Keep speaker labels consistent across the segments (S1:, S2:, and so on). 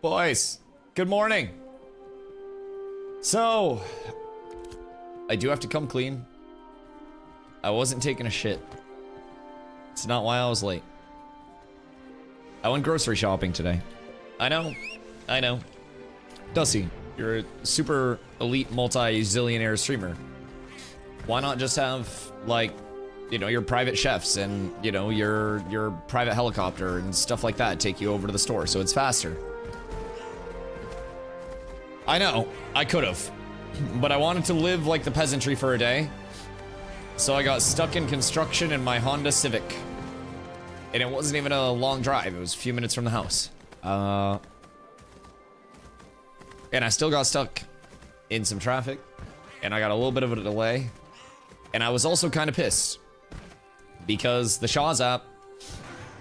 S1: Boys, good morning. So, I do have to come clean. I wasn't taking a shit. It's not why I was late. I went grocery shopping today. I know. Dusty, you're a super elite multi-zillionaire streamer. Why not just have, like, you know, your private chefs and, you know, your private helicopter and stuff like that take you over to the store so it's faster? I know, I could have, but I wanted to live like the peasantry for a day, so I got stuck in construction in my Honda Civic, and it wasn't even a long drive. It was a few minutes from the house, and I still got stuck in some traffic, and I got a little bit of a delay, and I was also kind of pissed because the Shaw's app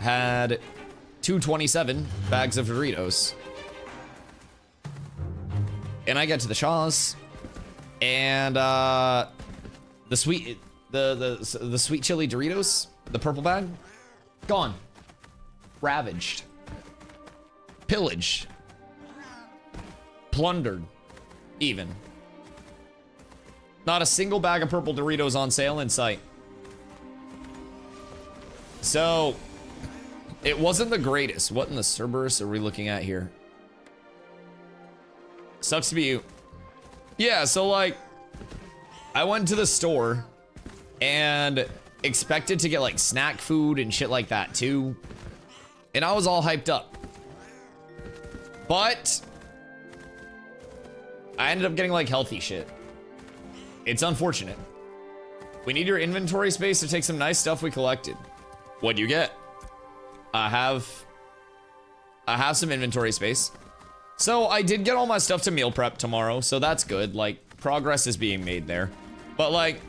S1: had 227 bags of Doritos. And I get to the Shaw's, and the sweet chili Doritos, the purple bag, gone, ravaged, pillaged, plundered, even. Not a single bag of purple Doritos on sale in sight. So, it wasn't the greatest. What in the Cerberus are we looking at here? Sucks to be you. Yeah, so like, I went to the store and expected to get like snack food and shit like that too. And I was all hyped up. But I ended up getting like healthy shit. It's unfortunate. We need your inventory space to take some nice stuff we collected. What'd you get? I have some inventory space. So I did get all my stuff to meal prep tomorrow, so that's good. Like, progress is being made there. But like,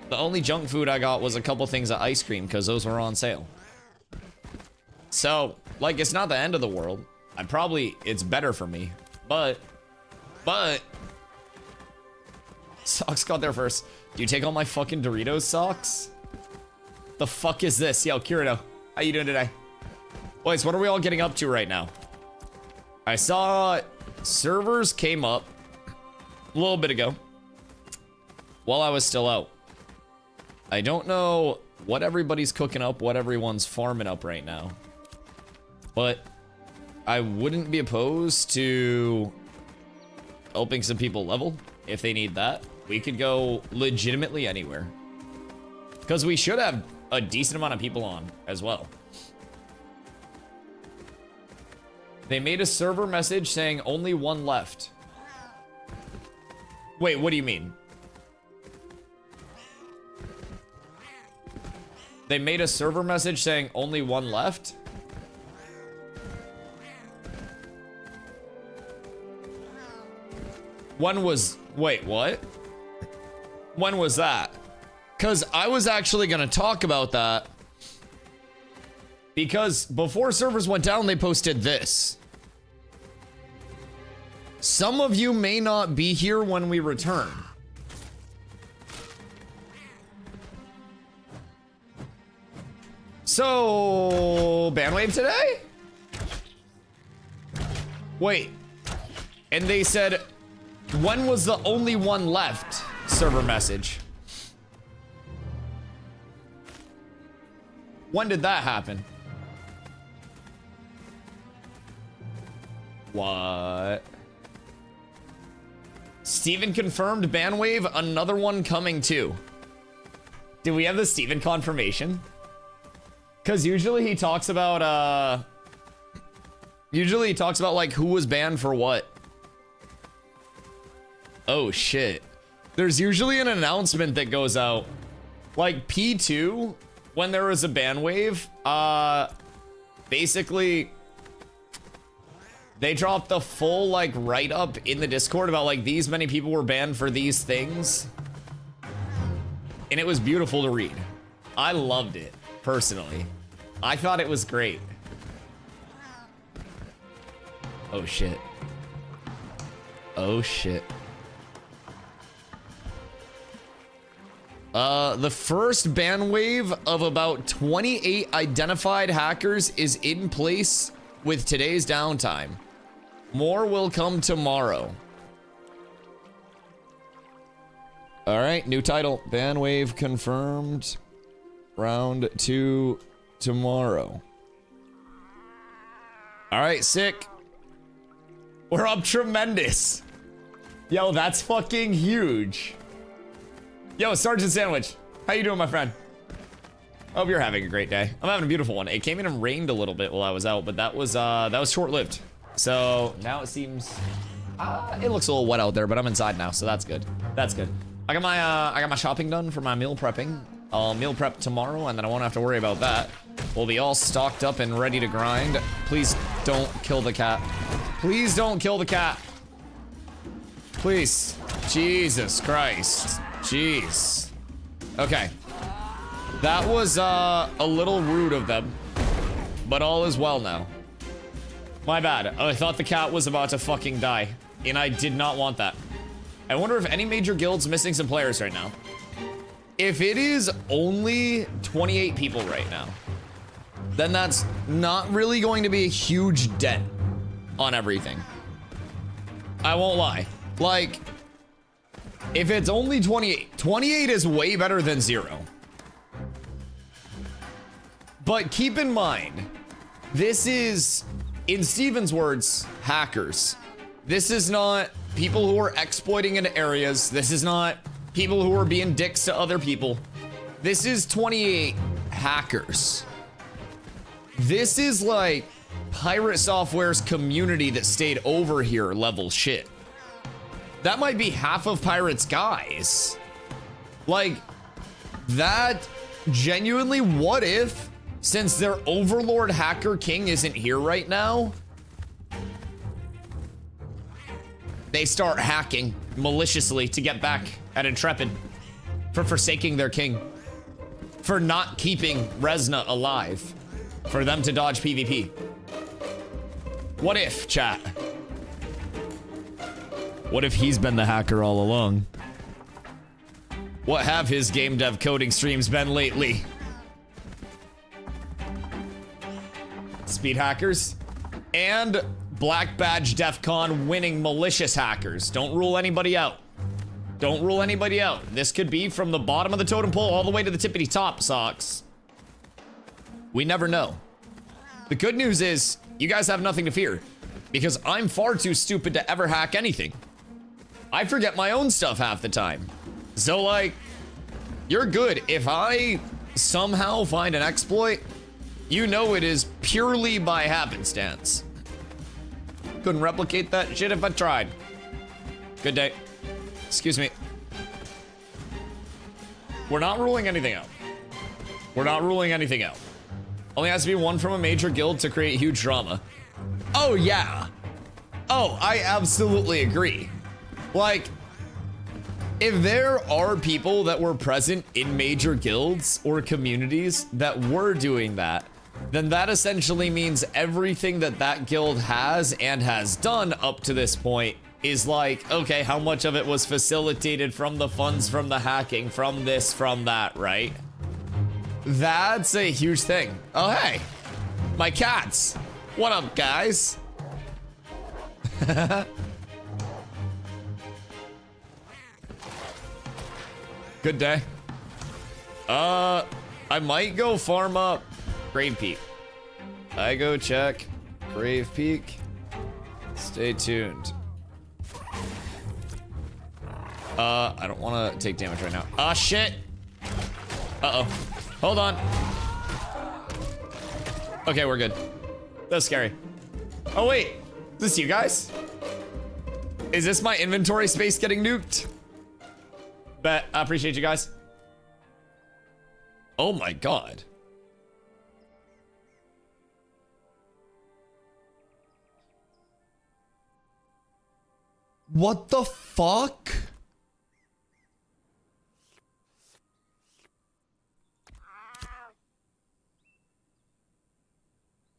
S1: the only junk food I got was a couple things of ice cream because those were on sale. So, like, it's not the end of the world. It's better for me. But, Socks got there first. Do you take all my fucking Doritos socks? The fuck is this? Yo, Kirito, how you doing today? Boys, what are we all getting up to right now? I saw servers came up a little bit ago while I was still out. I don't know what everybody's cooking up, what everyone's farming up right now, but I wouldn't be opposed to helping some people level if they need that. We could go legitimately anywhere because we should have a decent amount of people on as well. They made a server message saying only one left. Wait, what do you mean? They made a server message saying only one left? Wait, what? When was that? Because I was actually going to talk about that. Because before servers went down, they posted this. Some of you may not be here when we return. So, bandwave today? Wait. And they said, when was the only one left? Server message. When did that happen? What? Steven confirmed bandwave, another one coming too. Do we have the Steven confirmation? Because usually he talks about like who was banned for what. Oh shit. There's usually an announcement that goes out. Like P2, when there was a ban wave, basically they dropped the full like write-up in the Discord about like these many people were banned for these things. And it was beautiful to read. I loved it, personally. I thought it was great. Oh shit. Oh shit. The first ban wave of about 28 identified hackers is in place with today's downtime. More will come tomorrow. All right, new title. Ban wave confirmed. Round 2 tomorrow. All right, sick. We're up tremendous. Yo, that's fucking huge. Yo, Sergeant Sandwich. How you doing, my friend? Hope you're having a great day. I'm having a beautiful one. It came in and rained a little bit while I was out, but that was short-lived. So now it seems it looks a little wet out there, but I'm inside now, so that's good. That's good. I got my shopping done for my meal prepping. I'll meal prep tomorrow, and then I won't have to worry about that. We'll be all stocked up and ready to grind. Please don't kill the cat. Please don't kill the cat. Please. Jesus Christ. Jeez. Okay. That was a little rude of them, but all is well now. My bad. I thought the cat was about to fucking die, and I did not want that. I wonder if any major guild's missing some players right now. If it is only 28 people right now, then that's not really going to be a huge dent on everything. I won't lie. Like, if it's only 28, 28 is way better than 0. But keep in mind, this is, in Steven's words, hackers. This is not people who are exploiting into areas. This is not people who are being dicks to other people. This is 28 hackers. This is like Pirate Software's community that stayed over here level shit. That might be half of Pirate's guys. Like, that genuinely, what if, since their overlord hacker king isn't here right now, they start hacking maliciously to get back at Intrepid for forsaking their king, for not keeping Resna alive, for them to dodge PvP. What if, chat? What if he's been the hacker all along? What have his game dev coding streams been lately? Speed hackers and Black Badge DEF CON winning malicious hackers. Don't rule anybody out. Don't rule anybody out. This could be from the bottom of the totem pole all the way to the tippity top, Socks. We never know. The good news is you guys have nothing to fear, because I'm far too stupid to ever hack anything. I forget my own stuff half the time. So like, you're good. If I somehow find an exploit, you know it is purely by happenstance. Couldn't replicate that shit if I tried. Good day. Excuse me. We're not ruling anything out. We're not ruling anything out. Only has to be one from a major guild to create huge drama. Oh yeah. Oh, I absolutely agree. Like, if there are people that were present in major guilds or communities that were doing that, then that essentially means everything that that guild has and has done up to this point is like, okay, how much of it was facilitated from the funds, from the hacking, from this, from that, right? That's a huge thing. Oh, hey, my cats. What up, guys? Good day. I might go farm up Grave Peak. I go check Grave Peak. Stay tuned. I don't want to take damage right now. Ah, shit. Uh-oh. Hold on. Okay, we're good. That's scary. Oh, wait. Is this you guys? Is this my inventory space getting nuked? Bet. I appreciate you guys. Oh my god. What the fuck?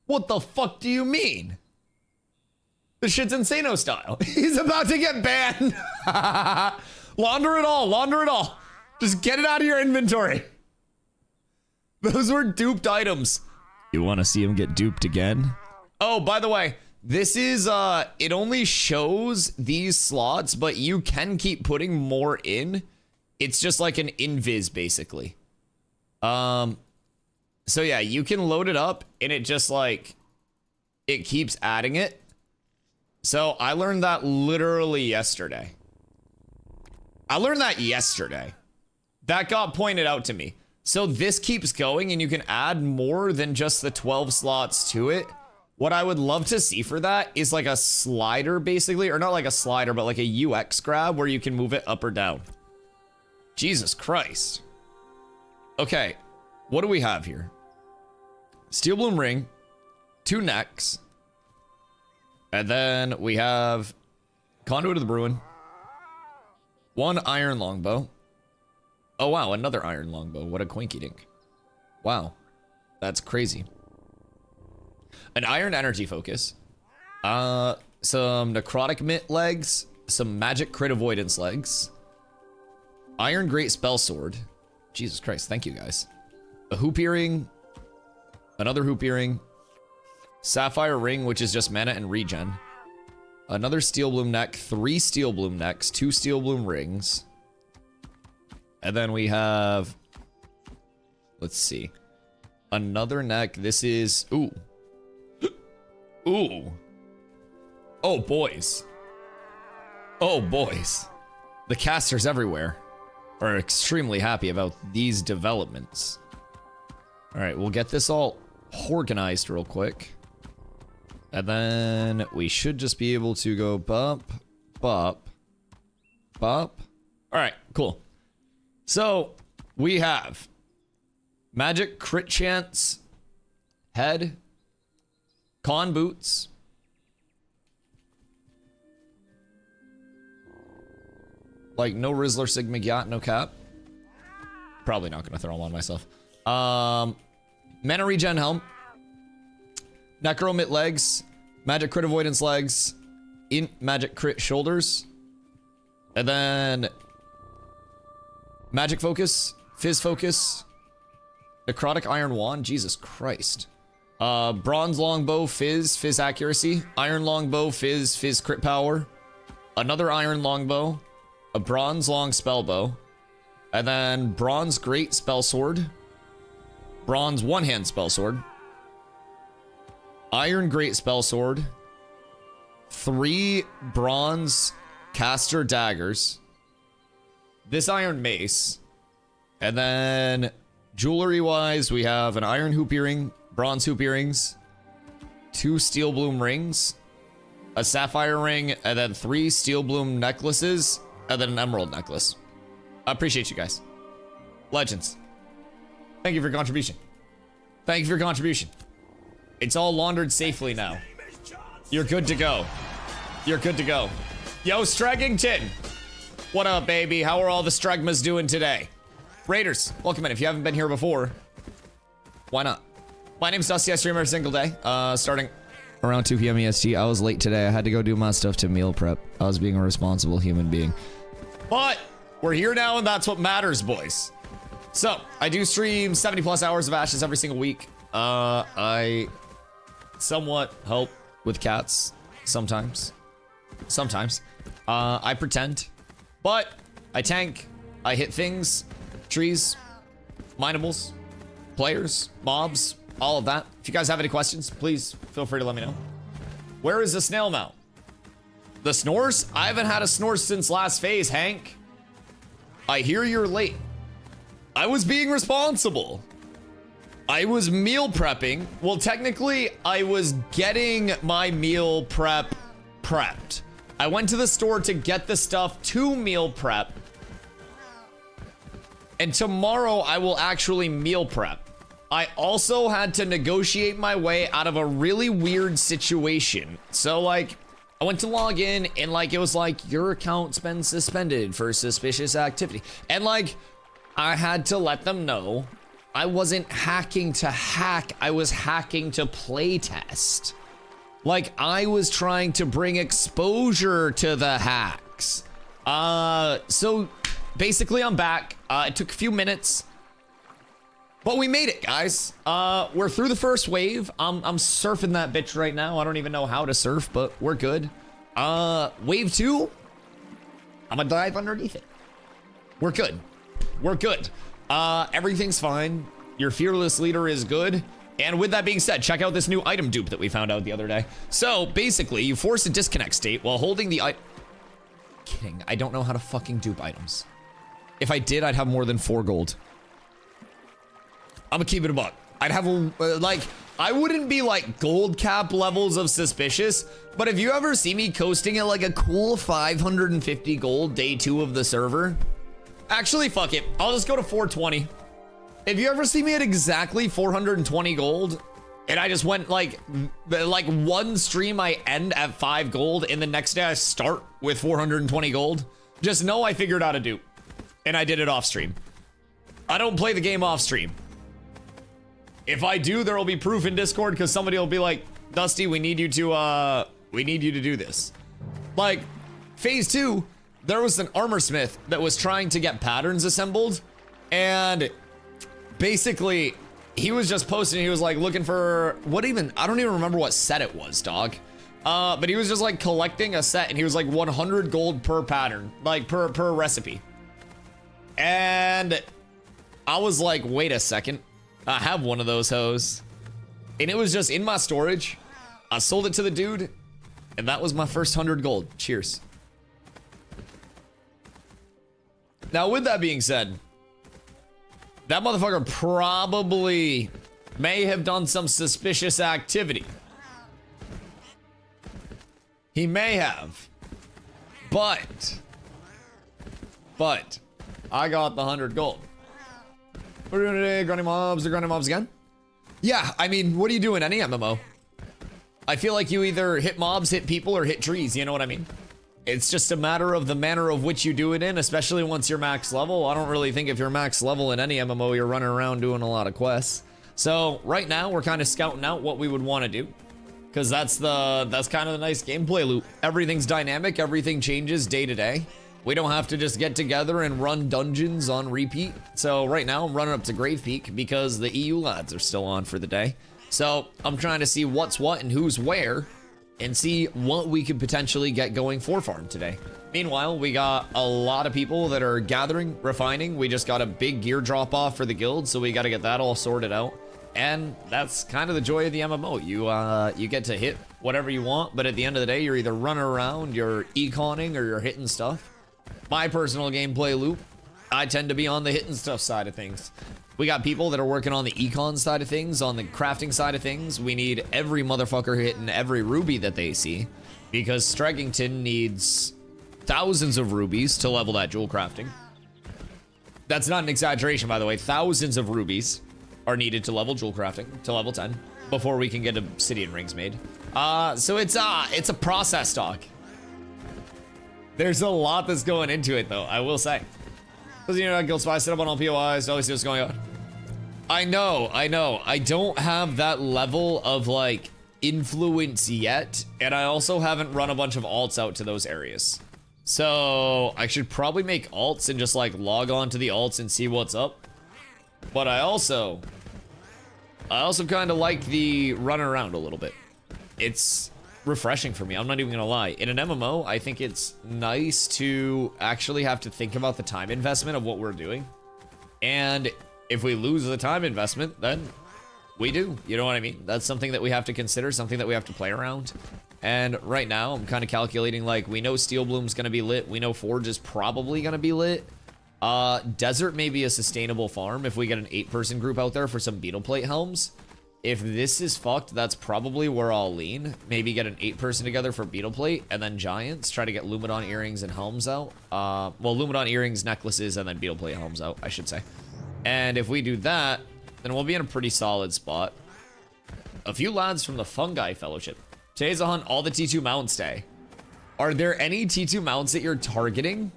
S1: What the fuck do you mean? This shit's Insano style. He's about to get banned. Launder it all, launder it all. Just get it out of your inventory. Those were duped items. You want to see him get duped again? Oh, by the way, This is, it only shows these slots, but you can keep putting more in. It's just like an invis, basically. So yeah, you can load it up, and it just, like, it keeps adding it. So I learned that literally yesterday. That got pointed out to me. So this keeps going, and you can add more than just the 12 slots to it. What I would love to see for that is like a slider, basically, or not like a slider, but like a UX grab where you can move it up or down. Jesus Christ. Okay, what do we have here? Steel Bloom Ring, 2 necks, and then we have Conduit of the Bruin, 1 Iron Longbow. Oh wow, another Iron Longbow. What a quinky dink. Wow, that's crazy. An Iron Energy Focus, some Necrotic Mitt legs, some Magic Crit Avoidance legs, Iron Great Spell Sword. Jesus Christ, thank you guys. A Hoop Earring, another Hoop Earring, Sapphire Ring, which is just mana and regen, another Steel Bloom neck, 3 Steel Bloom necks, 2 Steel Bloom rings, and then we have, let's see, another neck. This is, ooh. Ooh. Oh, boys. Oh, boys. The casters everywhere are extremely happy about these developments. All right, we'll get this all organized real quick. And then we should just be able to go bop, bop, bop. All right, cool. So we have Magic Crit Chance, Head, Con Boots, like no Rizzler, Sigma Yacht, no cap. Probably not gonna throw them on myself. Mana Regen Helm, Necro Mitt legs, Magic Crit Avoidance legs, Magic Crit Shoulders, and then Magic Focus, Fizz Focus, Necrotic Iron Wand. Jesus Christ. Bronze Longbow, Fizz Accuracy, Iron Longbow, Fizz Crit Power, another Iron Longbow, a Bronze Long Spellbow, and then Bronze Great Spell Sword, Bronze One-Hand Spell Sword, Iron Great Spell Sword, 3 Bronze Caster Daggers, this Iron Mace, and then jewelry-wise, we have an Iron Hoop Earring, Bronze Hoop Earrings, 2 Steel Bloom Rings, a Sapphire Ring, and then 3 Steel Bloom Necklaces, and then an Emerald Necklace. I appreciate you guys. Legends. Thank you for your contribution. Thank you for your contribution. It's all laundered safely now. You're good to go. You're good to go. Yo, Straggington. What up, baby? How are all the Stragmas doing today? Raiders, welcome in. If you haven't been here before, why not? My name's Dusty. I stream every single day, starting around 2 p.m. EST. I was late today. I had to go do my stuff to meal prep. I was being a responsible human being. But we're here now, and that's what matters, boys. So, I do stream 70+ hours of Ashes every single week. I somewhat help with cats sometimes. Sometimes. I pretend. But I tank. I hit things, trees, minables, players, mobs, all of that. If you guys have any questions, please feel free to let me know. Where is the snail mount? The snores? I haven't had a snore since last phase, Hank. I hear you're late. I was being responsible. I was meal prepping. Well, technically, I was getting my meal prep prepped. I went to the store to get the stuff to meal prep. And tomorrow, I will actually meal prep. I also had to negotiate my way out of a really weird situation. So, like, I went to log in, and, like, it was like, your account's been suspended for suspicious activity. And, like, I had to let them know I wasn't hacking to hack. I was hacking to playtest. Like, I was trying to bring exposure to the hacks. So, basically, I'm back. It took a few minutes. But we made it, guys. We're through the first wave. I'm surfing that bitch right now. I don't even know how to surf, but we're good. Wave 2, I'm gonna dive underneath it. We're good. We're good. Everything's fine. Your fearless leader is good. And with that being said, check out this new item dupe that we found out the other day. So basically, you force a disconnect state while holding the item. Kidding. I don't know how to fucking dupe items. If I did, I'd have more than 4 gold. I'm gonna keep it a buck. I'd have like, I wouldn't be like gold cap levels of suspicious, but if you ever see me coasting at like a cool 550 gold day 2 of the server, actually, fuck it. I'll just go to 420. If you ever see me at exactly 420 gold, and I just went like one stream I end at 5 gold, and the next day I start with 420 gold, just know I figured out a dupe, and I did it off stream. I don't play the game off stream. If I do, there will be proof in Discord, because somebody will be like, Dusty, we need you to do this. Like, phase 2, there was an armor smith that was trying to get patterns assembled, and basically he was just posting, he was like looking for I don't even remember what set it was, dog. But he was just like collecting a set, and he was like 100 gold per pattern, like per recipe. And I was like, wait a second, I have one of those hoes, and it was just in my storage. I sold it to the dude, and that was my first 100 gold. Cheers. Now, with that being said, that motherfucker probably may have done some suspicious activity. He may have. But I got the 100 gold. What are we doing today? Grinding mobs or grinding mobs again? Yeah, I mean, what do you do in any MMO? I feel like you either hit mobs, hit people, or hit trees, you know what I mean? It's just a matter of the manner of which you do it in, especially once you're max level. I don't really think if you're max level in any MMO, you're running around doing a lot of quests. So right now, we're kind of scouting out what we would want to do, because that's kind of the nice gameplay loop. Everything's dynamic, everything changes day to day. We don't have to just get together and run dungeons on repeat. So right now, I'm running up to Grave Peak because the EU lads are still on for the day. So I'm trying to see what's what and who's where, and see what we could potentially get going for farm today. Meanwhile, we got a lot of people that are gathering, refining. We just got a big gear drop off for the guild, so we got to get that all sorted out. And that's kind of the joy of the MMO. You get to hit whatever you want, but at the end of the day, you're either running around, you're econing, or you're hitting stuff. My personal gameplay loop, I tend to be on the hitting stuff side of things. We got people that are working on the econ side of things, on the crafting side of things. We need every motherfucker hitting every ruby that they see, because Streggington needs thousands of rubies to level that jewel crafting. That's not an exaggeration, by the way. Thousands of rubies are needed to level jewel crafting to level 10 before we can get obsidian rings made. So it's a process, dog. There's a lot that's going into it, though, I will say. Because, you know, Guild Spy set up on all POIs to always see what's going on. I know. I don't have that level of, like, influence yet. And I also haven't run a bunch of alts out to those areas. So I should probably make alts and just, like, log on to the alts and see what's up. But I also kind of like the run around a little bit. It's refreshing for me, I'm not even gonna lie. In an MMO, I think it's nice to actually have to think about the time investment of what we're doing. And if we lose the time investment, then we do, you know what I mean? That's something that we have to consider, something that we have to play around. And right now, I'm kind of calculating, like, we know Steel Bloom's gonna be lit, we know Forge is probably gonna be lit. Desert may be a sustainable farm if we get an 8-person group out there for some beetle plate helms. If this is fucked, that's probably where I'll lean. Maybe get an 8-person together for beetle plate, and then giants. Try to get Luminon earrings and helms out. Well, Luminon earrings, necklaces, and then beetle plate helms out, I should say. And if we do that, then we'll be in a pretty solid spot. A few lads from the Fungi Fellowship. Today's a hunt, all the T2 mounts day. Are there any T2 mounts that you're targeting?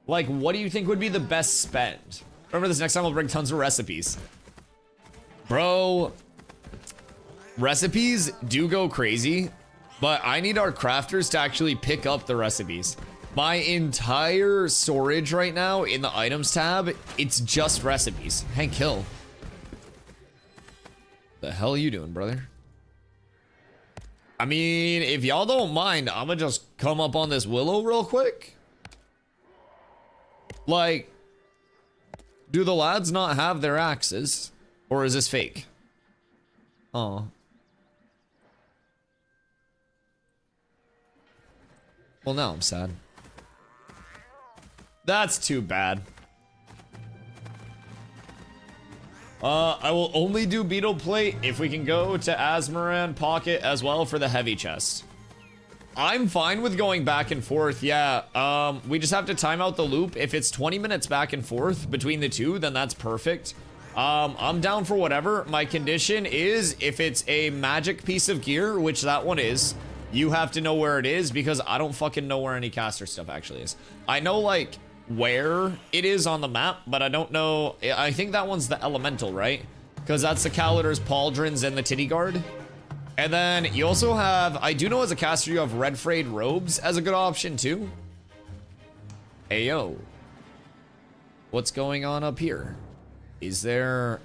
S1: Like, what do you think would be the best spend? Remember this, next time I'll bring tons of recipes. Bro, recipes do go crazy, but I need our crafters to actually pick up the recipes. My entire storage right now in the items tab, it's just recipes. Hank Hill. The hell are you doing, brother? I mean, if y'all don't mind, I'm gonna just come up on this willow real quick. Like, do the lads not have their axes? Or is this fake? Oh. Well, now I'm sad. That's too bad. I will only do beetle plate if we can go to Azmoran Pocket as well for the heavy chest. I'm fine with going back and forth, yeah. We just have to time out the loop. If it's 20 minutes back and forth between the two, then that's perfect. I'm down for whatever. My condition is if it's a magic piece of gear, which that one is, you have to know where it is because I don't fucking know where any caster stuff actually is. I know, like, where it is on the map, but I don't know. I think that one's the elemental, right? Because that's the Caladar's pauldrons and the titty guard. And then you also have, I do know as a caster you have red frayed robes as a good option too. Ayo, what's going on up here? Is there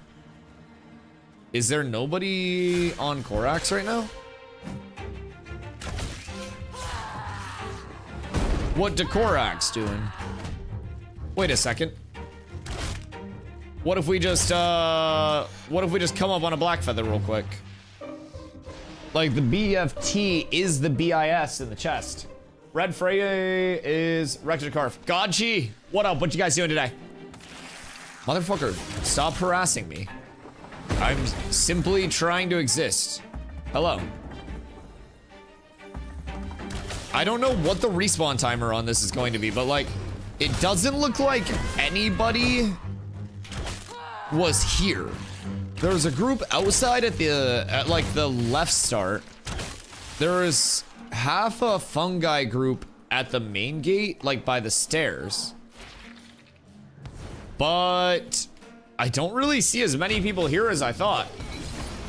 S1: nobody on Korax right now? What Korax doing? Wait a second. What if we just come up on a black feather real quick? Like the BFT is the BIS in the chest. Red Frey is Recticarf. Godchi, what up? What you guys doing today? Motherfucker, stop harassing me. I'm simply trying to exist. Hello. I don't know what the respawn timer on this is going to be, but like, it doesn't look like anybody was here. There was a group outside at like the left start. There was half a fungi group at the main gate, like by the stairs. But I don't really see as many people here as I thought.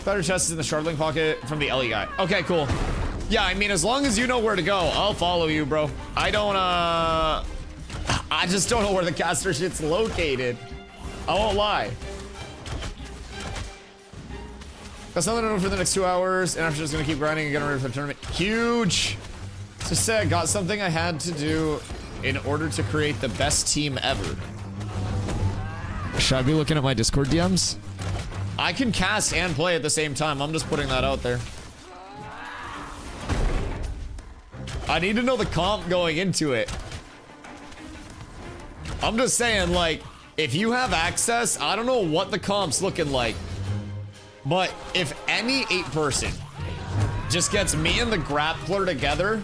S1: Better chest is in the Shardling pocket from the Ellie guy. Okay, cool. Yeah, I mean, as long as you know where to go, I'll follow you, bro. I just don't know where the caster shit's located. I won't lie. Got something to do for the next 2 hours, and I'm just gonna keep grinding and get ready for the tournament. Huge! Just say I got something I had to do in order to create the best team ever. Should I be looking at my Discord DMs? I can cast and play at the same time. I'm just putting that out there. I need to know the comp going into it. I'm just saying, like, if you have access, I don't know what the comp's looking like. But if any 8-person just gets me and the grappler together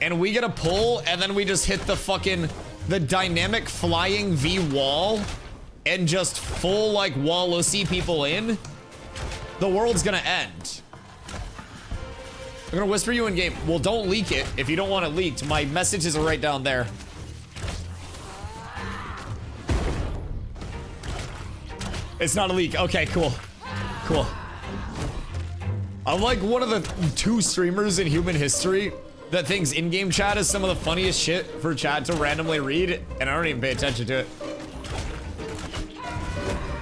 S1: and we get a pull and then we just hit the dynamic flying V wall and just full like Wallacey people in, the world's gonna end. I'm gonna whisper you in game. Well, don't leak it if you don't want it leaked. My messages are right down there. It's not a leak. Okay, cool. Cool. I'm like one of the 2 streamers in human history that thinks in-game chat is some of the funniest shit for chat to randomly read, and I don't even pay attention to it.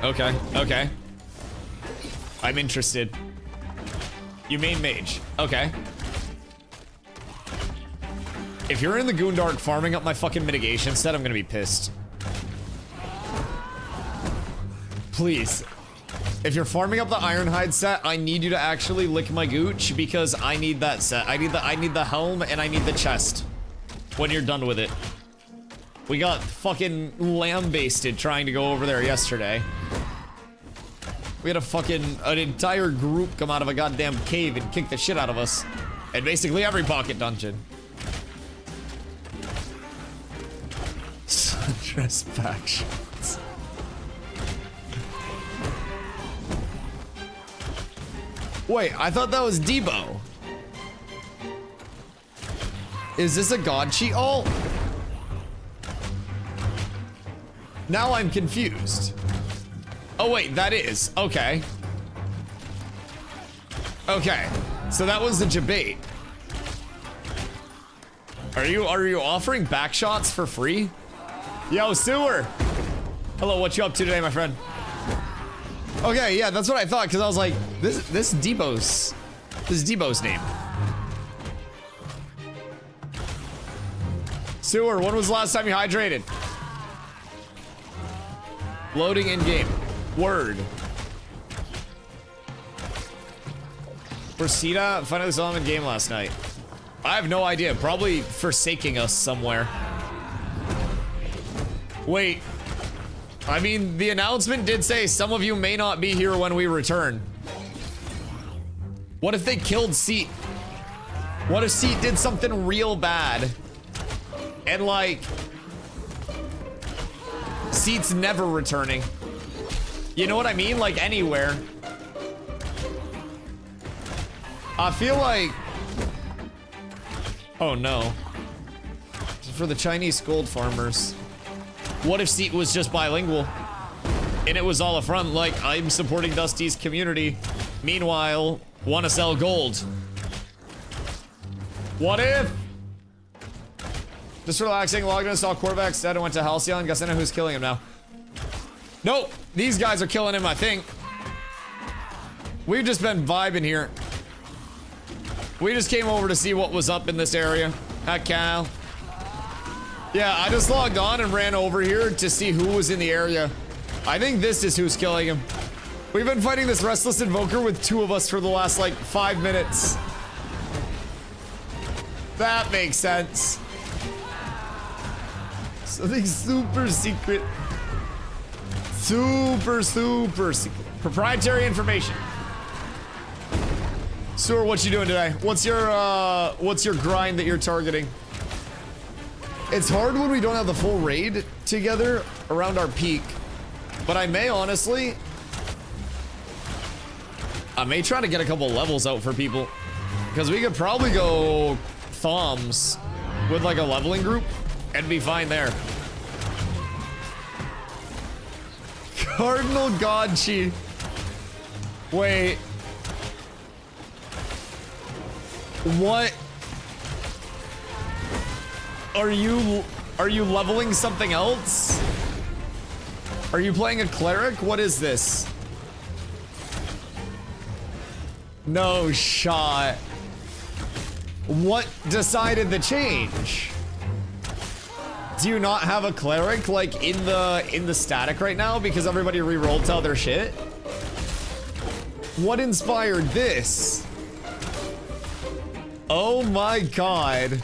S1: Okay, okay. I'm interested. You main mage. Okay. If you're in the Goondark farming up my fucking mitigation set, I'm gonna be pissed. Please. If you're farming up the Ironhide set, I need you to actually lick my gooch because I need that set. I need the helm and I need the chest when you're done with it. We got fucking lambasted trying to go over there yesterday. We had an entire group come out of a goddamn cave and kick the shit out of us. And basically every pocket dungeon. Sundress factions. Wait, I thought that was Debo. Is this a god cheat ult? Now I'm confused. Oh wait, that is. Okay. Okay. So that was the debate. Are you offering back shots for free? Yo, Sewer! Hello, what you up to today, my friend? Okay, yeah, that's what I thought, because I was like, this is Debo's name. Sewer, when was the last time you hydrated? Loading in game. Word. Brasida finally saw him in game last night. I have no idea. Probably forsaking us somewhere. Wait. I mean, the announcement did say some of you may not be here when we return. What if they killed Seat? What if Seat did something real bad? And like, Seat's never returning. You know what I mean? Like anywhere. I feel like, oh no. For the Chinese gold farmers. What if Seat was just bilingual? And it was all a front, like, I'm supporting Dusty's community. Meanwhile, want to sell gold. What if? Just relaxing, logged in, saw quarterback, said I went to Halcyon. Guess I know who's killing him now. Nope, these guys are killing him, I think. We've just been vibing here. We just came over to see what was up in this area. Hi, Cal. Yeah, I just logged on and ran over here to see who was in the area. I think this is who's killing him. We've been fighting this Restless Invoker with 2 of us for the last, like, 5 minutes. That makes sense. Something super secret. Super secret. Proprietary information. Sewer, what you doing today? What's your grind that you're targeting? It's hard when we don't have the full raid together around our peak, but I may honestly, try to get a couple levels out for people, because we could probably go Thoms with like a leveling group and be fine there. Cardinal Godchi. Wait. What? Are you leveling something else? Are you playing a cleric? What is this? No shot. What decided the change? Do you not have a cleric like in the static right now because everybody re-rolled all their shit? What inspired this? Oh my god.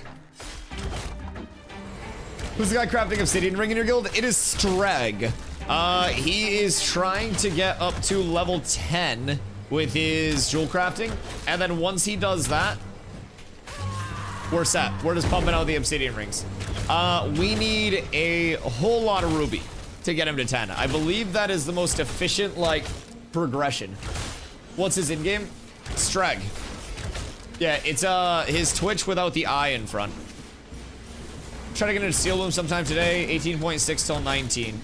S1: Who's the guy crafting obsidian ring in your guild? It is Streg. He is trying to get up to level 10 with his jewel crafting. And then once he does that, we're set. We're just pumping out the obsidian rings. We need a whole lot of ruby to get him to 10. I believe that is the most efficient, like, progression. What's his in-game? Streg. Yeah, it's his Twitch without the I in front. Try to get into Steel Loom sometime today. 18.6 till 19.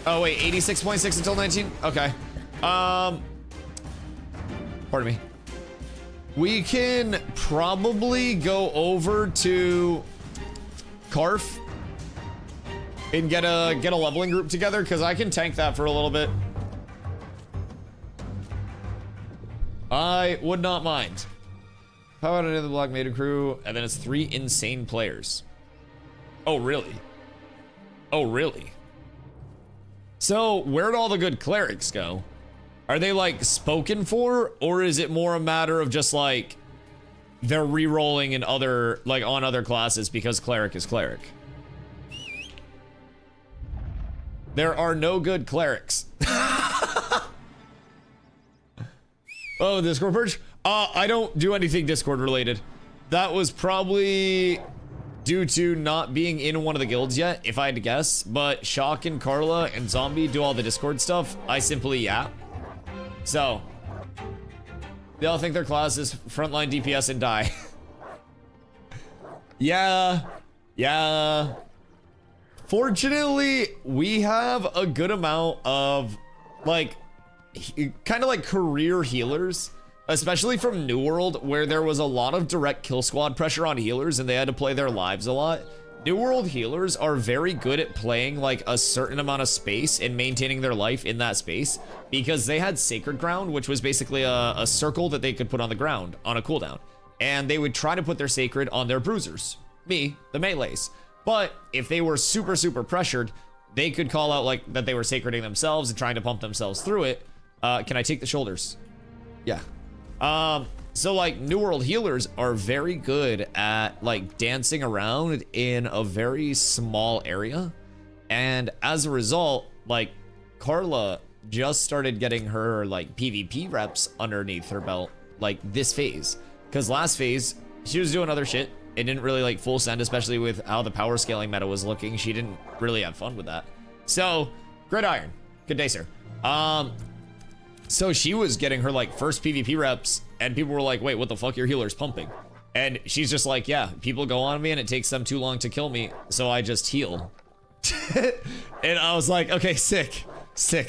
S1: Oh wait, 86.6 until 19? Okay. Pardon me. We can probably go over to Karf and get a leveling group together, because I can tank that for a little bit. I would not mind. How about another Black Maiden crew? And then it's 3 insane players. Oh, really? Oh, really? So, where'd all the good clerics go? Are they, like, spoken for? Or is it more a matter of just, like, they're re-rolling in other, like, on other classes because cleric is cleric? There are no good clerics. Oh, Discord purge? I don't do anything Discord related. That was probably due to not being in one of the guilds yet, if I had to guess. But Shock and Carla and Zombie do all the Discord stuff. I simply yap. So, they all think their class is frontline DPS and die. Yeah. Fortunately, we have a good amount of, like, kind of like career healers. Especially from New World, where there was a lot of direct kill squad pressure on healers and they had to play their lives a lot. New World healers are very good at playing like a certain amount of space and maintaining their life in that space because they had Sacred Ground, which was basically a circle that they could put on the ground on a cooldown. And they would try to put their Sacred on their bruisers, me, the melees. But if they were super, super pressured, they could call out like that they were sacreding themselves and trying to pump themselves through it. Can I take the shoulders? Yeah. So like New World healers are very good at like dancing around in a very small area. And as a result, like Carla just started getting her like PvP reps underneath her belt like this phase. Because last phase, she was doing other shit. It didn't really like full send, especially with how the power scaling meta was looking. She didn't really have fun with that. So, Gridiron, good day, sir. So she was getting her like first PvP reps and people were like, wait, what the fuck, your healer's pumping? And she's just like, yeah, people go on me and it takes them too long to kill me, so I just heal. And I was like, okay, sick.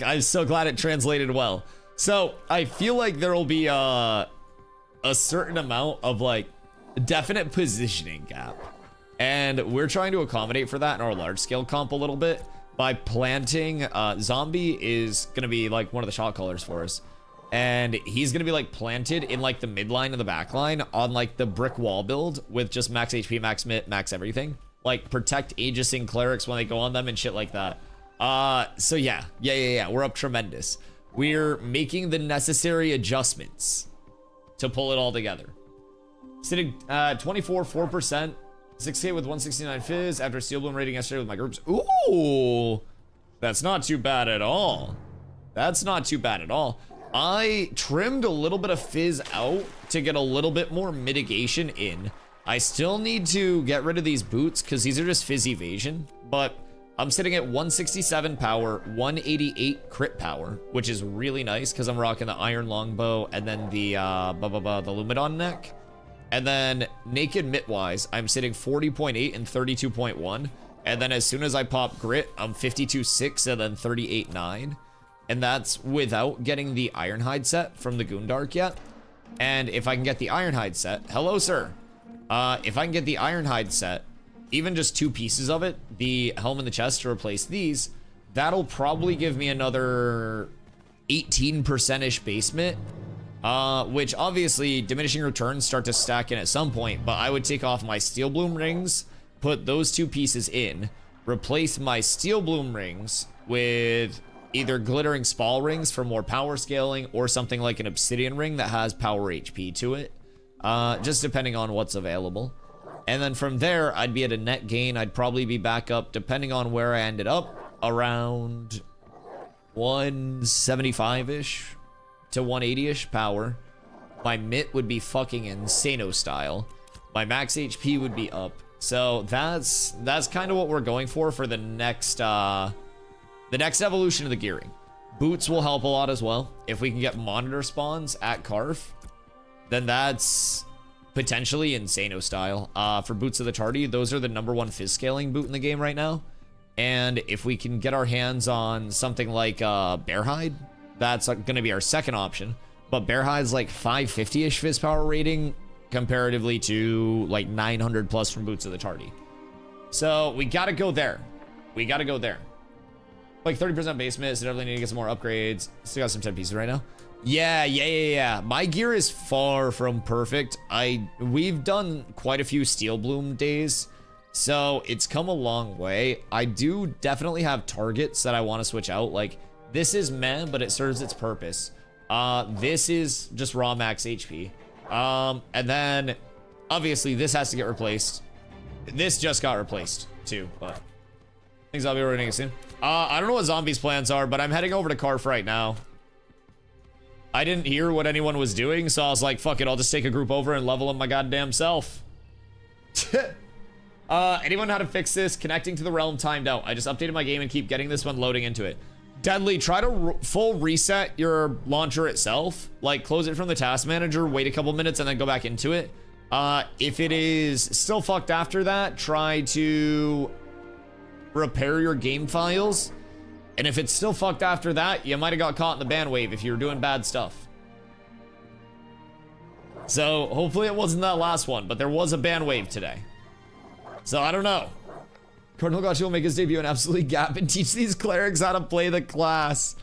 S1: I'm so glad it translated well. So I feel like there will be a certain amount of like definite positioning gap. And we're trying to accommodate for that in our large scale comp a little bit by planting. Zombie is gonna be like one of the shot callers for us. And he's gonna be like planted in like the midline and the back line on like the brick wall build with just max HP, max mit, max everything. Like protect Aegising clerics when they go on them and shit like that. So yeah, we're up tremendous. We're making the necessary adjustments to pull it all together. Sitting 4% 6K with 169 fizz after Steel Bloom rating yesterday with my groups. Ooh, that's not too bad at all. That's not too bad at all. I trimmed a little bit of fizz out to get a little bit more mitigation in. I still need to get rid of these boots because these are just fizz evasion, but I'm sitting at 167 power, 188 crit power, which is really nice because I'm rocking the iron longbow and then the Lumidon neck. And then naked mitt wise, I'm sitting 40.8 and 32.1. And then as soon as I pop grit, I'm 52.6 and then 38.9. And that's without getting the Ironhide set from the Goondark yet. And if I can get the Ironhide set, hello sir. If I can get the Ironhide set, even just 2 pieces of it, the helm and the chest to replace these, that'll probably give me another 18%-ish basement. Which obviously diminishing returns start to stack in at some point, but I would take off my Steel Bloom rings, put those 2 pieces in, replace my Steel Bloom rings with either glittering Spall rings for more power scaling or something like an Obsidian ring that has power HP to it, just depending on what's available. And then from there, I'd be at a net gain. I'd probably be back up, depending on where I ended up, around 175-ish. To 180-ish power. My mitt would be fucking insano style. My max HP would be up. So that's kind of what we're going for the next evolution of the gearing. Boots will help a lot as well. If we can get monitor spawns at Carf, then that's potentially insano style. For Boots of the Tardy, those are the #1 fizz scaling boot in the game right now. And if we can get our hands on something like Bearhide, that's gonna be our second option. But Bearhide's like 550-ish fizz power rating comparatively to like 900 plus from Boots of the Tardy. So we gotta go there. We gotta go there. Like 30% basement, so definitely need to get some more upgrades. Still got some 10 pieces right now. Yeah. My gear is far from perfect. We've done quite a few Steel Bloom days, so it's come a long way. I do definitely have targets that I want to switch out. Like, this is meh, but it serves its purpose. This is just raw max HP. And then obviously this has to get replaced. This just got replaced too, but things I'll be running soon. I don't know what Zombie's plans are, but I'm heading over to Carf right now. I didn't hear what anyone was doing, so I was like, fuck it, I'll just take a group over and level them my goddamn self. Anyone know how to fix this? Connecting to the realm timed out. I just updated my game and keep getting this one loading into it. Deadly, try to full reset your launcher itself. Like, close it from the task manager, wait a couple minutes, and then go back into it. If it is still fucked after that, try to repair your game files. And if it's still fucked after that, you might have got caught in the ban wave if you were doing bad stuff. So, hopefully it wasn't that last one, but there was a ban wave today. So, I don't know. Cardinal Gachi will make his debut in Absolutely Gap and teach these clerics how to play the class.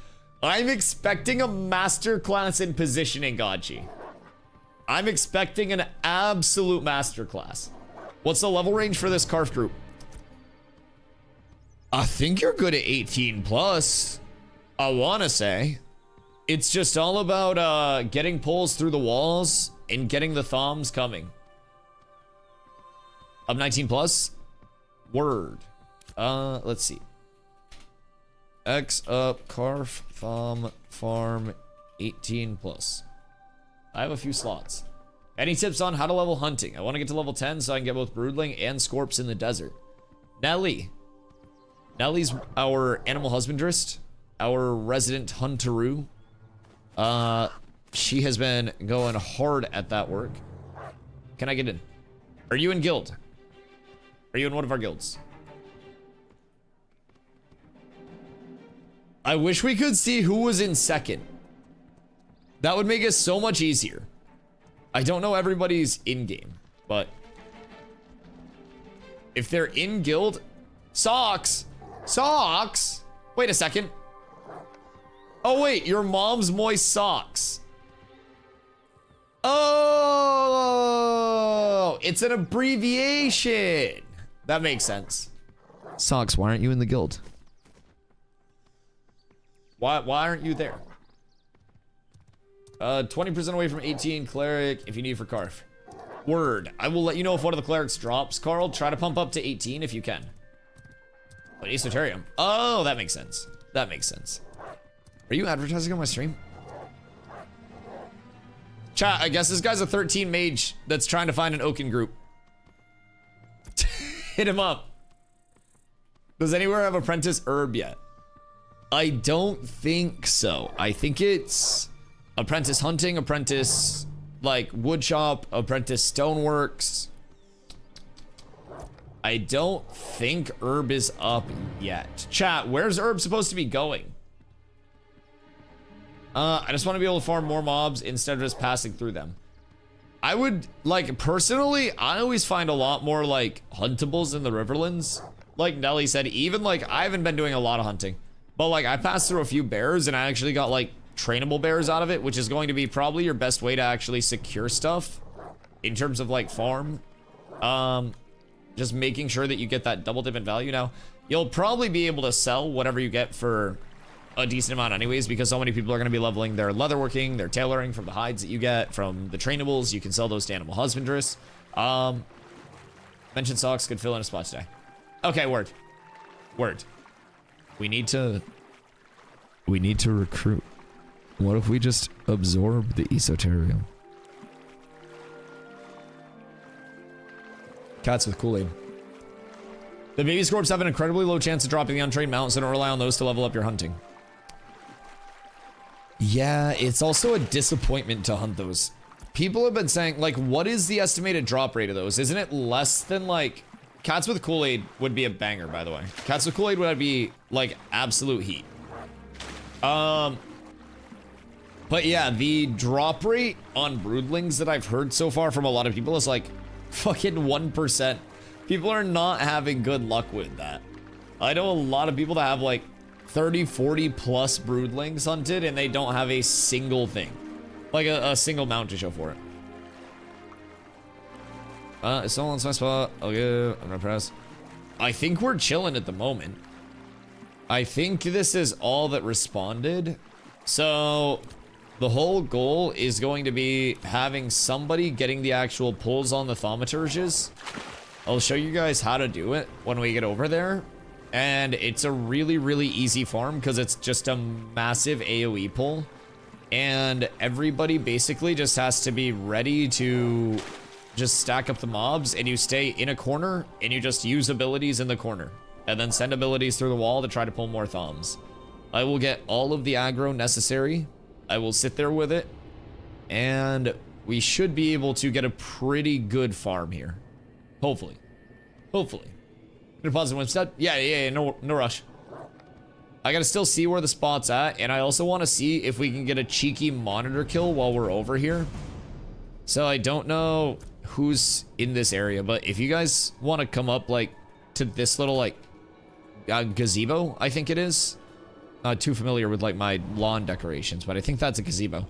S1: I'm expecting a master class in positioning, Gachi. I'm expecting an absolute master class. What's the level range for this Karf group? I think you're good at 18 plus. I wanna say. It's just all about getting pulls through the walls and getting the thumbs coming. Up 19 plus? Word. Let's see. X up, Karf, thumb, farm, 18 plus. I have a few slots. Any tips on how to level hunting? I want to get to level 10 so I can get both Broodling and Scorps in the desert. Nelly. Nelly's our animal husbandrist, our resident hunteroo. She has been going hard at that work. Can I get in? Are you in guild? Are you in one of our guilds? I wish we could see who was in second. That would make it so much easier. I don't know everybody's in-game, but if they're in guild, socks. Wait a second. Oh wait, your mom's moist socks. Oh, it's an abbreviation. That makes sense. Socks, why aren't you in the guild? Why aren't you there? 20% away from 18 cleric if you need for Karf. Word. I will let you know if one of the clerics drops. Carl, try to pump up to 18 if you can. But Esoterium. Oh, that makes sense. That makes sense. Are you advertising on my stream? Chat, I guess this guy's a 13 mage that's trying to find an Oaken group. Hit him up. Does anywhere have apprentice herb yet? I don't think so. I think it's apprentice hunting, apprentice like wood shop, apprentice stoneworks. I don't think herb is up yet. Chat, where's herb supposed to be going? I just want to be able to farm more mobs instead of just passing through them. I would, like, personally, I always find a lot more, like, huntables in the Riverlands. Like Nelly said, even, like, I haven't been doing a lot of hunting. But, like, I passed through a few bears, and I actually got, like, trainable bears out of it, which is going to be probably your best way to actually secure stuff in terms of, like, farm. Just making sure that you get that double dip in value. Now, you'll probably be able to sell whatever you get for a decent amount anyways, because so many people are going to be leveling their leatherworking, their tailoring from the hides that you get from the trainables. You can sell those to animal husbandress. Mentioned socks could fill in a spot today. Okay, word. We need to recruit. What if we just absorb the esoterium? Cats with Kool-Aid. The baby scorps have an incredibly low chance of dropping the untrained mount, so don't rely on those to level up your hunting. Yeah, it's also a disappointment to hunt those. People have been saying, like, what is the estimated drop rate of those? Isn't it less than, like... Cats with Kool-Aid would be a banger, by the way. Cats with Kool-Aid would be, like, absolute heat. But yeah, the drop rate on broodlings that I've heard so far from a lot of people is, like, fucking 1%. People are not having good luck with that. I know a lot of people that have, like, 30, 40 plus broodlings hunted, and they don't have a single thing. Like, a single mount to show for it. It's still on my spot. I'll go. I'm gonna press. I think we're chilling at the moment. I think this is all that responded. So, the whole goal is going to be having somebody getting the actual pulls on the thaumaturges. I'll show you guys how to do it when we get over there. And it's a really, really easy farm because it's just a massive AoE pull. And everybody basically just has to be ready to just stack up the mobs, and you stay in a corner and you just use abilities in the corner and then send abilities through the wall to try to pull more thumbs. I will get all of the aggro necessary. I will sit there with it, and we should be able to get a pretty good farm here. Hopefully. Deposit Winstead? Yeah, no rush. I gotta still see where the spot's at, and I also want to see if we can get a cheeky monitor kill while we're over here. So I don't know who's in this area, but if you guys want to come up, like, to to this little, like, gazebo, I think it is. Not too familiar with, like, my lawn decorations, but I think that's a gazebo.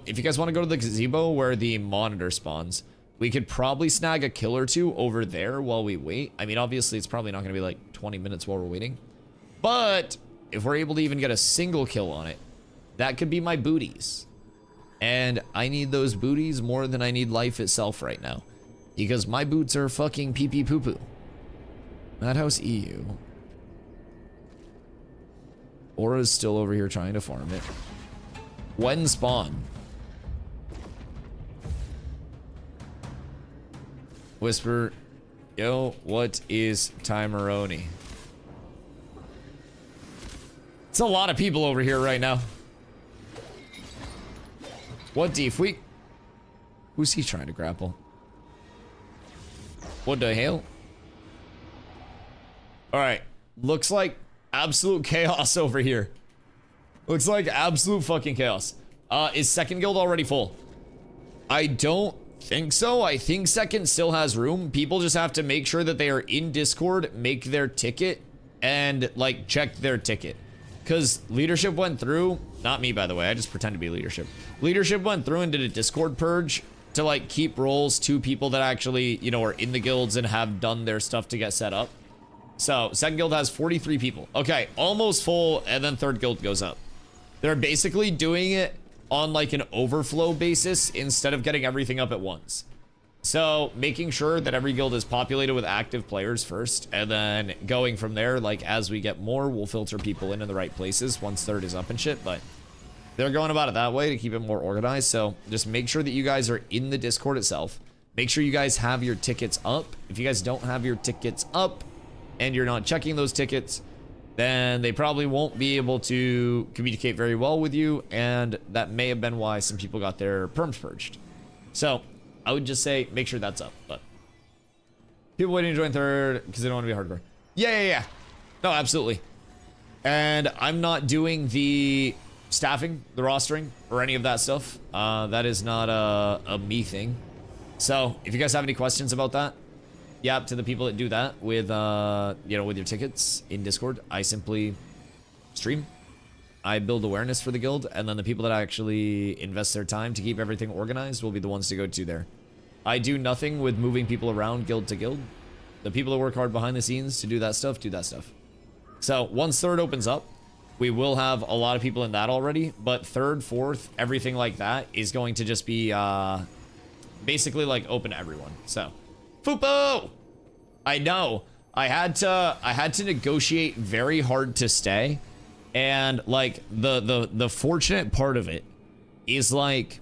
S1: If you guys want to go to the gazebo where the monitor spawns, we could probably snag a kill or two over there while we wait. I mean, obviously, it's probably not going to be, like, 20 minutes while we're waiting. But if we're able to even get a single kill on it, that could be my booties. And I need those booties more than I need life itself right now. Because my boots are fucking pee-pee poo-poo. Madhouse EU. Aura's still over here trying to farm it. When spawn? Whisper, yo, what is Timeroni? It's a lot of people over here right now. What defweak? Who's he trying to grapple? What the hell? Alright. Looks like absolute chaos over here. Looks like absolute fucking chaos. Is second guild already full? I don't think so. I think second still has room. People just have to make sure that they are in Discord, make their ticket, and, like, check their ticket. Because leadership went through, not me by the way, I just pretend to be leadership. Leadership went through and did a Discord purge to, like, keep roles to people that actually, you know, are in the guilds and have done their stuff to get set up. So second guild has 43 people. Okay, almost full, and then third guild goes up. They're basically doing it on, like, an overflow basis instead of getting everything up at once. So making sure that every guild is populated with active players first, and then going from there, like, as we get more, we'll filter people into the right places once third is up and shit. But they're going about it that way to keep it more organized. So just make sure that you guys are in the Discord itself. Make sure you guys have your tickets up. If you guys don't have your tickets up and you're not checking those tickets, then they probably won't be able to communicate very well with you, and that may have been why some people got their perms purged. So I would just say make sure that's up. But people waiting to join third because they don't want to be hardcore. Yeah. No, absolutely. And I'm not doing the staffing, the rostering, or any of that stuff. That is not a me thing. So if you guys have any questions about that, yeah, to the people that do that with, you know, with your tickets in Discord, I simply stream. I build awareness for the guild, and then the people that actually invest their time to keep everything organized will be the ones to go to there. I do nothing with moving people around guild to guild. The people that work hard behind the scenes to do that stuff, do that stuff. So once third opens up, we will have a lot of people in that already, but third, fourth, everything like that is going to just be basically like open to everyone. So Fupo! I know. I had to negotiate very hard to stay. And like the fortunate part of it is, like,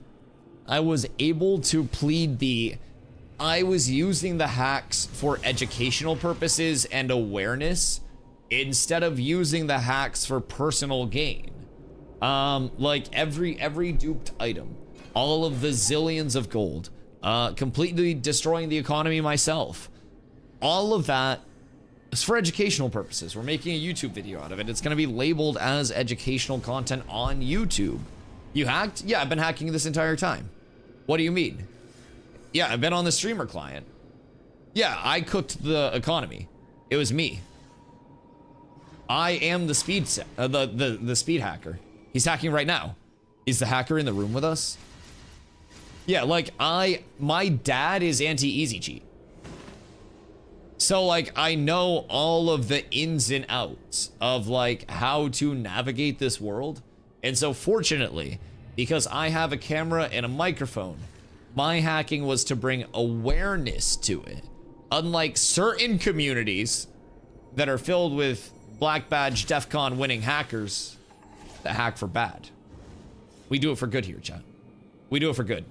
S1: I was able to plead I was using the hacks for educational purposes and awareness instead of using the hacks for personal gain. Like every duped item, all of the zillions of gold, completely destroying the economy myself. All of that is for educational purposes. We're making a YouTube video out of it. It's going to be labeled as educational content on YouTube. You hacked? Yeah, I've been hacking this entire time. What do you mean? Yeah, I've been on the streamer client. Yeah, I cooked the economy. It was me. I am the speed the speed hacker. He's hacking right now. Is the hacker in the room with us? Yeah, like my dad is anti-easy cheat. So like I know all of the ins and outs of like how to navigate this world. And so fortunately, because I have a camera and a microphone, my hacking was to bring awareness to it. Unlike certain communities that are filled with Black Badge DEF CON winning hackers that hack for bad. We do it for good here, chat. We do it for good.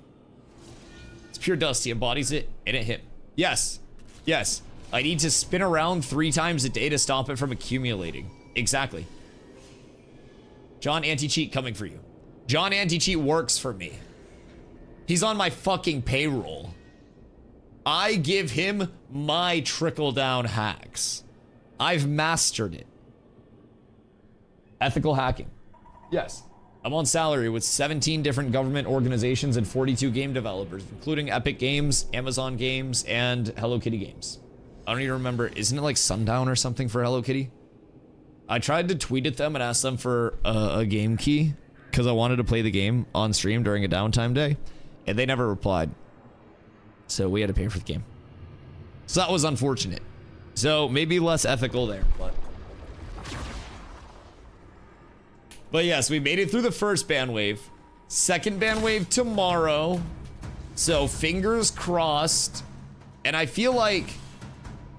S1: It's pure dust. He embodies it and it hit. Yes. Yes. I need to spin around 3 times a day to stop it from accumulating. Exactly. John Anti-Cheat coming for you. John Anti-Cheat works for me. He's on my fucking payroll. I give him my trickle-down hacks. I've mastered it. Ethical hacking. Yes. I'm on salary with 17 different government organizations and 42 game developers, including Epic Games, Amazon Games, and Hello Kitty Games. I don't even remember. Isn't it like sundown or something for Hello Kitty? I tried to tweet at them and ask them for a game key because I wanted to play the game on stream during a downtime day, and they never replied. So we had to pay for the game. So that was unfortunate. So maybe less ethical there, but yes, we made it through the first ban wave. Second ban wave tomorrow. So fingers crossed. And I feel like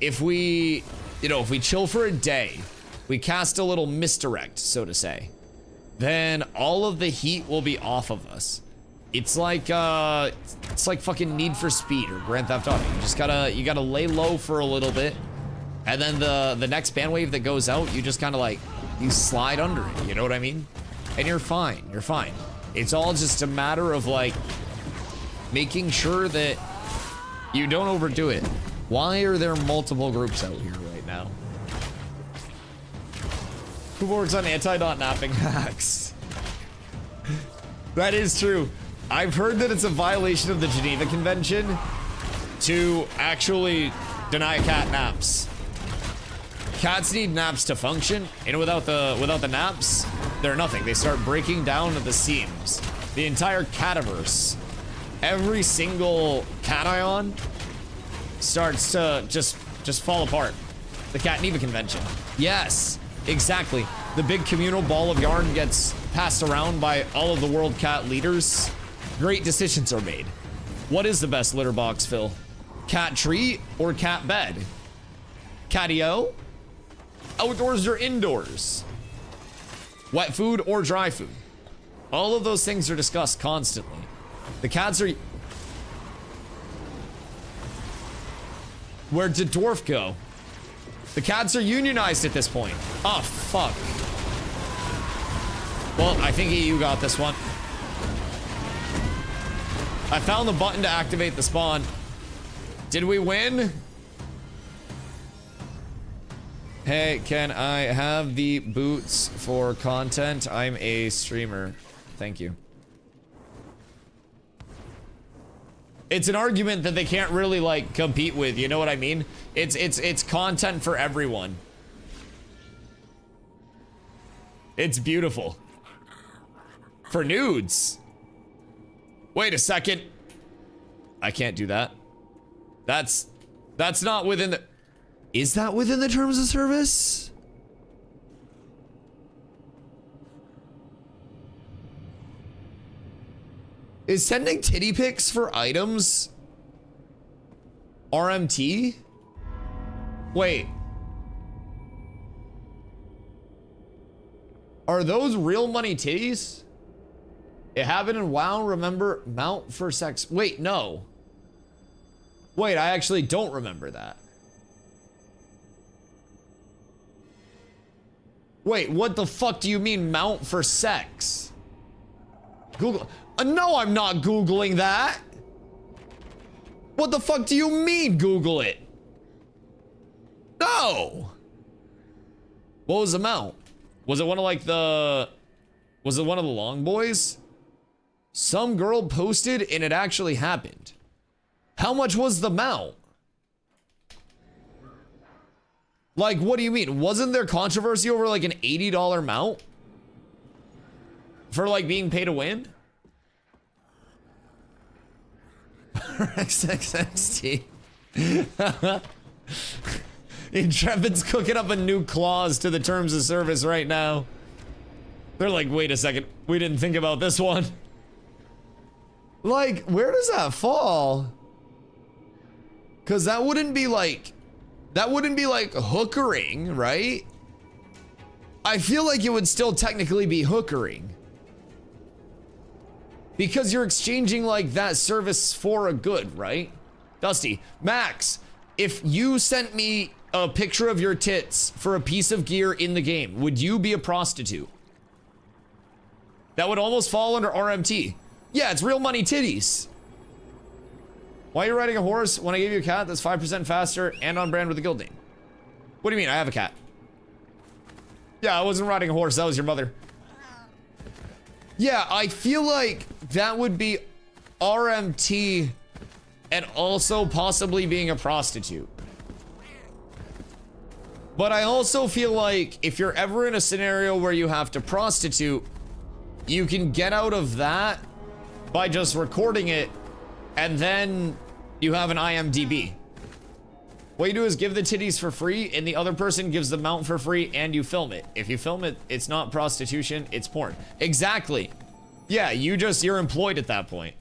S1: if we, if we chill for a day, we cast a little misdirect, so to say, then all of the heat will be off of us. It's like fucking Need for Speed or Grand Theft Auto. You just gotta lay low for a little bit, and then the next ban wave that goes out, you just kind of like, you slide under it. You know what I mean? And you're fine. You're fine. It's all just a matter of like making sure that you don't overdo it. Why are there multiple groups out here right now? Who works on anti-dot napping hacks? That is true. I've heard that it's a violation of the Geneva Convention to actually deny cat naps. Cats need naps to function, and without the naps, they're nothing. They start breaking down at the seams. The entire cataverse, every single cation starts to just fall apart. The Cat-Neva Convention. Yes, exactly. The big communal ball of yarn gets passed around by all of the world cat leaders. Great decisions are made. What is the best litter box, Phil? Cat tree or cat bed? Catio? Outdoors or indoors? Wet food or dry food? All of those things are discussed constantly. The cats are... Where'd the dwarf go? The cats are unionized at this point. Oh, fuck. Well, I think EU got this one. I found the button to activate the spawn. Did we win? Hey, can I have the boots for content? I'm a streamer. Thank you. It's an argument that they can't really like compete with, you know what I mean? It's content for everyone. It's beautiful. For nudes. Wait a second. I can't do that. That's not within the... Is that within the terms of service? Is sending titty pics for items RMT? Wait. Are those real money titties? It happened in WoW, remember? Mount for sex. Wait, no. Wait, I actually don't remember that. Wait, what the fuck do you mean mount for sex? Google. No, I'm not Googling that. What the fuck do you mean Google it? No. What was the mount? Was it one of like the... Was it one of the long boys? Some girl posted and it actually happened. How much was the mount? Like, what do you mean? Wasn't there controversy over like an $80 mount? For like being pay to win? XXXT. Intrepid's cooking up a new clause to the terms of service right now. They're like, wait a second, we didn't think about this one. Like, where does that fall? Cause that wouldn't be like hookering, right? I feel like it would still technically be hookering. Because you're exchanging like that service for a good, right? Dusty, Max, if you sent me a picture of your tits for a piece of gear in the game, would you be a prostitute? That would almost fall under RMT. Yeah, it's real money titties. Why are you riding a horse when I gave you a cat that's 5% faster and on brand with the guild name? What do you mean? I have a cat. Yeah, I wasn't riding a horse. That was your mother. Yeah, I feel like that would be RMT and also possibly being a prostitute. But I also feel like if you're ever in a scenario where you have to prostitute, you can get out of that by just recording it, and then you have an IMDb. What you do is give the titties for free, and the other person gives the mount for free, and you film it. If you film it, it's not prostitution, it's porn. Exactly. Yeah, you're employed at that point.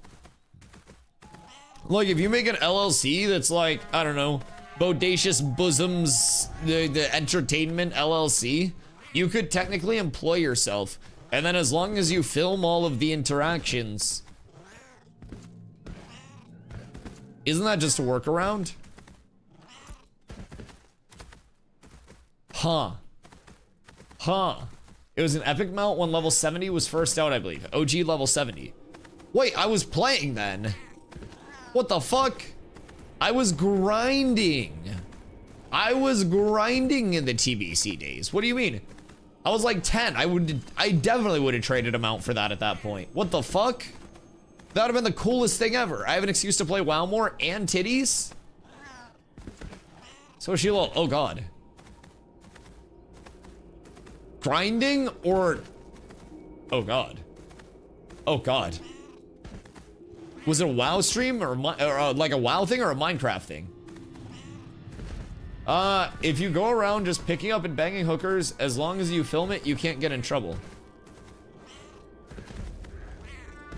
S1: Like, if you make an LLC that's like, I don't know, Bodacious Bosoms, the Entertainment LLC, you could technically employ yourself. And then as long as you film all of the interactions, isn't that just a workaround? Huh. It was an epic mount when level 70 was first out, I believe. OG level 70. Wait, I was playing then. What the fuck? I was grinding. I was grinding in the TBC days. What do you mean? I was like 10. I definitely would have traded a mount for that at that point. What the fuck? That would have been the coolest thing ever. I have an excuse to play WoW more and titties. So Sheila, oh god. Grinding or, oh god. Oh god. Was it a WoW stream or like a WoW thing or a Minecraft thing? If you go around just picking up and banging hookers, as long as you film it, you can't get in trouble.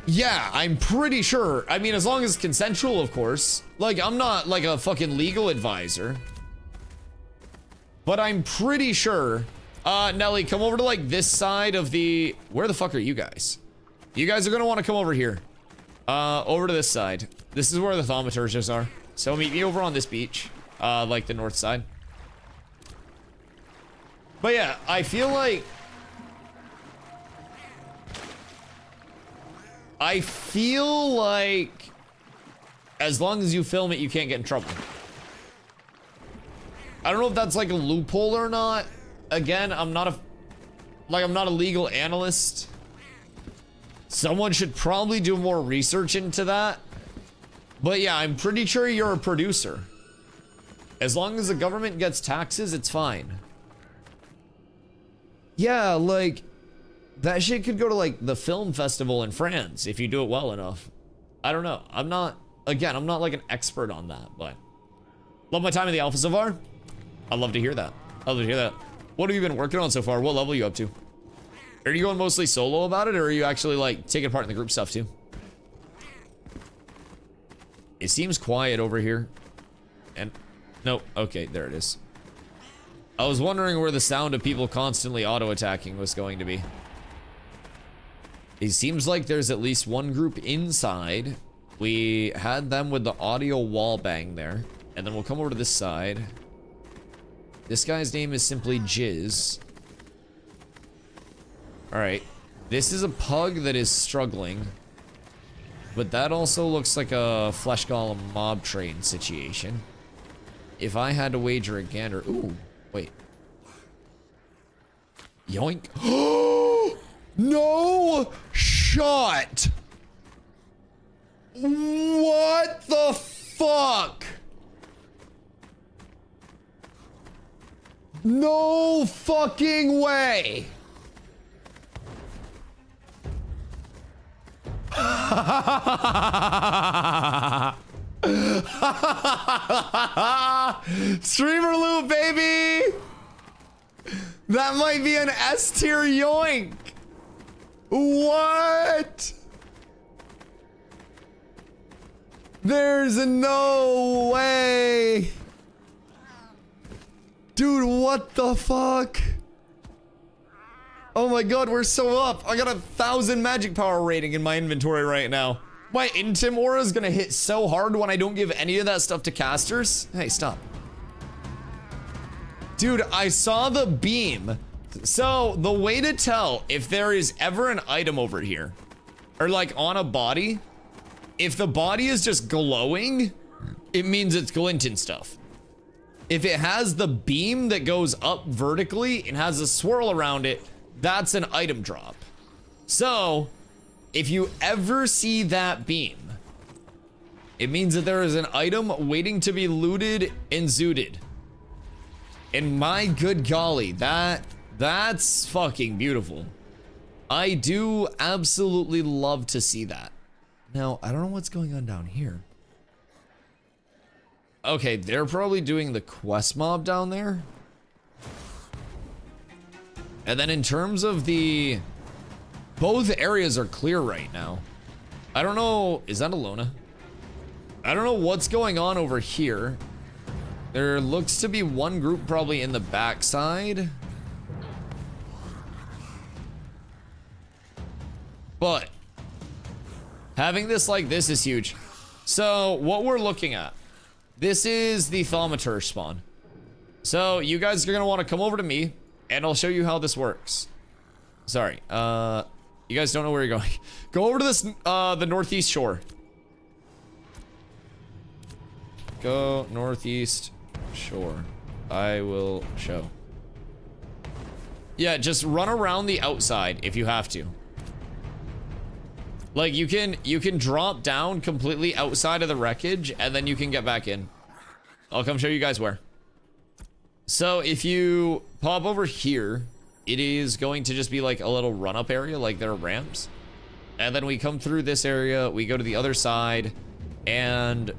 S1: Yeah, I'm pretty sure. I mean, as long as it's consensual, of course. Like, I'm not like a fucking legal advisor. But I'm pretty sure. Nelly, come over to like this side of the... Where the fuck are you guys? You guys are gonna want to come over here. Over to this side. This is where the thaumaturges are. So meet me over on this beach. Like the north side. But yeah, I feel like... as long as you film it, you can't get in trouble. I don't know if that's like a loophole or not. Again, I'm not a legal analyst. Someone should probably do more research into that. But yeah, I'm pretty sure you're a producer. As long as the government gets taxes, it's fine. Yeah, like, that shit could go to like the film festival in France if you do it well enough. I don't know. I'm not like an expert on that, but love my time in the alpha so far. I'd love to hear that. I'd love to hear that. What have you been working on so far? What level are you up to? Are you going mostly solo about it, or are you actually like taking part in the group stuff too? It seems quiet over here. And nope, okay, there it is. I was wondering where the sound of people constantly auto-attacking was going to be. It seems like there's at least one group inside. We had them with the audio wall bang there. And then we'll come over to this side. This guy's name is simply Jizz. Alright. This is a pug that is struggling. But that also looks like a flesh golem mob train situation. If I had to wager a gander... Ooh, wait. Yoink. No shot! What the fuck? No fucking way! Streamer loot, baby! That might be an S tier yoink! What? There's no way! Dude, what the fuck? Oh my god, we're so up. I got 1,000 magic power rating in my inventory right now. My Intim aura is gonna hit so hard when I don't give any of that stuff to casters. Hey, stop. Dude, I saw the beam. So, the way to tell if there is ever an item over here, or like on a body, if the body is just glowing, it means it's Glinton stuff. If it has the beam that goes up vertically and has a swirl around it, that's an item drop. So, if you ever see that beam, it means that there is an item waiting to be looted and zooted. And my good golly, that's fucking beautiful. I do absolutely love to see that. Now, I don't know what's going on down here. Okay, they're probably doing the quest mob down there. And then in terms of the... both areas are clear right now. I don't know, is that Alona? I don't know what's going on over here. There looks to be one group probably in the backside. But having this like this is huge. So what we're looking at, this is the thaumaturge spawn. So you guys are gonna want to come over to me and I'll show you how this works. Sorry, you guys don't know where you're going. Go over to this, the northeast shore. Go northeast shore. I will show. Yeah, just run around the outside if you have to. Like you can drop down completely outside of the wreckage and then you can get back in. I'll come show you guys where. So if you pop over here, it is going to just be like a little run-up area, like there are ramps. And then we come through this area, we go to the other side, and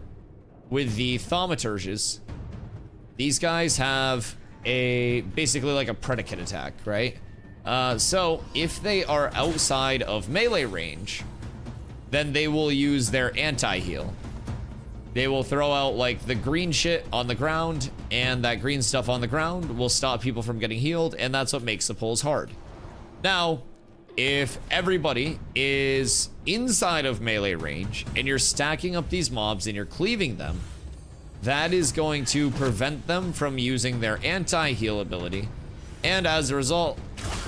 S1: with the thaumaturges, these guys have a basically like a predicate attack, right? So if they are outside of melee range, then they will use their anti-heal. They will throw out like the green shit on the ground, and that green stuff on the ground will stop people from getting healed, and that's what makes the pulls hard. Now, if everybody is inside of melee range and you're stacking up these mobs and you're cleaving them, that is going to prevent them from using their anti-heal ability. And as a result,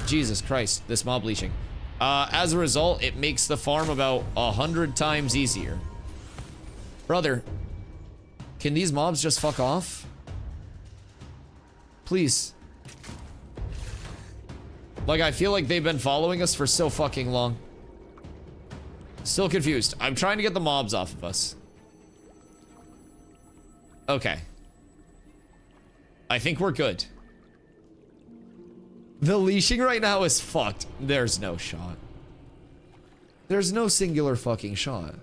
S1: Jesus Christ, this mob leashing. As a result, it makes the farm about 100 times easier. Brother, can these mobs just fuck off? Please. Like, I feel like they've been following us for so fucking long. Still confused. I'm trying to get the mobs off of us. Okay. I think we're good. The leashing right now is fucked. There's no shot. There's no singular fucking shot.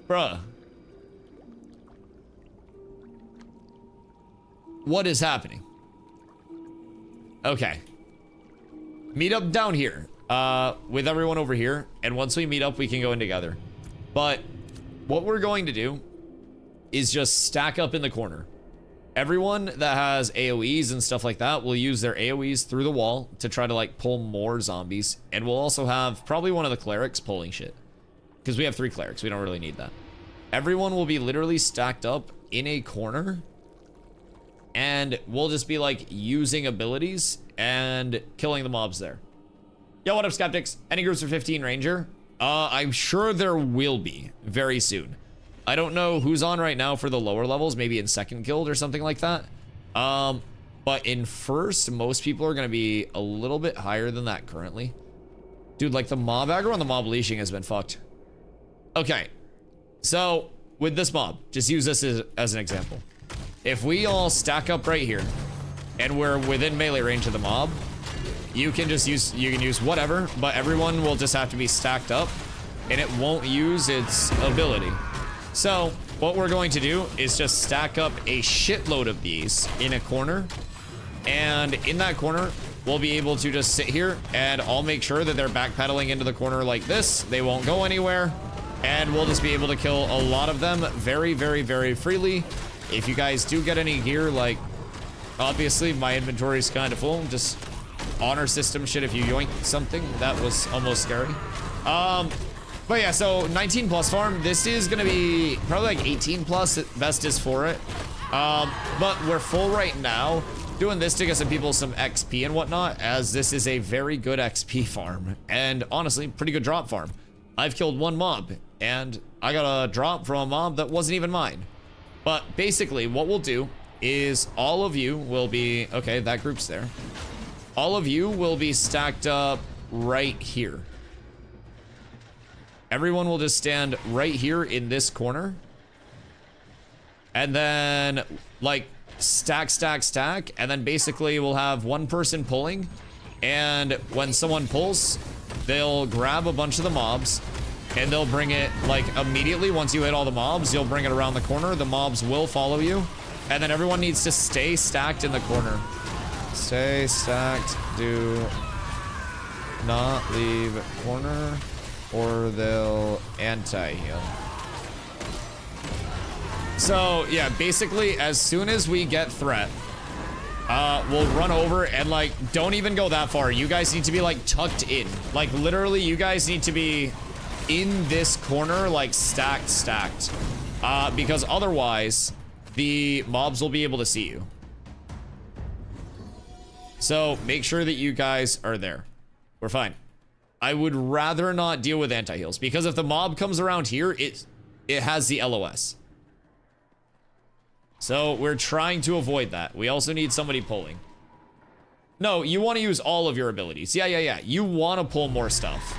S1: Bruh. What is happening? Okay. Meet up down here. With everyone over here. And once we meet up, we can go in together. But what we're going to do is just stack up in the corner. Everyone that has AoEs and stuff like that will use their AoEs through the wall to try to like pull more zombies. And we'll also have probably one of the clerics pulling shit. Because we have 3 clerics, we don't really need that. Everyone will be literally stacked up in a corner. And we'll just be like using abilities and killing the mobs there. Yo, what up, Skeptics? Any groups for 15 Ranger? I'm sure there will be very soon. I don't know who's on right now for the lower levels, maybe in second guild or something like that. But in first, most people are gonna be a little bit higher than that currently. Dude, like the mob aggro and the mob leashing has been fucked. Okay, so with this mob, just use this as an example. If we all stack up right here and we're within melee range of the mob, you can use whatever, but everyone will just have to be stacked up and it won't use its ability. So what we're going to do is just stack up a shitload of these in a corner, and in that corner we'll be able to just sit here and I'll make sure that they're backpedaling into the corner like this. They won't go anywhere, and we'll just be able to kill a lot of them very, very, very freely. If you guys do get any gear, like obviously my inventory is kind of full, just honor system shit if you yoink something. That was almost scary. But yeah, so 19 plus farm. This is gonna be probably like 18 plus at best is for it. But we're full right now. Doing this to get some people some XP and whatnot, as this is a very good XP farm. And honestly, pretty good drop farm. I've killed 1 mob and I got a drop from a mob that wasn't even mine. But basically what we'll do is all of you will be, okay, that group's there. All of you will be stacked up right here. Everyone will just stand right here in this corner. And then, like, stack, stack, stack. And then basically we'll have one person pulling. And when someone pulls, they'll grab a bunch of the mobs. And they'll bring it, like, immediately. Once you hit all the mobs, you'll bring it around the corner. The mobs will follow you. And then everyone needs to stay stacked in the corner. Stay stacked. Do not leave corner, or they'll anti-heal. So, yeah, basically, as soon as we get threat, we'll run over and, like, don't even go that far. You guys need to be, like, tucked in. Like, literally, you guys need to be in this corner, like, stacked. Because otherwise, the mobs will be able to see you. So, make sure that you guys are there. We're fine. I would rather not deal with anti-heals, because if the mob comes around here, it has the LOS. So, we're trying to avoid that. We also need somebody pulling. No, you want to use all of your abilities. Yeah. You want to pull more stuff.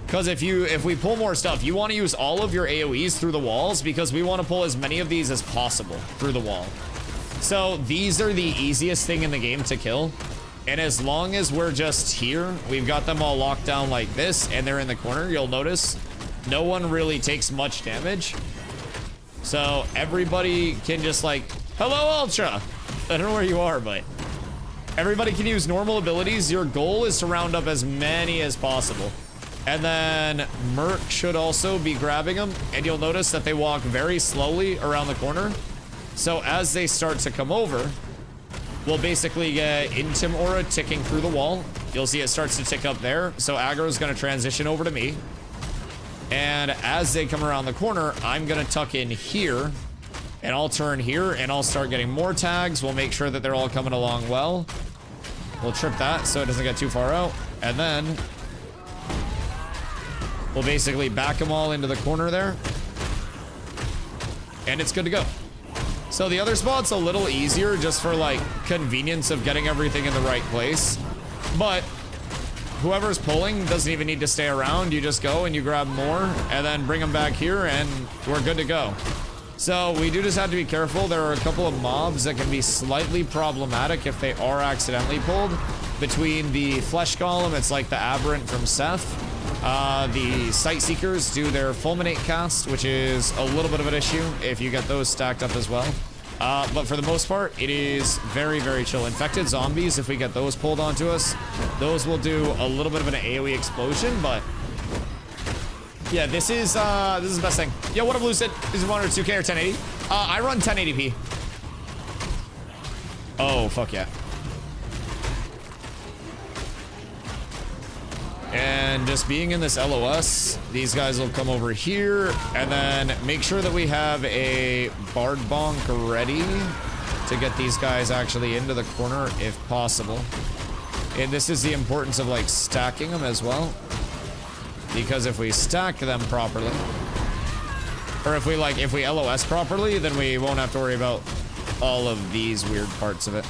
S1: Because if we pull more stuff, you want to use all of your AoEs through the walls, because we want to pull as many of these as possible through the wall. So, these are the easiest thing in the game to kill. And as long as we're just here, we've got them all locked down like this, and they're in the corner, you'll notice no one really takes much damage. So everybody can just, like, hello, Ultra. I don't know where you are, but everybody can use normal abilities. Your goal is to round up as many as possible. And then Merc should also be grabbing them, and you'll notice that they walk very slowly around the corner. So as they start to come over, we'll basically get Intim Aura ticking through the wall. You'll see it starts to tick up there. So aggro is going to transition over to me. And as they come around the corner, I'm going to tuck in here. And I'll turn here and I'll start getting more tags. We'll make sure that they're all coming along well. We'll trip that so it doesn't get too far out. And then we'll basically back them all into the corner there. And it's good to go. So the other spot's a little easier just for, like, convenience of getting everything in the right place. But whoever's pulling doesn't even need to stay around. You just go and you grab more and then bring them back here and we're good to go. So we do just have to be careful. There are a couple of mobs that can be slightly problematic if they are accidentally pulled. Between the Flesh Golem, it's like the Aberrant from Seth. The Sight Seekers do their Fulminate cast, which is a little bit of an issue if you get those stacked up as well. But for the most part, it is very, very chill. Infected Zombies, if we get those pulled onto us, those will do a little bit of an AoE explosion, but yeah, this is the best thing. Yo, what up, Lucid? Is it 1 or 2K or 1080? I run 1080p. Oh, fuck yeah. And just being in this LOS, these guys will come over here and then make sure that we have a Bard Bonk ready to get these guys actually into the corner if possible. And this is the importance of, like, stacking them as well. Because if we stack them properly, or if we LOS properly, then we won't have to worry about all of these weird parts of it.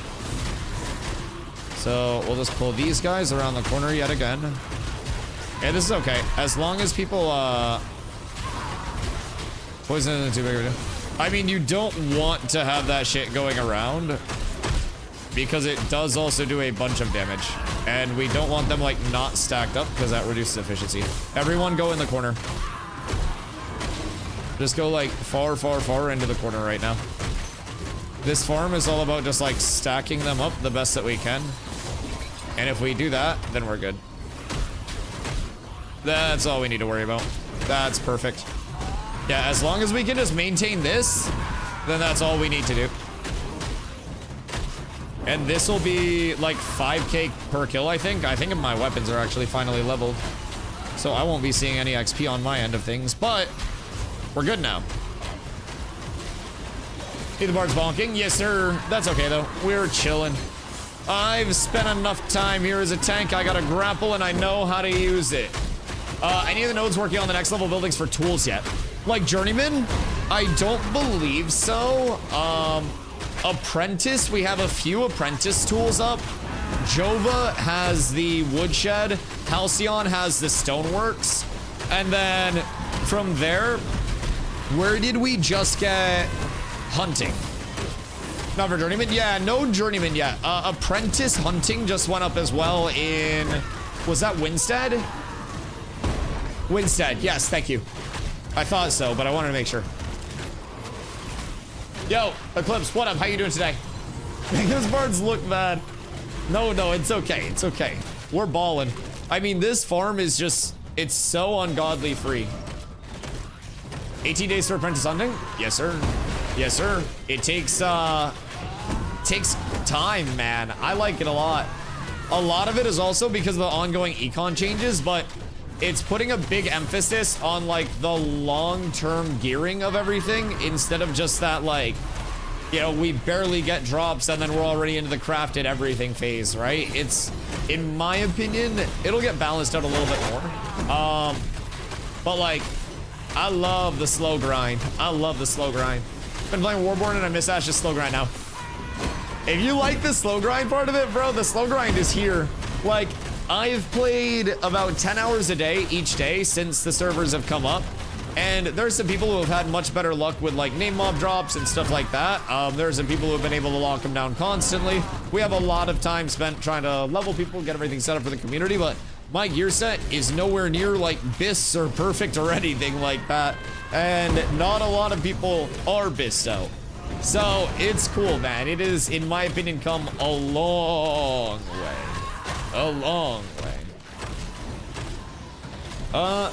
S1: So we'll just pull these guys around the corner yet again. And this is okay. As long as people, poison isn't too big of a deal. I mean, you don't want to have that shit going around because it does also do a bunch of damage. And we don't want them, like, not stacked up because that reduces efficiency. Everyone go in the corner. Just go, like, far, far, far into the corner right now. This farm is all about just, like, stacking them up the best that we can. And if we do that, then we're good. That's all we need to worry about. That's perfect. Yeah, as long as we can just maintain this, then that's all we need to do. And this will be like 5k per kill, I think. I think my weapons are actually finally leveled. So I won't be seeing any XP on my end of things, but we're good now. Hey, the Bard's bonking. Yes, sir. That's okay, though. We're chilling. I've spent enough time here as a tank. I got a grapple, and I know how to use it. Any of the nodes working on the next level buildings for tools yet? Like Journeyman? I don't believe so. Apprentice, we have a few Apprentice tools up. Jova has the Woodshed. Halcyon has the Stoneworks. And then from there, where did we just get Hunting. Not for journeyman? Yeah, no journeyman yet. Apprentice hunting just went up as well in... Was that Winstead? Winstead, yes, thank you. I thought so, but I wanted to make sure. Yo, Eclipse, what up? How you doing today? Those birds look bad. No, it's okay. It's okay. We're balling. I mean, this farm is just... It's so ungodly free. 18 days for apprentice hunting? Yes, sir. Yes, sir. It takes time, man. I like it a lot. A lot of it is also because of the ongoing econ changes, but it's putting a big emphasis on like the long-term gearing of everything instead of just that, like, you know, we barely get drops and then we're already into the crafted everything phase, right? It's, in my opinion, it'll get balanced out a little bit more. But like, I love the slow grind. I love the slow grind. Been playing Warborn and I miss Ash's slow grind now. If you like the slow grind part of it, bro, the slow grind is here. Like, I've played about 10 hours a day each day since the servers have come up. And there's some people who have had much better luck with like name mob drops and stuff like that. There's some people who have been able to lock them down constantly. We have a lot of time spent trying to level people, get everything set up for the community, but my gear set is nowhere near like BIS or perfect or anything like that. And not a lot of people are BIS'd out. So it's cool, man. It is, in my opinion, come a long way. A long way.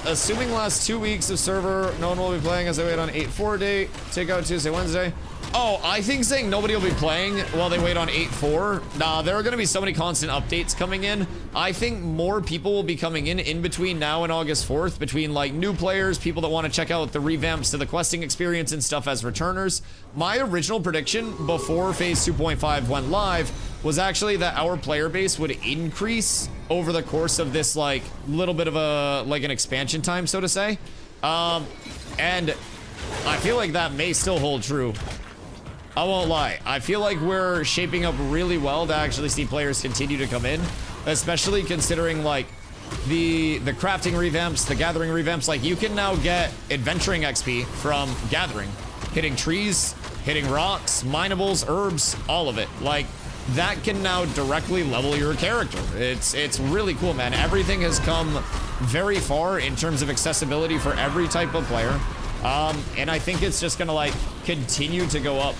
S1: Assuming last 2 weeks of server, no one will be playing as I wait on 8-4 date. Take out Tuesday, Wednesday. Oh, I think saying nobody will be playing while they wait on 8-4. Nah, there are going to be so many constant updates coming in. I think more people will be coming in between now and August 4th, between like new players, people that want to check out the revamps to the questing experience and stuff as returners. My original prediction before phase 2.5 went live was actually that our player base would increase over the course of this like little bit of a like an expansion time, so to say. And I feel like that may still hold true. I won't lie. I feel like we're shaping up really well to actually see players continue to come in, especially considering like the crafting revamps, the gathering revamps. Like you can now get adventuring XP from gathering, hitting trees, hitting rocks, minables, herbs, all of it. Like that can now directly level your character. It's really cool, man. Everything has come very far in terms of accessibility for every type of player. And I think it's just gonna like continue to go up.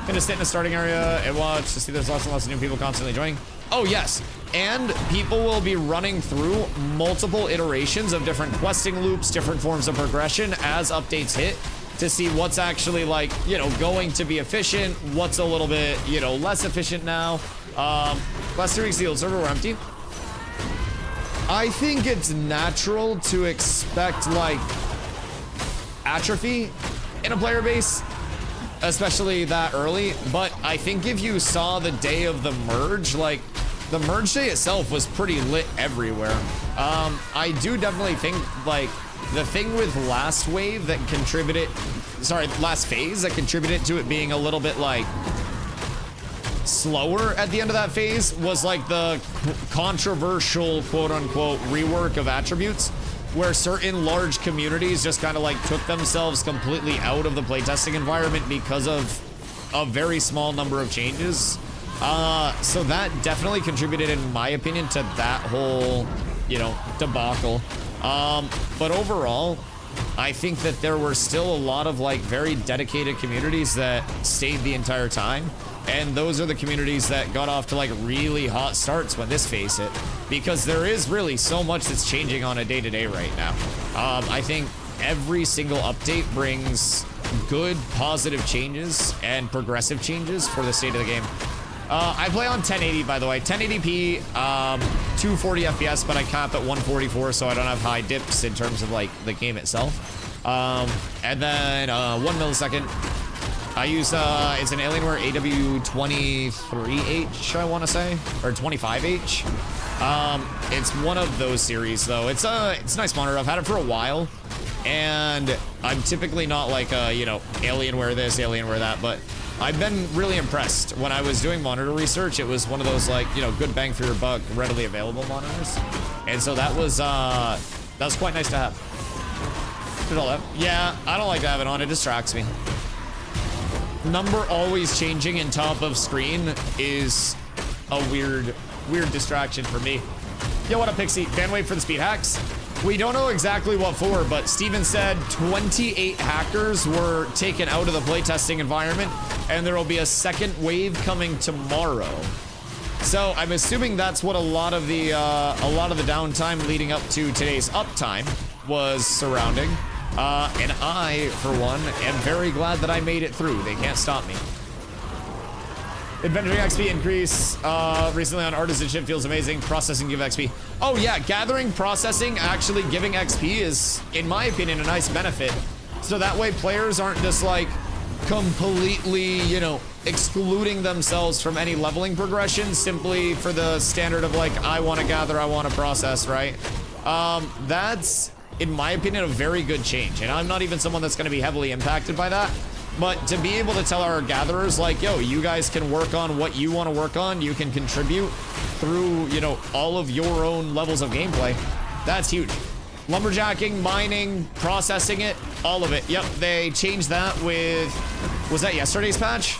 S1: Gonna sit in the starting area and watch to see there's lots and lots of new people constantly joining. Oh yes, and people will be running through multiple iterations of different questing loops, different forms of progression as updates hit to see what's actually like, you know, going to be efficient, what's a little bit, you know, less efficient now. Last 2 weeks the old server were empty. I think it's natural to expect like atrophy in a player base, especially that early, but I think if you saw the day of the merge, like the merge day itself was pretty lit everywhere. I do definitely think like the thing with last wave that contributed, sorry, last phase that contributed to it being a little bit like slower at the end of that phase was like the controversial quote unquote rework of attributes, where certain large communities just kind of like took themselves completely out of the playtesting environment because of a very small number of changes. So that definitely contributed, in my opinion, to that whole, you know, debacle. But overall, I think that there were still a lot of like very dedicated communities that stayed the entire time. And those are the communities that got off to like really hot starts when this phase hit, because there is really so much that's changing on a day-to-day right now. I think every single update brings good, positive changes and progressive changes for the state of the game. I play on 1080, by the way, 1080p, 240 FPS, but I cap at 144, so I don't have high dips in terms of like the game itself. And then 1 millisecond. I use, it's an Alienware AW23H, I want to say, or 25H. It's one of those series, though. It's a nice monitor. I've had it for a while, and I'm typically not like, you know, Alienware this, Alienware that, but I've been really impressed. When I was doing monitor research, it was one of those, like, you know, good bang for your buck, readily available monitors. And so that was quite nice to have. Did all that? Yeah, I don't like to have it on. It distracts me. number always changing in top of screen is a weird distraction for me. Yo, what up, Pixie? Ban wait for the speed hacks. We don't know exactly what for, but Steven said 28 hackers were taken out of the playtesting environment, and there will be a second wave coming tomorrow. So I'm assuming that's what a lot of the downtime leading up to today's uptime was surrounding. And I, for one, am very glad that I made it through. They can't stop me. Inventory XP increase recently on artisanship feels amazing. Processing give XP. Oh yeah, gathering, processing, actually giving XP is, in my opinion, a nice benefit. So that way players aren't just like completely, you know, excluding themselves from any leveling progression simply for the standard of like, I want to gather, I want to process, right? That's, in my opinion, a very good change. And I'm not even someone that's going to be heavily impacted by that. But to be able to tell our gatherers, like, yo, you guys can work on what you want to work on. You can contribute through, you know, all of your own levels of gameplay. That's huge. Lumberjacking, mining, processing it, all of it. Yep, they changed that with, was that yesterday's patch?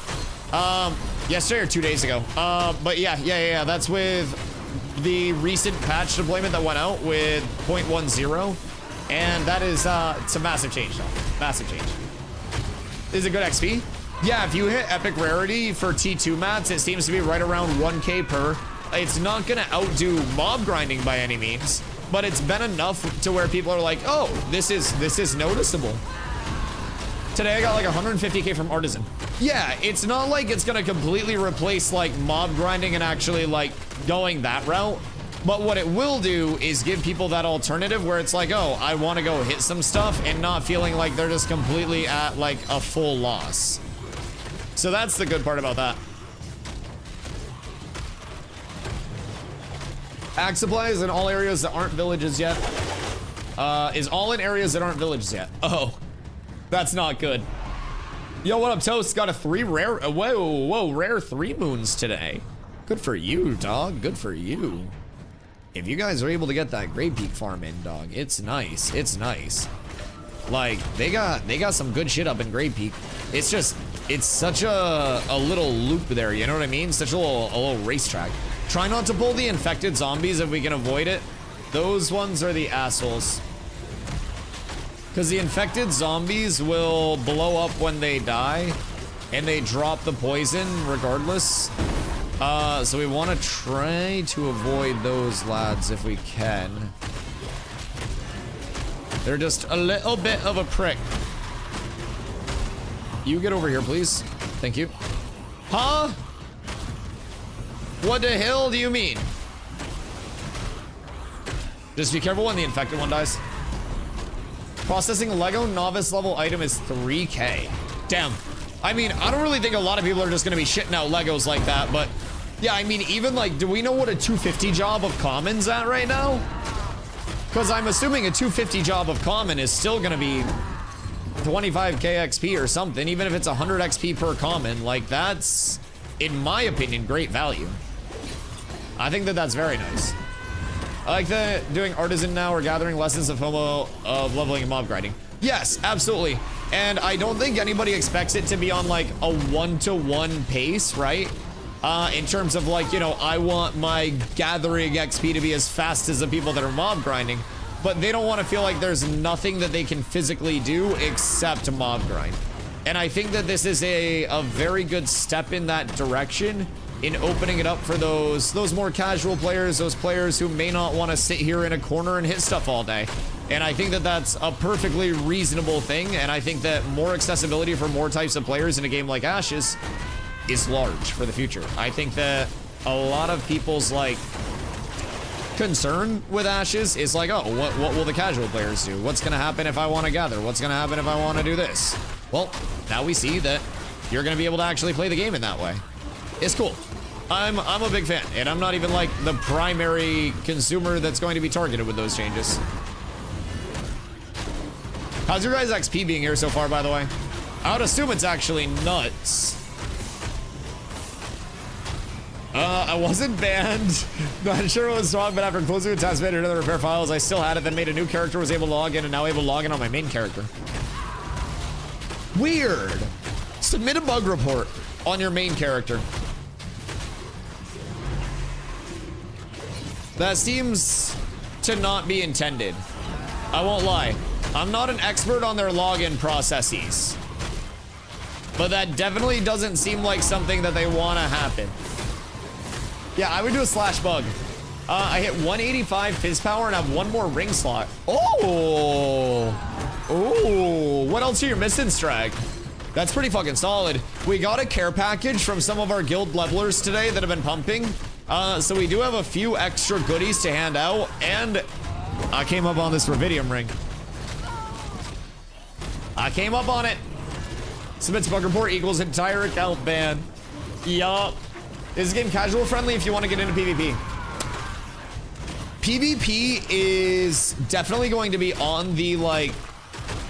S1: Yesterday or 2 days ago. But yeah, that's with the recent patch deployment that went out with 0.10. And that is, it's a massive change, though. Massive change. Is it good XP? Yeah, if you hit epic rarity for T2 mats, it seems to be right around 1K per. It's not gonna outdo mob grinding by any means, but it's been enough to where people are like, oh, this is noticeable. Today I got like 150K from Artisan. Yeah, it's not like it's gonna completely replace like mob grinding and actually like going that route. But what it will do is give people that alternative where it's like, oh, I want to go hit some stuff and not feeling like they're just completely at like a full loss. So that's the good part about that. Ag supplies in all areas that aren't villages yet. Is all in areas that aren't villages yet. Oh, that's not good. Yo, what up, Toast? Got a 3 rare, whoa, rare 3 moons today. Good for you, dog. Good for you. If you guys are able to get that Great Peak farm in, dog, it's nice. It's nice. Like, they got some good shit up in Great Peak. It's just, it's such a little loop there, you know what I mean? Such a little racetrack. Try not to pull the infected zombies if we can avoid it. Those ones are the assholes. Because the infected zombies will blow up when they die, and they drop the poison regardless. So we want to try to avoid those lads if we can. They're just a little bit of a prick. You get over here, please. Thank you. Huh? What the hell do you mean? Just be careful when the infected one dies. Processing a Lego novice level item is 3K. Damn. I mean, I don't really think a lot of people are just gonna be shitting out Legos like that, but yeah, I mean, even like, do we know what a 250 job of common's at right now? Because I'm assuming a 250 job of common is still gonna be 25K XP or something, even if it's 100 XP per common. Like, that's, in my opinion, great value. I think that that's very nice. I like the doing artisan now or gathering lessons of FOMO of leveling and mob grinding. Yes, absolutely. And I don't think anybody expects it to be on like a 1-to-1 pace, right? In terms of like, you know, I want my gathering XP to be as fast as the people that are mob grinding, but they don't want to feel like there's nothing that they can physically do except mob grind. And I think that this is a very good step in that direction in opening it up for those more casual players, those players who may not want to sit here in a corner and hit stuff all day. And I think that that's a perfectly reasonable thing, and I think that more accessibility for more types of players in a game like Ashes is large for the future. I think that a lot of people's like concern with Ashes is like, oh, what will the casual players do? What's gonna happen if I want to gather? What's gonna happen if I want to do this? Well, now we see that you're gonna be able to actually play the game in that way. It's cool. I'm a big fan, and I'm not even like the primary consumer that's going to be targeted with those changes. How's your guys' XP being here so far, by the way? I would assume it's actually nuts. I wasn't banned. Not sure what was wrong, but after closing the task made another repair files, I still had it, then made a new character, was able to log in, and now able to log in on my main character. Weird. Submit a bug report on your main character. That seems to not be intended. I won't lie. I'm not an expert on their login processes, but that definitely doesn't seem like something that they want to happen. Yeah, I would do a slash bug. I hit 185 fizz power and have one more ring slot. Oh, what else are you missing, Strag? That's pretty fucking solid. We got a care package from some of our guild levelers today that have been pumping. So we do have a few extra goodies to hand out, and I came up on this Rubidium ring. I came up on it. Submits bug report equals entire account ban. Yup. Is this game casual friendly if you want to get into PvP? PvP is definitely going to be on the, like,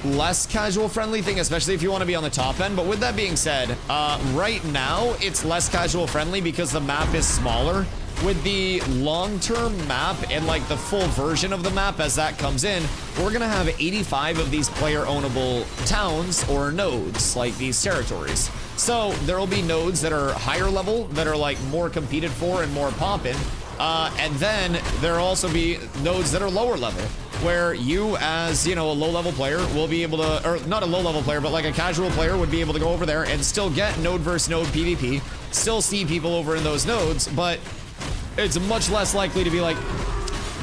S1: less casual friendly thing, especially if you want to be on the top end. But with that being said, right now it's less casual friendly because the map is smaller. With the long-term map and like the full version of the map as that comes in, we're gonna have 85 of these player-ownable towns or nodes, like these territories. So there will be nodes that are higher level, that are like more competed for and more poppin'. And then there'll also be nodes that are lower level, where you as, you know, a low-level player will be able to, or not a low-level player, but like a casual player would be able to go over there and still get node versus node PvP, still see people over in those nodes, but it's much less likely to be like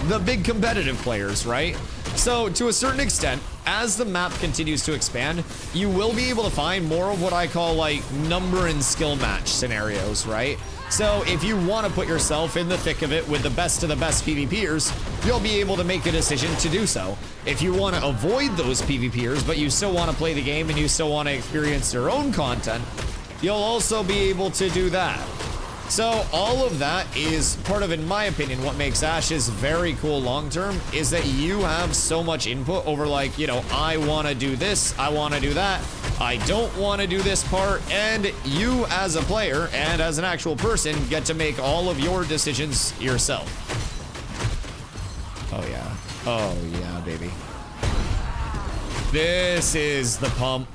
S1: the big competitive players, right? So to a certain extent, as the map continues to expand, you will be able to find more of what I call like number and skill match scenarios, right? So if you want to put yourself in the thick of it with the best of the best PvPers, you'll be able to make a decision to do so. If you want to avoid those PvPers, but you still want to play the game and you still want to experience your own content, you'll also be able to do that. So all of that is part of, in my opinion, what makes Ashes very cool long-term is that you have so much input over, like, you know, I want to do this, I want to do that, I don't want to do this part, and you as a player and as an actual person get to make all of your decisions yourself. Oh yeah. Oh yeah, baby. This is the pump.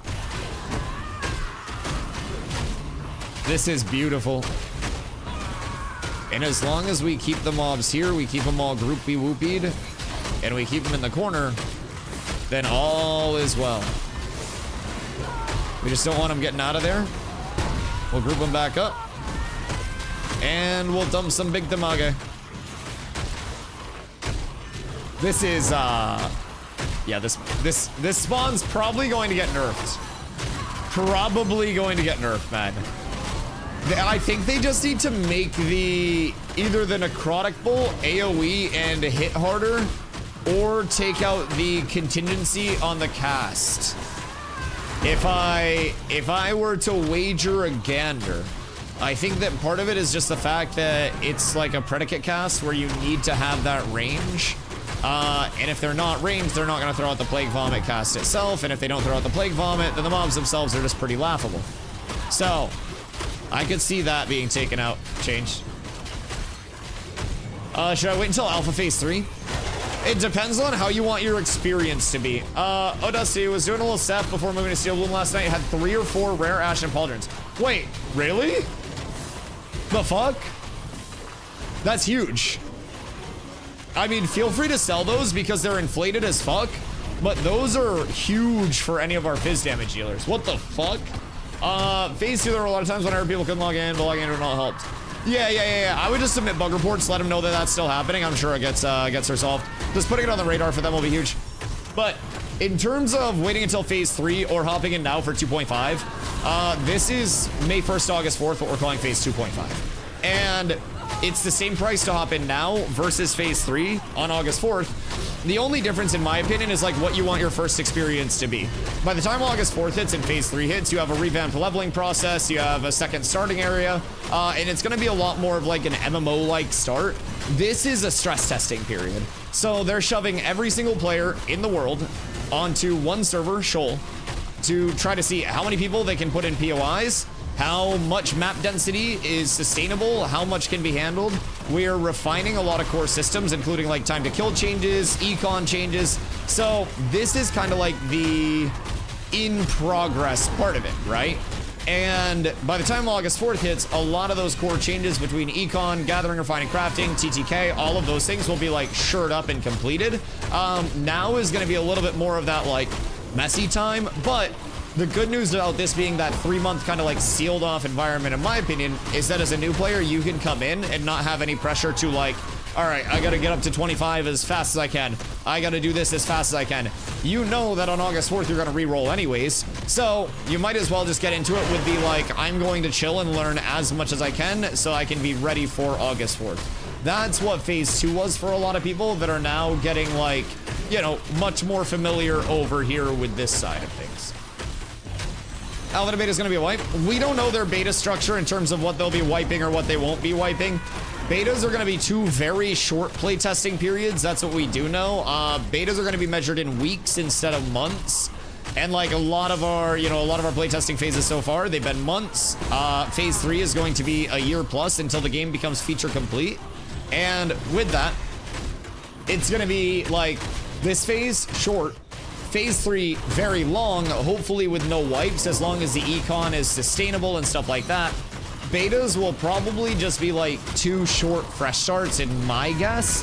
S1: This is beautiful. And as long as we keep the mobs here, we keep them all groupy whoopied, and we keep them in the corner, then all is well. We just don't want them getting out of there. We'll group them back up, and we'll dump some big damage. This is, yeah, this spawn's probably going to get nerfed. Probably going to get nerfed, man. I think they just need to make either the necrotic bolt AoE and hit harder, or take out the contingency on the cast. If I were to wager a gander, I think that part of it is just the fact that it's like a predicate cast where you need to have that range. And if they're not ranged, they're not going to throw out the Plague Vomit cast itself, and if they don't throw out the Plague Vomit, then the mobs themselves are just pretty laughable. So I could see that being taken out, changed. Should I wait until Alpha Phase 3? It depends on how you want your experience to be. Oh, Dusty was doing a little set before moving to Steel Bloom last night. Had 3 or 4 rare Ashen Pauldrons. Wait, really? The fuck? That's huge. I mean, feel free to sell those because they're inflated as fuck, but those are huge for any of our fizz damage dealers. What the fuck? Phase 2, there were a lot of times when I heard people couldn't log in, but logging in would not helped. Yeah. I would just submit bug reports, let them know that that's still happening. I'm sure it gets resolved. Just putting it on the radar for them will be huge. But in terms of waiting until Phase 3 or hopping in now for 2.5, this is May 1st to August 4th, what we're calling Phase 2.5. And it's the same price to hop in now versus Phase 3 on August 4th. The only difference, in my opinion, is like what you want your first experience to be. By the time August 4th hits and Phase 3 hits, you have a revamped leveling process, you have a second starting area, and it's gonna be a lot more of like an MMO-like start. This is a stress testing period. So they're shoving every single player in the world onto one server, Shoal, to try to see how many people they can put in POIs, how much map density is sustainable, how much can be handled. We're refining a lot of core systems, including like time to kill changes, econ changes. So this is kind of like the in progress part of it, right? And by the time August 4th hits, a lot of those core changes between Econ, Gathering, Refining, Crafting, TTK, all of those things will be like shored up and completed. Now is going to be a little bit more of that like messy time, but the good news about this being that 3-month kind of like sealed off environment, in my opinion, is that as a new player, you can come in and not have any pressure to like, all right, I got to get up to 25 as fast as I can. I got to do this as fast as I can. You know that on August 4th, you're going to re-roll anyways. So you might as well just get into it with the like, I'm going to chill and learn as much as I can so I can be ready for August 4th. That's what phase 2 was for a lot of people that are now getting like, you know, much more familiar over here with this side of things. Alpha beta is going to be a wipe. We don't know their beta structure in terms of what they'll be wiping or what they won't be wiping. Betas are going to be 2 very short playtesting periods. That's what we do know. Betas are going to be measured in weeks instead of months. And like a lot of our, you know, a lot of our playtesting phases so far, they've been months. Phase 3 is going to be a year plus until the game becomes feature complete. And with that, it's going to be like this phase short. Phase 3, very long, hopefully with no wipes, as long as the econ is sustainable and stuff like that. Betas will probably just be like 2 short fresh starts, in my guess,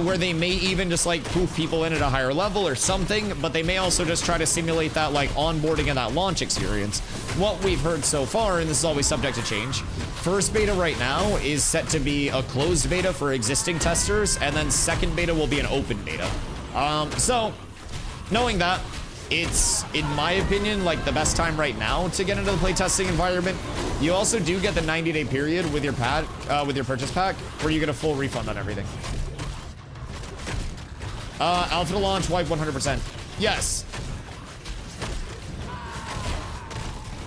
S1: where they may even just like poof people in at a higher level or something, but they may also just try to simulate that like onboarding and that launch experience. What we've heard so far, and this is always subject to change, first beta right now is set to be a closed beta for existing testers, and then second beta will be an open beta. So knowing that, it's, in my opinion, like the best time right now to get into the playtesting environment. You also do get the 90-day period with your with your purchase pack, where you get a full refund on everything. Alpha to launch, wipe 100%. Yes.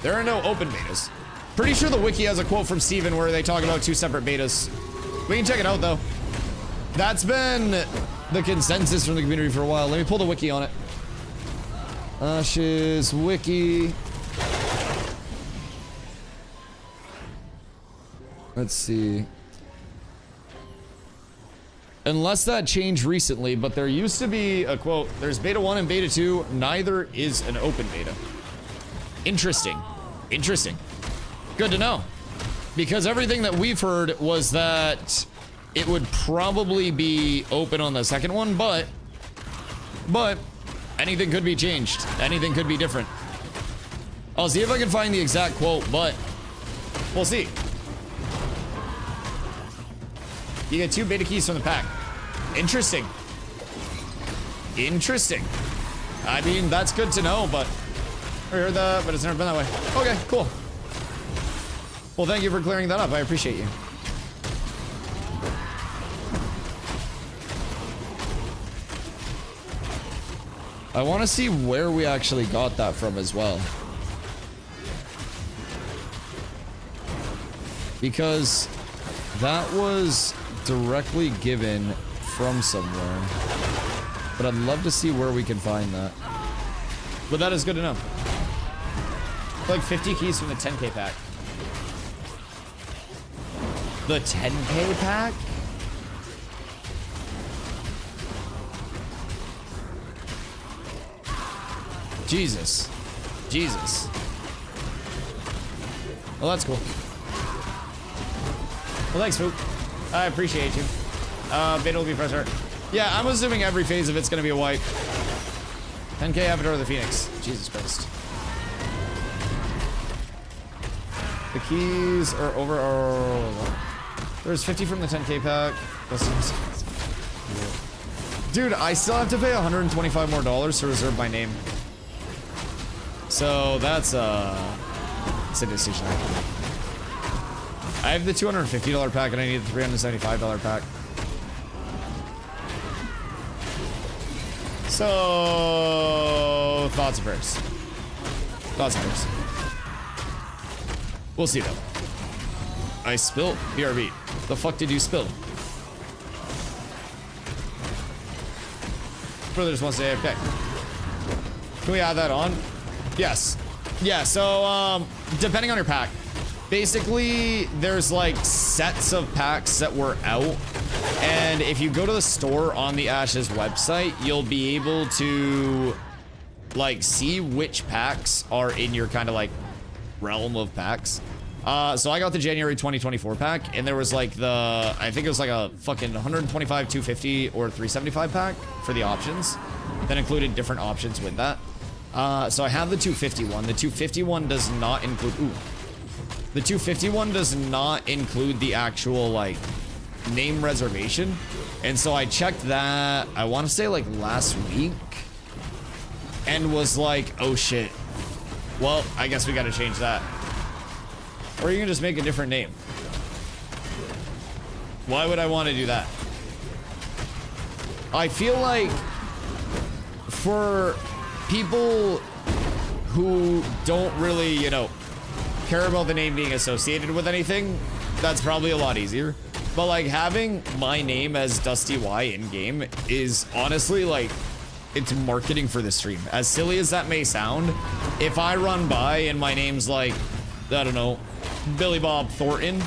S1: There are no open betas. Pretty sure the wiki has a quote from Steven where they talk about 2 separate betas. We can check it out, though. That's been the consensus from the community for a while. Let me pull the wiki on it. Ashes wiki. Let's see. Unless that changed recently, but there used to be a quote. There's beta 1 and beta 2. Neither is an open beta. Interesting. Interesting. Good to know. Because everything that we've heard was that it would probably be open on the second one, but anything could be changed. Anything could be different. I'll see if I can find the exact quote, but we'll see. You get 2 beta keys from the pack. Interesting. Interesting. I mean, that's good to know, but I heard that, but it's never been that way. Okay, cool. Well, thank you for clearing that up. I appreciate you. I want to see where we actually got that from as well. Because that was directly given from somewhere. But I'd love to see where we can find that. But that is good to know. Like 50 keys from the 10k pack. The 10k pack? Jesus. Jesus. Well, that's cool. Well, thanks, Foop. I appreciate you. Beta will be fresh start. Yeah, I'm assuming every phase of it's gonna be a wipe. 10k Avatar of the Phoenix. Jesus Christ. The keys are over. There's 50 from the 10k pack. Dude, I still have to pay $125 more to reserve my name. So that's a decision I have to make. I have the $250 pack and I need the $375 pack. So thoughts and prayers. Thoughts and prayers. We'll see though. I spilled BRB. The fuck did you spill? Brother just wants to say okay. Can we add that on? Yes. Yeah, so depending on your pack. Basically, there's like sets of packs that were out. And if you go to the store on the Ashes website, you'll be able to like see which packs are in your kind of like realm of packs. So I got the January 2024 pack, and there was like I think it was like a fucking 125, 250, or 375 pack for the options. That included different options with that. So I have the 251. The 251 does not include, the 251 does not include the actual like name reservation. And so I checked that, I want to say like last week, and was like, oh shit. Well, I guess we got to change that. Or you can just make a different name. Why would I want to do that? I feel like for people who don't really, you know, care about the name being associated with anything, that's probably a lot easier. But like having my name as DustyWhy in game is honestly like, it's marketing for the stream. As silly as that may sound, if I run by and my name's like, I don't know, Billy Bob Thornton,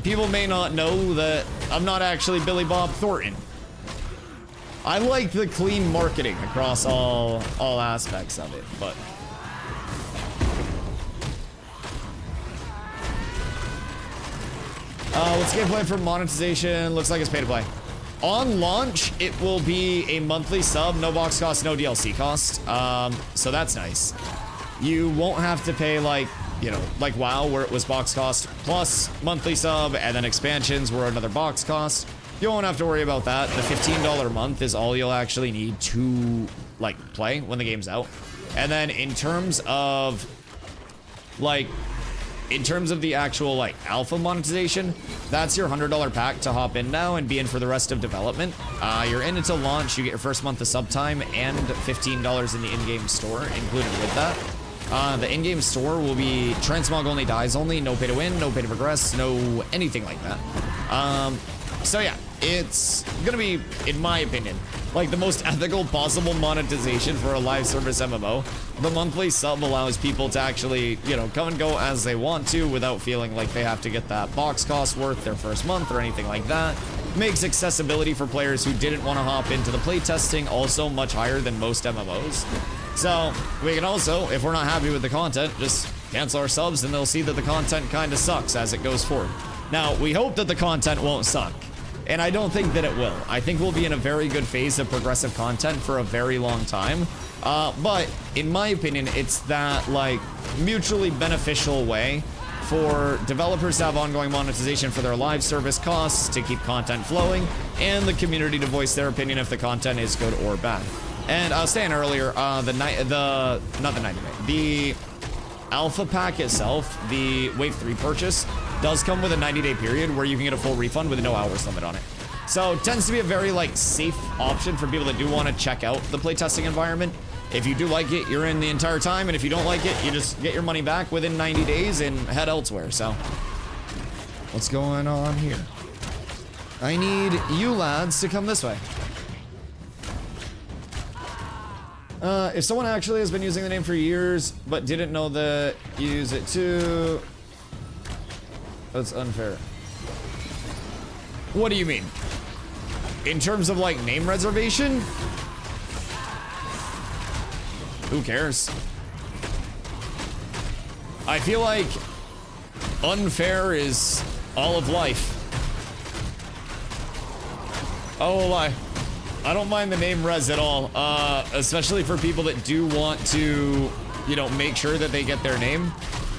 S1: people may not know that I'm not actually Billy Bob Thornton. I like the clean marketing across all aspects of it, but what's gameplay for monetization? Looks like it's pay to play. On launch, it will be a monthly sub, no box cost, no DLC cost. So that's nice. You won't have to pay like, you know, like WoW, where it was box cost plus monthly sub, and then expansions were another box cost. You won't have to worry about that. The $15 a month is all you'll actually need to like play when the game's out. And then in terms of like, in terms of the actual like alpha monetization, that's your $100 pack to hop in now and be in for the rest of development. You're in until launch. You get your first month of sub time and $15 in the in-game store included with that. The in-game store will be transmog only, dies only, no pay to win, no pay to progress, no anything like that. So yeah, it's gonna be, in my opinion, like the most ethical possible monetization for a live service MMO. The monthly sub allows people to actually, you know, come and go as they want to without feeling like they have to get that box cost worth their first month or anything like that. Makes accessibility for players who didn't want to hop into the playtesting also much higher than most MMOs. So we can also, if we're not happy with the content, just cancel our subs and they'll see that the content kind of sucks as it goes forward. Now, we hope that the content won't suck. And I don't think that it will. I think we'll be in a very good phase of progressive content for a very long time. But in my opinion, it's that like mutually beneficial way for developers to have ongoing monetization for their live service costs, to keep content flowing, and the community to voice their opinion if the content is good or bad. And I was saying earlier, the alpha pack itself, the Wave 3 purchase, does come with a 90-day period where you can get a full refund with no hours limit on it. So it tends to be a very like safe option for people that do want to check out the playtesting environment. If you do like it, you're in the entire time, and if you don't like it, you just get your money back within 90 days and head elsewhere. So what's going on here? I need you lads to come this way. If someone actually has been using the name for years but didn't know that you use it too, that's unfair. What do you mean? In terms of like name reservation? Who cares? I feel like unfair is all of life. Oh, lie. I don't mind the name res at all, especially for people that do want to, you know, make sure that they get their name.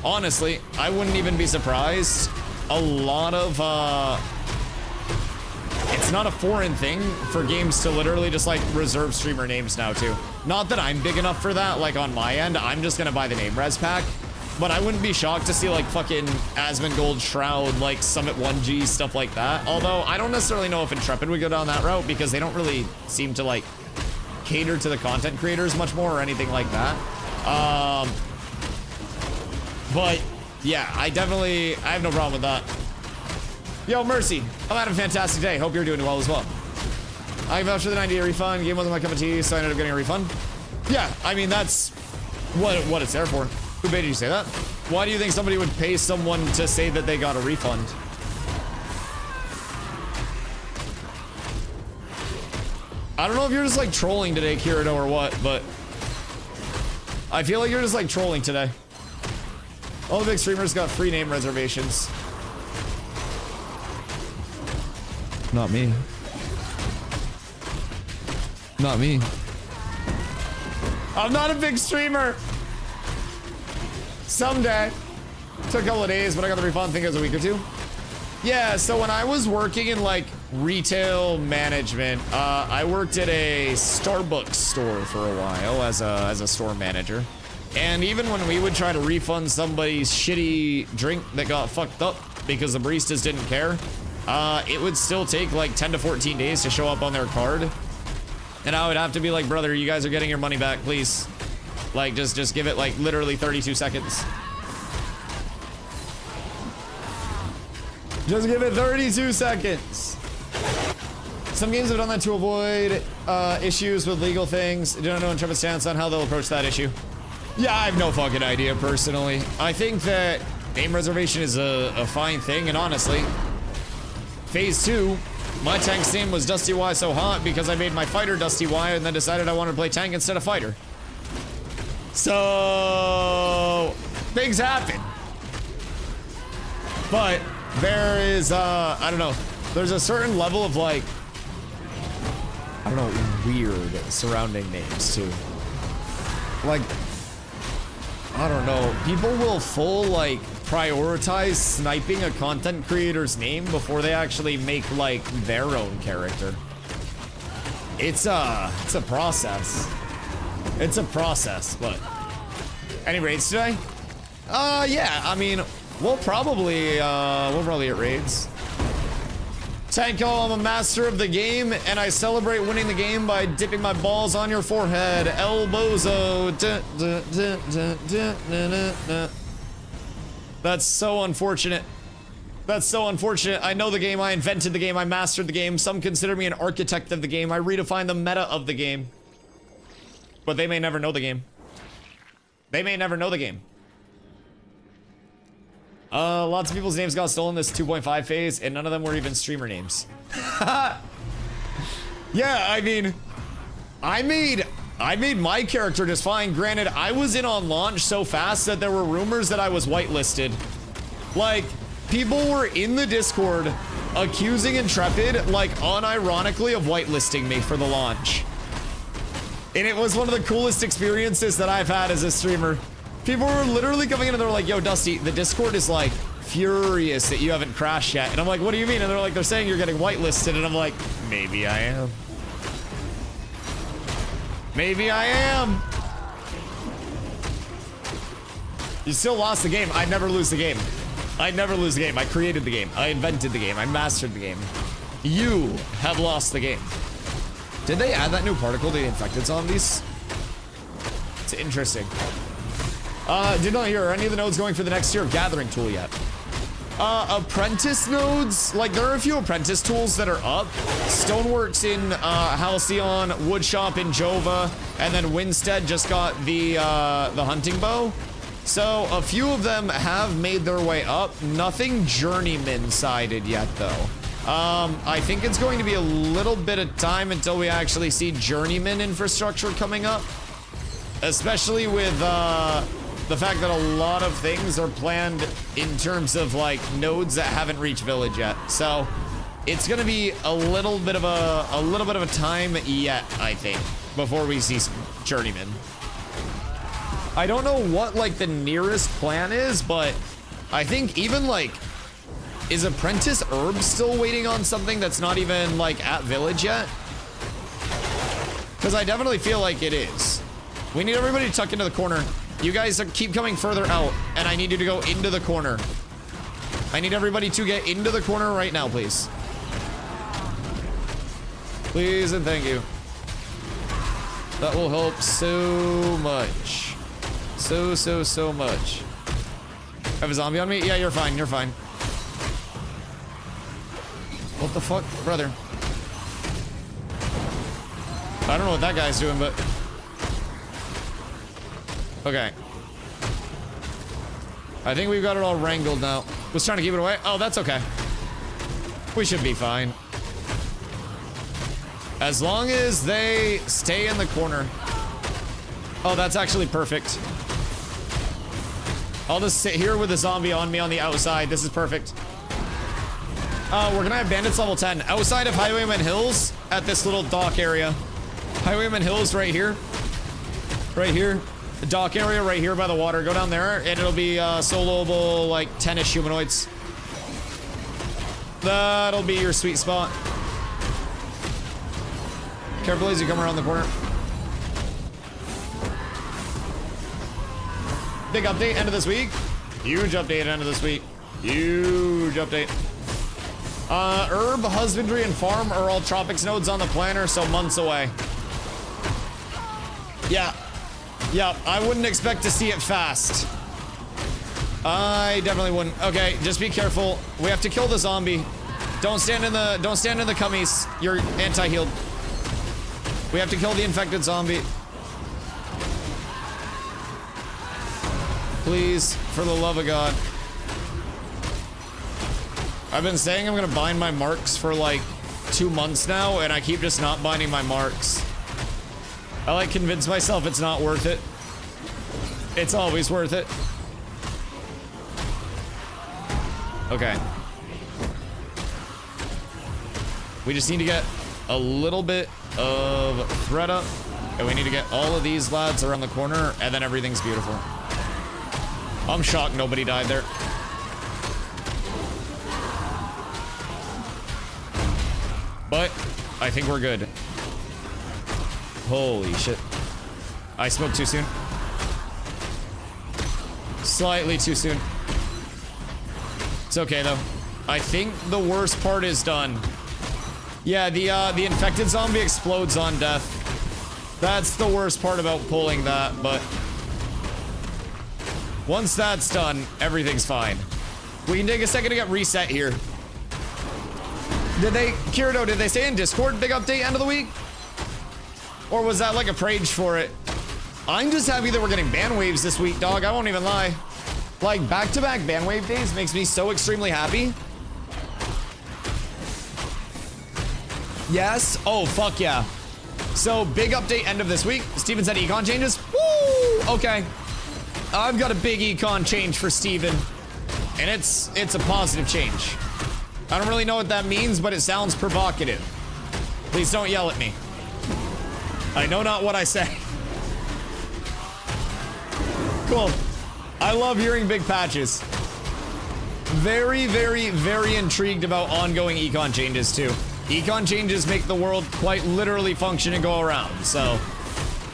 S1: Honestly, I wouldn't even be surprised. A lot of, it's not a foreign thing for games to literally just like reserve streamer names now too. Not that I'm big enough for that, like on my end, I'm just gonna buy the name res pack. But I wouldn't be shocked to see like fucking Asmongold, Shroud, like Summit 1G, stuff like that. Although I don't necessarily know if Intrepid would go down that route because they don't really seem to like cater to the content creators much more or anything like that. But yeah, I have no problem with that. Yo, Mercy, I'm having a fantastic day. Hope you're doing well as well. I vouched for the 90-day refund. Game wasn't my cup of tea, so I ended up getting a refund. Yeah, I mean, that's what it's there for. Who made you say that? Why do you think somebody would pay someone to say that they got a refund? I don't know if you're just like trolling today, Kirito, or what, but I feel like you're just like trolling today. All the big streamers got free name reservations. Not me. Not me. I'm not a big streamer. Someday. Took a couple of days, but I got the refund. I think it was a week or two. Yeah, so when I was working in like retail management, I worked at a Starbucks store for a while as a store manager. And even when we would try to refund somebody's shitty drink that got fucked up because the baristas didn't care, it would still take like 10 to 14 days to show up on their card. And I would have to be like, brother, you guys are getting your money back, please. Like, just give it like literally 32 seconds. Just give it 32 seconds. Some games have done that to avoid issues with legal things. I don't know Trevor's stance on how they'll approach that issue. Yeah, I have no fucking idea, personally. I think that name reservation is a fine thing, and honestly, Phase 2, my tank's name was DustyWhy so hot because I made my fighter DustyWhy and then decided I wanted to play tank instead of fighter. So, things happen. But there is, I don't know, there's a certain level of like, I don't know, weird surrounding names too. Like, I don't know, people will full like prioritize sniping a content creator's name before they actually make like their own character. It's a process. It's a process, but any raids today? Yeah, I mean, we'll probably hit raids. Tanko, I'm a master of the game, and I celebrate winning the game by dipping my balls on your forehead. Elbozo. That's so unfortunate. That's so unfortunate. I know the game, I invented the game, I mastered the game. Some consider me an architect of the game. I redefined the meta of the game. But they may never know the game. They may never know the game. Lots of people's names got stolen this 2.5 phase, and none of them were even streamer names. Yeah, I mean, I made my character just fine. Granted, I was in on launch so fast that there were rumors that I was whitelisted. Like, people were in the Discord accusing Intrepid, like, unironically of whitelisting me for the launch. And it was one of the coolest experiences that I've had as a streamer. People were literally coming in and they're like, yo, Dusty, the Discord is like furious that you haven't crashed yet. And I'm like, what do you mean? And they're like, they're saying you're getting whitelisted. And I'm like, maybe I am. Maybe I am. You still lost the game. I never lose the game. I never lose the game. I created the game. I invented the game. I mastered the game. You have lost the game. Did they add that new particle to the infected zombies? It's interesting. Did not hear any of the nodes going for the next tier of gathering tool yet. Apprentice nodes, like there are a few apprentice tools that are up. Stoneworks in Halcyon, Woodshop in Jova, and then Winstead just got the hunting bow. So a few of them have made their way up. Nothing journeyman sided yet though. I think it's going to be a little bit of time until we actually see journeyman infrastructure coming up, especially with the fact that a lot of things are planned in terms of like nodes that haven't reached village yet. So it's gonna be a little bit of a time yet, I think, before we see journeyman. I don't know what like the nearest plan is, but I think even like, is Apprentice Herb still waiting on something that's not even like at village yet? Because I definitely feel like it is. We need everybody to tuck into the corner. You guys keep coming further out, and I need you to go into the corner. I need everybody to get into the corner right now, please. Please and thank you. That will help so much. So much. Have a zombie on me? Yeah, you're fine, you're fine. What the fuck? Brother. I don't know what that guy's doing, but... Okay. I think we've got it all wrangled now. Was trying to keep it away. Oh, that's okay. We should be fine. As long as they stay in the corner. Oh, that's actually perfect. I'll just sit here with a zombie on me on the outside. This is perfect. We're gonna have bandits level 10 outside of Highwayman Hills at this little dock area. Highwayman Hills right here. Right here. The dock area right here by the water. Go down there and it'll be soloable like 10-ish humanoids. That'll be your sweet spot. Careful as you come around the corner. Big update end of this week. Huge update end of this week. Huge update. Herb, husbandry, and farm are all tropics nodes on the planner, so months away. Yeah. Yeah, I wouldn't expect to see it fast. I definitely wouldn't. Okay, just be careful. We have to kill the zombie. Don't stand in the cummies. You're anti-healed. We have to kill the infected zombie. Please, for the love of God. I've been saying I'm gonna bind my marks for like 2 months now, and I keep just not binding my marks. I like convince myself it's not worth it. It's always worth it. Okay. We just need to get a little bit of thread up, and we need to get all of these lads around the corner, and then everything's beautiful. I'm shocked nobody died there. But I think we're good. Holy shit. I spoke too soon. Slightly too soon. It's okay though. I think the worst part is done. Yeah, the infected zombie explodes on death. That's the worst part about pulling that, but once that's done, everything's fine. We can take a second to get reset here. Kirito, did they say in Discord big update end of the week? Or was that like a prage for it? I'm just happy that we're getting ban waves this week, dog. I won't even lie. Like, back-to-back ban wave days makes me so extremely happy. Yes? Oh, fuck yeah. So, big update end of this week. Steven said econ changes. Woo! Okay. I've got a big econ change for Steven. And it's a positive change. I don't really know what that means, but it sounds provocative. Please don't yell at me. I know not what I say. Cool. I love hearing big patches. Very, very, very intrigued about ongoing econ changes, too. Econ changes make the world quite literally function and go around. So,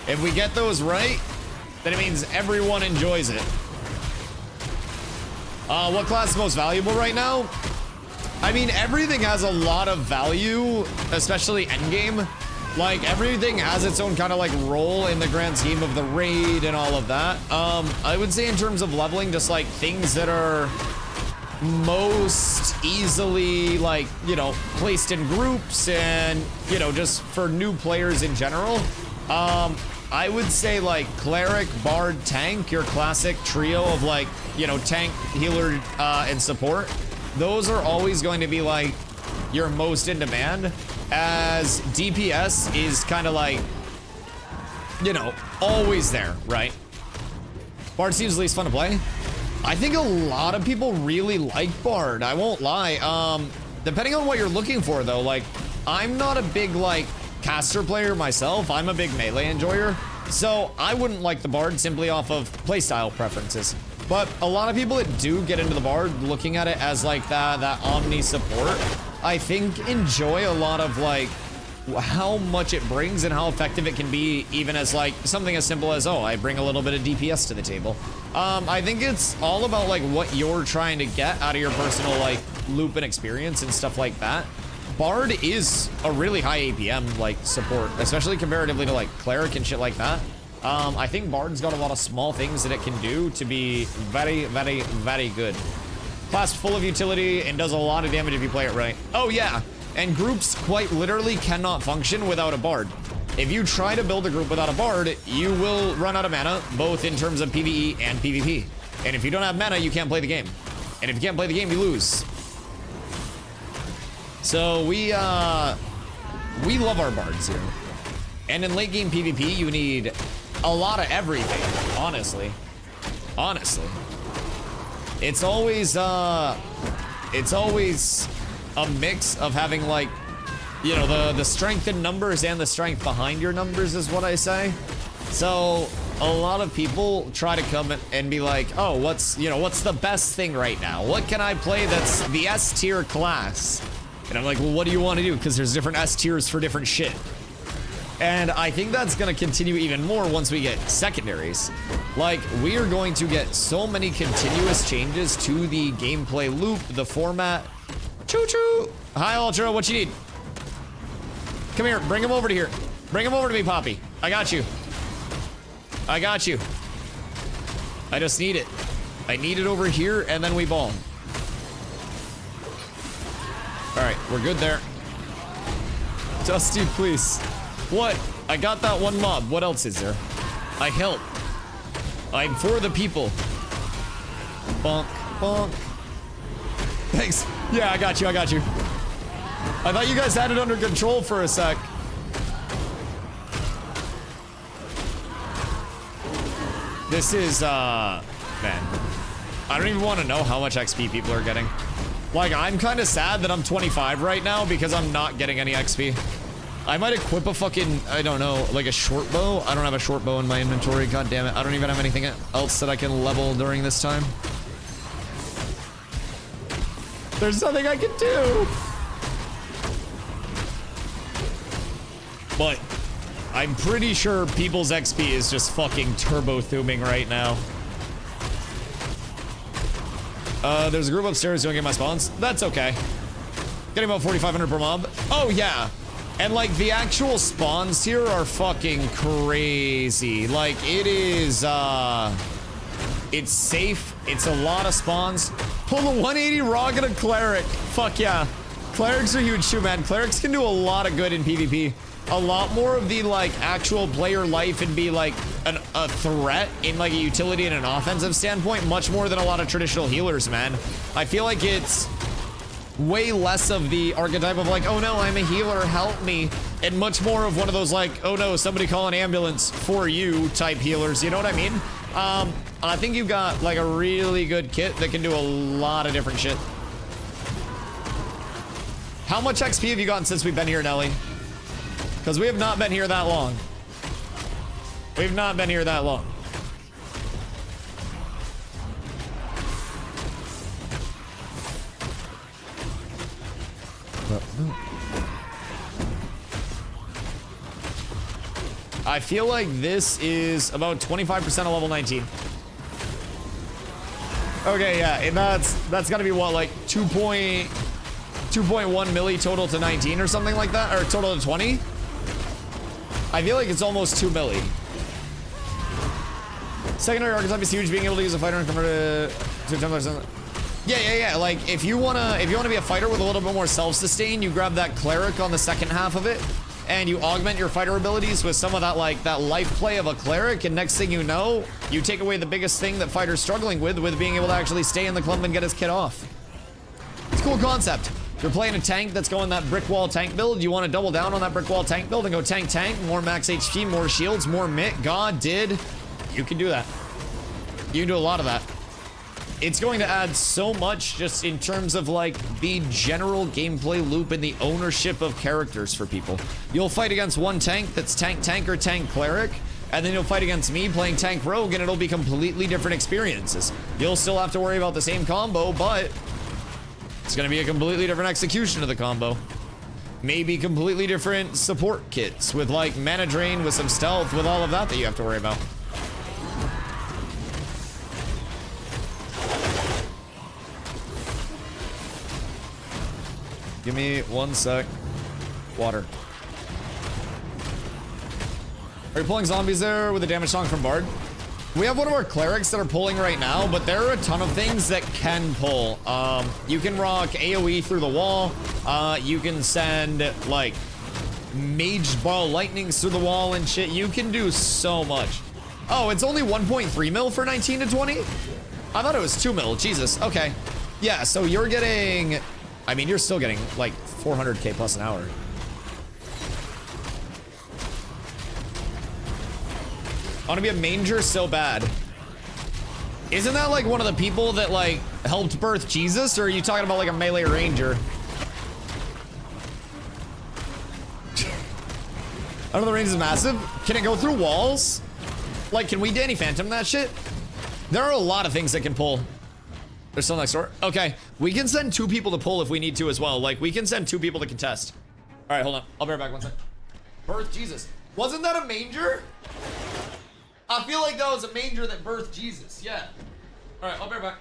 S1: if we get those right, then it means everyone enjoys it. What class is most valuable right now? I mean, everything has a lot of value, especially endgame. Like, everything has its own kind of like role in the grand scheme of the raid and all of that. I would say in terms of leveling, just like things that are most easily like, you know, placed in groups and, you know, just for new players in general. I would say like cleric, bard, tank, your classic trio of like, you know, tank, healer, and support. Those are always going to be like your most in demand, as DPS is kind of like, you know, always there, right? Bard seems the least fun to play. I think a lot of people really like Bard, I won't lie. Depending on what you're looking for though, like, I'm not a big like caster player myself. I'm a big melee enjoyer, so I wouldn't like the Bard simply off of playstyle preferences. But a lot of people that do get into the Bard, looking at it as like that omni support, I think enjoy a lot of like how much it brings and how effective it can be, even as like something as simple as, oh, I bring a little bit of DPS to the table. I think it's all about like what you're trying to get out of your personal like loop and experience and stuff like that. Bard is a really high APM like support, especially comparatively to like cleric and shit like that. I think Bard's got a lot of small things that it can do to be very, very, very good. Class full of utility and does a lot of damage if you play it right. Oh yeah, and groups quite literally cannot function without a Bard. If you try to build a group without a Bard, you will run out of mana, both in terms of PvE and PvP. And if you don't have mana, you can't play the game. And if you can't play the game, you lose. So we love our Bards here. And in late game PvP, you need a lot of everything, honestly. Honestly. It's always a mix of having like, you know, the strength in numbers and the strength behind your numbers is what I say. So a lot of people try to come and be like, oh, what's the best thing right now? What can I play that's the S tier class? And I'm like, well, what do you want to do? Because there's different S tiers for different shit. And I think that's going to continue even more once we get secondaries. Like, we are going to get so many continuous changes to the gameplay loop, the format. Choo-choo! Hi, Ultra, what you need? Come here, bring him over to here. Bring him over to me, Poppy. I got you. I got you. I just need it. I need it over here, and then we bomb. Alright, we're good there. Dusty, please. What? I got that one mob. What else is there? I help. I'm for the people. Bonk, bonk. Thanks. Yeah, I got you, I got you. I thought you guys had it under control for a sec. This is, man. I don't even want to know how much XP people are getting. Like, I'm kind of sad that I'm 25 right now because I'm not getting any XP. I might equip a fucking, I don't know, like a short bow. I don't have a short bow in my inventory, god damn it. I don't even have anything else that I can level during this time. There's nothing I can do. But I'm pretty sure people's XP is just fucking turbo-thuming right now. There's a group upstairs doing my spawns. That's okay. Getting about 4,500 per mob. Oh, yeah. And, like, the actual spawns here are fucking crazy. Like, it is, it's safe. It's a lot of spawns. Pull the 180 Rog and a Cleric. Fuck yeah. Clerics are huge too, man. Clerics can do a lot of good in PvP. A lot more of the, like, actual player life and be, like, a threat in, like, a utility and an offensive standpoint, much more than a lot of traditional healers, man. I feel like it's way less of the archetype of, like, oh no, I'm a healer, help me, and much more of one of those, like, oh no, somebody call an ambulance for you type healers, you know what I mean? I think you've got, like, a really good kit that can do a lot of different shit. How much XP have you gotten since we've been here, Nelly? Because we have not been here that long. We've not been here that long. I feel like this is about 25% of level 19. Okay, yeah, and that's gotta be what, like 2.1 milli total to 19 or something like that, or total to 20? I feel like it's almost 2 milli. Secondary archetype is huge, being able to use a fighter and convert it to 10%. Yeah. Like, if you wanna be a fighter with a little bit more self-sustain, you grab that cleric on the second half of it, and you augment your fighter abilities with some of that, like, that life play of a cleric, and next thing you know, you take away the biggest thing that fighters struggling with being able to actually stay in the clump and get his kit off. It's a cool concept. If you're playing a tank that's going that brick wall tank build, you want to double down on that brick wall tank build and go tank, more max HP, more shields, more mitt, God did. You can do that. You can do a lot of that. It's going to add so much just in terms of, like, the general gameplay loop and the ownership of characters for people. You'll fight against one tank that's tank or tank cleric, and then you'll fight against me playing tank rogue, and it'll be completely different experiences. You'll still have to worry about the same combo, but it's going to be a completely different execution of the combo. Maybe completely different support kits with, like, mana drain, with some stealth, with all of that you have to worry about. Give me 1 sec. Water. Are you pulling zombies there with a damage song from Bard? We have one of our clerics that are pulling right now, but there are a ton of things that can pull. You can rock AoE through the wall. You can send, like, mage ball lightnings through the wall and shit. You can do so much. Oh, it's only 1.3 mil for 19 to 20? I thought it was 2 mil. Jesus. Okay. Yeah, so you're getting... I mean, you're still getting, like, 400k plus an hour. I want to be a manger so bad. Isn't that like one of the people that like helped birth Jesus, or are you talking about like a melee ranger? I don't know, the range is massive. Can it go through walls? Like, can we Danny Phantom that shit? There are a lot of things that can pull. There's still next door. Okay, we can send 2 people to pull if we need to as well. Like, we can send 2 people to contest. All right, hold on. I'll be right back, 1 sec. Birth Jesus. Wasn't that a manger? I feel like that was a manger that birthed Jesus. Yeah. All right, I'll be right back.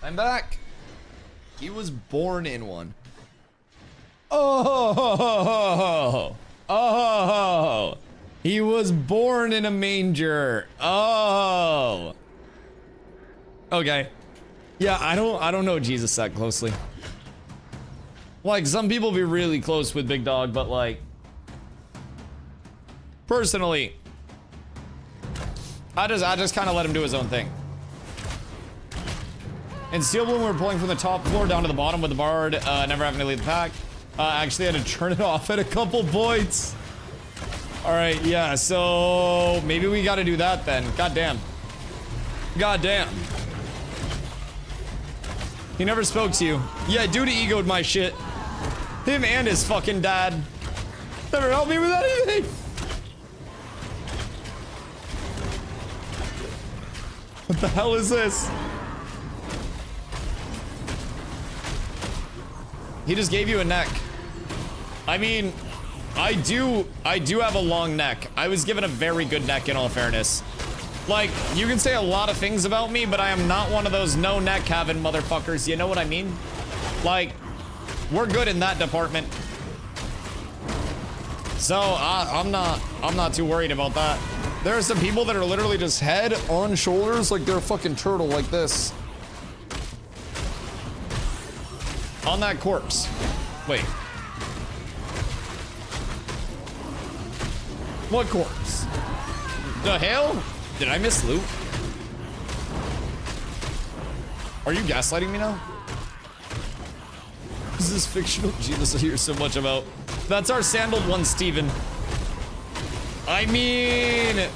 S1: I'm back. He was born in one. Oh, he was born in a manger. Oh, okay. Yeah, I don't know Jesus that closely. Like, some people be really close with Big Dog, but like, personally, I just kind of let him do his own thing. In Steel Bloom, we were pulling from the top floor down to the bottom with the Bard, never having to leave the pack. Actually had to turn it off at a couple points. All right, yeah, so maybe we got to do that then. God damn. God damn. He never spoke to you. Yeah, dude egoed my shit. Him and his fucking dad. Never helped me with anything. What the hell is this? He just gave you a neck. I mean, I do have a long neck. I was given a very good neck in all fairness. Like, you can say a lot of things about me, but I am not one of those no neck having motherfuckers. You know what I mean? Like, we're good in that department. So I'm not too worried about that. There are some people that are literally just head on shoulders like they're a fucking turtle like this. On that corpse. Wait. What corpse? The hell? Did I miss loot? Are you gaslighting me now? What is this fictional Jesus I hear so much about? That's our sandaled one, Steven. I mean,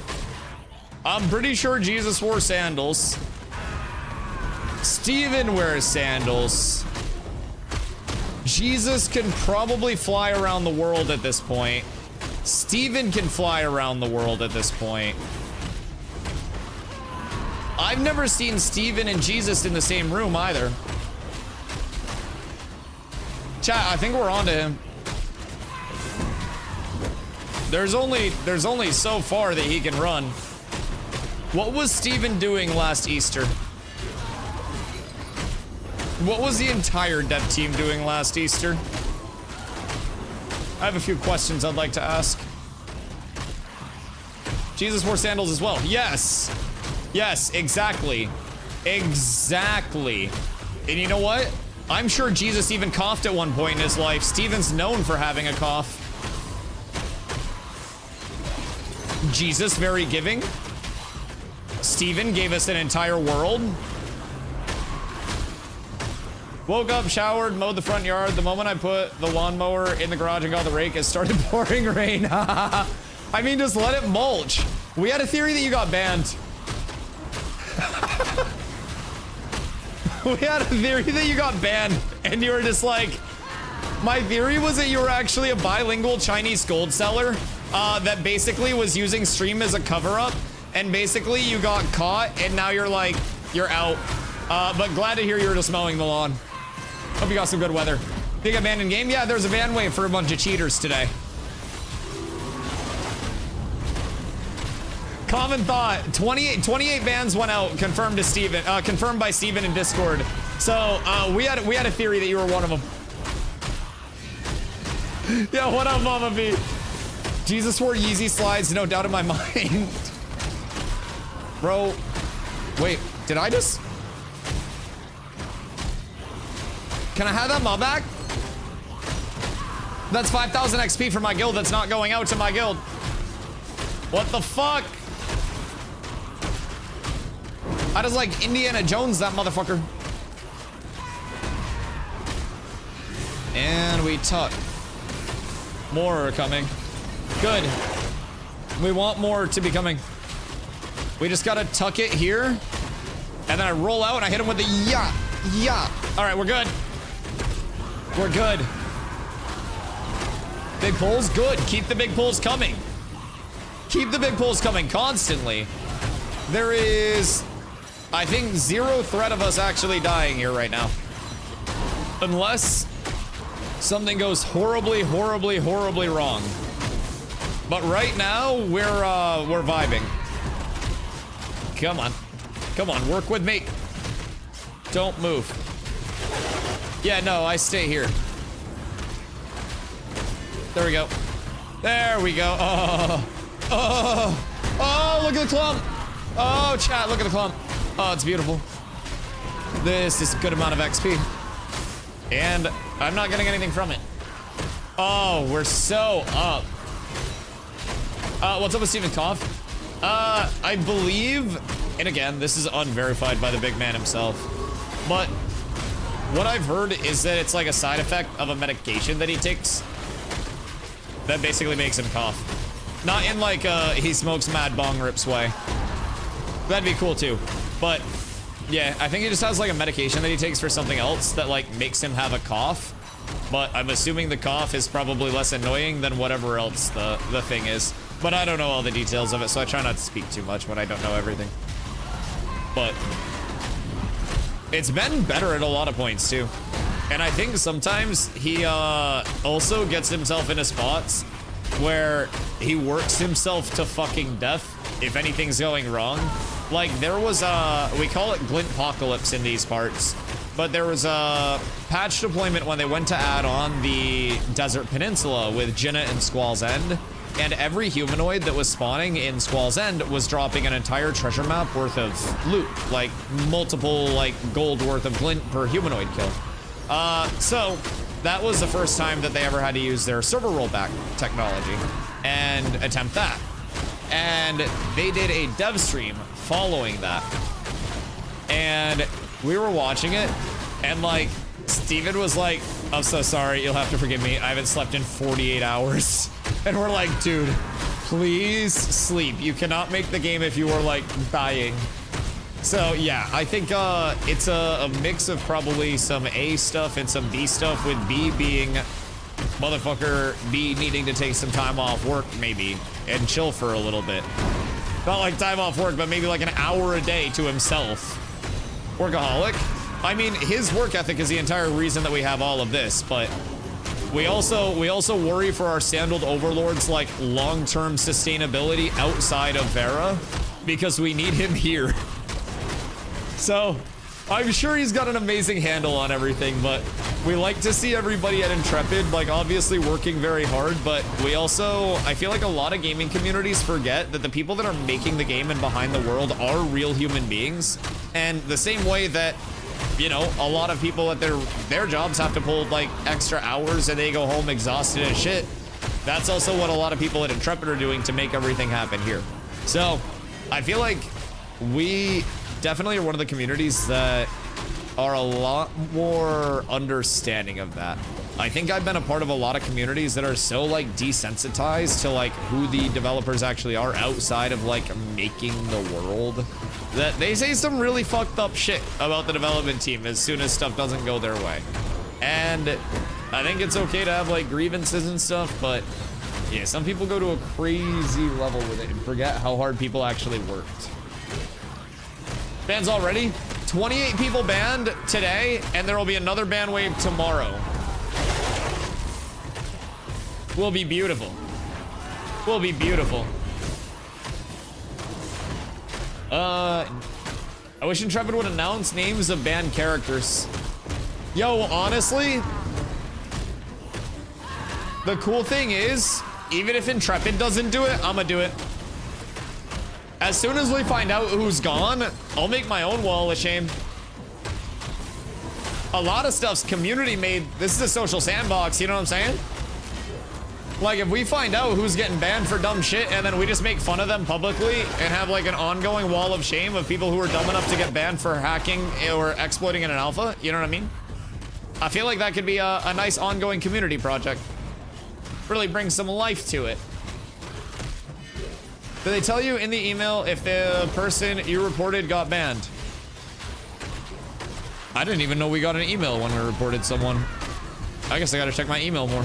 S1: I'm pretty sure Jesus wore sandals. Steven wears sandals. Jesus can probably fly around the world at this point. Steven can fly around the world at this point. I've never seen Steven and Jesus in the same room either. Chat, I think we're on to him. There's only so far that he can run. What was Steven doing last Easter? What was the entire dev team doing last Easter? I have a few questions I'd like to ask. Jesus wore sandals as well. Yes. Yes, exactly. Exactly. And you know what? I'm sure Jesus even coughed at one point in his life. Steven's known for having a cough. Jesus, very giving. Steven gave us an entire world. Woke up, showered, mowed the front yard. The moment I put the lawnmower in the garage and got the rake, it started pouring rain. I mean, just let it mulch. We had a theory that you got banned. We had a theory that you got banned, and you were just like, my theory was that you were actually a bilingual Chinese gold seller that basically was using stream as a cover-up, and basically you got caught, and now you're like, you're out. But glad to hear you were just mowing the lawn. Hope you got some good weather. Big abandoned game? Yeah, there's a ban wave for a bunch of cheaters today. Common thought, 28 bans went out, confirmed to Steven, confirmed by Steven in Discord. So, we had a theory that you were one of them. Yeah, what up, Mama B? Jesus wore Yeezy slides, no doubt in my mind. Bro, wait, did I just... Can I have that mob back? That's 5,000 XP for my guild that's not going out to my guild. What the fuck? I just like Indiana Jones, that motherfucker. And we tuck. More are coming. Good. We want more to be coming. We just gotta tuck it here. And then I roll out and I hit him with the yeah. Yeah. All right, we're good. We're good. Big pulls, good. Keep the big pulls coming. Keep the big pulls coming constantly. There is, I think, zero threat of us actually dying here right now. Unless something goes horribly, horribly, horribly wrong. But right now, we're vibing. Come on. Come on, work with me. Don't move. Yeah, no, I stay here. There we go. There we go. Oh, oh, oh, look at the clump. Oh, chat, look at the clump. Oh, it's beautiful. This is a good amount of XP. And I'm not getting anything from it. Oh, we're so up. What's up with Steven Koff? I believe, and again, this is unverified by the big man himself, but what I've heard is that it's like a side effect of a medication that he takes that basically makes him cough. Not in like he smokes mad bong rips way. That'd be cool too. But yeah, I think he just has like a medication that he takes for something else that like makes him have a cough. But I'm assuming the cough is probably less annoying than whatever else the thing is. But I don't know all the details of it, so I try not to speak too much when I don't know everything. But it's been better at a lot of points too. And I think sometimes he also gets himself into spots where he works himself to fucking death if anything's going wrong. Like there was we call it Glintpocalypse in these parts, but there was a patch deployment when they went to add on the Desert Peninsula with Jinnah and Squall's End, and every humanoid that was spawning in Squall's End was dropping an entire treasure map worth of loot, like multiple like gold worth of glint per humanoid kill. So that was the first time that they ever had to use their server rollback technology and attempt that. And they did a dev stream following that. And we were watching it, and like, Steven was like, I'm so sorry, you'll have to forgive me, I haven't slept in 48 hours. And we're like, dude, please sleep. You cannot make the game if you are like dying. So yeah, I think it's a mix of probably some A stuff and some B stuff, with B being motherfucker B needing to take some time off work maybe and chill for a little bit. Not like time off work, but maybe like an hour a day to himself. Workaholic. I mean, his work ethic is the entire reason that we have all of this, but we also worry for our sandaled overlords like long-term sustainability outside of Vera, because we need him here. So I'm sure he's got an amazing handle on everything, but we like to see everybody at Intrepid, like, obviously working very hard, but we also, I feel like a lot of gaming communities forget that the people that are making the game and behind the world are real human beings. And the same way that, you know, a lot of people at their jobs have to pull like extra hours and they go home exhausted as shit. That's also what a lot of people at Intrepid are doing to make everything happen here. So I feel like we definitely are one of the communities that are a lot more understanding of that. I think I've been a part of a lot of communities that are so like desensitized to like who the developers actually are outside of like making the world, that they say some really fucked up shit about the development team as soon as stuff doesn't go their way. And I think it's okay to have like grievances and stuff, but yeah, some people go to a crazy level with it and forget how hard people actually worked. Bans already? 28 people banned today, and there will be another ban wave tomorrow. Will be beautiful. Will be beautiful. I wish Intrepid would announce names of banned characters. Yo, honestly, the cool thing is, even if Intrepid doesn't do it, I'ma do it. As soon as we find out who's gone, I'll make my own wall of shame. A lot of stuff's community made. This is a social sandbox, you know what I'm saying? Like, if we find out who's getting banned for dumb shit and then we just make fun of them publicly and have like an ongoing wall of shame of people who are dumb enough to get banned for hacking or exploiting in an alpha, you know what I mean? I feel like that could be a nice ongoing community project. Really bring some life to it. Did they tell you in the email if the person you reported got banned? I didn't even know we got an email when we reported someone. I guess I gotta check my email more.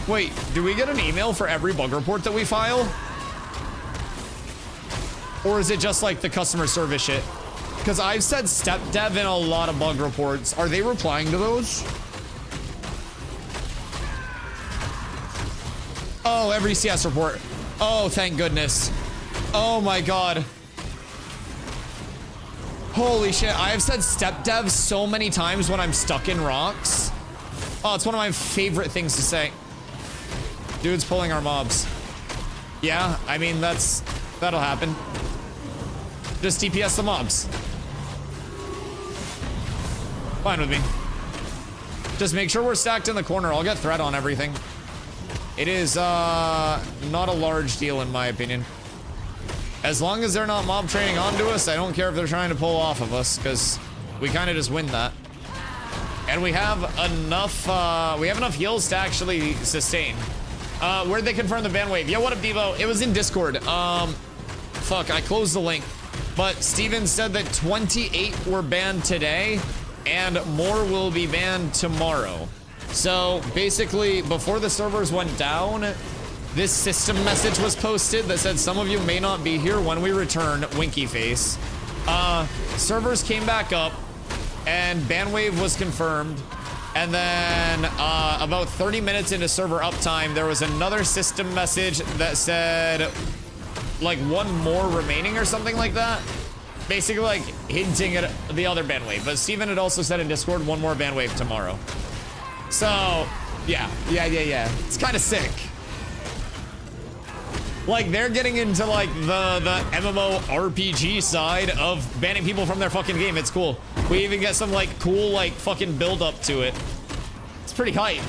S1: Wait, do we get an email for every bug report that we file? Or is it just like the customer service shit? Because I've said step dev in a lot of bug reports. Are they replying to those? Oh, every CS report. Oh, thank goodness. Oh my god. Holy shit, I have said step dev so many times when I'm stuck in rocks. Oh, it's one of my favorite things to say. Dude's pulling our mobs. Yeah, I mean, that'll happen. Just TPS the mobs. Fine with me. Just make sure we're stacked in the corner. I'll get threat on everything. It is not a large deal in my opinion. As long as they're not mob training onto us, I don't care if they're trying to pull off of us, because we kind of just win that. And we have enough heals to actually sustain. Where'd they confirm the ban wave? Yeah, what up, Devo? It was in Discord. Fuck, I closed the link. But Steven said that 28 were banned today, and more will be banned tomorrow. So basically, before the servers went down, this system message was posted that said some of you may not be here when we return, winky face. Servers came back up, and ban wave was confirmed. And then about 30 minutes into server uptime, there was another system message that said like one more remaining or something like that. Basically like hinting at the other ban wave. But Steven had also said in Discord one more ban wave tomorrow. So yeah. It's kind of sick. Like they're getting into like the MMO RPG side of banning people from their fucking game. It's cool. We even get some like cool like fucking build up to it. It's pretty hype.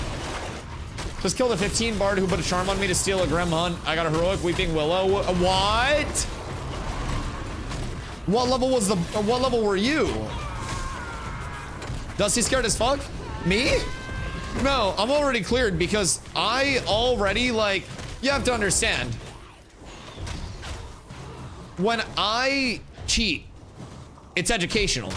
S1: Just killed a 15 bard who put a charm on me to steal a Grim Hunt. I got a heroic Weeping Willow. What? What level were you? Dusty scared as fuck? Me? No, I'm already cleared because I already like, you have to understand. When I cheat, it's educational.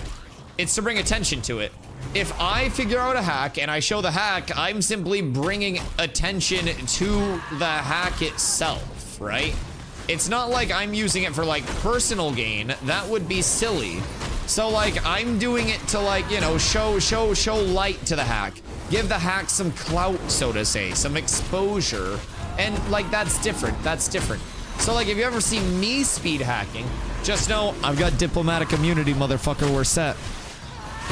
S1: It's to bring attention to it. If I figure out a hack and I show the hack, I'm simply bringing attention to the hack itself, right? It's not like I'm using it for like personal gain. That would be silly. So like I'm doing it to like, you know, show light to the hack. Give the hack some clout, so to say, some exposure. And like that's different. That's different. So like if you ever see me speed hacking, just know I've got diplomatic immunity, motherfucker. We're set.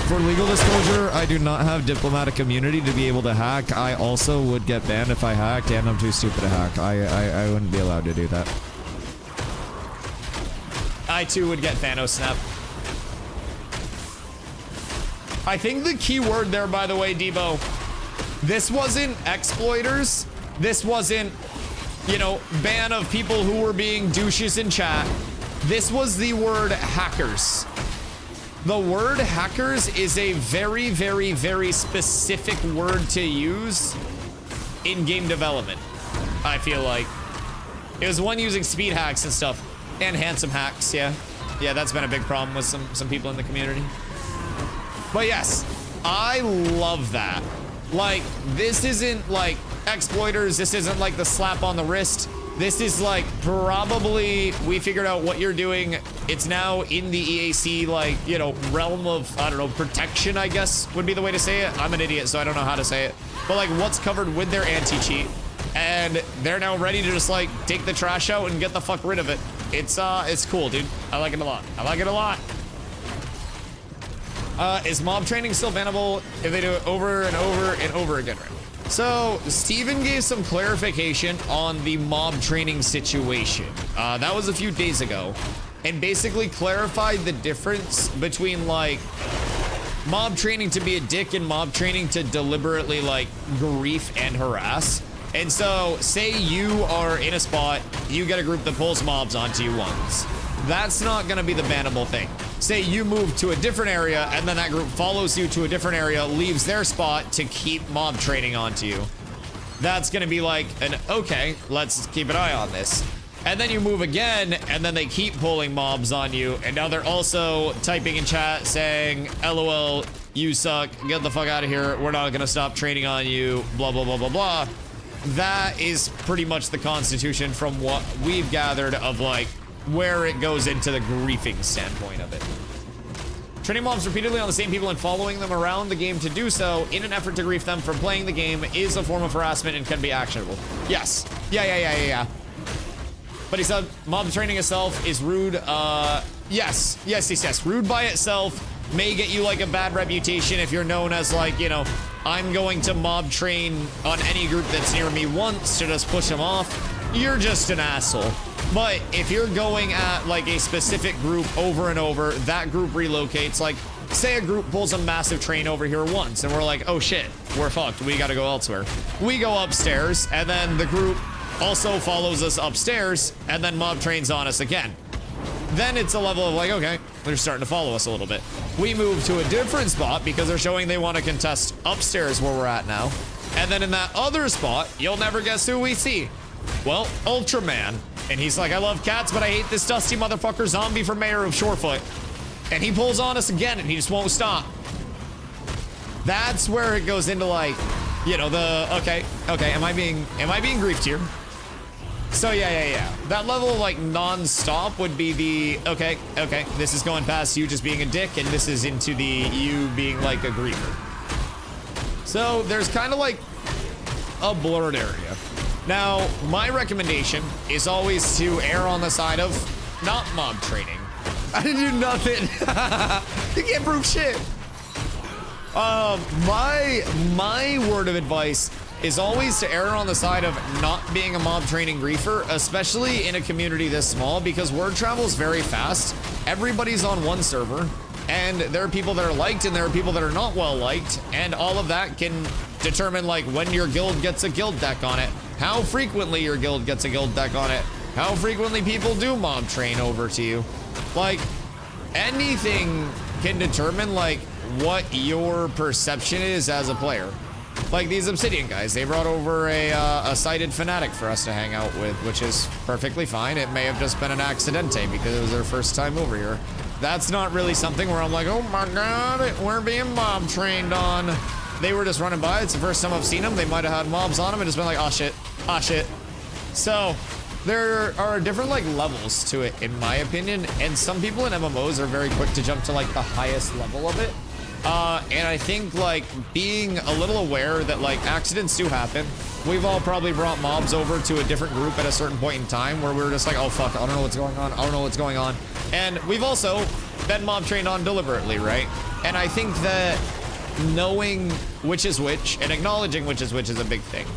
S1: For legal disclosure, I do not have diplomatic immunity to be able to hack. I also would get banned if I hacked, and I'm too stupid to hack. I wouldn't be allowed to do that. I too would get Thanos snap. I think the key word there, by the way, Debo, this wasn't exploiters. This wasn't, you know, ban of people who were being douches in chat. This was the word hackers. The word hackers is a very, very, very specific word to use in game development, I feel like. It was one using speed hacks and stuff, and handsome hacks, yeah. Yeah, that's been a big problem with some people in the community. But yes, I love that. Like, this isn't like exploiters, this isn't like the slap on the wrist. This is like probably we figured out what you're doing. It's now in the EAC, like, you know, realm of, I don't know, protection, I guess would be the way to say it. I'm an idiot, so I don't know how to say it. But like what's covered with their anti-cheat. And they're now ready to just like take the trash out and get the fuck rid of it. It's cool, dude. I like it a lot. I like it a lot. Is mob training still bannable if they do it over and over and over again, right? So, Steven gave some clarification on the mob training situation. That was a few days ago. And basically clarified the difference between, like, mob training to be a dick and mob training to deliberately, like, grief and harass. And so, say you are in a spot, you get a group that pulls mobs onto you once. That's not gonna be the bannable thing. Say you move to a different area and then that group follows you to a different area, leaves their spot to keep mob training onto you. That's gonna be like an, okay, let's keep an eye on this. And then you move again and then they keep pulling mobs on you. And now they're also typing in chat saying, LOL, you suck, get the fuck out of here. We're not gonna stop training on you, blah, blah, blah, blah, blah. That is pretty much the constitution from what we've gathered of like, where it goes into the griefing standpoint of it. Training mobs repeatedly on the same people and following them around the game to do so in an effort to grief them from playing the game is a form of harassment and can be actionable. Yes. Yeah. But he said mob training itself is rude. Yes. Rude by itself may get you like a bad reputation if you're known as like, you know, I'm going to mob train on any group that's near me once to just push them off. You're just an asshole. But if you're going at like a specific group over and over, that group relocates. Like, say a group pulls a massive train over here once and we're like, oh shit, we're fucked. We gotta go elsewhere. We go upstairs and then the group also follows us upstairs and then mob trains on us again. Then it's a level of like, okay, they're starting to follow us a little bit. We move to a different spot because they're showing they want to contest upstairs where we're at now. And then in that other spot, you'll never guess who we see. Well, Ultraman. And he's like, I love cats, but I hate this dusty motherfucker zombie for mayor of Shorefoot. And he pulls on us again and he just won't stop. That's where it goes into like, you know, the, okay, am I being griefed here? So yeah. That level of like non-stop would be the, okay, this is going past you just being a dick and this is into the you being like a griefer. So there's kind of like a blurred area. Now, my recommendation is always to err on the side of not mob training. I didn't do nothing. You can't prove shit. My word of advice is always to err on the side of not being a mob training griefer, especially in a community this small, because word travels very fast. Everybody's on one server, and there are people that are liked and there are people that are not well liked, and all of that can determine like when your guild gets a guild deck on it, how frequently your guild gets a guild deck on it, how frequently people do mob train over to you. Like, anything can determine like what your perception is as a player. Like these Obsidian guys, they brought over a sighted fanatic for us to hang out with, which is perfectly fine. It may have just been an accidente because it was their first time over here. That's not really something where I'm like, oh my god, we're being mob trained on. They were just running by. It's the first time I've seen them. They might have had mobs on them and just been like, oh shit. So there are different like levels to it, in my opinion. And some people in MMOs are very quick to jump to like the highest level of it. And I think like being a little aware that like accidents do happen. We've all probably brought mobs over to a different group at a certain point in time where we were just like, oh fuck, I don't know what's going on. And we've also been mob trained on deliberately, right? And I think that knowing which is which and acknowledging which is a big thing.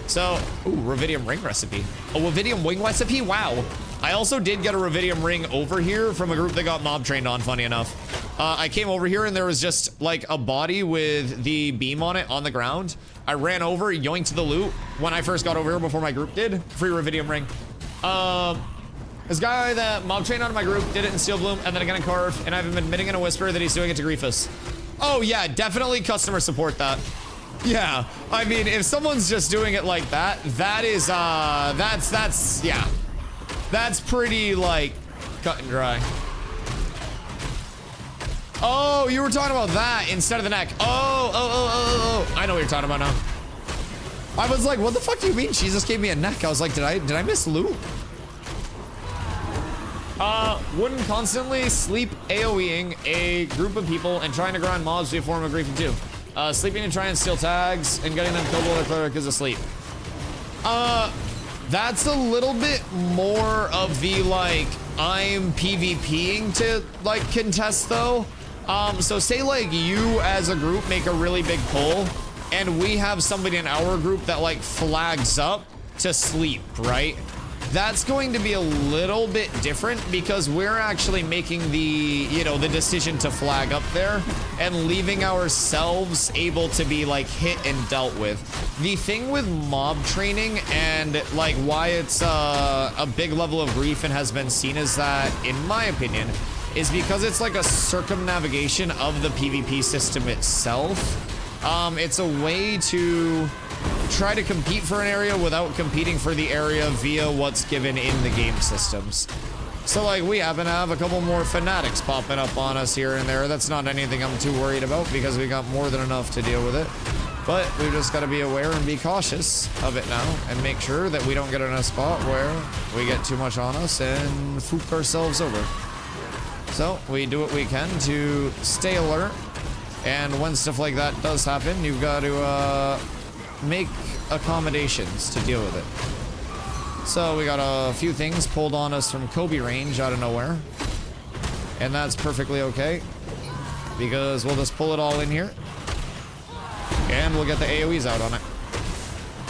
S1: So, ooh, Ruvidium ring recipe. A Ruvidium wing recipe? Wow. I also did get a Ruvidium ring over here from a group that got mob trained on, funny enough. I came over here and there was just like a body with the beam on it on the ground. I ran over, yoinked the loot when I first got over here before my group did. Free Ruvidium ring. This guy that mob trained on my group did it in Steel Bloom and then again in Carve, and I've been admitting in a whisper that he's doing it to grief us. Oh yeah, definitely customer support that. Yeah, I mean, if someone's just doing it like that, that is, yeah. That's pretty, like, cut and dry. Oh, you were talking about that instead of the neck. Oh. I know what you're talking about now. I was like, what the fuck do you mean? She just gave me a neck. I was like, did I miss loot? Wouldn't constantly sleep AoEing a group of people and trying to grind mobs be a form of grief too. Sleeping and trying to steal tags and getting them killed while their cleric is asleep. That's a little bit more of the, like, I'm PvPing to, like, contest, though. So say, like, you as a group make a really big pull, and we have somebody in our group that, like, flags up to sleep, right? That's going to be a little bit different because we're actually making the, you know, the decision to flag up there and leaving ourselves able to be like hit and dealt with. The thing with mob training and like why it's a big level of grief and has been seen as that, in my opinion, is because it's like a circumnavigation of the PvP system itself. It's a way to try to compete for an area without competing for the area via what's given in the game systems. So like we happen to have a couple more fanatics popping up on us here and there. That's not anything I'm too worried about because we got more than enough to deal with it. But we've just got to be aware and be cautious of it now and make sure that we don't get in a spot where we get too much on us and fook ourselves over. So we do what we can to stay alert, and when stuff like that does happen, you've got to make accommodations to deal with it. So we got a few things pulled on us from Kobe range out of nowhere, and that's perfectly okay because we'll just pull it all in here and we'll get the AoEs out on it.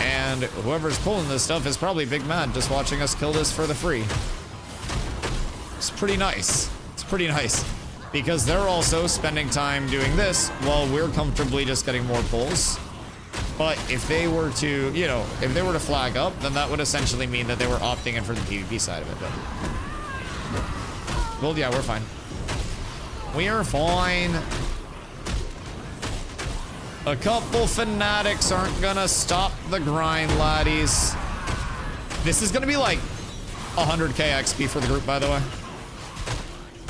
S1: And whoever's pulling this stuff is probably big mad just watching us kill this for the free. It's pretty nice. It's pretty nice because they're also spending time doing this while we're comfortably just getting more pulls. But if they were to, you know, if they were to flag up, then that would essentially mean that they were opting in for the PvP side of it. But, well, yeah, we're fine. We are fine. A couple fanatics aren't gonna stop the grind, laddies. This is gonna be like 100k XP for the group, by the way.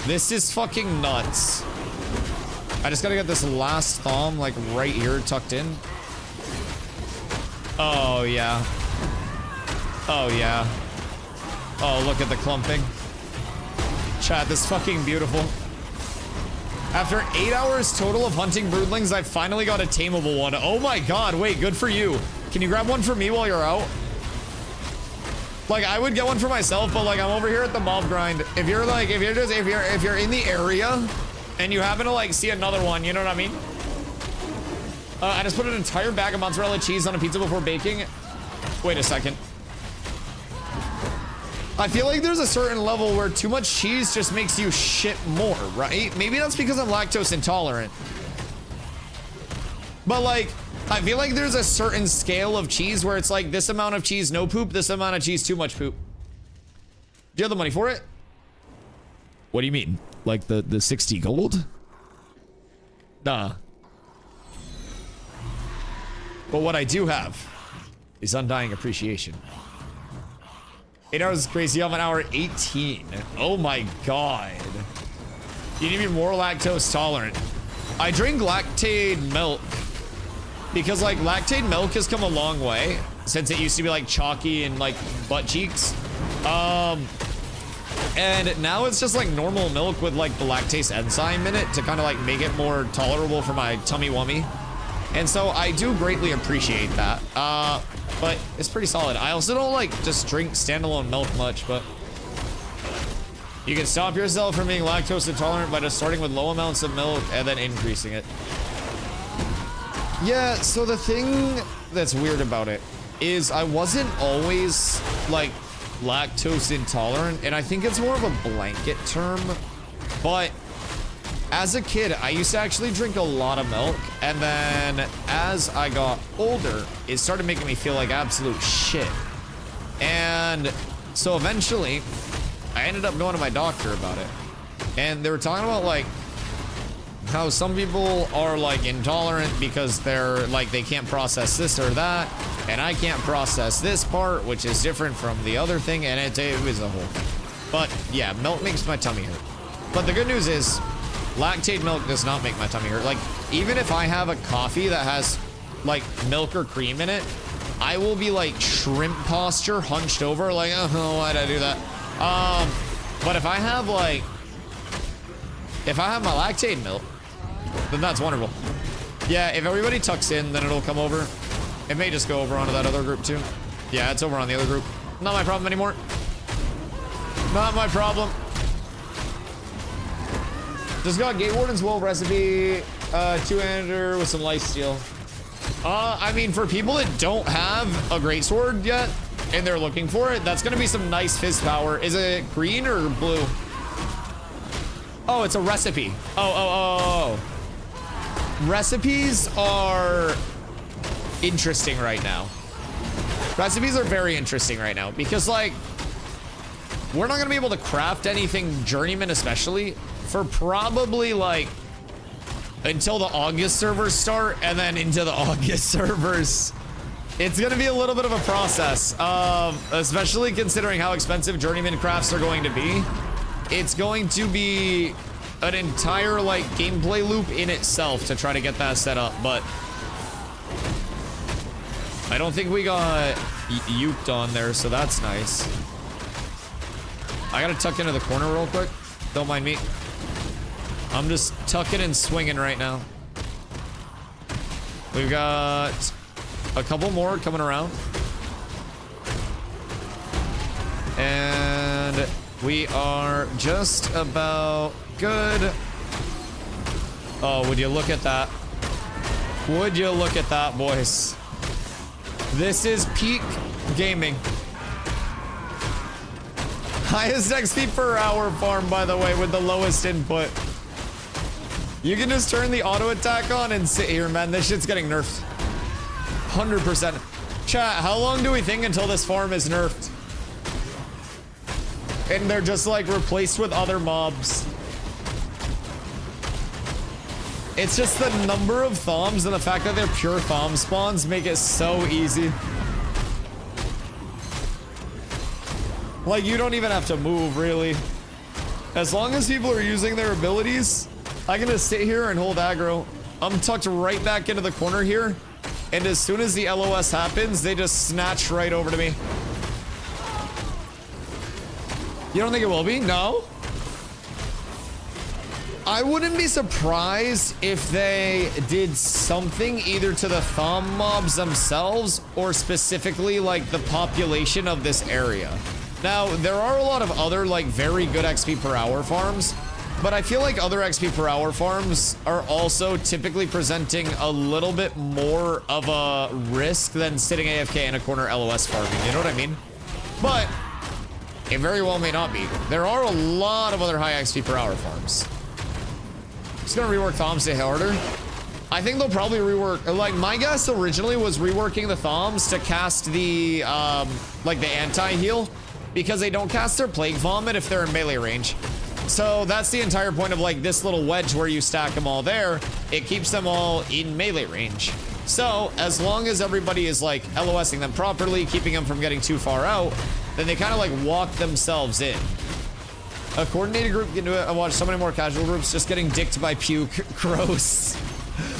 S1: This is fucking nuts. I just gotta get this last thumb, like, right here tucked in. Oh, yeah. Oh, yeah. Oh, look at the clumping. Chat, this is fucking beautiful. After 8 hours total of hunting broodlings, I finally got a tameable one. Oh my god, wait, good for you. Can you grab one for me while you're out? Like, I would get one for myself, but like, I'm over here at the mob grind. If you're like, if you're in the area and you happen to like see another one, you know what I mean? I just put an entire bag of mozzarella cheese on a pizza before baking. Wait a second. I feel like there's a certain level where too much cheese just makes you shit more, right? Maybe that's because I'm lactose intolerant. But like, I feel like there's a certain scale of cheese where it's like this amount of cheese, no poop, this amount of cheese, too much poop. Do you have the money for it? What do you mean? Like the 60 gold? Nah. But what I do have is undying appreciation. 8 hours is crazy. I'm an hour 18. Oh my god. You need to be more lactose tolerant. I drink lactate milk because like lactate milk has come a long way since it used to be like chalky and like butt cheeks. And now it's just like normal milk with like the lactase enzyme in it to kind of like make it more tolerable for my tummy wummy. And so I do greatly appreciate that. But it's pretty solid. I also don't like just drink standalone milk much, but you can stop yourself from being lactose intolerant by just starting with low amounts of milk and then increasing it. Yeah, so the thing that's weird about it is I wasn't always like lactose intolerant, and I think it's more of a blanket term, but as a kid, I used to actually drink a lot of milk, and then as I got older, it started making me feel like absolute shit. And so eventually, I ended up going to my doctor about it. And they were talking about like how some people are like intolerant because they're like they can't process this or that, and I can't process this part, which is different from the other thing, and it was a whole thing. But yeah, milk makes my tummy hurt. But the good news is lactate milk does not make my tummy hurt. Like, even if I have a coffee that has like milk or cream in it, I will be like shrimp posture, hunched over, like, oh, why'd I do that? But if I have my lactate milk, then that's wonderful. Yeah, if everybody tucks in, then it'll come over. It may just go over onto that other group too. Yeah, it's over on the other group. Not my problem anymore. Not my problem. Just got Gate Warden's Wolf recipe, two-hander with some lifesteal. I mean, for people that don't have a greatsword yet, and they're looking for it, that's gonna be some nice fizz power. Is it green or blue? Oh, it's a recipe. Oh. Recipes are interesting right now. Recipes are very interesting right now because, like, we're not gonna be able to craft anything journeyman, especially for probably like until the August servers start, and then into the August servers. It's gonna be a little bit of a process, especially considering how expensive journeyman crafts are going to be. It's going to be an entire like gameplay loop in itself to try to get that set up, but I don't think we got uked on there, so that's nice. I gotta tuck into the corner real quick. Don't mind me. I'm just tucking and swinging right now. We've got a couple more coming around. And we are just about good. Oh, would you look at that? Would you look at that, boys? This is peak gaming. Highest XP per hour farm, by the way, with the lowest input. You can just turn the auto attack on and sit here, man. This shit's getting nerfed. 100%. Chat, how long do we think until this farm is nerfed? And they're just like replaced with other mobs. It's just the number of thoms and the fact that they're pure thom spawns make it so easy. Like, you don't even have to move, really. As long as people are using their abilities, I can just sit here and hold aggro. I'm tucked right back into the corner here, and as soon as the LOS happens, they just snatch right over to me. You don't think it will be? No? I wouldn't be surprised if they did something either to the thom mobs themselves or specifically like the population of this area. Now, there are a lot of other like very good XP per hour farms, but I feel like other XP per hour farms are also typically presenting a little bit more of a risk than sitting AFK in a corner LOS farming, you know what I mean? But it very well may not be. There are a lot of other high XP per hour farms. Just gonna rework Thoms to harder. I think they'll probably rework, like my guess originally was reworking the Thoms to cast the, like the anti-heal, because they don't cast their Plague Vomit if they're in melee range. So that's the entire point of like this little wedge where you stack them all there. It keeps them all in melee range. So as long as everybody is like LOSing them properly, keeping them from getting too far out, then they kind of like walk themselves in. A coordinated group can do it. I watch so many more casual groups just getting dicked by puke. Gross.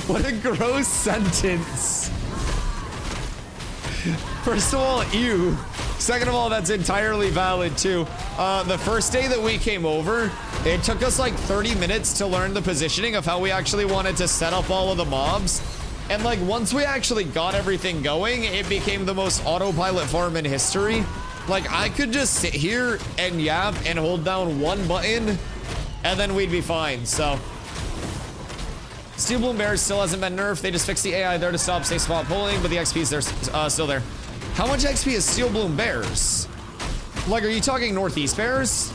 S1: What a gross sentence. First of all, ew. Second of all, that's entirely valid too. The first day that we came over, it took us like 30 minutes to learn the positioning of how we actually wanted to set up all of the mobs. And like once we actually got everything going, it became the most autopilot farm in history. Like I could just sit here and yap and hold down one button and then we'd be fine, so. Steel Bloom Bears still hasn't been nerfed. They just fixed the AI there to stop safe spot pulling, but the XP is there, still there. How much XP is Steel Bloom Bears? Like, are you talking northeast bears?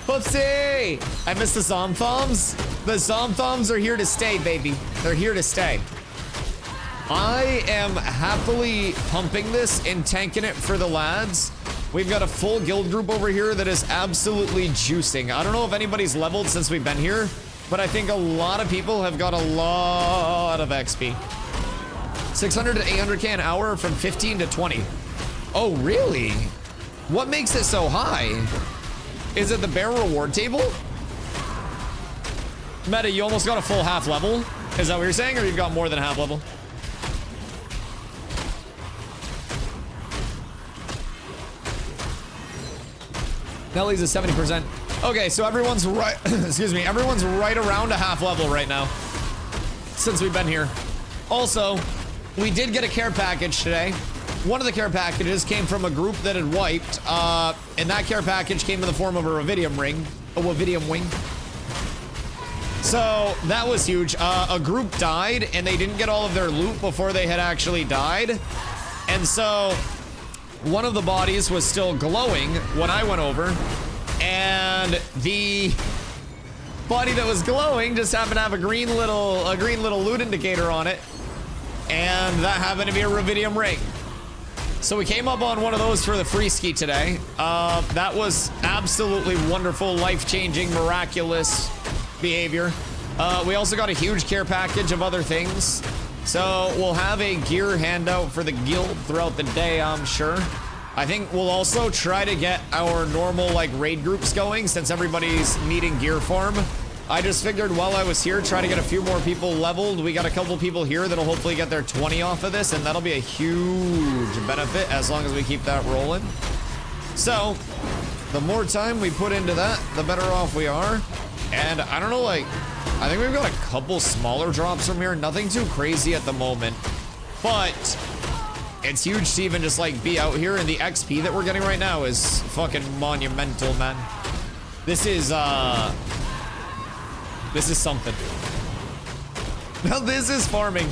S1: Pussy! I missed the Zomthoms. The Zomthoms are here to stay, baby. They're here to stay. I am happily pumping this and tanking it for the lads. We've got a full guild group over here that is absolutely juicing. I don't know if anybody's leveled since we've been here, but I think a lot of people have got a lot of XP. 600 to 800k an hour from 15 to 20. Oh, really? What makes it so high? Is it the bear reward table? Meta, you almost got a full half level. Is that what you're saying, or you've got more than half level? Nelly's at 70%. Okay, so everyone's right, excuse me, everyone's right around a half level right now since we've been here. Also, we did get a care package today. One of the care packages came from a group that had wiped, and that care package came in the form of a Ruvidium ring, a Ruvidium wing. So that was huge. A group died, and they didn't get all of their loot before they had actually died. And so one of the bodies was still glowing when I went over, and the body that was glowing just happened to have a green little loot indicator on it, and that happened to be a Ruvidium ring. So we came up on one of those for the free ski today. That was absolutely wonderful, life-changing, miraculous behavior. We also got a huge care package of other things. So we'll have a gear handout for the guild throughout the day, I'm sure. I think we'll also try to get our normal like raid groups going since everybody's needing gear farm. I just figured while I was here, try to get a few more people leveled. We got a couple people here that'll hopefully get their 20 off of this, and that'll be a huge benefit as long as we keep that rolling. So the more time we put into that, the better off we are. And I don't know, like, I think we've got a couple smaller drops from here. Nothing too crazy at the moment, but it's huge to even just like be out here, and the XP that we're getting right now is fucking monumental, man. This is something. Now this is farming.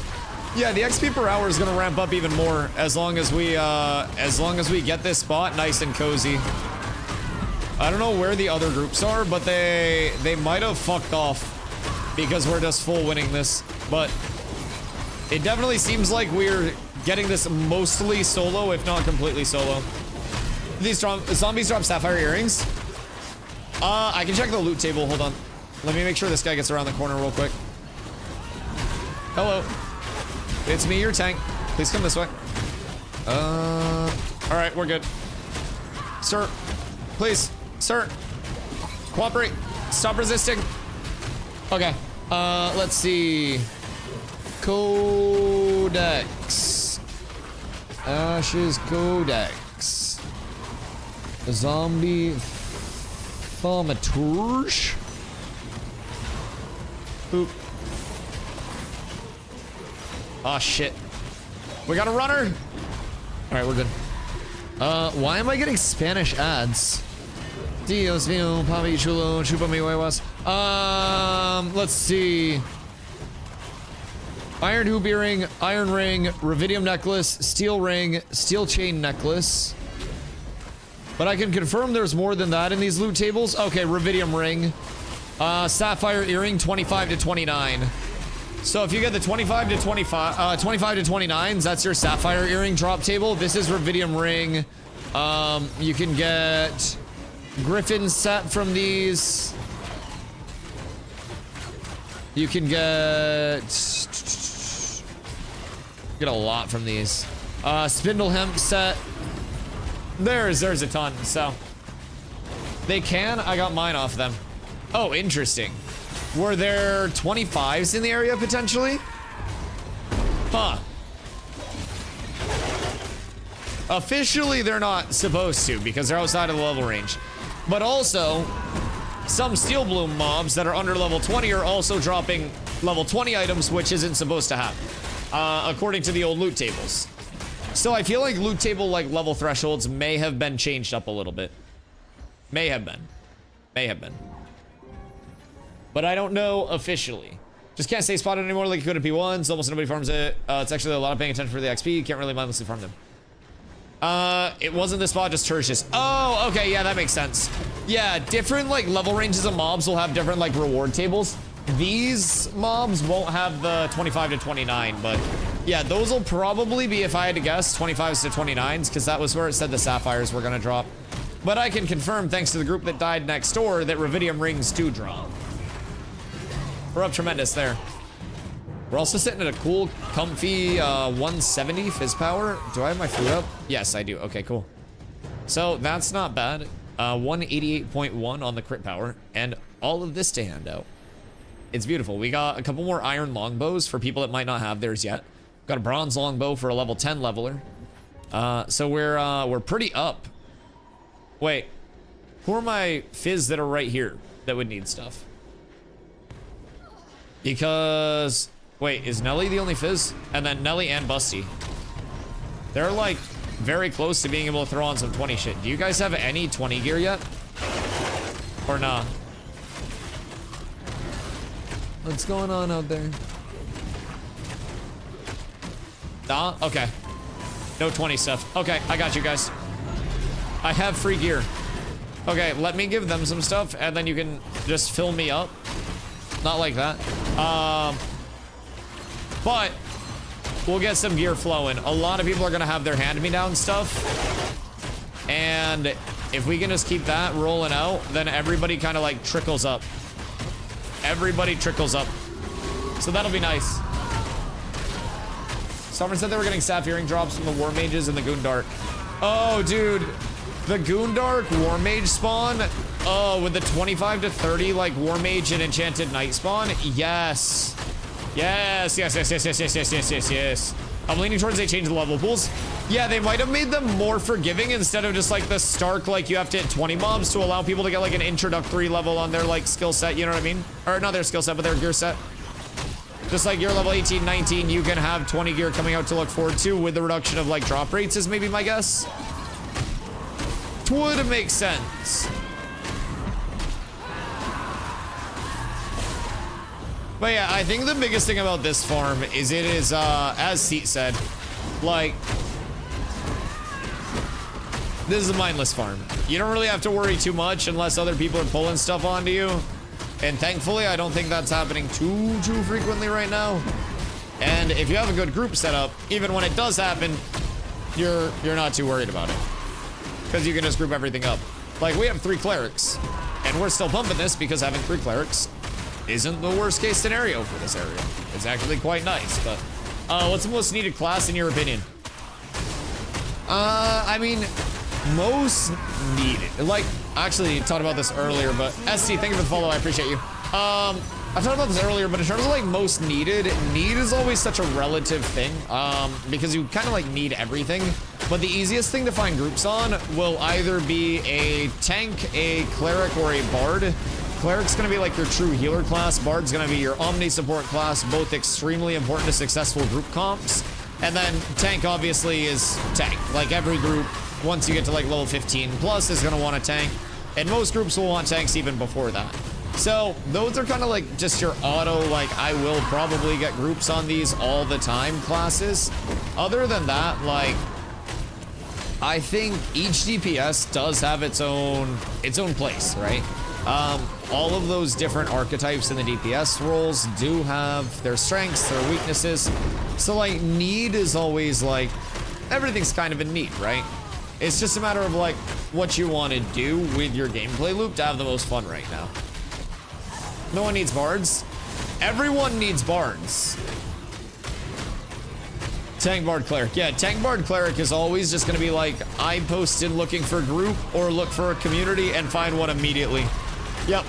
S1: Yeah, the XP per hour is gonna ramp up even more as long as we get this spot nice and cozy. I don't know where the other groups are, but they might have fucked off because we're just full winning this. But it definitely seems like we're getting this mostly solo, if not completely solo. These zombies drop sapphire earrings. I can check the loot table. Hold on. Let me make sure this guy gets around the corner real quick. Hello. It's me, your tank. Please come this way. All right, we're good. Sir, please. Sir, cooperate. Stop resisting. Okay. Let's see. Codex. Ashes Codex. Zombie Thaumaturge. Boop. Oh shit. We got a runner. All right, we're good. Why am I getting Spanish ads? Dios mío, papi chulo, chupa mi huevas. Let's see. Iron hoop earring, iron ring, ruvidium necklace, steel ring, steel chain necklace. But I can confirm there's more than that in these loot tables. Okay, ruvidium ring. Sapphire earring, 25 to 29. So if you get the 25 to 29s, that's your sapphire earring drop table. This is ruvidium ring. You can get griffin set from these. You can get a lot from these. Spindle hemp set. There's a ton. So they can. I got mine off them. Oh, interesting. Were there 25s in the area potentially? Huh. Officially, they're not supposed to because they're outside of the level range. But also, some Steel Bloom mobs that are under level 20 are also dropping level 20 items, which isn't supposed to happen, according to the old loot tables. So I feel like loot table like level thresholds may have been changed up a little bit. May have been. May have been. But I don't know officially. Just can't stay spotted anymore like you could at P1s. Almost nobody farms it. It's actually a lot of paying attention for the XP. You can't really mindlessly farm them. It wasn't the spot, just Tertius. Oh, okay, yeah, that makes sense. Yeah, different like level ranges of mobs will have different like reward tables. These mobs won't have the 25 to 29, but yeah, those will probably be, if I had to guess, 25s to 29s, because that was where it said the sapphires were gonna drop. But I can confirm, thanks to the group that died next door, that Rubidium rings do drop. We're up tremendous there. We're also sitting at a cool, comfy 170 fizz power. Do I have my food up? Yes, I do. Okay, cool. So that's not bad. 188.1 on the crit power, and all of this to hand out. It's beautiful. We got a couple more iron longbows for people that might not have theirs yet. Got a bronze longbow for a level 10 leveler. So we're pretty up. Wait, who are my fizz that are right here that would need stuff? Because, wait, is Nelly the only fizz? And then Nelly and Busty. They're like very close to being able to throw on some 20 shit. Do you guys have any 20 gear yet? Or nah? What's going on out there? Nah? Okay. No 20 stuff. Okay, I got you guys. I have free gear. Okay, let me give them some stuff, and then you can just fill me up. Not like that. But we'll get some gear flowing. A lot of people are gonna have their hand-me-down stuff. And if we can just keep that rolling out, then everybody kind of like trickles up. Everybody trickles up. So that'll be nice. Someone said they were getting sap earring drops from the War Mages and the Goondark. Oh, dude. The Goondark War Mage spawn. Oh, with the 25 to 30 like War Mage and Enchanted Knight spawn. Yes. Yes, yes, yes, yes, yes, yes, yes, yes, yes, yes. I'm leaning towards they change the level pools. Yeah, they might have made them more forgiving instead of just like the stark, like you have to hit 20 mobs to allow people to get like an introductory level on their like skill set, you know what I mean? Or not their skill set, but their gear set. Just like you're level 18, 19, you can have 20 gear coming out to look forward to with the reduction of like drop rates is maybe my guess. Would make sense. But yeah, I think the biggest thing about this farm is it is, as Seat said, like, this is a mindless farm. You don't really have to worry too much unless other people are pulling stuff onto you. And thankfully, I don't think that's happening too frequently right now. And if you have a good group set up, even when it does happen, you're not too worried about it. Because you can just group everything up. Like, we have 3 clerics, and we're still pumping this because having 3 clerics isn't the worst case scenario for this area. It's actually quite nice, but what's the most needed class in your opinion? I mean, most needed. Like, actually, you talked about this earlier, but SC, thank you for the follow, I appreciate you. I talked about this earlier, but in terms of like most needed, need is always such a relative thing, because you kind of like need everything. But the easiest thing to find groups on will either be a tank, a cleric, or a bard. Cleric's gonna be like your true healer class. Bard's gonna be your omni support class, both extremely important to successful group comps. And then tank obviously is tank. Like every group, once you get to like level 15 plus, is gonna want a tank. And most groups will want tanks even before that. So those are kind of like just your auto, like I will probably get groups on these all the time classes. Other than that, like, I think each DPS does have its own place, right? All of those different archetypes in the DPS roles do have their strengths, their weaknesses. So like need is always like, everything's kind of in need, right? It's just a matter of like what you want to do with your gameplay loop to have the most fun right now. No one needs bards. Everyone needs bards. Tank, bard, cleric. Yeah, tank, bard, cleric is always just gonna be like, I posted looking for a group or look for a community and find one immediately. Yep.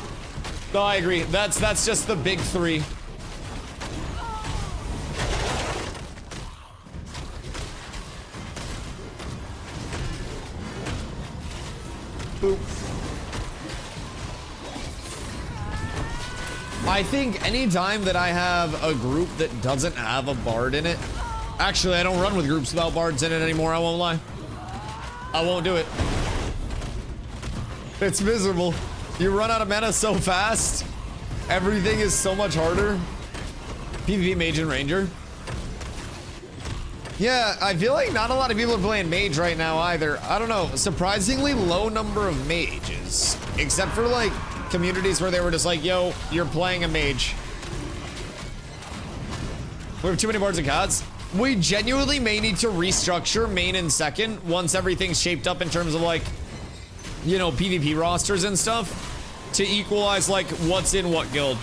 S1: No, I agree. That's just the big 3. Boop. I think anytime that I have a group that doesn't have a bard in it, actually I don't run with groups without bards in it anymore, I won't lie. I won't do it. It's miserable. You run out of mana so fast. Everything is so much harder. PvP Mage and Ranger. Yeah, I feel like not a lot of people are playing mage right now either. I don't know, surprisingly low number of mages. Except for like communities where they were just like, yo, you're playing a mage. We have too many boards and cards. We genuinely may need to restructure main and second once everything's shaped up in terms of like, you know, PvP rosters and stuff to equalize like what's in what guild.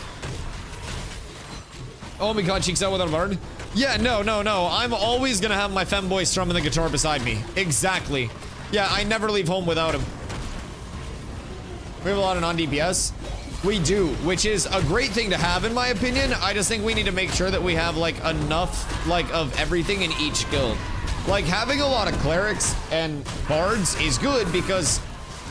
S1: Oh my god, cheeks out without a bard. Yeah, no. I'm always gonna have my femboy strumming the guitar beside me. Exactly. Yeah, I never leave home without him. We have a lot of non-DPS. We do, which is a great thing to have in my opinion. I just think we need to make sure that we have like enough like of everything in each guild. Like having a lot of clerics and bards is good because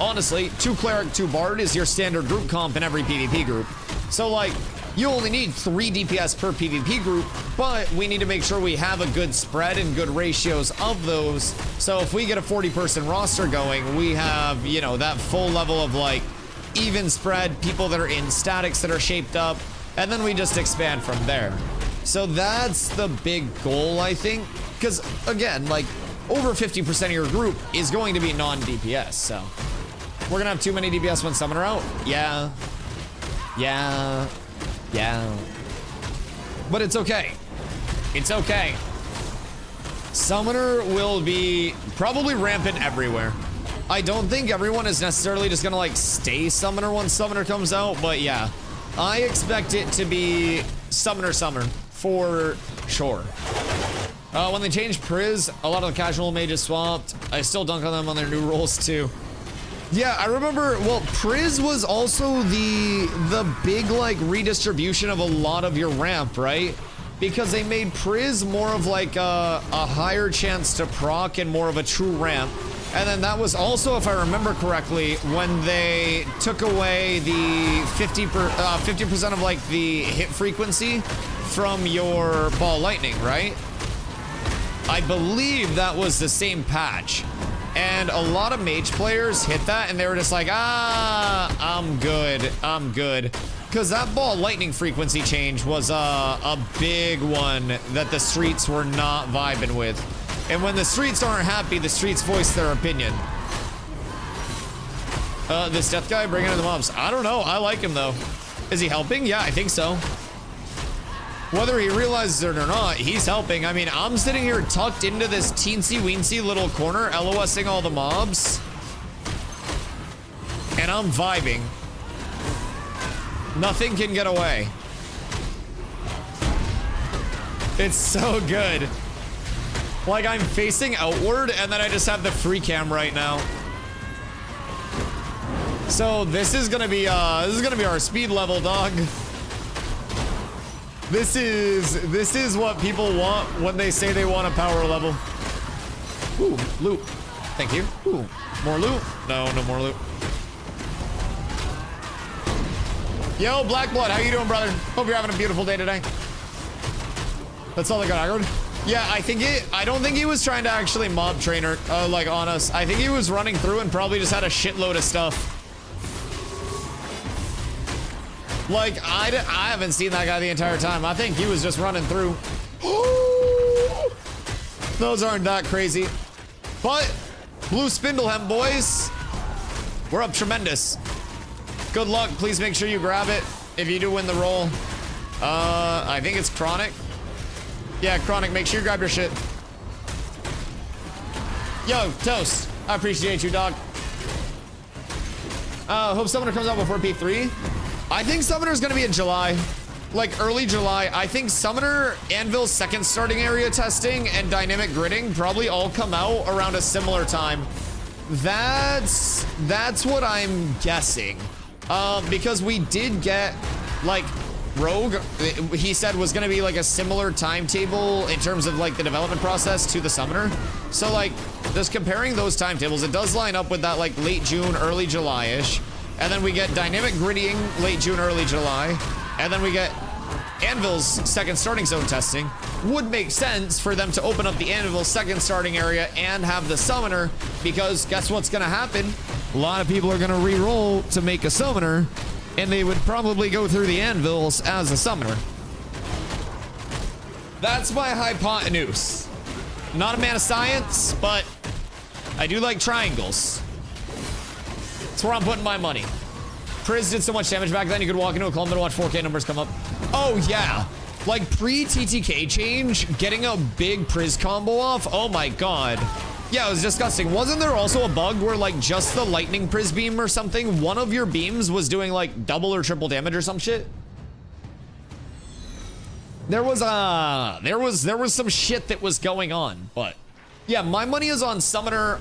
S1: honestly, 2 cleric, 2 bard is your standard group comp in every PvP group. So like, you only need 3 DPS per PvP group, but we need to make sure we have a good spread and good ratios of those. So if we get a 40-person roster going, we have, you know, that full level of like even spread, people that are in statics that are shaped up, and then we just expand from there. So that's the big goal, I think, because again, like over 50% of your group is going to be non-DPS, so we're gonna have too many DPS when summoner out. Yeah. But it's okay. It's okay. Summoner will be probably rampant everywhere. I don't think everyone is necessarily just gonna like stay summoner once summoner comes out, but yeah. I expect it to be summoner for sure. When they changed Priz, a lot of the casual mages swapped. I still dunk on them on their new roles too. Yeah, I remember, well, Priz was also the big, like, redistribution of a lot of your ramp, right? Because they made Priz more of, like, a higher chance to proc and more of a true ramp. And then that was also, if I remember correctly, when they took away the 50% of, like, the hit frequency from your ball lightning, right? I believe that was the same patch. And a lot of mage players hit that and they were just like, I'm good. Because that ball lightning frequency change was a big one that the streets were not vibing with. And when the streets aren't happy, the streets voice their opinion. This death guy bringing in the mobs. I don't know, I like him though. Is he helping? Yeah, I think so. Whether he realizes it or not, he's helping. I mean, I'm sitting here tucked into this teensy-weensy little corner, LOSing all the mobs. And I'm vibing. Nothing can get away. It's so good. Like, I'm facing outward, and then I just have the free cam right now. So, this is gonna be our speed level, dog. This is what people want when they say they want a power level. Ooh, loot. Thank you. Ooh, more loot? No more loot. Yo, Black Blood, how you doing, brother? Hope you're having a beautiful day today. That's all I got aggroed. Yeah, I don't think he was trying to actually mob trainer, like on us. I think he was running through and probably just had a shitload of stuff. Like, I haven't seen that guy the entire time. I think he was just running through. Those aren't that crazy. But, Blue Spindlehem, boys. We're up tremendous. Good luck. Please make sure you grab it if you do win the roll. I think it's Chronic. Yeah, Chronic, make sure you grab your shit. Yo, Toast. I appreciate you, dog. Hope Summoner comes out before P3. I think Summoner's gonna be in July. Like early July. I think Summoner, Anvil's second starting area testing, and Dynamic Gridding probably all come out around a similar time. That's what I'm guessing. Because we did get, like, Rogue, he said was gonna be like a similar timetable in terms of like the development process to the Summoner. So like, just comparing those timetables, it does line up with that like late June, early July-ish. And then we get Dynamic Griddying late June, early July. And then we get Anvil's second starting zone testing. Would make sense for them to open up the Anvil second starting area and have the Summoner, because guess what's gonna happen? A lot of people are gonna re-roll to make a Summoner, and they would probably go through the Anvils as a Summoner. That's my hypotenuse. Not a man of science, but I do like triangles. That's where I'm putting my money. Priz did so much damage back then, you could walk into a club and watch 4K numbers come up. Oh, yeah. Like, pre-TTK change, getting a big Priz combo off, oh my god. Yeah, it was disgusting. Wasn't there also a bug where, like, just the lightning Priz beam or something, one of your beams was doing, like, double or triple damage or some shit? There was some shit that was going on, but yeah, my money is on Summoner,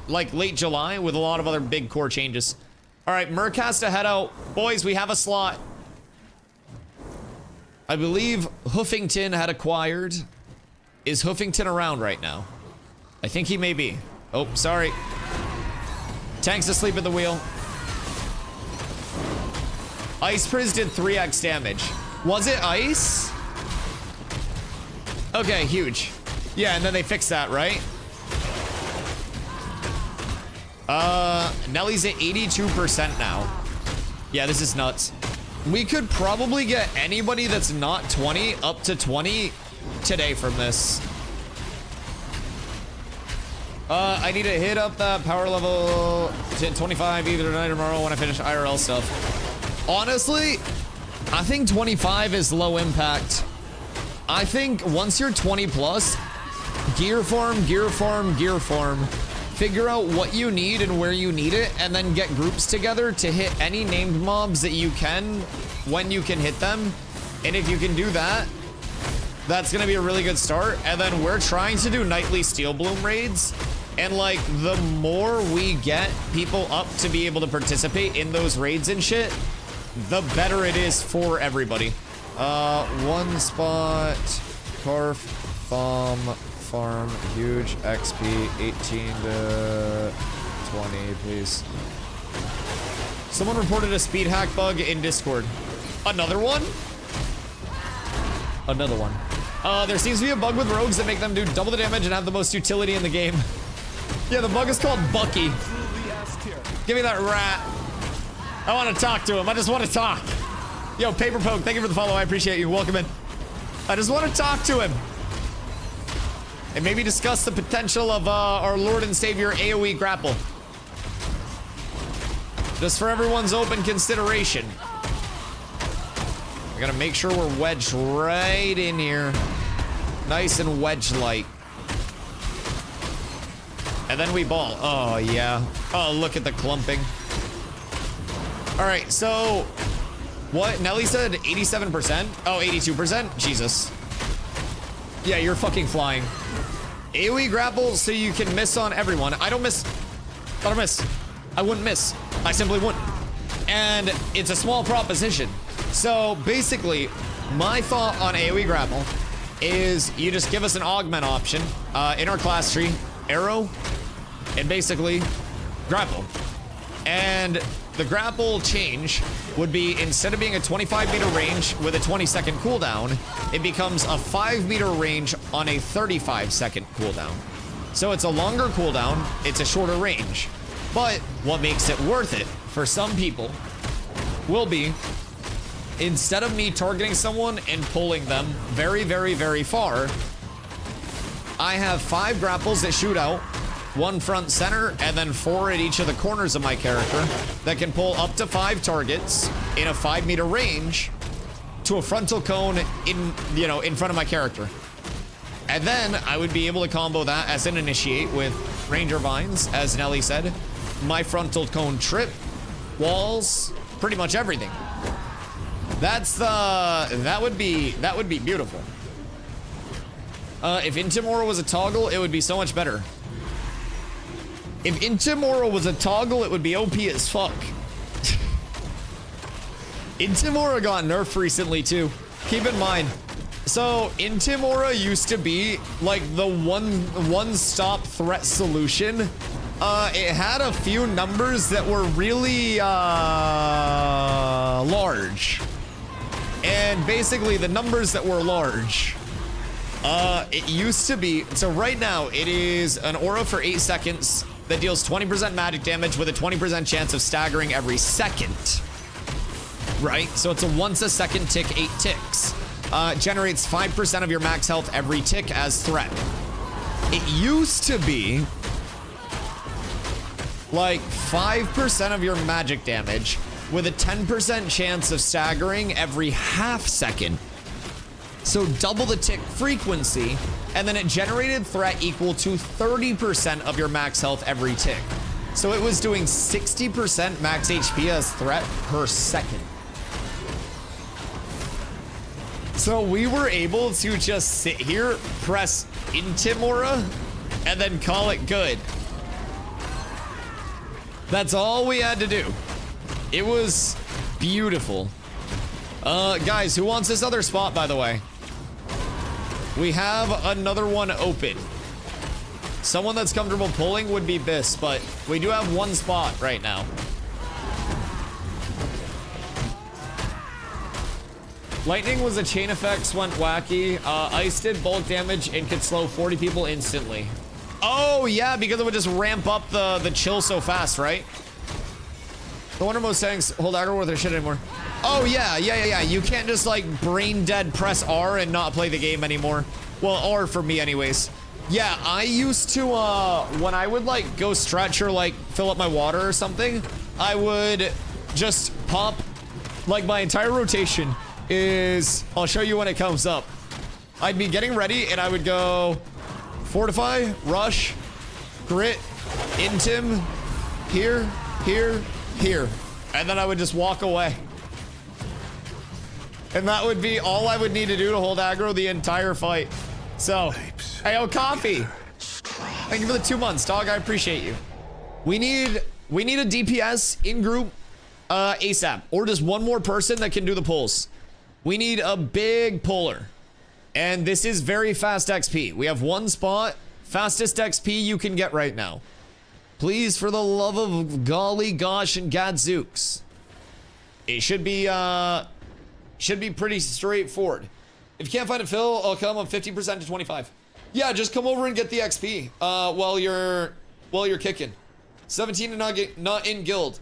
S1: like late July with a lot of other big core changes. All right, Merc has to head out. Boys, we have a slot. I believe Hoofington had acquired. Is Hoofington around right now? I think he may be. Oh, sorry. Tank's asleep at the wheel. Ice Priz did 3x damage. Was it ice? Okay, huge. Yeah, and then they fixed that, right? Nelly's at 82% now. Yeah, this is nuts. We could probably get anybody that's not 20 up to 20 today from this. I need to hit up that power level to 25 either tonight or tomorrow when I finish IRL stuff. Honestly, I think 25 is low impact. I think once you're 20 plus, gear farm, gear farm, gear farm. Figure out what you need and where you need it, and then get groups together to hit any named mobs that you can when you can hit them. And if you can do that, that's gonna be a really good start. And then we're trying to do nightly Steel Bloom raids. And like, the more we get people up to be able to participate in those raids and shit, the better it is for everybody. One spot, Carf, farm, huge XP, 18 to 20, please. Someone reported a speed hack bug in Discord. Another one? Another one. There seems to be a bug with rogues that make them do double the damage and have the most utility in the game. Yeah, the bug is called Bucky. Give me that rat. I want to talk to him. I just want to talk. Yo, Paper Poke, thank you for the follow. I appreciate you. Welcome in. I just want to talk to him. And maybe discuss the potential of our Lord and Savior AoE grapple. Just for everyone's open consideration. I gotta make sure we're wedged right in here. Nice and wedge-like. And then we ball. Oh, yeah. Oh, look at the clumping. All right, so what? Nelly said 87%? Oh, 82%? Jesus. Yeah, you're fucking flying. AoE grapple so you can miss on everyone. I don't miss. I don't miss. I wouldn't miss. I simply wouldn't. And it's a small proposition. So basically, my thought on AoE grapple is you just give us an augment option in our class tree, arrow, and basically grapple. And the grapple change would be, instead of being a 25-meter range with a 20-second cooldown, it becomes a 5-meter range on a 35-second cooldown. So it's a longer cooldown, it's a shorter range. But what makes it worth it for some people will be, instead of me targeting someone and pulling them very, very, very far, I have 5 grapples that shoot out, 1 front center, and then 4 at each of the corners of my character that can pull up to 5 targets in a 5-meter range to a frontal cone in, you know, in front of my character. And then I would be able to combo that as an initiate with Ranger Vines, as Nelly said, my frontal cone trip, walls, pretty much everything. That would be beautiful. If Intimora was a toggle, it would be so much better. If Intimora was a toggle, it would be OP as fuck. Intimora got nerfed recently too. Keep in mind. So Intimora used to be like the one-stop threat solution. It had a few numbers that were really large. And basically the numbers that were large, it used to be, so right now it is an aura for 8 seconds that deals 20% magic damage with a 20% chance of staggering every second. Right? So it's a once a second tick, 8 ticks. Generates 5% of your max health every tick as threat. It used to be like 5% of your magic damage with a 10% chance of staggering every half second. So double the tick frequency, and then it generated threat equal to 30% of your max health every tick. So it was doing 60% max HP as threat per second. So we were able to just sit here, press Intimora, and then call it good. That's all we had to do. It was beautiful. Guys, who wants this other spot, by the way? We have another one open. Someone that's comfortable pulling would be Biss, but we do have one spot right now. Lightning was a chain effects, went wacky. Ice did bulk damage and could slow 40 people instantly. Oh, yeah, because it would just ramp up the chill so fast, right? No wonder most settings hold aggro with their shit anymore. Oh, yeah. You can't just, like, brain dead press R and not play the game anymore. Well, R for me anyways. Yeah, I used to, when I would, like, go stretch or, like, fill up my water or something, I would just pop, like, my entire rotation is, I'll show you when it comes up. I'd be getting ready and I would go Fortify, Rush, Grit, Intim, here, here. And then I would just walk away. And that would be all I would need to do to hold aggro the entire fight. So, hey, yo, Coffee. Thank you for the 2 months, dog. I appreciate you. We need a DPS in group ASAP, or just one more person that can do the pulls. We need a big puller. And this is very fast XP. We have one spot, fastest XP you can get right now. Please, for the love of golly gosh and gadzooks. It should be pretty straightforward. If you can't find it, Phil, I'll come up 50% to 25. Yeah, just come over and get the XP while you're kicking. 17 and not in guild.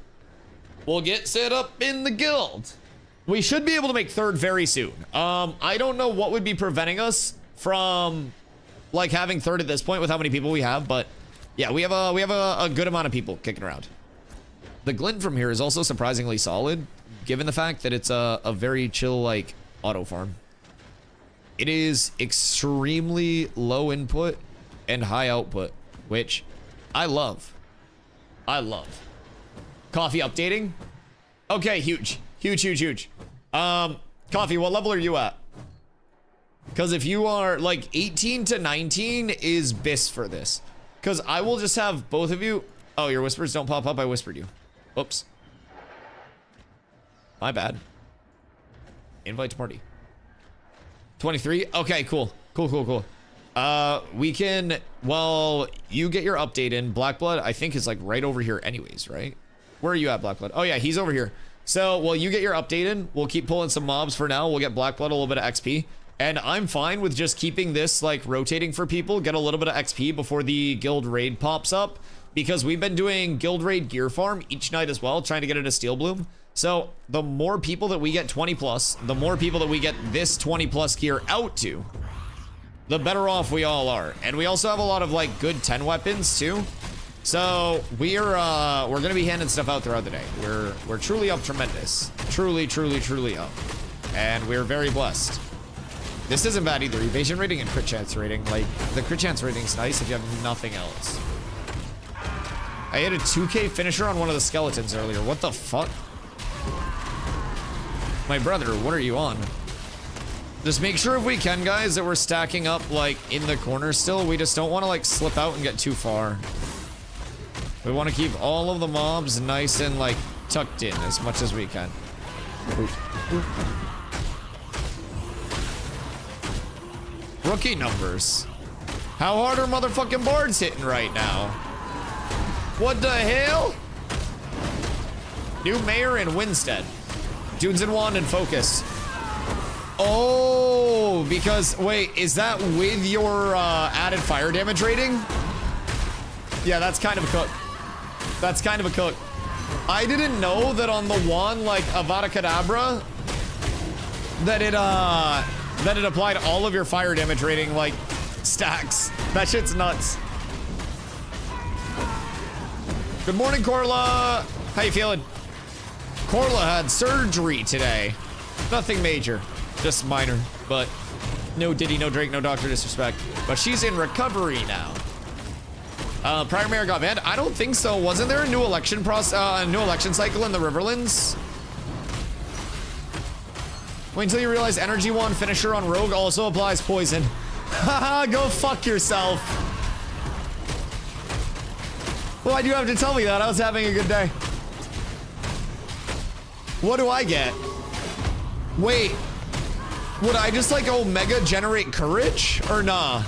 S1: We'll get set up in the guild. We should be able to make third very soon. I don't know what would be preventing us from like having third at this point with how many people we have, but yeah, we have a good amount of people kicking around. The glint from here is also surprisingly solid, given the fact that it's a very chill like auto farm. It is extremely low input and high output, which I love. Coffee updating. Okay, huge. Coffee, what level are you at? Because if you are like 18 to 19 is Biss for this. Because I will just have both of you. Oh, your whispers don't pop up. I whispered you. Oops. My bad. Invite to party. 23? Okay, cool. We can, well, you get your update in. Blackblood, I think, is like right over here anyways, right? Where are you at, Blackblood? Oh yeah, he's over here. So, well, you get your update in. We'll keep pulling some mobs for now. We'll get Blackblood a little bit of XP. And I'm fine with just keeping this like rotating for people. Get a little bit of XP before the guild raid pops up. Because we've been doing guild raid gear farm each night as well, trying to get it a steel bloom. So the more people that we get 20 plus, the more people that we get this 20 plus gear out to, the better off we all are. And we also have a lot of like good 10 weapons too. So we're gonna be handing stuff out throughout the day. We're truly up tremendous. Truly up. And we're very blessed. This isn't bad either. Evasion rating and crit chance rating. Like the crit chance rating is nice if you have nothing else. I hit a 2K finisher on one of the skeletons earlier. What the fuck? My brother, what are you on? Just make sure if we can, guys, that we're stacking up like in the corner still. We just don't want to like slip out and get too far. We want to keep all of the mobs nice and like tucked in as much as we can. Rookie numbers. How hard are motherfucking boards hitting right now? What the hell? New mayor in Winstead. Dudes in Wand and Focus. Oh, because, wait, is that with your added fire damage rating? Yeah, that's kind of a cook. That's kind of a cook. I didn't know that on the wand, like Avada Kedavra, that it applied all of your fire damage rating, like, stacks. That shit's nuts. Good morning, Corla. How you feeling? Corla had surgery today. Nothing major, just minor, but no Diddy, no Drake, no Dr. Disrespect. But she's in recovery now. Prior mayor got banned? I don't think so. Wasn't there a new election cycle in the Riverlands? Wait until you realize Energy Wand finisher on Rogue also applies poison. Haha, go fuck yourself. Why'd you have to tell me that? I was having a good day. What do I get? Wait, would I just like Omega generate courage or nah?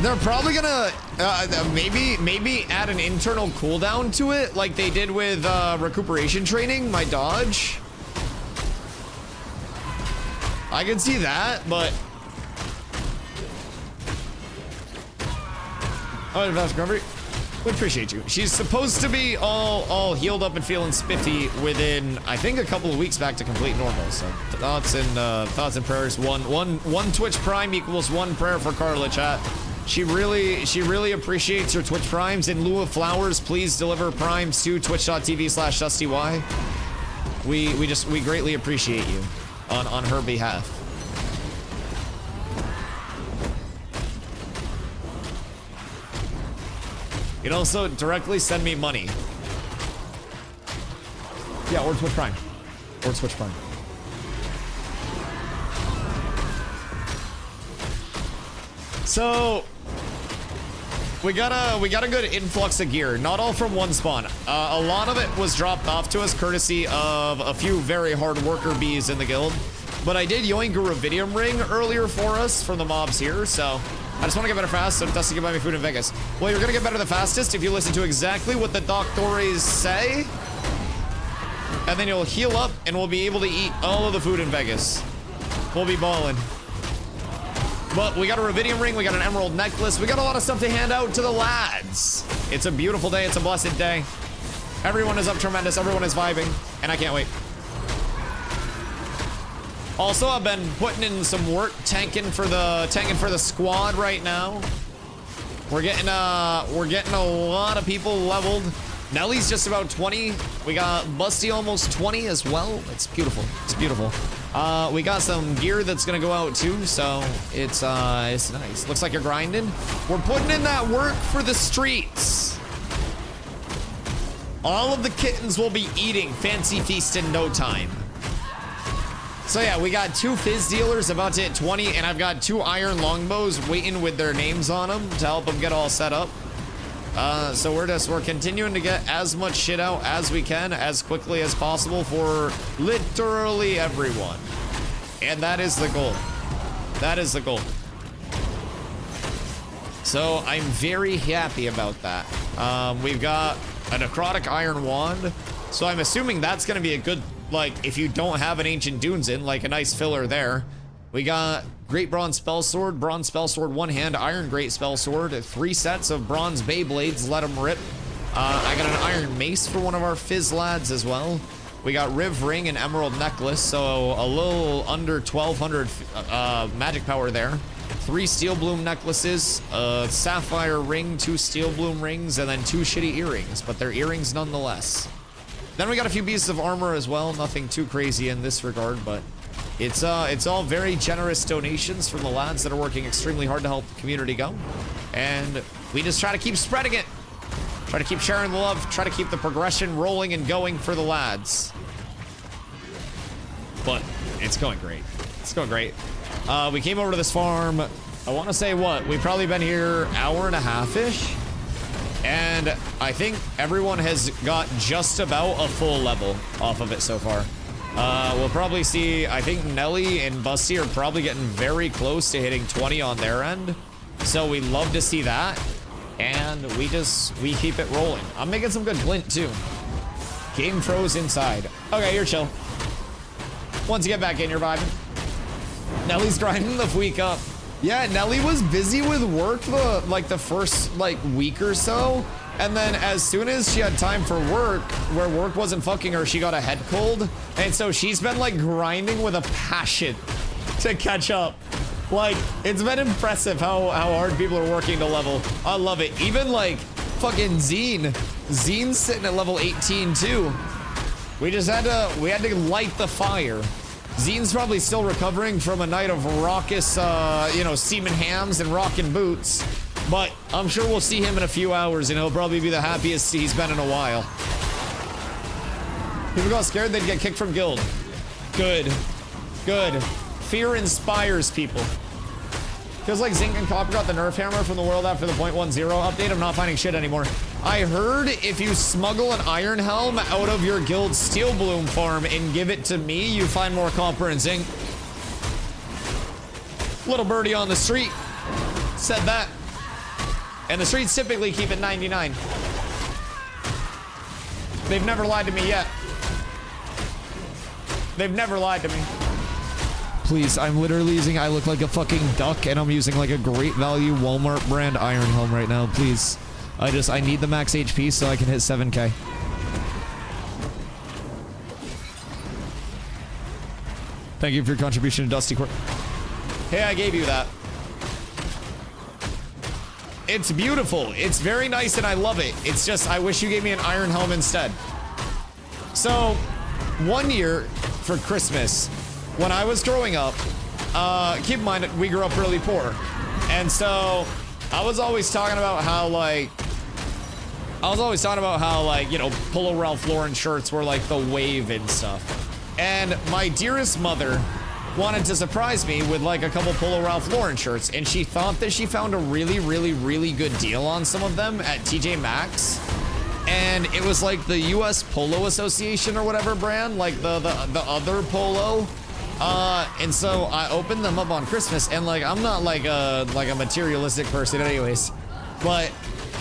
S1: They're probably gonna maybe add an internal cooldown to it like they did with recuperation training, my dodge. I can see that, but oh, fast recovery. We appreciate you. She's supposed to be all healed up and feeling spiffy within, I think, a couple of weeks back to complete normal. So thoughts and prayers. One Twitch Prime equals one prayer for Carla, chat. She really appreciates her Twitch Primes. In lieu of flowers, please deliver Primes to twitch.tv/DustyWhy. We greatly appreciate you on her behalf. You can also directly send me money. Yeah, or Twitch Prime. Or Twitch Prime. So we got a good influx of gear, not all from one spawn. A lot of it was dropped off to us courtesy of a few very hard worker bees in the guild. But I did yoink a Rubidium ring earlier for us from the mobs here, so I just want to get better fast, so Dusty can buy me food in Vegas. Well, you're gonna get better the fastest if you listen to exactly what the doctores say. And then you'll heal up and we'll be able to eat all of the food in Vegas. We'll be balling. But we got a Rubidium ring, we got an emerald necklace, we got a lot of stuff to hand out to the lads. It's a beautiful day, it's a blessed day. Everyone is up tremendous, everyone is vibing, and I can't wait. Also, I've been putting in some work tanking for the squad right now. We're getting a lot of people leveled. Nellie's just about 20. We got Busty almost 20 as well. It's beautiful. It's beautiful. We got some gear that's gonna go out too, so it's nice. Looks like you're grinding. We're putting in that work for the streets. All of the kittens will be eating Fancy Feast in no time. So yeah, we got 2 fizz dealers about to hit 20, and I've got 2 iron longbows waiting with their names on them to help them get all set up. So we're continuing to get as much shit out as we can as quickly as possible for literally everyone. And that is the goal. That is the goal. So I'm very happy about that. We've got a necrotic iron wand. So I'm assuming that's gonna be a good, like, if you don't have an ancient dunes in, like a nice filler there. We got great bronze spell sword, one hand, iron great spell sword, 3 sets of bronze Beyblades, let them rip. I got an iron mace for one of our fizz lads as well. We got Riv ring and emerald necklace, so a little under 1200 magic power there. 3 steel bloom necklaces, a sapphire ring, 2 steel bloom rings, and then 2 shitty earrings, but they're earrings nonetheless. Then we got a few pieces of armor as well, nothing too crazy in this regard, but it's all very generous donations from the lads that are working extremely hard to help the community go. And we just try to keep spreading it. Try to keep sharing the love, try to keep the progression rolling and going for the lads. But it's going great. It's going great. We came over to this farm, I want to say what? We've probably been here hour and a half-ish. And I think everyone has got just about a full level off of it so far. We'll probably see, I think Nelly and Busty are probably getting very close to hitting 20 on their end. So we love to see that. And we keep it rolling. I'm making some good glint too. Game froze inside. Okay, you're chill. Once you get back in, you're vibing. Nelly's grinding the week up. Yeah, Nelly was busy with work the first week or so, and then as soon as she had time for work, where work wasn't fucking her, she got a head cold, and so she's been like grinding with a passion to catch up. Like, it's been impressive how hard people are working to level. I love it. Even like fucking Zine. Zine's sitting at level 18 too. We had to light the fire. Zine's probably still recovering from a night of raucous, you know, semen hams and rockin' boots. But I'm sure we'll see him in a few hours and he'll probably be the happiest he's been in a while. People got scared they'd get kicked from guild. Good. Good. Fear inspires people. Feels like Zinc and Copper got the nerf hammer from the world after the 0.10 update. I'm not finding shit anymore. I heard if you smuggle an iron helm out of your guild's steel bloom farm and give it to me, you find more copper and zinc. Little birdie on the street said that. And the streets typically keep it 99. They've never lied to me yet. They've never lied to me. Please, I'm literally using, I look like a fucking duck and I'm using like a great value Walmart brand iron helm right now. Please. I need the max HP so I can hit 7K. Thank you for your contribution to Dusty Court. Hey, I gave you that. It's beautiful. It's very nice and I love it. It's just, I wish you gave me an iron helm instead. So, one year for Christmas, when I was growing up, keep in mind, we grew up really poor. And so, I was always talking about how, you know, Polo Ralph Lauren shirts were like the wave and stuff. And my dearest mother wanted to surprise me with like a couple Polo Ralph Lauren shirts. And she thought that she found a really, really, really good deal on some of them at TJ Maxx. And it was like the US Polo Association or whatever brand, like the other polo. And so I opened them up on Christmas and like, I'm not like a materialistic person anyways, but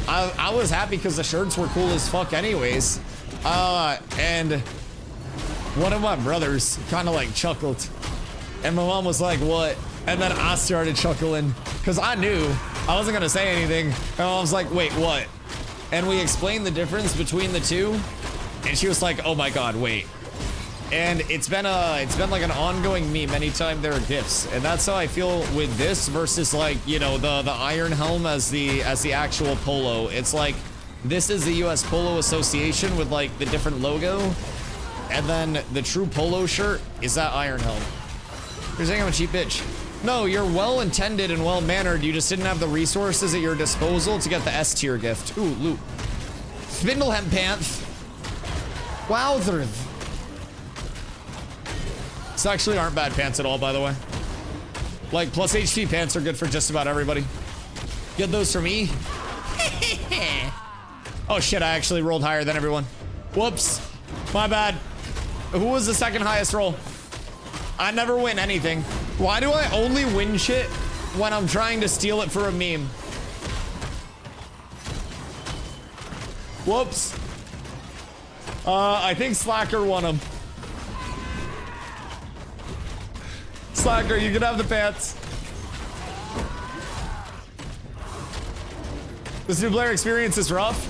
S1: I was happy because the shirts were cool as fuck anyways. And one of my brothers kind of like chuckled and my mom was like, what? And then I started chuckling because I knew I wasn't going to say anything. And I was like, wait, what? And we explained the difference between the two. And she was like, oh my God, wait. And it's been like an ongoing meme anytime there are gifts. And that's how I feel with this versus like, you know, the iron helm as the actual polo. It's like, this is the US Polo Association with like the different logo. And then the true polo shirt is that iron helm. You're saying I'm a cheap bitch. No, you're well-intended and well-mannered. You just didn't have the resources at your disposal to get the S tier gift. Ooh, loot. Spindlehem pants. Wowzer. These actually aren't bad pants at all, by the way. Like, plus HP pants are good for just about everybody. Get those for me. Oh shit, I actually rolled higher than everyone. Whoops. My bad. Who was the second highest roll? I never win anything. Why do I only win shit when I'm trying to steal it for a meme? Whoops. I think Slacker won him. Slacker, you can have the pants. This new player experience is rough.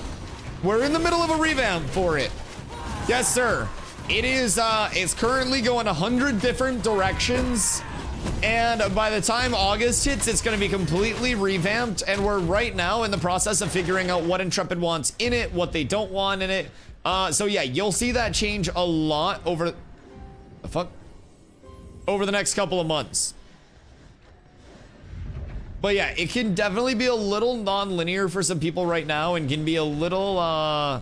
S1: We're in the middle of a revamp for it. Yes, sir. It is, it's currently going 100 different directions. And by the time August hits, it's going to be completely revamped. And we're right now in the process of figuring out what Intrepid wants in it, what they don't want in it. So yeah, you'll see that change a lot over the next couple of months. But yeah, it can definitely be a little non-linear for some people right now and can be a little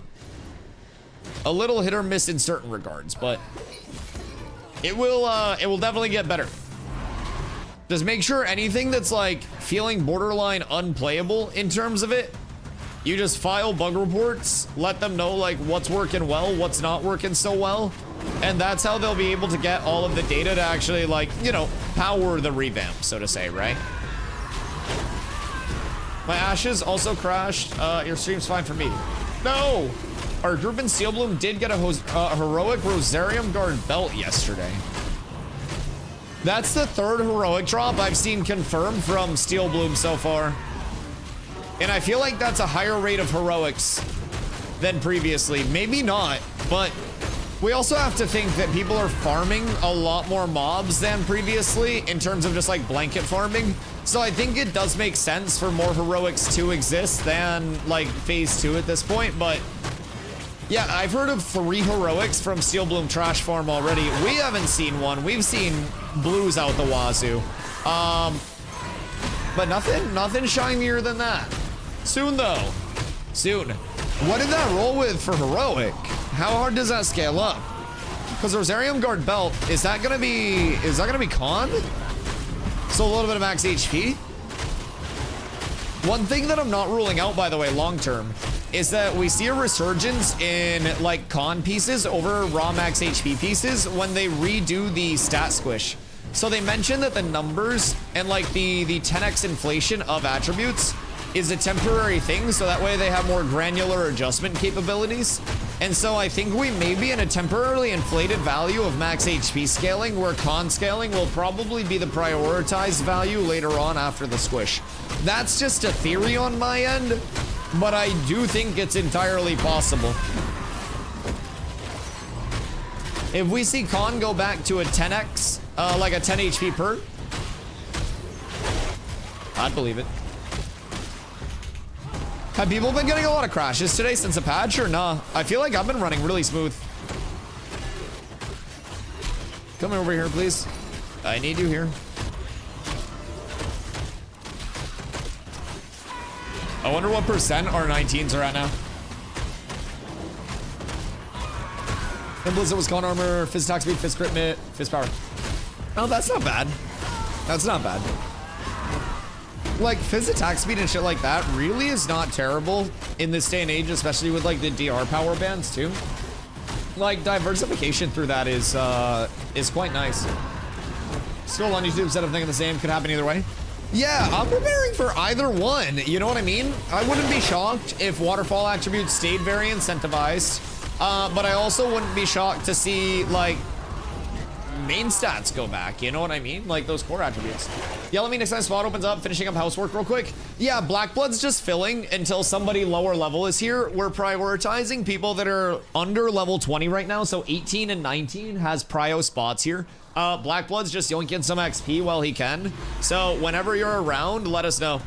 S1: hit or miss in certain regards, but it will definitely get better. Just make sure anything that's like feeling borderline unplayable in terms of it, you just file bug reports, let them know like what's working well, what's not working so well, and that's how they'll be able to get all of the data to actually like, you know, power the revamp, so to say, right? My ashes also crashed. Your stream's fine for me. No! Our group in Steel Bloom did get a heroic Rosarium Guard belt yesterday. That's the third heroic drop I've seen confirmed from Steel Bloom so far. And I feel like that's a higher rate of heroics than previously. Maybe not, but We also have to think that people are farming a lot more mobs than previously in terms of just like blanket farming. So I think it does make sense for more heroics to exist than like phase 2 at this point. But yeah, I've heard of 3 heroics from Steel Bloom Trash Farm already. We haven't seen one. We've seen blues out the wazoo. But nothing shinier than that. Soon though, soon. What did that roll with for heroic? How hard does that scale up? Because Rosarium Guard Belt, is that gonna be con? So a little bit of max HP. One thing that I'm not ruling out, by the way, long term, is that we see a resurgence in like con pieces over raw max HP pieces when they redo the stat squish. So they mentioned that the numbers and like the 10x inflation of attributes is a temporary thing, so that way they have more granular adjustment capabilities. And so I think we may be in a temporarily inflated value of max HP scaling, where con scaling will probably be the prioritized value later on after the squish. That's just a theory on my end, but I do think it's entirely possible. If we see con go back to a 10x, like a 10 HP per, I'd believe it. Have people been getting a lot of crashes today since the patch or nah? I feel like I've been running really smooth. Come over here, please. I need you here. I wonder what percent our 19s are at now. And Blizzard was con armor, fizz attack speed, fizz crit mitt, fizz power. Oh, that's not bad. That's not bad. Like, fizz attack speed and shit like that really is not terrible in this day and age, especially with like the DR power bands too. Like, diversification through that is quite nice. Still on YouTube instead of thinking the same, could happen either way. Yeah, I'm preparing for either one, you know what I mean? I wouldn't be shocked if waterfall attributes stayed very incentivized, but I also wouldn't be shocked to see like main stats go back, you know what I mean? Like those core attributes. Yeah, let me next time spot opens up, finishing up housework real quick. Yeah, Blackblood's just filling until somebody lower level is here. We're prioritizing people that are under level 20 right now, so 18 and 19 has prio spots here. Blackblood's just yoinking some XP while he can. So whenever you're around, let us know.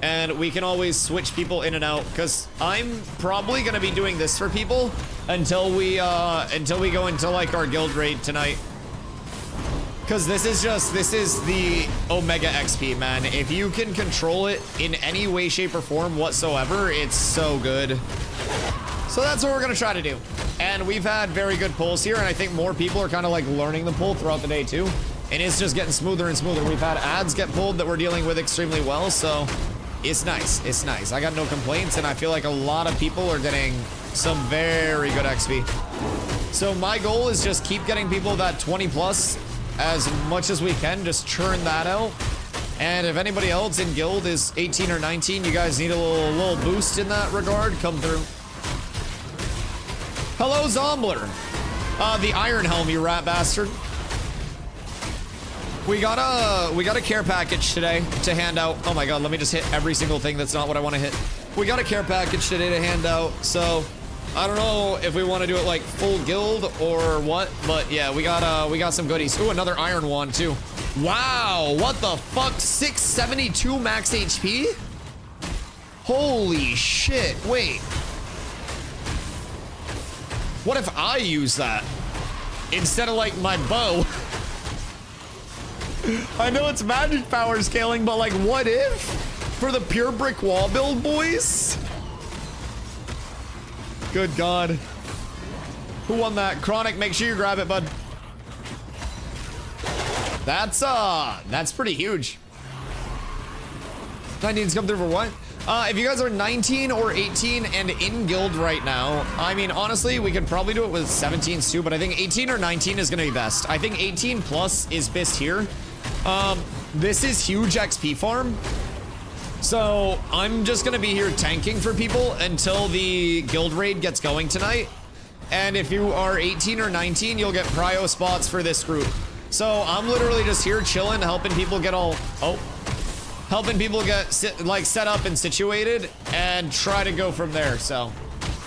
S1: And we can always switch people in and out, because I'm probably gonna be doing this for people until we go into like our guild raid tonight. Because this is the Omega XP, man. If you can control it in any way, shape, or form whatsoever, it's so good. So that's what we're gonna try to do. And we've had very good pulls here, and I think more people are kind of like learning the pull throughout the day too. And it's just getting smoother and smoother. We've had ads get pulled that we're dealing with extremely well, so it's nice. It's nice. I got no complaints, and I feel like a lot of people are getting some very good XP. So my goal is just keep getting people that 20 plus as much as we can, just churn that out. And if anybody else in guild is 18 or 19, you guys need a little boost in that regard, come through. Hello, Zombler. The Iron Helm, you rat bastard. We got a care package today to hand out. Oh my god, let me just hit every single thing that's not what I want to hit. We got a care package today to hand out, so I don't know if we want to do it like full guild or what, but yeah, we got some goodies. Ooh, another iron wand too. Wow, what the fuck? 672 max HP? Holy shit, wait. What if I use that instead of like my bow? I know it's magic power scaling, but like what if? For the pure brick wall build, boys? Good god. Who won that? Chronic, make sure you grab it, bud. That's pretty huge. 19's come through for what? If you guys are 19 or 18 and in guild right now, I mean, honestly, we could probably do it with 17s too, but I think 18 or 19 is gonna be best. I think 18 plus is best here. This is huge XP farm. So I'm just gonna be here tanking for people until the guild raid gets going tonight. And if you are 18 or 19, you'll get prio spots for this group. So I'm literally just here chilling, helping people get helping people get set up and situated and try to go from there. So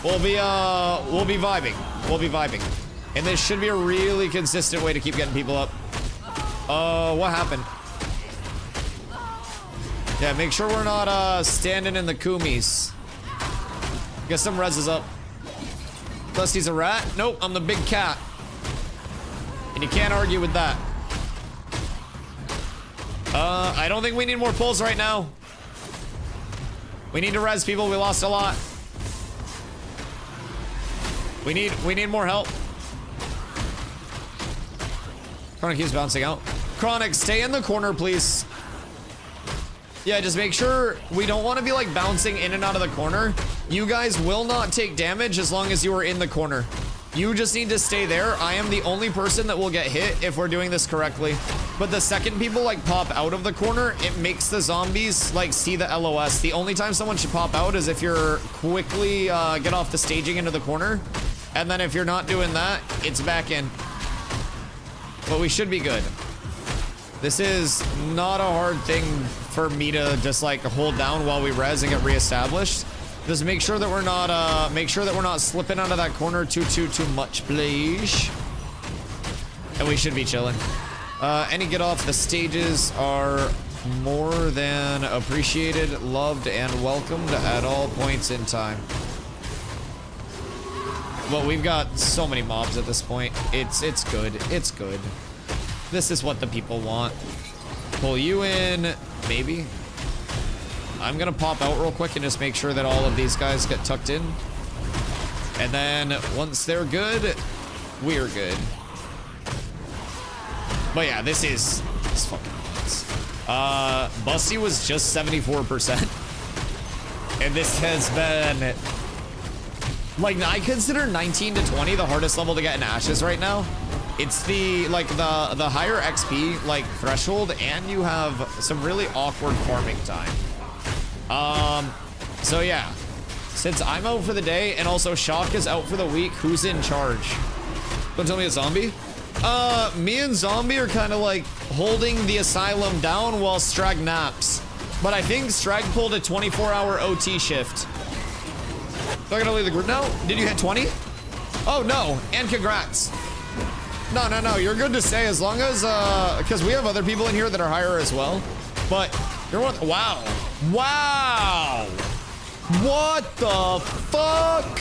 S1: We'll be vibing. We'll be vibing. And this should be a really consistent way to keep getting people up. What happened? Yeah, make sure we're not, standing in the kumis. Get some reses up. Dusty's a rat? Nope, I'm the big cat. And you can't argue with that. I don't think we need more pulls right now. We need to res people, we lost a lot. We need more help. Chronic keeps bouncing out. Chronic, stay in the corner, please. Yeah, just make sure we don't want to be like bouncing in and out of the corner. You guys will not take damage as long as you are in the corner. You just need to stay there. I am the only person that will get hit if we're doing this correctly. But the second people like pop out of the corner, it makes the zombies like see the LOS. The only time someone should pop out is if you're quickly get off the staging into the corner. And then if you're not doing that, it's back in. But we should be good. This is not a hard thing for me to just like hold down while we res and get reestablished. Just make sure that we're not slipping out of that corner too much, please. And we should be chilling. Any get off the stages are more than appreciated, loved, and welcomed at all points in time. But we've got so many mobs at this point. It's good. It's good. This is what the people want. Pull you in, maybe. I'm gonna pop out real quick and just make sure that all of these guys get tucked in. And then once they're good, we're good. But yeah, this fucking nuts. Busty was just 74%. And this has been like, I consider 19 to 20 the hardest level to get in Ashes right now. It's the higher XP like threshold, and you have some really awkward farming time. So yeah, since I'm out for the day and also Shock is out for the week, who's in charge? Don't tell me a zombie. Me and Zombie are kind of like holding the asylum down while Strag naps. But I think Strag pulled a 24-hour OT shift. So I'm gonna leave the group now. Did you hit 20? Oh no, and congrats. No, you're good to say as long as, because we have other people in here that are higher as well. But you're what? Wow. Wow. What the fuck?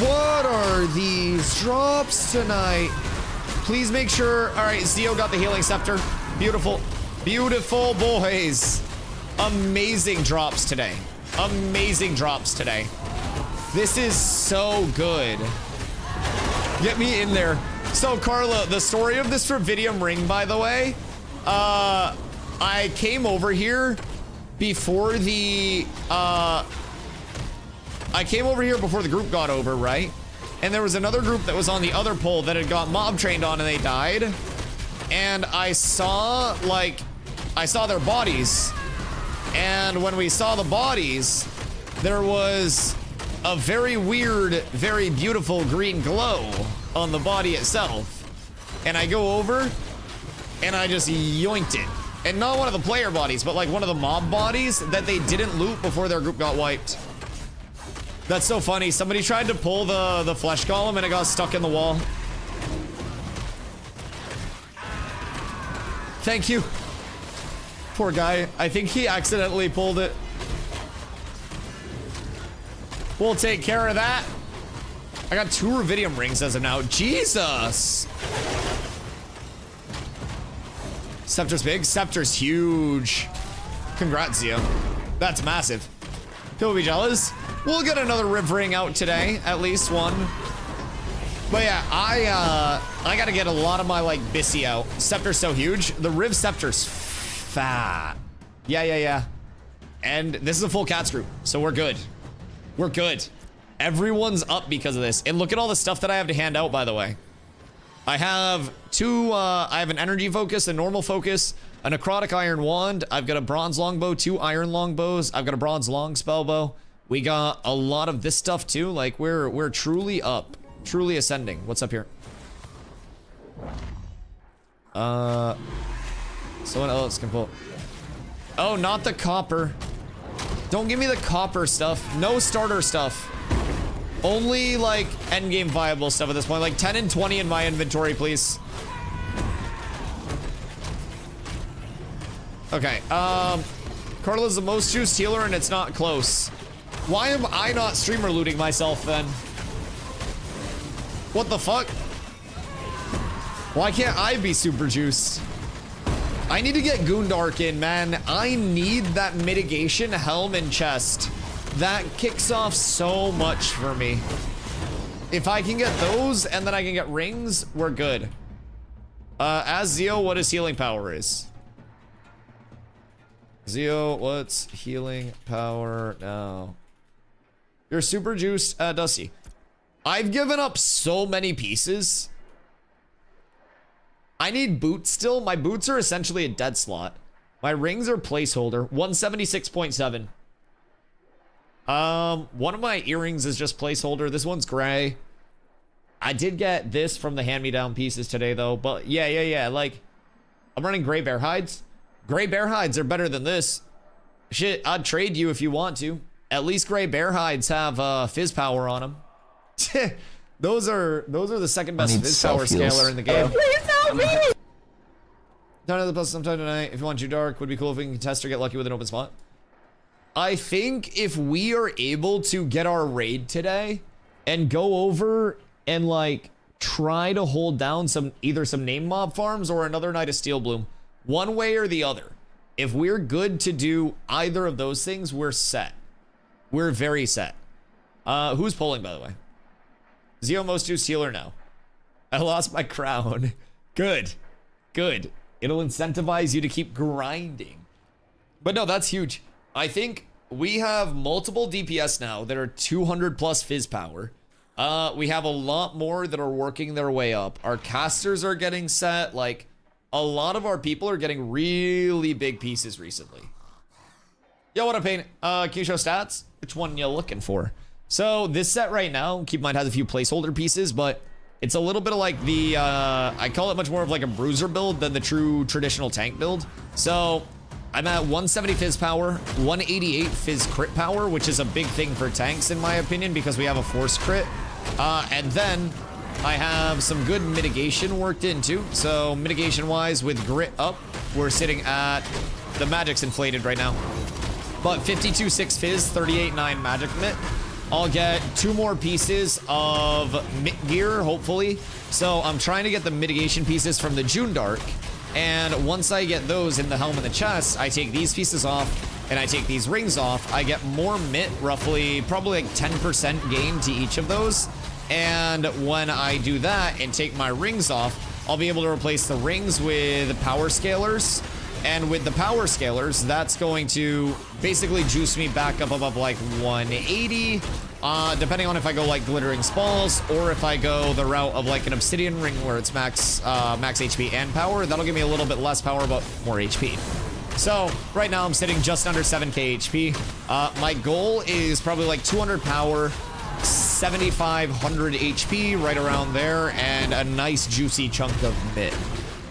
S1: What are these drops tonight? Please make sure. All right, Zio got the healing scepter. Beautiful. Beautiful boys. Amazing drops today. Amazing drops today. This is so good. Get me in there. So Carla, the story of this Dravidium ring, by the way, I came over here before the group got over, right? And there was another group that was on the other pole that had got mob trained on and they died. And I saw their bodies. And when we saw the bodies, there was a very weird, very beautiful green glow on the body itself. And I go over and I just yoinked it. And not one of the player bodies, but like one of the mob bodies that they didn't loot before their group got wiped. That's so funny. Somebody tried to pull the flesh golem and it got stuck in the wall. Thank you. Poor guy. I think he accidentally pulled it. We'll take care of that. I got 2 Ruvidium rings as of now. Jesus. Scepter's big. Scepter's huge. Congrats, Zio. That's massive. People be jealous. We'll get another Riv ring out today. At least one. But yeah, I gotta get a lot of my like Bissy out. Scepter's so huge. The Riv Scepter's fat. Yeah. And this is a full cats group, so we're good. We're good. Everyone's up because of this. And look at all the stuff that I have to hand out, by the way. I have I have an energy focus, a normal focus, a necrotic iron wand. I've got a bronze longbow, 2 iron longbows. I've got a bronze long spell bow. We got a lot of this stuff too. Like we're truly up, truly ascending. What's up here? Someone else can pull. Oh, not the copper. Don't give me the copper stuff. No starter stuff. Only, like, endgame viable stuff at this point. Like, 10 and 20 in my inventory, please. Okay, Carla's the most juiced healer, and it's not close. Why am I not streamer looting myself, then? What the fuck? Why can't I be super juiced? I need to get Goondark in, man. I need that mitigation helm and chest. That kicks off so much for me. If I can get those and then I can get rings, we're good. Ask Zio what his healing power is. Zio, what's healing power now? You're super juiced, Dusty. I've given up so many pieces. I need boots still. My boots are essentially a dead slot. My rings are placeholder. 176.7. One of my earrings is just placeholder. This one's gray. I did get this from the hand-me-down pieces today, though. But yeah. Like, I'm running gray bear hides. Gray bear hides are better than this. Shit, I'd trade you if you want to. At least gray bear hides have fizz power on them. Those are the second best fizz power scaler in the game.
S2: Please help me!
S1: Down to the plus sometime tonight. If you want you dark, would be cool if we can contest or get lucky with an open spot. I think if we are able to get our raid today and go over and like try to hold down either some name mob farms or another night of Steel Bloom, one way or the other, if we're good to do either of those things, we're set. We're very set. Who's polling, by the way? Zio most juice healer now. I lost my crown. Good. Good. It'll incentivize you to keep grinding. But no, that's huge. I think we have multiple DPS now that are 200 plus fizz power. We have a lot more that are working their way up. Our casters are getting set. Like, a lot of our people are getting really big pieces recently. Yo, what up, Pain? Can you show stats? Which one you looking for? So this set right now, keep in mind, has a few placeholder pieces, but it's a little bit of like the, I call it much more of like a bruiser build than the true traditional tank build. So I'm at 170 fizz power, 188 fizz crit power, which is a big thing for tanks in my opinion, because we have a force crit. And then I have some good mitigation worked into. So mitigation wise with grit up, we're sitting at, the magic's inflated right now, but 52.6 fizz, 38.9 magic mitt. I'll get 2 more pieces of mitt gear, hopefully. So I'm trying to get the mitigation pieces from the June Dark. And once I get those in the helm and the chest, I take these pieces off and I take these rings off. I get more mitt, roughly, probably like 10% gain to each of those. And when I do that and take my rings off, I'll be able to replace the rings with power scalers. And with the power scalers, that's going to basically juice me back up above like 180, depending on if I go like glittering spalls or if I go the route of like an obsidian ring where it's max HP and power. That'll give me a little bit less power but more HP. So right now I'm sitting just under 7k HP. My goal is probably like 200 power, 7,500 HP, right around there, and a nice juicy chunk of mitt.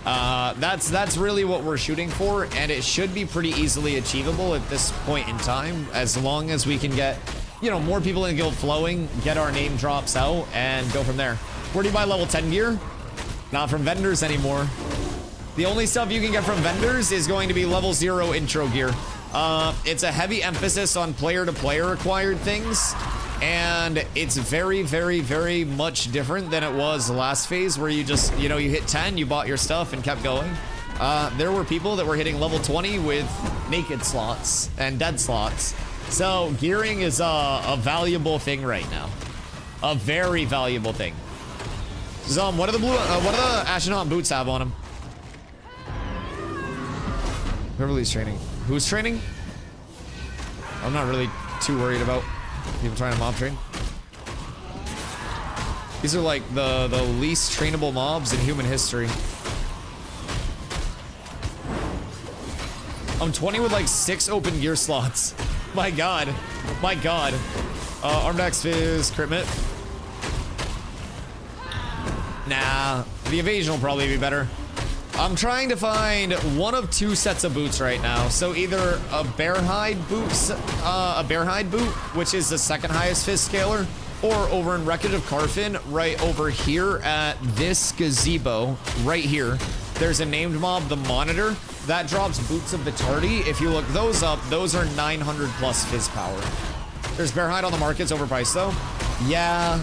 S1: That's really what we're shooting for, and it should be pretty easily achievable at this point in time, as long as we can get, you know, more people in the guild flowing, get our name drops out, and go from there. Where do you buy level 10 gear? Not from vendors anymore. The only stuff you can get from vendors is going to be level 0 intro gear. It's a heavy emphasis on player-to-player acquired things, and it's very, very, very much different than it was last phase, where you just, you know, you hit 10, you bought your stuff and kept going. There were people that were hitting level 20 with naked slots and dead slots. So gearing is a valuable thing right now. A very valuable thing. Zom, what do the Astronaut boots have on them? Whoever's training. Who's training? I'm not really too worried about people trying to mob train. These are like the least trainable mobs in human history. I'm 20 with like 6 open gear slots. My god. My god. Armdax Fizz, crit mitt. Nah, the evasion will probably be better. I'm trying to find one of two sets of boots right now. So either a bear hide boot, which is the second highest fizz scaler, or over in Wreckage of Carfin, right over here at this gazebo, right here, there's a named mob, the Monitor, that drops Boots of Vitardi. If you look those up, those are 900 plus fizz power. There's bear hide on the market, it's overpriced though. Yeah.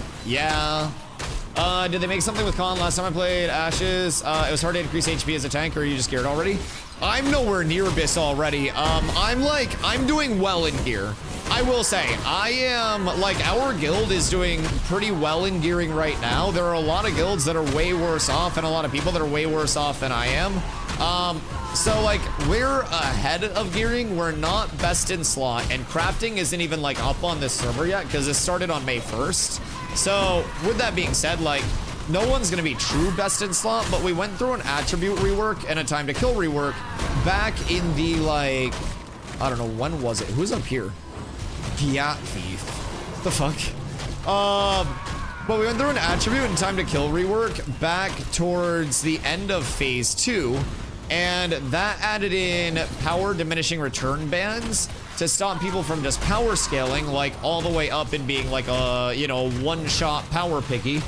S1: Did they make something with Con last time I played Ashes? It was hard to increase HP as a tank, or are you just geared already? I'm nowhere near Abyss already. I'm doing well in gear. I will say, I am, like, our guild is doing pretty well in gearing right now. There are a lot of guilds that are way worse off, and a lot of people that are way worse off than I am. So, like, we're ahead of gearing. We're not best in slot, and crafting isn't even, like, up on this server yet, because it started on May 1st. So, with that being said, like, no one's gonna be true best in slot, but we went through an attribute rework and a time to kill rework back in the, like, I don't know, when was it? Who's up here? Giat Thief. The fuck? But we went through an attribute and time to kill rework back towards the end of phase 2, and that added in power diminishing return bans to stop people from just power scaling, like, all the way up and being like a, you know, one-shot power picky.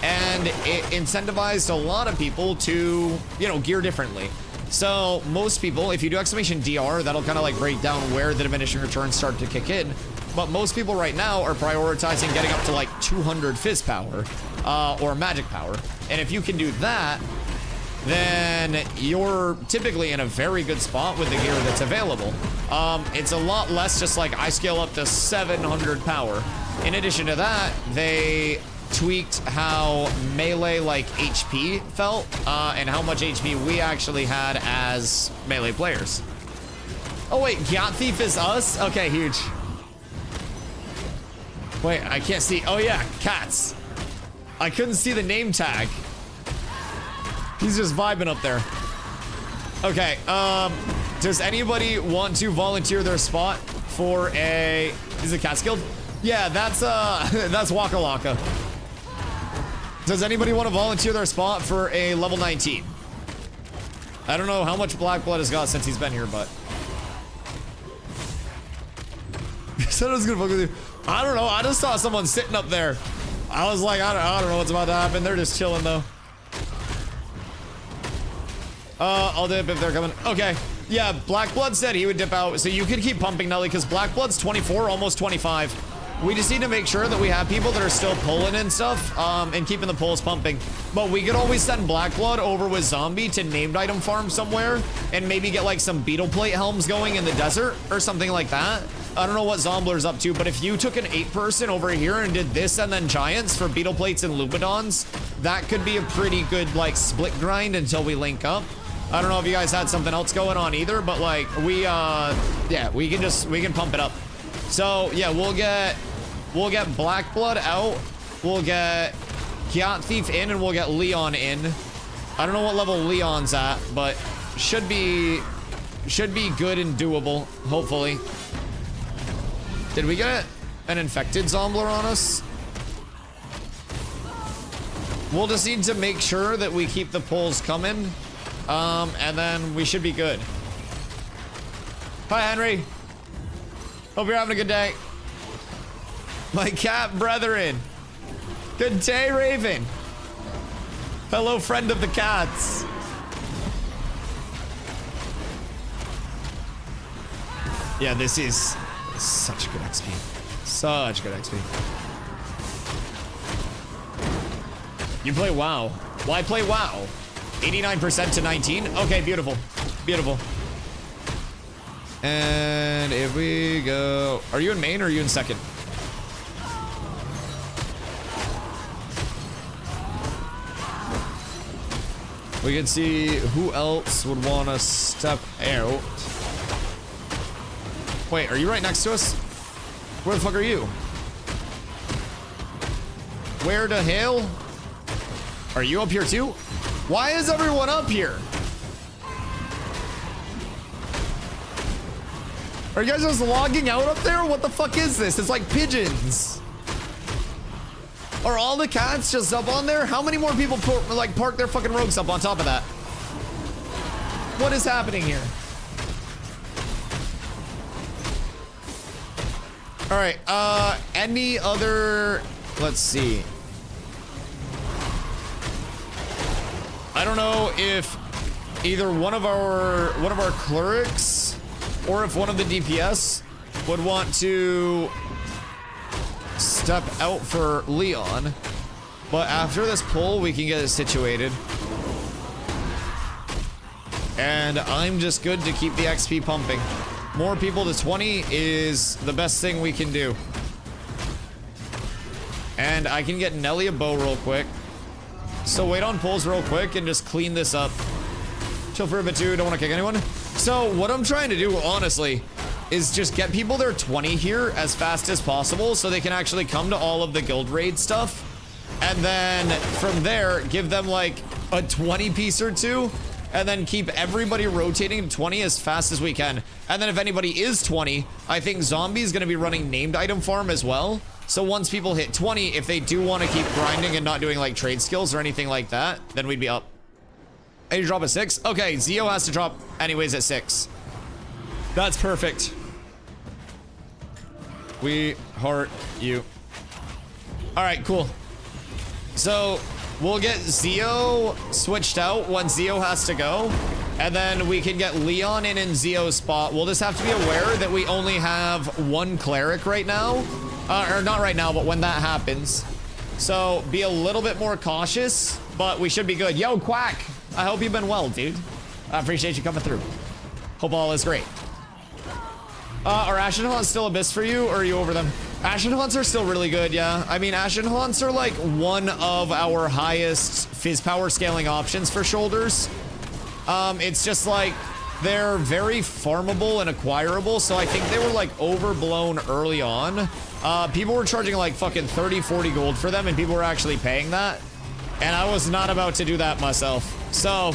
S1: And it incentivized a lot of people to, you know, gear differently. So most people, if you do exclamation DR, that'll kind of like break down where the diminishing returns start to kick in. But most people right now are prioritizing getting up to like 200 fizz power or magic power. And if you can do that, then you're typically in a very good spot with the gear that's available. It's a lot less just like I scale up to 700 power. In addition to that, they tweaked how melee like HP felt and how much HP we actually had as melee players. Oh wait, Giat Thief is us? Okay, huge. Wait, I can't see. Oh yeah, cats. I couldn't see the name tag. He's just vibing up there. Okay, does anybody want to volunteer their spot for a, is it Cats Guild? Yeah, that's Waka Laka. Does anybody want to volunteer their spot for a level 19? I don't know how much Black Blood has got since he's been here, but. He said I was gonna fuck with you. I don't know, I just saw someone sitting up there. I was like, I don't know what's about to happen. They're just chilling though. I'll dip if they're coming. Okay. Yeah, Black Blood said he would dip out, so you could keep pumping, Nelly, because Black Blood's 24, almost 25. We just need to make sure that we have people that are still pulling and stuff, and keeping the pulls pumping. But we could always send Black Blood over with Zombie to named item farm somewhere, and maybe get like some beetle plate helms going in the desert, or something like that. I don't know what Zombler's up to, but if you took an 8-person over here and did this and then Giants for beetle plates and Lupidons, that could be a pretty good like split grind until we link up. I don't know if you guys had something else going on either, but like yeah, we can pump it up. So yeah, we'll get Black Blood out, we'll get Giat Thief in, and we'll get Leon in. I don't know what level Leon's at, but should be good and doable, hopefully. Did we get an infected Zombler on us? We'll just need to make sure that we keep the pulls coming. And then we should be good. Hi, Henry. Hope you're having a good day. My cat brethren. Good day, Raven. Hello, friend of the cats. Yeah, this is such good XP. Such good XP. You play WoW. Why play WoW? 89% to 19? Okay, beautiful. Beautiful. And if we go... Are you in main or are you in second? We can see who else would want to step out. Wait, are you right next to us? Where the fuck are you? Where the hell? Are you up here too? Why is everyone up here? Are you guys just logging out up there? What the fuck is this? It's like pigeons. Are all the cats just up on there? How many more people park their fucking rogues up on top of that? What is happening here? All right, any other, let's see. I don't know if either one of our clerics or if one of the DPS would want to step out for Leon, but after this pull, we can get it situated. And I'm just good to keep the XP pumping. More people to 20 is the best thing we can do. And I can get Nelly a bow real quick. So wait on pulls real quick and just clean this up. Chill for a bit too, don't want to kick anyone. So what I'm trying to do, honestly, is just get people their 20 here as fast as possible so they can actually come to all of the guild raid stuff. And then from there, give them like a 20 piece or two, and then keep everybody rotating to 20 as fast as we can. And then if anybody is 20, I think Zombie is going to be running named item farm as well. So once people hit 20, if they do want to keep grinding and not doing like trade skills or anything like that, then we'd be up. Hey, you drop at 6? Okay, Zio has to drop anyways at 6. That's perfect. We heart you. All right, cool. So we'll get Zio switched out when Zio has to go, and then we can get Leon in Zio's spot. We'll just have to be aware that we only have one cleric right now. Or not right now, but when that happens. So be a little bit more cautious, but we should be good. Yo, Quack, I hope you've been well, dude. I appreciate you coming through. Hope all is great. Are Ashen Haunts still Abyss for you, or are you over them? Ashen Haunts are still really good, yeah. I mean, Ashen Haunts are like one of our highest Fizz power scaling options for shoulders. It's just like, they're very farmable and acquirable, so I think they were like overblown early on. People were charging like fucking 30, 40 gold for them, and people were actually paying that. And I was not about to do that myself. So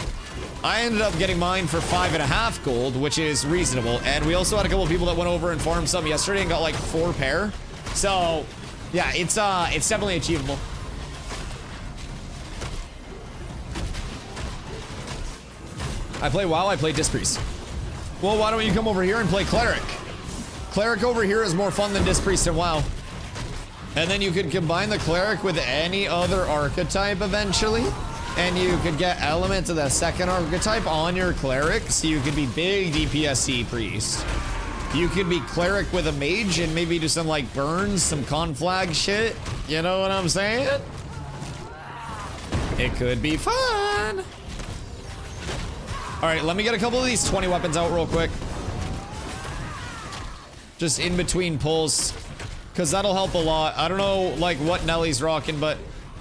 S1: I ended up getting mine for 5.5 gold, which is reasonable. And we also had a couple of people that went over and farmed some yesterday and got like 4 pair. So yeah, it's definitely achievable. I play WoW, I play Disc Priest. Well, why don't you come over here and play Cleric? Cleric over here is more fun than Disc Priest in WoW. And then you could combine the Cleric with any other archetype eventually. And you could get elements of the second archetype on your Cleric, so you could be big DPSC Priest. You could be Cleric with a Mage and maybe do some like burns, some conflag shit. You know what I'm saying? It could be fun. All right, let me get a couple of these 20 weapons out real quick. Just in between pulls, because that'll help a lot. I don't know like what Nelly's rocking, but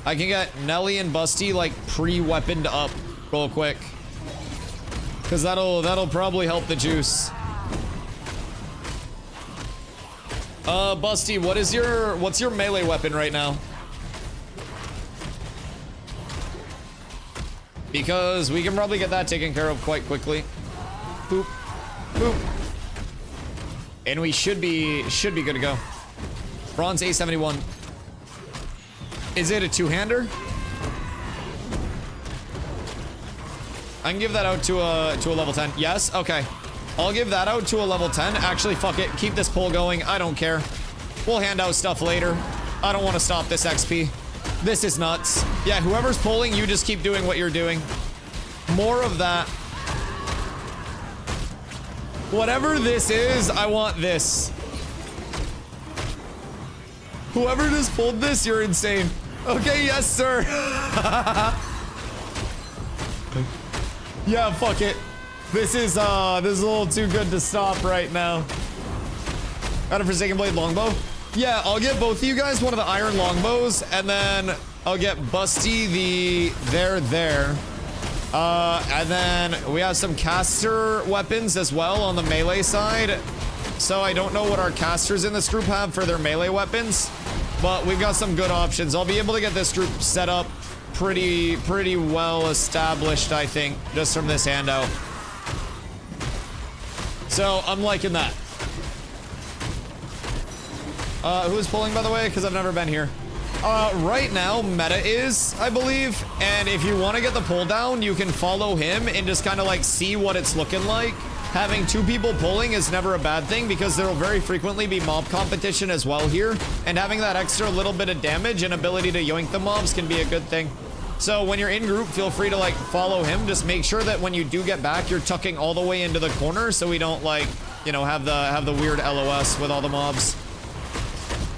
S1: I can get Nelly and Busty like pre-weaponed up real quick, because that'll probably help the juice. Busty, what's your melee weapon right now? Because we can probably get that taken care of quite quickly. Boop, boop. And we should be good to go. Bronze A71. Is it a two-hander? I can give that out to a level 10. Yes, okay. I'll give that out to a level 10. Actually, fuck it. Keep this poll going. I don't care. We'll hand out stuff later. I don't want to stop this XP. This is nuts. Yeah, whoever's polling, you just keep doing what you're doing. More of that. Whatever this is, I want this. Whoever just pulled this, you're insane. Okay, yes, sir. Yeah, fuck it. This is a little too good to stop right now. Got a Forsaken Blade longbow? Yeah, I'll get both of you guys one of the iron longbows, and then I'll get Busty the there. And then we have some caster weapons as well on the melee side. So I don't know what our casters in this group have for their melee weapons, but we've got some good options. I'll be able to get this group set up pretty well established, I think, just from this handout. So I'm liking that. Who's pulling, by the way? Because I've never been here. Right now, Meta is, I believe, and if you want to get the pull down, you can follow him and just kind of like see what it's looking like. Having 2 people pulling is never a bad thing because there will very frequently be mob competition as well here, and having that extra little bit of damage and ability to yoink the mobs can be a good thing. So when you're in group, feel free to like follow him. Just make sure that when you do get back, you're tucking all the way into the corner so we don't like, you know, have the weird LOS with all the mobs.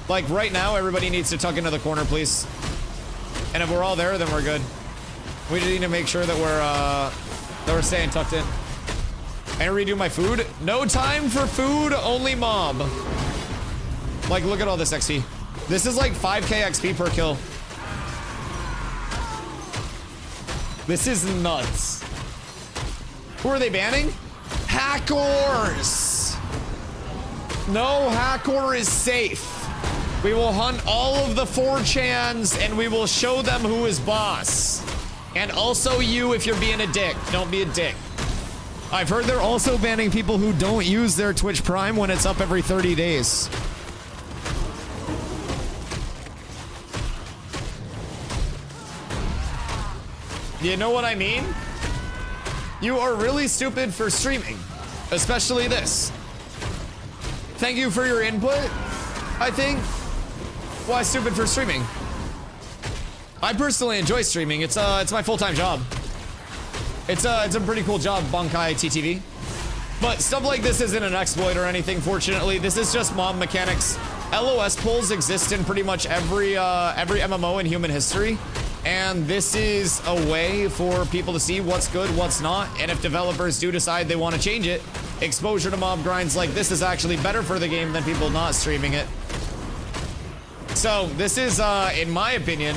S1: Like right now, everybody needs to tuck into the corner, please. And if we're all there, then we're good. We just need to make sure that we're staying tucked in. And redo my food. No time for food, only mob. Like, look at all this XP. This is like 5k XP per kill. This is nuts. Who are they banning? Hackors! No hacker is safe. We will hunt all of the 4chans and we will show them who is boss. And also you if you're being a dick. Don't be a dick. I've heard they're also banning people who don't use their Twitch Prime when it's up every 30 days. You know what I mean? You are really stupid for streaming, especially this. Thank you for your input, I think. Why stupid for streaming? I personally enjoy streaming. It's my full-time job. It's a pretty cool job, Bonkai TTV. But stuff like this isn't an exploit or anything, fortunately. This is just mob mechanics. LOS pulls exist in pretty much every MMO in human history. And this is a way for people to see what's good, what's not. And if developers do decide they want to change it, exposure to mob grinds like this is actually better for the game than people not streaming it. So this is, in my opinion,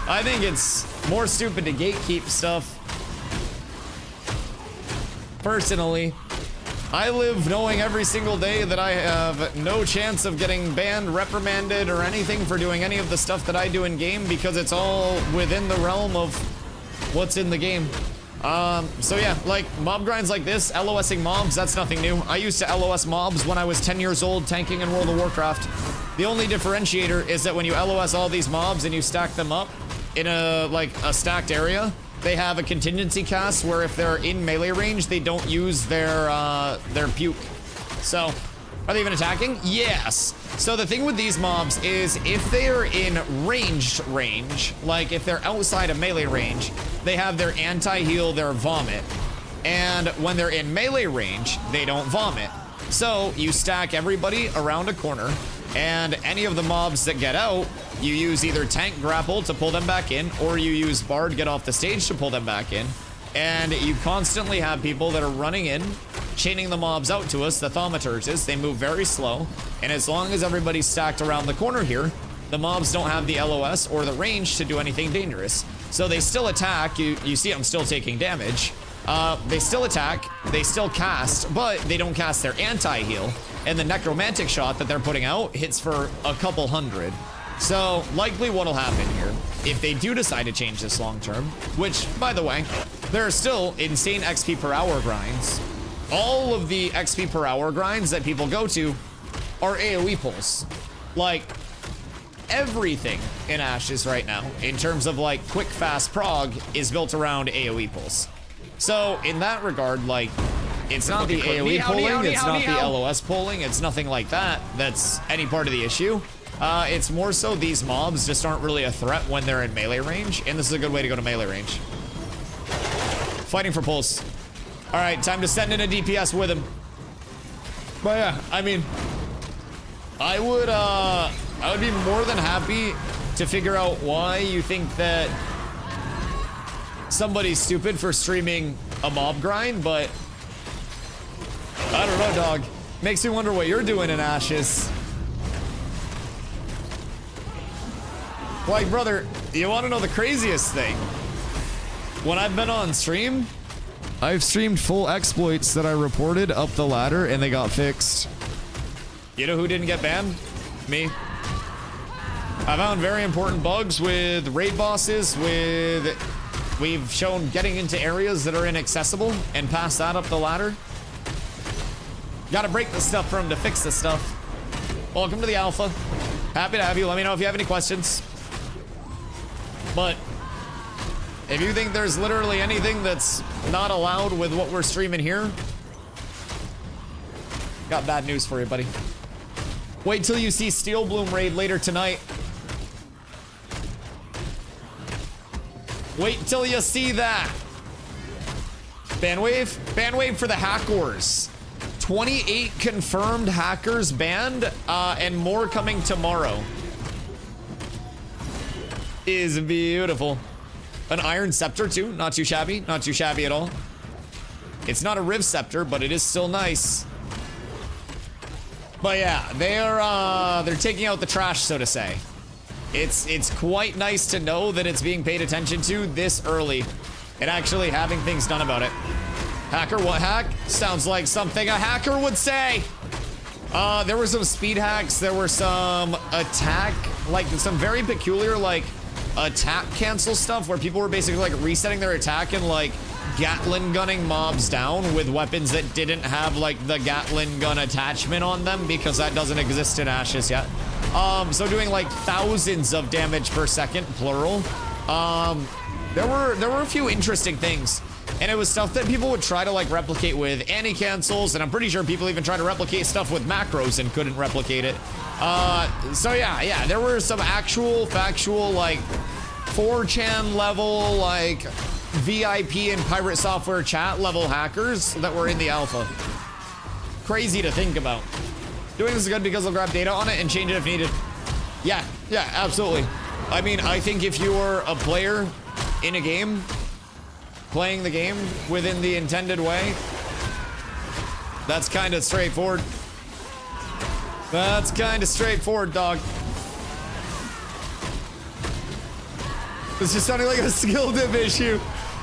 S1: I think it's more stupid to gatekeep stuff. Personally, I live knowing every single day that I have no chance of getting banned, reprimanded, or anything for doing any of the stuff that I do in game because it's all within the realm of what's in the game. So yeah, like mob grinds like this, LOSing mobs, that's nothing new. I used to LOS mobs when I was 10 years old tanking in World of Warcraft. The only differentiator is that when you LOS all these mobs and you stack them up in a stacked area, they have a contingency cast where if they're in melee range, they don't use their puke. So, are they even attacking? Yes. So the thing with these mobs is if they are in ranged range, like if they're outside of melee range, they have their anti-heal, their vomit. And when they're in melee range, they don't vomit. So you stack everybody around a corner, and any of the mobs that get out, you use either tank grapple to pull them back in, or you use bard get off the stage to pull them back in. And you constantly have people that are running in, chaining the mobs out to us, the thaumaturges. They move very slow, and as long as everybody's stacked around the corner here, the mobs don't have the LOS or the range to do anything dangerous. So they still attack. You see I'm still taking damage. They still attack, they still cast, but they don't cast their anti-heal. And the necromantic shot that they're putting out hits for a couple hundred. So likely what'll happen here, if they do decide to change this long term, which by the way, there are still insane XP per hour grinds. All of the XP per hour grinds that people go to are AoE pulls. Like everything in Ashes right now, in terms of like quick, fast prog, is built around AoE pulls. So in that regard, like, it's not the AoE pulling, it's not the LOS pulling, it's nothing like that that's any part of the issue. It's more so these mobs just aren't really a threat when they're in melee range, and this is a good way to go to melee range. Fighting for pulls. All right, time to send in a DPS with him. But yeah, I mean, I would be more than happy to figure out why you think that somebody's stupid for streaming a mob grind, but I don't know, dog. Makes me wonder what you're doing in Ashes. Like, brother, you want to know the craziest thing? When I've been on stream, I've streamed full exploits that I reported up the ladder and they got fixed. You know who didn't get banned? Me. I found very important bugs with raid bosses, we've shown getting into areas that are inaccessible and pass that up the ladder. Gotta break the stuff for them to fix the stuff. Welcome to the alpha. Happy to have you. Let me know if you have any questions. But if you think there's literally anything that's not allowed with what we're streaming here, got bad news for you, buddy. Wait till you see Steel Bloom raid later tonight. Wait till you see that. Banwave? Banwave for the hackers. 28 confirmed hackers banned, and more coming tomorrow. Is beautiful. An Iron Scepter too, not too shabby, not too shabby at all. It's not a Riv Scepter, but it is still nice. But yeah, they're taking out the trash, so to say. It's quite nice to know that it's being paid attention to this early and actually having things done about it. Hacker, what hack? Sounds like something a hacker would say. There were some speed hacks. There were some attack, like some very peculiar, like attack cancel stuff where people were basically like resetting their attack and like Gatling gunning mobs down with weapons that didn't have like the Gatling gun attachment on them because that doesn't exist in Ashes yet. So doing like thousands of damage per second, plural. There were a few interesting things, and it was stuff that people would try to like replicate with anti-cancels, and I'm pretty sure people even tried to replicate stuff with macros and couldn't replicate it. So yeah, there were some actual factual like 4chan level like VIP and pirate software chat level hackers that were in the alpha. Crazy to think about. Doing this is good because they'll grab data on it and change it if needed. Yeah, absolutely. I mean, I think if you're a player in a game, playing the game within the intended way, that's kind of straightforward. That's kind of straightforward, dog. This is sounding like a skill div issue.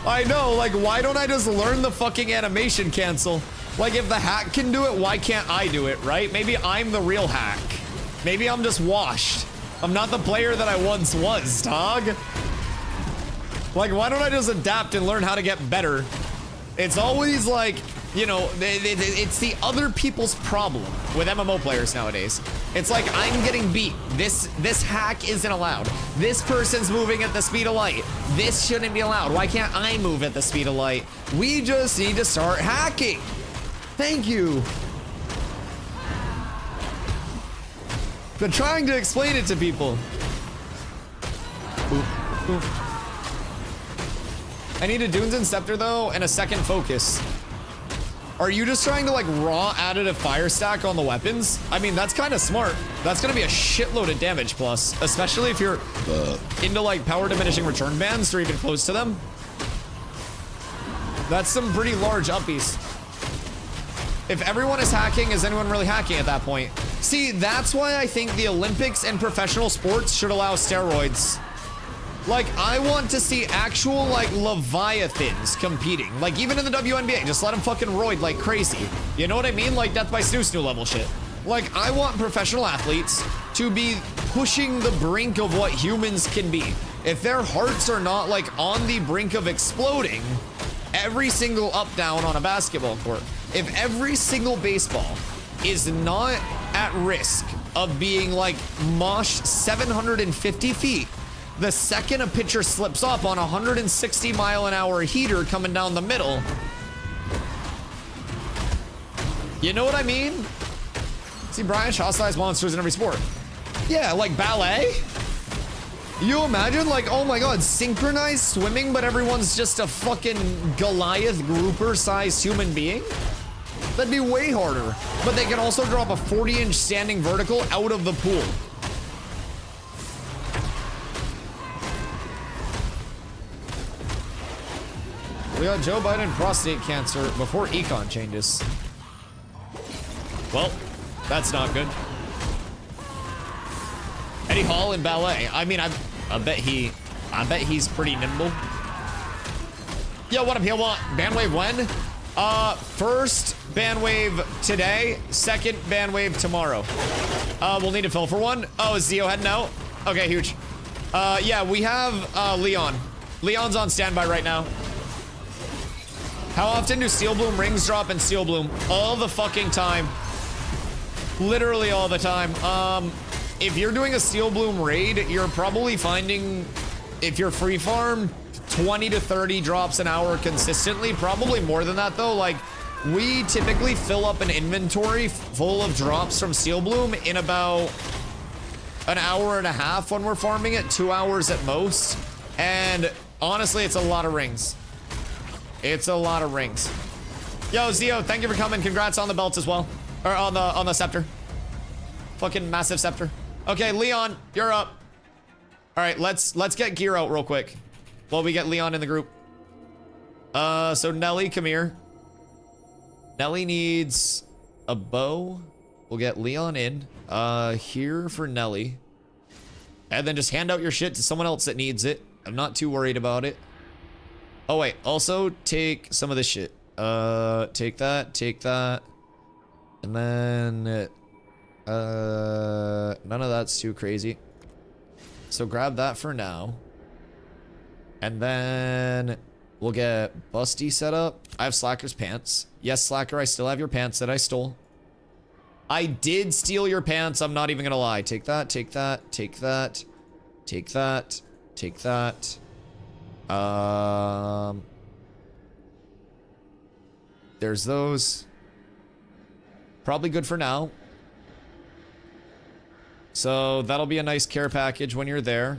S1: I know, like, why don't I just learn the fucking animation cancel? Like, if the hack can do it, why can't I do it, right? Maybe I'm the real hack. Maybe I'm just washed. I'm not the player that I once was, dog. Like, why don't I just adapt and learn how to get better? It's always like, you know, it's the other people's problem with MMO players nowadays. It's like, I'm getting beat. This hack isn't allowed. This person's moving at the speed of light. This shouldn't be allowed. Why can't I move at the speed of light? We just need to start hacking. Thank you. Been trying to explain it to people. Ooh. I need a Dunes and Scepter though, and a second focus. Are you just trying to like raw additive fire stack on the weapons? I mean, that's kind of smart. That's gonna be a shitload of damage plus, especially if you're into like power diminishing return bands or even close to them. That's some pretty large uppies. If everyone is hacking, is anyone really hacking at that point? See, that's why I think the Olympics and professional sports should allow steroids. Like, I want to see actual, like, Leviathans competing. Like, even in the WNBA, just let them fucking roid like crazy. You know what I mean? Like, Death by Snoo level shit. Like, I want professional athletes to be pushing the brink of what humans can be. If their hearts are not, like, on the brink of exploding, every single up-down on a basketball court, if every single baseball is not at risk of being, like, moshed 750 feet, the second a pitcher slips up on a 160-mile-an-hour heater coming down the middle, you know what I mean? See, Brian, shot-sized monsters in every sport. Yeah, like ballet? You imagine, like, oh my god, synchronized swimming, but everyone's just a fucking Goliath grouper-sized human being? That'd be way harder. But they can also drop a 40-inch standing vertical out of the pool. We got Joe Biden prostate cancer before econ changes. Well, that's not good. Eddie Hall in ballet. I mean, I bet he's pretty nimble. Yo, what up, Heal Want? Bandwave when? First bandwave today, second bandwave tomorrow. We'll need to fill for one. Oh, is Zio heading out? Okay, huge. Yeah, we have Leon. Leon's on standby right now. How often do Steel Bloom rings drop in Steel Bloom? All the fucking time. Literally all the time. If you're doing a Steel Bloom raid, you're probably finding if you're free farm 20 to 30 drops an hour consistently, probably more than that though. Like, we typically fill up an inventory full of drops from Steel Bloom in about an hour and a half when we're farming it, 2 hours at most. And honestly, it's a lot of rings. It's a lot of rings. Yo, Zio, thank you for coming. Congrats on the belts as well. Or on the scepter. Fucking massive scepter. Okay, Leon, you're up. All right, let's get gear out real quick while we get Leon in the group. So Nelly, come here. Nelly needs a bow. We'll get Leon in. Here for Nelly. And then just hand out your shit to someone else that needs it. I'm not too worried about it. Oh wait, also take some of this shit. Take that. And then, none of that's too crazy. So grab that for now. And then we'll get Busty set up. I have Slacker's pants. Yes, Slacker, I still have your pants that I stole. I did steal your pants, I'm not even gonna lie. Take that, take that, take that, take that, take that. There's those. Probably good for now. So that'll be a nice care package when you're there.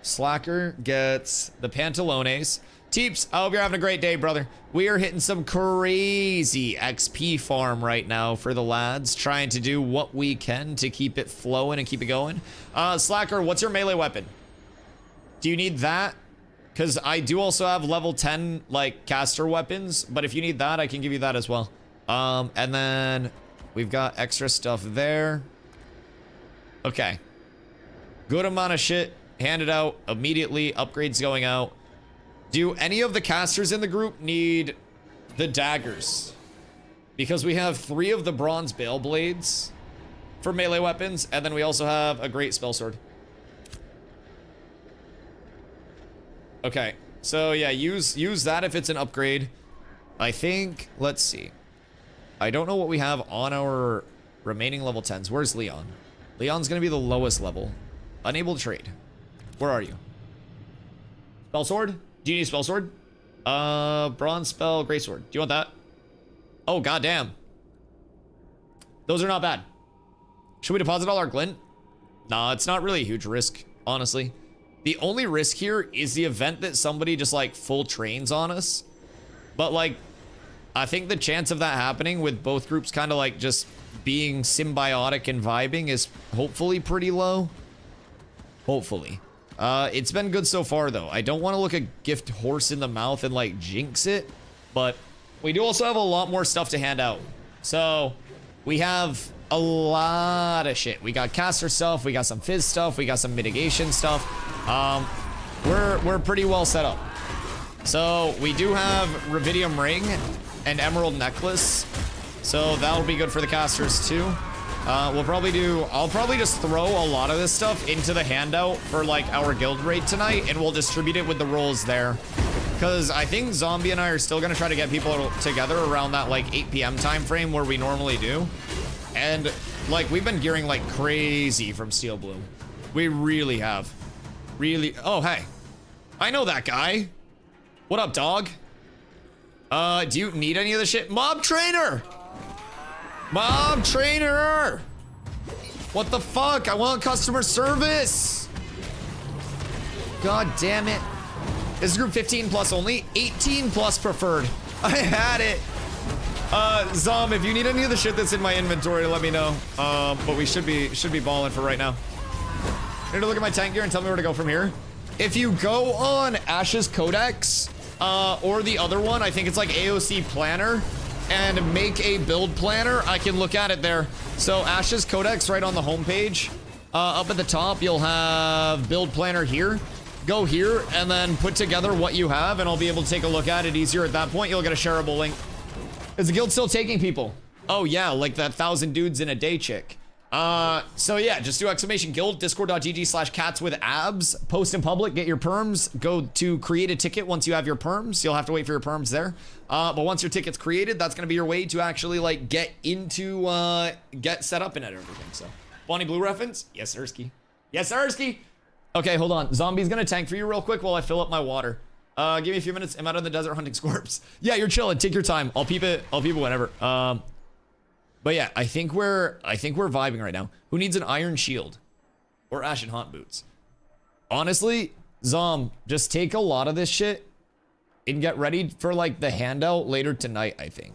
S1: Slacker gets the pantalones. Teeps, I hope you're having a great day, brother. We are hitting some crazy XP farm right now for the lads, trying to do what we can to keep it flowing and keep it going. Slacker, what's your melee weapon? Do you need that? Because I do also have level 10, like, caster weapons, but if you need that, I can give you that as well. And then we've got extra stuff there. Okay. Good amount of shit handed out immediately. Upgrades going out. Do any of the casters in the group need the daggers? Because we have 3 of the bronze bale blades for melee weapons, and then we also have a great spell sword. Okay, so yeah, use that if it's an upgrade. I think, let's see. I don't know what we have on our remaining level 10s. Where's Leon? Leon's gonna be the lowest level. Unable to trade. Where are you? Spell sword? Do you need a spell sword? Bronze spell, great sword. Do you want that? Oh, goddamn. Those are not bad. Should we deposit all our glint? Nah, it's not really a huge risk, honestly. The only risk here is the event that somebody just like full trains on us. But like, I think the chance of that happening with both groups kind of like just being symbiotic and vibing is hopefully pretty low. Hopefully. It's been good so far though. I don't want to look a gift horse in the mouth and like jinx it, but we do also have a lot more stuff to hand out. So we have a lot of shit. We got caster stuff, we got some fizz stuff, we got some mitigation stuff. We're pretty well set up. So we do have Rubidium ring and emerald necklace. So that'll be good for the casters too. I'll probably just throw a lot of this stuff into the handout for like our guild raid tonight, and we'll distribute it with the rolls there. Because I think Zombie and I are still gonna try to get people together around that like 8 p.m. time frame where we normally do. And like we've been gearing like crazy from Steel Bloom. We really have. Really. Oh, hey. I know that guy. What up, dog? Do you need any of the shit? Mob trainer! Mob trainer! What the fuck? I want customer service! God damn it. This is group 15 plus only. 18 plus preferred. I had it. Zom, if you need any of the shit that's in my inventory, let me know. But we should be balling for right now. Need to look at my tank gear and tell me where to go from here. If you go on Ash's Codex, or the other one, I think it's like AOC Planner, and make a build planner, I can look at it there. So Ash's Codex right on the homepage. Up at the top, you'll have build planner here. Go here and then put together what you have, and I'll be able to take a look at it easier at that point. You'll get a shareable link. Is the guild still taking people? Oh yeah, like that 1,000 dudes in a day chick. So yeah, just do exclamation guild, discord.gg/catswithabs, post in public, get your perms, go to create a ticket once you have your perms. You'll have to wait for your perms there. But once your ticket's created, that's gonna be your way to actually like get into, get set up and everything. So, Bonnie Blue reference? Yes, Ersky. Yes, Ersky. Okay, hold on. Zombie's gonna tank for you real quick while I fill up my water. Give me a few minutes. I'm out in the desert hunting scorps. Yeah, you're chilling. Take your time. I'll peep it whenever. But yeah, I think we're vibing right now. Who needs an iron shield? Or ashen haunt boots? Honestly, Zom, just take a lot of this shit and get ready for like the handout later tonight, I think.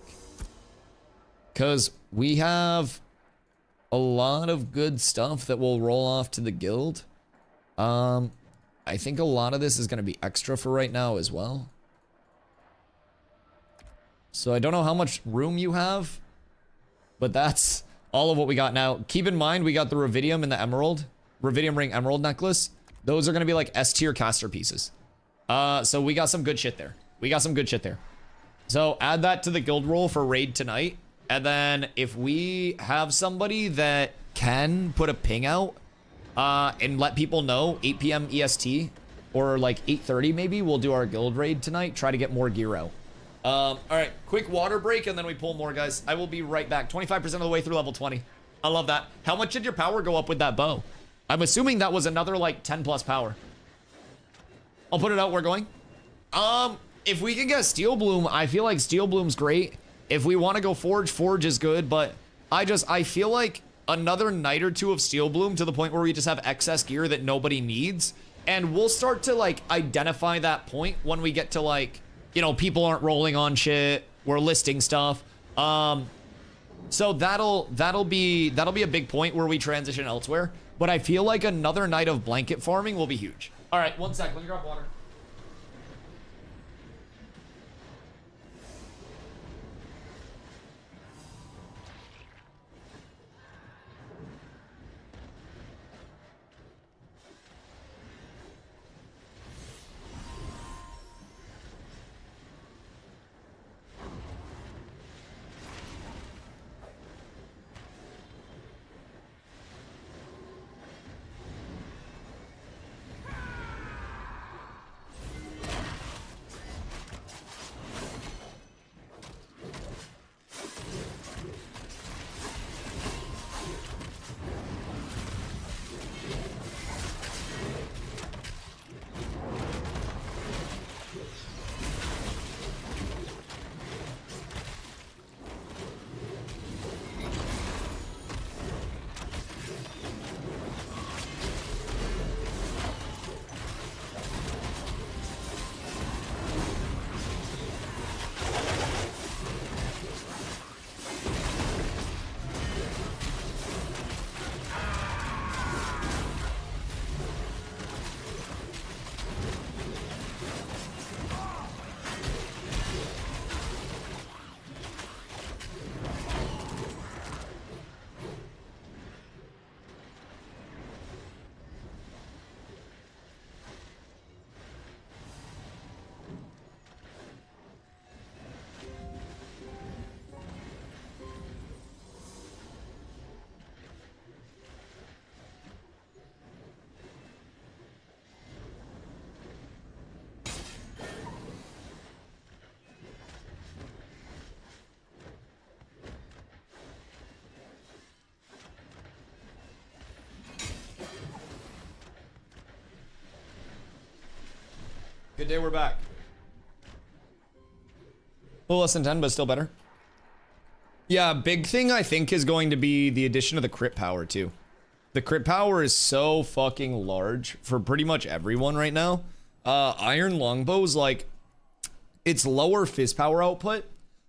S1: Cause we have a lot of good stuff that will roll off to the guild. I think a lot of this is gonna be extra for right now as well. So I don't know how much room you have, but that's all of what we got now. Keep in mind, we got the Ruvidium and the Emerald. Ruvidium ring Emerald necklace. Those are gonna be like S tier caster pieces. So we got some good shit there. So add that to the guild roll for raid tonight. And then if we have somebody that can put a ping out and let people know 8 p.m. EST or like 8:30 maybe, we'll do our guild raid tonight. Try to get more gear out. All right, quick water break and then we pull more, guys. I will be right back. 25% of the way through level 20. I love that. How much did your power go up with that bow? I'm assuming that was another like 10 plus power. I'll put it out. We're going. If we can get Steel Bloom, I feel like Steel Bloom's great. If we want to go Forge, Forge is good, but I feel like another night or two of Steel Bloom to the point where we just have excess gear that nobody needs. And we'll start to like identify that point when we get to like, you know, people aren't rolling on shit. We're listing stuff. So that'll be a big point where we transition elsewhere. But I feel like another night of blanket farming will be huge. All right, one sec. Let me grab water. Good day, we're back. A little less than 10, but still better. Yeah, big thing I think is going to be the addition of the crit power too. The crit power is so fucking large for pretty much everyone right now. Iron Longbow's like, it's lower fizz power output,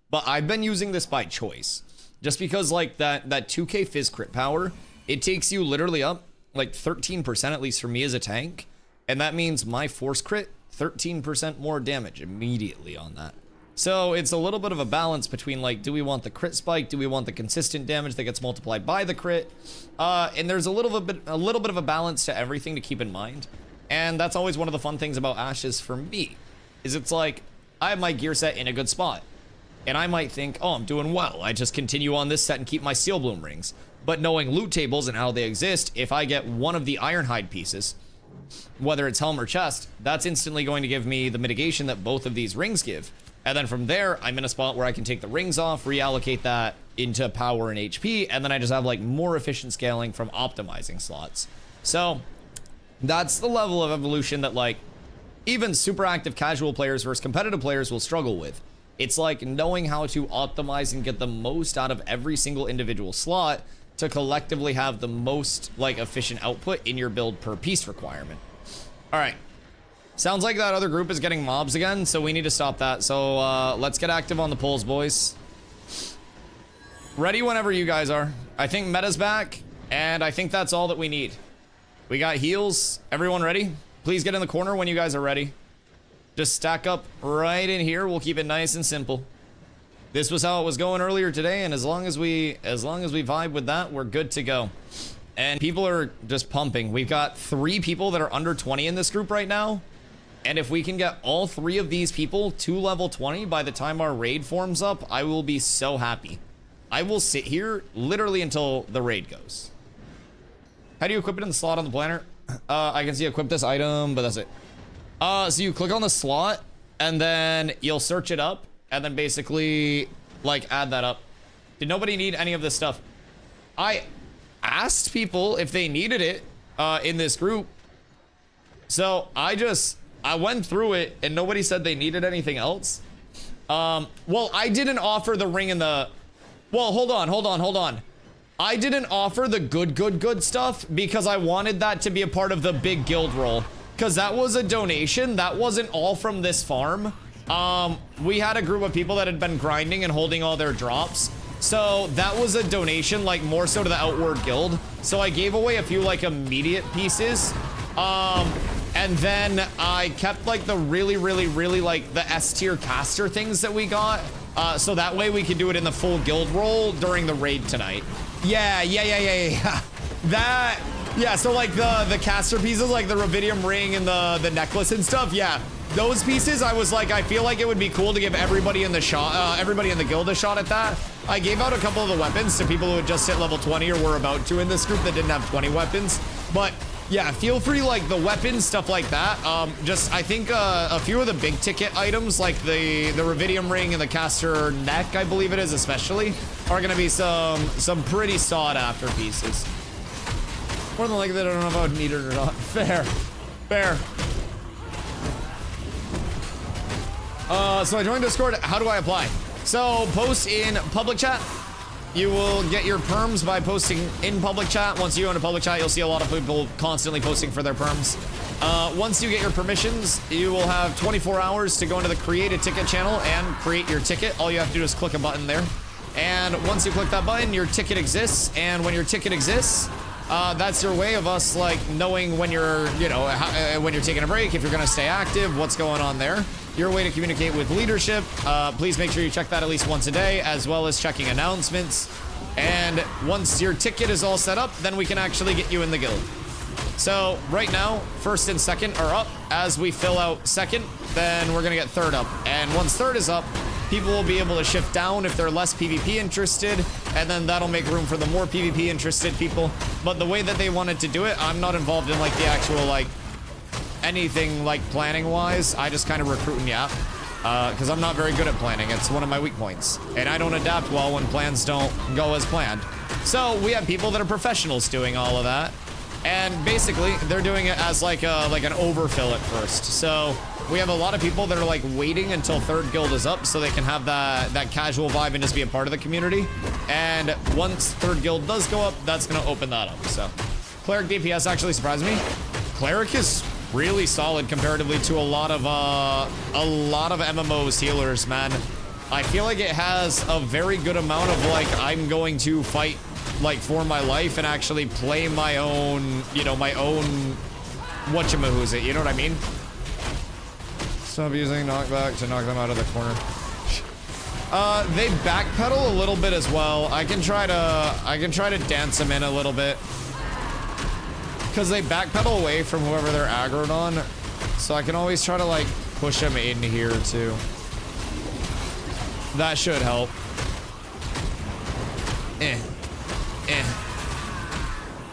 S1: but I've been using this by choice. Just because like that 2k fizz crit power, it takes you literally up like 13% at least for me as a tank. And that means my force crit, 13% more damage immediately on that. So it's a little bit of a balance between like, do we want the crit spike? Do we want the consistent damage that gets multiplied by the crit? And there's a little bit of a balance to everything to keep in mind. And that's always one of the fun things about Ashes for me, is it's like, I have my gear set in a good spot. And I might think, oh, I'm doing well. I just continue on this set and keep my Steel Bloom rings. But knowing loot tables and how they exist, if I get one of the Ironhide pieces, whether it's helm or chest, that's instantly going to give me the mitigation that both of these rings give. And then from there, I'm in a spot where I can take the rings off, reallocate that into power and HP, and then I just have like more efficient scaling from optimizing slots. So That's the level of evolution that like even super active casual players versus competitive players will struggle with. It's like knowing how to optimize and get the most out of every single individual slot to collectively have the most like efficient output in your build per piece requirement. All right. Sounds like that other group is getting mobs again, so we need to stop that. So let's get active on the polls, boys. Ready whenever you guys are. I think meta's back, and I think that's all that we need. We got heals. Everyone ready? Please get in the corner when you guys are ready. Just stack up right in here. We'll keep it nice and simple. This was how it was going earlier today, and as long as we vibe with that, we're good to go. And people are just pumping. We've got 3 people that are under 20 in this group right now. And if we can get all 3 of these people to level 20 by the time our raid forms up, I will be so happy. I will sit here literally until the raid goes. How do you equip it in the slot on the planner? I can see equip this item, but that's it. So you click on the slot and then you'll search it up and then basically like add that up. Did nobody need any of this stuff? I asked people if they needed it in this group. So I went through it and nobody said they needed anything else. Well, I didn't offer the ring and the... Well, hold on. I didn't offer the good stuff because I wanted that to be a part of the big guild roll. Because that was a donation. That wasn't all from this farm. We had a group of people that had been grinding and holding all their drops. So that was a donation, like more so to the Outward Guild. So I gave away a few like immediate pieces. And then I kept like the really like the S tier caster things that we got. So that way we could do it in the full guild roll during the raid tonight. Yeah. That, yeah, so like the caster pieces, like the rubidium ring and the necklace and stuff, yeah. Those pieces, I was like, I feel like it would be cool to give everybody in the guild a shot at that. I gave out a couple of the weapons to people who had just hit level 20 or were about to in this group that didn't have 20 weapons. But yeah, feel free, like the weapons, stuff like that. I think a few of the big ticket items, like the rubidium ring and the caster neck, I believe it is especially, are gonna be some pretty sought after pieces. More than likely, I don't know if I would need it or not. Fair. So I joined Discord. How do I apply? So post in public chat. You will get your perms by posting in public chat. Once you go into public chat, you'll see a lot of people constantly posting for their perms. Once you get your permissions, you will have 24 hours to go into the create a ticket channel and create your ticket. All you have to do is click a button there. And once you click that button, your ticket exists. And when your ticket exists, that's your way of us like knowing when you're, when you're taking a break, if you're gonna stay active, what's going on there. Your way to communicate with leadership. Please make sure you check that at least once a day, as well as checking announcements. And once your ticket is all set up, then we can actually get you in the guild. So right now, first and second are up. As we fill out second, then we're gonna get third up. And once third is up, people will be able to shift down if they're less PvP interested, and then that'll make room for the more PvP interested people. But the way that they wanted to do it, I'm not involved in like the actual like anything like planning wise. I just kind of recruit and yap because I'm not very good at planning. It's one of my weak points, and I don't adapt well when plans don't go as planned. So we have people that are professionals doing all of that, and basically they're doing it as like an overfill at first. So we have a lot of people that are like waiting until third guild is up so they can have that casual vibe and just be a part of the community. And once third guild does go up, that's gonna open that up. So cleric DPS actually surprised me. Cleric is really solid comparatively to a lot of MMOs healers, man. I feel like it has a very good amount of like I'm going to fight like for my life and actually play my own, my own whatchamahoo's-it, you know what I mean? Stop using knockback to knock them out of the corner. They backpedal a little bit as well. I can try to dance them in a little bit. Because they backpedal away from whoever they're aggroed on. So I can always try to like push them in here too. That should help.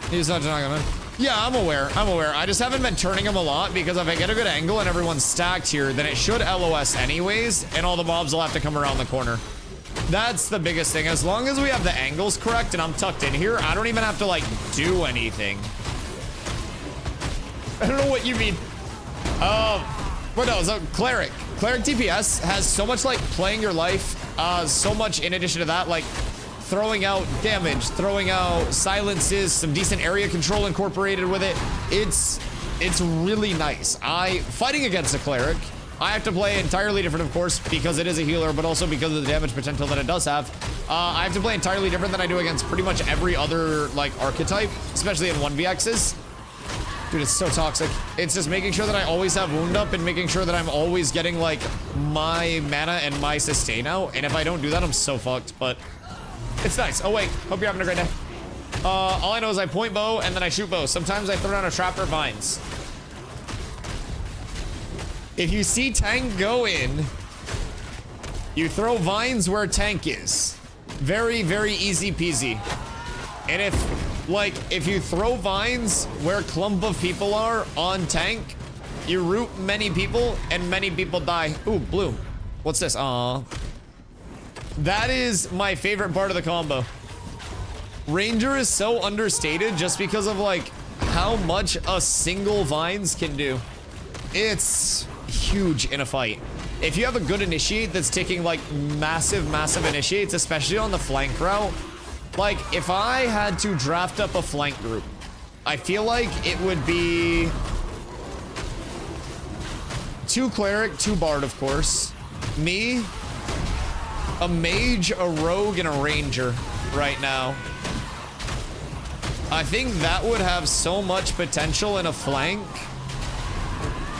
S1: He's not knocking him in. Yeah, I'm aware. I just haven't been turning him a lot because if I get a good angle and everyone's stacked here, then it should LOS anyways, and all the mobs will have to come around the corner. That's the biggest thing. As long as we have the angles correct and I'm tucked in here, I don't even have to like do anything. I don't know what you mean. But no, so Cleric DPS has so much like playing your life, so much in addition to that, like throwing out damage, throwing out silences, some decent area control incorporated with it. It's really nice. Fighting against a Cleric, I have to play entirely different, of course, because it is a healer, but also because of the damage potential that it does have. I have to play entirely different than I do against pretty much every other like archetype, especially in 1vx's. Dude, it's so toxic. It's just making sure that I always have wound up and making sure that I'm always getting like my mana and my sustain out. And if I don't do that, I'm so fucked, but it's nice. Oh wait, hope you're having a great day. All I know is I point bow and then I shoot bow. Sometimes I throw down a trap or vines. If you see tank go in, you throw vines where tank is. Very, very easy peasy. And if you throw vines where clump of people are on tank, you root many people and many people die. Ooh, blue. What's this? Aw. That is my favorite part of the combo. Ranger is so understated just because of like how much a single vines can do. It's huge in a fight. If you have a good initiate that's taking like massive initiates, especially on the flank route, like if I had to draft up a flank group, I feel like it would be 2 Cleric, 2 Bard, of course, me, a Mage, a Rogue, and a Ranger right now. I think that would have so much potential in a flank.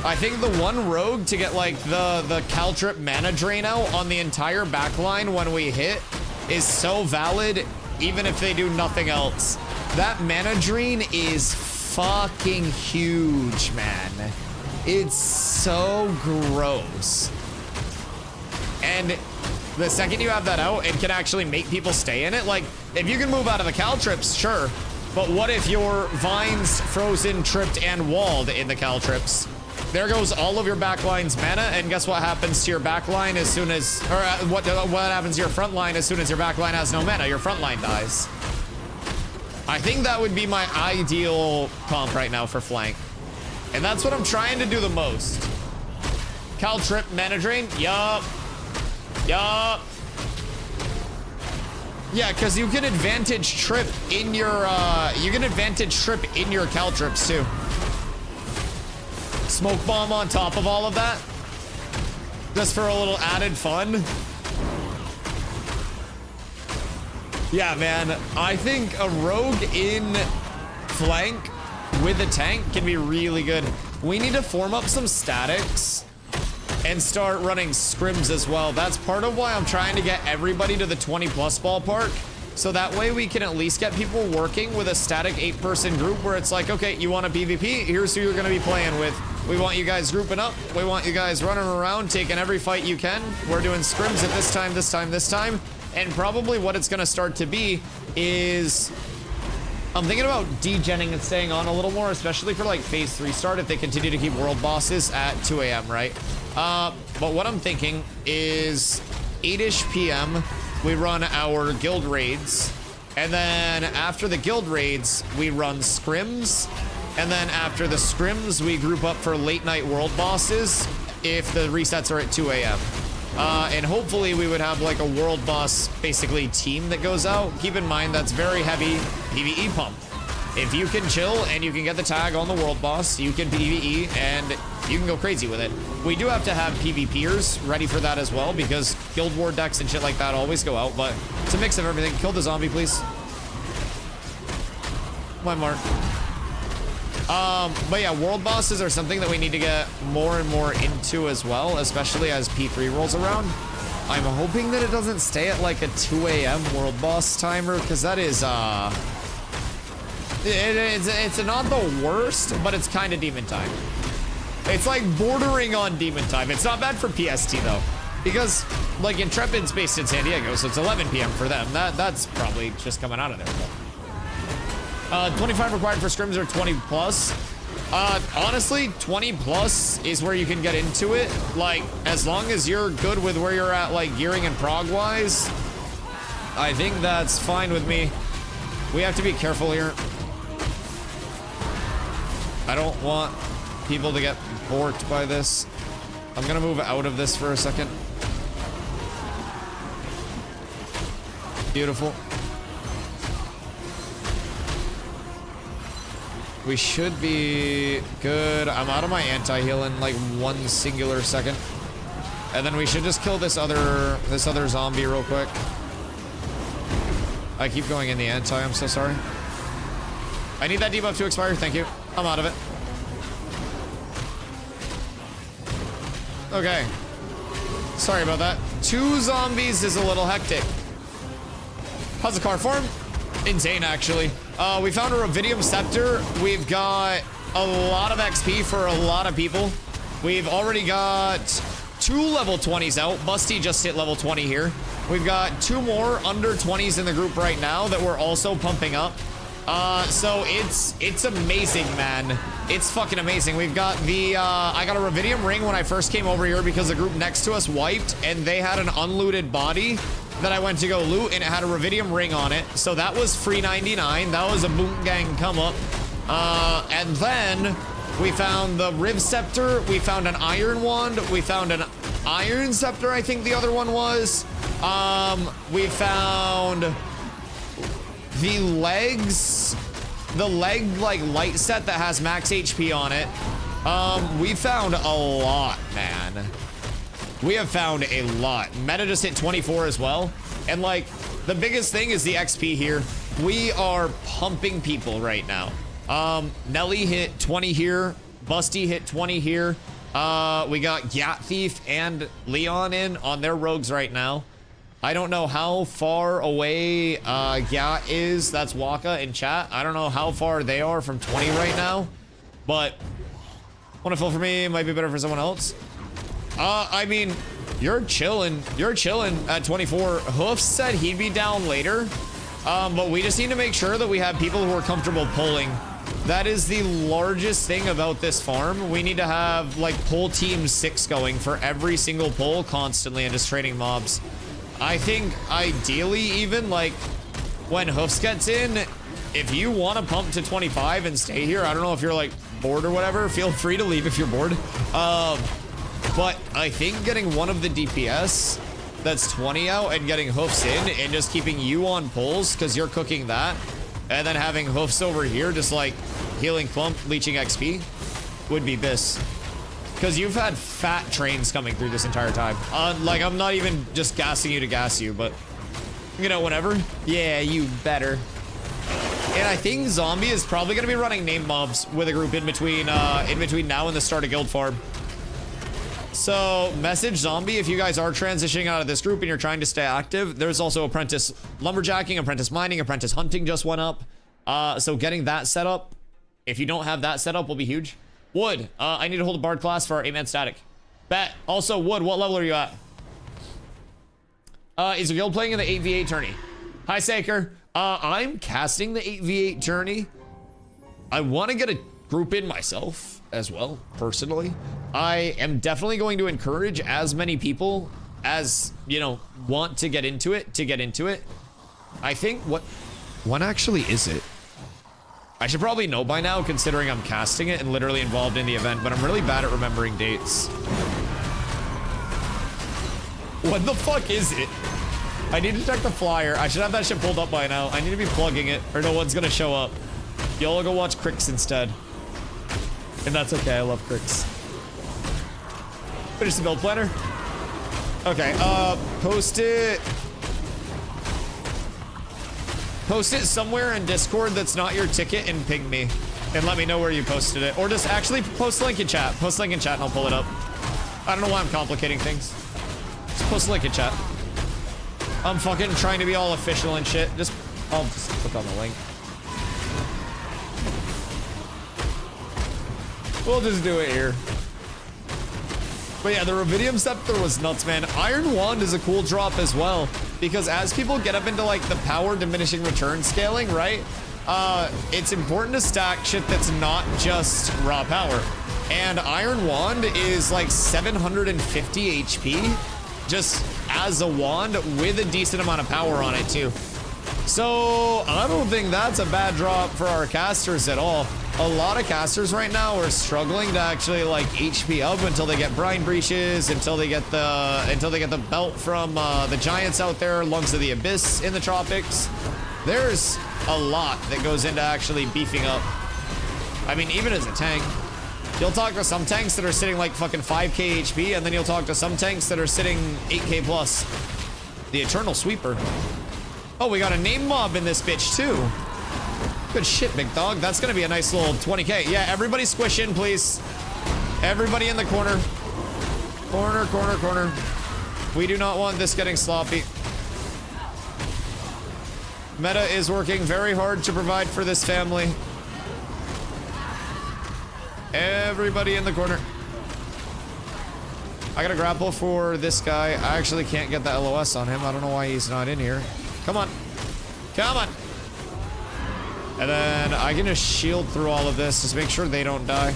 S1: I think the one Rogue to get like the Caltrip mana drain out on the entire backline when we hit is so valid, even if they do nothing else. That mana drain is fucking huge, man. It's so gross. And the second you have that out, it can actually make people stay in it. Like, if you can move out of the Caltrips, sure. But what if your vines frozen, tripped, and walled in the Caltrips? There goes all of your backline's mana, and guess what happens to your backline as soon as, or what happens to your front line as soon as your backline has no mana? Your front line dies. I think that would be my ideal comp right now for flank. And that's what I'm trying to do the most. Caltrip, mana drain? Yup. Yup. Yeah, because you can advantage trip in your, Caltrips too. Smoke bomb on top of all of that, just for a little added fun. Yeah, man, I think a rogue in flank with a tank can be really good. We need to form up some statics and start running scrims as well. That's part of why I'm trying to get everybody to the 20+ ballpark, so that way we can at least get people working with a static 8-person group where it's like, okay, you want a PvP? Here's who you're gonna be playing with. We want you guys grouping up. We want you guys running around, taking every fight you can. We're doing scrims at this time, this time, this time. And probably what it's gonna start to be is, I'm thinking about degenning and staying on a little more, especially for like phase 3 start if they continue to keep world bosses at 2 a.m., right? But what I'm thinking is 8-ish p.m. we run our guild raids, and then after the guild raids we run scrims, and then after the scrims we group up for late night world bosses if the resets are at 2 a.m. And hopefully we would have like a world boss basically team that goes out. Keep in mind that's very heavy PvE pump. If you can chill and you can get the tag on the world boss, you can PvE and you can go crazy with it. We do have to have PvPers ready for that as well, because guild war decks and shit like that always go out, but it's a mix of everything. Kill the zombie, please. My mark. But yeah, world bosses are something that we need to get more and more into as well, especially as P3 rolls around. I'm hoping that it doesn't stay at like a 2 a.m. world boss timer, because that is, it's not the worst, but it's kind of demon time. It's like bordering on demon time. It's not bad for PST though, because like Intrepid's based in San Diego, so it's 11 p.m. for them. That's probably just coming out of there. 25 required for scrims or 20+. Honestly, 20+ is where you can get into it. Like, as long as you're good with where you're at, like gearing and prog wise, I think that's fine with me. We have to be careful here. I don't want people to get borked by this. I'm gonna move out of this for a second. Beautiful. We should be good. I'm out of my anti-heal in like 1 singular second. And then we should just kill this other zombie real quick. I keep going in the anti, I'm so sorry. I need that debuff to expire, thank you. I'm out of it. Okay. Sorry about that. 2 zombies is a little hectic. How's the car form? Insane, actually. We found a Rubidium Scepter. We've got a lot of XP for a lot of people. We've already got 2 level 20s out. Busty just hit level 20 here. We've got 2 more under 20s in the group right now that we're also pumping up. So it's amazing, man. It's fucking amazing. We've got the, I got a Rubidium ring when I first came over here because the group next to us wiped and they had an unlooted body that I went to go loot and it had a Rubidium ring on it. So that was free 99. That was a boom gang come up. And then we found the Riv Scepter. We found an Iron Wand. We found an Iron Scepter, I think the other one was. We found the legs, the leg like light set that has max HP on it. We found a lot, man. We have found a lot. Meta just hit 24 as well. And like, the biggest thing is the XP here. We are pumping people right now. Nelly hit 20 here. Busty hit 20 here. We got Gat Thief and Leon in on their rogues right now. I don't know how far away Gat is. That's Waka in chat. I don't know how far they are from 20 right now. But wonderful for me. Might be better for someone else. I mean, you're chilling. You're chilling at 24. Hoofs said he'd be down later. But we just need to make sure that we have people who are comfortable pulling. That is the largest thing about this farm. We need to have like pull team 6 going for every single pull constantly and just trading mobs. I think ideally even like when Hoofs gets in, if you want to pump to 25 and stay here, I don't know if you're like bored or whatever, feel free to leave if you're bored. But I think getting one of the DPS that's 20 out and getting Hoofs in and just keeping you on pulls because you're cooking that, and then having Hoofs over here just like healing clump, leeching XP would be bis. Because you've had fat trains coming through this entire time. Like, I'm not even just gassing you to gas you, but you know, whatever. Yeah, you better. And I think Zombie is probably going to be running name mobs with a group in between now and the start of Guild Farm. So, message Zombie if you guys are transitioning out of this group and you're trying to stay active. There's also Apprentice Lumberjacking, Apprentice Mining, Apprentice Hunting just went up. So getting that set up, if you don't have that set up, will be huge. Wood, I need to hold a Bard class for our 8-man static. Bet. Also, Wood, what level are you at? Is your guild playing in the 8v8 tourney? Hi, Saker. I'm casting the 8v8 tourney. I want to get a group in myself as well, personally. I am definitely going to encourage as many people as, you know, want to get into it, I think when actually is it? I should probably know by now, considering I'm casting it and literally involved in the event, but I'm really bad at remembering dates. What the fuck is it? I need to check the flyer. I should have that shit pulled up by now. I need to be plugging it, or no one's gonna show up. Y'all go watch Cricks instead. And that's okay, I love Cricks. Finish the build planner. Okay, post it. Post it somewhere in Discord that's not your ticket and ping me. And let me know where you posted it. Or just actually post a link in chat. Post a link in chat and I'll pull it up. I don't know why I'm complicating things. Just post a link in chat. I'm fucking trying to be all official and shit. I'll just click on the link. We'll just do it here. But yeah, the Rubidium Scepter was nuts, man. Iron Wand is a cool drop as well, because as people get up into like the power diminishing return scaling, right? It's important to stack shit that's not just raw power. And Iron Wand is like 750 HP, just as a wand with a decent amount of power on it too. So I don't think that's a bad drop for our casters at all. A lot of casters right now are struggling to actually like HP up until they get brine breaches, until they get the belt from the giants out there, lungs of the abyss in the tropics. There's a lot that goes into actually beefing up. I mean, even as a tank, you'll talk to some tanks that are sitting like fucking 5k HP, and then you'll talk to some tanks that are sitting 8k plus. The Eternal Sweeper. Oh, we got a name mob in this bitch too. Good shit, big dog. That's gonna be a nice little 20k. Yeah, everybody squish in, please. Everybody in the corner. Corner, corner, corner. We do not want this getting sloppy. Meta is working very hard to provide for this family. Everybody in the corner. I got a grapple for this guy. I actually can't get the LOS on him. I don't know why he's not in here. Come on. Come on. And then I can just shield through all of this. Just make sure they don't die.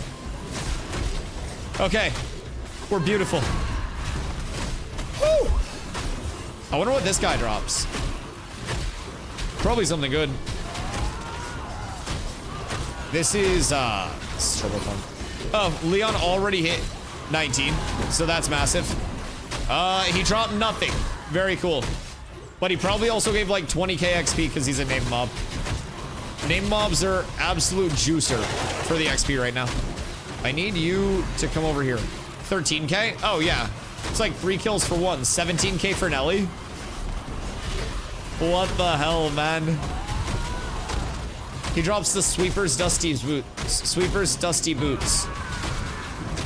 S1: Okay. We're beautiful. Woo! I wonder what this guy drops. Probably something good. This is turbo fun. Oh, Leon already hit 19, so that's massive. He dropped nothing. Very cool. But he probably also gave like 20k XP because he's a name mob. Name mobs are absolute juicer for the XP right now. I need you to come over here. 13k? Oh yeah. It's like 3 kills for 1. 17k for Nelly. What the hell, man? He drops the Sweeper's Dusty Boots. Sweeper's Dusty Boots.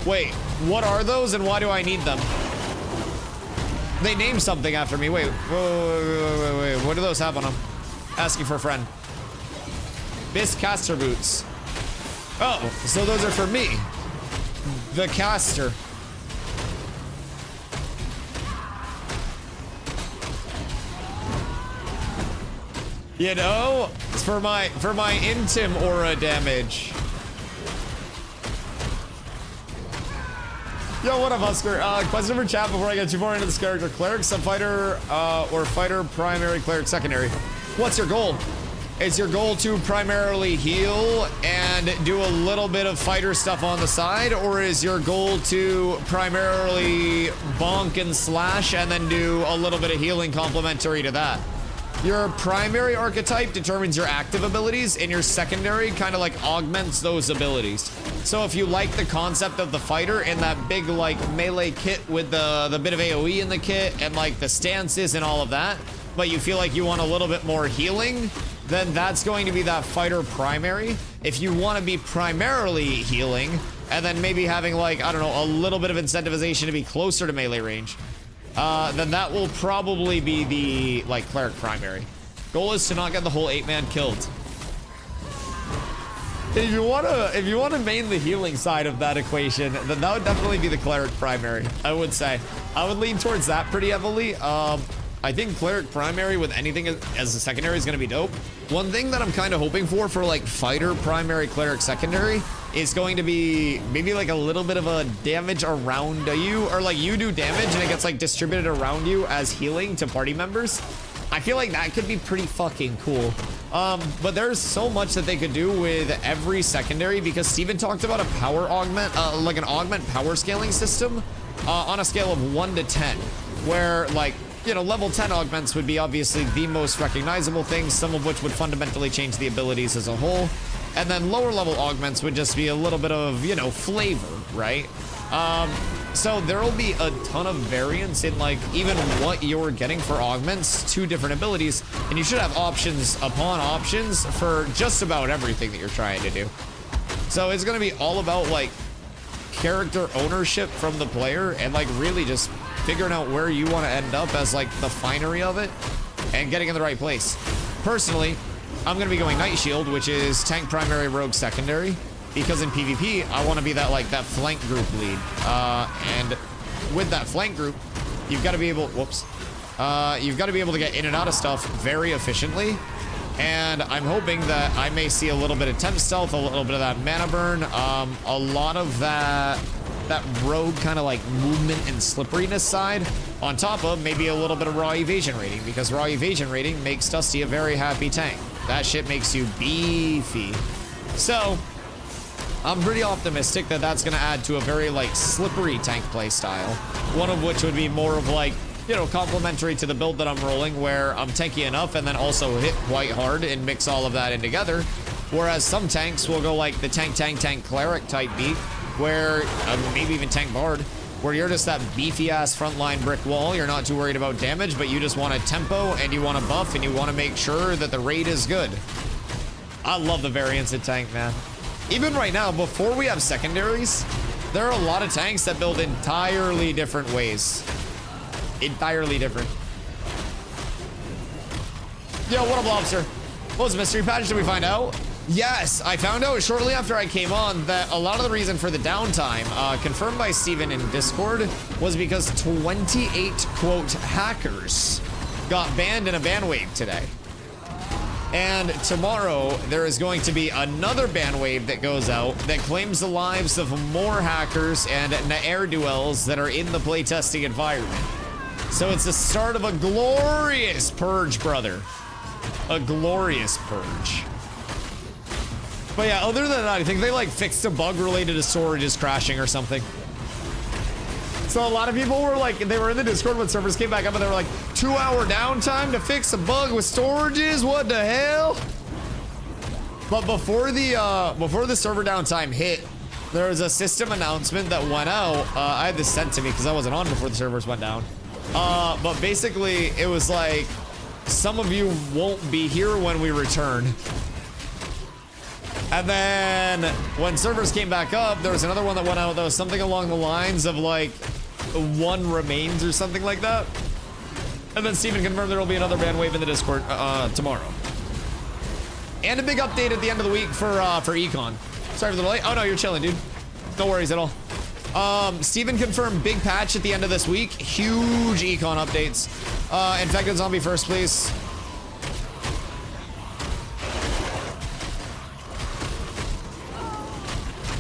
S1: Wait, what are those and why do I need them? They named something after me. Wait, wait. What do those have on them? Asking for a friend. Bis Caster Boots. Oh, so those are for me. The caster. You know, it's for my intim aura damage. Yo, what up, Husker? Question for chat before I get too far into this character. Cleric, subfighter, or fighter, primary, cleric, secondary. What's your goal? Is your goal to primarily heal and do a little bit of fighter stuff on the side? Or is your goal to primarily bonk and slash and then do a little bit of healing complementary to that? Your primary archetype determines your active abilities, and your secondary kind of like augments those abilities. So if you like the concept of the fighter and that big like melee kit with the bit of AoE in the kit and like the stances and all of that, but you feel like you want a little bit more healing, then that's going to be that fighter primary. If you want to be primarily healing and then maybe having like, I don't know, a little bit of incentivization to be closer to melee range, then that will probably be the like cleric primary. Goal is to not get the whole 8-man killed. If you wanna main the healing side of that equation, then that would definitely be the cleric primary, I would say. I would lean towards that pretty heavily. I think cleric primary with anything as a secondary is gonna be dope. One thing that I'm kind of hoping for like fighter primary, cleric secondary is going to be maybe like a little bit of a damage around you, or like you do damage and it gets like distributed around you as healing to party members. I feel like that could be pretty fucking cool. But there's so much that they could do with every secondary, because Steven talked about a power augment, like an augment power scaling system on a scale of 1 to 10, where like, you know, level 10 augments would be obviously the most recognizable things, some of which would fundamentally change the abilities as a whole. And then lower level augments would just be a little bit of, you know, flavor, right? So there will be a ton of variance in like even what you're getting for augments to different abilities, and you should have options upon options for just about everything that you're trying to do. So it's gonna be all about like character ownership from the player and like really just figuring out where you want to end up as like the finery of it and getting in the right place. Personally, I'm gonna be going Night Shield, which is tank primary, rogue secondary, because in PvP I want to be that like that flank group lead, and with that flank group you've got to be able you've got to be able to get in and out of stuff very efficiently, and I'm hoping that I may see a little bit of temp stealth, a little bit of that mana burn, a lot of that that rogue kind of like movement and slipperiness side, on top of maybe a little bit of raw evasion rating, because raw evasion rating makes Dusty a very happy tank. That shit makes you beefy. So I'm pretty optimistic that that's going to add to a very like slippery tank play style, one of which would be more of like, you know, complementary to the build that I'm rolling, where I'm tanky enough and then also hit quite hard and mix all of that in together. Whereas some tanks will go like the tank cleric type beat, where maybe even tank bard, where you're just that beefy ass frontline brick wall. You're not too worried about damage, but you just want a tempo and you want a buff and you want to make sure that the raid is good. I love the variance in tank, man. Even right now, before we have secondaries, there are a lot of tanks that build entirely different ways. Entirely different. Yo, what up, Lobster? What was the mystery patch? Did we find out? Yes, I found out shortly after I came on that a lot of the reason for the downtime, confirmed by Steven in Discord, was because 28, quote, hackers got banned in a ban wave today. And tomorrow, there is going to be another ban wave that goes out that claims the lives of more hackers and ne'er-do-wells that are in the playtesting environment. So it's the start of a glorious purge, brother. A glorious purge. But yeah, other than that, I think they like fixed a bug related to storages crashing or something. So a lot of people were like, they were in the Discord when servers came back up and they were like, 2-hour downtime to fix a bug with storages? What the hell? But before the server downtime hit, there was a system announcement that went out. I had this sent to me because I wasn't on before the servers went down. But basically it was like, some of you won't be here when we return. And then when servers came back up, there was another one that went out that was something along the lines of like, one remains or something like that. And then Steven confirmed there will be another ban wave in the Discord tomorrow. And a big update at the end of the week for Econ. Sorry for the delay. Oh no, you're chilling, dude. No worries at all. Steven confirmed big patch at the end of this week. Huge Econ updates. Infected zombie first, please.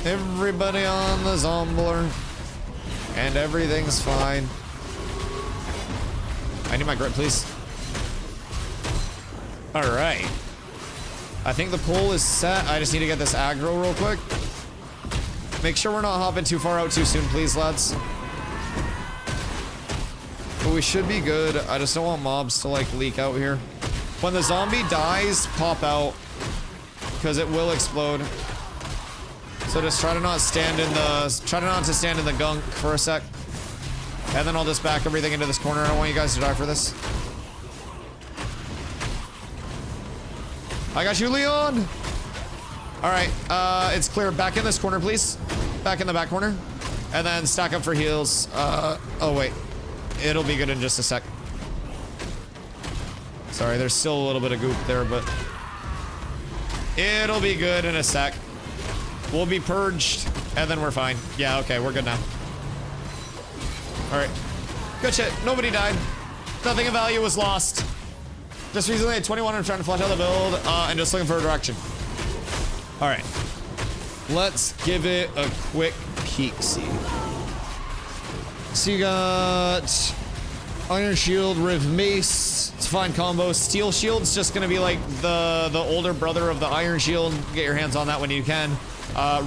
S1: Everybody on the zombler. And everything's fine. I need my grip, please. Alright. I think the pull is set. I just need to get this aggro real quick. Make sure we're not hopping too far out too soon, please, lads. But we should be good. I just don't want mobs to, like, leak out here. When the zombie dies, pop out. Because it will explode. So just try to not stand in the gunk for a sec. And then I'll just back everything into this corner. I don't want you guys to die for this. I got you, Leon. All right, it's clear. Back in this corner, please. Back in the back corner. And then stack up for heals. Oh wait. It'll be good in just a sec. Sorry, there's still a little bit of goop there, but it'll be good in a sec. We'll be purged, and then we're fine. Yeah, okay, we're good now. All right. Good shit. Nobody died. Nothing of value was lost. Just recently at 21, I'm trying to flesh out the build, and just looking for a direction. All right. Let's give it a quick peek-see. So you got Iron Shield, Riv Mace. It's a fine combo. Steel Shield's just gonna be like the older brother of the Iron Shield. Get your hands on that when you can.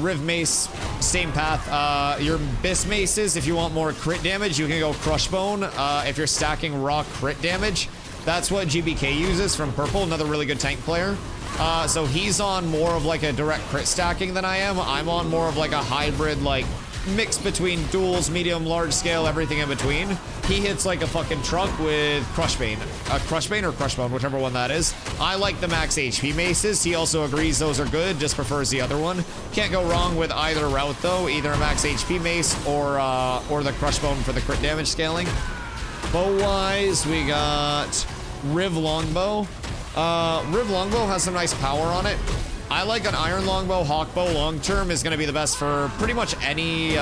S1: Riv Mace, same path. Your Bis Maces, if you want more crit damage, you can go Crushbone. If you're stacking raw crit damage, that's what GBK uses from Purple, another really good tank player. So he's on more of like a direct crit stacking than I am. I'm on more of like a hybrid, like mix between duels, medium, large scale, everything in between. He hits like a fucking truck with Crushbane. Crushbane or Crushbone, whichever one that is. I like the max HP maces. He also agrees those are good, just prefers the other one. Can't go wrong with either route though, either a max HP mace or the Crushbone for the crit damage scaling. Bow-wise, we got Riv Longbow. Riv Longbow has some nice power on it. I like an Iron Longbow. Hawkbow long term is going to be the best for pretty much any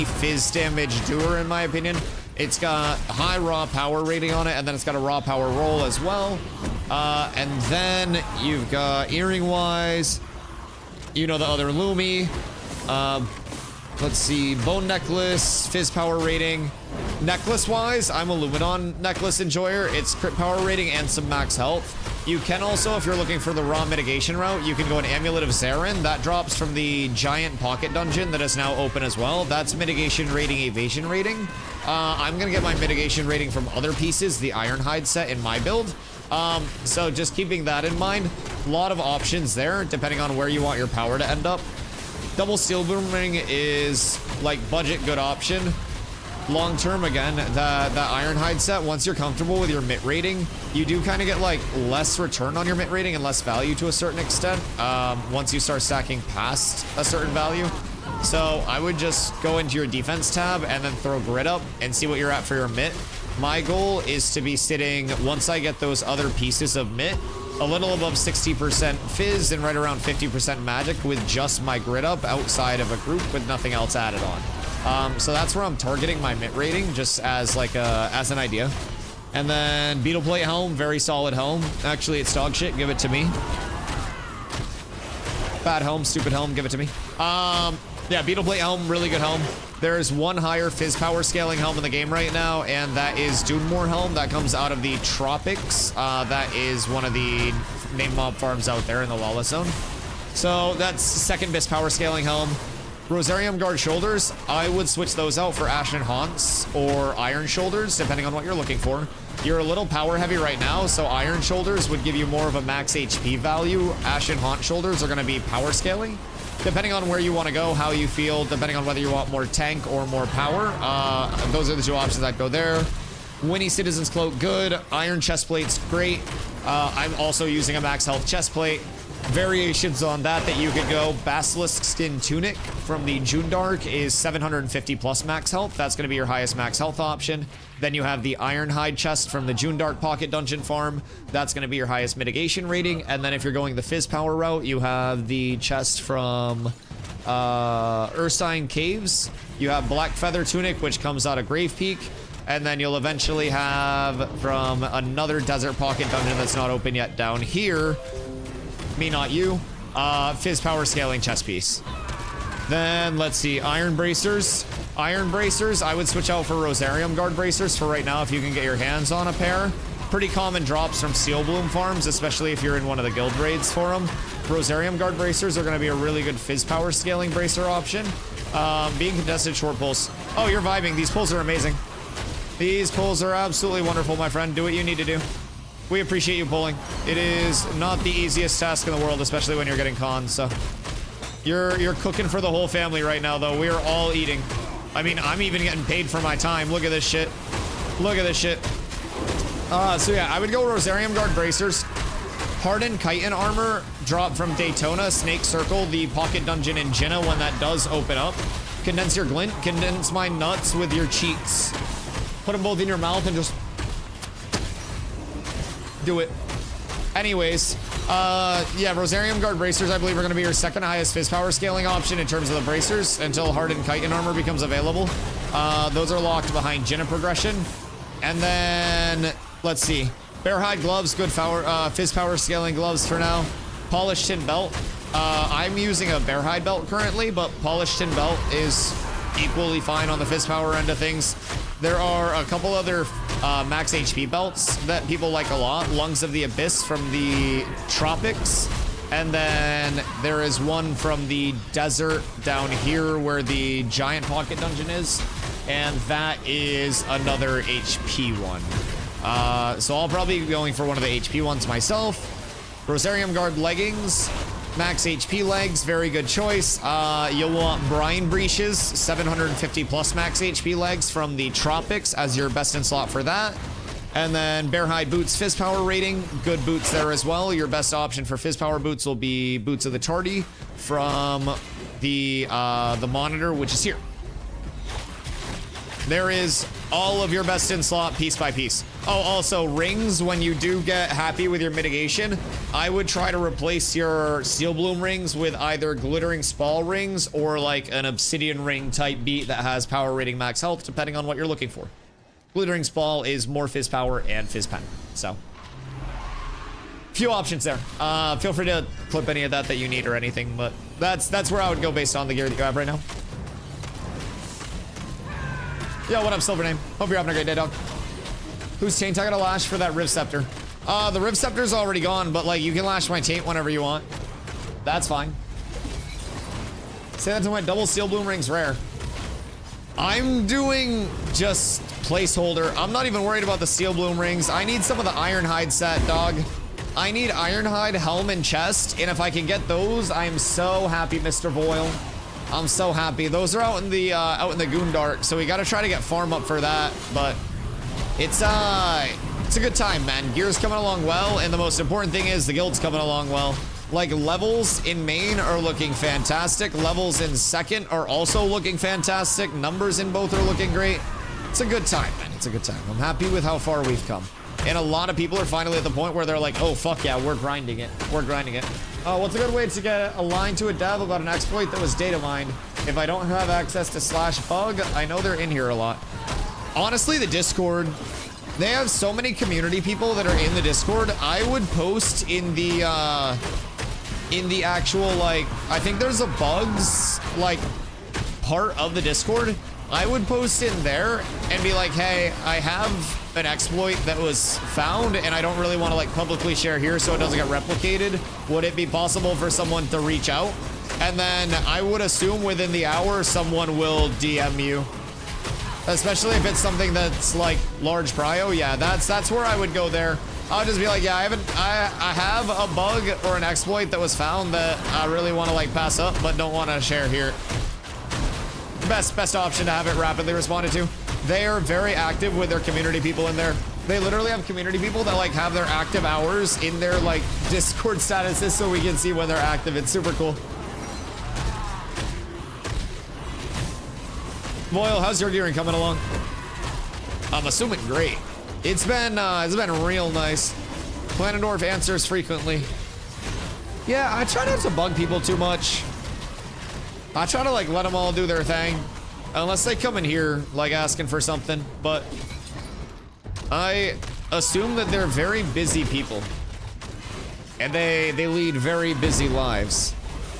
S1: fizz damage doer, in my opinion. It's got high raw power rating on it, and then it's got a raw power roll as well. And then you've got earring wise, you know, the other Lumi. Let's see, bone necklace, fizz power rating. Necklace-wise, I'm a Luminon necklace enjoyer. It's crit power rating and some max health. You can also, if you're looking for the raw mitigation route, you can go an Amulet of Zarin. That drops from the giant pocket dungeon that is now open as well. That's mitigation rating, evasion rating. I'm gonna get my mitigation rating from other pieces, the Ironhide set in my build. So just keeping that in mind, a lot of options there, depending on where you want your power to end up. Double Steel Boom Ring is like budget good option. Long term, again, the Ironhide set, once you're comfortable with your MIT rating, you do kind of get like less return on your MIT rating and less value to a certain extent once you start stacking past a certain value. So I would just go into your defense tab and then throw grid up and see what you're at for your MIT. My goal is to be sitting, once I get those other pieces of MIT, a little above 60% fizz and right around 50% magic with just my grid up outside of a group with nothing else added on. So that's where I'm targeting my MIT rating, just as like as an idea. And then Beetle Plate Helm, very solid helm. Actually, it's dog shit, give it to me. Bad helm, stupid helm, give it to me. Yeah, Beetle Plate Helm, really good helm. There's one higher fizz power scaling helm in the game right now, and that is Doommoor Helm. That comes out of the Tropics. That is one of the main mob farms out there in the Lawless Zone. So that's second best power scaling helm. Rosarium Guard Shoulders, I would switch those out for Ashen Haunts or Iron Shoulders, depending on what you're looking for. You're a little power heavy right now, so Iron Shoulders would give you more of a max HP value. Ashen Haunt Shoulders are going to be power scaling. Depending on where you want to go, how you feel, depending on whether you want more tank or more power, those are the two options I'd go there. Winnie Citizen's Cloak, good. Iron Chestplate's great. I'm also using a max health chestplate. Variations on that you could go. Basilisk Skin Tunic from the June Dark is 750 plus max health. That's going to be your highest max health option. Then you have the Ironhide chest from the June Dark Pocket Dungeon farm. That's going to be your highest mitigation rating. And then if you're going the fizz power route, you have the chest from Ursine Caves. You have Black Feather Tunic, which comes out of Grave Peak. And then you'll eventually have from another Desert Pocket Dungeon that's not open yet down here. Me, not you. Fizz power scaling chest piece. Then let's see, Iron Bracers. Iron Bracers, I would switch out for Rosarium Guard Bracers for right now if you can get your hands on a pair. Pretty common drops from Steel Bloom farms, especially if you're in one of the guild raids for them. Rosarium Guard Bracers are going to be a really good fizz power scaling bracer option. Being contested short pulls. Oh, you're vibing. These pulls are amazing. These pulls are absolutely wonderful, my friend. Do what you need to do. We appreciate you pulling. It is not the easiest task in the world, especially when you're getting cons, so. You're cooking for the whole family right now, though. We are all eating. I mean, I'm even getting paid for my time. Look at this shit. Look at this shit. So yeah, I would go Rosarium Guard Bracers. Hardened Chitin Armor, drop from Daytona, Snake Circle, the Pocket Dungeon in Jinnah when that does open up. Condense your glint, condense my nuts with your cheeks. Put them both in your mouth and just do it. Anyways, yeah, Rosarium Guard Bracers, I believe, are going to be your second highest fizz power scaling option in terms of the bracers until Hardened Chitin Armor becomes available. Those are locked behind Jinnah progression. And then, let's see. Bearhide Gloves, good fizz power scaling gloves for now. Polished Tin Belt. I'm using a Bearhide Belt currently, but Polished Tin Belt is equally fine on the fizz power end of things. There are a couple other max HP belts that people like a lot. Lungs of the Abyss from the Tropics. And then there is one from the desert down here where the giant pocket dungeon is. And that is another HP one. So I'll probably be going for one of the HP ones myself. Rosarium Guard Leggings. Max HP legs, very good choice. You'll want Brine Breeches, 750 plus max HP legs from the Tropics as your best in slot for that. And then Bearhide Boots, fizz power rating, good boots there as well. Your best option for fizz power boots will be Boots of the Tardy from the Monitor, which is here. There is all of your best in slot piece by piece. Oh, also rings, when you do get happy with your mitigation, I would try to replace your Steel Bloom rings with either Glittering Spall rings or like an Obsidian ring type beat that has power rating max health, depending on what you're looking for. Glittering Spall is more fizz power and fizz pen, so. Few options there. Feel free to clip any of that you need or anything, but that's where I would go based on the gear that you have right now. Yo, what up, Silvername? Hope you're having a great day, dog. Whose taint I gotta lash for that Riv Scepter? The Riv Scepter's already gone, but like you can lash my taint whenever you want. That's fine. Say that to my double Steel Bloom rings rare. I'm doing just placeholder. I'm not even worried about the Steel Bloom rings. I need some of the Ironhide set, dog. I need Ironhide, helm, and chest, and if I can get those, I am so happy, Mr. Boyle. I'm so happy. Those are out in the Goondark, so we gotta try to get farm up for that, but it's a good time, man. Gear's coming along well, and the most important thing is the guild's coming along well. Like, levels in main are looking fantastic. Levels in second are also looking fantastic. Numbers in both are looking great. It's a good time, man. It's a good time. I'm happy with how far we've come. And a lot of people are finally at the point where they're like, oh, fuck yeah, we're grinding it. We're grinding it. What's a good way to get a line to a dev about an exploit that was data mined? If I don't have access to /bug, I know they're in here a lot. Honestly, the Discord, they have so many community people that are in the Discord. I would post in the actual, like, I think there's a bugs, like, part of the Discord. I would post in there and be like, hey, I have an exploit that was found and I don't really want to, like, publicly share here so it doesn't get replicated. Would it be possible for someone to reach out? And then I would assume within the hour someone will DM you. Especially if it's something that's, like, large prio. Yeah, that's where I would go there. I'll just be like, yeah, I have a bug or an exploit that was found that I really want to, like, pass up, but don't want to share here. Best option to have it rapidly responded to. They are very active with their community people in there. They literally have community people that, like, have their active hours in their, like, Discord statuses so we can see when they're active. It's super cool. Boyle, how's your gearing coming along? I'm assuming great. It's been real nice. Planendorf answers frequently. Yeah, I try not to bug people too much. I try to, like, let them all do their thing. Unless they come in here, like, asking for something. But I assume that they're very busy people. And they lead very busy lives.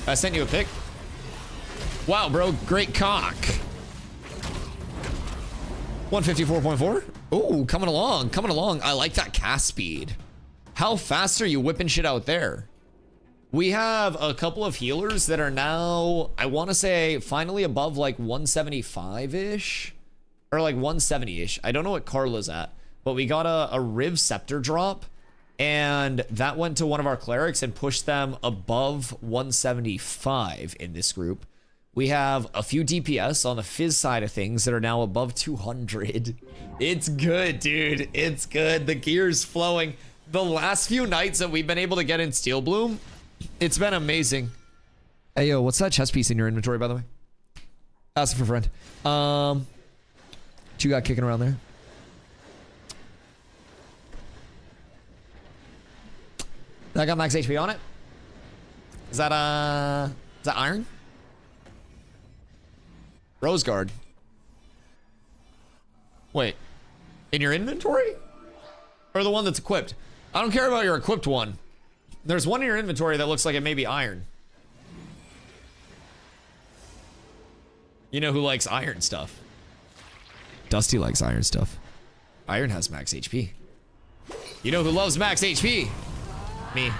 S1: I sent you a pic. Wow, bro, great cock. 154.4. Ooh, coming along, coming along. I like that cast speed. How fast are you whipping shit out there? We have a couple of healers that are now, I want to say, finally above like 175-ish. Or like 170-ish. I don't know what Carla's at. But we got a Riv Scepter drop. And that went to one of our clerics and pushed them above 175 in this group. We have a few DPS on the Fizz side of things that are now above 200. It's good, dude. It's good. The gear's flowing. The last few nights that we've been able to get in Steel Bloom, it's been amazing. Hey, yo, what's that chest piece in your inventory, by the way? Ask for a friend. What you got kicking around there? That got max HP on it? Is that iron? Rose Guard. Wait. In your inventory? Or the one that's equipped? I don't care about your equipped one. There's one in your inventory that looks like it may be iron. You know who likes iron stuff? Dusty likes iron stuff. Iron has max HP. You know who loves max HP? Me.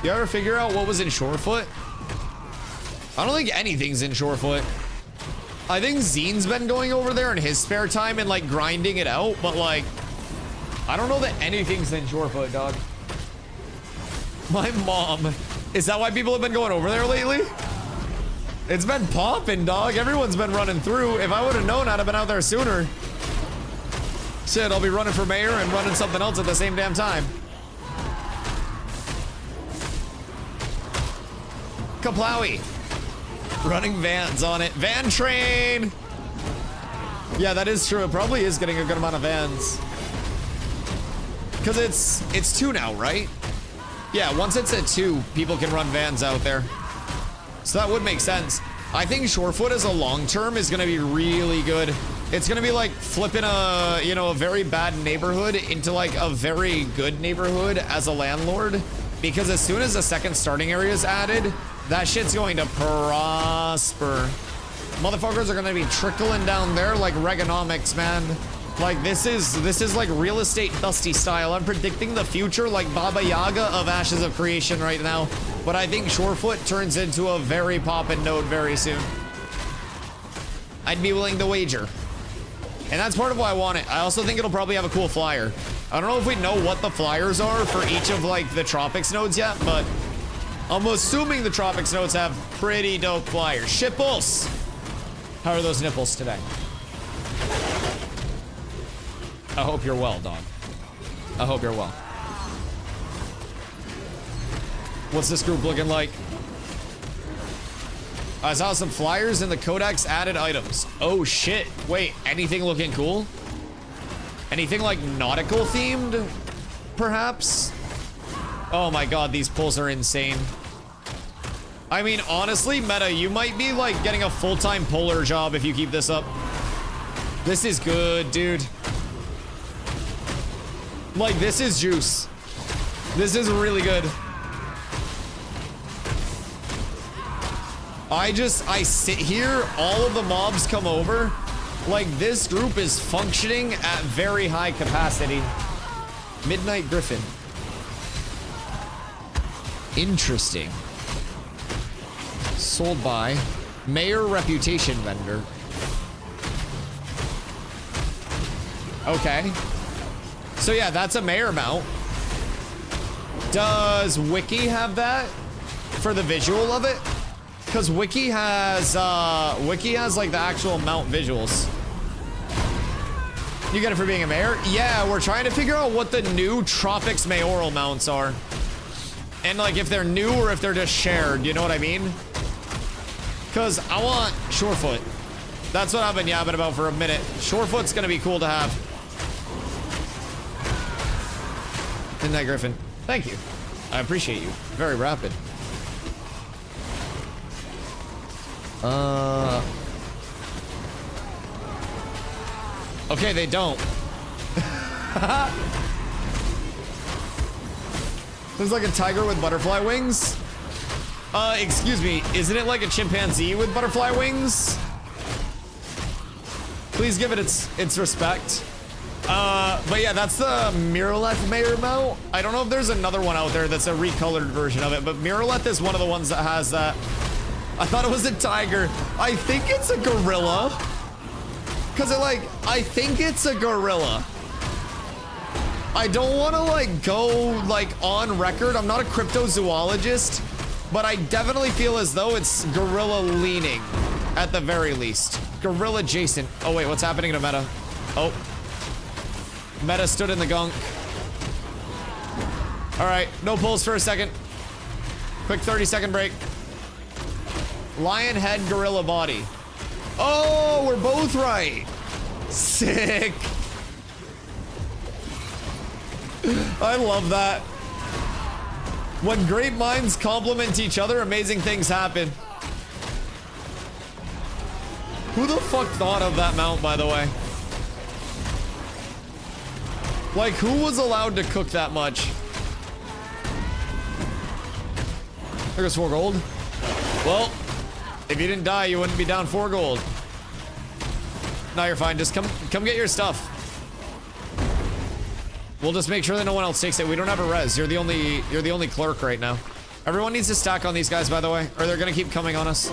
S1: You ever figure out what was in Shorefoot? I don't think anything's in Shorefoot. I think Zine's been going over there in his spare time and like grinding it out, but like, I don't know that anything's in Shorefoot, dog. My mom. Is that why people have been going over there lately? It's been popping, dog. Everyone's been running through. If I would have known, I'd have been out there sooner. Shit, I'll be running for mayor and running something else at the same damn time. Kaplowy. Running vans on it. Van train. Yeah, that is true. It probably is getting a good amount of vans. Because it's 2 now, right? Yeah, once it's at 2, people can run vans out there. So that would make sense. I think Shorefoot as a long term is going to be really good. It's going to be like flipping a, you know, a very bad neighborhood into like a very good neighborhood as a landlord. Because as soon as the second starting area is added, that shit's going to prosper. Motherfuckers are gonna be trickling down there like Reaganomics, man. Like, this is like real estate Dusty style. I'm predicting the future like Baba Yaga of Ashes of Creation right now. But I think Shorefoot turns into a very poppin' node very soon. I'd be willing to wager. And that's part of why I want it. I also think it'll probably have a cool flyer. I don't know if we know what the flyers are for each of like the Tropics nodes yet, but I'm assuming the Tropics nodes have pretty dope flyers. Shipples! How are those nipples today? I hope you're well, dog. I hope you're well. What's this group looking like? I saw some flyers in the Codex added items. Oh shit. Wait, anything looking cool? Anything like nautical themed? Perhaps? Oh my god, these pulls are insane. I mean, honestly, Meta, you might be like getting a full-time puller job if you keep this up. This is good, dude. Like, this is juice. This is really good. I sit here, all of the mobs come over. Like, this group is functioning at very high capacity. Midnight Griffin. Interesting. Sold by Mayor Reputation Vendor. Okay. So yeah, that's a Mayor mount. Does Wiki have that for the visual of it? Because Wiki has like the actual mount visuals. You get it for being a mayor? Yeah, we're trying to figure out what the new Tropics mayoral mounts are. And like if they're new or if they're just shared, you know what I mean? Because I want Shorefoot. That's what I've been yabbing about for a minute. Shorefoot's gonna be cool to have. Midnight Griffin. Thank you. I appreciate you. Very rapid. Okay, they don't. There's like a tiger with butterfly wings. Excuse me, isn't it like a chimpanzee with butterfly wings? Please give it its respect. But yeah, that's the Miraleth Mayor mount. I don't know if there's another one out there that's a recolored version of it, but Miraleth is one of the ones that has that. I thought it was a tiger. I think it's a gorilla. Cause I think it's a gorilla. I don't wanna like go like on record. I'm not a cryptozoologist, but I definitely feel as though it's gorilla leaning at the very least. Gorilla adjacent. Oh wait, what's happening to Meta? Oh. Meta stood in the gunk. All right, no pulls for a second. Quick 30-second break. Lion head, gorilla body. Oh, we're both right. Sick. I love that. When great minds complement each other, amazing things happen. Who the fuck thought of that mount, by the way? Like, who was allowed to cook that much? There goes 4 gold. Well, if you didn't die, you wouldn't be down 4 gold. No, you're fine. Just come get your stuff. We'll just make sure that no one else takes it. We don't have a res. You're the only clerk right now. Everyone needs to stack on these guys, by the way, or they're gonna keep coming on us.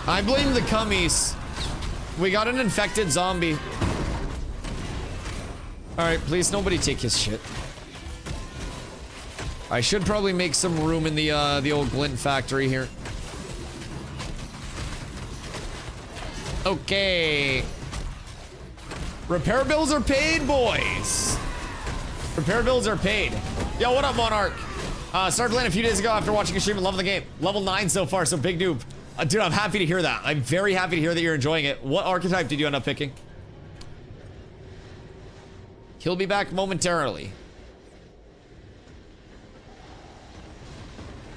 S1: I blame the cummies. We got an infected zombie. All right, please nobody take his shit. I should probably make some room in the old glint factory here. Okay. Repair bills are paid, boys. Repair bills are paid. Yo, what up, Monarch? Started playing a few days ago after watching a stream and loving the game. Level 9 so far, so big noob. Dude, I'm happy to hear that. I'm very happy to hear that you're enjoying it. What archetype did you end up picking? He'll be back momentarily.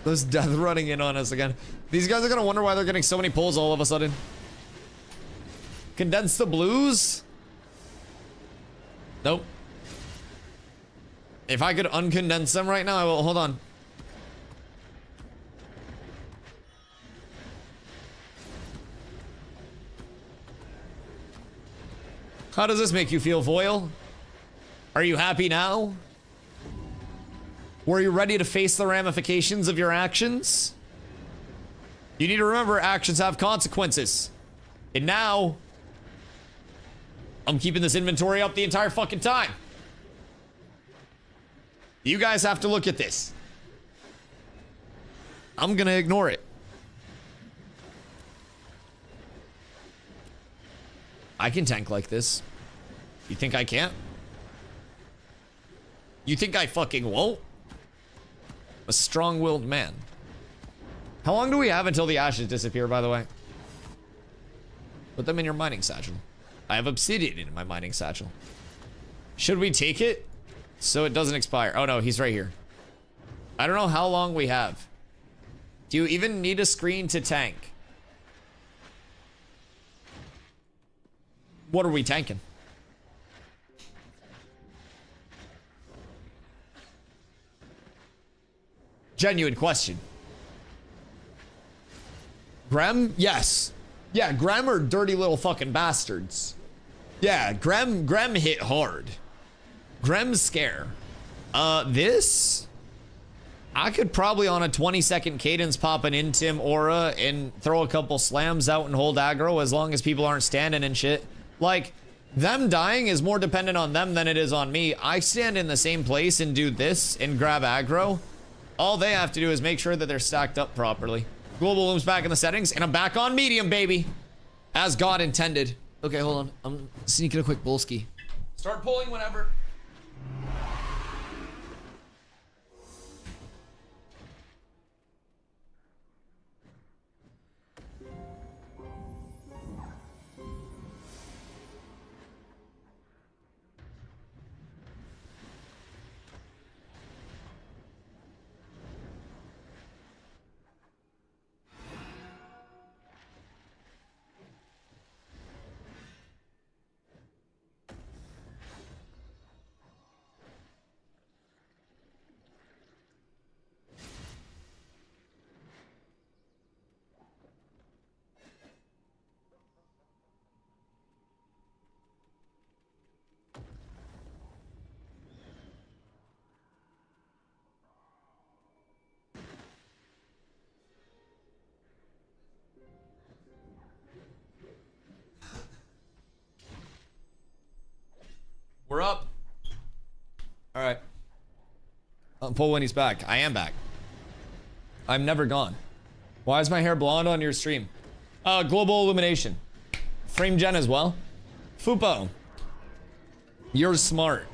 S1: Those death running in on us again. These guys are gonna wonder why they're getting so many pulls all of a sudden. Condense the blues? Nope. If I could uncondense them right now, I will. Hold on. How does this make you feel, Voil? Are you happy now? Were you ready to face the ramifications of your actions? You need to remember, actions have consequences. And now, I'm keeping this inventory up the entire fucking time. You guys have to look at this. I'm gonna ignore it. I can tank like this. You think I can't? You think I fucking won't? A strong-willed man. How long do we have until the ashes disappear, by the way? Put them in your mining satchel. I have obsidian in my mining satchel. Should we take it so it doesn't expire? Oh no, he's right here. I don't know how long we have. Do you even need a screen to tank? What are we tanking? Genuine question. Grem? Yes. Yeah, Grem are dirty little fucking bastards. Yeah, Grem hit hard. Grem's scare. This? I could probably on a 20-second cadence pop an Intim aura and throw a couple slams out and hold aggro as long as people aren't standing and shit. Like, them dying is more dependent on them than it is on me. I stand in the same place and do this and grab aggro. All they have to do is make sure that they're stacked up properly. Global Loom's back in the settings, and I'm back on medium, baby. As God intended. Okay, hold on. I'm sneaking a quick bolski. Start pulling whenever. We're up. All right. I'll pull when he's back. I am back. I'm never gone. Why is my hair blonde on your stream? Global illumination. Frame gen as well. Fupo. You're smart.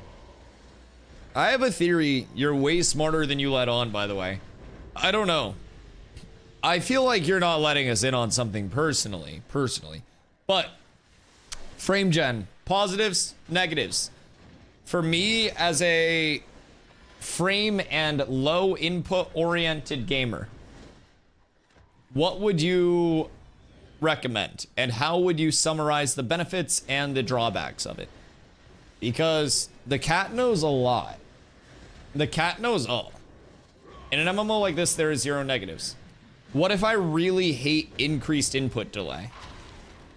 S1: I have a theory. You're way smarter than you let on, by the way. I don't know. I feel like you're not letting us in on something personally. But frame gen. Positives, negatives. For me, as a frame and low input oriented gamer, what would you recommend? And how would you summarize the benefits and the drawbacks of it? Because the cat knows a lot. The cat knows all. In an MMO like this, there is zero negatives. What if I really hate increased input delay?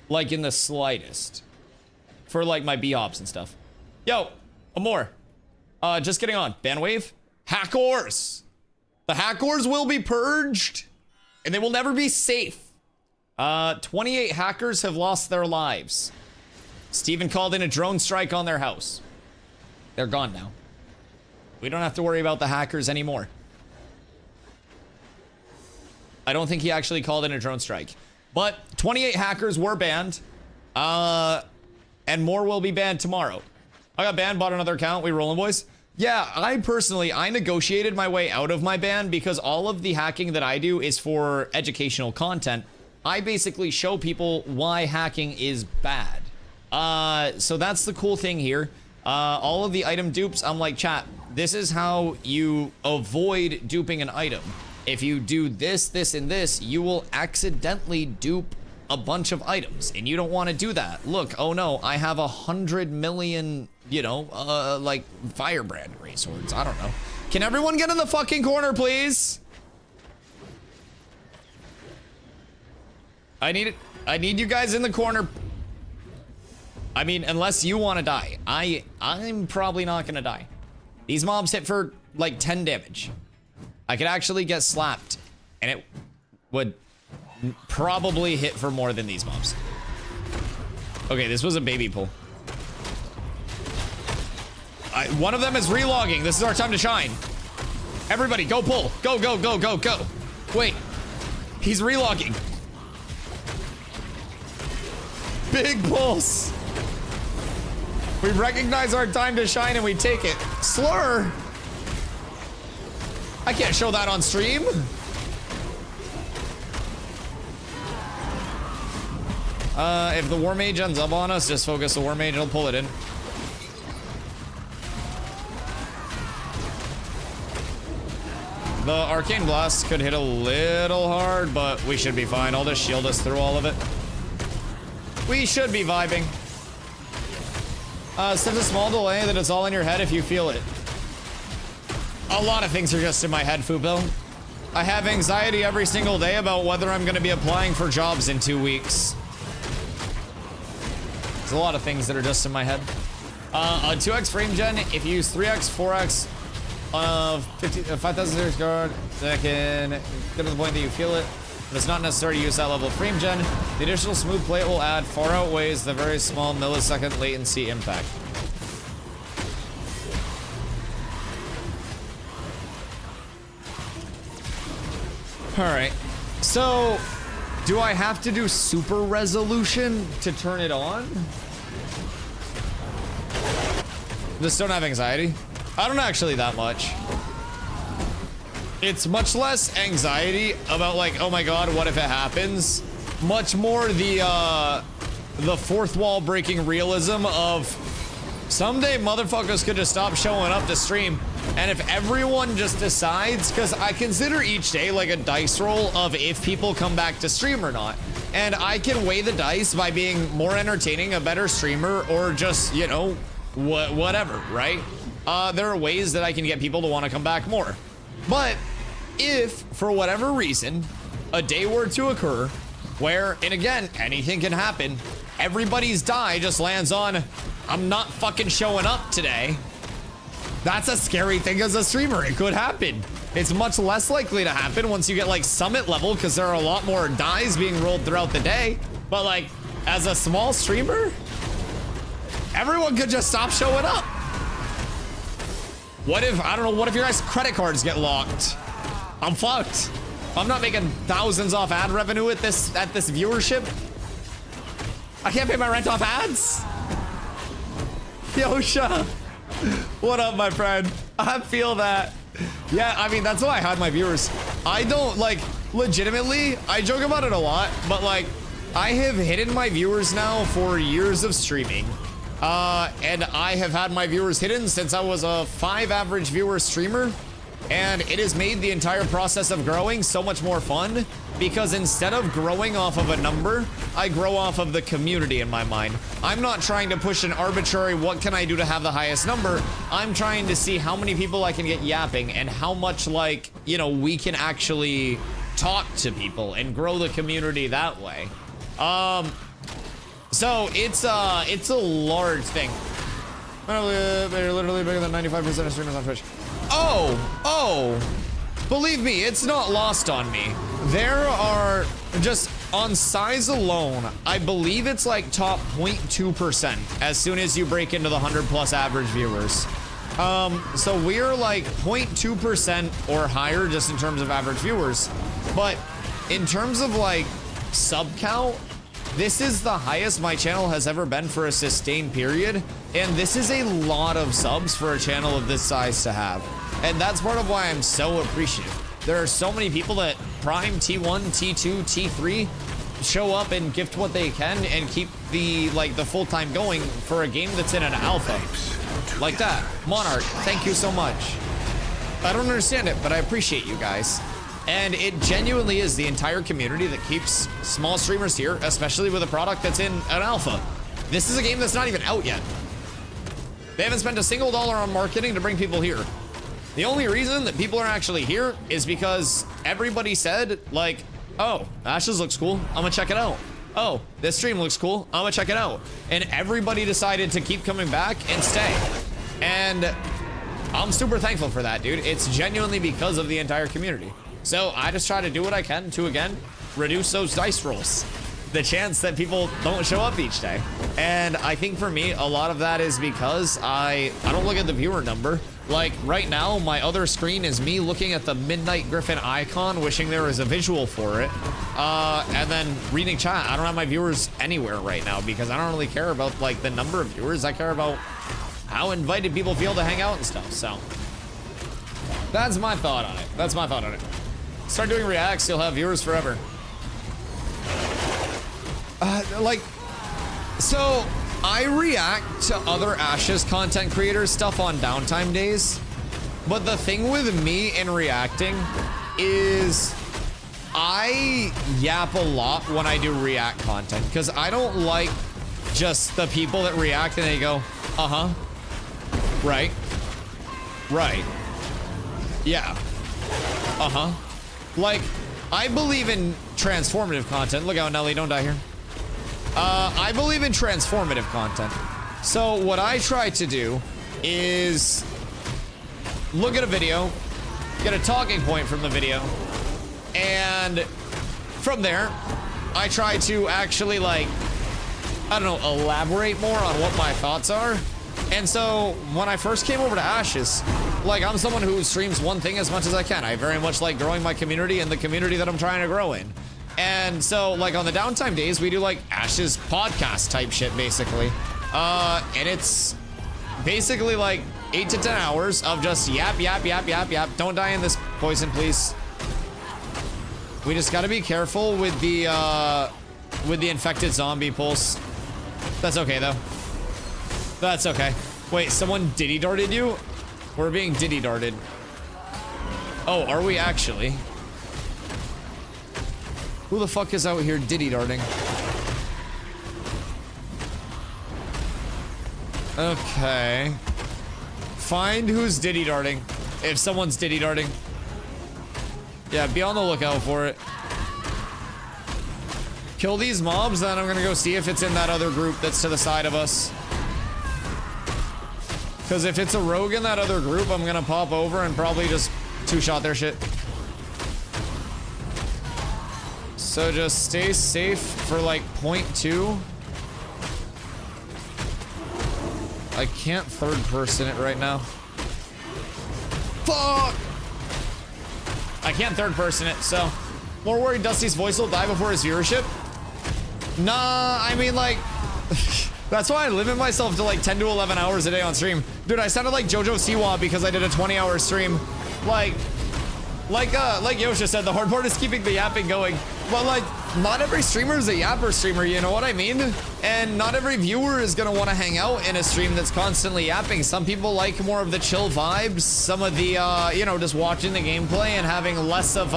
S1: Like in the slightest. For like my B-hops and stuff. Yo, Amor. Just getting on. Bandwave. Hackors. The hackors will be purged. And they will never be safe. 28 hackers have lost their lives. Steven called in a drone strike on their house. They're gone now. We don't have to worry about the hackers anymore. I don't think he actually called in a drone strike. But 28 hackers were banned. And more will be banned tomorrow. I got banned, bought another account. We rolling, boys? Yeah, I negotiated my way out of my ban because all of the hacking that I do is for educational content. I basically show people why hacking is bad. So that's the cool thing here. All of the item dupes, I'm like, chat, this is how you avoid duping an item. If you do this, this, and this, you will accidentally dupe a bunch of items, and you don't want to do that. Look, oh no, I have 100 million, you know, like firebrand gray swords. I don't know. Can everyone get in the fucking corner, please? I need you guys in the corner. I mean, unless you want to die. I'm probably not gonna die. These mobs hit for like 10 damage. I could actually get slapped and it would probably hit for more than these mobs. Okay, this was a baby pull. One of them is relogging. This is our time to shine. Everybody, go pull. Go, go, go, go, go. Wait. He's relogging. Big pulse. We recognize our time to shine and we take it. Slur. I can't show that on stream. If the War Mage ends up on us, just focus the War Mage, it'll pull it in. The Arcane Blast could hit a little hard, but we should be fine. I'll just shield us through all of it. We should be vibing. Such a small delay that it's all in your head if you feel it. A lot of things are just in my head, Fubil. I have anxiety every single day about whether I'm going to be applying for jobs in 2 weeks. There's a lot of things that are just in my head. A 2x frame gen, if you use 3x, 4x, 5,000 series guard, that can get to the point that you feel it, but it's not necessary to use that level of frame gen. The additional smooth plate will add far outweighs the very small millisecond latency impact. All right, so do I have to do super resolution to turn it on? Just don't have anxiety. I don't actually that much. It's much less anxiety about like, oh my god, what if it happens? Much more the fourth wall breaking realism of someday motherfuckers could just stop showing up to stream. And if everyone just decides, because I consider each day like a dice roll of if people come back to stream or not. And I can weigh the dice by being more entertaining, a better streamer, or just, you know, whatever, right? There are ways that I can get people to want to come back more. But if, for whatever reason, a day were to occur where, and again, anything can happen, everybody's die just lands on, I'm not fucking showing up today. That's a scary thing as a streamer. It could happen. It's much less likely to happen once you get like summit level because there are a lot more dies being rolled throughout the day. But like, as a small streamer, everyone could just stop showing up. What if, I don't know, what if your guys' credit cards get locked? I'm fucked. I'm not making thousands off ad revenue at this viewership. I can't pay my rent off ads. Yosha. What up, my friend? I feel that. Yeah, I mean, that's why I hide my viewers. I don't, like, legitimately, I joke about it a lot, but, like, I have hidden my viewers now for years of streaming. And I have had my viewers hidden since I was a 5 average viewer streamer. And it has made the entire process of growing so much more fun because instead of growing off of a number, I grow off of the community in my mind. I'm not trying to push an arbitrary, what can I do to have the highest number? I'm trying to see how many people I can get yapping and how much, like, you know, we can actually talk to people and grow the community that way. So it's a large thing. They're literally bigger than 95% of streamers on Twitch. Oh, believe me, it's not lost on me. There are, just on size alone, I believe it's like top 0.2% as soon as you break into the 100+ average viewers. So we're like 0.2% or higher just in terms of average viewers. But in terms of like sub count, this is the highest my channel has ever been for a sustained period, and this is a lot of subs for a channel of this size to have. And that's part of why I'm so appreciative. There are so many people that Prime, T1, T2, T3 show up and gift what they can and keep the full-time going for a game that's in an alpha. Like that. Monarch, thank you so much. I don't understand it, but I appreciate you guys. And it genuinely is the entire community that keeps small streamers here, especially with a product that's in an alpha. This is a game that's not even out yet. They haven't spent a single dollar on marketing to bring people here. The only reason that people are actually here is because everybody said, like, oh, Ashes looks cool, I'm gonna check it out. oh, this stream looks cool. I'm gonna check it out. And everybody decided to keep coming back and stay. And I'm super thankful for that, dude. It's genuinely because of the entire community. So I just try to do what I can to, again, reduce those dice rolls. The chance that people don't show up each day. And I think for me, a lot of that is because I don't look at the viewer number. Like right now, my other screen is me looking at the Midnight Griffin icon, wishing there was a visual for it. And then reading chat. I don't have my viewers anywhere right now because I don't really care about like the number of viewers. I care about how invited people feel to hang out and stuff. So that's my thought on it. That's my thought on it. Start doing reacts, you'll have viewers forever. So I react to other Ashes content creators stuff on downtime days, but the thing with me in reacting is I yap a lot when I do react content because I don't like just the people that react and they go, uh-huh, right, yeah, uh-huh. Like, I believe in transformative content. Look out, Nelly, don't die here. I believe in transformative content. So what I try to do is look at a video, get a talking point from the video, and from there, I try to actually, like, I don't know, elaborate more on what my thoughts are. And so when I first came over to Ashes, like, I'm someone who streams one thing as much as I can. I very much like growing my community and the community that I'm trying to grow in. And so, like, on the downtime days, we do, like, Ashes podcast type shit, basically. And it's basically, like, 8 to 10 hours of just yap, yap, yap, yap, yap. Don't die in this poison, please. We just gotta be careful with the infected zombie pulse. That's okay, though. That's okay. Wait, someone diddy darted you? We're being diddy darted. Oh, are we actually? Who the fuck is out here diddy darting? Okay. Find who's diddy darting. If someone's diddy darting. Yeah, be on the lookout for it. Kill these mobs, then I'm gonna go see if it's in that other group that's to the side of us. Because if it's a rogue in that other group, I'm gonna pop over and probably just two-shot their shit. So just stay safe for like 0.2. I can't third person it right now. Fuck! I can't third person it, so. More worried Dusty's voice will die before his viewership? Nah, I mean like, that's why I limit myself to like 10 to 11 hours a day on stream. Dude, I sounded like Jojo Siwa because I did a 20-hour stream. Like Yosha said, the hard part is keeping the yapping going. But like, not every streamer is a yapper streamer, you know what I mean? And not every viewer is gonna want to hang out in a stream that's constantly yapping. Some people like more of the chill vibes, some of the, you know, just watching the gameplay and having less of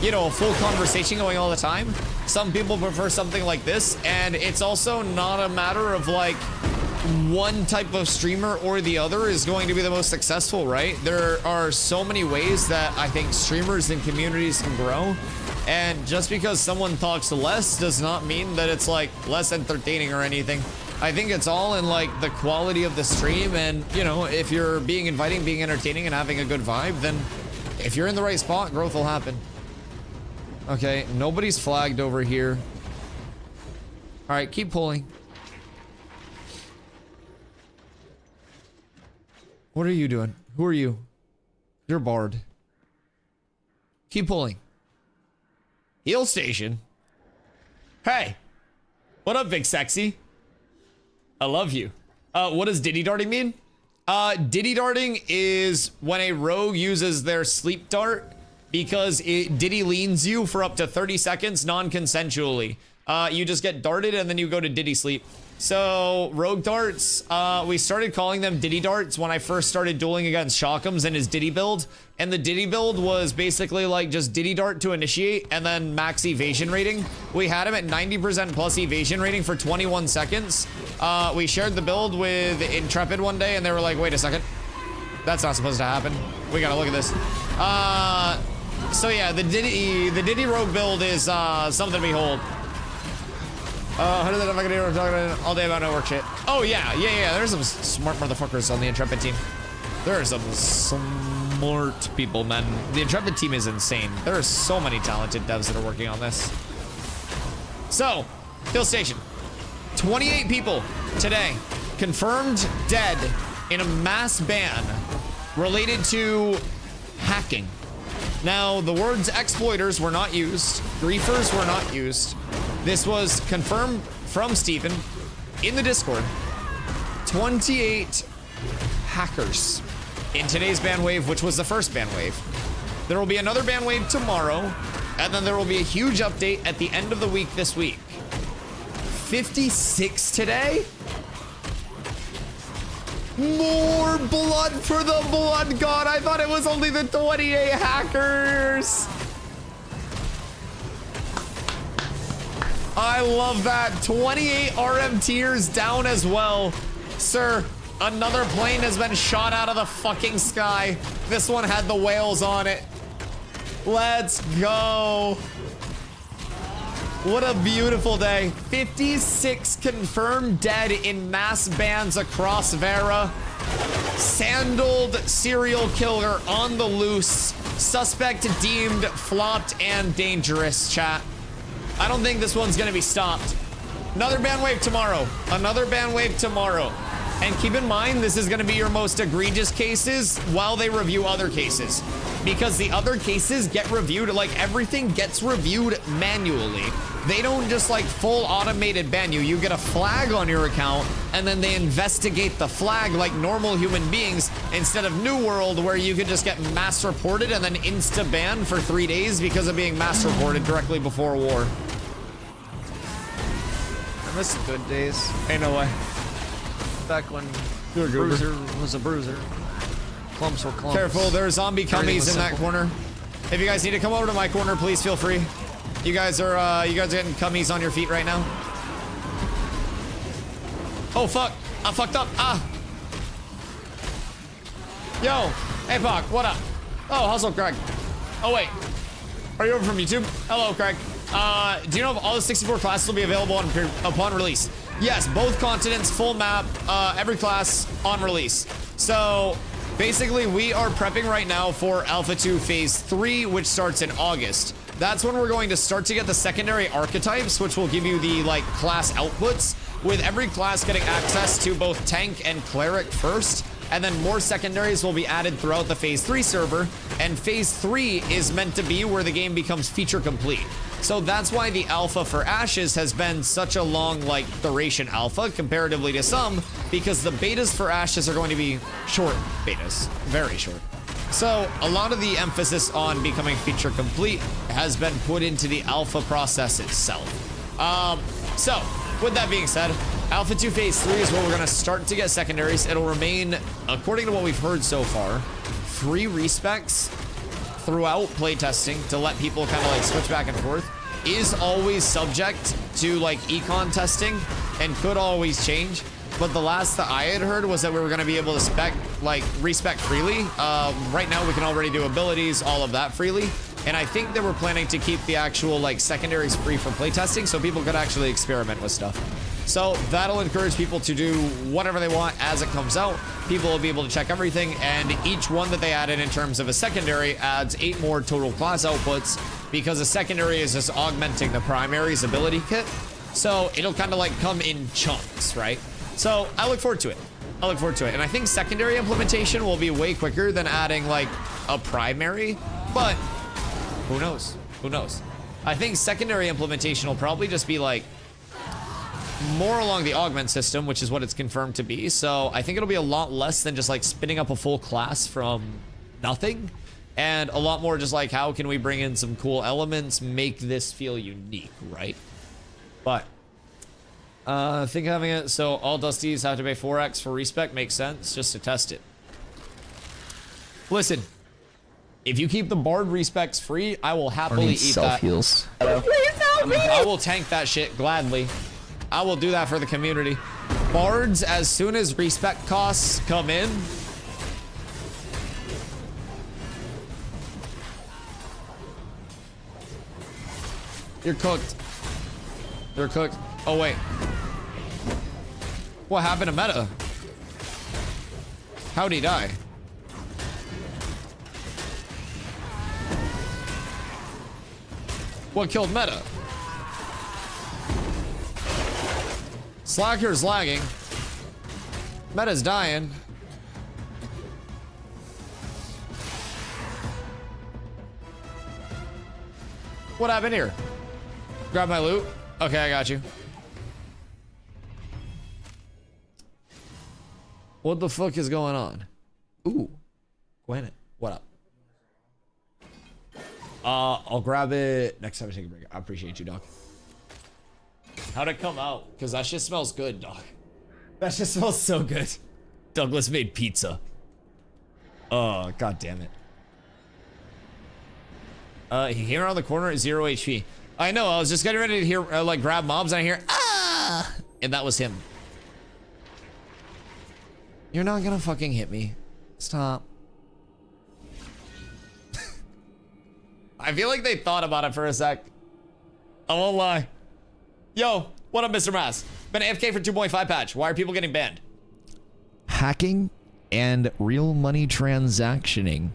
S1: you know, a full conversation going all the time. Some people prefer something like this, and it's also not a matter of like one type of streamer or the other is going to be the most successful, right? There are so many ways that I think streamers and communities can grow, and just because someone talks less does not mean that it's like less entertaining or anything. I think it's all in like the quality of the stream, and you know, if you're being inviting, being entertaining, and having a good vibe, then if you're in the right spot, growth will happen. Okay, nobody's flagged over here. All right, keep pulling. What are you doing? Who are you? You're Bard. Keep pulling. Heal station. Hey. What up, Big Sexy? I love you. What does diddy darting mean? Diddy darting is when a rogue uses their sleep dart because it diddy leans you for up to 30 seconds non-consensually. You just get darted and then you go to diddy sleep. So rogue darts, we started calling them diddy darts when I first started dueling against Shockums and his diddy build. And the diddy build was basically like just diddy dart to initiate and then max evasion rating. We had him at 90% plus evasion rating for 21 seconds. We shared the build with Intrepid one day and they were like, wait a second. That's not supposed to happen. We gotta look at this. So yeah, the Diddy rogue build is something to behold. How did that fucking hero talking all day about network shit? Oh yeah. There's some smart motherfuckers on the Intrepid team. There are some smart people, man. The Intrepid team is insane. There are so many talented devs that are working on this. So, Hill Station. 28 people today confirmed dead in a mass ban related to hacking. Now, the words exploiters were not used. Griefers were not used. This was confirmed from Steven in the Discord. 28 hackers in today's ban wave, which was the first ban wave. There will be another ban wave tomorrow, and then there will be a huge update at the end of the week this week. 56 today? More blood for the blood god. I thought it was only the 28 hackers. I love that. 28 RM tiers down as well. Sir, another plane has been shot out of the fucking sky. This one had the whales on it. Let's go. What a beautiful day. 56 confirmed dead in mass bans across Vera. Sandaled serial killer on the loose. Suspect deemed flopped and dangerous, chat. I don't think this one's gonna be stopped. Another ban wave tomorrow. Another ban wave tomorrow. And keep in mind, this is gonna be your most egregious cases while they review other cases. Because the other cases get reviewed, like everything gets reviewed manually. They don't just like full automated ban you. You get a flag on your account and then they investigate the flag like normal human beings instead of New World where you could just get mass reported and then insta banned for 3 days because of being mass reported directly before war.
S2: I miss the good days.
S1: Ain't no way.
S2: Back when Bruiser was a bruiser. Clumps were clumps.
S1: Careful, there are zombie cummies in that corner. If you guys need to come over to my corner, please feel free. You guys are getting cummies on your feet right now. Oh fuck, I fucked up. Yo, hey Pac, what up? Oh, how's up, Craig? Oh wait, are you over from YouTube? Hello, Craig. Do you know if all the 64 classes will be available upon release? Yes, both continents, full map, every class on release. So basically we are prepping right now for Alpha 2 Phase 3, which starts in August. That's when we're going to start to get the secondary archetypes, which will give you the like class outputs, with every class getting access to both tank and cleric first, and then more secondaries will be added throughout the Phase 3 server, and Phase 3 is meant to be where the game becomes feature complete. So that's why the alpha for Ashes has been such a long, like, duration alpha comparatively to some, because the betas for Ashes are going to be short betas, very short. So a lot of the emphasis on becoming feature complete has been put into the alpha process itself. So with that being said, Alpha 2 Phase 3 is where we're gonna start to get secondaries. It'll remain, according to what we've heard so far, free respecs throughout playtesting to let people kind of like switch back and forth. Is always subject to like econ testing and could always change. But the last that I had heard was that we were going to be able to respec freely. Right now we can already do abilities, all of that freely. And I think that we're planning to keep the actual like secondaries free for playtesting so people could actually experiment with stuff. So that'll encourage people to do whatever they want as it comes out. People will be able to check everything, and each one that they added in terms of a secondary adds 8 more total class outputs, because a secondary is just augmenting the primary's ability kit. So it'll kind of like come in chunks, right? So I look forward to it. I look forward to it. And I think secondary implementation will be way quicker than adding like a primary, but who knows? Who knows? I think secondary implementation will probably just be like more along the augment system, which is what it's confirmed to be. So I think it'll be a lot less than just like spinning up a full class from nothing, and a lot more just like how can we bring in some cool elements, make this feel unique, right? But I think having it so all Dusties have to pay 4x for respec makes sense just to test it. Listen, if you keep the Bard respecs free, I will happily eat that.
S3: Heals.
S4: Please help me!
S1: I will tank that shit gladly. I will do that for the community. Bards, as soon as respec costs come in, you're cooked. You're cooked. Oh, wait. What happened to Meta? How'd he die? What killed Meta? Slacker's lagging. Meta's dying. What happened here? Grab my loot. Okay, I got you. What the fuck is going on? Ooh. Gwen, what up? I'll grab it next time I take a break. I appreciate you, dog. How'd it come out? Because that shit smells good, dog. That shit smells so good. Douglas made pizza. Oh, god damn it. He came around the corner at 0 HP. I know, I was just getting ready to hear, like, grab mobs, and I hear, ah! And that was him. You're not gonna fucking hit me. Stop. I feel like they thought about it for a sec. I won't lie. Yo, what up, Mr. Mass? Been AFK for 2.5 patch. Why are people getting banned? Hacking and real money transactioning.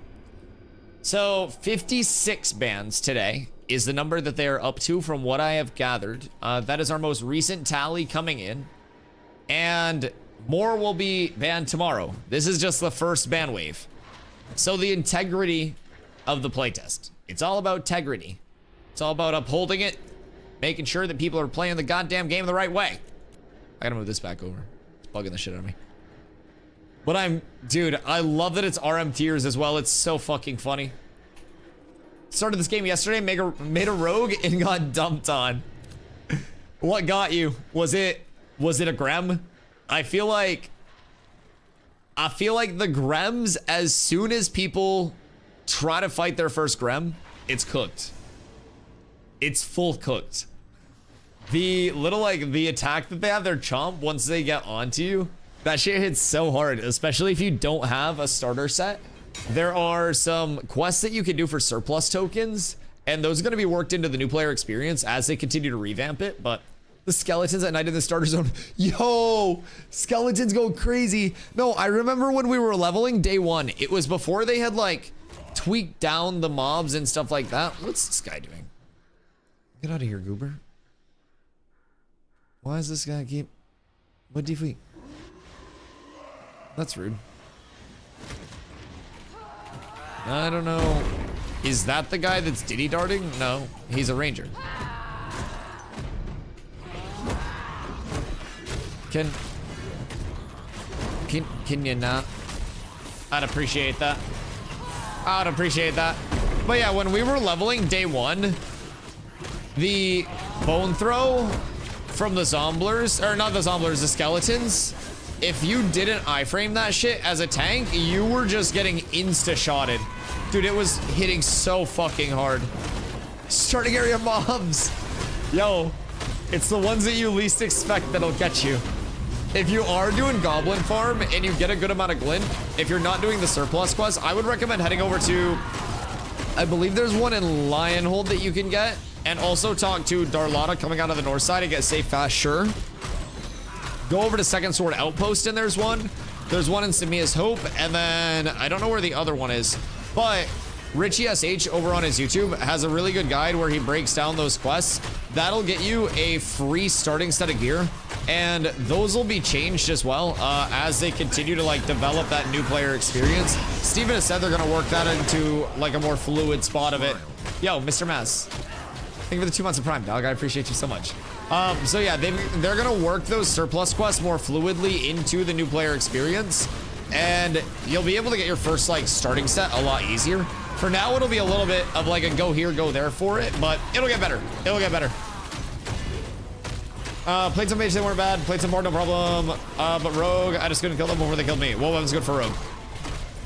S1: So 56 bans today is the number that they are up to from what I have gathered. That is our most recent tally coming in. And more will be banned tomorrow. This is just the first ban wave. So the integrity of the playtest. It's all about integrity. It's all about upholding it, making sure that people are playing the goddamn game the right way. I gotta move this back over. It's bugging the shit out of me. But dude, I love that it's RM tiers as well. It's so fucking funny. Started this game yesterday, made a rogue and got dumped on. What got you? Was it a Grem? I feel like the Grems, as soon as people try to fight their first Grem, it's cooked. It's full cooked. The little, like, the attack that they have, their chomp, once they get onto you, that shit hits so hard, especially if you don't have a starter set. There are some quests that you can do for surplus tokens, and those are going to be worked into the new player experience as they continue to revamp it, but the skeletons at night in the starter zone. Yo, skeletons go crazy. No, I remember when we were leveling day one, it was before they had, like, tweaked down the mobs and stuff like that. What's this guy doing? Get out of here, goober. Why is this guy keep... What defeat? That's rude. I don't know. Is that the guy that's diddy darting? No, he's a ranger. Can you not? I'd appreciate that. I'd appreciate that. But yeah, when we were leveling day one, the bone throw from the zomblers, or not the zomblers, the skeletons, if you didn't iframe that shit as a tank, you were just getting insta-shotted. Dude, it was hitting so fucking hard. Starting area mobs. Yo, it's the ones that you least expect that'll get you. If you are doing goblin farm and you get a good amount of glint, if you're not doing the surplus quest, I would recommend heading over to, I believe there's one in Lionhold that you can get, and also talk to Darlata coming out of the north side and get safe fast, sure. Go over to Second Sword Outpost and there's one. There's one in Samia's Hope, and then I don't know where the other one is, but Richie SH over on his YouTube has a really good guide where he breaks down those quests. That'll get you a free starting set of gear, and those will be changed as well as they continue to, like, develop that new player experience. Steven has said they're gonna work that into, like, a more fluid spot of it. Yo, Mr. Maz, thank you for the 2 months of Prime, dog. I appreciate you so much. So yeah, they're gonna work those surplus quests more fluidly into the new player experience, and you'll be able to get your first, like, starting set a lot easier. For now, it'll be a little bit of like a go here, go there for it, but it'll get better. It'll get better. Played some mages, they weren't bad. Played some board, no problem. But Rogue, I just couldn't kill them before they killed me. What weapon's good for Rogue?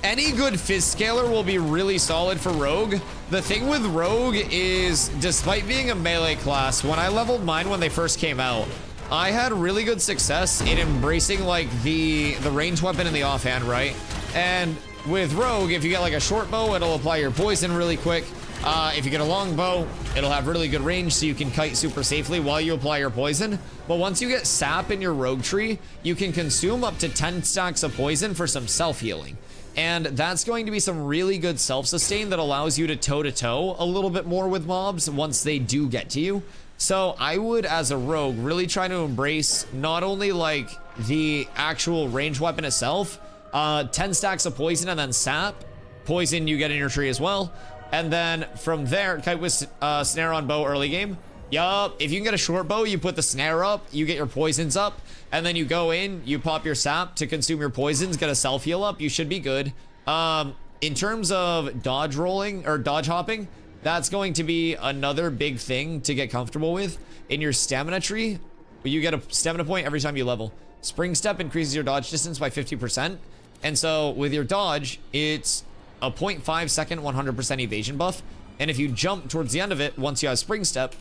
S1: Any good Fizz scaler will be really solid for Rogue. The thing with Rogue is, despite being a melee class, when I leveled mine when they first came out, I had really good success in embracing, like, the ranged weapon and the offhand, right? And with Rogue, if you get like a short bow, it'll apply your poison really quick. If you get a longbow, it'll have really good range so you can kite super safely while you apply your poison. But once you get sap in your rogue tree, you can consume up to 10 stacks of poison for some self-healing. And that's going to be some really good self-sustain that allows you to toe-to-toe a little bit more with mobs once they do get to you. So I would, as a rogue, really try to embrace not only like the actual ranged weapon itself, 10 stacks of poison and then sap. Poison you get in your tree as well. And then from there, kite with snare on bow early game. Yup, if you can get a short bow, you put the snare up, you get your poisons up, and then you go in, you pop your sap to consume your poisons, get a self heal up, you should be good. In terms of dodge rolling or dodge hopping, that's going to be another big thing to get comfortable with. In your stamina tree, you get a stamina point every time you level. Spring step increases your dodge distance by 50%. And so with your dodge, it's a 0.5 second 100% evasion buff. And if you jump towards the end of it, once you have spring step,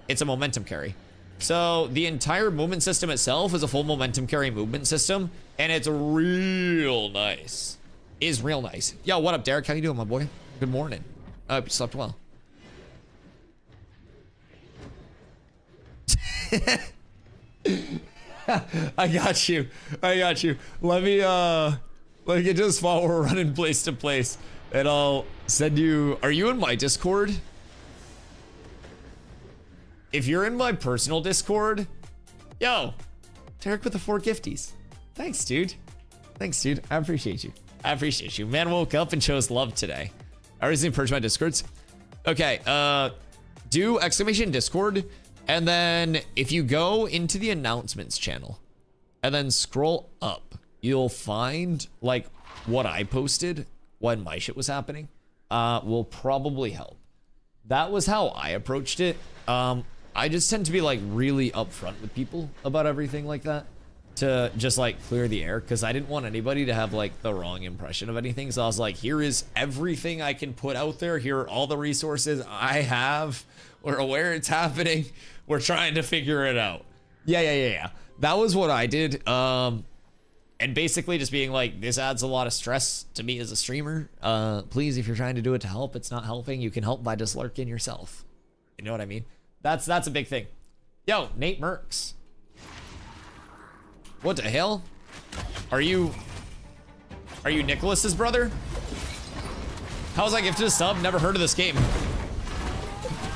S1: it's a momentum carry. So the entire movement system itself is a full momentum carry movement system, and it's real nice. Is real nice. Yo, what up, Derek? How you doing, my boy? Good morning. I hope you slept well. I got you. I got you. Let me get to the spot where we're running place to place, and I'll send you. Are you in my Discord? If you're in my personal Discord, yo, Derek with the 4 gifties. Thanks, dude. Thanks, dude. I appreciate you. I appreciate you. Man woke up and chose love today. I recently purged my Discords. Okay, do exclamation Discord, and then if you go into the announcements channel and then scroll up, you'll find like what I posted when my shit was happening. Will probably help. That was how I approached it. I just tend to be like really upfront with people about everything like that, to just like clear the air, because I didn't want anybody to have like the wrong impression of anything. So I was like, here is everything I can put out there. Here are all the resources I have. We're aware it's happening. We're trying to figure it out. Yeah. That was what I did. And basically just being like, this adds a lot of stress to me as a streamer. Please, if you're trying to do it to help, it's not helping. You can help by just lurking yourself. You know what I mean? That's a big thing. Yo, Nate Merks. What the hell? Are you Nicholas's brother? How's I gifted a sub? Never heard of this game.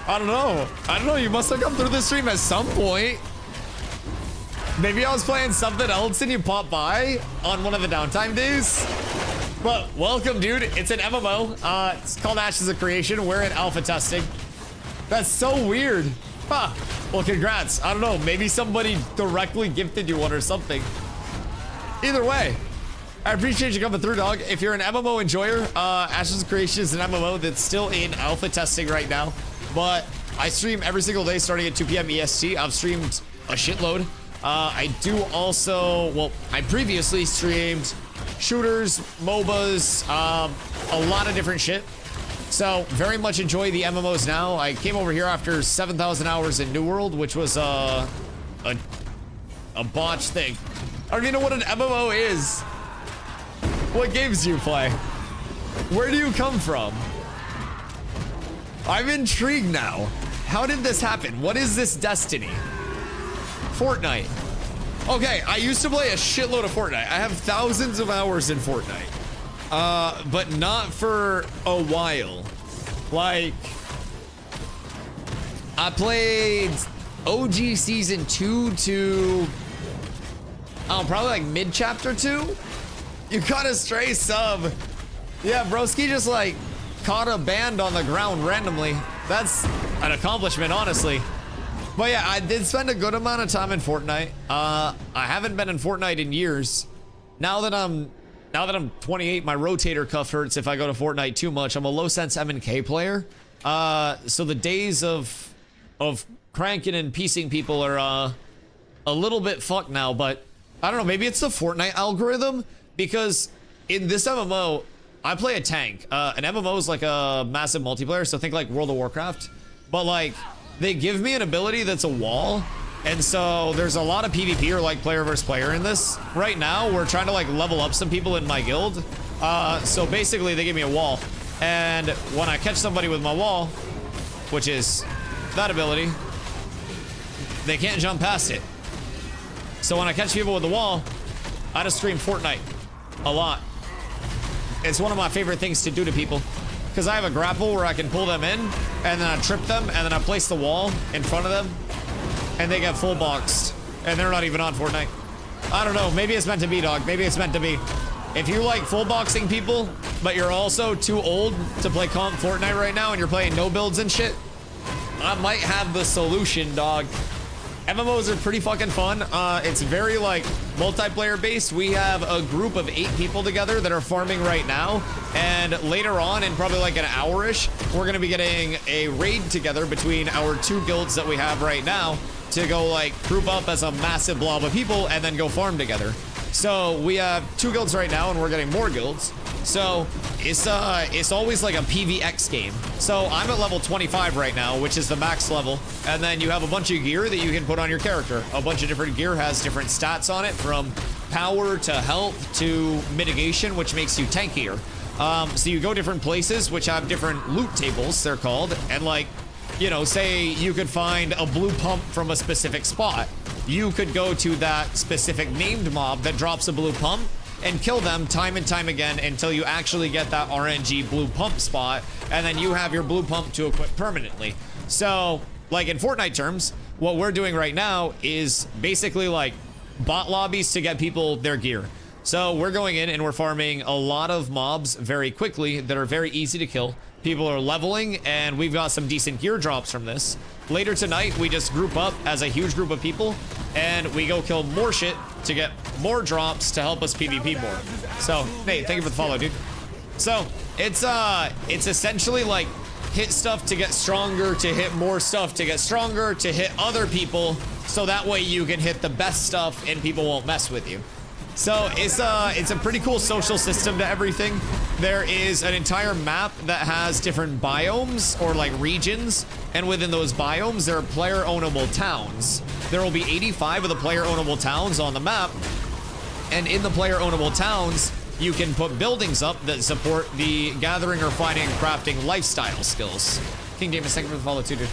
S1: I don't know. You must have come through the stream at some point. Maybe I was playing something else and you popped by on one of the downtime days. But welcome, dude. It's an MMO. It's called Ashes of Creation. We're in alpha testing. That's so weird. Huh. Well, congrats. I don't know. Maybe somebody directly gifted you one or something. Either way, I appreciate you coming through, dog. If you're an MMO enjoyer, Ashes of Creation is an MMO that's still in alpha testing right now. But I stream every single day starting at 2 p.m. EST. I've streamed a shitload. I do also, well, I previously streamed shooters, MOBAs, a lot of different shit. So very much enjoy the MMOs now. I came over here after 7,000 hours in New World, which was a botch thing. I don't even know what an MMO is. What games do you play? Where do you come from? I'm intrigued now. How did this happen? What is this destiny? Fortnite. Okay, I used to play a shitload of Fortnite. I have thousands of hours in Fortnite. But not for a while. Like, I played OG Season 2 to, probably like mid-chapter 2? You caught a stray sub. Yeah, broski just like caught a band on the ground randomly. That's an accomplishment, honestly. But yeah, I did spend a good amount of time in Fortnite. I haven't been in Fortnite in years. Now that I'm 28, my rotator cuff hurts if I go to Fortnite too much. I'm a low sense M&K player. So the days of cranking and piecing people are a little bit fucked now, but I don't know, maybe it's the Fortnite algorithm, because in this MMO, I play a tank. An MMO is like a massive multiplayer, so think like World of Warcraft, but like they give me an ability that's a wall. And so there's a lot of PvP or like player versus player in this. Right now, we're trying to like level up some people in my guild. So basically they give me a wall. And when I catch somebody with my wall, which is that ability, they can't jump past it. So when I catch people with the wall, I just stream Fortnite a lot. It's one of my favorite things to do to people, because I have a grapple where I can pull them in, and then I trip them, and then I place the wall in front of them, and they get full boxed, and they're not even on Fortnite. I don't know, maybe it's meant to be, dog. Maybe it's meant to be. If you like full boxing people, but you're also too old to play comp Fortnite right now, and you're playing no builds and shit, I might have the solution, dog. MMOs are pretty fucking fun. It's very like multiplayer based. We have a group of 8 people together that are farming right now, and later on in probably like an hour-ish, we're gonna be getting a raid together between our 2 guilds that we have right now to go like group up as a massive blob of people and then go farm together. So we have 2 guilds right now, and we're getting more guilds. So it's always like a PvX game. So I'm at level 25 right now, which is the max level. And then you have a bunch of gear that you can put on your character. A bunch of different gear has different stats on it, from power to health to mitigation, which makes you tankier. So you go different places, which have different loot tables, they're called. And like, you know, say you could find a blue pump from a specific spot. You could go to that specific named mob that drops a blue pump and kill them time and time again until you actually get that RNG blue pump spot, and then you have your blue pump to equip permanently. So, like in Fortnite terms, what we're doing right now is basically like bot lobbies to get people their gear. So we're going in and we're farming a lot of mobs very quickly that are very easy to kill. People are leveling, and we've got some decent gear drops from this. Later tonight, we just group up as a huge group of people, and we go kill more shit to get more drops to help us PvP more. So, hey, thank you for the follow, dude. So, it's essentially like hit stuff to get stronger, to hit more stuff to get stronger, to hit other people, so that way you can hit the best stuff and people won't mess with you. So it's a pretty cool social system to everything. There is an entire map that has different biomes or like regions, and within those biomes there are player ownable towns. There will be 85 of the player ownable towns on the map, and in the player ownable towns you can put buildings up that support the gathering, refining, and crafting lifestyle skills. King James, thank you for the follow too, dude.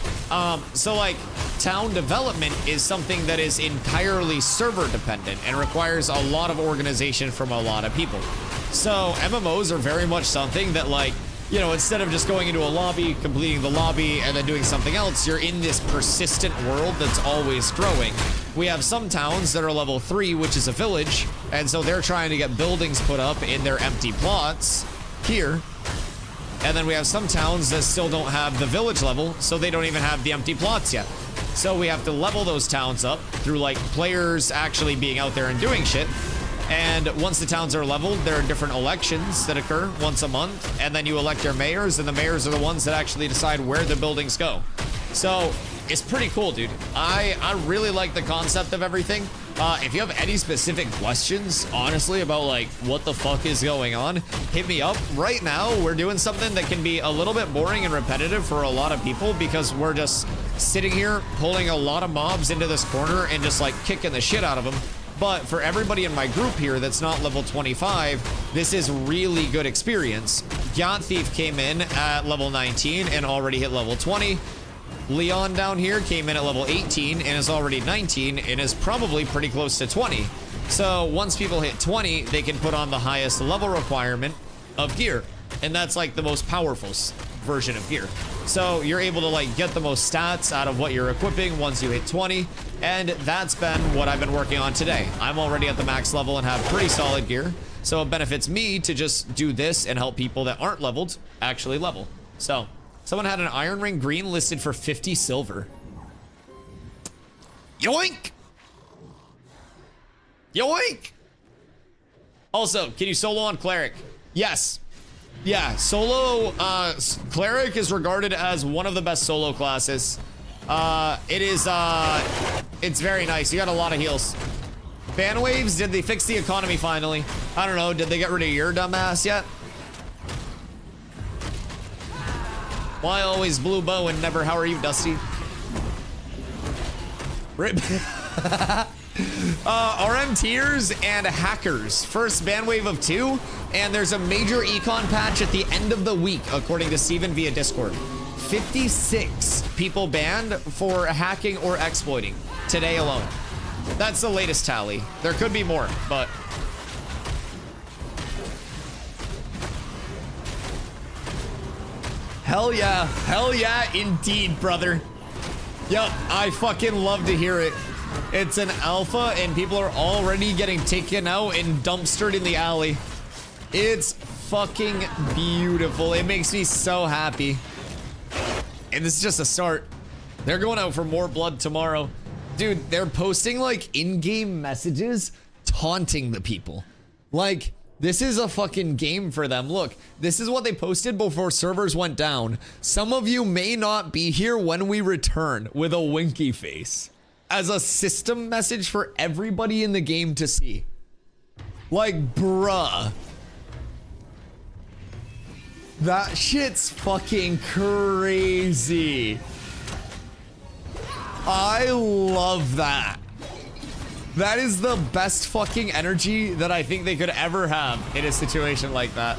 S1: So like, town development is something that is entirely server dependent and requires a lot of organization from a lot of people. So MMOs are very much something that, like, you know, instead of just going into a lobby, completing the lobby, and then doing something else, you're in this persistent world that's always growing. We have some towns that are level 3, which is a village, and so they're trying to get buildings put up in their empty plots here. And then we have some towns that still don't have the village level, so they don't even have the empty plots yet. So we have to level those towns up through like players actually being out there and doing shit. And once the towns are leveled, there are different elections that occur once a month, and then you elect your mayors, and the mayors are the ones that actually decide where the buildings go. So it's pretty cool, dude. I really like the concept of everything. If you have any specific questions, honestly, about like what the fuck is going on, hit me up. Right now, we're doing something that can be a little bit boring and repetitive for a lot of people, because we're just sitting here pulling a lot of mobs into this corner and just like kicking the shit out of them. But for everybody in my group here that's not level 25, this is really good experience. Yacht Thief came in at level 19 and already hit level 20. Leon down here came in at level 18 and is already 19 and is probably pretty close to 20. So once people hit 20, they can put on the highest level requirement of gear. And that's like the most powerful version of gear. So you're able to like get the most stats out of what you're equipping once you hit 20. And that's been what I've been working on today. I'm already at the max level and have pretty solid gear. So it benefits me to just do this and help people that aren't leveled actually level. So someone had an Iron Ring green listed for 50 silver. Yoink! Yoink! Also, can you solo on Cleric? Yes. Yeah, solo, Cleric is regarded as one of the best solo classes. It's very nice. You got a lot of heals. Ban waves, did they fix the economy finally? I don't know, did they get rid of your dumbass yet? Why always blue bow and never how are you, Dusty? Rip. RMTers and hackers. First ban wave of 2, and there's a major econ patch at the end of the week, according to Steven via Discord. 56 people banned for hacking or exploiting today alone. That's the latest tally. There could be more, but... Hell yeah, indeed, brother. Yup, I fucking love to hear it. It's an alpha and people are already getting taken out and dumpstered in the alley. It's fucking beautiful. It makes me so happy. And this is just a start. They're going out for more blood tomorrow. Dude, they're posting like in-game messages taunting the people. Like, this is a fucking game for them. Look, this is what they posted before servers went down. Some of you may not be here when we return, with a winky face. As a system message for everybody in the game to see. Like, bruh. That shit's fucking crazy. I love that. That is the best fucking energy that I think they could ever have in a situation like that.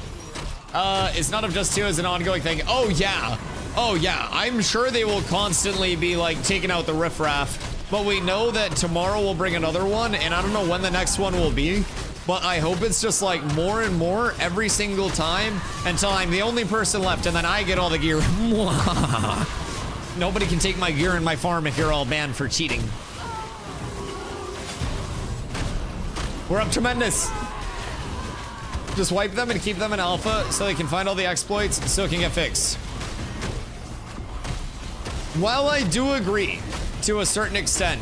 S1: It's not of just 2 as an ongoing thing. Oh yeah. Oh yeah. I'm sure they will constantly be like taking out the riffraff. But we know that tomorrow we'll bring another one, and I don't know when the next one will be. But I hope it's just like more and more every single time until I'm the only person left, and then I get all the gear. Nobody can take my gear in my farm if you're all banned for cheating. We're up tremendous. Just wipe them and keep them in alpha so they can find all the exploits so it can get fixed. While I do agree to a certain extent,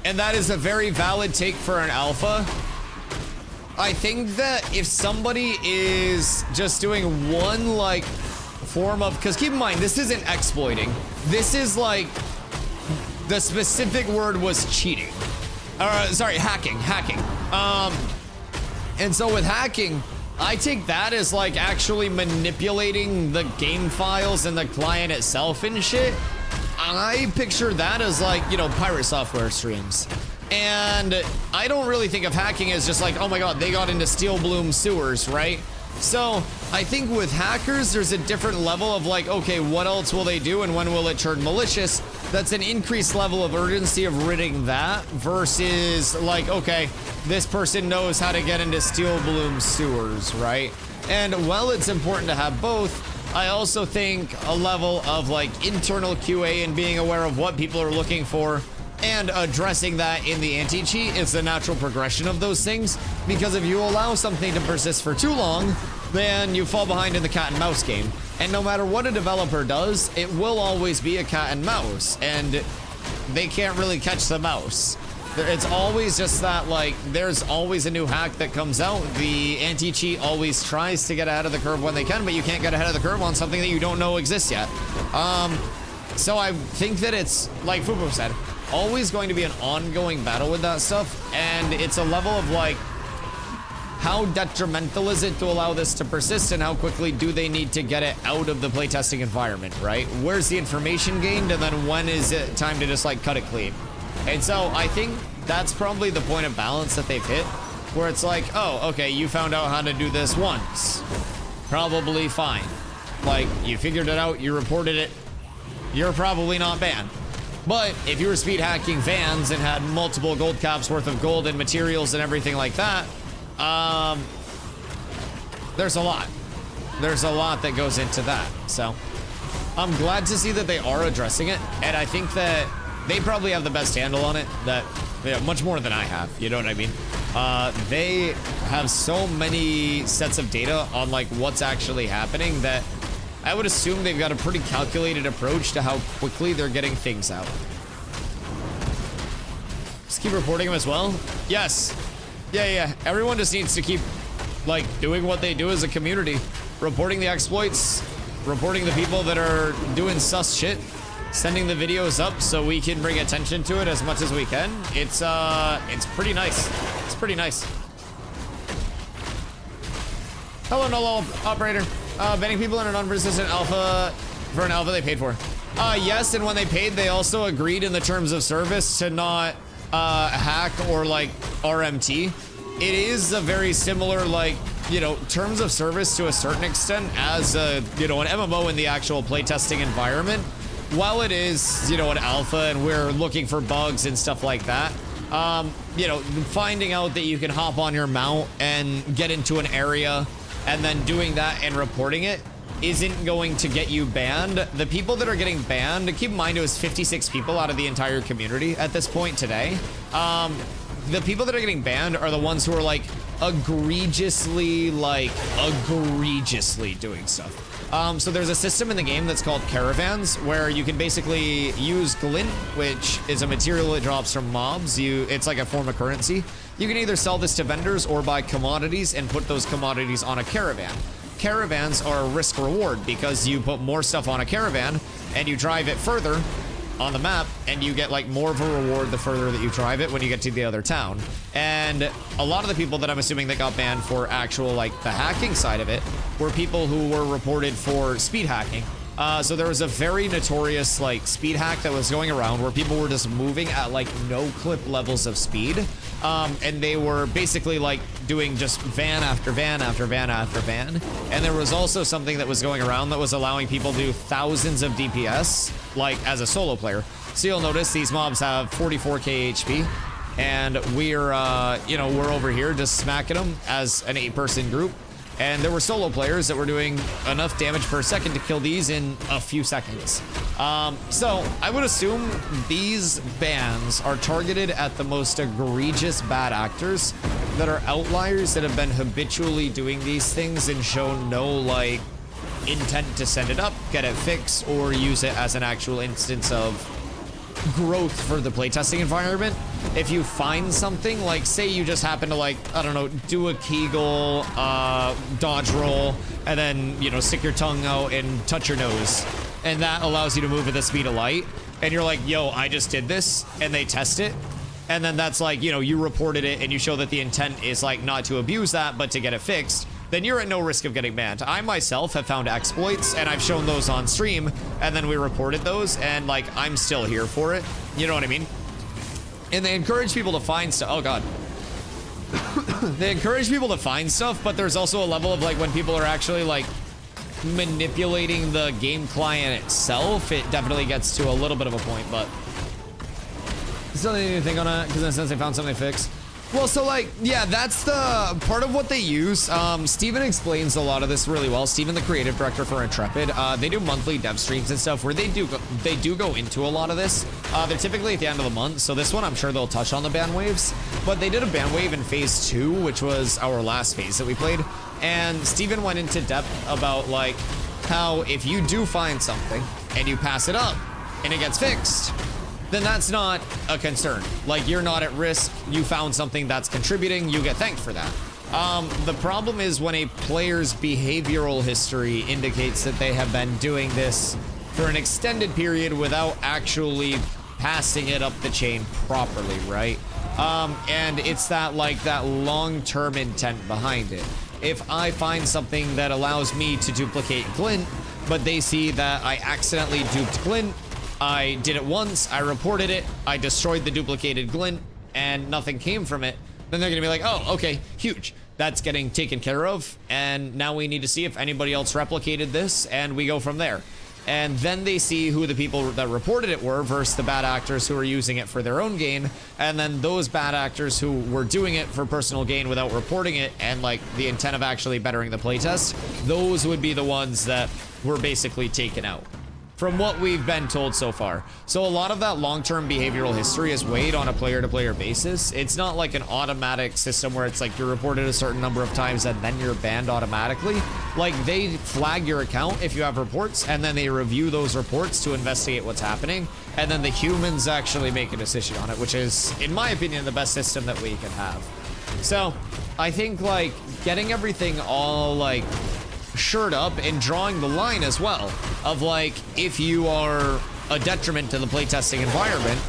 S1: and that is a very valid take for an alpha, I think that if somebody is just doing one like form of, because keep in mind, this isn't exploiting. This is like, the specific word was cheating. Sorry, hacking. And so with hacking, I take that as like actually manipulating the game files and the client itself and shit. I picture that as like, you know, pirate software streams. And I don't really think of hacking as just like, oh my god, they got into Steel Bloom sewers, right? So I think with hackers, there's a different level of like, okay, what else will they do and when will it turn malicious? That's an increased level of urgency of ridding that versus like, okay, this person knows how to get into Steel Bloom sewers, right? And while it's important to have both, I also think a level of like internal QA and being aware of what people are looking for and addressing that in the anti-cheat is the natural progression of those things, because if you allow something to persist for too long, then you fall behind in the cat and mouse game. And no matter what a developer does, it will always be a cat and mouse, and they can't really catch the mouse. It's always just that, like, there's always a new hack that comes out. The anti-cheat always tries to get ahead of the curve when they can, but you can't get ahead of the curve on something that you don't know exists yet. So I think that it's, like Fubo said, always going to be an ongoing battle with that stuff, and it's a level of like, how detrimental is it to allow this to persist, and how quickly do they need to get it out of the playtesting environment, right? Where's the information gained, and then when is it time to just like cut it clean? And so I think that's probably the point of balance that they've hit, where it's like, oh, okay, you found out how to do this once. Probably fine. Like, you figured it out, you reported it, you're probably not banned. But if you were speed hacking fans and had multiple gold caps worth of gold and materials and everything like that, there's a lot. There's a lot that goes into that. So I'm glad to see that they are addressing it, and I think that they probably have the best handle on it, that, yeah, much more than I have, you know what I mean? They have so many sets of data on like what's actually happening that I would assume they've got a pretty calculated approach to how quickly they're getting things out. Just keep reporting them as well? Yes. Yeah. Everyone just needs to keep, like, doing what they do as a community. Reporting the exploits, reporting the people that are doing sus shit, sending the videos up so we can bring attention to it as much as we can. It's pretty nice. It's pretty nice. Hello, no operator. Banning people in a non-persistent alpha for an alpha they paid for. Yes, and when they paid, they also agreed in the terms of service to not hack or like RMT, it is a very similar, like, you know, terms of service to a certain extent as a, you know, an MMO in the actual playtesting environment. While it is, you know, an alpha and we're looking for bugs and stuff like that, you know, finding out that you can hop on your mount and get into an area and then doing that and reporting it isn't going to get you banned. The people that are getting banned, keep in mind it was 56 people out of the entire community at this point today. The people that are getting banned are the ones who are like egregiously doing stuff. So there's a system in the game that's called caravans where you can basically use glint, which is a material that drops from mobs. It's like a form of currency. You can either sell this to vendors or buy commodities and put those commodities on a caravan. Caravans are a risk reward because you put more stuff on a caravan and you drive it further on the map and you get like more of a reward the further that you drive it when you get to the other town. And a lot of the people that I'm assuming that got banned for actual like the hacking side of it were people who were reported for speed hacking. So there was a very notorious like speed hack that was going around where people were just moving at like no clip levels of speed. And they were basically like doing just van after van after van after van. And there was also something that was going around that was allowing people to do thousands of DPS like as a solo player. So you'll notice these mobs have 44k HP and we're, you know, we're over here just smacking them as an 8-person group. And there were solo players that were doing enough damage per second to kill these in a few seconds. So I would assume these bans are targeted at the most egregious bad actors that are outliers that have been habitually doing these things and shown no like intent to send it up, get it fixed, or use it as an actual instance of growth for the playtesting environment. If you find something, like say you just happen to like, I don't know, do a Kegel, dodge roll, and then, you know, stick your tongue out and touch your nose, and that allows you to move at the speed of light, and you're like, yo, I just did this, and they test it, and then that's like, you know, you reported it and you show that the intent is like not to abuse that, but to get it fixed, then you're at no risk of getting banned. I myself have found exploits and I've shown those on stream and then we reported those and like, I'm still here for it. You know what I mean? And they encourage people to find stuff. Oh God. They encourage people to find stuff, but there's also a level of like when people are actually like manipulating the game client itself, it definitely gets to a little bit of a point, but still need anything on it because in a sense they found something fixed. Well, so like, yeah, that's the part of what they use. Steven explains a lot of this really well. Steven, the creative director for Intrepid, they do monthly dev streams and stuff where they do go into a lot of this. They're typically at the end of the month, so this one I'm sure they'll touch on the ban waves. But they did a ban wave in phase 2, which was our last phase that we played. And Steven went into depth about like how if you do find something and you pass it up and it gets fixed, then that's not a concern. Like, you're not at risk. You found something that's contributing. You get thanked for that. The problem is when a player's behavioral history indicates that they have been doing this for an extended period without actually passing it up the chain properly, right? And it's that, like, that long-term intent behind it. If I find something that allows me to duplicate glint, but they see that I accidentally duped glint, I did it once, I reported it, I destroyed the duplicated glint, and nothing came from it, then they're gonna be like, oh, okay, huge. That's getting taken care of, and now we need to see if anybody else replicated this, and we go from there. And then they see who the people that reported it were versus the bad actors who were using it for their own gain, and then those bad actors who were doing it for personal gain without reporting it, and like the intent of actually bettering the playtest, those would be the ones that were basically taken out. From what we've been told so far. So a lot of that long-term behavioral history is weighed on a player-to-player basis. It's not like an automatic system where it's like you're reported a certain number of times and then you're banned automatically. Like, they flag your account if you have reports, and then they review those reports to investigate what's happening, and then the humans actually make a decision on it, which is, in my opinion, the best system that we can have. So I think like getting everything all like shirt up and drawing the line as well of like, if you are a detriment to the playtesting environment,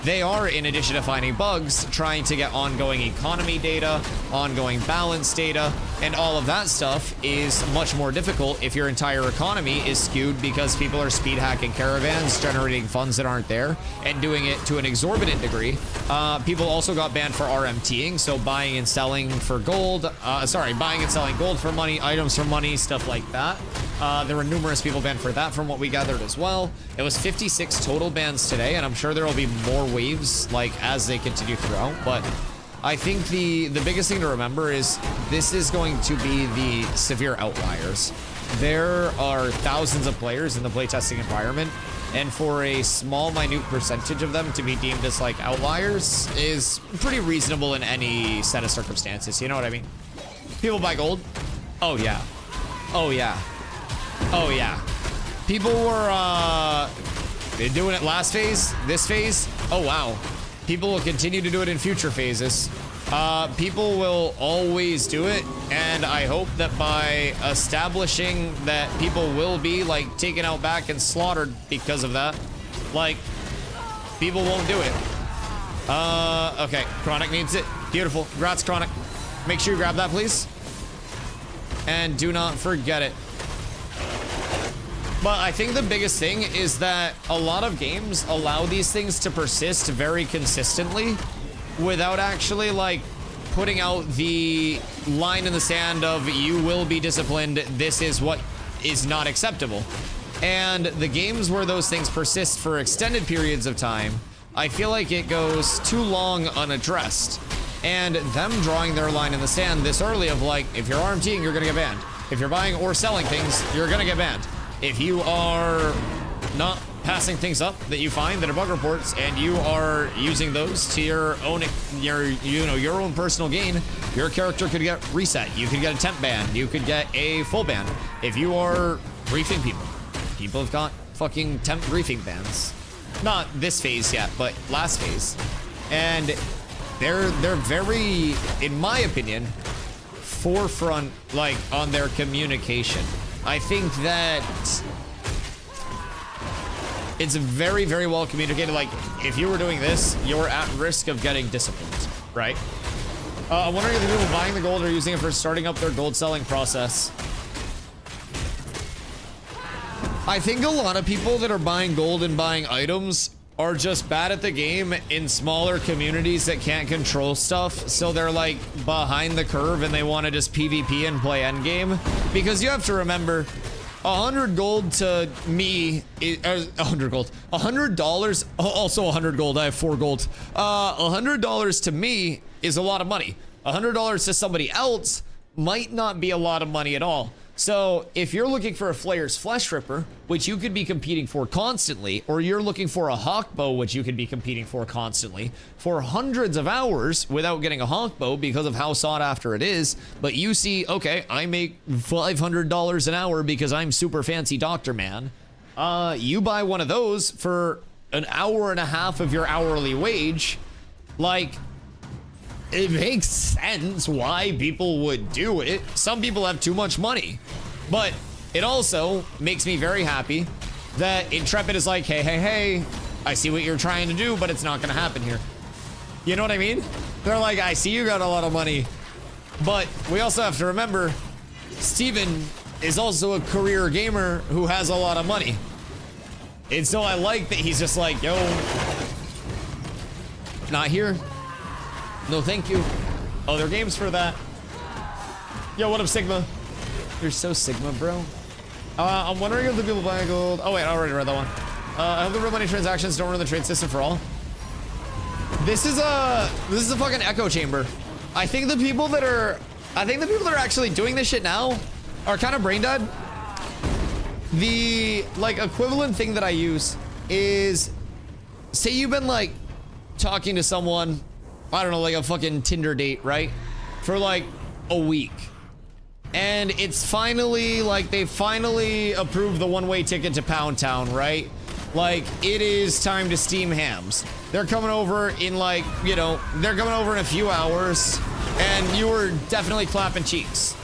S1: they are, in addition to finding bugs, trying to get ongoing economy data, ongoing balance data, and all of that stuff is much more difficult if your entire economy is skewed because people are speed hacking caravans, generating funds that aren't there, and doing it to an exorbitant degree. People also got banned for RMTing, so buying and selling for gold, buying and selling gold for money, items for money, stuff like that. There were numerous people banned for that from what we gathered as well. It was 56 total bans today, and I'm sure there will be more waves like as they continue throughout, but I think the biggest thing to remember is this is going to be the severe outliers. There are thousands of players in the playtesting environment, and for a small, minute percentage of them to be deemed as like outliers is pretty reasonable in any set of circumstances. You know what I mean? People buy gold. Oh yeah. Oh yeah. Oh yeah. People were doing it last phase, this phase. Oh wow. People will continue to do it in future phases. People will always do it, and I hope that by establishing that people will be like taken out back and slaughtered because of that, like people won't do it. Okay, Chronic needs it. Beautiful. Congrats, Chronic. Make sure you grab that, please. And do not forget it. But I think the biggest thing is that a lot of games allow these things to persist very consistently without actually like putting out the line in the sand of you will be disciplined, this is what is not acceptable. And the games where those things persist for extended periods of time, I feel like it goes too long unaddressed. And them drawing their line in the sand this early of like, if you're RMTing, you're gonna get banned. If you're buying or selling things, you're gonna get banned. If you are not passing things up that you find that are bug reports and you are using those to your own personal gain, your character could get reset. You could get a temp ban. You could get a full ban. If you are griefing people have got fucking temp griefing bans. Not this phase yet, but last phase. And they're very, in my opinion, forefront like on their communication. I think that it's very, very well communicated. Like, if you were doing this, you're at risk of getting disciplined, right? I'm wondering if the people buying the gold are using it for starting up their gold selling process. I think a lot of people that are buying gold and buying items are just bad at the game in smaller communities that can't control stuff, so they're like behind the curve and they want to just PvP and play endgame. Because you have to remember, 100 gold to me is 100 gold, $100, also 100 gold, I have 4 gold. $100 to me is a lot of money. $100 to somebody else might not be a lot of money at all. So if you're looking for a Flayer's Flesh Ripper, which you could be competing for constantly, or you're looking for a Hawk Bow, which you could be competing for constantly, for hundreds of hours without getting a Hawk Bow because of how sought after it is, but you see, okay, I make $500 an hour because I'm super fancy Doctor Man. You buy one of those for an hour and a half of your hourly wage, like, it makes sense why people would do it. Some people have too much money, but it also makes me very happy that Intrepid is like, hey, I see what you're trying to do, but it's not gonna happen here. You know what I mean? They're like, I see you got a lot of money, but we also have to remember, Steven is also a career gamer who has a lot of money. And so I like that he's just like, yo, not here. No, thank you. Oh, there are games for that. Yo, what up, Sigma? You're so Sigma, bro. I'm wondering if the people buying gold. Oh wait, I already read that one. I hope the real money transactions don't run the trade system for all. This is a fucking echo chamber. I think the people that are actually doing this shit now are kind of brain dead. The like equivalent thing that I use is, say you've been like talking to someone, I don't know, like a fucking Tinder date, right? For like a week. And it's finally, like, they finally approved the one-way ticket to Pound Town, right? Like, it is time to steam hams. They're coming over in like, you know, they're coming over in a few hours, and you were definitely clapping cheeks.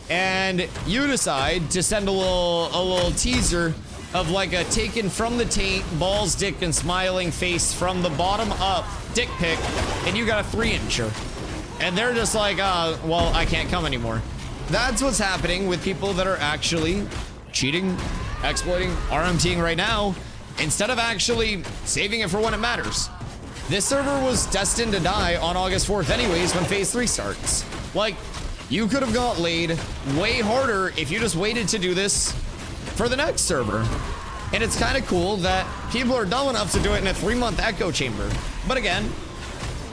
S1: And you decide to send a little teaser of like a taken from the taint, balls, dick, and smiling face from the bottom up dick pic, and you got a 3-incher. And they're just like, well, I can't come anymore. That's what's happening with people that are actually cheating, exploiting, RMTing right now, instead of actually saving it for when it matters. This server was destined to die on August 4th anyways when phase 3 starts. Like, you could have got laid way harder if you just waited to do this for the next server. And it's kind of cool that people are dumb enough to do it in a 3-month echo chamber. But again,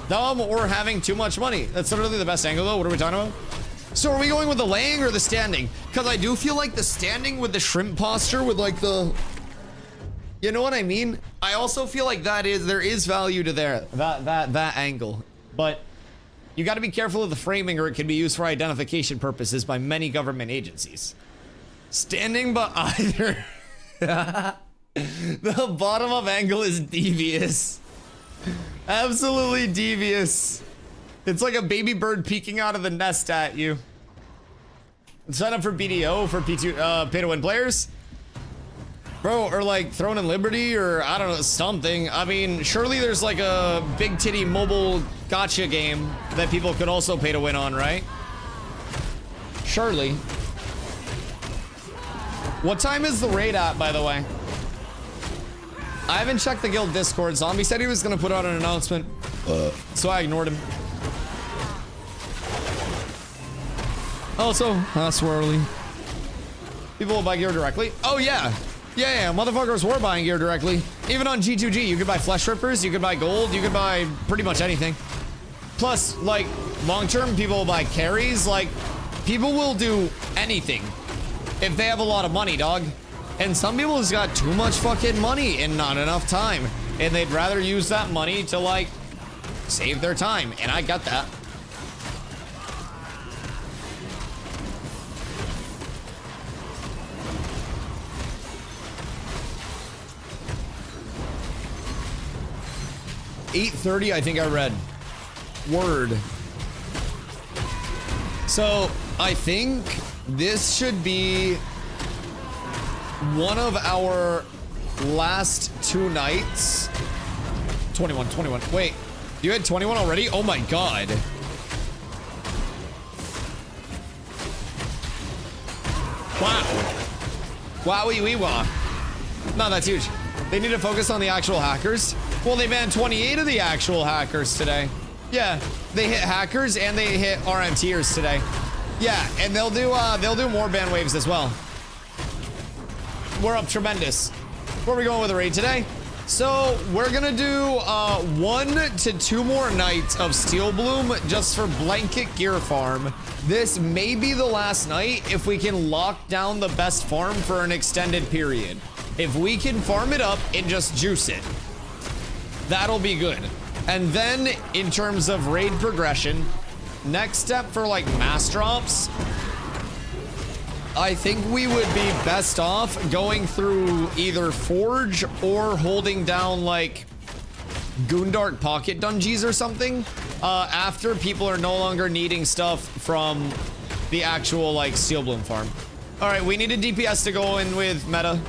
S1: dumb or having too much money. That's literally the best angle though. What are we talking about? So are we going with the laying or the standing? Because I do feel like the standing with the shrimp posture with like the... You know what I mean? I also feel like there is value to that angle. But you got to be careful of the framing or it can be used for identification purposes by many government agencies. Standing by either... The bottom of angle is devious. Absolutely devious. It's like a baby bird peeking out of the nest at you. Sign up for BDO for P2 pay to win players. Bro, or like Throne and Liberty or I don't know, something. I mean, surely there's like a big titty mobile gotcha game that people could also pay to win on, right? Surely. What time is the raid at, by the way? I haven't checked the guild Discord. Zombie said he was gonna put out an announcement, so I ignored him. Also, swirly. People will buy gear directly. Oh yeah. Yeah, motherfuckers were buying gear directly. Even on G2G, you could buy flesh rippers, you could buy gold, you could buy pretty much anything. Plus, like, long-term, people will buy carries. Like, people will do anything if they have a lot of money, dog. And some people just got too much fucking money and not enough time. And they'd rather use that money to, like, save their time. And I got that. $8:30, I think I read. Word. So, I think this should be one of our last 2 nights. 21. Wait, you had 21 already? Oh my god. Wow. Wowie wee wah. No, that's huge. They need to focus on the actual hackers. Well, they banned 28 of the actual hackers today. Yeah, they hit hackers and they hit RMTers today. Yeah, and they'll do more ban waves as well. We're up tremendous. Where are we going with the raid today? So we're gonna do 1 to 2 more nights of Steel Bloom just for blanket gear farm. This may be the last night if we can lock down the best farm for an extended period. If we can farm it up and just juice it, that'll be good. And then in terms of raid progression, next step for like mass drops, I think we would be best off going through either Forge or holding down like Goondark pocket dungeons or something after people are no longer needing stuff from the actual like Steel Bloom farm. All right, we need a DPS to go in with meta.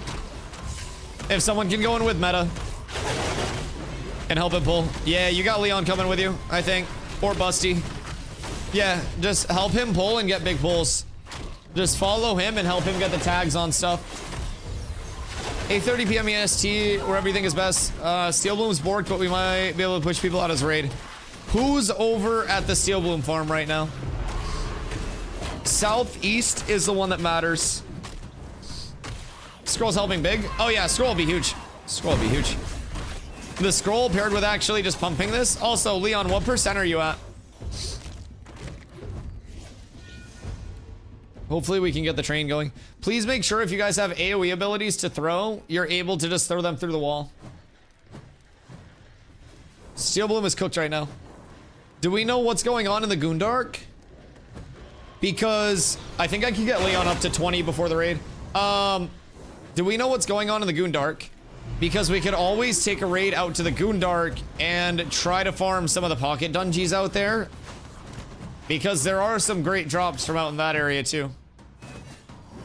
S1: If someone can go in with meta and help it pull. Yeah, you got Leon coming with you, I think. Or Busty. Yeah, just help him pull and get big pulls. Just follow him and help him get the tags on stuff. 8:30 p.m. EST, where everything is best. Steel Bloom's borked, but we might be able to push people out as raid. Who's over at the Steel Bloom farm right now? Southeast is the one that matters. Scroll's helping big. Oh yeah, scroll will be huge. Scroll will be huge. The scroll paired with actually just pumping this. Also, Leon, what percent are you at? Hopefully we can get the train going. Please make sure if you guys have AoE abilities to throw, you're able to just throw them through the wall. Steel Bloom is cooked right now. Do we know what's going on in the Goondark? Because I think I can get Leon up to 20 before the raid. Do we know what's going on in the Goondark? Because we could always take a raid out to the Goondark and try to farm some of the pocket dungeons out there. Because there are some great drops from out in that area too.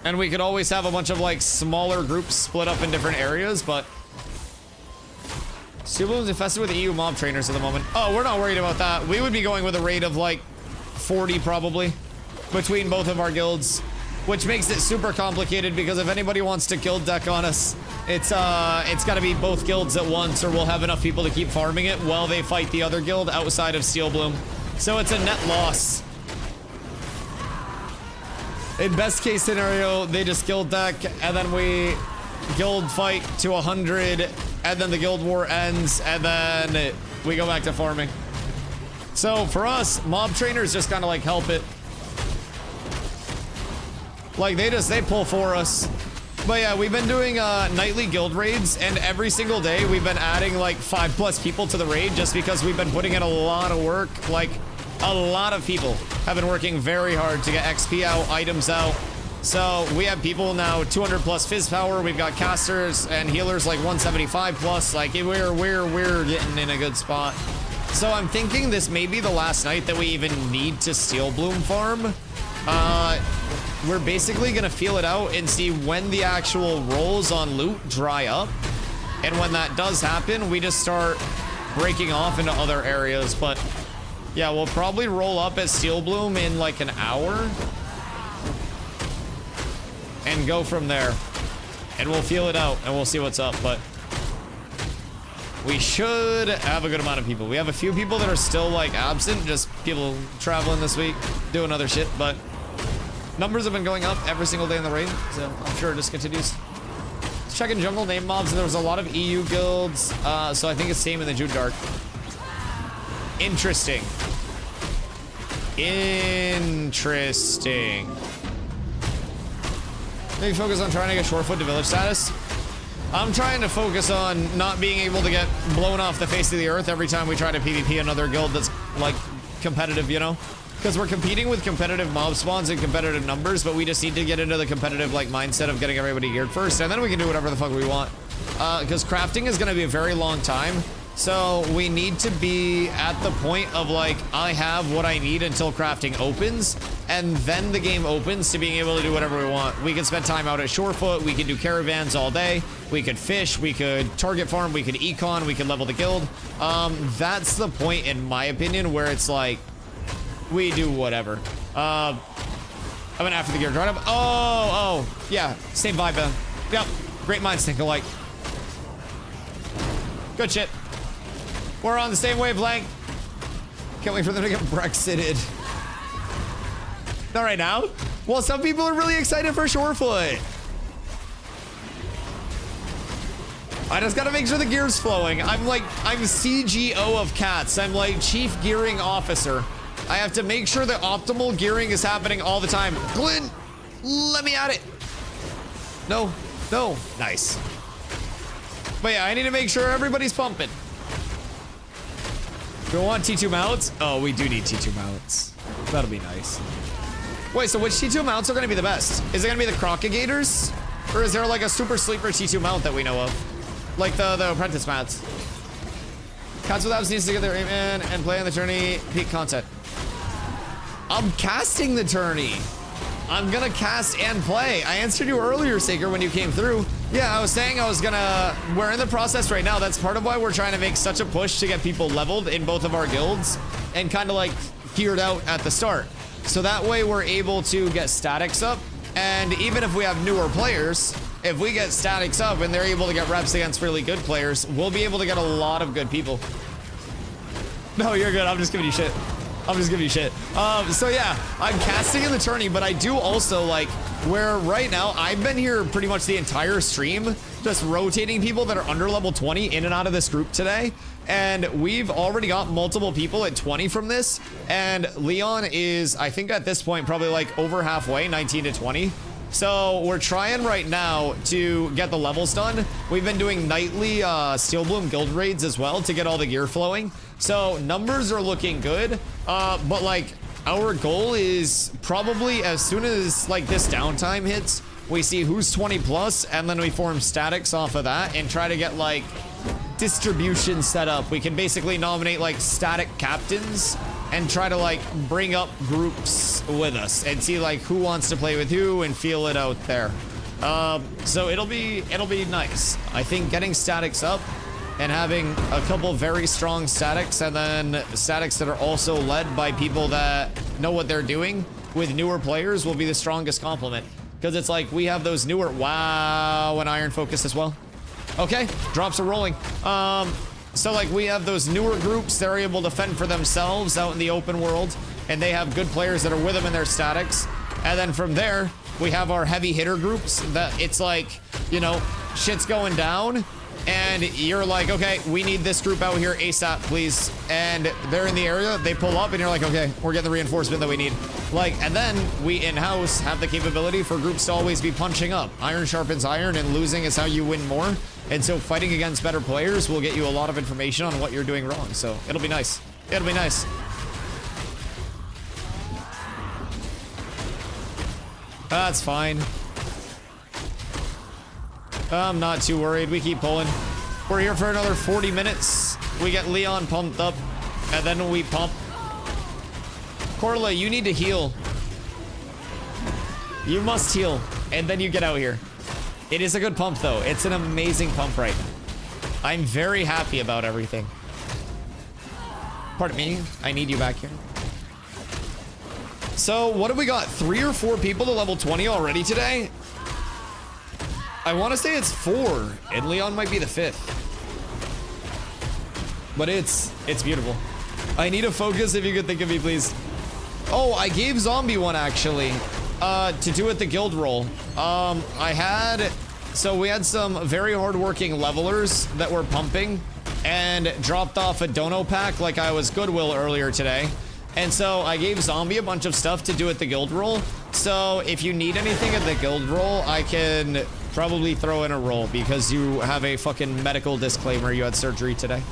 S1: And we could always have a bunch of like smaller groups split up in different areas, but Steel Bloom's infested with EU mob trainers at the moment. Oh, we're not worried about that. We would be going with a rate of like 40 probably between both of our guilds, which makes it super complicated because if anybody wants to guild deck on us, it's got to be both guilds at once, or we'll have enough people to keep farming it while they fight the other guild outside of Steel Bloom. So it's a net loss. In best case scenario, they just guild deck, and then we guild fight to 100, and then the guild war ends, and then we go back to farming. So for us, mob trainers just kind of like help it. Like they pull for us. But yeah, we've been doing nightly guild raids, and every single day we've been adding like 5+ people to the raid just because we've been putting in a lot of work. Like a lot of people have been working very hard to get XP out, items out. So we have people now 200+ fizz power. We've got casters and healers like 175+. Like we're getting in a good spot. So I'm thinking this may be the last night that we even need to Steel Bloom farm. We're basically gonna feel it out and see when the actual rolls on loot dry up. And when that does happen, we just start breaking off into other areas. But yeah, we'll probably roll up at Steel Bloom in like an hour and go from there. And we'll feel it out and we'll see what's up. But we should have a good amount of people. We have a few people that are still like absent, just people traveling this week, doing other shit, but numbers have been going up every single day in the raid, so I'm sure it just continues. Checking jungle name mobs, and there was a lot of EU guilds, so I think it's same in the Jude Dark. Interesting. Interesting. Maybe focus on trying to get Shorefoot to village status. I'm trying to focus on not being able to get blown off the face of the earth every time we try to PvP another guild that's like competitive, you know? Because we're competing with competitive mob spawns and competitive numbers, but we just need to get into the competitive like mindset of getting everybody geared first, and then we can do whatever the fuck we want. Because crafting is going to be a very long time, so we need to be at the point of like, I have what I need until crafting opens, and then the game opens to being able to do whatever we want. We can spend time out at Shorefoot, we can do caravans all day, we could fish, we could target farm, we could econ, we could level the guild. That's the point, in my opinion, where it's like, we do whatever. I went after the gear dried up. Oh, yeah, same vibe. Yep, great minds think alike. Good shit. We're on the same wavelength. Can't wait for them to get Brexited. Not right now. Well, some people are really excited for Shorefoot. I just gotta make sure the gear's flowing. I'm CGO of cats. I'm like Chief Gearing Officer. I have to make sure the optimal gearing is happening all the time. Glenn, let me at it. No, nice. But yeah, I need to make sure everybody's pumping. Do we want T2 mounts? Oh, we do need T2 mounts. That'll be nice. Wait, so which T2 mounts are gonna be the best? Is it gonna be the Crocaligators? Or is there like a super sleeper T2 mount that we know of? Like the apprentice mounts. Cats with abs needs to get their aim in and play on the tourney peak content. I'm casting the tourney. I'm gonna cast and play. I answered you earlier, Saker, when you came through. Yeah, I was saying we're in the process right now. That's part of why we're trying to make such a push to get people leveled in both of our guilds and kind of like geared out at the start. So that way we're able to get statics up. And even if we have newer players, if we get statics up and they're able to get reps against really good players, we'll be able to get a lot of good people. No, you're good. I'm just giving you shit. So yeah, I'm casting in the tourney, but I do also like where right now I've been here pretty much the entire stream, just rotating people that are under level 20 in and out of this group today. And we've already got multiple people at 20 from this. And Leon is, I think at this point, probably like over halfway, 19 to 20. So we're trying right now to get the levels done. We've been doing nightly Steel Bloom guild raids as well to get all the gear flowing. So numbers are looking good, but like our goal is probably as soon as like this downtime hits, we see who's 20 plus, and then we form statics off of that and try to get like distribution set up. We can basically nominate like static captains and try to like bring up groups with us and see like who wants to play with who and feel it out there. So it'll be nice. I think getting statics up and having a couple very strong statics and then statics that are also led by people that know what they're doing with newer players will be the strongest complement. Because it's like we have those newer, wow, and iron focus as well. Okay, drops are rolling. So like we have those newer groups, they're able to fend for themselves out in the open world, and they have good players that are with them in their statics. And then from there, we have our heavy hitter groups that it's like, you know, shit's going down, and you're like, okay, we need this group out here ASAP, please. And they're in the area, they pull up, and you're like, okay, we're getting the reinforcement that we need. Like, and then we in-house have the capability for groups to always be punching up. Iron sharpens iron, and losing is how you win more. And so fighting against better players will get you a lot of information on what you're doing wrong. So it'll be nice. It'll be nice. That's fine. I'm not too worried. We keep pulling. We're here for another 40 minutes. We get Leon pumped up, and then we pump. Corla, you need to heal. You must heal, and then you get out here. It is a good pump, though. It's an amazing pump right now. I'm very happy about everything. Pardon me. I need you back here. So, what have we got? 3 or 4 people to level 20 already today? I want to say it's 4, and Leon might be the 5th. But it's beautiful. I need a focus if you could think of me, please. Oh, I gave Zombie one, actually. To do with the guild roll. So we had some very hardworking levelers that were pumping and dropped off a dono pack like I was Goodwill earlier today. And so I gave Zombie a bunch of stuff to do at the guild roll. So if you need anything at the guild roll, I can probably throw in a roll because you have a fucking medical disclaimer. You had surgery today.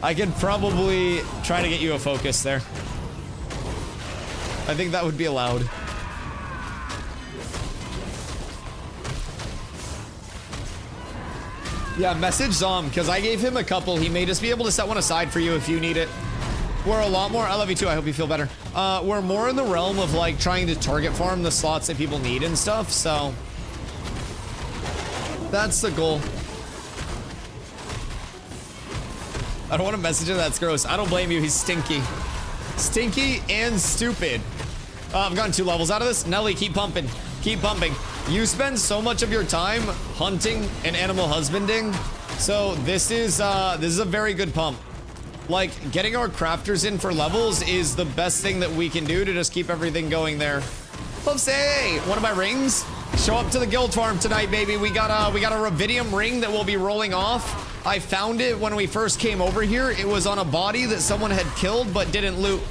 S1: I could probably try to get you a focus there. I think that would be allowed. Yeah, message Zom, because I gave him a couple. He may just be able to set one aside for you if you need it. We're a lot more, I love you too, I hope you feel better. We're more in the realm of like trying to target farm the slots that people need and stuff, so. That's the goal. I don't want to message him, that's gross. I don't blame you, he's stinky. Stinky and stupid. I've gotten 2 levels out of this. Nelly, keep pumping. Keep pumping. You spend so much of your time hunting and animal husbanding. So this is a very good pump. Like, getting our crafters in for levels is the best thing that we can do to just keep everything going there. Let's say, one of my rings. Show up to the guild farm tonight, baby. We got a Rubidium ring that we'll be rolling off. I found it when we first came over here. It was on a body that someone had killed but didn't loot.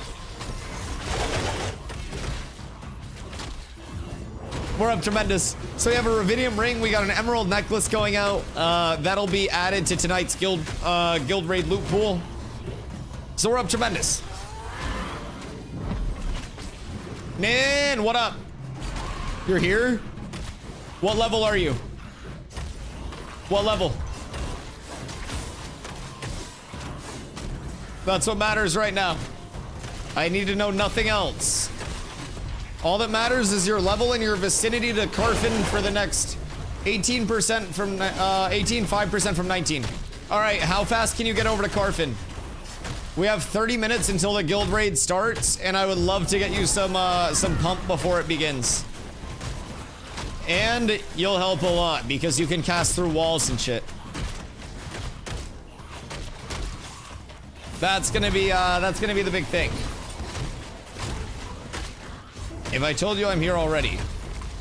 S1: We're up tremendous. So we have a Rubidium ring. We got an emerald necklace going out. That'll be added to tonight's guild raid loot pool. So we're up tremendous. Man, what up? You're here? What level are you? What level? That's what matters right now. I need to know nothing else. All that matters is your level and your vicinity to Carfin for the next 18% from 5% from 19. All right, how fast can you get over to Carfin? We have 30 minutes until the guild raid starts, and I would love to get you some pump before it begins. And you'll help a lot because you can cast through walls and shit. That's gonna be the big thing. If I told you I'm here already.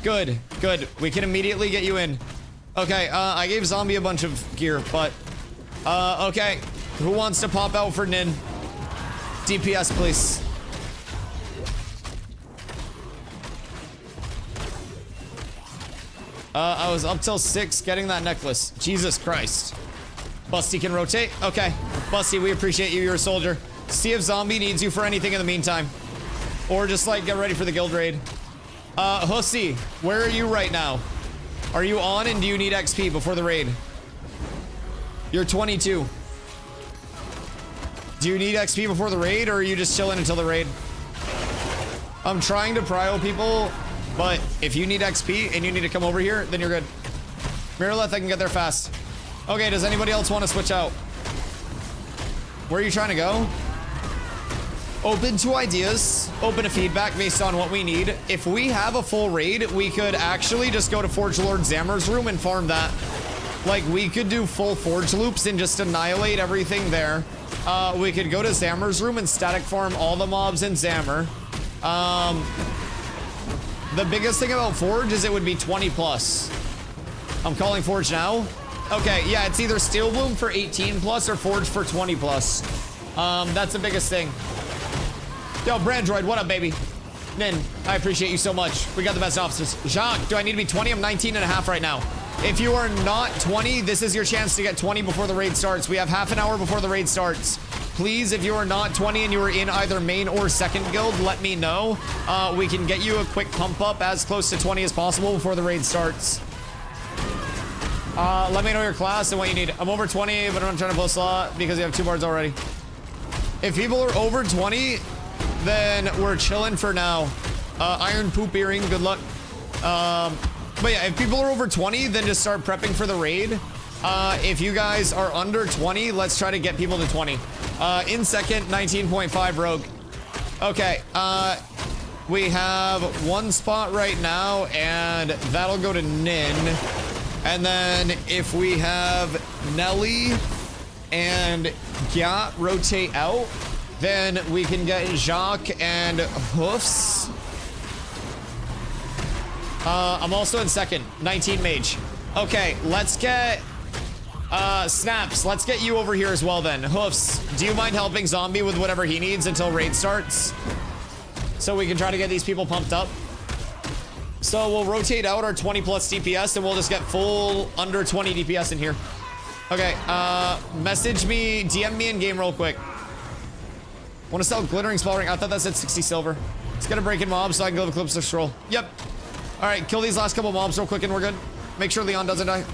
S1: Good, good. We can immediately get you in. Okay, I gave Zombie a bunch of gear, but okay. Who wants to pop out for Nin? DPS, please. I was up till 6 getting that necklace. Jesus Christ. Busty can rotate? Okay. Busty, we appreciate you. You're a soldier. See if Zombie needs you for anything in the meantime. Or just, like, get ready for the guild raid. Hussy, where are you right now? Are you on and do you need XP before the raid? You're 22. Do you need XP before the raid, or are you just chilling until the raid? I'm trying to prio people, but if you need XP and you need to come over here, then you're good. Mirrorleth, I can get there fast. Okay, does anybody else want to switch out? Where are you trying to go? Open to ideas, open to feedback based on what we need. If we have a full raid, we could actually just go to Forge Lord Zammer's room and farm that. Like, we could do full Forge loops and just annihilate everything there. We could go to Zammer's room and static farm all the mobs in Zammer. The biggest thing about Forge is it would be 20 plus. I'm calling Forge now. Okay, yeah, it's either Steel Bloom for 18 plus or Forge for 20 plus. That's the biggest thing. Yo, Brandroid, what up, baby? Nin, I appreciate you so much. We got the best officers. Jacques, do I need to be 20? I'm 19 and a half right now. If you are not 20, this is your chance to get 20 before the raid starts. We have half an hour before the raid starts. Please, if you are not 20 and you are in either main or second guild, let me know. We can get you a quick pump up as close to 20 as possible before the raid starts. Let me know your class and what you need. I'm over 20, but I'm trying to pull a slot because you have 2 bards already. If people are over 20, then we're chilling for now. Iron Poop Earring, good luck. But yeah, if people are over 20, then just start prepping for the raid. If you guys are under 20, let's try to get people to 20. In second, 19.5 Rogue. Okay, we have 1 spot right now, and that'll go to Nin. And then if we have Nelly and Gyat rotate out, then we can get Jacques and Hoofs. I'm also in second, 19 Mage. Okay, let's get Snaps. Let's get you over here as well then. Hoofs, do you mind helping Zombie with whatever he needs until raid starts? So we can try to get these people pumped up. So we'll rotate out our 20 plus DPS and we'll just get full under 20 DPS in here. Okay, message me, DM me in game real quick. Want to sell glittering spell ring? I thought that said 60 silver. It's gonna break in mobs so I can go to Eclipse Scroll. Yep. All right, kill these last couple mobs real quick and we're good. Make sure Leon doesn't die.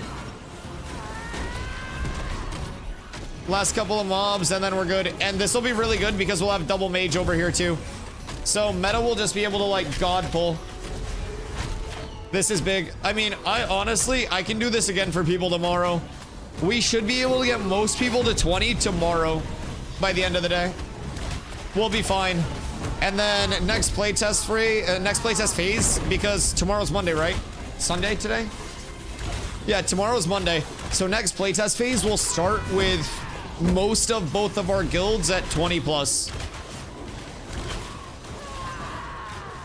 S1: Last couple of mobs and then we're good. And this will be really good because we'll have double mage over here too. So meta will just be able to like god pull. This is big. I mean, I can do this again for people tomorrow. We should be able to get most people to 20 tomorrow by the end of the day. We'll be fine. And then next playtest phase, because tomorrow's Monday, right? Sunday today? Yeah, tomorrow's Monday. So next playtest phase will start with most of both of our guilds at 20 plus.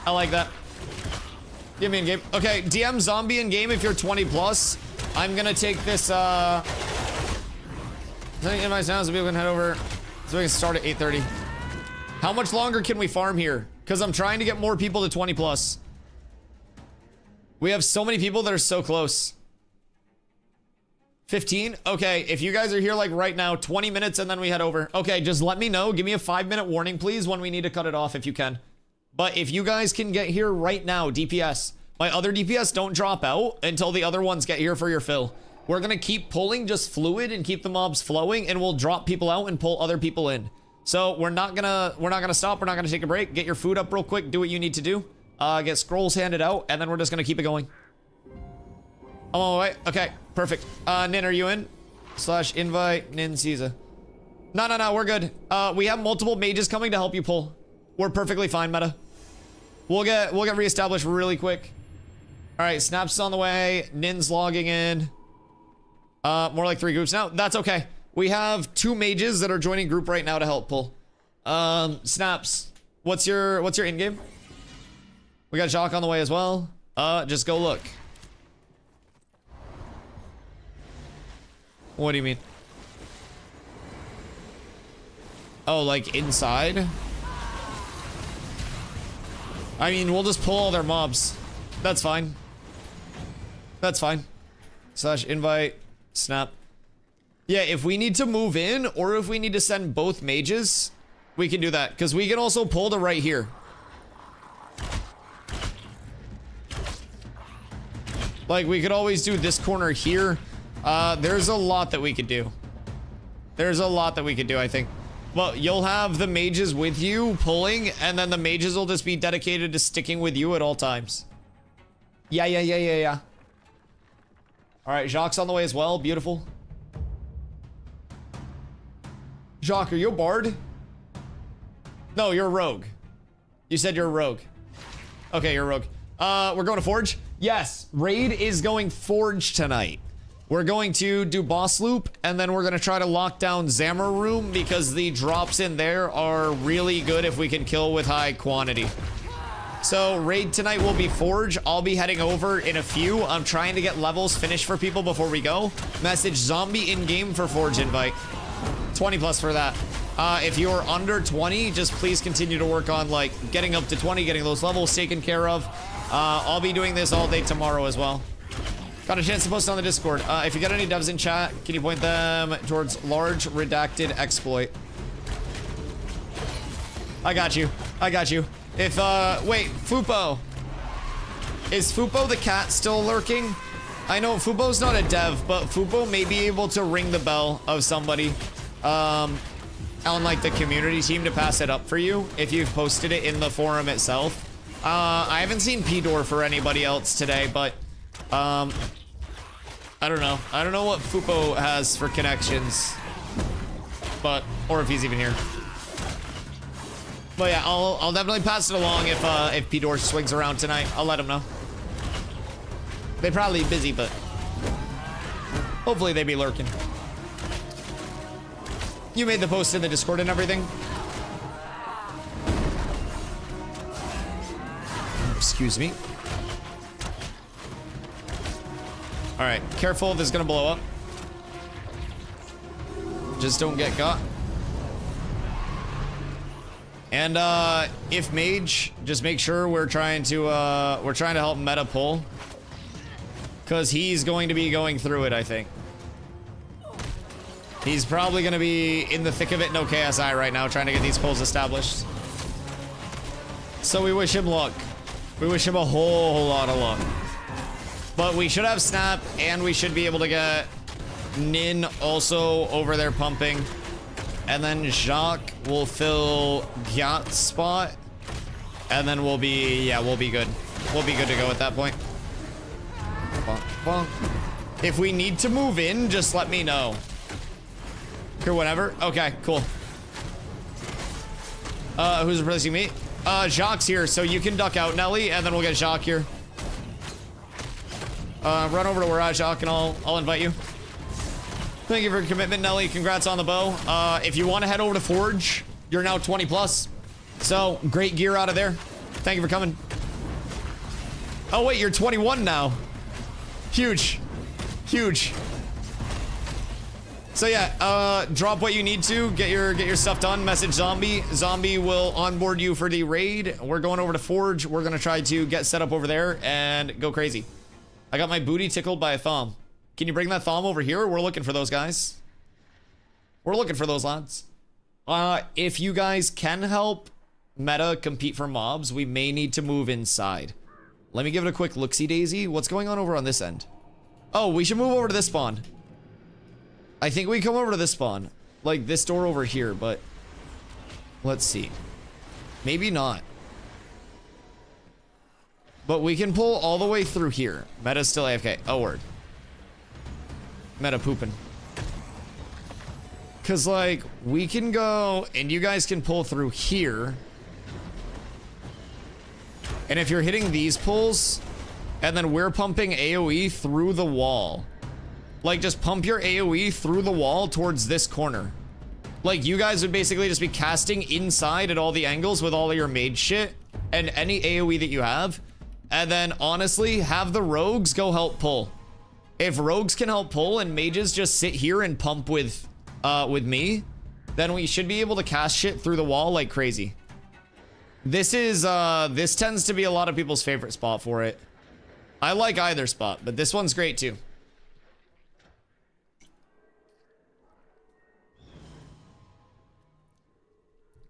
S1: I like that. Give me in game. Okay, DM Zombie in game if you're 20 plus. I'm gonna take this, sending invites now so people can head over so we can start at 8:30. How much longer can we farm here? Because I'm trying to get more people to 20 plus. We have so many people that are so close. 15? Okay, if you guys are here like right now, 20 minutes and then we head over. Okay, just let me know. Give me a 5-minute warning, please, when we need to cut it off if you can. But if you guys can get here right now, DPS. My other DPS don't drop out until the other ones get here for your fill. We're gonna keep pulling just fluid and keep the mobs flowing, and we'll drop people out and pull other people in. So we're not gonna stop. We're not gonna take a break. Get your food up real quick. Do what you need to do. Get scrolls handed out, and then we're just gonna keep it going. I'm on my way. Okay, perfect. Nin, are you in? / invite Nin Caesar. No, we're good. We have multiple mages coming to help you pull. We're perfectly fine, meta. We'll get reestablished really quick. All right, Snaps is on the way. Nin's logging in. More like 3 groups now. That's okay. We have 2 mages that are joining group right now to help pull. Snaps, what's your in game? We got Jacques on the way as well. Just go look. What do you mean? Oh, like inside? I mean, we'll just pull all their mobs. That's fine. That's fine. / invite snap. Yeah, if we need to move in or if we need to send both mages, we can do that because we can also pull to right here. Like we could always do this corner here. There's a lot that we could do. There's a lot that we could do, I think. Well, you'll have the mages with you pulling, and then the mages will just be dedicated to sticking with you at all times. Yeah. All right, Jacques on the way as well. Beautiful. Jacques, are you a bard? No, you're a rogue. You said you're a rogue. Okay, you're a rogue. We're going to Forge? Yes, Raid is going Forge tonight. We're going to do boss loop, and then we're going to try to lock down Zammer room because the drops in there are really good if we can kill with high quantity. So Raid tonight will be Forge. I'll be heading over in a few. I'm trying to get levels finished for people before we go. Message zombie in-game for Forge invite. 20 plus for that. If you're under 20, just please continue to work on like getting up to 20, getting those levels taken care of. I'll be doing this all day tomorrow as well. Got a chance to post on the Discord. If you got any devs in chat, can you point them towards large redacted exploit? I got you. If, wait, Fupo. Is Fupo the cat still lurking? I know Fupo's not a dev, but Fupo may be able to ring the bell of somebody, on like the community team to pass it up for you if you've posted it in the forum itself. I haven't seen P-Door for anybody else today, but, I don't know. I don't know what Fupo has for connections, but, or if he's even here. But yeah, I'll definitely pass it along if P-Door swings around tonight. I'll let him know. They're probably busy, but hopefully they be lurking. You made the post in the Discord and everything. Excuse me. All right, careful, this is gonna blow up. Just don't get got. And if mage, just make sure we're trying to help meta pull, because he's going to be going through it. I think he's probably going to be in the thick of it. No KSI right now, trying to get these pulls established. So we wish him luck. We wish him a whole lot of luck. But we should have Snap, and we should be able to get Nin also over there pumping. And then Jacques will fill Gyat's spot. And then we'll be, yeah, we'll be good. We'll be good to go at that point. Bonk, bonk. If we need to move in, just let me know. Here, whatever. Okay, cool. Who's replacing me? Jacques here, so you can duck out, Nelly, and then we'll get Jacques here. Run over to where Jacques, and I'll invite you. Thank you for your commitment, Nelly. Congrats on the bow. If you want to head over to Forge, you're now 20 plus. So, great gear out of there. Thank you for coming. Oh, wait, you're 21 now. Huge. Huge. So yeah, drop what you need to. Get your stuff done. Message Zombie. Zombie will onboard you for the raid. We're going over to Forge. We're gonna try to get set up over there and go crazy. I got my booty tickled by a thumb. Can you bring that thumb over here? We're looking for those guys. We're looking for those lads. If you guys can help meta compete for mobs, we may need to move inside. Let me give it a quick look-see daisy. What's going on over on this end? Oh, we should move over to this spawn. I think we come over to this spawn. Like this door over here, but let's see. Maybe not. But we can pull all the way through here. Meta's still AFK. Oh, word. Meta pooping. Cause like, we can go and you guys can pull through here. And if you're hitting these pulls, and then we're pumping AoE through the wall. Like, just pump your AoE through the wall towards this corner. Like, you guys would basically just be casting inside at all the angles with all of your mage shit and any AoE that you have. And then, honestly, have the rogues go help pull. If rogues can help pull and mages just sit here and pump with me, then we should be able to cast shit through the wall like crazy. This is, this tends to be a lot of people's favorite spot for it. I like either spot, but this one's great too.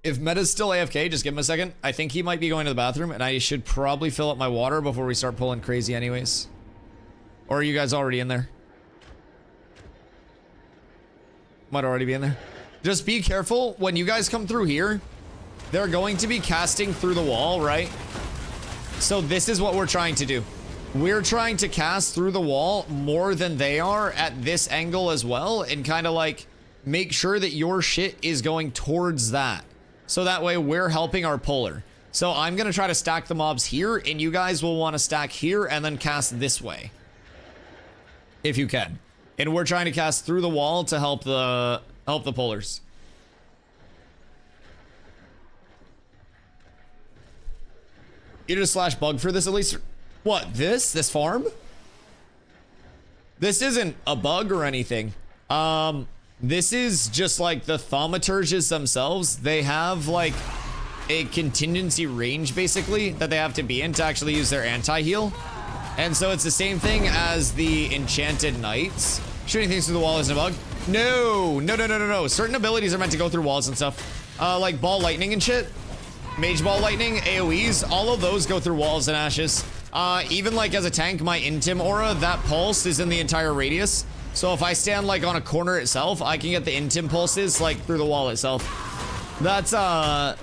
S1: If Meta's still AFK, just give him a second. I think he might be going to the bathroom, and I should probably fill up my water before we start pulling crazy anyways. Or are you guys already in there? Might already be in there. Just be careful when you guys come through here. They're going to be casting through the wall, right? So this is what we're trying to do. We're trying to cast through the wall more than they are at this angle as well, and kind of like make sure that your shit is going towards that. So that way we're helping our puller. So I'm going to try to stack the mobs here, and you guys will want to stack here and then cast this way. If you can. And we're trying to cast through the wall to help the pullers. You did a slash bug for this at least? What, this farm? This isn't a bug or anything. This is just like the thaumaturges themselves. They have like a contingency range basically that they have to be in to actually use their anti-heal. And so it's the same thing as the enchanted knights. Shooting things through the wall isn't a bug. No. Certain abilities are meant to go through walls and stuff. Like ball lightning and shit. Mage ball lightning, AoEs, all of those go through walls and ashes. Even like as a tank, my Intim aura, that pulse is in the entire radius. So if I stand like on a corner itself, I can get the Intim pulses like through the wall itself. That's yeah,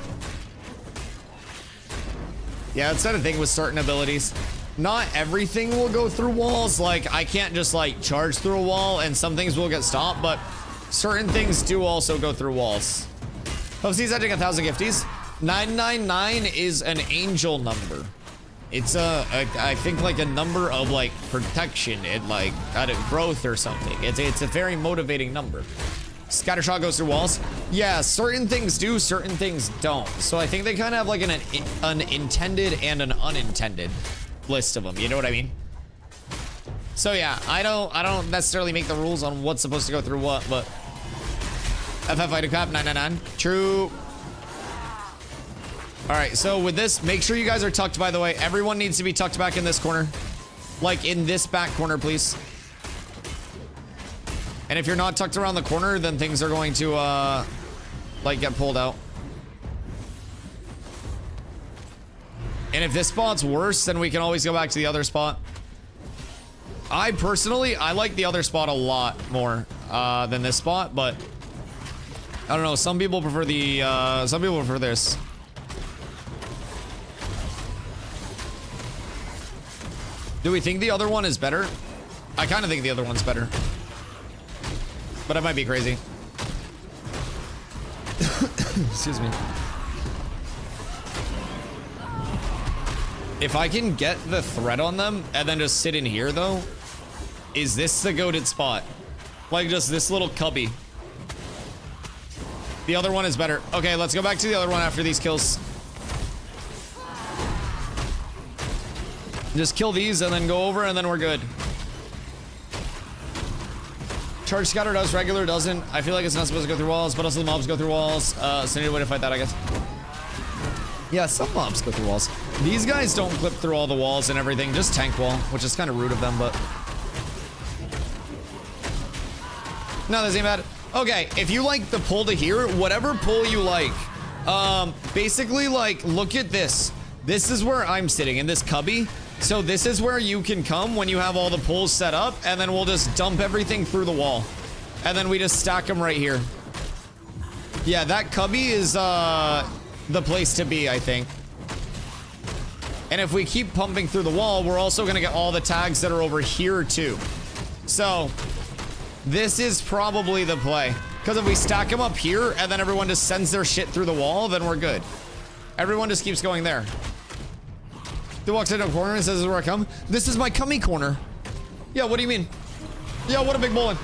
S1: that's not a thing with certain abilities. Not everything will go through walls. Like I can't just like charge through a wall and some things will get stopped, but certain things do also go through walls. Hopefully sending 1,000 gifties. 999 is an angel number. It's I think like a number of like protection and like growth or something. It's a very motivating number. Scattershot goes through walls. Yeah, certain things do, certain things don't. So I think they kind of have like an intended and an unintended list of them. You know what I mean? So yeah, I don't necessarily make the rules on what's supposed to go through what, but FF fighting cap 999. True. All right, so with this, make sure you guys are tucked, by the way. Everyone needs to be tucked back in this corner. Like, in this back corner, please. And if you're not tucked around the corner, then things are going to, like, get pulled out. And if this spot's worse, then we can always go back to the other spot. I like the other spot a lot more, than this spot, but... I don't know, some people prefer this. Do we think the other one is better? I kind of think the other one's better. But I might be crazy. Excuse me. If I can get the threat on them and then just sit in here though, is this the goated spot? Like just this little cubby. The other one is better. Okay, let's go back to the other one after these kills. Just kill these and then go over and then we're good. Charge scatter does, regular doesn't. I feel like it's not supposed to go through walls, but also the mobs go through walls. So need a way to fight that, I guess. Yeah, some mobs go through walls. These guys don't clip through all the walls and everything, just tank wall, which is kind of rude of them, but... No, this ain't bad. Okay, if you like the pull to here, whatever pull you like, basically, like, look at this. This is where I'm sitting, in this cubby. So this is where you can come when you have all the pulls set up, and then we'll just dump everything through the wall. And then we just stack them right here. Yeah, that cubby is, the place to be, I think. And if we keep pumping through the wall, we're also gonna get all the tags that are over here, too. So, this is probably the play. Because if we stack them up here, and then everyone just sends their shit through the wall, then we're good. Everyone just keeps going there. He walks into a corner and says, "This is where I come." This is my cummy corner. Yeah, what do you mean? Yeah, what a big bowling.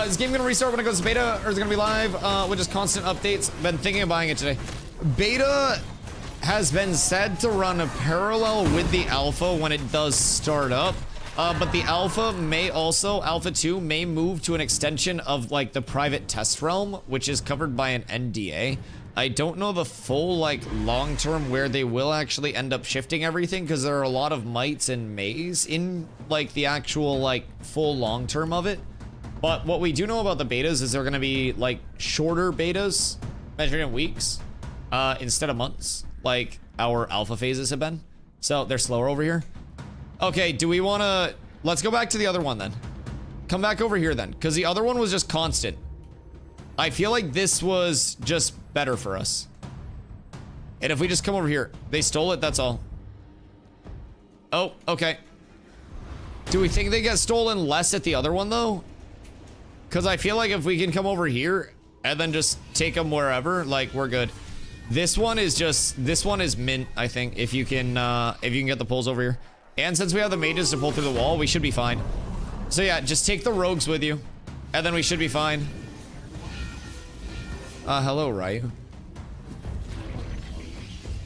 S1: Is the game gonna restart when it goes to beta, or is it gonna be live with just constant updates? Been thinking of buying it today. Beta has been said to run parallel with the alpha when it does start up. But the alpha may also, alpha 2 may move to an extension of like the private test realm, which is covered by an NDA. I don't know the full like long term where they will actually end up shifting everything, because there are a lot of mites and mays in like the actual like full long term of it. But what we do know about the betas is they're going to be like shorter betas measured in weeks instead of months, like our alpha phases have been. So they're slower over here. Okay, do we want to... Let's go back to the other one then. Come back over here then, because the other one was just constant. I feel like this was just better for us. And if we just come over here, they stole it, that's all. Oh, okay. Do we think they get stolen less at the other one though? Because I feel like if we can come over here and then just take them wherever, like we're good. This one is mint, I think, if you can get the pulls over here. And since we have the mages to pull through the wall, we should be fine. So yeah, just take the rogues with you, and then we should be fine. Hello, Ryu.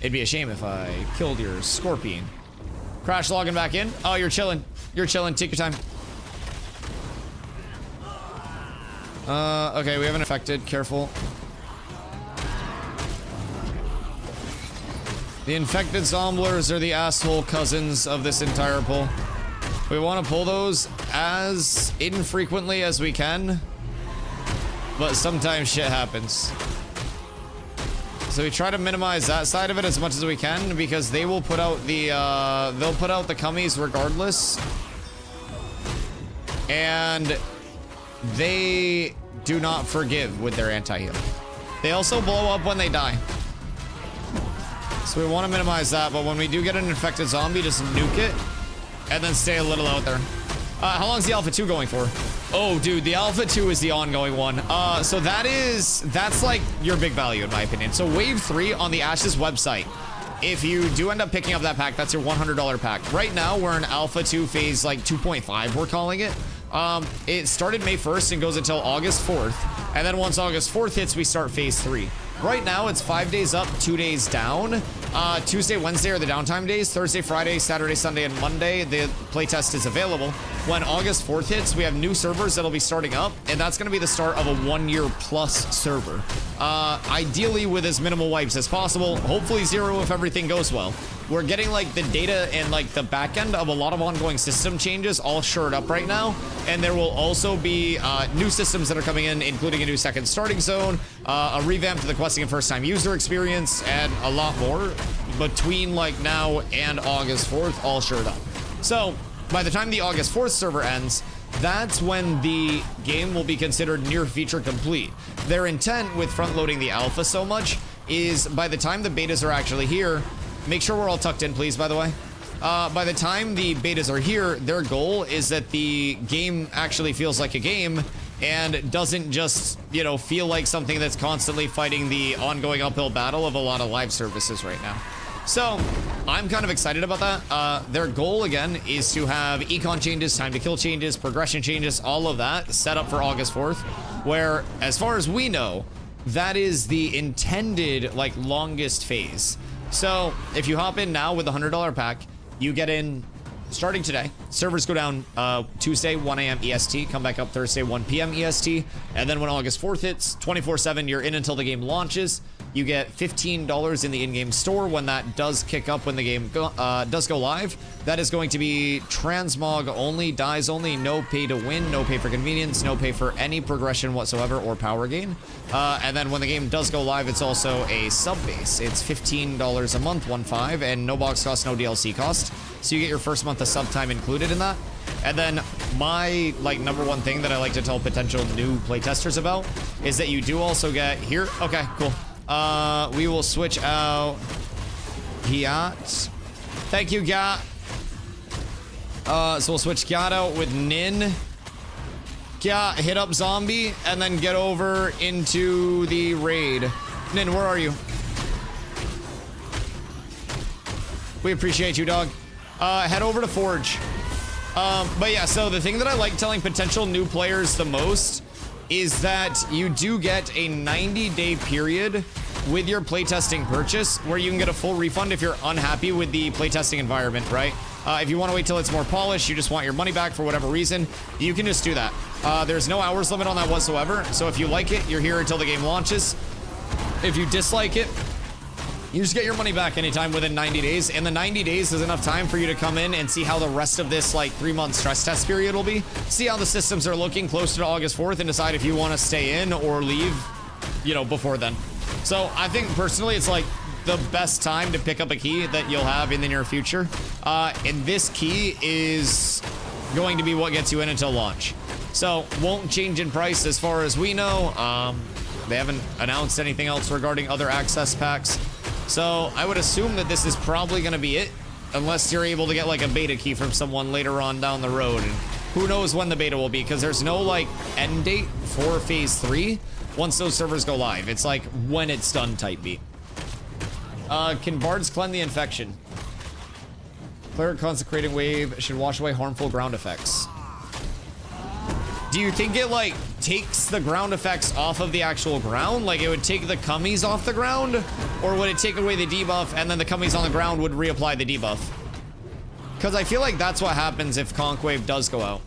S1: It'd be a shame if I killed your scorpion. Crash logging back in. Oh, you're chilling. You're chilling. Take your time. Okay, we have an infected. Careful. The infected zomblers are the asshole cousins of this entire pull. We want to pull those as infrequently as we can, but sometimes shit happens. So we try to minimize that side of it as much as we can, because they will put out the cummies regardless, and they do not forgive with their anti-heal. They also blow up when they die. So we want to minimize that, but when we do get an infected zombie, just nuke it and then stay a little out there. How long's the Alpha 2 going for? Oh, dude, the Alpha 2 is the ongoing one. So that's like your big value in my opinion. So Wave 3 on the Ashes website, if you do end up picking up that pack, that's your $100 pack. Right now, we're in Alpha 2 phase like 2.5, we're calling it. It started May 1st and goes until August 4th. And then once August 4th hits, we start phase 3. Right now, it's 5 days up, 2 days down. Tuesday, Wednesday are the downtime days. Thursday, Friday, Saturday, Sunday, and Monday, the playtest is available. When August 4th hits, we have new servers that'll be starting up, and that's going to be the start of a 1-year plus server. Ideally with as minimal wipes as possible, hopefully 0 if everything goes well. We're getting like the data and like the back end of a lot of ongoing system changes all shored up right now, and there will also be new systems that are coming in, including a new second starting zone, a revamp to the questing and first time user experience, and a lot more between like now and August 4th, all shored up. So by the time the August 4th server ends, that's when the game will be considered near feature complete. Their intent with front loading the alpha so much is by the time the betas are actually here, make sure we're all tucked in, please, by the way. By the time the betas are here, their goal is that the game actually feels like a game and doesn't just, you know, feel like something that's constantly fighting the ongoing uphill battle of a lot of live services right now. So I'm kind of excited about that. Their goal, again, is to have econ changes, time to kill changes, progression changes, all of that set up for August 4th, where, as far as we know, that is the intended, like, longest phase. So if you hop in now with a $100 pack, you get in starting today. Servers go down Tuesday, 1 a.m. EST, come back up Thursday, 1 p.m. EST, and then when August 4th hits, 24/7, you're in until the game launches. You get $15 in the in-game store when that does kick up, when the game does go live. That is going to be transmog only, dies only, no pay to win, no pay for convenience, no pay for any progression whatsoever or power gain. And then when the game does go live, it's also a sub base. It's $15 a month, 1.5, and no box cost, no DLC cost. So you get your first month of sub time included in that. And then my number one thing that I like to tell potential new playtesters about is that you do also get here. Okay, cool. We will switch out Gyat. Thank you, Gyat. So we'll switch Gyat out with Nin. Gyat, hit up Zombie, and then get over into the raid. Nin, where are you? We appreciate you, dog. Head over to Forge. But yeah, so the thing that I like telling potential new players the most is that you do get a 90-day period with your playtesting purchase where you can get a full refund if you're unhappy with the playtesting environment, right? If you want to wait till it's more polished, you just want your money back for whatever reason, you can just do that. There's no hours limit on that whatsoever, so if you like it, you're here until the game launches. If you dislike it, you just get your money back anytime within 90 days, and the 90 days is enough time for you to come in and see how the rest of this, 3-month stress test period will be. See how the systems are looking closer to August 4th and decide if you want to stay in or leave, before then. So I think personally it's the best time to pick up a key that you'll have in the near future. And this key is going to be what gets you in until launch. So, won't change in price as far as we know. They haven't announced anything else regarding other access packs. So, I would assume that this is probably going to be it. Unless you're able to get like a beta key from someone later on down the road. And who knows when the beta will be, because there's no like end date for phase 3 once those servers go live. It's like when it's done type beat. Can bards cleanse the infection? Cleric consecrating wave should wash away harmful ground effects. Do you think it like takes the ground effects off of the actual ground? Like it would take the cummies off the ground? Or would it take away the debuff and then the cummies on the ground would reapply the debuff? Because I feel like that's what happens if Conkwave does go out.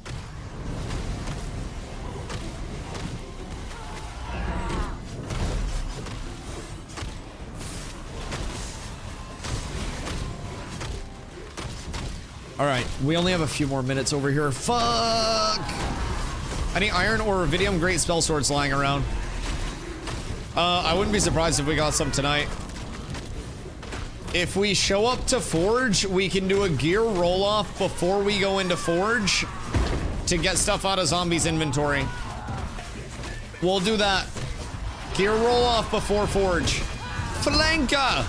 S1: All right, we only have a few more minutes over here. Fuck! Any iron or rubidium great spell swords lying around? I wouldn't be surprised if we got some tonight. If we show up to Forge, we can do a gear roll-off before we go into Forge to get stuff out of Zombie's inventory. We'll do that. Gear roll-off before Forge. Flanka!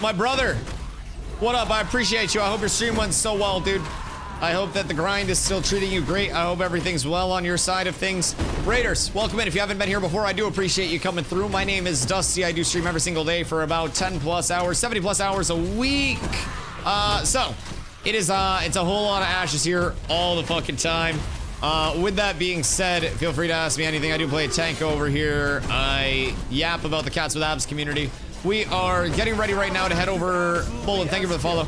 S1: My brother. What up? I appreciate you. I hope your stream went so well, dude. I hope that the grind is still treating you great. I hope everything's well on your side of things. Raiders, welcome in. If you haven't been here before, I do appreciate you coming through. My name is Dusty. I do stream every single day for about 10 plus hours, 70 plus hours a week. So it's a whole lot of ashes here all the fucking time. With that being said, feel free to ask me anything. I do play a tank over here. I yap about the Cats with Abs community. We are getting ready right now to head over. Bolin, thank you for the follow.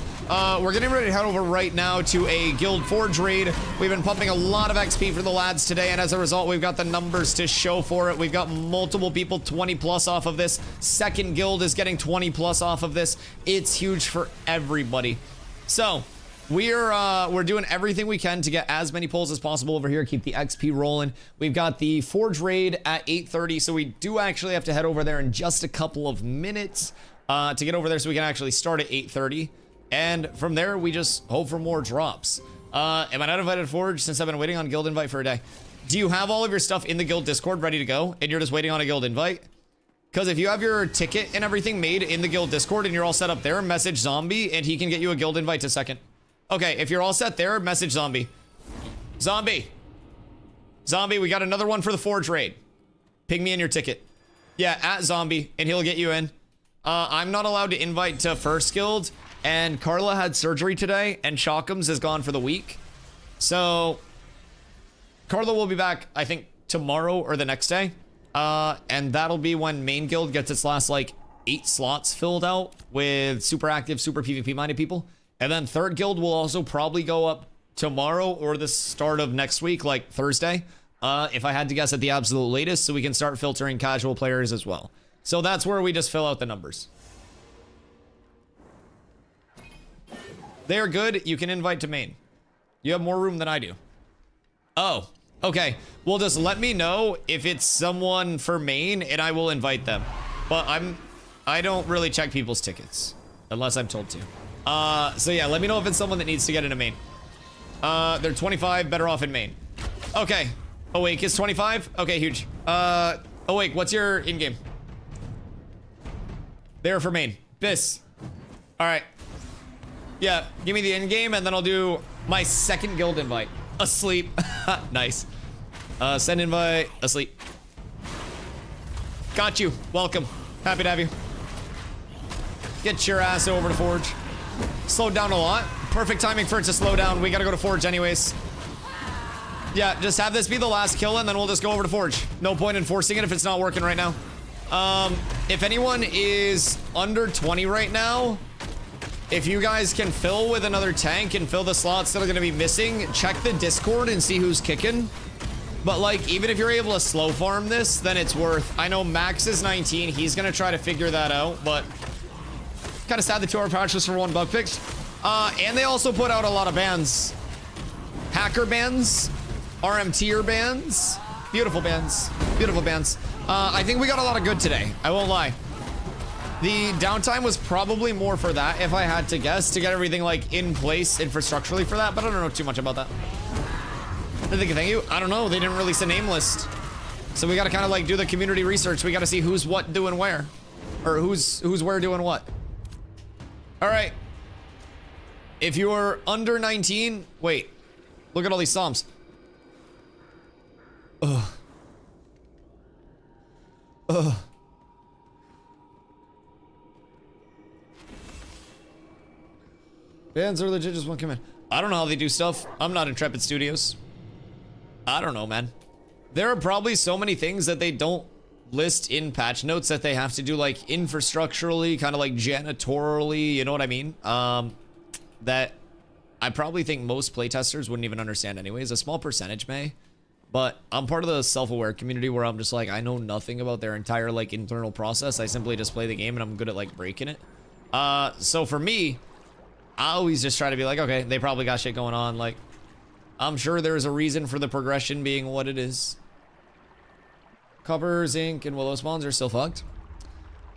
S1: We're getting ready to head over right now to a Guild Forge raid. We've been pumping a lot of XP for the lads today, and as a result, we've got the numbers to show for it. We've got multiple people 20 plus off of this. Second guild is getting 20 plus off of this. It's huge for everybody. So we're doing everything we can to get as many pulls as possible over here, keep the XP rolling. We've got the Forge raid at 8:30, so we do actually have to head over there in just a couple of minutes to get over there so we can actually start at 8:30. And from there, we just hope for more drops. Am I not invited to Forge since I've been waiting on guild invite for a day? Do you have all of your stuff in the guild Discord ready to go and you're just waiting on a guild invite? Because if you have your ticket and everything made in the guild Discord and you're all set up there, message Zombie and he can get you a guild invite to second. Okay, if you're all set there, message Zombie. Zombie, we got another one for the Forge raid. Ping me in your ticket. Yeah, at Zombie, and he'll get you in. I'm not allowed to invite to First Guild, and Carla had surgery today, and Shockums is gone for the week. So, Carla will be back, I think, tomorrow or the next day. And that'll be when Main Guild gets its last, like, 8 slots filled out with super active, super PvP-minded people. And then Third Guild will also probably go up tomorrow or the start of next week, like Thursday, if I had to guess at the absolute latest, so we can start filtering casual players as well. So that's where we just fill out the numbers. They're good. You can invite to main. You have more room than I do. Oh, okay. Well, just let me know if it's someone for main and I will invite them. But I don't really check people's tickets unless I'm told to. So yeah, let me know if it's someone that needs to get into main. They're 25, better off in main. Okay. Awake is 25? Okay, huge. Awake, what's your in-game? They're for main. Bis. Alright. Yeah, give me the in-game and then I'll do my second guild invite. Asleep. Nice. Send invite. Asleep. Got you. Welcome. Happy to have you. Get your ass over to Forge. Slowed down a lot. Perfect timing for it to slow down. We gotta go to Forge anyways. Yeah, just have this be the last kill and then we'll just go over to Forge. No point in forcing it if it's not working right now. If anyone is under 20 right now, if you guys can fill with another tank and fill the slots that are gonna be missing, check the Discord and see who's kicking. But like, even if you're able to slow farm this, then it's worth. I know Max is 19. He's gonna try to figure that out, but kind of sad the 2-hour patch was for 1 bug fix. And they also put out a lot of bans. Hacker bans, RMTer bans, beautiful bans, beautiful bans. I think we got a lot of good today. I won't lie. The downtime was probably more for that, if I had to guess, to get everything like in place infrastructurally for that, but I don't know too much about that. Thank you. I don't know. They didn't release a name list. So we got to kind of like do the community research. We got to see who's what doing where. Or who's where doing what. All right. If you're under 19, wait. Look at all these Psalms. Ugh. Ugh. Bands are legit, just won't come in. I don't know how they do stuff. I'm not Intrepid Studios. I don't know, man. There are probably so many things that they don't list in patch notes that they have to do like infrastructurally, kind of like janitorially, you know what I mean? That I probably think most playtesters wouldn't even understand anyways. A small percentage may, but I'm part of the self-aware community where I'm just like, I know nothing about their entire like internal process. I simply just play the game and I'm good at like breaking it. So for me, I always just try to be like, okay, they probably got shit going on. Like, I'm sure there's a reason for the progression being what it is. Copper, zinc, and willow spawns are still fucked.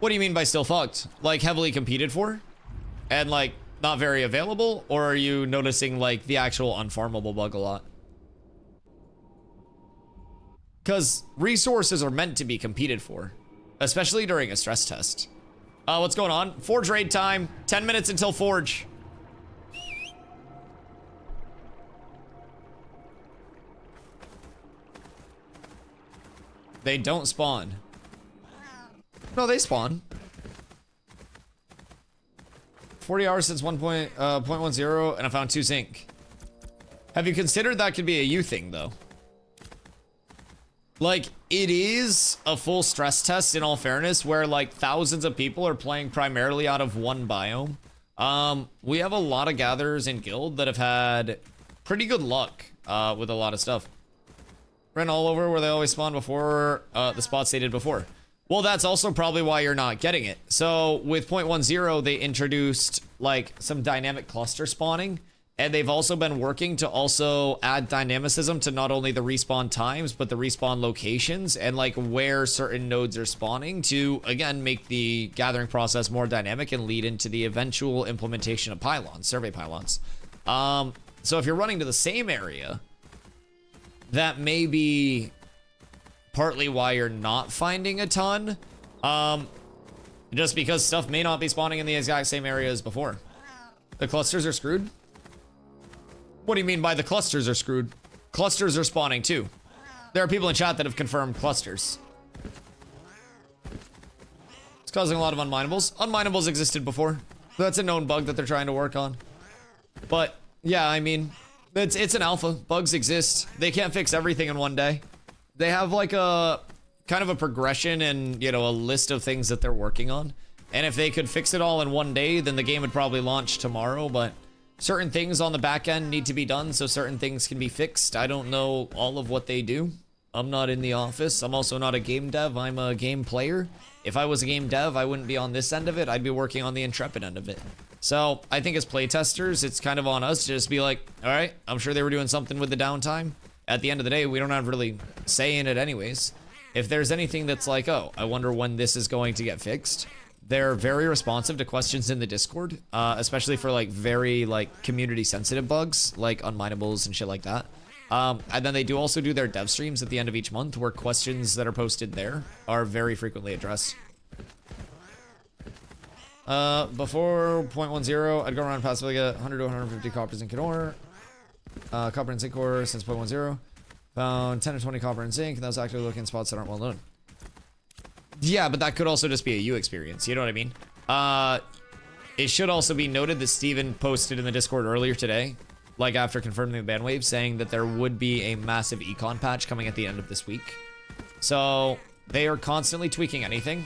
S1: What do you mean by still fucked? Like heavily competed for? And like not very available? Or are you noticing like the actual unfarmable bug a lot? Because resources are meant to be competed for, especially during a stress test. What's going on? Forge raid time. 10 minutes until Forge. They don't spawn. No, they spawn. 40 hours since 1.10, and I found 2 zinc. Have you considered that could be a you thing, though? Like, it is a full stress test, in all fairness, where, like, thousands of people are playing primarily out of one biome. We have a lot of gatherers in guild that have had pretty good luck with a lot of stuff. Ran all over where they always spawn before the spots they did before. Well, that's also probably why you're not getting it. So with 0.10, they introduced like some dynamic cluster spawning, and they've also been working to also add dynamicism to not only the respawn times, but the respawn locations and like where certain nodes are spawning to, again, make the gathering process more dynamic and lead into the eventual implementation of pylons, survey pylons. So if you're running to the same area, that may be partly why you're not finding a ton. Just because stuff may not be spawning in the exact same area as before. The clusters are screwed? What do you mean by the clusters are screwed? Clusters are spawning too. There are people in chat that have confirmed clusters. It's causing a lot of unminables. Unminables existed before. That's a known bug that they're trying to work on. But yeah, I mean, it's an alpha. Bugs exist. They can't fix everything in one day. They have like a kind of a progression and, you know, a list of things that they're working on. And if they could fix it all in one day, then the game would probably launch tomorrow. But certain things on the back end need to be done so certain things can be fixed. I don't know all of what they do. I'm not in the office. I'm also not a game dev. I'm a game player. If I was a game dev, I wouldn't be on this end of it. I'd be working on the Intrepid end of it. So I think as playtesters, it's kind of on us to just be like, all right, I'm sure they were doing something with the downtime. At the end of the day, we don't have really say in it anyways. If there's anything that's like, oh, I wonder when this is going to get fixed, they're very responsive to questions in the Discord, especially for like very like community sensitive bugs, like unminables and shit like that. And then they do also do their dev streams at the end of each month where questions that are posted there are very frequently addressed. Before 0.10, I'd go around passively get 100 to 150 copper, zinc, and ore. Copper and zinc ore since 0.10. Found 10 to 20 copper and zinc, and that was actually looking in spots that aren't well known. Yeah, but that could also just be a you experience, you know what I mean? It should also be noted that Steven posted in the Discord earlier today, like after confirming the ban wave, saying that there would be a massive econ patch coming at the end of this week. So they are constantly tweaking anything.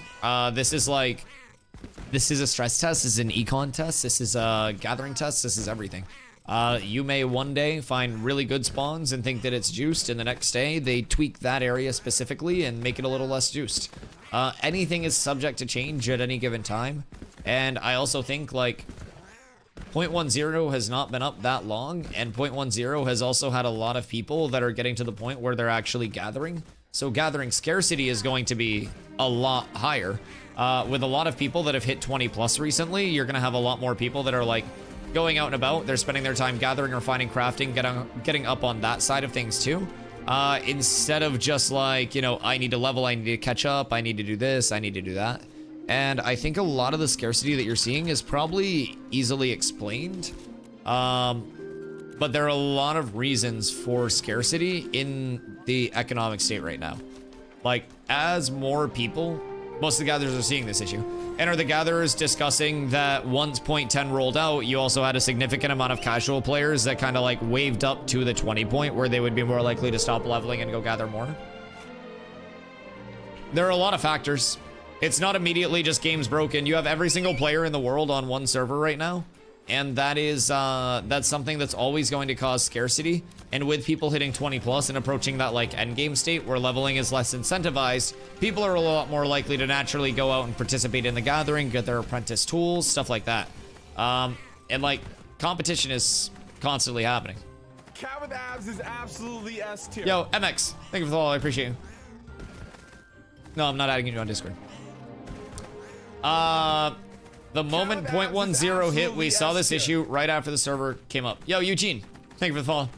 S1: This is a stress test, this is an econ test, this is a gathering test, this is everything. You may one day find really good spawns and think that it's juiced, and the next day they tweak that area specifically and make it a little less juiced. Anything is subject to change at any given time, and I also think like 0.10 has not been up that long, and 0.10 has also had a lot of people that are getting to the point where they're actually gathering. So gathering scarcity is going to be a lot higher. With a lot of people that have hit 20 plus recently, you're gonna have a lot more people that are like going out and about. They're spending their time gathering, refining, crafting, getting up on that side of things too. Instead of just like, you know, I need to level, I need to catch up, I need to do this, I need to do that. And I think a lot of the scarcity that you're seeing is probably easily explained. But there are a lot of reasons for scarcity in the economic state right now. Like, as more people, most of the gatherers are seeing this issue. And are the gatherers discussing that once 0.10 rolled out, you also had a significant amount of casual players that kind of like waved up to the 20 point where they would be more likely to stop leveling and go gather more? There are a lot of factors. It's not immediately just games broken. You have every single player in the world on one server right now. And that is, that's something that's always going to cause scarcity. And with people hitting 20 plus and approaching that like end game state where leveling is less incentivized, people are a lot more likely to naturally go out and participate in the gathering, get their apprentice tools, stuff like that. And like competition is constantly happening.
S3: Cat with abs is absolutely S tier.
S1: Yo, MX, thank you for the follow, I appreciate you. No, I'm not adding you on Discord. The moment 0.10 hit, we saw this issue right after the server came up. Yo, Eugene, thank you for the follow.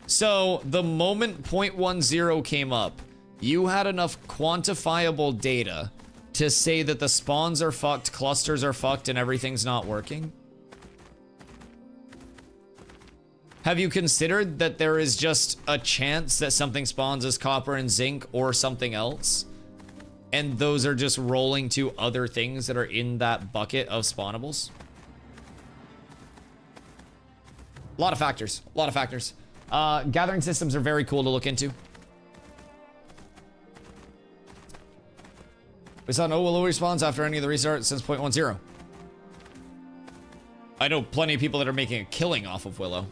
S1: So, the moment 0.10 came up, you had enough quantifiable data to say that the spawns are fucked, clusters are fucked, and everything's not working? Have you considered that there is just a chance that something spawns as copper and zinc or something else? And those are just rolling to other things that are in that bucket of spawnables? A lot of factors. A lot of factors. Gathering systems are very cool to look into. We saw no willow respawns after any of the restarts since 0.10. I know plenty of people that are making a killing off of willow.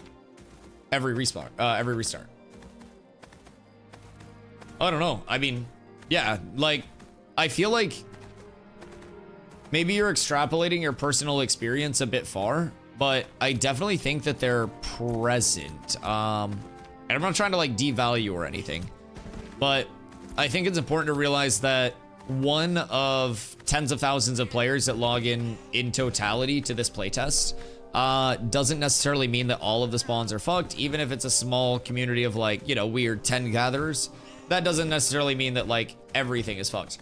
S1: Every respawn, every restart. I don't know. I mean, yeah, like, I feel like maybe you're extrapolating your personal experience a bit far, but I definitely think that they're present. And I'm not trying to like devalue or anything, but I think it's important to realize that one of tens of thousands of players that log in totality to this playtest doesn't necessarily mean that all of the spawns are fucked. Even if it's a small community of like, you know, weird 10 gatherers, that doesn't necessarily mean that like everything is fucked.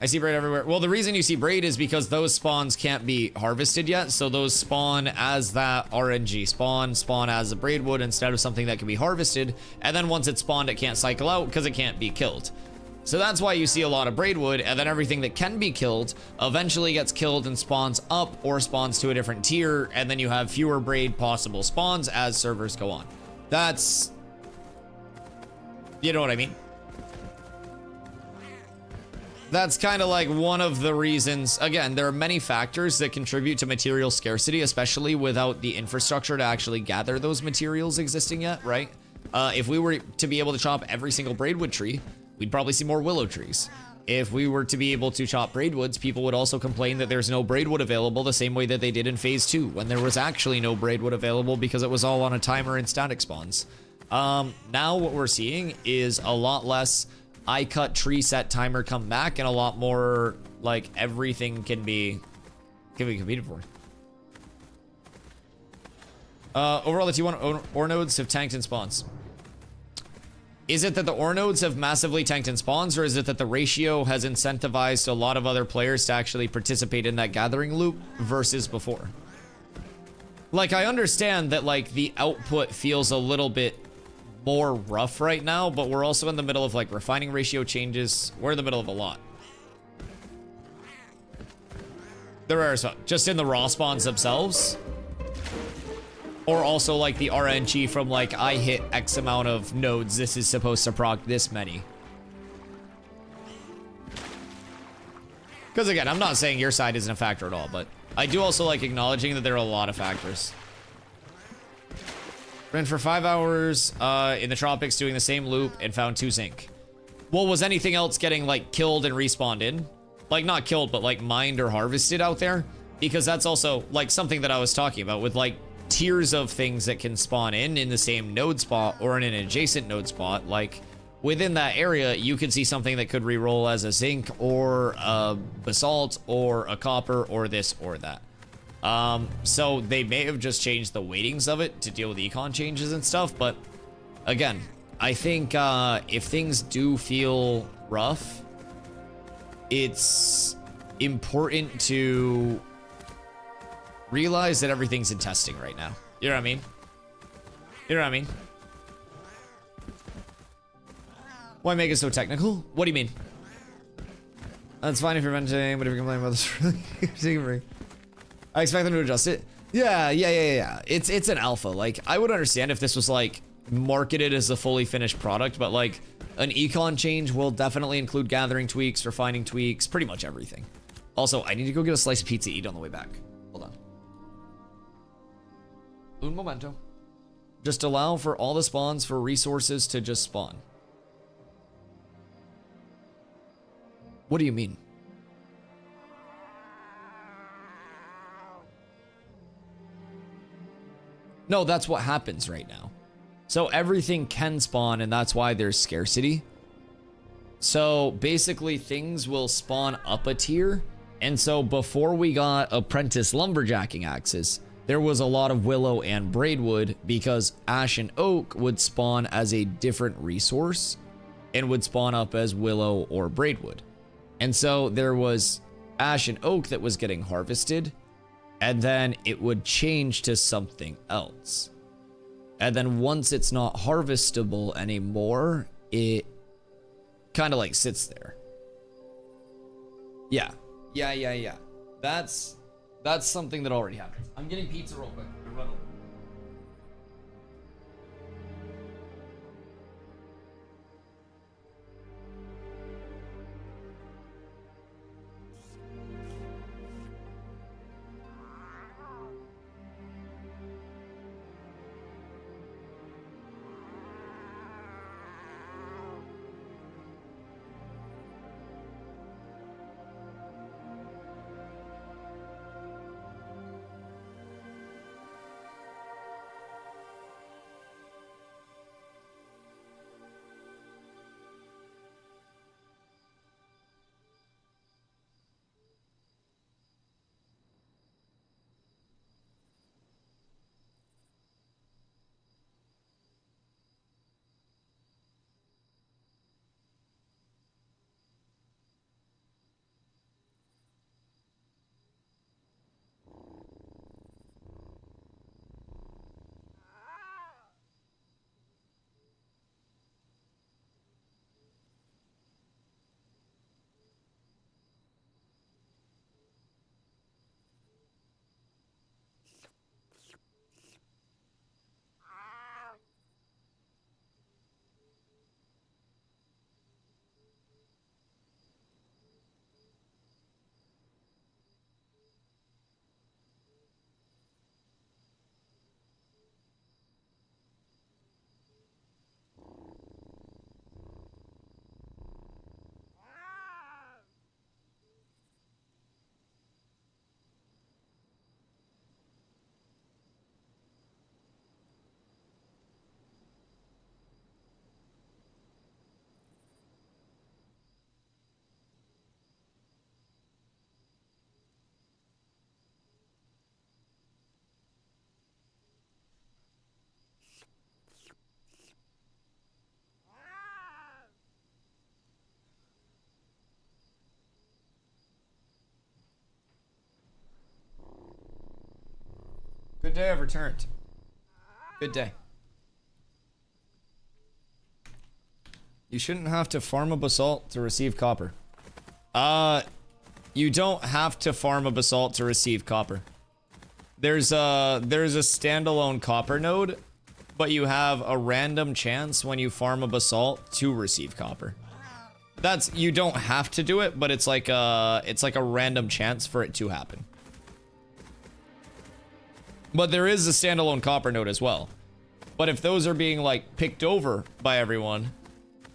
S1: I see braid everywhere. Well, the reason you see braid is because those spawns can't be harvested yet. So those spawn as that RNG spawn as a braid wood instead of something that can be harvested. And then once it's spawned, it can't cycle out because it can't be killed. So that's why you see a lot of braid wood, and then everything that can be killed eventually gets killed and spawns up or spawns to a different tier. And then you have fewer braid possible spawns as servers go on. That's, you know what I mean? That's kind of like one of the reasons. Again, there are many factors that contribute to material scarcity, especially without the infrastructure to actually gather those materials existing yet, right? If we were to be able to chop every single braidwood tree, we'd probably see more willow trees. If we were to be able to chop braidwoods, people would also complain that there's no braidwood available the same way that they did in phase 2, when there was actually no braidwood available because it was all on a timer and static spawns. Now what we're seeing is a lot less I cut tree set timer come back, and a lot more like everything can be competed for. Overall, the T1 ore nodes have tanked in spawns. Is it that the ore nodes have massively tanked in spawns, or is it that the ratio has incentivized a lot of other players to actually participate in that gathering loop versus before? Like, I understand that like the output feels a little bit more rough right now, but we're also in the middle of like refining ratio changes. We're in the middle of a lot. They're rare as fuck. Just in the raw spawns themselves, or also like the RNG from like I hit X amount of nodes, this is supposed to proc this many. Because again, I'm not saying your side isn't a factor at all, but I do also like acknowledging that there are a lot of factors. Ran for 5 hours in the tropics doing the same loop and found 2 zinc. Well, was anything else getting like killed and respawned in? Like not killed, but like mined or harvested out there? Because that's also like something that I was talking about with like tiers of things that can spawn in the same node spot or in an adjacent node spot. Like within that area, you could see something that could reroll as a zinc or a basalt or a copper or this or that. So they may have just changed the weightings of it to deal with econ changes and stuff, but again, I think if things do feel rough, it's important to realize that everything's in testing right now. You know what I mean? You know what I mean? Why make it so technical? What do you mean? That's fine if you're venting, but if you're complaining about this, really, I expect them to adjust it. Yeah. It's an alpha. Like, I would understand if this was like marketed as a fully finished product, but like an econ change will definitely include gathering tweaks, refining tweaks, pretty much everything. Also, I need to go get a sliced pizza to eat on the way back. Hold on. Un momento. Just allow for all the spawns for resources to just spawn. What do you mean? No, that's what happens right now. So everything can spawn, and that's why there's scarcity. So basically things will spawn up a tier. And so before we got apprentice lumberjacking axes, there was a lot of willow and braidwood because ash and oak would spawn as a different resource and would spawn up as willow or braidwood. And so there was ash and oak that was getting harvested, and then it would change to something else. And then once it's not harvestable anymore, it kind of like sits there. Yeah. That's something that already happens. I'm getting pizza real quick. Good day, I've returned. Good day. You shouldn't have to farm a basalt to receive copper. You don't have to farm a basalt to receive copper. There's a standalone copper node, but you have a random chance when you farm a basalt to receive copper. You don't have to do it, but it's like a random chance for it to happen. But there is a standalone copper node as well. But if those are being like picked over by everyone,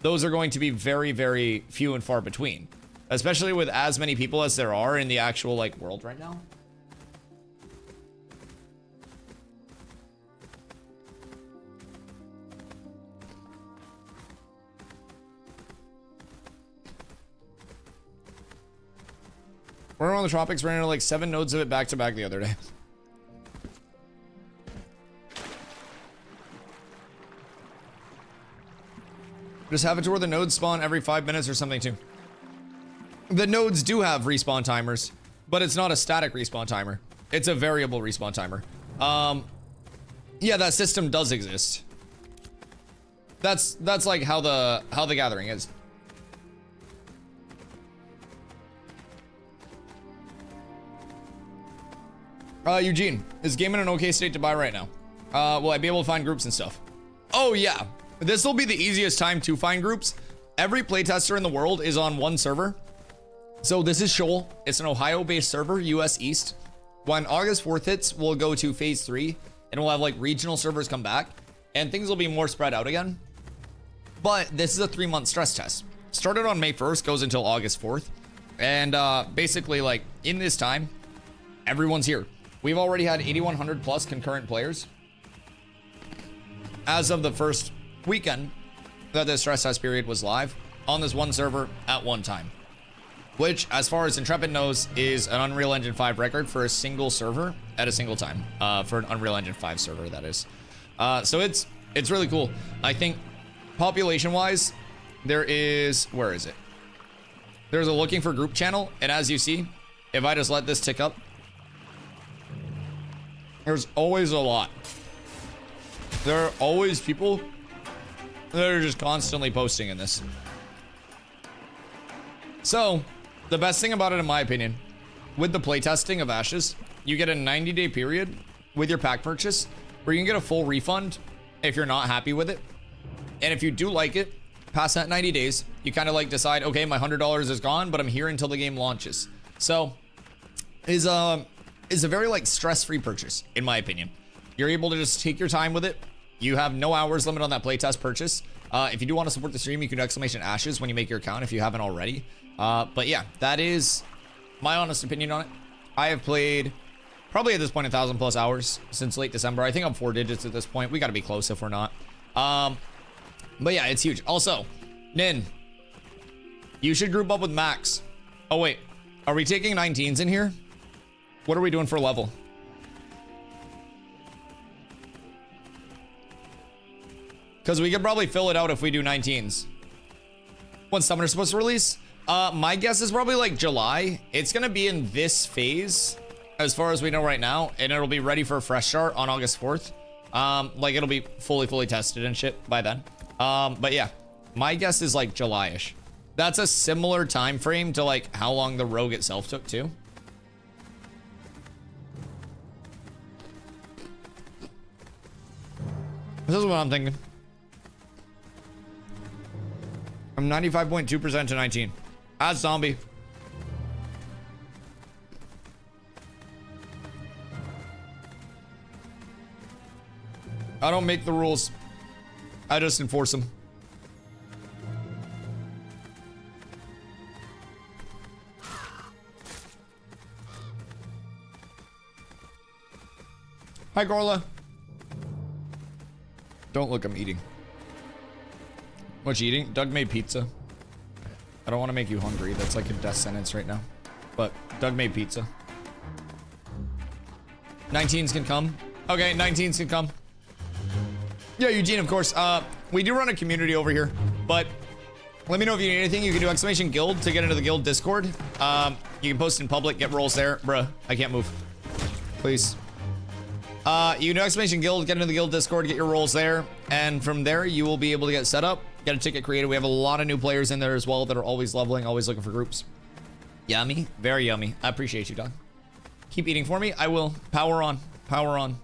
S1: those are going to be very, very few and far between. Especially with as many people as there are in the actual like world right now. We're on the tropics, ran into like 7 nodes of it back to back the other day. Just have it to where the nodes spawn every 5 minutes or something too. The nodes do have respawn timers, but it's not a static respawn timer. It's a variable respawn timer. Yeah, that system does exist. That's like how the gathering is. Eugene, is game in an okay state to buy right now? Will I be able to find groups and stuff? Oh yeah, this will be the easiest time to find groups. Every playtester in the world is on one server. So this is Shoal. It's an Ohio-based server, US East. When August 4th hits, we'll go to phase 3 and we'll have like regional servers come back and things will be more spread out again. But this is a 3-month stress test. Started on May 1st, goes until August 4th. And basically like in this time, everyone's here. We've already had 8,100 plus concurrent players as of the first weekend that the stress test period was live on this one server at one time, which as far as Intrepid knows is an Unreal Engine 5 record for a single server at a single time, for an Unreal Engine 5 server, that is. So it's really cool. I think population wise, there is, where is it? There's a looking for group channel. And as you see, if I just let this tick up, there's always a lot. There are always people that are just constantly posting in this. So the best thing about it, in my opinion, with the playtesting of Ashes, you get a 90-day period with your pack purchase where you can get a full refund if you're not happy with it. And if you do like it, past that 90 days, you kind of like decide, okay, my $100 is gone, but I'm here until the game launches. So is a very like stress-free purchase, in my opinion. You're able to just take your time with it. You have no hours limit on that playtest purchase. If you do want to support the stream, you can do !ashes when you make your account if you haven't already. But yeah, that is my honest opinion on it. I have played probably at this point 1,000 plus hours since late December. I think I'm 4 digits at this point. We got to be close if we're not. But yeah, it's huge. Also, Nin, you should group up with Max. Oh wait, are we taking 19s in here? What are we doing for level? Because we could probably fill it out if we do 19s. When's Summoner supposed to release? My guess is probably like July. It's going to be in this as far as we know right now. And it'll be ready for a fresh start on August 4th. Like it'll be fully tested and shit by then. But yeah, my guess is like July-ish. That's a similar time frame to like how long the Rogue itself took too. This is what I'm thinking. I'm 95.2% to 19. As zombie. I don't make the rules. I just enforce them. Hi, Gorla. Don't look, I'm eating. What you eating? Doug made pizza. I don't want to make you hungry. That's like a death sentence right now. But Doug made pizza. 19s can come. Okay, 19s can come. Yeah, Eugene, of course. We do run a community over here, but let me know if you need anything. You can do !guild to get into the guild Discord. You can post in public, get roles there. Bruh, I can't move. Please. You can do !guild, get into the guild Discord, get your roles there, and from there you will be able to get set up, get a ticket created. We have a lot of new players in there as well that are always leveling, always looking for groups. Yummy, very yummy. I appreciate you, Doug. Keep eating for me. I will. Power on, power on.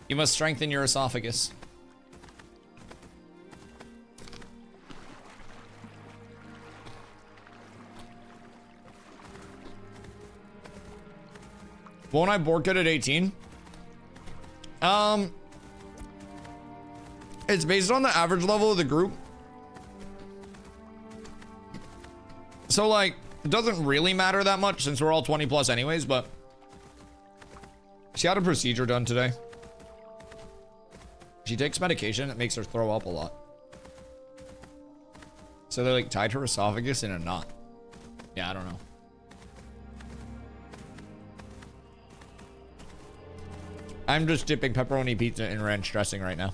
S1: You must strengthen your esophagus. Won't I bork it at 18? It's based on the average level of the group. So like, it doesn't really matter that much since we're all 20 plus anyways, but she had a procedure done today. She takes medication that makes her throw up a lot. So they like tied her esophagus in a knot. Yeah, I don't know. I'm just dipping pepperoni pizza in ranch dressing right now.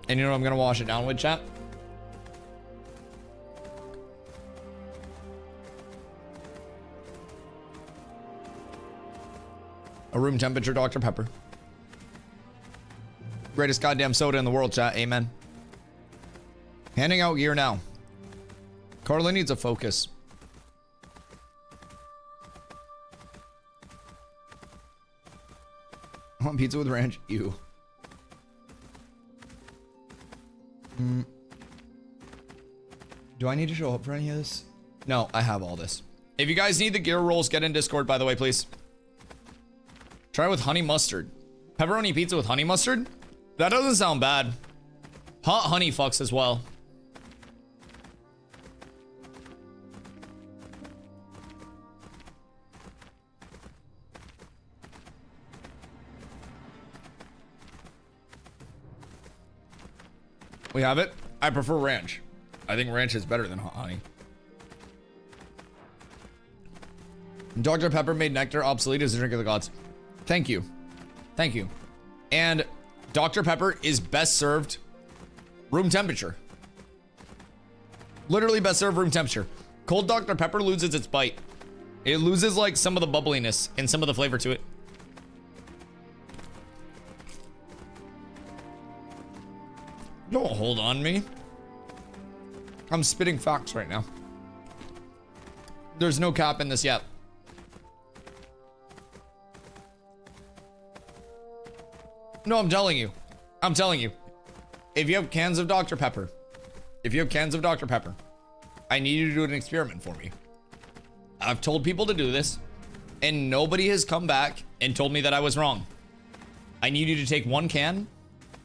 S1: And you know what I'm gonna wash it down with, chat? A room temperature Dr. Pepper. Greatest goddamn soda in the world, chat. Amen. Handing out gear now. Carla needs a focus. I want pizza with ranch. Ew. Do I need to show up for any of this? No, I have all this. If you guys need the gear rolls, get in Discord, by the way, please. Try with honey mustard. Pepperoni pizza with honey mustard? That doesn't sound bad. Hot honey fucks as well. We have it. I prefer ranch. I think ranch is better than hot honey. Dr. Pepper made nectar obsolete as a drink of the gods. Thank you. Thank you. And Dr. Pepper is best served room temperature. Literally best served room temperature. Cold Dr. Pepper loses its bite. It loses like some of the bubbliness and some of the flavor to it. Don't hold on me. I'm spitting facts right now. There's no cap in this yet. No, I'm telling you. I'm telling you. If you have cans of Dr. Pepper, I need you to do an experiment for me. I've told people to do this, and nobody has come back and told me that I was wrong. I need you to take one can,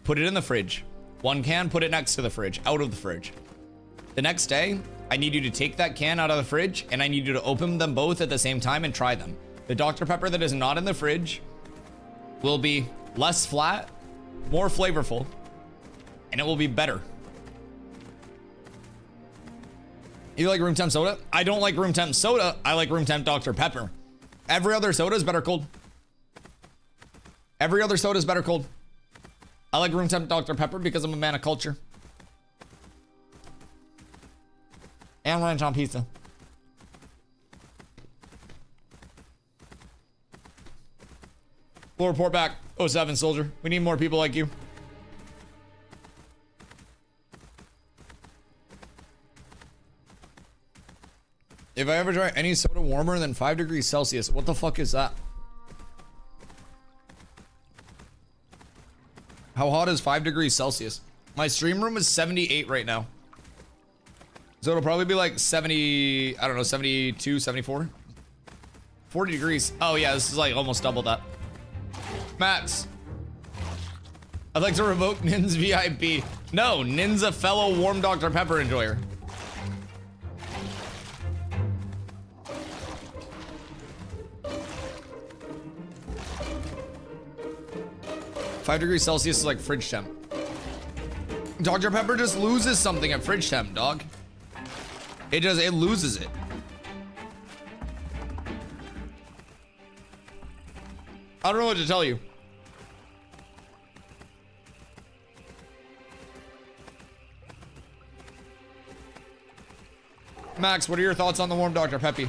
S1: put it in the fridge. One can, put it next to the fridge, out of the fridge. The next day, I need you to take that can out of the fridge, and I need you to open them both at the same time and try them. The Dr. Pepper that is not in the fridge will be less flat, more flavorful, and it will be better. You like room temp soda? I don't like room temp soda. I like room temp Dr. Pepper. Every other soda is better cold. Every other soda is better cold. I like room temp Dr. Pepper because I'm a man of culture. And ranch on pizza. We'll report back. 07 soldier. We need more people like you. If I ever try any soda warmer than 5 degrees Celsius, what the fuck is that? How hot is 5 degrees Celsius? My stream room is 78 right now. So it'll probably be like 70, I don't know, 72, 74. 40 degrees. Oh yeah, this is like almost double that. Max. I'd like to revoke Nin's VIP. No, Nin's a fellow warm Dr. Pepper enjoyer. Five degrees Celsius is like fridge temp. Dr. Pepper just loses something at fridge temp, dog. It loses it. I don't know what to tell you. Max, what are your thoughts on the warm Dr. Peppy?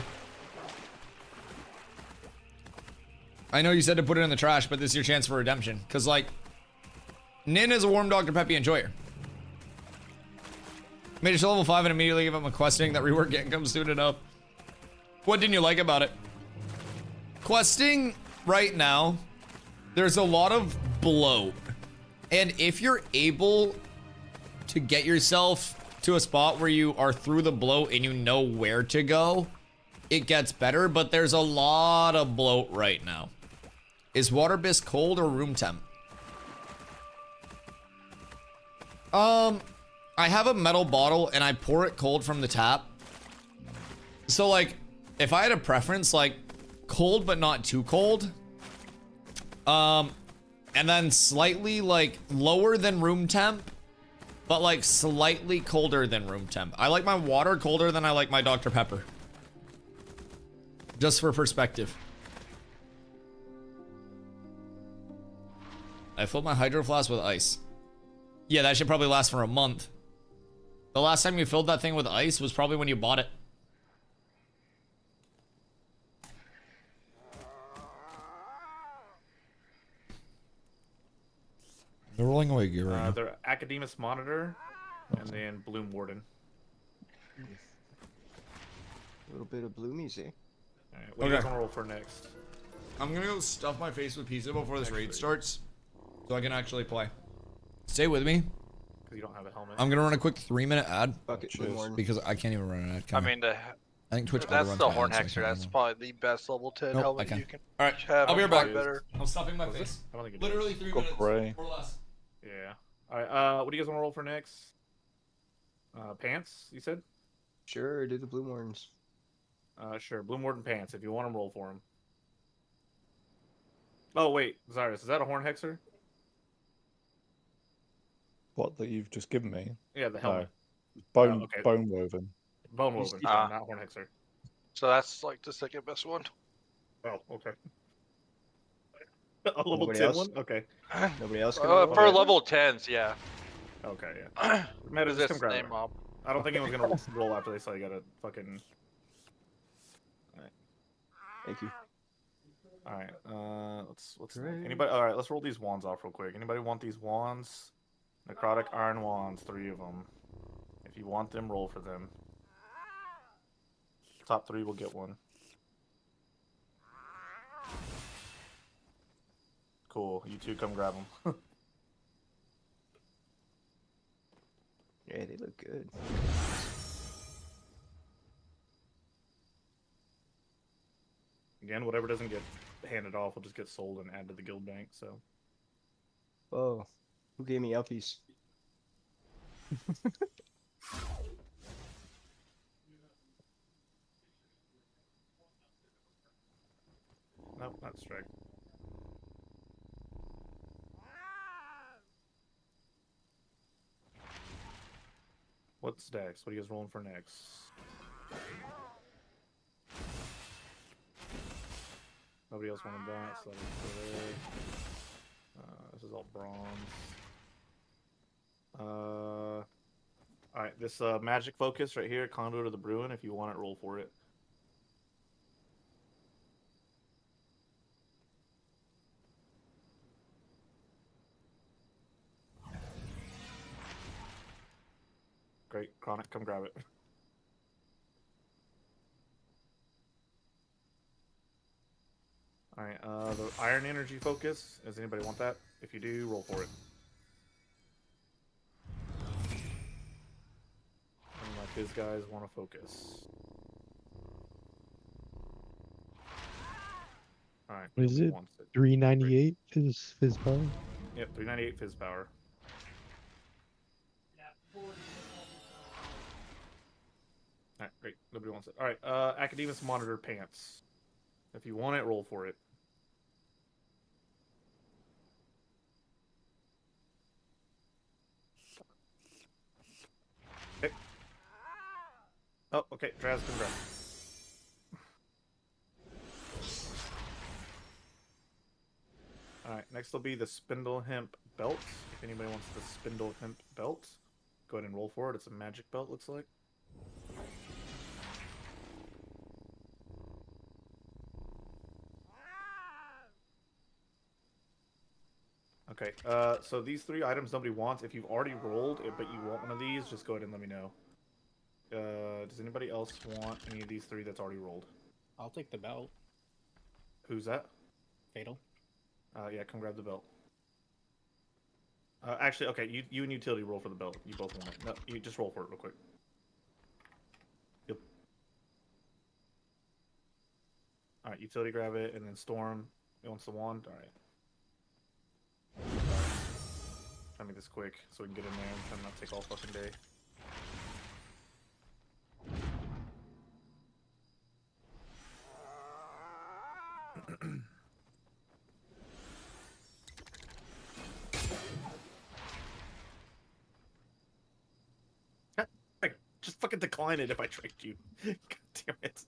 S1: I know you said to put it in the trash, but this is your chance for redemption. Because, like, Nin is a warm Dr. Peppy enjoyer. Made it to level 5 and immediately gave up my questing. That rework getting comes soon enough. What didn't you like about it? Questing right now, there's a lot of bloat. And if you're able to get yourself to a spot where you are through the bloat and you know where to go, it gets better, but there's a lot of bloat right now. Is water bisque cold or room temp? I have a metal bottle and I pour it cold from the tap. So like, if I had a preference, like cold but not too cold, and then slightly like lower than room temp, but like slightly colder than room temp. I like my water colder than I like my Dr. Pepper. Just for perspective. I filled my hydro flask with ice. Yeah, that should probably last for a month. The last time you filled that thing with ice was probably when you bought it. They're rolling away gear right now.
S4: They're Academus Monitor, and then Bloom Warden.
S5: A little bit of bloomies, eh?
S4: Alright, what do you guys want to roll for next?
S1: I'm gonna go stuff my face with pizza before this raid starts, so I can actually play. Stay with me.
S4: Because you don't have a helmet.
S1: I'm gonna run a quick 3-minute ad
S5: Bucket bloom warden.
S1: because I can't even run an ad.
S6: I mean,
S1: I think Twitch.
S6: that's
S1: auto
S6: the
S1: runs my
S6: Horn
S1: ads, so I
S6: Hexer.
S1: can't
S6: That's
S1: run.
S6: probably the best level 10
S1: Nope, I
S6: helmet
S1: can.
S6: you can
S1: All right,
S6: have.
S1: I'll be right
S6: Probably
S1: back.
S6: better.
S1: I'm stuffing my
S4: Was it?
S1: face.
S4: I don't think it
S1: Literally
S4: is.
S1: 3
S7: Go
S1: minutes
S7: pray.
S1: or less.
S4: Yeah. Alright, what do you guys want to roll for next? Pants, you said?
S5: Sure, do the bloom wardens.
S4: Sure. Bloom Warden Pants, if you want them, roll for them. Oh, wait. Zyrus, is that a Horn Hexer?
S7: What that you've just given me?
S4: Yeah, the helmet.
S7: Bone,
S4: okay.
S7: bone woven.
S4: Bone Woven,
S6: Ah.
S4: not Horn Hexer.
S6: So that's like the second best one.
S4: Oh, okay. A level
S5: Nobody
S4: 10
S5: else?
S4: one? Okay.
S5: Nobody else can
S6: For
S5: roll?
S6: level 10s, yeah.
S4: Okay, yeah. Meta,
S6: Because
S4: just
S6: that's
S4: come
S6: the
S4: grab
S6: name
S4: it.
S6: mob.
S4: I don't think anyone's gonna roll after they saw you got a fucking...
S5: Thank you.
S4: Alright, let's
S5: Great.
S4: anybody, alright, let's roll these wands off real quick. Anybody want these wands? Necrotic Iron Wands, 3 of them. If you want them, roll for them. Top 3 will get one. Cool, you two come grab them.
S5: Yeah, they look good.
S4: Again, whatever doesn't get handed off will just get sold and add to the guild bank, so.
S5: Oh, who gave me Elfies?
S4: Nope, not strike. What's next? What are you guys rolling for next? Nobody else wanted that, so that'll go there. This is all bronze. Alright, this magic focus right here, Conduit of the Bruin, if you want it, roll for it. Great, Chronic, come grab it. Alright, the Iron Energy Focus. Does anybody want that? If you do, roll for it. And my fizz guys want to focus. Alright.
S8: What is
S4: nobody
S8: it?
S4: wants it.
S8: 398 fizz power.
S4: Yep, 398 fizz power. Alright, great. Nobody wants it. Alright, Academus Monitor Pants. If you want it, roll for it. Okay. Oh, okay. Draz, come grab. Alright, next will be the Spindle Hemp Belt. If anybody wants the Spindle Hemp Belt, go ahead and roll for it. It's a magic belt, looks like. Okay, so these 3 items nobody wants. If you've already rolled it, but you want one of these, just go ahead and let me know. Does anybody else want any of these 3 that's already rolled?
S9: I'll take the belt.
S4: Who's that?
S9: Fatal.
S4: Yeah, come grab the belt. Actually, okay, you and Utility roll for the belt. You both want it. No, you just roll for it real quick. Yep. Alright, Utility grab it, and then Storm wants the wand. Alright. Try to make this quick so we can get in there and try to not take all fucking day. Just fucking decline it if I tricked you. God damn it.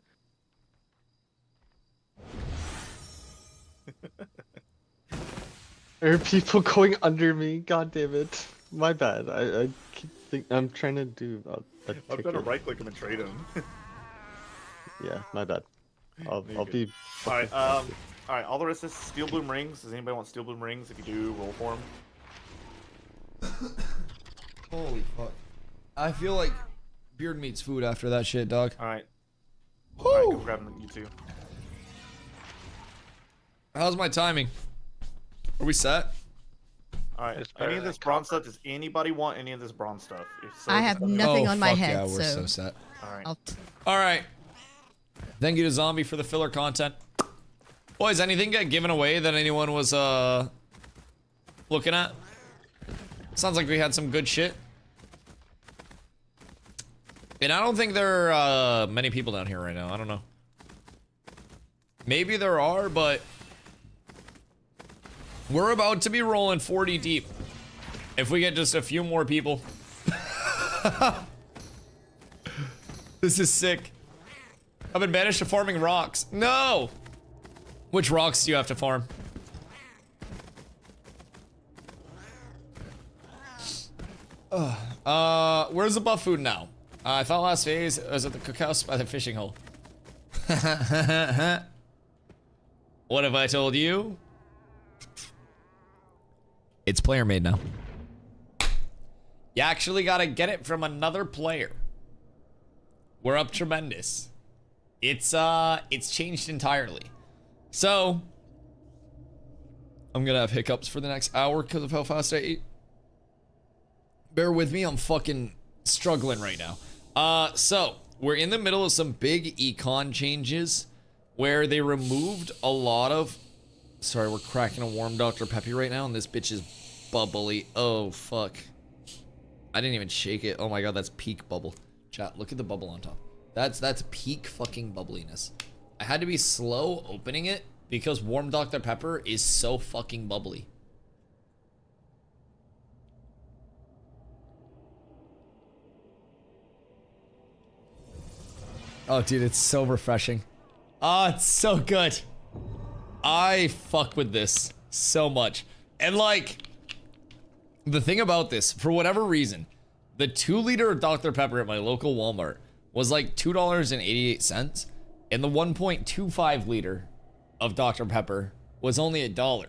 S10: There are people going under me. God damn it. My bad. I keep I'm trying to do a
S4: I'm trying to
S10: ticket.
S4: right click him and trade him.
S10: Yeah, my bad. I'll
S4: good.
S10: be.
S4: Alright, alright, all the rest is steel bloom rings. Does anybody want steel bloom rings? If you do, roll for them.
S1: Holy fuck. I feel like beard meat's food after that shit, dog.
S4: Alright. Alright, go grab them, you two.
S1: How's my timing? Are we set?
S4: Alright,
S6: It's better
S4: any of
S6: than
S4: this bronze stuff, does anybody want any of this bronze stuff? If so,
S11: I
S4: just
S11: have
S4: let me know.
S11: nothing on my
S1: fuck
S11: head,
S1: yeah, we're
S11: so
S1: so set.
S4: Alright.
S11: I'll
S1: Alright. Thank you to Zombie for the filler content. Boys, anything get given away that anyone was looking at? Sounds like we had some good shit. And I don't think there are many people down here right now. I don't know. Maybe there are, but we're about to be rolling 40 deep. If we get just a few more people. This is sick. I've been banished to farming rocks. No! Which rocks do you have to farm? Where's the buff food now? I thought last phase was at the cookhouse by the fishing hole. What have I told you? It's player made now. You actually gotta get it from another player. We're up tremendous. It's changed entirely. So, I'm gonna have hiccups for the next hour because of how fast I ate. Bear with me, I'm fucking struggling right now. So, we're in the middle of some big econ changes where they removed a lot of... Sorry, we're cracking a warm Dr. Peppy right now, and this bitch is bubbly. Oh, fuck. I didn't even shake it. Oh my god, that's peak bubble. Chat, look at the bubble on top. That's peak fucking bubbliness. I had to be slow opening it because warm Dr. Pepper is so fucking bubbly. Oh, dude, it's so refreshing. Oh, it's so good. I fuck with this so much. And like, the thing about this, for whatever reason, the 2-liter of Dr. Pepper at my local Walmart was like $2.88, and the 1.25 liter of Dr. Pepper was only $1.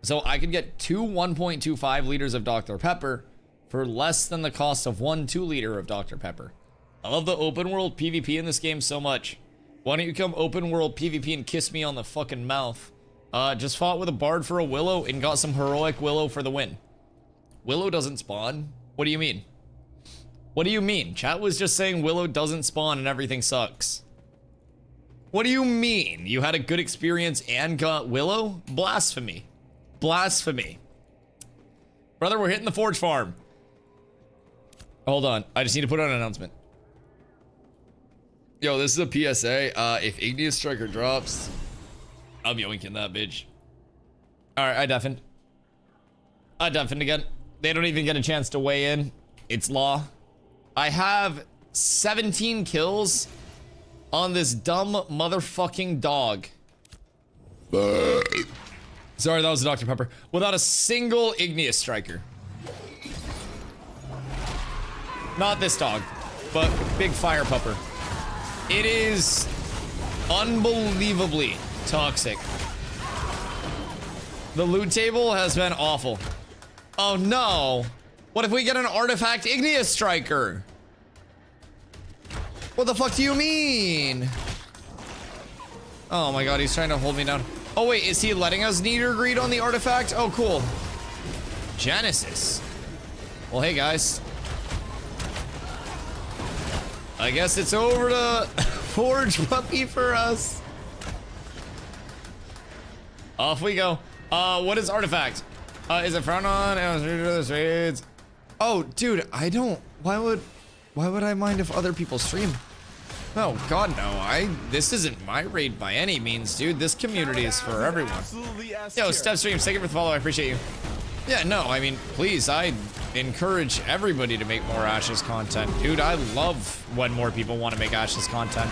S1: So I could get 2 1.25 liters of Dr. Pepper for less than the cost of 1 2-liter of Dr. Pepper. I love the open world PvP in this game so much. Why don't you come open world PvP and kiss me on the fucking mouth? Just fought with a bard for a Willow and got some heroic Willow for the win. Willow doesn't spawn? What do you mean? What do you mean? Chat was just saying Willow doesn't spawn and everything sucks. What do you mean? You had a good experience and got Willow? Blasphemy. Blasphemy. Brother, we're hitting the forge farm. Hold on. I just need to put out an announcement. Yo, this is a PSA. If Igneous Striker drops, I'll be yoinking that bitch. Alright, I deafened. I deafened again. They don't even get a chance to weigh in. It's law. I have 17 kills on this dumb motherfucking dog. Sorry, that was a Dr. Pepper. Without a single Igneous Striker. Not this dog, but Big Fire Pupper. It is unbelievably toxic. The loot table has been awful. Oh no. What if we get an artifact Igneous Striker? What the fuck do you mean? Oh my god, he's trying to hold me down. Oh wait, is he letting us need or greed on the artifact? Oh cool. Genesis. Well, hey guys. I guess it's over to Forge Puppy for us. Off we go. What is artifact? Is it frowned on? Raids. Oh, dude, I don't. Why would I mind if other people stream? Oh God, no. This isn't my raid by any means, dude. This community is for everyone. Yo, Step Streams, thank you for the follow. I appreciate you. Yeah, no, I mean, please, I encourage everybody to make more Ashes content. Dude, I love when more people want to make Ashes content.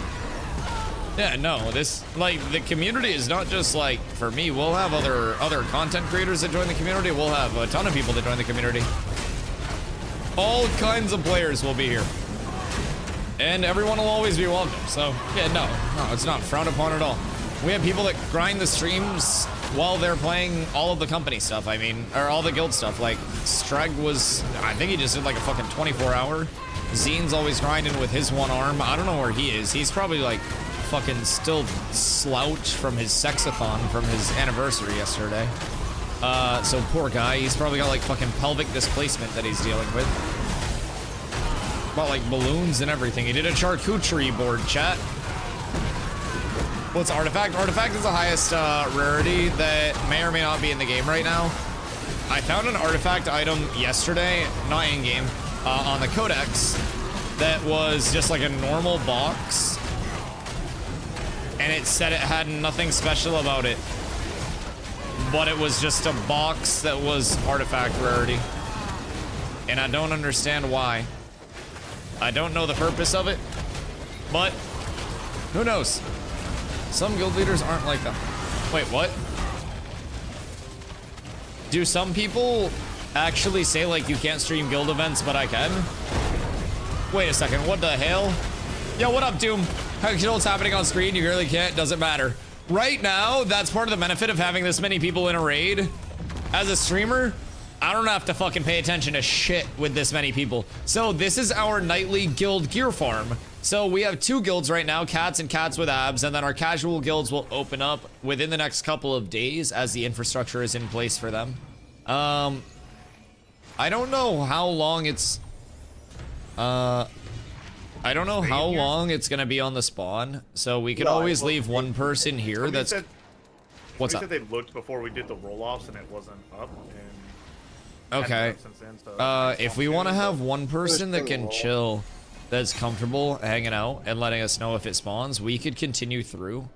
S1: Yeah, no, this, like, the community is not just, like, for me. We'll have other content creators that join the community. We'll have a ton of people that join the community. All kinds of players will be here. And everyone will always be welcome. So, yeah, no, it's not frowned upon at all. We have people that grind the streams while they're playing all of the company stuff. I mean, or all the guild stuff. Like, Streg was, I think he just did like a fucking 24-hour. Zine's always grinding with his one arm. I don't know where he is. He's probably like fucking still slouched from his sexathon from his anniversary yesterday. So poor guy. He's probably got like fucking pelvic displacement that he's dealing with. About like balloons and everything. He did a charcuterie board, chat. What's Artifact? Artifact is the highest rarity that may or may not be in the game right now. I found an Artifact item yesterday, not in game, on the Codex that was just like a normal box. And it said it had nothing special about it. But it was just a box that was Artifact rarity. And I don't understand why. I don't know the purpose of it. But who knows? Some guild leaders aren't like that. Wait, what? Do some people actually say like you can't stream guild events, but I can? Wait a second, what the hell? Yo, what up, Doom? How you know what's happening on screen? You really can't, doesn't matter. Right now, that's part of the benefit of having this many people in a raid. As a streamer, I don't have to fucking pay attention to shit with this many people. So this is our nightly guild gear farm. So we have 2 guilds right now, Cats and Cats with Abs, and then our casual guilds will open up within the next couple of days as the infrastructure is in place for them. I don't know how long it's I don't know how long it's gonna be on the spawn, so we can always leave one person here that's... What's up?
S4: They looked before we did the roll-offs and it wasn't up. And
S1: okay. If we want to have one person that can chill, that's comfortable hanging out and letting us know if it spawns, we could continue through.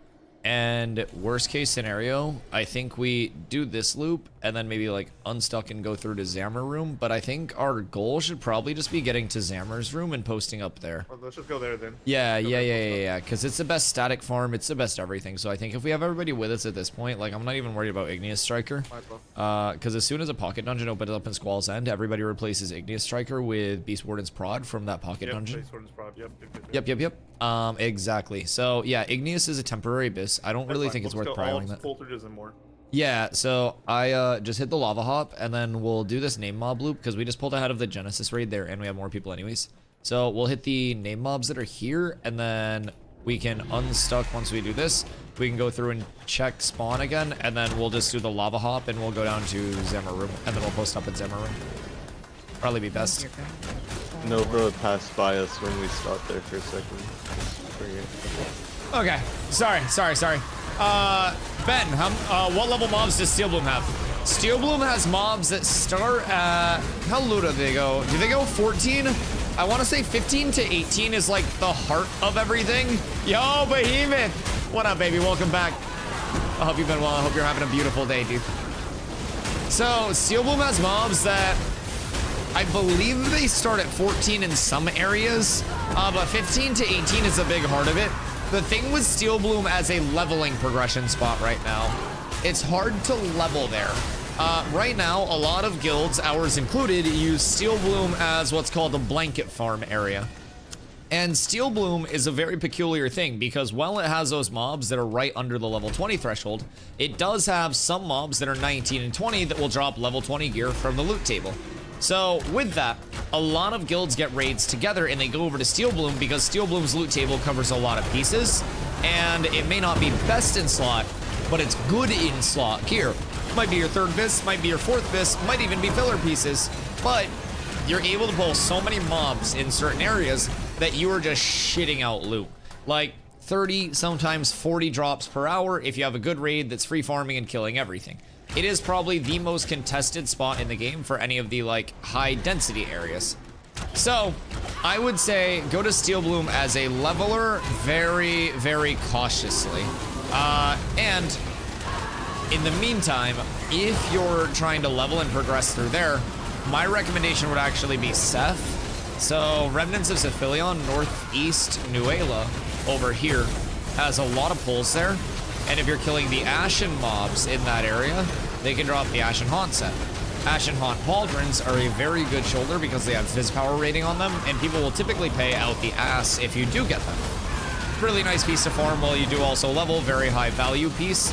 S1: And worst case scenario, I think we do this loop and then maybe like unstuck and go through to Zammer room. But I think our goal should probably just be getting to Zammer's room and posting up there.
S4: Well, let's just go there then.
S1: Yeah. Because it's the best static farm. It's the best everything. So I think if we have everybody with us at this point, like I'm not even worried about Igneous Striker. Because as soon as a pocket dungeon opens up in Squall's End, everybody replaces Igneous Striker with Beast Warden's Prod from that pocket dungeon.
S4: Beast Warden's Prod.
S1: Yep. Exactly. So yeah, Igneous is a temporary abyss. I don't really think it's worth prioing that. Yeah, so I just hit the lava hop and then we'll do this name mob loop because we just pulled ahead of the Genesis raid there and we have more people anyways. So we'll hit the name mobs that are here and then we can unstuck once we do this. We can go through and check spawn again and then we'll just do the lava hop and we'll go down to Zemmer room and then we'll post up at Zemmer room. Probably be best.
S10: No, bro, it passed by us when we stopped there for a second.
S1: Okay, sorry. Ben, what level mobs does Steel Bloom have? Steel Bloom has mobs that start at, how low do they go? Do they go 14? I want to say 15 to 18 is like the heart of everything. Yo, Behemoth! What up, baby? Welcome back. I hope you've been well. I hope you're having a beautiful day, dude. So, Steel Bloom has mobs that I believe they start at 14 in some areas, but 15 to 18 is a big heart of it. The thing with Steel Bloom as a leveling progression spot right now, it's hard to level there. Right now, a lot of guilds, ours included, use Steel Bloom as what's called a blanket farm area. And Steel Bloom is a very peculiar thing because while it has those mobs that are right under the level 20 threshold, it does have some mobs that are 19 and 20 that will drop level 20 gear from the loot table. So with that, a lot of guilds get raids together and they go over to Steel Bloom because Steel Bloom's loot table covers a lot of pieces and it may not be best in slot, but it's good in slot gear. Might be your 3rd bis, might be your 4th bis, might even be filler pieces, but you're able to pull so many mobs in certain areas that you are just shitting out loot. Like 30, sometimes 40 drops per hour if you have a good raid that's free farming and killing everything. It is probably the most contested spot in the game for any of the like high density areas. So I would say go to Steel Bloom as a leveler very, very cautiously. And in the meantime, if you're trying to level and progress through there, my recommendation would actually be Seth. So Remnants of Cephilion, Northeast Nuela over here. has a lot of pulls there. And if you're killing the Ashen mobs in that area, they can drop the Ashen Haunt set. Ashen Haunt pauldrons are a very good shoulder because they have Fizz power rating on them, and people will typically pay out the ass if you do get them. Really nice piece to farm while you do also level, very high value piece.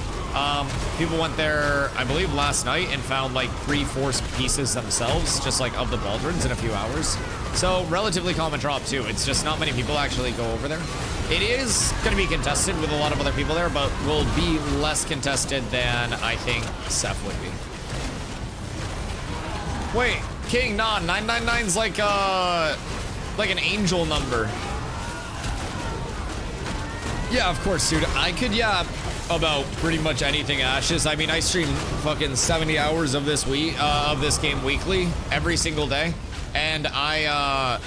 S1: People went there, I believe last night, and found like 3/4 pieces themselves, just like of the pauldrons in a few hours. So relatively common drop too. It's just not many people actually go over there. It is going to be contested with a lot of other people there, but will be less contested than I think Seth would be. Wait, King, nah, 999's like an angel number. Yeah, of course, dude. I could yap about pretty much anything Ashes. I mean, I stream fucking 70 hours of this game weekly, every single day. And I,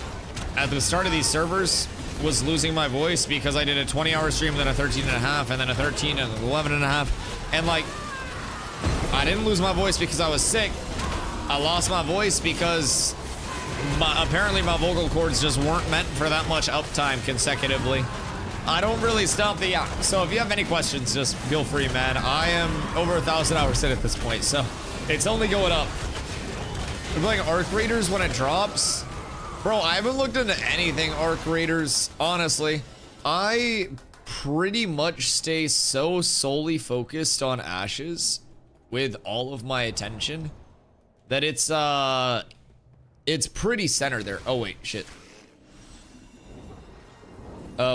S1: at the start of these servers, was losing my voice because I did a 20-hour stream, then a 13.5, and then a 13 and an 11.5. And like, I didn't lose my voice because I was sick. I lost my voice because apparently my vocal cords just weren't meant for that much uptime consecutively. I don't really stop the yak. So if you have any questions, just feel free, man. I am over 1,000 hours in at this point, so it's only going up. We're playing Arc Raiders when it drops. Bro, I haven't looked into anything Arc Raiders, honestly. I pretty much stay so solely focused on Ashes with all of my attention that it's pretty centered there. Oh wait, shit.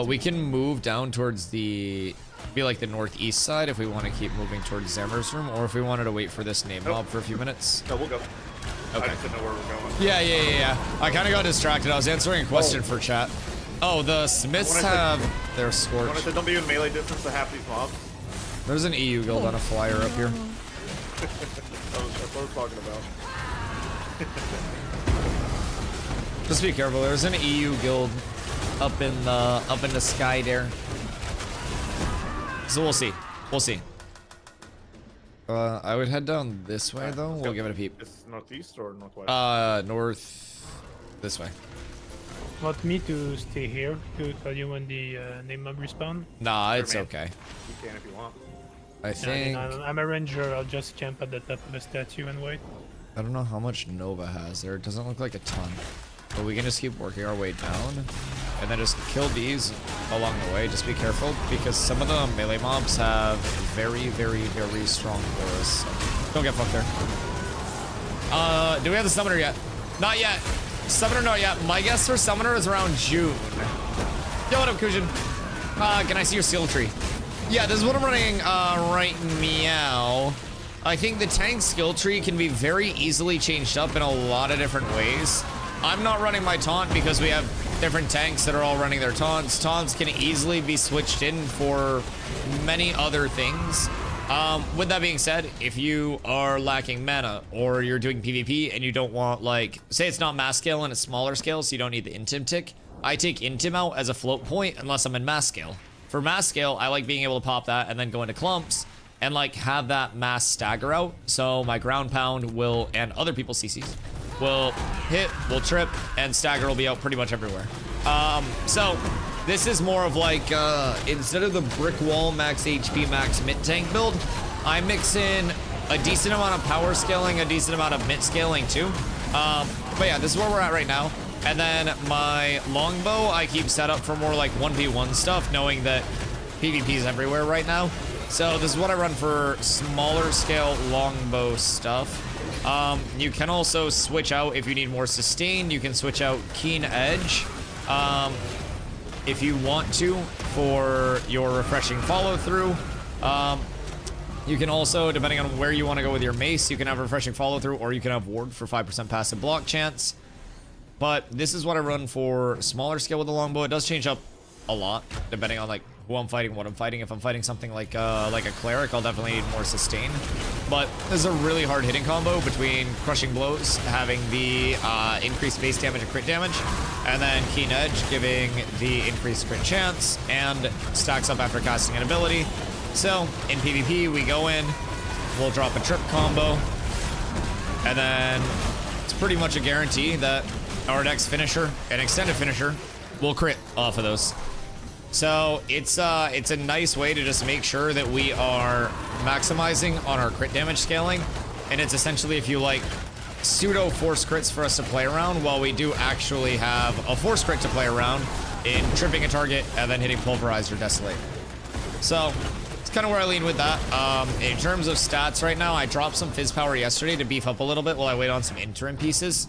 S1: We can move down towards the like the northeast side if we want to keep moving towards Zammer's room, or if we wanted to wait for this name mob for a few minutes.
S4: No, we'll go.
S1: Okay.
S4: I just didn't know where we're going.
S1: Yeah. I kind of got distracted. I was answering a question for chat. Oh, the Smiths have their scorch.
S4: When I said don't be in melee distance to half these mobs.
S1: There's an EU guild on a flyer up here.
S4: That's what we're talking about.
S1: Just be careful. There's an EU guild up in the sky there. So we'll see. We'll see. I would head down this way though. We'll give it a peep.
S4: It's northeast or northwest?
S1: North. This way.
S11: Want me to stay here to tell you when the name mob respawn?
S1: Nah, it's
S4: man.
S1: okay.
S4: You can if you want.
S1: I think.
S11: I'm a ranger. I'll just camp at the top of the statue and wait.
S1: I don't know how much Nova has there. It doesn't look like a ton. But we can just keep working our way down. And then just kill these along the way. Just be careful, because some of the melee mobs have very, very, very strong auras. Don't get fucked there. Do we have the summoner yet? Not yet. Summoner not yet. My guess for summoner is around June. Yo, what up, Kujin? Can I see your skill tree? Yeah, this is what I'm running right meow. I think the tank skill tree can be very easily changed up in a lot of different ways. I'm not running my taunt because we have different tanks that are all running their taunts. Taunts can easily be switched in for many other things. With that being said, if you are lacking mana or you're doing PvP and you don't want, like, say it's not mass scale and it's smaller scale, so you don't need the intim tick, I take intim out as a float point unless I'm in mass scale. For mass scale, I like being able to pop that and then go into clumps and like have that mass stagger out, so my ground pound will, and other people's CCs, will hit, will trip, and stagger will be out pretty much everywhere. So this is more of like, instead of the brick wall max HP max mid tank build, I mix in a decent amount of power scaling, a decent amount of mid scaling too. But yeah, this is where we're at right now. And then my longbow, I keep set up for more like 1v1 stuff, knowing that PvP is everywhere right now. So this is what I run for smaller scale longbow stuff. You can also switch out if you need more sustain. You can switch out keen edge if you want to for your refreshing follow through. You can also, depending on where you want to go with your mace, you can have refreshing follow through, or you can have ward for 5% passive block chance. But this is what I run for smaller scale with the longbow. It does change up a lot depending on like who I'm fighting, what I'm fighting. If I'm fighting something like a cleric, I'll definitely need more sustain. But this is a really hard hitting combo between crushing blows, having the increased base damage and crit damage, and then keen edge giving the increased crit chance, and stacks up after casting an ability. So in PvP, we go in, we'll drop a trip combo, and then it's pretty much a guarantee that our next finisher, an extended finisher, will crit off of those. So it's a nice way to just make sure that we are maximizing on our crit damage scaling. And it's essentially, if you like, pseudo force crits for us to play around, while we do actually have a force crit to play around in tripping a target and then hitting pulverize or desolate. So it's kind of where I lean with that. In terms of stats right now, I dropped some fizz power yesterday to beef up a little bit while I wait on some interim pieces.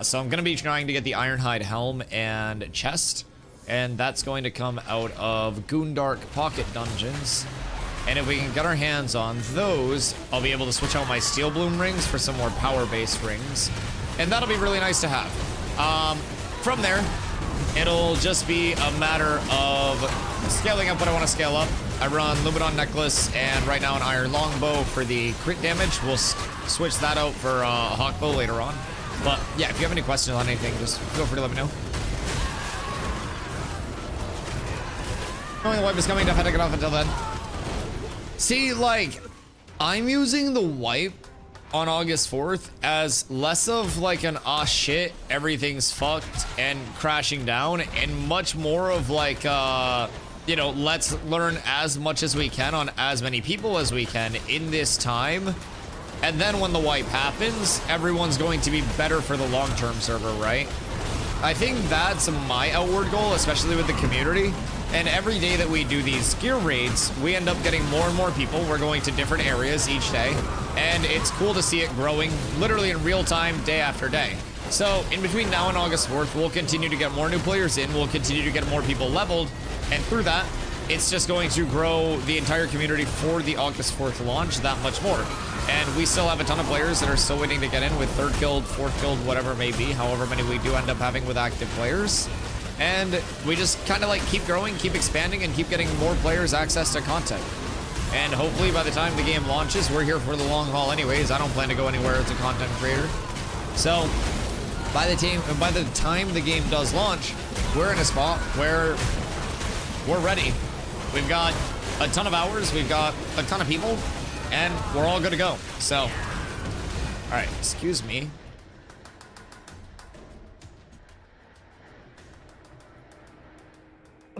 S1: So I'm going to be trying to get the Ironhide helm and chest, and that's going to come out of Goondark pocket dungeons. And if we can get our hands on those, I'll be able to switch out my Steel Bloom rings for some more power-based rings. And that'll be really nice to have. From there, it'll just be a matter of scaling up what I want to scale up. I run Luminon Necklace and right now an Iron Longbow for the crit damage. We'll switch that out for Hawkbow later on. But yeah, if you have any questions on anything, just feel free to let me know. Knowing the wipe is coming, I've had to get off until then. See, like, I'm using the wipe on August 4th as less of like an ah shit, everything's fucked and crashing down, and much more of like, you know, let's learn as much as we can on as many people as we can in this time. And then when the wipe happens, everyone's going to be better for the long-term server, right? I think that's my outward goal, especially with the community. And every day that we do these gear raids, we end up getting more and more people. We're going to different areas each day. And it's cool to see it growing literally in real time, day after day. So in between now and August 4th, we'll continue to get more new players in. We'll continue to get more people leveled. And through that, it's just going to grow the entire community for the August 4th launch that much more. And we still have a ton of players that are still waiting to get in with 3rd guild, 4th guild, whatever it may be, however many we do end up having with active players. And we just kind of like keep growing, keep expanding, and keep getting more players access to content. And hopefully by the time the game launches, we're here for the long haul anyways. I don't plan to go anywhere as a content creator. So by the time the game does launch, we're in a spot where we're ready. We've got a ton of hours, we've got a ton of people, and we're all good to go. So, all right, excuse me.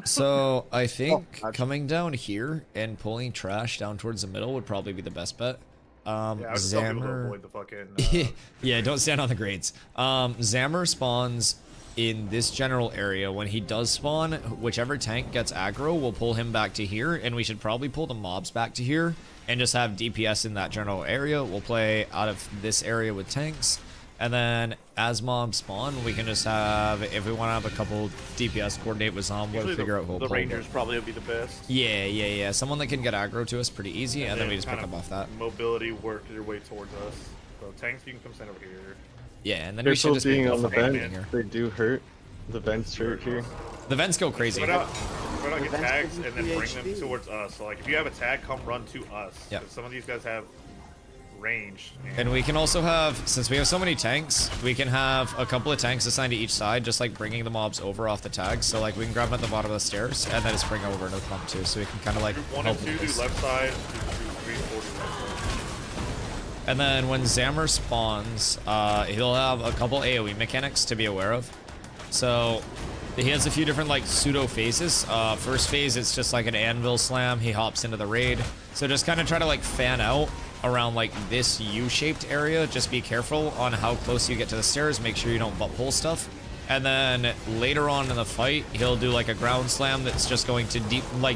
S1: So I think coming down here and pulling trash down towards the middle would probably be the best bet.
S4: Yeah, I would tell people to avoid the fucking,
S1: yeah, don't stand on the grades. Zammer spawns in this general area. When he does spawn, whichever tank gets aggro, we'll pull him back to here, and we should probably pull the mobs back to here and just have DPS in that general area. We'll play out of this area with tanks, and then as mobs spawn, we can just have, if we want to have a couple DPS coordinate with Zom, we'll figure out who will
S4: the
S1: pull
S4: Rangers probably would be the best.
S1: Yeah. Someone that can get aggro to us pretty easy, and then we just pick
S4: kind
S1: them off that.
S4: Mobility, work your way towards us. So tanks, you can come stand over here.
S1: Yeah, and then we should just
S10: being
S1: be
S10: on the vent.
S1: here.
S10: They do hurt. The vents hurt here.
S1: The vents go crazy.
S4: Spread out get tags and then bring them towards us. So like if you have a tag, come run to us.
S1: Yeah.
S4: Some of these guys have range.
S1: And we can also have, since we have so many tanks, we can have a couple of tanks assigned to each side, just like bringing the mobs over off the tags. So like we can grab them at the bottom of the stairs and then just bring over into the pump too. So we can kind of like
S4: Group 1 and 2 do left side. Group 3 and 4 do right side.
S1: And then when Zammer spawns, he'll have a couple AoE mechanics to be aware of. So he has a few different like pseudo phases. First phase, it's just like an anvil slam. He hops into the raid. So just kind of try to like fan out around like this U-shaped area. Just be careful on how close you get to the stairs. Make sure you don't butt pull stuff. And then later on in the fight, he'll do like a ground slam that's just going to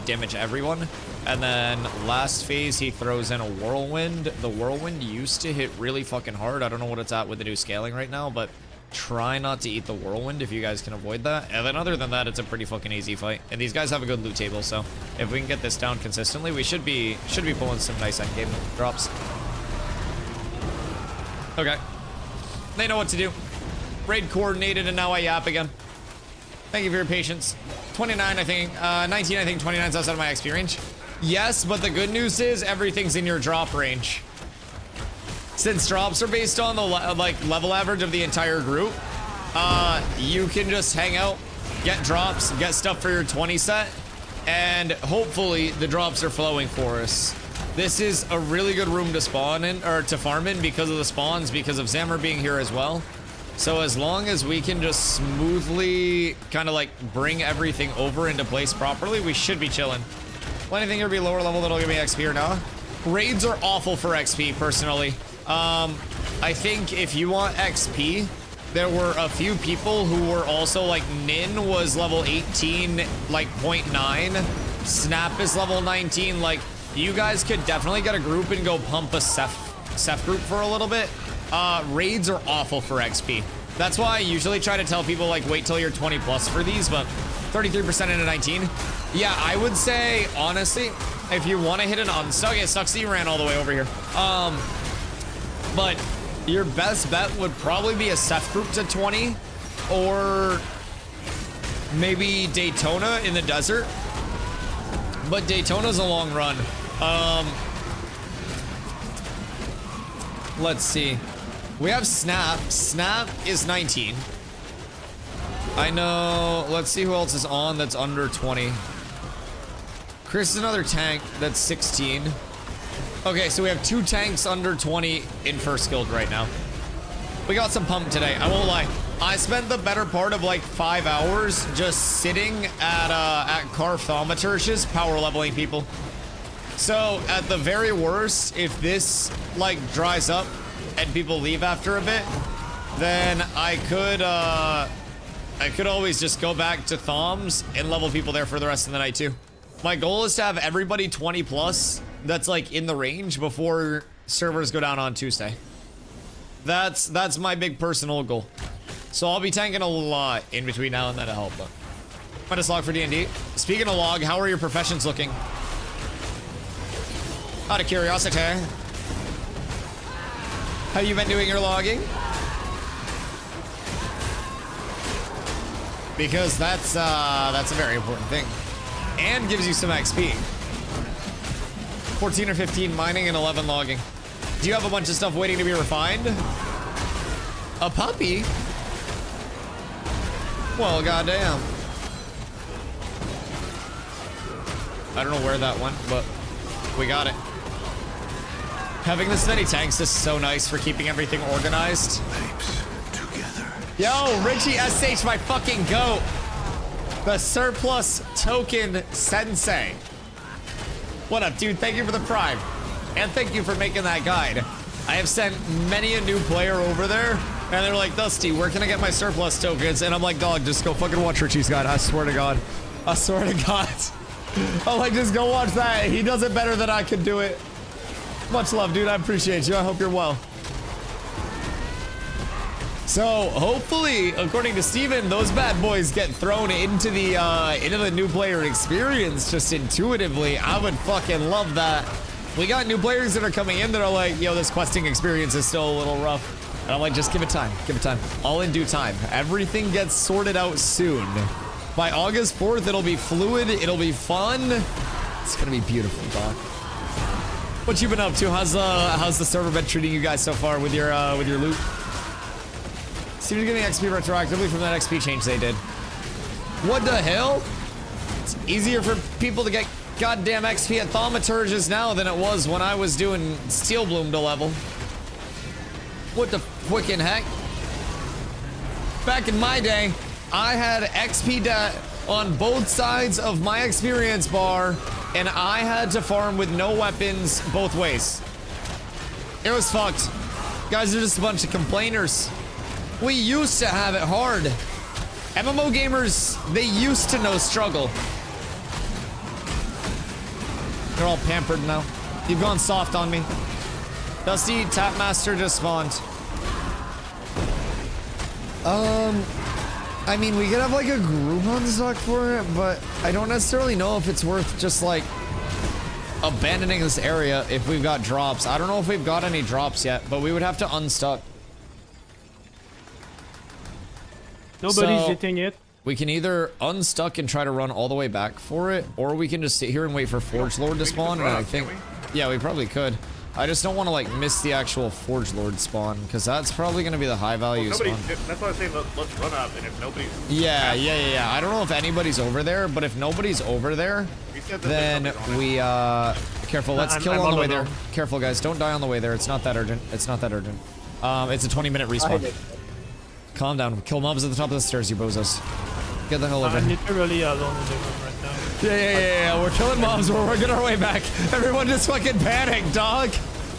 S1: damage everyone. And then last phase, he throws in a whirlwind. The whirlwind used to hit really fucking hard. I don't know what it's at with the new scaling right now, but try not to eat the whirlwind if you guys can avoid that. And then other than that, it's a pretty fucking easy fight. And these guys have a good loot table, so if we can get this down consistently, we should be pulling some nice endgame drops. Okay. They know what to do. Raid coordinated, and now I yap again. Thank you for your patience. 29, I think. 19, I think. 29 is outside of my XP range. Yes, but the good news is everything's in your drop range. Since drops are based on the level average of the entire group, you can just hang out, get drops, get stuff for your 20 set, and hopefully the drops are flowing for us. This is a really good room to spawn in, or to farm in, because of the spawns, because of Zammer being here as well. So as long as we can just smoothly kind of like bring everything over into place properly, we should be chilling. Well, anything here be lower level that'll give me XP or no? Raids are awful for XP, personally. I think if you want XP, there were a few people who were also like Nin was level 18, like 0.9. Snap is level 19. Like, you guys could definitely get a group and go pump a Ceph group for a little bit. Raids are awful for XP. That's why I usually try to tell people like wait till you're 20 plus for these, but 33% into 19. Yeah, I would say honestly, if you want to hit an unstuck, it sucks that you ran all the way over here. But your best bet would probably be a Ceph group to 20, or maybe Daytona in the desert. But Daytona's a long run. Let's see. We have Snap. Snap is 19. I know. Let's see who else is on that's under 20. Chris is another tank that's 16. Okay, so we have 2 tanks under 20 in first guild right now. We got some pump today. I won't lie. I spent the better part of like 5 hours just sitting at car thaumaturges power leveling people. So at the very worst, if this like dries up and people leave after a bit, then I could always just go back to Thoms and level people there for the rest of the night too. My goal is to have everybody 20 plus that's like in the range before servers go down on Tuesday. That's my big personal goal. So I'll be tanking a lot in between now and then to help them. Minus log for D&D. Speaking of log, how are your professions looking? Out of curiosity, how you been doing your logging? Because that's a very important thing. And gives you some XP. 14 or 15 mining and 11 logging. Do you have a bunch of stuff waiting to be refined? A puppy? Well, goddamn. I don't know where that went, but we got it. Having this many tanks is so nice for keeping everything organized. Yo, Richie SH, my fucking goat. The surplus token sensei. What up, dude? Thank you for the prime. And thank you for making that guide. I have sent many a new player over there, and they're like, Dusty, where can I get my surplus tokens? And I'm like, dog, just go fucking watch Richie's guide. I swear to God. I swear to God. I'm like, just go watch that. He does it better than I could do it. Much love, dude. I appreciate you. I hope you're well. So hopefully, according to Steven, those bad boys get thrown into the new player experience just intuitively. I would fucking love that. We got new players that are coming in that are like, yo, this questing experience is still a little rough. And I'm like, just give it time. Give it time. All in due time. Everything gets sorted out soon. By August 4th, it'll be fluid. It'll be fun. It's gonna be beautiful, dog. What you been up to? How's the server been treating you guys so far with your loot? Seems to give me XP retroactively from that XP change they did. What the hell? It's easier for people to get goddamn XP at thaumaturges now than it was when I was doing Steel Bloom to level. What the frickin' heck? Back in my day, I had XP debt on both sides of my experience bar, and I had to farm with no weapons both ways. It was fucked. Guys are just a bunch of complainers. We used to have it hard. MMO gamers, they used to know struggle. They're all pampered now. You've gone soft on me. Dusty, Tapmaster just spawned. I mean, we could have like a group on stock for it, but I don't necessarily know if it's worth just like abandoning this area if we've got drops. I don't know if we've got any drops yet, but we would have to unstuck.
S11: Nobody's
S1: So,
S11: hitting it.
S1: we can either unstuck and try to run all the way back for it, or we can just sit here and wait for Forge Lord to spawn, and I think... Yeah, we probably could. I just don't want to, like, miss the actual Forge Lord spawn, because that's probably going to be the high value spawn.
S4: That's why I say let's run up, and if nobody's...
S1: Yeah. I don't know if anybody's over there, but if nobody's over there, then we, careful, let's kill on the way there. Careful, guys, don't die on the way there. It's not that urgent. It's not that urgent. It's a 20-minute respawn. Calm down. Kill mobs at the top of the stairs, you bozos. Get the hell over
S11: I'm
S1: here.
S11: literally alone in the room right now.
S1: Yeah. We're killing mobs. We're working our way back. Everyone just fucking panicked, dog.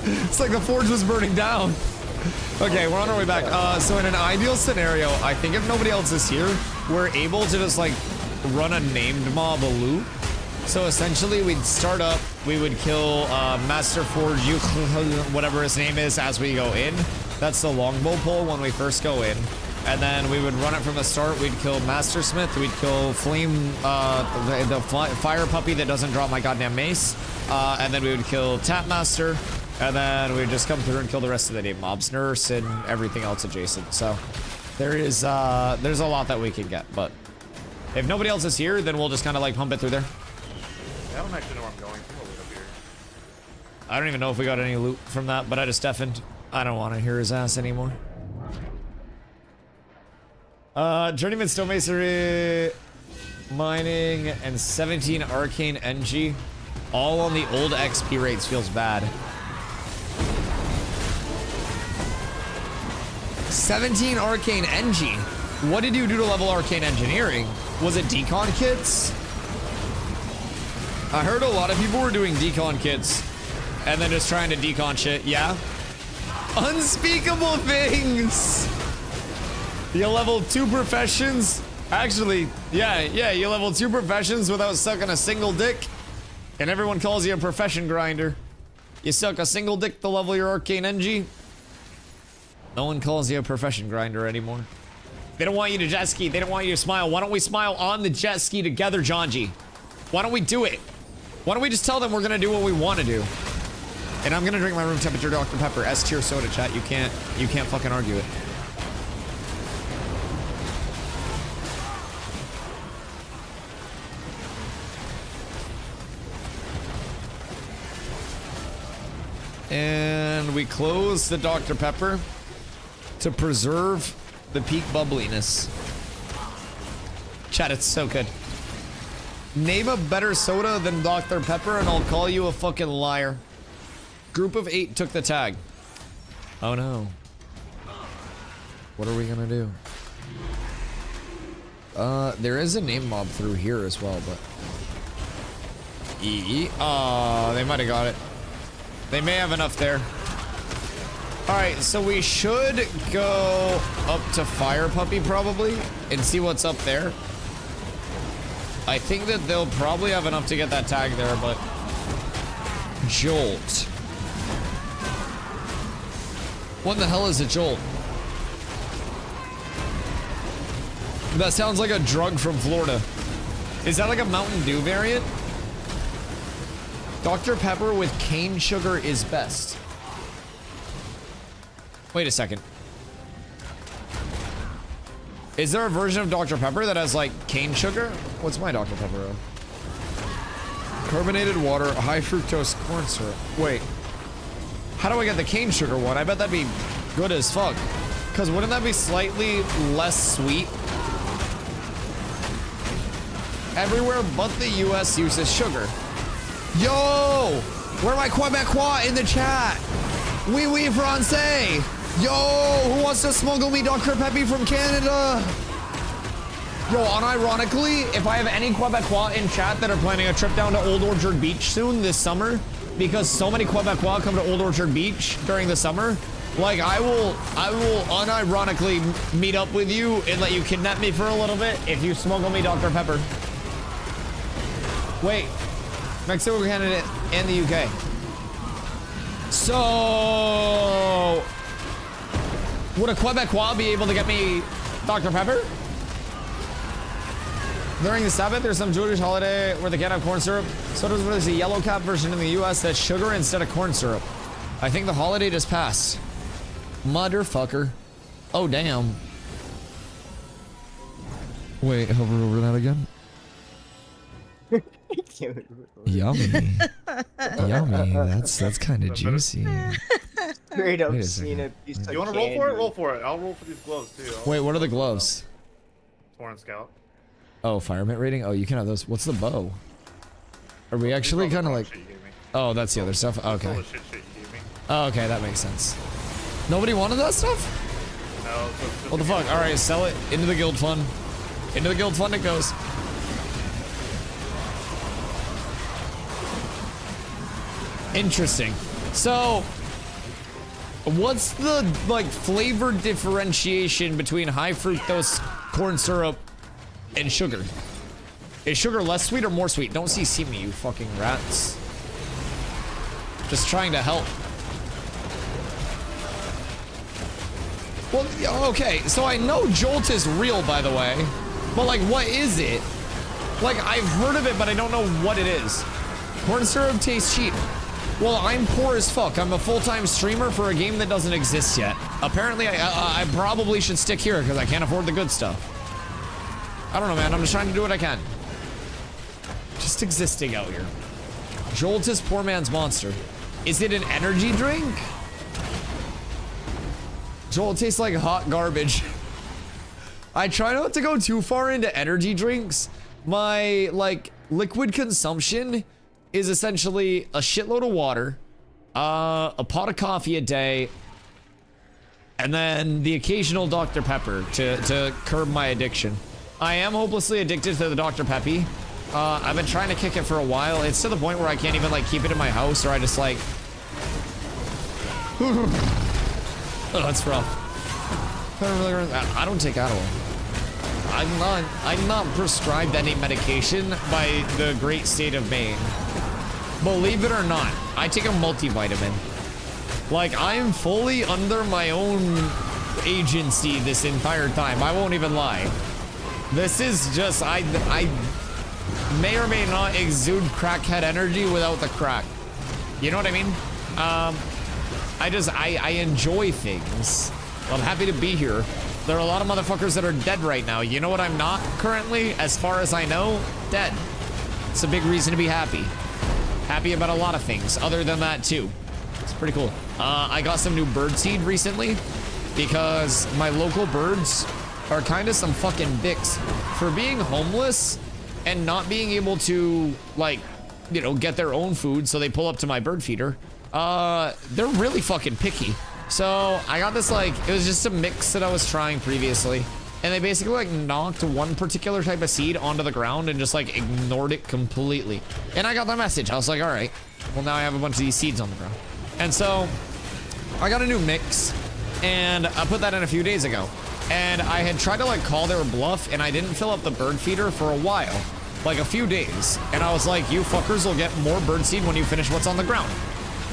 S1: It's like the forge was burning down. Okay, we're on our way back. So in an ideal scenario, I think if nobody else is here, we're able to just like run a named mob a loop. So essentially, we'd start up, we would kill Master Forge, whatever his name is, as we go in. That's the longbow pole when we first go in. And then we would run it from the start. We'd kill Master Smith. We'd kill Flame, the fire puppy that doesn't drop my goddamn mace. And then we would kill Tapmaster. And then we would just come through and kill the rest of the name mobs, nurse, and everything else adjacent. So there's a lot that we can get. But if nobody else is here, then we'll just kind of like pump it through there.
S4: I don't actually know where I'm going. I'm gonna wait up here.
S1: I don't even know if we got any loot from that, but I just deafened. I don't want to hear his ass anymore. Journeyman Stonemasonry, mining, and 17 arcane NG, all on the old XP rates feels bad. 17 arcane NG. What did you do to level arcane engineering? Was it decon kits? I heard a lot of people were doing decon kits and then just trying to decon shit. Yeah. Unspeakable things. You leveled 2 professions. Actually, yeah, you leveled 2 professions without sucking a single dick. And everyone calls you a profession grinder. You suck a single dick to level your arcane NG. No one calls you a profession grinder anymore. They don't want you to jet ski. They don't want you to smile. Why don't we smile on the jet ski together, Janji? Why don't we do it? Why don't we just tell them we're gonna do what we want to do? And I'm gonna drink my room temperature Dr. Pepper. S tier soda, chat. You can't fucking argue it. And we close the Dr. Pepper to preserve the peak bubbliness. Chat, it's so good. Name a better soda than Dr. Pepper and I'll call you a fucking liar. Group of 8 took the tag. Oh no. What are we gonna do? There is a name mob through here as well, but... Oh, they might have got it. They may have enough there. Alright, so we should go up to Fire Puppy probably and see what's up there. I think that they'll probably have enough to get that tag there, but... Jolt. What the hell is a jolt? That sounds like a drug from Florida. Is that like a Mountain Dew variant? Dr. Pepper with cane sugar is best. Wait a second. Is there a version of Dr. Pepper that has like cane sugar? What's my Dr. Pepper of? Carbonated water, high fructose corn syrup. Wait. How do I get the cane sugar one? I bet that'd be good as fuck. Because wouldn't that be slightly less sweet? Everywhere but the US uses sugar. Yo! Where am I Quebecois in the chat? Oui, français! Yo! Who wants to smuggle me Dr. Peppy from Canada? Yo, unironically, if I have any Quebecois in chat that are planning a trip down to Old Orchard Beach soon this summer, because so many Quebecois come to Old Orchard Beach during the summer, like I will unironically meet up with you and let you kidnap me for a little bit if you smuggle me Dr. Pepper. Wait. Mexico, Canada, and the UK. So, would a Quebecois be able to get me Dr. Pepper? During the Sabbath, there's some Jewish holiday where they can't have corn syrup. So there's a yellow cap version in the US that's sugar instead of corn syrup. I think the holiday just passed. Motherfucker. Oh, damn. Wait, hover over that again. Yummy. Yummy. That's kind of juicy.
S5: Straight up
S1: Wait a
S5: seen
S1: second.
S5: a piece of
S4: You want to roll for it? Roll for it. I'll roll for these gloves too.
S1: Wait, what are the gloves?
S4: Torrent Scout.
S1: Oh, fireman rating? Oh, you can have those. What's the bow? Are we actually kind of like... Oh, that's the other stuff? Okay.
S4: All the shit you gave me.
S1: Oh, okay, that makes sense. Nobody wanted that stuff?
S4: No, so just
S1: What the fuck? All right, sell it into the guild fund. Into the guild fund it goes. Interesting. So, what's the like flavor differentiation between high fructose corn syrup and sugar? Is sugar less sweet or more sweet? Don't see me, you fucking rats. Just trying to help. Well, yeah, okay, so I know Jolt is real, by the way, but like, what is it? Like, I've heard of it, but I don't know what it is. Corn syrup tastes cheap. Well, I'm poor as fuck. I'm a full-time streamer for a game that doesn't exist yet. Apparently, I probably should stick here because I can't afford the good stuff. I don't know, man. I'm just trying to do what I can. Just existing out here. Jolt is poor man's monster. Is it an energy drink? Jolt tastes like hot garbage. I try not to go too far into energy drinks. My, like, liquid consumption is essentially a shitload of water, a pot of coffee a day, and then the occasional Dr. Pepper to curb my addiction. I am hopelessly addicted to the Dr. Peppy. I've been trying to kick it for a while. It's to the point where I can't even like keep it in my house, or I just like oh, that's rough. I don't take Adderall. I'm not prescribed any medication by the great state of Maine. Believe it or not, I take a multivitamin. Like, I'm fully under my own agency this entire time. I won't even lie. This is just, I may or may not exude crackhead energy without the crack. You know what I mean? I enjoy things. I'm happy to be here. There are a lot of motherfuckers that are dead right now. You know what I'm not currently, as far as I know? Dead. It's a big reason to be happy. Happy about a lot of things, other than that too. It's pretty cool. I got some new birdseed recently because my local birds are kind of some fucking dicks for being homeless and not being able to, like, you know, get their own food, so they pull up to my bird feeder. They're really fucking picky. So I got this, like, it was just a mix that I was trying previously, and they basically like knocked one particular type of seed onto the ground and just like ignored it completely. And I got that message. I was like, all right, well, now I have a bunch of these seeds on the ground. And so I got a new mix, and I put that in a few days ago. And I had tried to like call their bluff, and I didn't fill up the bird feeder for a while, like a few days. And I was like, you fuckers will get more bird seed when you finish what's on the ground.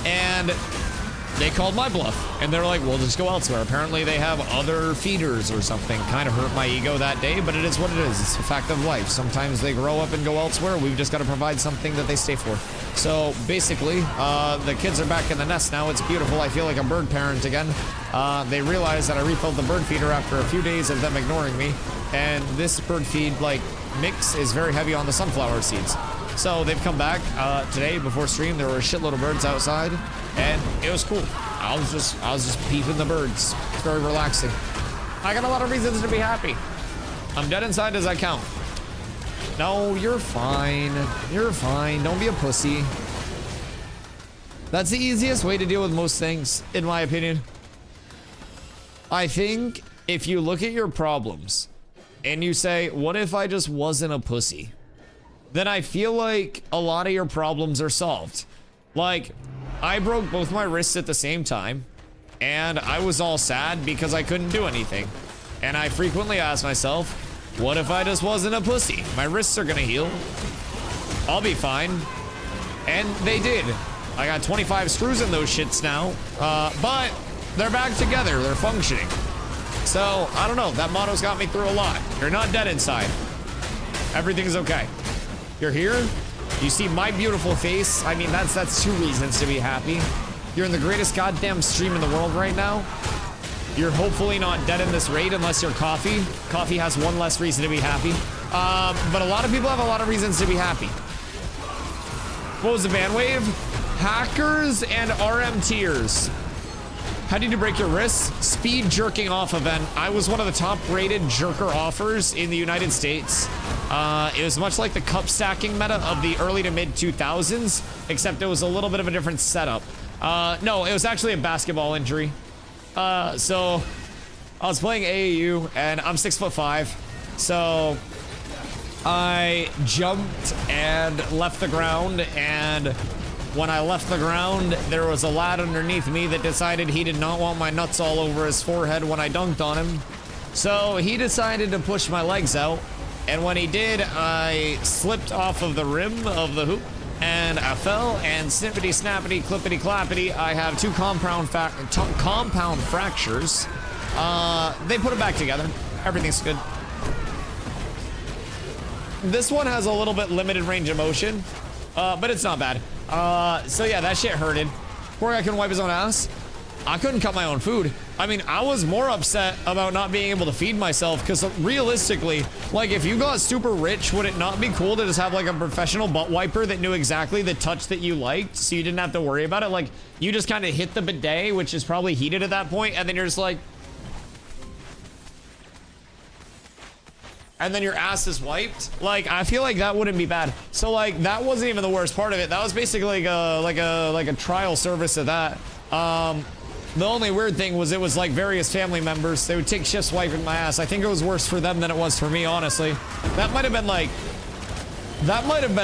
S1: And they called my bluff, and they're like, well, just go elsewhere. Apparently they have other feeders or something. Kind of hurt my ego that day, but it is what it is. It's a fact of life. Sometimes they grow up and go elsewhere. We've just got to provide something that they stay for. So basically, the kids are back in the nest now. It's beautiful. I feel like a bird parent again. They realized that I refilled the bird feeder after a few days of them ignoring me, and this bird feed like mix is very heavy on the sunflower seeds. So they've come back today before stream. There were a shitload of birds outside, and it was cool. I was just peeping the birds. It's very relaxing. I got a lot of reasons to be happy. I'm dead inside as I count. No, you're fine. You're fine. Don't be a pussy. That's the easiest way to deal with most things, in my opinion. I think if you look at your problems and you say, what if I just wasn't a pussy? Then I feel like a lot of your problems are solved. Like, I broke both my wrists at the same time, and I was all sad because I couldn't do anything. And I frequently ask myself, what if I just wasn't a pussy? My wrists are gonna heal. I'll be fine. And they did. I got 25 screws in those shits now, but they're back together, they're functioning. So, I don't know, that motto's got me through a lot. You're not dead inside. Everything's okay. You're here, you see my beautiful face. I mean, that's two reasons to be happy. You're in the greatest goddamn stream in the world right now. You're hopefully not dead in this raid unless you're Coffee. Coffee has one less reason to be happy. But a lot of people have a lot of reasons to be happy. What was the ban wave? Hackers and RMTers. How did you break your wrists? Speed jerking off event. I was one of the top rated jerker offers in the United States. It was much like the cup stacking meta of the early to mid 2000s, except it was a little bit of a different setup. No, it was actually a basketball injury. So I was playing AAU, and I'm 6'5", so I jumped and left the ground, and when I left the ground, there was a lad underneath me that decided he did not want my nuts all over his forehead when I dunked on him. So he decided to push my legs out, and when he did, I slipped off of the rim of the hoop, and I fell, and snippity snappity clippity clappity, I have two compound fractures. They put it back together. Everything's good. This one has a little bit limited range of motion, but it's not bad. So yeah, that shit hurted. Poor guy couldn't wipe his own ass. I couldn't cut my own food. I mean, I was more upset about not being able to feed myself, because realistically, like, if you got super rich, would it not be cool to just have like a professional butt wiper that knew exactly the touch that you liked, so you didn't have to worry about it? Like, you just kind of hit the bidet, which is probably heated at that point, and then you're just like, and then your ass is wiped. Like, I feel like that wouldn't be bad. So like, that wasn't even the worst part of it. That was basically like a trial service of that. The only weird thing was it was like various family members. They would take shifts wiping my ass. I think it was worse for them than it was for me, honestly. That might have been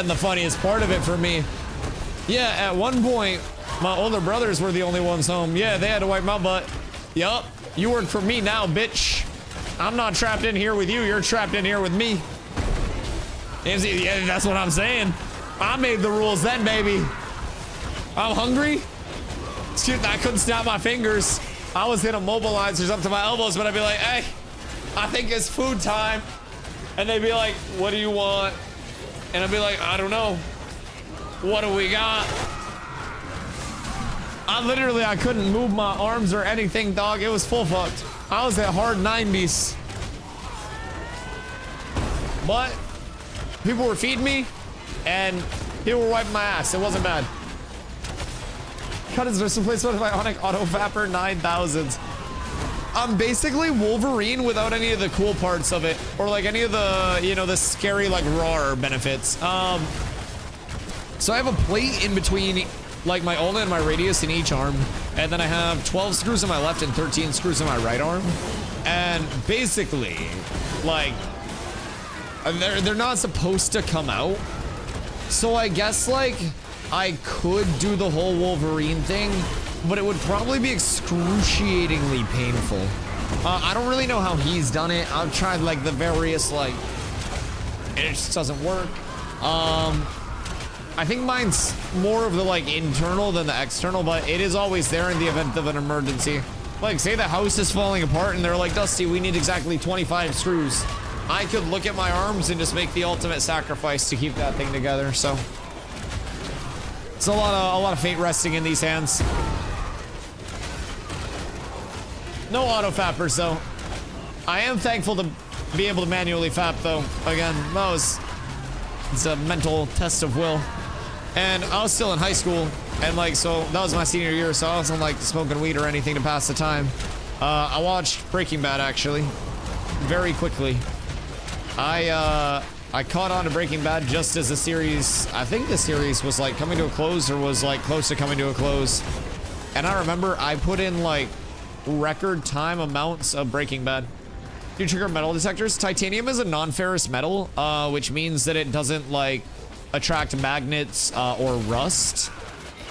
S1: the funniest part of it for me. Yeah, at one point, my older brothers were the only ones home. Yeah, they had to wipe my butt. Yup, you work for me now, bitch. I'm not trapped in here with you. You're trapped in here with me. Yeah, that's what I'm saying. I made the rules then, baby. I'm hungry. Shoot, I couldn't snap my fingers. I was hitting mobilizers up to my elbows, but I'd be like, hey, I think it's food time. And they'd be like, what do you want? And I'd be like, I don't know. What do we got? I couldn't move my arms or anything, dog. It was full fucked. I was at hard 90s. But people were feeding me and people were wiping my ass. It wasn't bad. Cut his wrist replaced with my Ionic Auto Vapor 9000s. I'm basically Wolverine without any of the cool parts of it, or like any of the, you know, the scary like roar benefits. So I have a plate in between like my ulna and my radius in each arm, and then I have 12 screws in my left and 13 screws in my right arm. And basically, like, they're not supposed to come out. So I guess like I could do the whole Wolverine thing, but it would probably be excruciatingly painful. I don't really know how he's done it. I've tried like the various, like, it just doesn't work. I think mine's more of the like internal than the external, but it is always there in the event of an emergency. Like, say the house is falling apart and they're like, Dusty, we need exactly 25 screws. I could look at my arms and just make the ultimate sacrifice to keep that thing together. So it's a lot of fate resting in these hands. No auto fappers though. I am thankful to be able to manually fap though. Again, it's a mental test of will. And I was still in high school, and like, so that was my senior year, so I wasn't like smoking weed or anything to pass the time. I watched Breaking Bad actually, very quickly. I caught on to Breaking Bad just as the series, I think the series was like coming to a close or was like close to coming to a close. And I remember I put in like record time amounts of Breaking Bad. Do you trigger metal detectors? Titanium is a non-ferrous metal, which means that it doesn't like attract magnets or rust.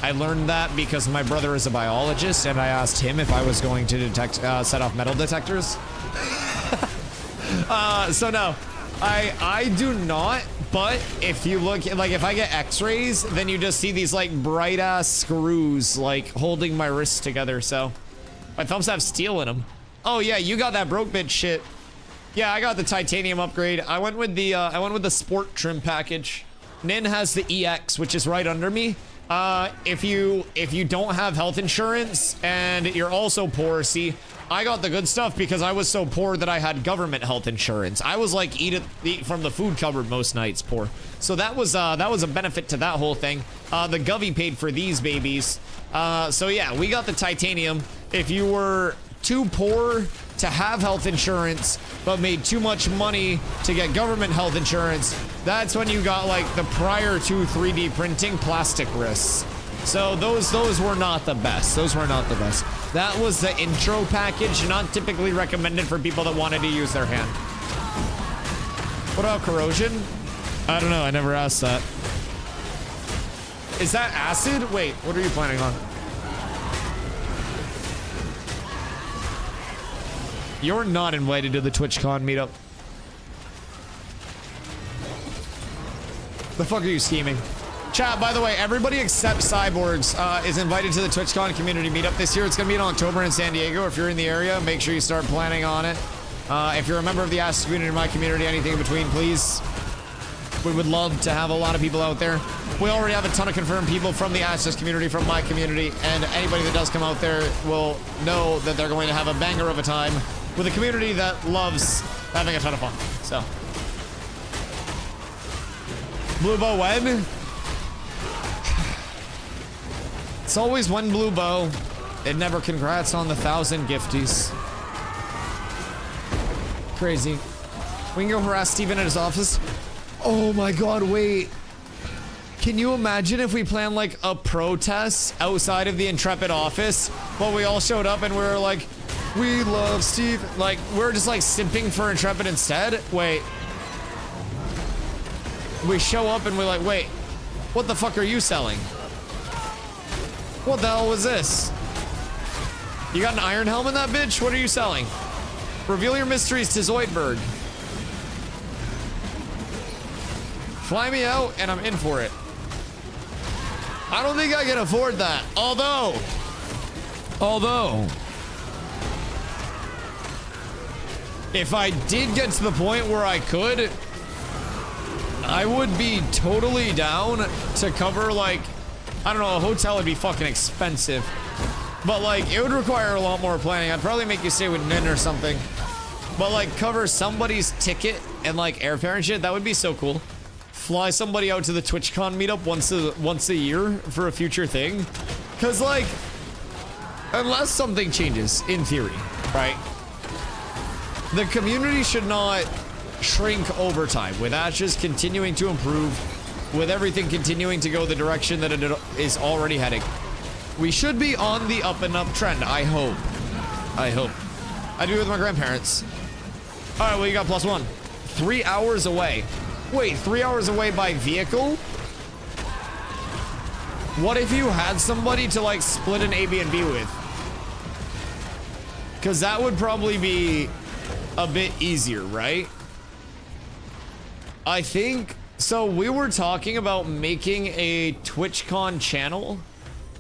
S1: I learned that because my brother is a biologist, and I asked him if I was going to detect, set off metal detectors. So no, I do not. But if you look, like, if I get X-rays, then you just see these like bright ass screws like holding my wrists together. So my thumbs have steel in them. Oh yeah, you got that broke bitch shit. Yeah, I got the titanium upgrade. I went with the sport trim package. Nin has the EX, which is right under me. If you don't have health insurance and you're also poor, see, I got the good stuff because I was so poor that I had government health insurance. I was like eat from the food cupboard most nights, poor. So that was a benefit to that whole thing. The Govy paid for these babies. So yeah, we got the titanium. If you were too poor to have health insurance but made too much money to get government health insurance, that's when you got like the prior to 3D printing plastic wrists. So those were not the best. Those were not the best. That was the intro package, not typically recommended for people that wanted to use their hand. What about corrosion? I don't know. I never asked that. Is that acid? Wait, what are you planning on? You're not invited to the TwitchCon meetup. The fuck are you scheming? Chat, by the way, everybody except Cyborgs is invited to the TwitchCon community meetup this year. It's going to be in October in San Diego. If you're in the area, make sure you start planning on it. If you're a member of the Ask community, my community, anything in between, please. We would love to have a lot of people out there. We already have a ton of confirmed people from the Access community, from my community, and anybody that does come out there will know that they're going to have a banger of a time with a community that loves having a ton of fun. So, Blue Bow when? It's always one Blue Bow. It never congrats on the 1,000 gifties. Crazy. We can go harass Steven at his office. Oh my god, wait. Can you imagine if we planned like a protest outside of the Intrepid office, but we all showed up and we were like, we love Steve. Like, we're just like simping for Intrepid instead? Wait. We show up and we're like, wait, what the fuck are you selling? What the hell was this? You got an iron helm in that bitch? What are you selling? Reveal your mysteries to Zoidberg. Fly me out and I'm in for it. I don't think I can afford that. Although, if I did get to the point where I could, I would be totally down to cover like, I don't know, a hotel would be fucking expensive. But like, it would require a lot more planning. I'd probably make you stay with Nin or something. But like, cover somebody's ticket and like airfare and shit, that would be so cool. Fly somebody out to the TwitchCon meetup once a year for a future thing. Cause like, unless something changes, in theory, right? The community should not shrink over time, with Ashes continuing to improve, with everything continuing to go the direction that it is already heading. We should be on the up and up trend, I hope. I hope. I'd be with my grandparents. All right, well, you got +1. 3 hours away. Wait, 3 hours away by vehicle? What if you had somebody to like split an Airbnb with? Because that would probably be a bit easier, right? I think so. We were talking about making a TwitchCon channel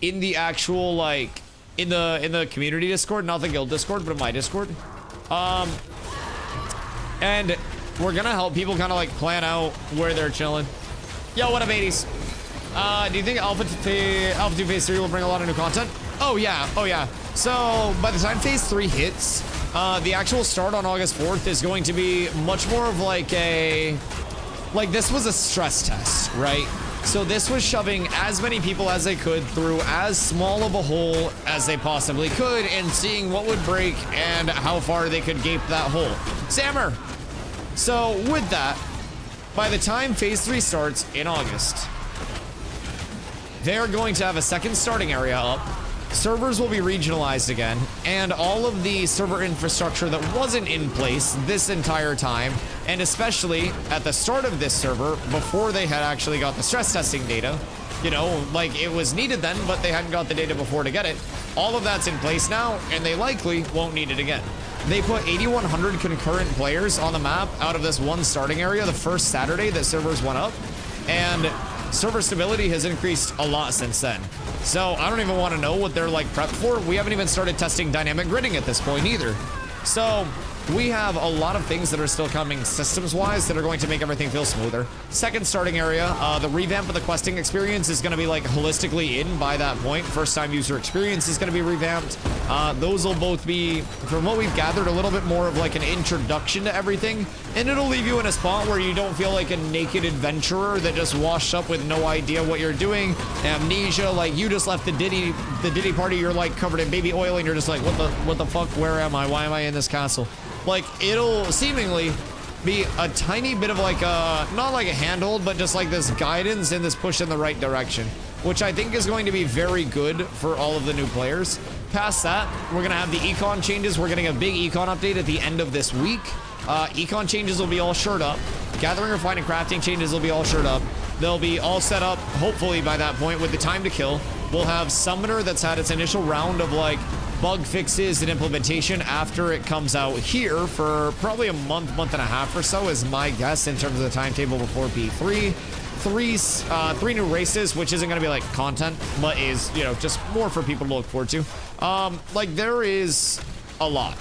S1: in the actual like in the community Discord, not the guild Discord, but in my Discord. And we're gonna help people kind of like plan out where they're chilling. Yo, what up, 80s? Do you think Alpha 2 Phase 3 will bring a lot of new content? Oh yeah, oh yeah. So by the time Phase 3 hits, the actual start on August 4th is going to be much more of like a, like this was a stress test, right? So this was shoving as many people as they could through as small of a hole as they possibly could and seeing what would break and how far they could gape that hole. Sammer! So with that, by the time Phase 3 starts in August, they're going to have a second starting area up. Servers will be regionalized again, and all of the server infrastructure that wasn't in place this entire time, and especially at the start of this server, before they had actually got the stress testing data, you know, like it was needed then, but they hadn't got the data before to get it. All of that's in place now, and they likely won't need it again. They put 8,100 concurrent players on the map out of this one starting area the first Saturday that servers went up, and server stability has increased a lot since then. So I don't even want to know what they're like prepped for. We haven't even started testing dynamic gridding at this point either. So we have a lot of things that are still coming systems-wise that are going to make everything feel smoother. Second starting area, the revamp of the questing experience is going to be like holistically in by that point. First time user experience is going to be revamped. Those will both be, from what we've gathered, a little bit more of like an introduction to everything. And it'll leave you in a spot where you don't feel like a naked adventurer that just washed up with no idea what you're doing. Amnesia, like you just left the Diddy party, you're like covered in baby oil and you're just like, what the fuck, where am I? Why am I in this castle? Like, it'll seemingly be a tiny bit of like a, not like a handhold, but just like this guidance and this push in the right direction, which I think is going to be very good for all of the new players. Past that, we're gonna have the econ changes. We're getting a big econ update at the end of this week. Econ changes will be all shored up. Gathering, refining, crafting changes will be all shored up. They'll be all set up, hopefully by that point, with the time to kill. We'll have Summoner that's had its initial round of like bug fixes and implementation after it comes out here for probably a month and a half or so is my guess in terms of the timetable before P3. Three new races, which isn't going to be like content, but is, you know, just more for people to look forward to. Like there is a lot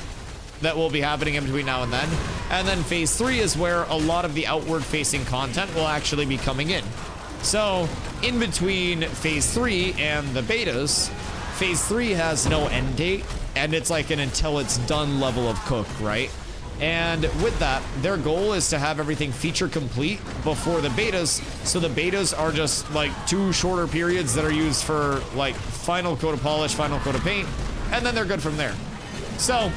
S1: that will be happening in between now and then. And then phase 3 is where a lot of the outward facing content will actually be coming in. So in between phase 3 and the betas, phase 3 has no end date, and it's like an until it's done level of cook, right? And with that, their goal is to have everything feature complete before the betas. So the betas are just like 2 shorter periods that are used for like final coat of polish, final coat of paint, and then they're good from there. So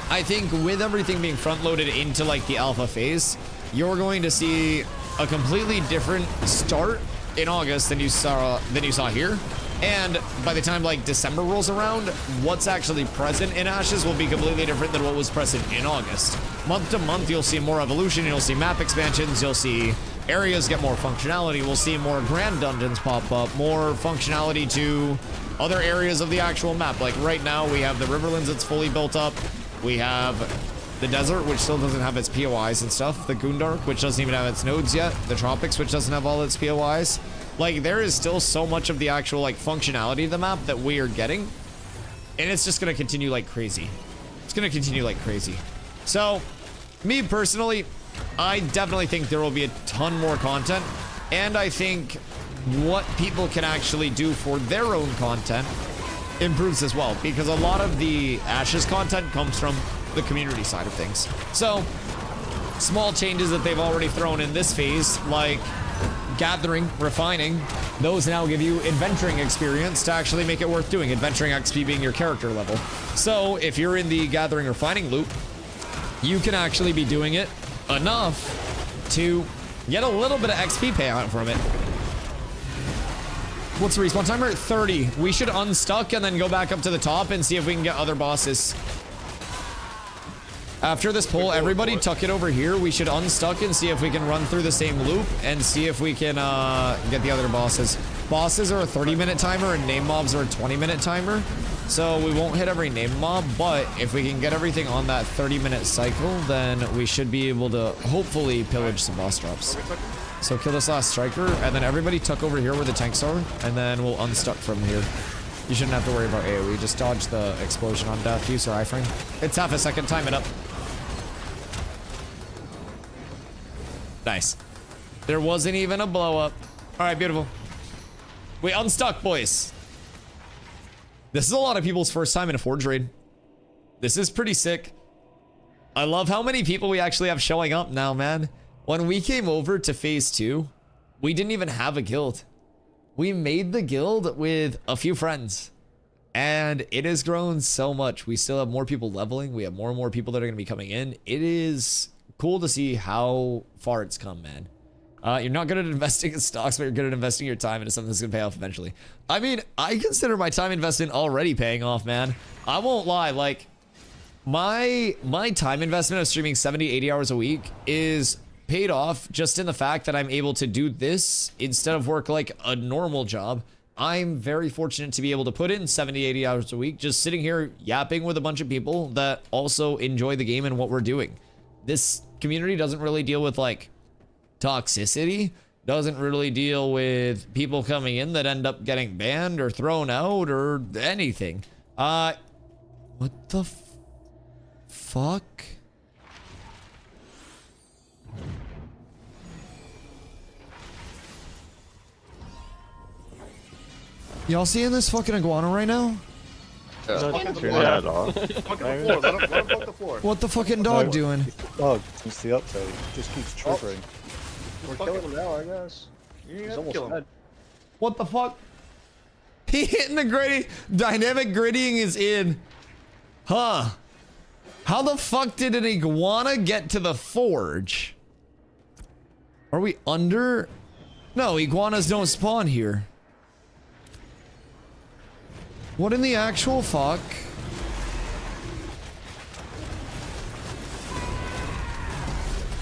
S1: I think with everything being front loaded into like the alpha phase, you're going to see a completely different start in August than you saw here. And by the time like December rolls around, what's actually present in Ashes will be completely different than what was present in August. Month to month, you'll see more evolution, you'll see map expansions, you'll see areas get more functionality, we'll see more grand dungeons pop up, more functionality to other areas of the actual map. Like right now, we have the Riverlands that's fully built up. We have the desert, which still doesn't have its POIs and stuff. The Goondark, which doesn't even have its nodes yet. The Tropics, which doesn't have all its POIs. Like, there is still so much of the actual, like, functionality of the map that we are getting. And it's just going to continue like crazy. It's going to continue like crazy. So, me personally, I definitely think there will be a ton more content. And I think what people can actually do for their own content improves as well, because a lot of the Ashes content comes from the community side of things. So small changes that they've already thrown in this phase, like gathering, refining, those now give you adventuring experience to actually make it worth doing. Adventuring XP being your character level. So if you're in the gathering refining loop, you can actually be doing it enough to get a little bit of XP payout from it. What's the respawn timer? 30. We should unstuck and then go back up to the top and see if we can get other bosses. After this pull, everybody tuck it over here. We should unstuck and see if we can run through the same loop and see if we can get the other bosses. Bosses are a 30-minute timer and name mobs are a 20-minute timer. So we won't hit every name mob, but if we can get everything on that 30-minute cycle, then we should be able to hopefully pillage some boss drops. So kill this last striker, and then everybody tuck over here where the tanks are, and then we'll unstuck from here. You shouldn't have to worry about AoE, just dodge the explosion on death, use your iframe. It's half a second, time it up. Nice. There wasn't even a blow up. Alright, beautiful. We unstuck, boys. This is a lot of people's first time in a Forge raid. This is pretty sick. I love how many people we actually have showing up now, man. When we came over to phase 2, we didn't even have a guild. We made the guild with a few friends. And it has grown so much. We still have more people leveling. We have more and more people that are going to be coming in. It is cool to see how far it's come, man. You're not good at investing in stocks, but you're good at investing your time into something that's going to pay off eventually. I mean, I consider my time investment already paying off, man. I won't lie. Like, my time investment of streaming 70, 80 hours a week is paid off just in the fact that I'm able to do this instead of work like a normal job. I'm very fortunate to be able to put in 70, 80 hours a week just sitting here yapping with a bunch of people that also enjoy the game and what we're doing. This community doesn't really deal with like toxicity, doesn't really deal with people coming in that end up getting banned or thrown out or anything. What the fuck? Y'all seeing this fucking iguana right now?
S7: Turn your head off.
S1: What the fucking dog doing?
S7: Dog, it's the update. It just keeps triggering.
S5: We're killing him now, I guess. He's almost dead.
S1: What the fuck? He hitting the gritty. Dynamic grittying is in. Huh. How the fuck did an iguana get to the forge? Are we under? No, iguanas don't spawn here. What in the actual fuck?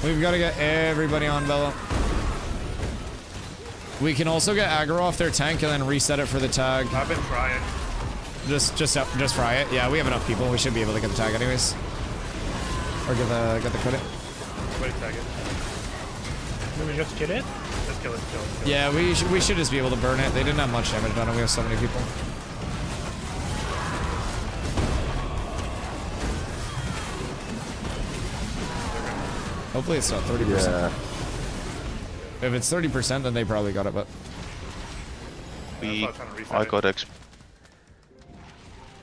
S1: We've got to get everybody on Bella. We can also get aggro off their tank and then reset it for the tag.
S4: I've been trying.
S1: Just fry it. Yeah, we have enough people. We should be able to get the tag anyways. Or get the credit.
S4: Wait a second.
S11: Do we just kill it?
S4: Just kill it, kill it.
S1: Yeah, we should just be able to burn it. They didn't have much damage on it. We have so many people. Hopefully it's not 30%.
S7: Yeah.
S1: If it's 30%, then they probably got it, but...
S7: I got X.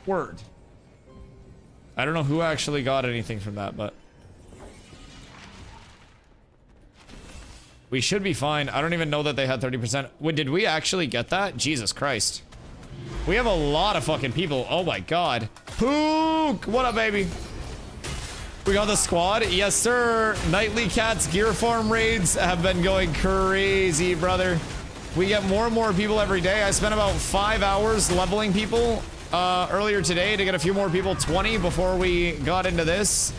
S1: Word. I don't know who actually got anything from that, but... we should be fine. I don't even know that they had 30%. Wait, did we actually get that? Jesus Christ. We have a lot of fucking people. Oh my god. Pook! What up, baby? We got the squad. Yes, sir. Nightly Cats Gear Farm raids have been going crazy, brother. We get more and more people every day. I spent about 5 hours leveling people earlier today to get a few more people, 20 before we got into this.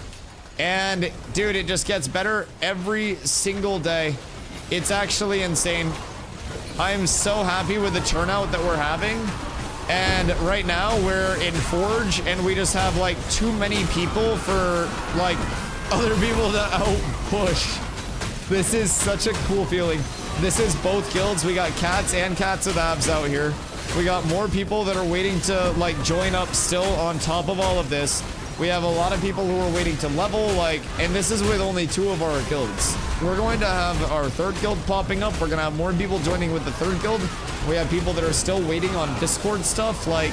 S1: And dude, it just gets better every single day. It's actually insane. I am so happy with the turnout that we're having. And right now we're in Forge and we just have like too many people for like other people to out push. This is such a cool feeling. This is both guilds. We got cats and cats with abs out here. We got more people that are waiting to like join up still on top of all of this. We have a lot of people who are waiting to level, like, and this is with only 2 of our guilds. We're going to have our 3rd guild popping up. We're going to have more people joining with the 3rd guild. We have people that are still waiting on Discord stuff. Like,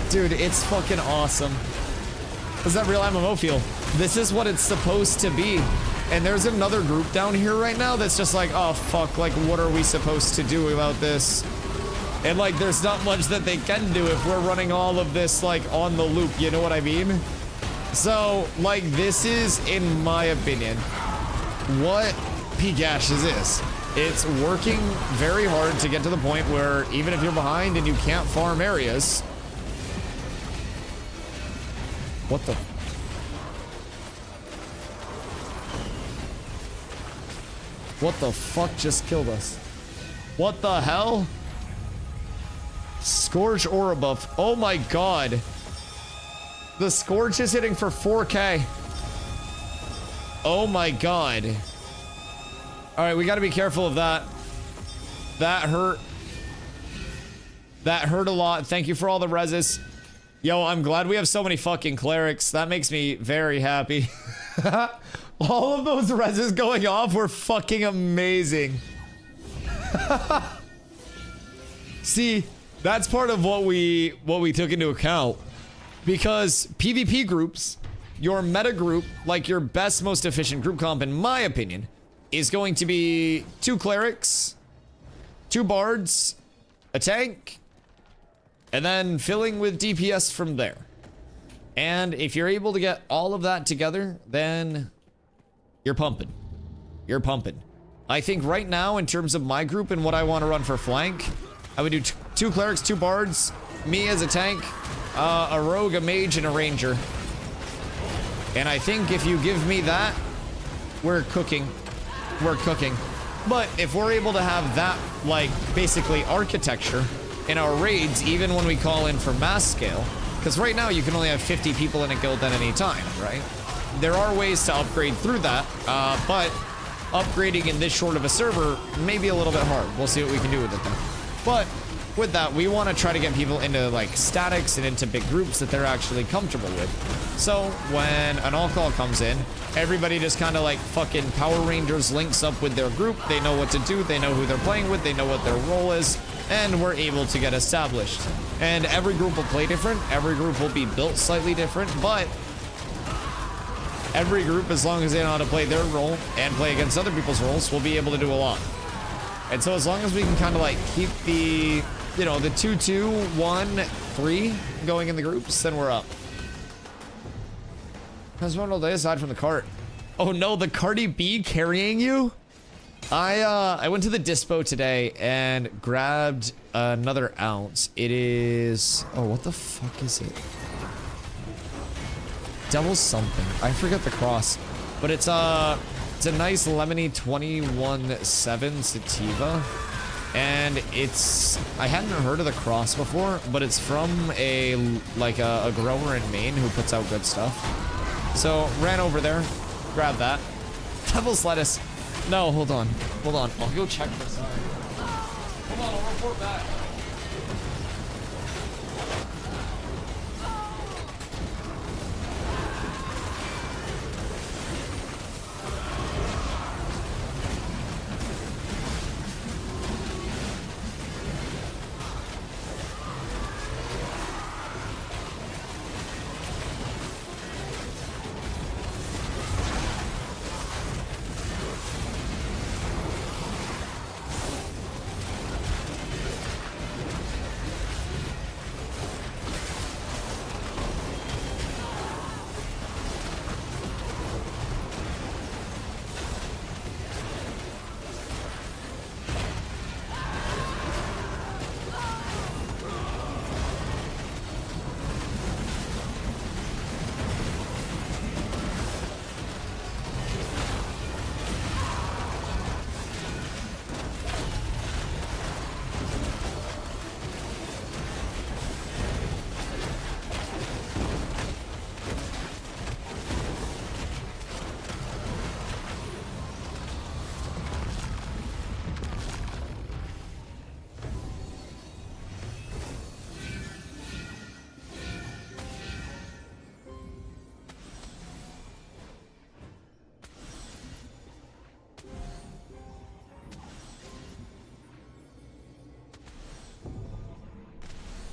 S1: dude, it's fucking awesome. Does that real MMO feel? This is what it's supposed to be. And there's another group down here right now that's just like, oh, fuck, like, what are we supposed to do about this? And, like, there's not much that they can do if we're running all of this, like, on the loop, you know what I mean? So, like, this is, in my opinion, what P-Gash is. It's working very hard to get to the point where even if you're behind and you can't farm areas... What the... What the fuck just killed us? What the hell? Scourge aura buff. Oh my god. The Scourge is hitting for 4K. Oh my god. Alright, we gotta be careful of that. That hurt. That hurt a lot. Thank you for all the reses. Yo, I'm glad we have so many fucking clerics. That makes me very happy. All of those reses going off were fucking amazing. See, that's part of what we took into account, because PvP groups, your meta group, like your best, most efficient group comp, in my opinion, is going to be 2 clerics, 2 bards, a tank, and then filling with DPS from there. And if you're able to get all of that together, then you're pumping. You're pumping. I think right now, in terms of my group and what I want to run for flank, I would do 2 clerics, 2 bards, me as a tank, a rogue, a mage, and a ranger. And I think if you give me that, we're cooking. We're cooking. But if we're able to have that, like, basically architecture in our raids, even when we call in for mass scale, because right now you can only have 50 people in a guild at any time, right? There are ways to upgrade through that, but upgrading in this short of a server may be a little bit hard. We'll see what we can do with it, though. But with that, we want to try to get people into like statics and into big groups that they're actually comfortable with. So when an all-call comes in, everybody just kind of like fucking Power Rangers links up with their group. They know what to do. They know who they're playing with. They know what their role is. And we're able to get established. And every group will play different. Every group will be built slightly different. But every group, as long as they know how to play their role and play against other people's roles, will be able to do a lot. And so as long as we can kind of like keep the, you know, the 2-2, 1-3 going in the groups, then we're up. How's one all day aside from the cart? Oh no, the Cardi B carrying you? I went to the dispo today and grabbed another ounce. It is, oh, what the fuck is it? Devil's something. I forget the cross, but it's a nice lemony 21-7 sativa, and I hadn't heard of the cross before, but it's from a grower in Maine who puts out good stuff. So ran over there, grabbed that. Devil's lettuce. No, hold on. I'll go check this out. Hold on, I'll report back.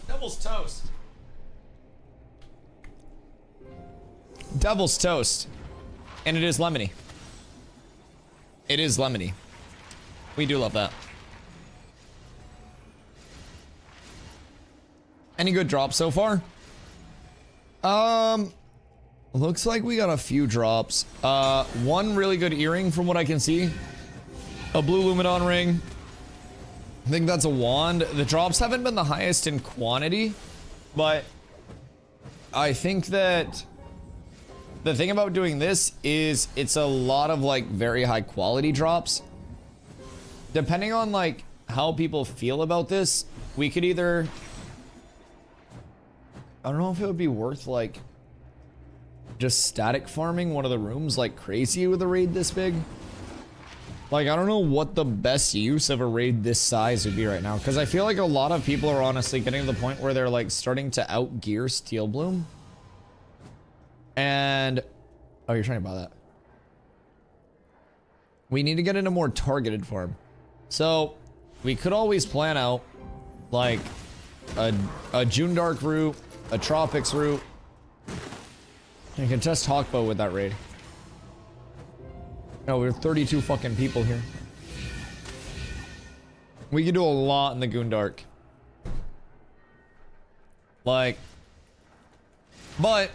S1: Devil's toast. Devil's toast. And it is lemony. It is lemony. We do love that. Any good drops so far? Looks like we got a few drops. One really good earring from what I can see. A blue Luminon ring. I think that's a wand. The drops haven't been the highest in quantity, but I think that the thing about doing this is it's a lot of like very high quality drops. Depending on like how people feel about this, we could either, I don't know if it would be worth like just static farming one of the rooms like crazy with a raid this big. Like, I don't know what the best use of a raid this size would be right now, because I feel like a lot of people are honestly getting to the point where they're like starting to outgear Steel Bloom. And oh, you're trying to buy that. We need to get into more targeted farm. So we could always plan out like a June Dark route, a Tropics route. You can test Hawkbow with that raid. No, we're 32 fucking people here. We could do a lot in the Goondark. Like, but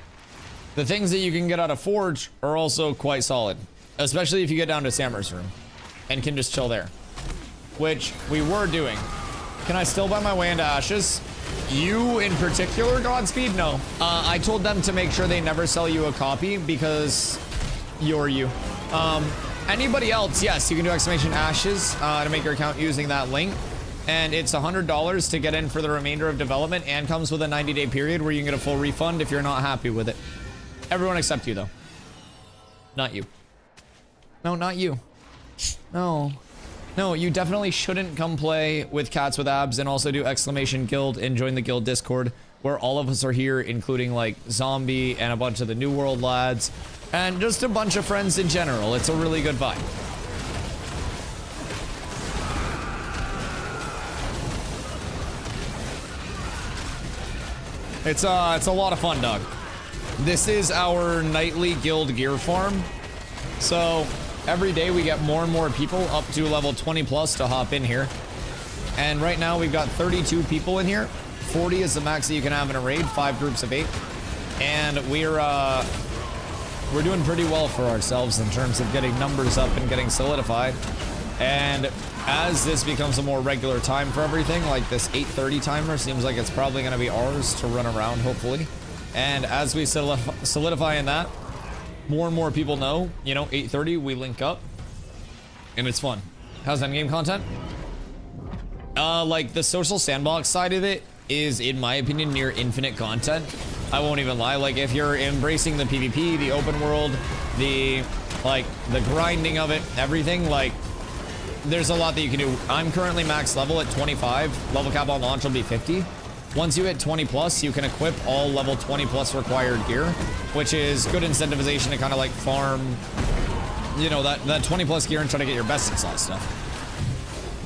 S1: the things that you can get out of Forge are also quite solid. Especially if you get down to Sammer's room and can just chill there. Which we were doing. Can I still buy my way into Ashes? You in particular, Godspeed? No. I told them to make sure they never sell you a copy because you're you. Anybody else, yes, you can do !ashes to make your account using that link. And it's $100 to get in for the remainder of development and comes with a 90-day period where you can get a full refund if you're not happy with it. Everyone except you, though. Not you. No, not you. No. No, you definitely shouldn't come play with Cats with Abs and also do !guild and join the guild Discord where all of us are here, including like Zombie and a bunch of the New World lads and just a bunch of friends in general. It's a really good vibe. It's a lot of fun, dog. This is our nightly guild gear farm. So every day we get more and more people up to level 20 plus to hop in here. And right now we've got 32 people in here. 40 is the max that you can have in a raid, 5 groups of 8. And we're we're doing pretty well for ourselves in terms of getting numbers up and getting solidified. And as this becomes a more regular time for everything, like this 8:30 timer seems like it's probably going to be ours to run around, hopefully. And as we solidify in that, more and more people know, you know, 8:30 we link up, and it's fun. How's endgame content? Like the social sandbox side of it is, in my opinion, near infinite content. I won't even lie. Like if you're embracing the PvP, the open world, the grinding of it, everything, like there's a lot that you can do. I'm currently max level at 25. Level cap on launch will be 50. Once you hit 20 plus, you can equip all level 20 plus required gear, which is good incentivization to kind of like farm, you know, that 20 plus gear and try to get your best in slot stuff.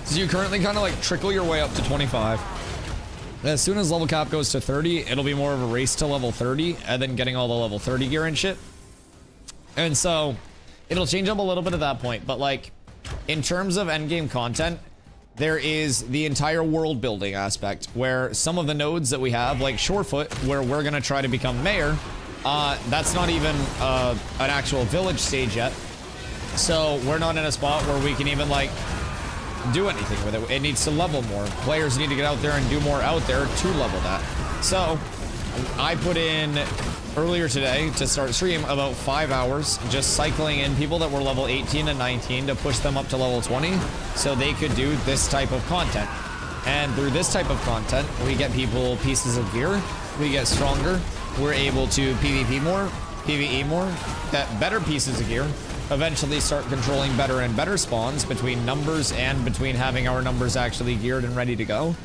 S1: So you currently kind of like trickle your way up to 25. As soon as level cap goes to 30, it'll be more of a race to level 30 and then getting all the level 30 gear and shit. And so it'll change up a little bit at that point, but like in terms of endgame content, there is the entire world building aspect where some of the nodes that we have, like Shorefoot, where we're going to try to become mayor, that's not even an actual village stage yet. So we're not in a spot where we can even like do anything with it. It needs to level more. Players need to get out there and do more out there to level that. So I put in earlier today to start stream about 5 hours just cycling in people that were level 18 and 19 to push them up to level 20 so they could do this type of content. And through this type of content, we get people pieces of gear, we get stronger, we're able to PvP more, PvE more, get better pieces of gear, eventually start controlling better and better spawns between numbers and between having our numbers actually geared and ready to go.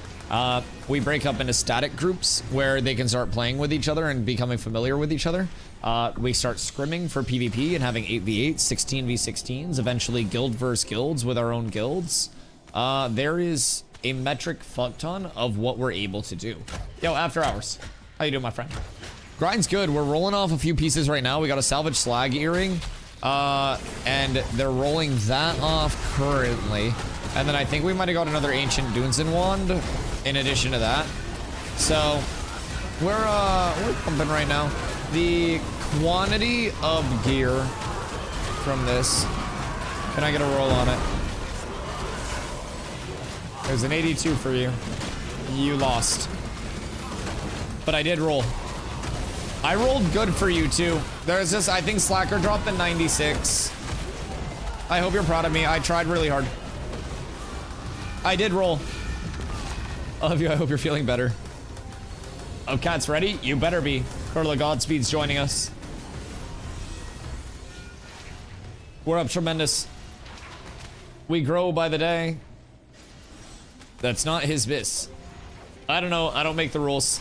S1: We break up into static groups where they can start playing with each other and becoming familiar with each other. We start scrimming for PvP and having 8v8, 16v16s, eventually guild versus guilds with our own guilds. There is a metric fuck ton of what we're able to do. Yo, After Hours. How you doing, my friend? Grind's good. We're rolling off a few pieces right now. We got a salvage slag earring. And they're rolling that off currently. And then I think we might have got another ancient Dunsin wand in addition to that. So we're pumping right now. The quantity of gear from this. Can I get a roll on it? There's an 82 for you. You lost. But I did roll. I rolled good for you too. There's this, I think Slacker dropped the 96. I hope you're proud of me. I tried really hard. I did roll. I love you. I hope you're feeling better. Oh, Cat's ready? You better be. Carla Godspeed's joining us. We're up tremendous. We grow by the day. That's not his biz. I don't know. I don't make the rules.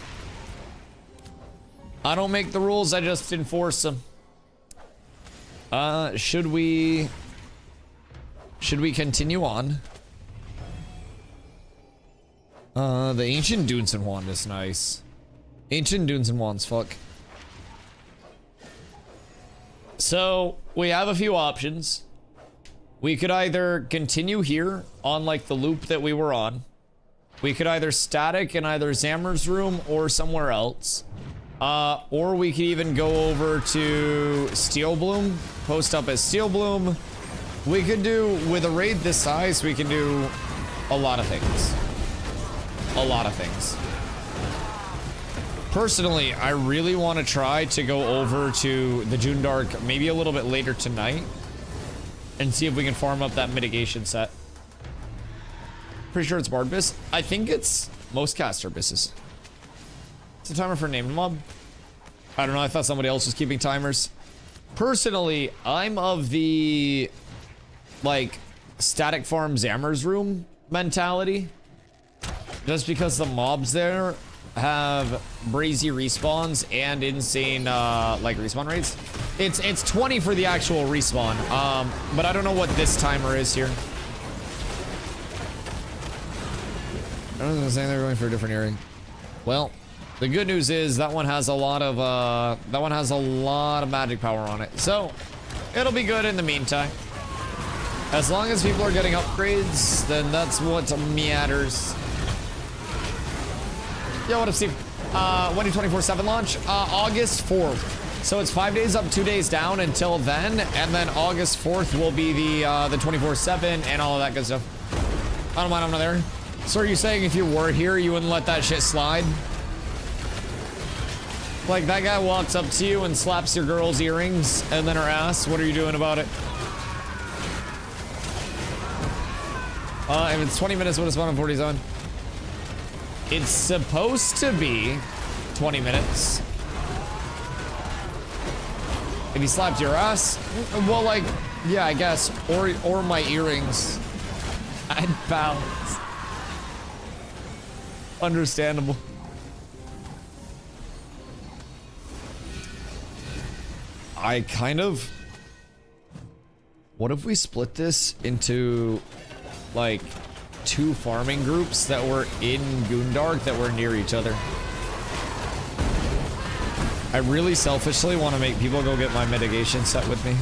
S1: I don't make the rules, I just enforce them. Should we continue on? The ancient Dunsin wand is nice. Ancient Dunsin wand's fuck. So, we have a few options. We could either continue here on like the loop that we were on. We could either static in either Zammer's room or somewhere else. Or we could even go over to Steel Bloom, post up as Steel Bloom. We could do, with a raid this size, we can do a lot of things. A lot of things. Personally, I really want to try to go over to the June Dark maybe a little bit later tonight and see if we can farm up that mitigation set. Pretty sure it's Bard Biss. I think it's most caster Bisses. It's a timer for named mob. I don't know. I thought somebody else was keeping timers. Personally, I'm of the like static farm Zammer's room mentality. Just because the mobs there have brazy respawns and insane like respawn rates. It's 20 for the actual respawn. But I don't know what this timer is here. I was saying they're going for a different earring. Well, the good news is that one has a lot of magic power on it. So it'll be good in the meantime. As long as people are getting upgrades, then that's what matters. Yo, what up, Steve? When do 24/7 launch? August 4th. So it's 5 days up, 2 days down until then, and then August 4th will be the 24/7 and all of that good stuff. I don't mind, I'm not there. So are you saying if you were here, you wouldn't let that shit slide? Like that guy walks up to you and slaps your girl's earrings and then her ass. What are you doing about it? If it's 20 minutes, what is 1 on 47? It's supposed to be 20 minutes. If he slapped your ass, well, like, yeah, I guess, or my earrings. I'd balance. Understandable. I kind of... What if we split this into, like, 2 farming groups that were in Goondark that were near each other? I really selfishly want to make people go get my mitigation set with me.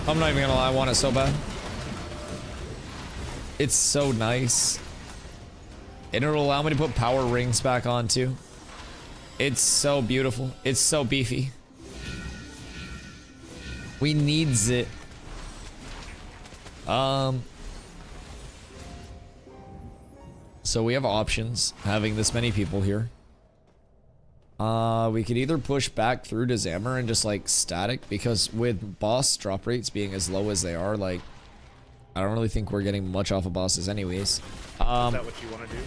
S1: I'm not even gonna lie, I want it so bad. It's so nice. And it'll allow me to put power rings back on too. It's so beautiful. It's so beefy. We needs it. So we have options having this many people here. We could either push back through to Zammer and just like static, because with boss drop rates being as low as they are, like I don't really think we're getting much off of bosses anyways.
S4: Is that what you want to do?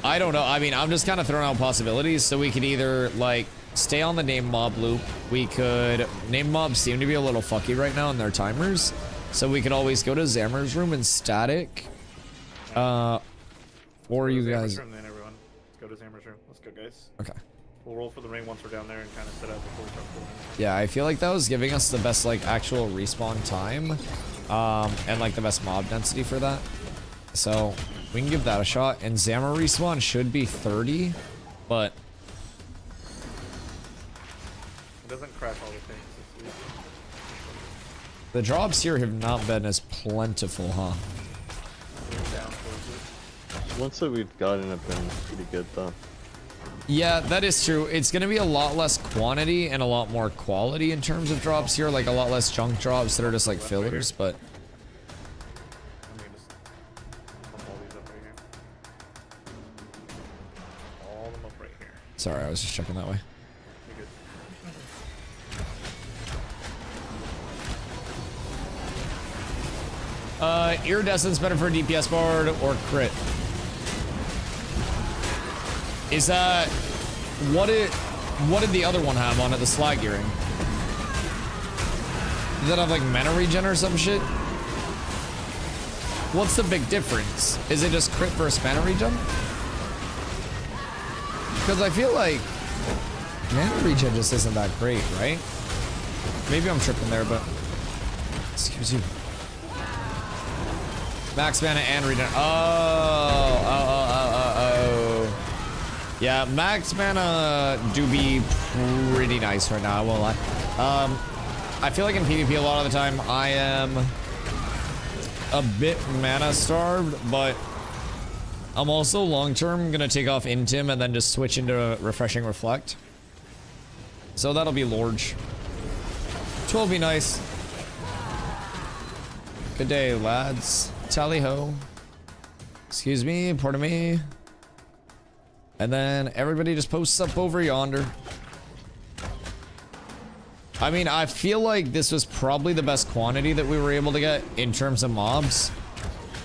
S1: I don't know. I mean, I'm just kind of throwing out possibilities. So we could either like stay on the name mob loop. We could... Name mobs seem to be a little fucky right now in their timers. So we could always go to Zammer's room and static. Or you guys...
S4: Room, then, everyone. Let's go to Zammer's room. Let's go, guys.
S1: Okay.
S4: We'll roll for the ring once we're down there and kind of set up before we start pulling.
S1: Yeah, I feel like that was giving us the best like actual respawn time. And like the best mob density for that. So we can give that a shot. And Zammer respawn should be 30, but...
S4: It doesn't crash all the things.
S1: The drops here have not been as plentiful, huh?
S7: Once that we've gotten have been pretty good though.
S1: Yeah, that is true. It's gonna be a lot less quantity and a lot more quality in terms of drops here, like a lot less junk drops that are just like fillers, but...
S4: I'm gonna just pump all these up right here. All of them up right here.
S1: Sorry, I was just checking that way.
S4: You're good.
S1: Iridescence better for DPS bard or crit? Is that... What did the other one have on it, the slag earring? Does that have like mana regen or some shit? What's the big difference? Is it just crit versus mana regen? Because I feel like mana regen just isn't that great, right? Maybe I'm tripping there, but... Excuse you. Max mana and regen. Oh. Yeah, max mana do be pretty nice right now, I won't lie. I feel like in PvP a lot of the time I am a bit mana starved, but I'm also long term gonna take off Intim and then just switch into Refreshing Reflect. So that'll be large. 12 be nice. Good day, lads. Tally ho. Excuse me, pardon me. And then everybody just posts up over yonder. I mean, I feel like this was probably the best quantity that we were able to get in terms of mobs.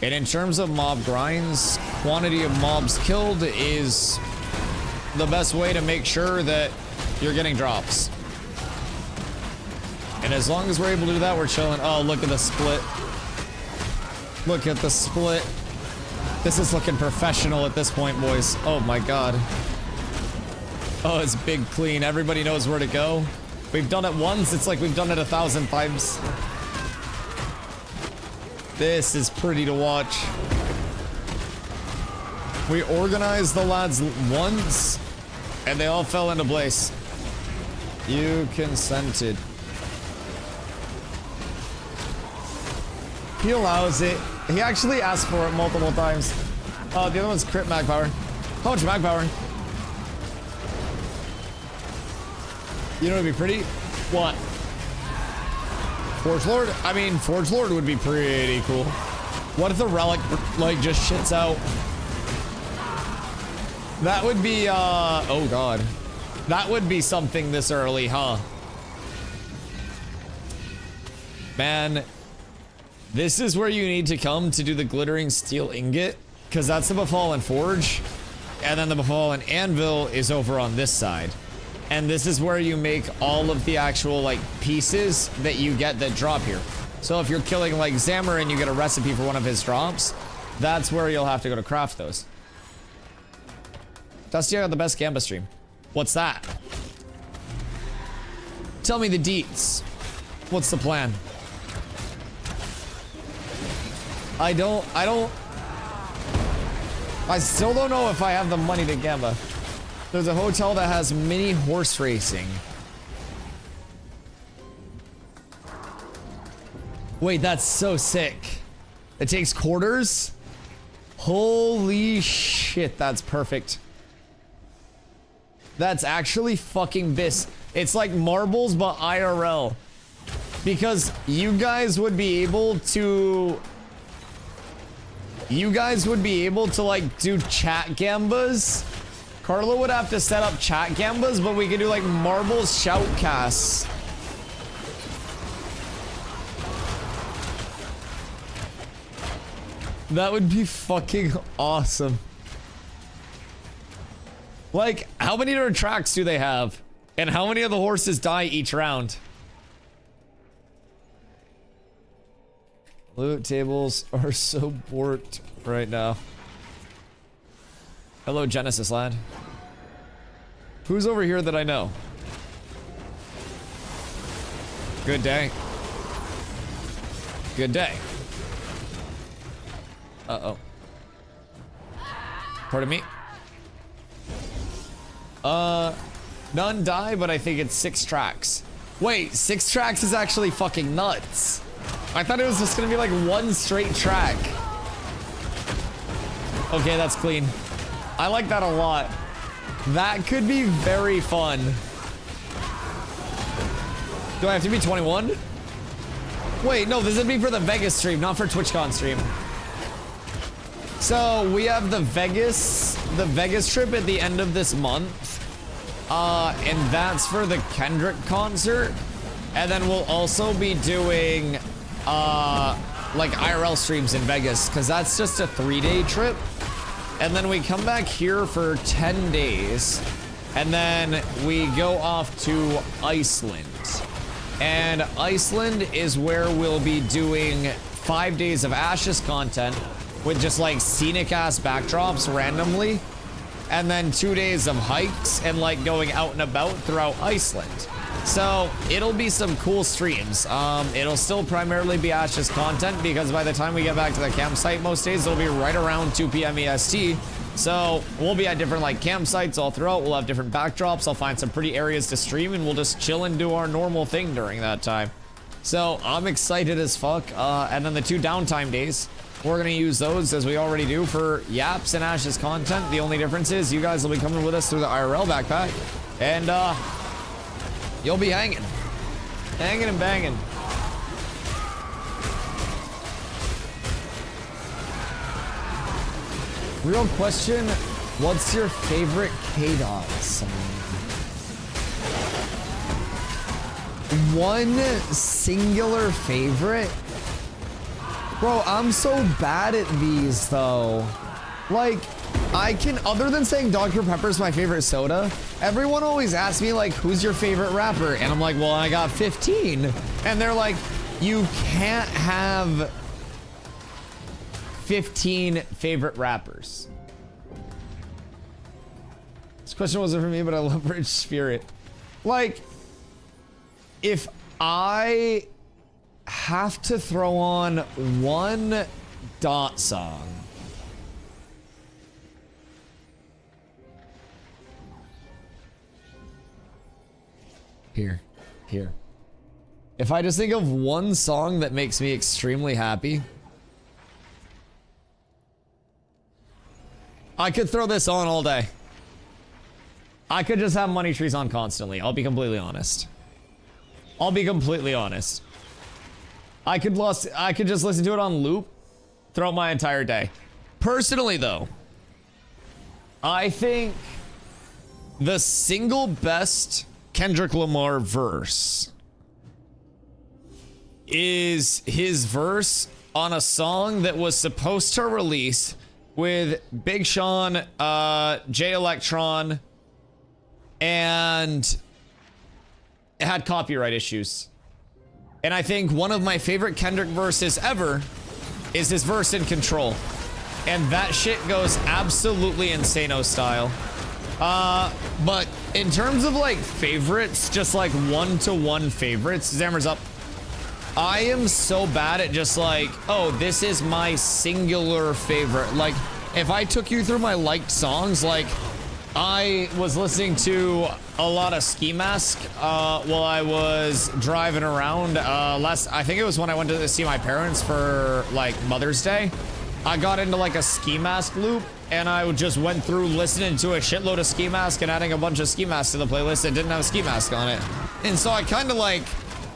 S1: And in terms of mob grinds, quantity of mobs killed is the best way to make sure that you're getting drops. And as long as we're able to do that, we're chilling. Oh, look at the split. Look at the split. This is looking professional at this point, boys. Oh my god. Oh, it's big clean. Everybody knows where to go. We've done it once. It's like we've done it 1,000 times. This is pretty to watch. We organized the lads once, and they all fell into place. You consented. He allows it. He actually asked for it multiple times. Oh, the other one's crit mag power. How much mag power? You know what'd be pretty? What? Forge Lord? I mean, Forge Lord would be pretty cool. What if the relic, like, just shits out? That would be, oh god. That would be something this early, huh? Man, this is where you need to come to do the glittering steel ingot, because that's the Befallen Forge, and then the Befallen Anvil is over on this side. And this is where you make all of the actual, like, pieces that you get that drop here. So if you're killing, like, Zammer and you get a recipe for one of his drops, that's where you'll have to go to craft those. Dusty, I got the best Gamba stream. What's that? Tell me the deets. What's the plan? I still don't know if I have the money to Gamba. There's a hotel that has mini horse racing. Wait, that's so sick. It takes quarters? Holy shit, that's perfect. That's actually fucking bis. It's like marbles, but IRL. Because you guys would be able to... like, do chat gambas. Carlo would have to set up chat gambas, but we could do, like, marbles shoutcasts. That would be fucking awesome. Like, how many different tracks do they have? And how many of the horses die each round? Loot tables are so bored right now. Hello, Genesis lad. Who's over here that I know? Good day. Good day. Uh-oh. Pardon me? None die, but I think it's 6 tracks. Wait, 6 tracks is actually fucking nuts. I thought it was just gonna be like one straight track. Okay, that's clean. I like that a lot. That could be very fun. Do I have to be 21? Wait, no, this would be for the Vegas stream, not for TwitchCon stream. So we have the Vegas trip at the end of this month. And that's for the Kendrick concert. And then we'll also be doing, like IRL streams in Vegas, because that's just a 3-day trip. And then we come back here for 10 days. And then we go off to Iceland. And Iceland is where we'll be doing 5 days of Ashes content with just like scenic ass backdrops randomly. And then 2 days of hikes and like going out and about throughout Iceland. So it'll be some cool streams. It'll still primarily be Ashes content because by the time we get back to the campsite most days, it'll be right around 2 p.m. EST. So we'll be at different like campsites all throughout. We'll have different backdrops. I'll find some pretty areas to stream and we'll just chill and do our normal thing during that time. So I'm excited as fuck. And then the 2 downtime days, we're gonna use those as we already do for Yaps and Ashes content. The only difference is you guys will be coming with us through the IRL backpack. And you'll be hanging. Hanging and banging. Real question, what's your favorite K-Dot song? One singular favorite? Bro, I'm so bad at these though. Like, I can, other than saying Dr. Pepper's my favorite soda, everyone always asks me like, who's your favorite rapper? And I'm like, well, I got 15. And they're like, you can't have 15 favorite rappers. This question wasn't for me, but I love Rich Spirit. Like, if I have to throw on one Dot song, here. If I just think of one song that makes me extremely happy, I could throw this on all day. I could just have money trees on constantly. I'll be completely honest. I'll be completely honest. I could just listen to it on loop throughout my entire day. Personally, though, I think the single best Kendrick Lamar verse is his verse on a song that was supposed to release with Big Sean, Jay Electron, and it had copyright issues. And I think one of my favorite Kendrick verses ever is his verse in Control. And that shit goes absolutely insano style. But in terms of like favorites, just like one-to-one favorites, Zammer's up. I am so bad at just like, oh, this is my singular favorite. Like, if I took you through my liked songs, like, I was listening to a lot of Ski Mask while I was driving around. I think it was when I went to see my parents for like Mother's Day. I got into like a Ski Mask loop, and I just went through listening to a shitload of Ski Mask and adding a bunch of Ski Mask to the playlist that didn't have a Ski Mask on it. And so I kind of like,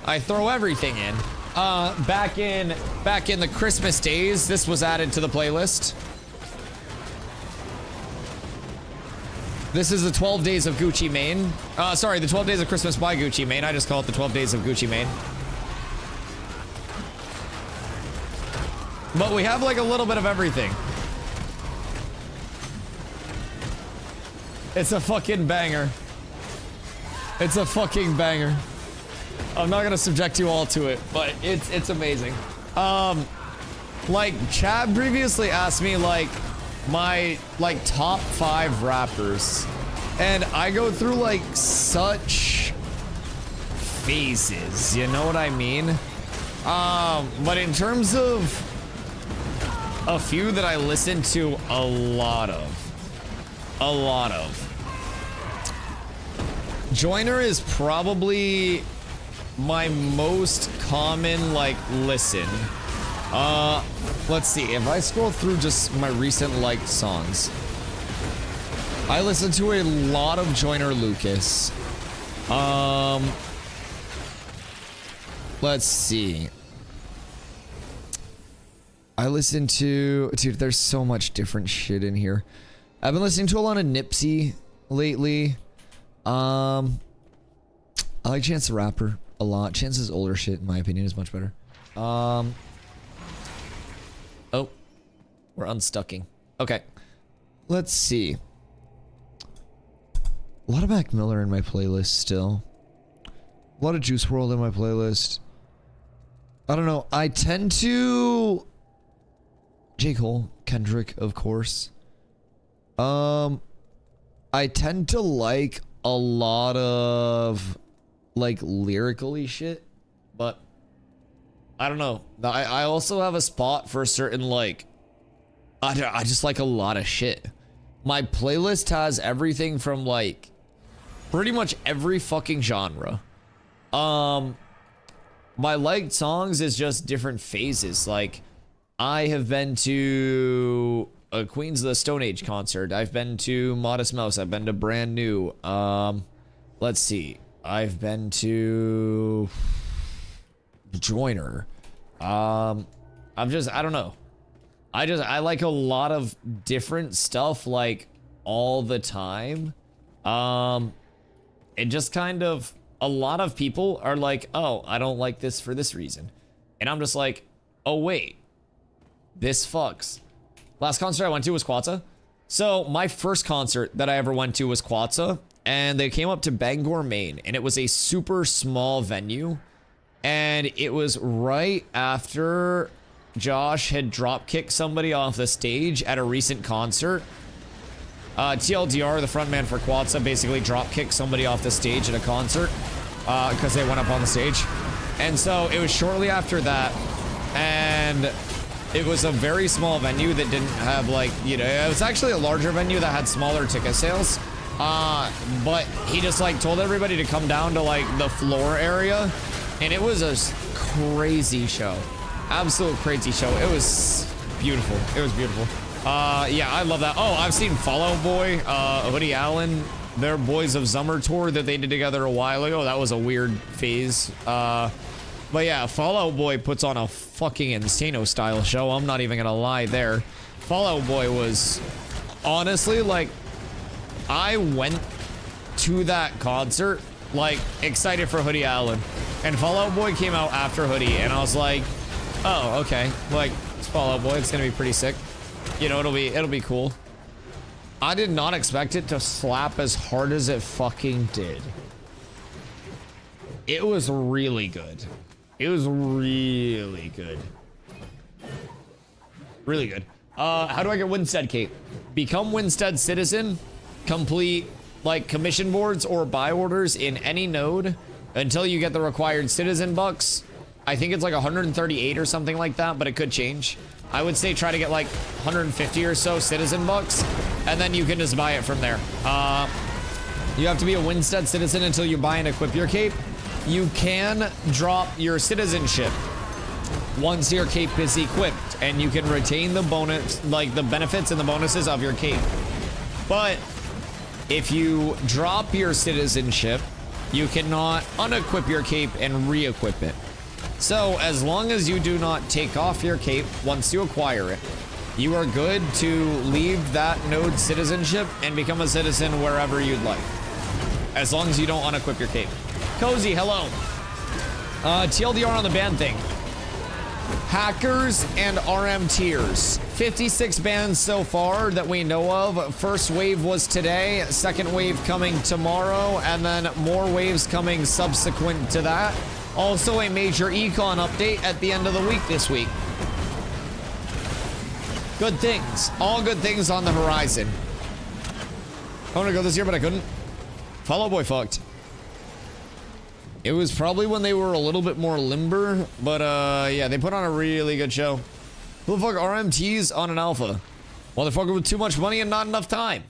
S1: I throw everything in. Back in the Christmas days, this was added to the playlist. This is the 12 Days of Gucci Mane. Sorry, the 12 Days of Christmas by Gucci Mane. I just call it the 12 Days of Gucci Mane. But we have like a little bit of everything. It's a fucking banger. It's a fucking banger. I'm not gonna subject you all to it, but it's amazing. Like Chad previously asked me like my like top 5 rappers, and I go through like such phases, you know what I mean? But in terms of a few that I listen to a lot of, Joyner is probably my most common like listen. Let's see, if I scroll through just my recent liked songs, I listen to a lot of Joyner Lucas. Let's see. I listen to, dude, there's so much different shit in here. I've been listening to a lot of Nipsey lately. I like Chance the Rapper a lot. Chance's older shit, in my opinion, is much better. Oh, we're unstucking. Okay, let's see. A lot of Mac Miller in my playlist still. A lot of Juice WRLD in my playlist. I don't know. I tend to... J. Cole, Kendrick, of course. I tend to like a lot of like lyrically shit, but I don't know. I also have a spot for a certain like, I just like a lot of shit. My playlist has everything from like pretty much every fucking genre. My liked songs is just different phases. Like, I have been to a Queens of the Stone Age concert. I've been to Modest Mouse. I've been to Brand New. Let's see. I've been to Joyner. I don't know. I like a lot of different stuff like all the time. It just kind of, a lot of people are like, oh, I don't like this for this reason. And I'm just like, oh wait, this fucks. Last concert I went to was Quatsa. So my first concert that I ever went to was Quatsa, and they came up to Bangor, Maine, and it was a super small venue, and it was right after Josh had drop kicked somebody off the stage at a recent concert. TLDR, the frontman for Quatsa, basically drop kicked somebody off the stage at a concert because they went up on the stage. And so it was shortly after that, and it was a very small venue that didn't have like, you know, it was actually a larger venue that had smaller ticket sales. But he just like told everybody to come down to like the floor area, and it was a crazy show. Absolute crazy show. It was beautiful. It was beautiful. Yeah, I love that. Oh, I've seen Fall Out Boy, Hoodie Allen, their Boys of Summer tour that they did together a while ago. That was a weird phase. But yeah, Fallout Boy puts on a fucking Insano style show. I'm not even gonna lie there. Fallout Boy was honestly like, I went to that concert like excited for Hoodie Allen, and Fallout Boy came out after Hoodie, and I was like, oh, okay, like it's Fallout Boy, it's gonna be pretty sick. You know, it'll be cool. I did not expect it to slap as hard as it fucking did. It was really good. It was really good. Really good. How do I get Winstead Cape? Become Winstead Citizen. Complete like commission boards or buy orders in any node until you get the required citizen bucks. I think it's like 138 or something like that, but it could change. I would say try to get like 150 or so citizen bucks, and then you can just buy it from there. You have to be a Winstead citizen until you buy and equip your cape. You can drop your citizenship once your cape is equipped, and you can retain the bonus, like the benefits and the bonuses of your cape. But if you drop your citizenship, you cannot unequip your cape and re-equip it. So as long as you do not take off your cape once you acquire it, you are good to leave that node citizenship and become a citizen wherever you'd like. As long as you don't unequip your cape. Cozy, hello. TLDR on the ban thing. Hackers and RM tiers. 56 bans so far that we know of. First wave was today, second wave coming tomorrow, and then more waves coming subsequent to that. Also a major econ update at the end of the week this week. Good things. All good things on the horizon. I want to go this year, but I couldn't. Fallout Boy fucked. It was probably when they were a little bit more limber, but yeah, they put on a really good show. Who the fuck RMTs on an alpha? Motherfucker with too much money and not enough time.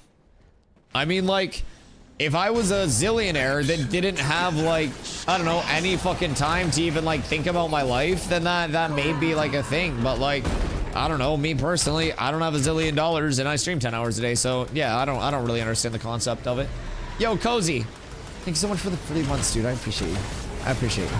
S1: I mean, like, if I was a zillionaire that didn't have, like, I don't know, any fucking time to even, like, think about my life, then that may be, like, a thing. But, like, I don't know, me personally, I don't have $1 zillion and I stream 10 hours a day, so, yeah, I don't really understand the concept of it. Yo, Cozy. Thank you so much for the 3 months, dude. I appreciate you. I appreciate you.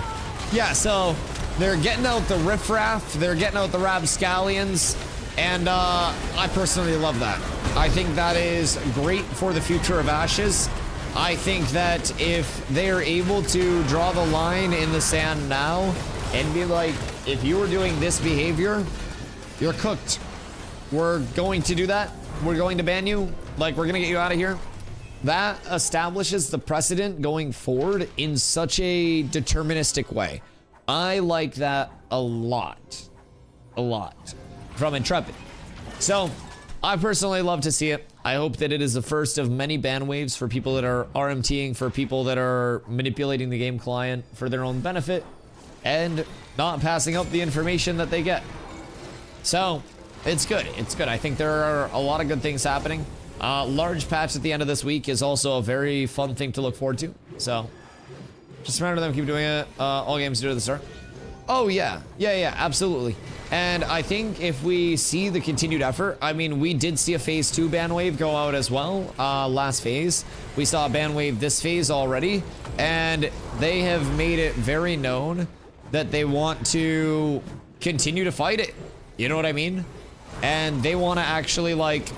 S1: Yeah, so they're getting out the riffraff, they're getting out the rapscallions, and I personally love that. I think that is great for the future of Ashes. I think that if they're able to draw the line in the sand now and be like, if you were doing this behavior, you're cooked. We're going to do that. We're going to ban you. Like, we're gonna get you out of here. That establishes the precedent going forward in such a deterministic way. I like that a lot. A lot. From Intrepid. So, I personally love to see it. I hope that it is the first of many ban waves for people that are RMTing, for people that are manipulating the game client for their own benefit, and not passing up the information that they get. So, it's good. It's good. I think there are a lot of good things happening. Large patch at the end of this week is also a very fun thing to look forward to. So, just remember them, keep doing it. All games do at the start. Oh, yeah. Yeah, absolutely. And I think if we see the continued effort, I mean, we did see a phase 2 ban wave go out as well, last phase. We saw a ban wave this phase already, and they have made it very known that they want to continue to fight it. You know what I mean? And they want to actually, like,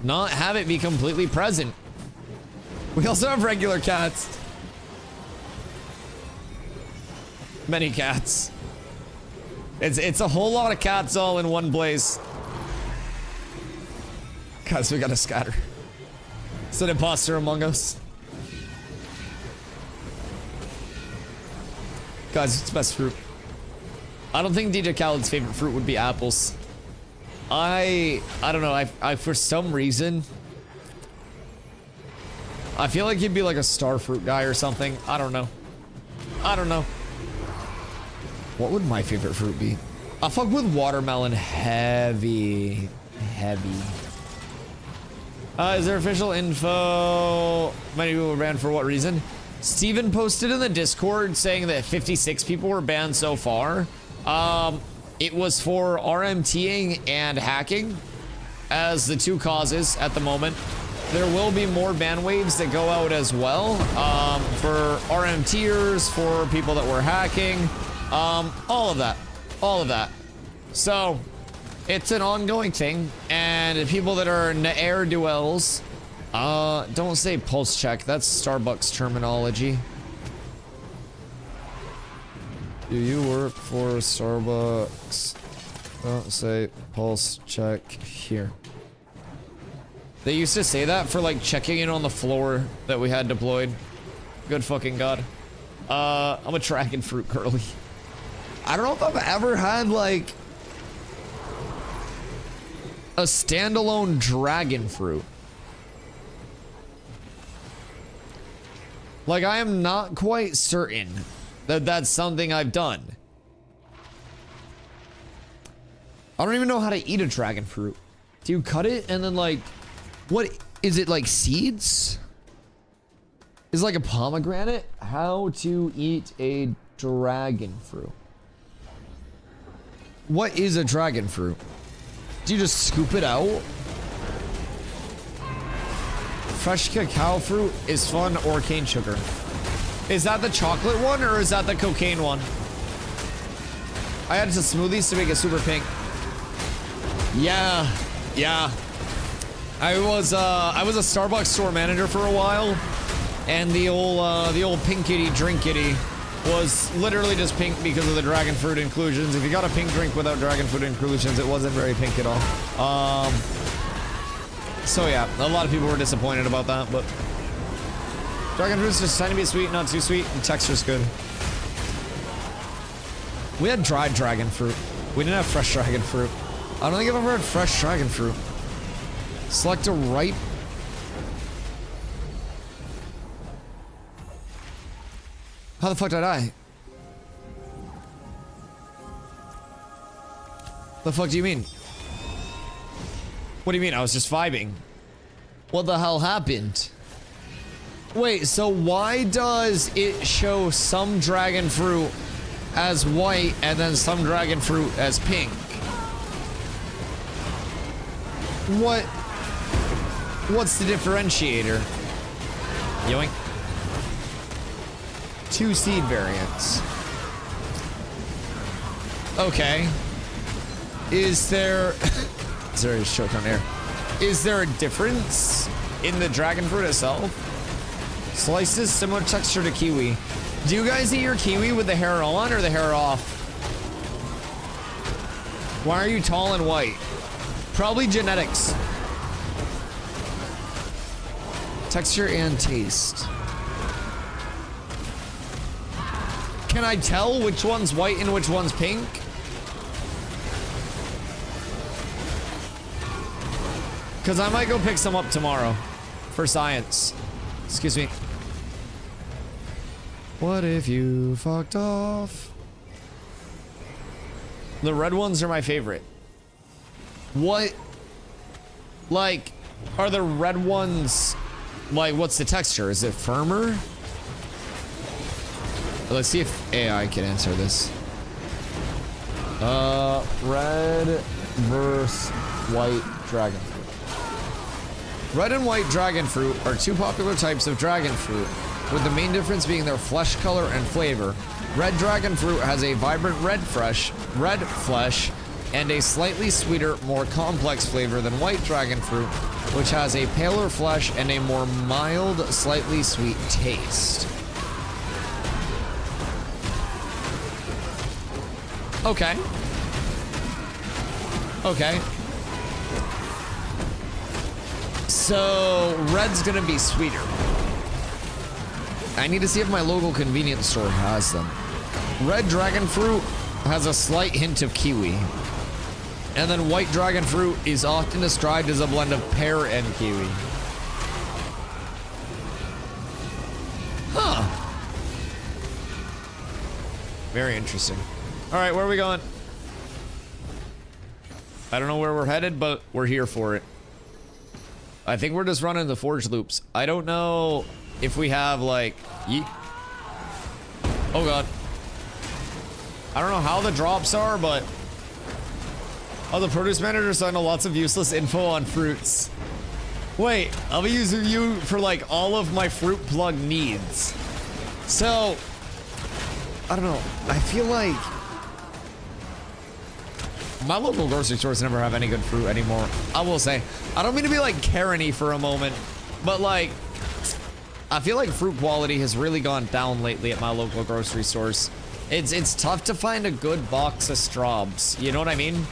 S1: not have it be completely present. We also have regular cats. Many cats. It's a whole lot of cats all in one place. Guys, we gotta scatter. It's an imposter among us. Guys, it's best fruit. I don't think DJ Khaled's favorite fruit would be apples. I don't know, I for some reason I feel like he'd be like a star fruit guy or something. I don't know. What would my favorite fruit be? I fuck with watermelon heavy. Is there official info? Many people were banned for what reason? Steven posted in the Discord saying that 56 people were banned so far. It was for RMTing and hacking as the two causes at the moment. there will be more ban waves that go out as well, for RMTers, for people that were hacking, all of that. So, it's an ongoing thing, and people that are ne'er-do-wells, don't say pulse check, that's Starbucks terminology. Do you work for Starbucks? Don't say pulse check here. They used to say that for like checking in on the floor that we had deployed. Good fucking god. I'm a dragon fruit girly. I don't know if I've ever had like a standalone dragon fruit. Like, I am not quite certain that that's something I've done. I don't even know how to eat a dragon fruit. Do you cut it and then like, what is it, like seeds? Is it like a pomegranate? How to eat a dragon fruit? What is a dragon fruit? Do you just scoop it out? Fresh cacao fruit is fun, or cane sugar. Is that the chocolate one or is that the cocaine one? I added some smoothies to make it super pink. Yeah. I was a Starbucks store manager for a while, and the old pink kitty drink kitty was literally just pink because of the dragon fruit inclusions. If you got a pink drink without dragon fruit inclusions, it wasn't very pink at all. So yeah, a lot of people were disappointed about that, but dragon fruit's just trying to be sweet, not too sweet, and texture's good. We had dried dragon fruit. We didn't have fresh dragon fruit. I don't think I've ever had fresh dragon fruit. Select a ripe. How the fuck did I die? The fuck do you mean? What do you mean? I was just vibing. What the hell happened? Wait, so why does it show some dragon fruit as white and then some dragon fruit as pink? What's the differentiator? Yoink. 2 seed variants. Okay. Is there a choke on air? Is there a difference in the dragon fruit itself? Slices similar texture to kiwi. Do you guys eat your kiwi with the hair on or the hair off? Why are you tall and white? Probably genetics. Texture and taste. Can I tell which one's white and which one's pink? Because I might go pick some up tomorrow for science. Excuse me. What if you fucked off? The red ones are my favorite. What? Like, are the red ones, like, what's the texture? Is it firmer? Let's see if AI can answer this. Red versus white dragon fruit. Red and white dragon fruit are two popular types of dragon fruit, with the main difference being their flesh color and flavor. Red dragon fruit has a vibrant red flesh, and a slightly sweeter, more complex flavor than white dragon fruit, which has a paler flesh and a more mild, slightly sweet taste. Okay. Okay. So, red's gonna be sweeter. I need to see if my local convenience store has them. Red dragon fruit has a slight hint of kiwi. And then white dragon fruit is often described as a blend of pear and kiwi. Huh. Very interesting. All right, where are we going? I don't know where we're headed, but we're here for it. I think we're just running the forge loops. I don't know if we have like... Yeet. Oh god. I don't know how the drops are, but... Oh, the produce manager signed lots of useless info on fruits. Wait, I'll be using you for like all of my fruit plug needs. So, I don't know. I feel like my local grocery stores never have any good fruit anymore. I will say, I don't mean to be like Karen-y for a moment, but like, I feel like fruit quality has really gone down lately at my local grocery stores. It's tough to find a good box of straws, you know what I mean?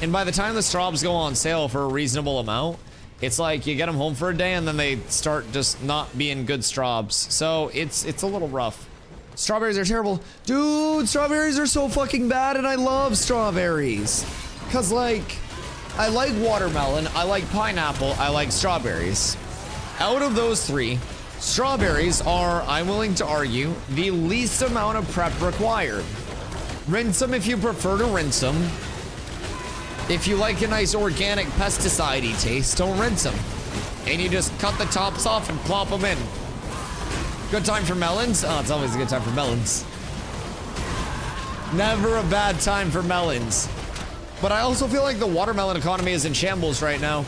S1: And by the time the straws go on sale for a reasonable amount, it's like you get them home for a day and then they start just not being good straws. So it's a little rough. Strawberries are terrible. Dude, strawberries are so fucking bad and I love strawberries. Cause like, I like watermelon, I like pineapple, I like strawberries. Out of those three, strawberries are, I'm willing to argue, the least amount of prep required. Rinse them if you prefer to rinse them. If you like a nice organic pesticide-y taste, don't rinse them. And you just cut the tops off and plop them in. Good time for melons? Oh, it's always a good time for melons. Never a bad time for melons. But I also feel like the watermelon economy is in shambles right now.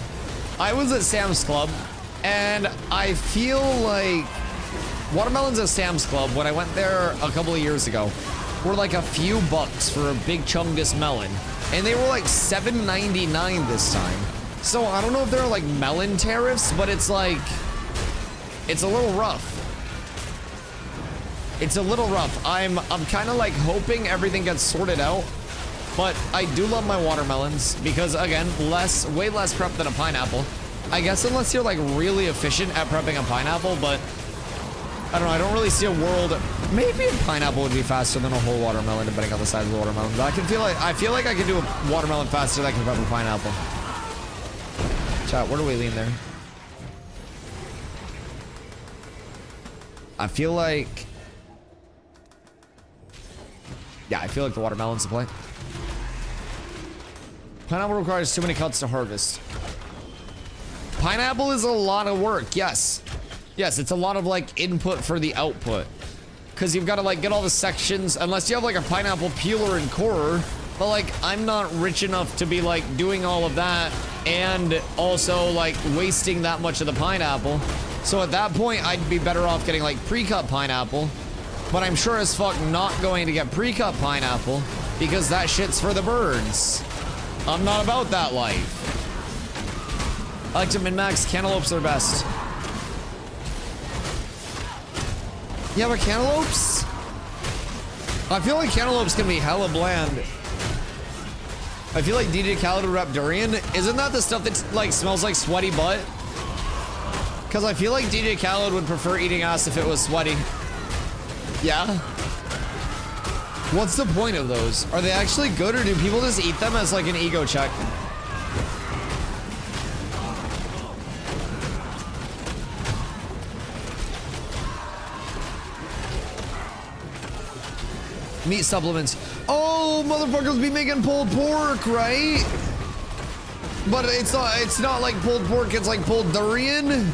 S1: I was at Sam's Club, and I feel like watermelons at Sam's Club, when I went there a couple of years ago, were like a few bucks for a big chungus melon. And they were like $7.99 this time. So I don't know if they're like melon tariffs, but it's like, it's a little rough. It's a little rough. I'm kind of like hoping everything gets sorted out, but I do love my watermelons because again, way less prep than a pineapple. I guess unless you're like really efficient at prepping a pineapple, but I don't know, I don't really see a world. Maybe a pineapple would be faster than a whole watermelon, depending on the size of the watermelon. But I feel like I can do a watermelon faster than I can prep a pineapple. Chat, where do we lean there? I feel like, yeah, I feel like the watermelon's the play. Pineapple requires too many cuts to harvest. Pineapple is a lot of work, yes. Yes, it's a lot of like input for the output. Cause you've got to like get all the sections, unless you have like a pineapple peeler and corer. But like, I'm not rich enough to be like doing all of that and also like wasting that much of the pineapple. So at that point, I'd be better off getting like pre-cut pineapple. But I'm sure as fuck not going to get pre-cut pineapple because that shit's for the birds. I'm not about that life. I like to min-max, cantaloupes are best. Yeah, but cantaloupes? I feel like cantaloupes can be hella bland. I feel like DJ Khaled would rep durian. Isn't that the stuff that like smells like sweaty butt? Because I feel like DJ Khaled would prefer eating ass if it was sweaty. Yeah? What's the point of those? Are they actually good or do people just eat them as like an ego check? Meat supplements. Oh, motherfuckers be making pulled pork, right? But it's not like pulled pork, it's like pulled durian.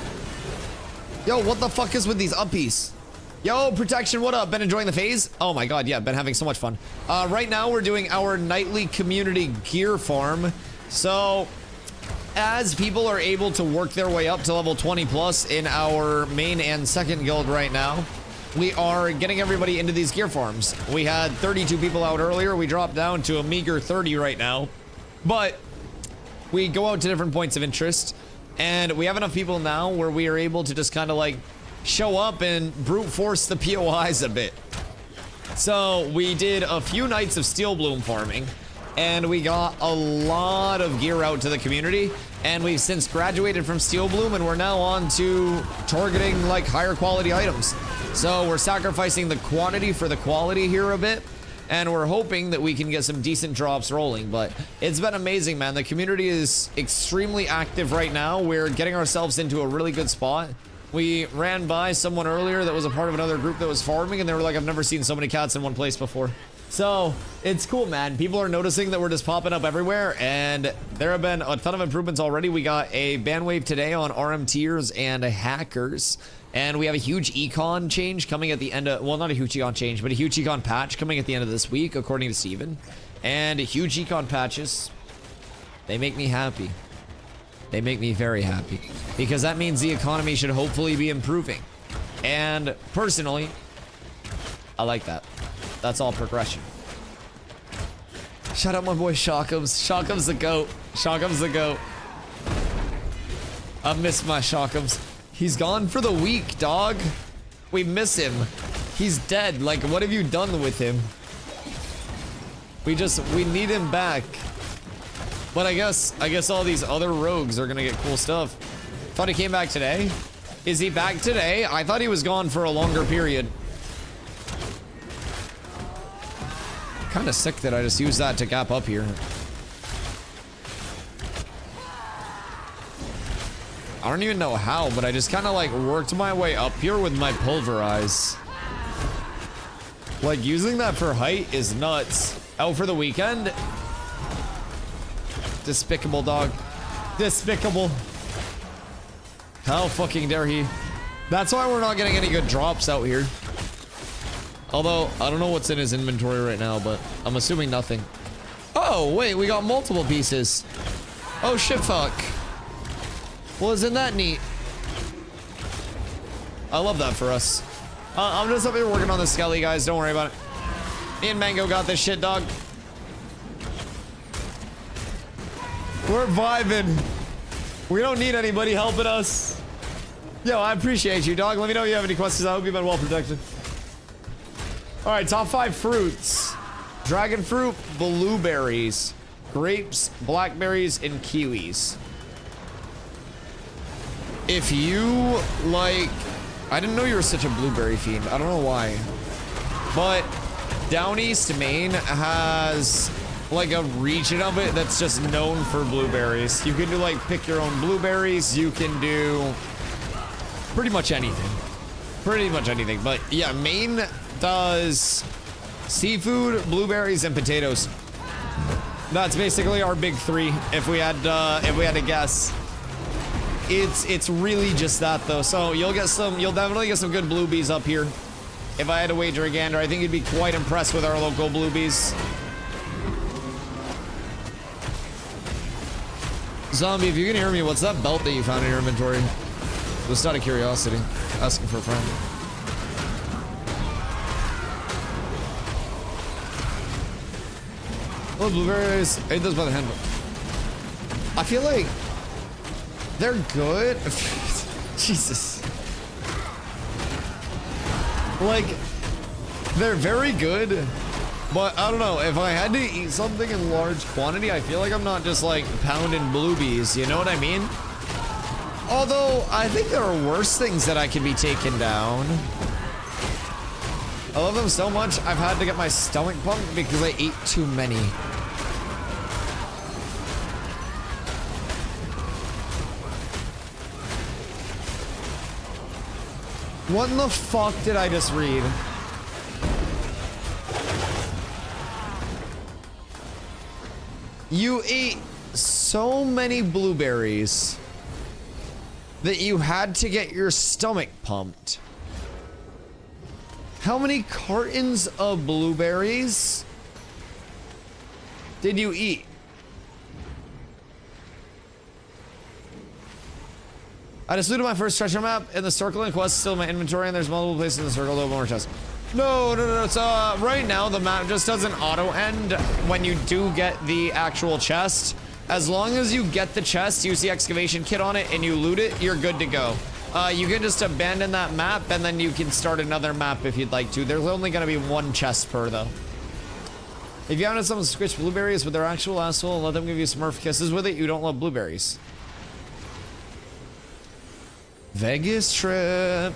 S1: Yo, what the fuck is with these uppies? Yo, Protection, what up? Been enjoying the phase? Oh my god, yeah, been having so much fun. Right now we're doing our nightly community gear farm. So, as people are able to work their way up to level 20 plus in our main and second guild right now, we are getting everybody into these gear farms. We had 32 people out earlier. We dropped down to a meager 30 right now. But we go out to different points of interest. And we have enough people now where we are able to just kind of like show up and brute force the POIs a bit. So we did a few nights of steel bloom farming. And we got a lot of gear out to the community. And we've since graduated from steel bloom and we're now on to targeting like higher quality items. So we're sacrificing the quantity for the quality here a bit, and we're hoping that we can get some decent drops rolling, but it's been amazing, man. The community is extremely active right now. We're getting ourselves into a really good spot. We ran by someone earlier that was a part of another group that was farming, and they were like, I've never seen so many cats in one place before. So it's cool, man. People are noticing that we're just popping up everywhere, and there have been a ton of improvements already. We got a ban wave today on RMTers and hackers. And we have a huge econ change coming at the end of, well, not a huge econ change, but a huge econ patch coming at the end of this week, according to Steven. And huge econ patches, they make me happy. They make me very happy because that means the economy should hopefully be improving. And personally, I like that. That's all progression. Shout out my boy Shockums. Shockums the goat. Shockums the goat. I miss my Shockums. He's gone for the week, dog. We miss him. He's dead. Like, what have you done with him? We need him back. But I guess all these other rogues are gonna get cool stuff. Thought he came back today. Is he back today? I thought he was gone for a longer period. Kind of sick that I just used that to gap up here. I don't even know how, but I just kind of like worked my way up here with my pulverize. Like using that for height is nuts. Out for the weekend. Despicable dog. Despicable. How fucking dare he? That's why we're not getting any good drops out here. Although, I don't know what's in his inventory right now, but I'm assuming nothing. Oh, wait, we got multiple pieces. Oh, shit, fuck. Well, isn't that neat? I love that for us. I'm just up here working on the skelly, guys. Don't worry about it. Me and Mango got this shit, dog. We're vibing. We don't need anybody helping us. Yo, I appreciate you, dog. Let me know if you have any questions. I hope you've been well protected. All right, top 5 fruits. Dragon fruit, blueberries, grapes, blackberries, and kiwis. If you like... I didn't know you were such a blueberry fiend. I don't know why. But down east Maine has like a region of it that's just known for blueberries. You can do like pick your own blueberries. You can do pretty much anything. Pretty much anything. But yeah, Maine does seafood, blueberries, and potatoes. That's basically our big 3 if we had to guess. It's really just that though. So you'll definitely get some good bluebies up here. If I had to wager a gander, I think you'd be quite impressed with our local bluebies. Zombie, if you can hear me, what's that belt that you found in your inventory? Just out of curiosity. Asking for a friend. Oh, blueberries. Ate those by the handle. I feel like they're good. Jesus. Like, they're very good, but I don't know. If I had to eat something in large quantity, I feel like I'm not just like pounding bluebies. You know what I mean? Although, I think there are worse things that I can be taken down. I love them so much, I've had to get my stomach pumped because I ate too many. What in the fuck did I just read? You ate so many blueberries that you had to get your stomach pumped. How many cartons of blueberries did you eat? I just looted my first treasure map, and the circle and quest is still in my inventory, and there's multiple places in the circle to open more chests. No. So right now the map just doesn't auto end when you do get the actual chest. As long as you get the chest, use the excavation kit on it, and you loot it, you're good to go. You can just abandon that map, and then you can start another map if you'd like to. There's only gonna be 1 chest per though. If you haven't had someone squish blueberries with their actual asshole and let them give you Smurf kisses with it, you don't love blueberries. Vegas trip.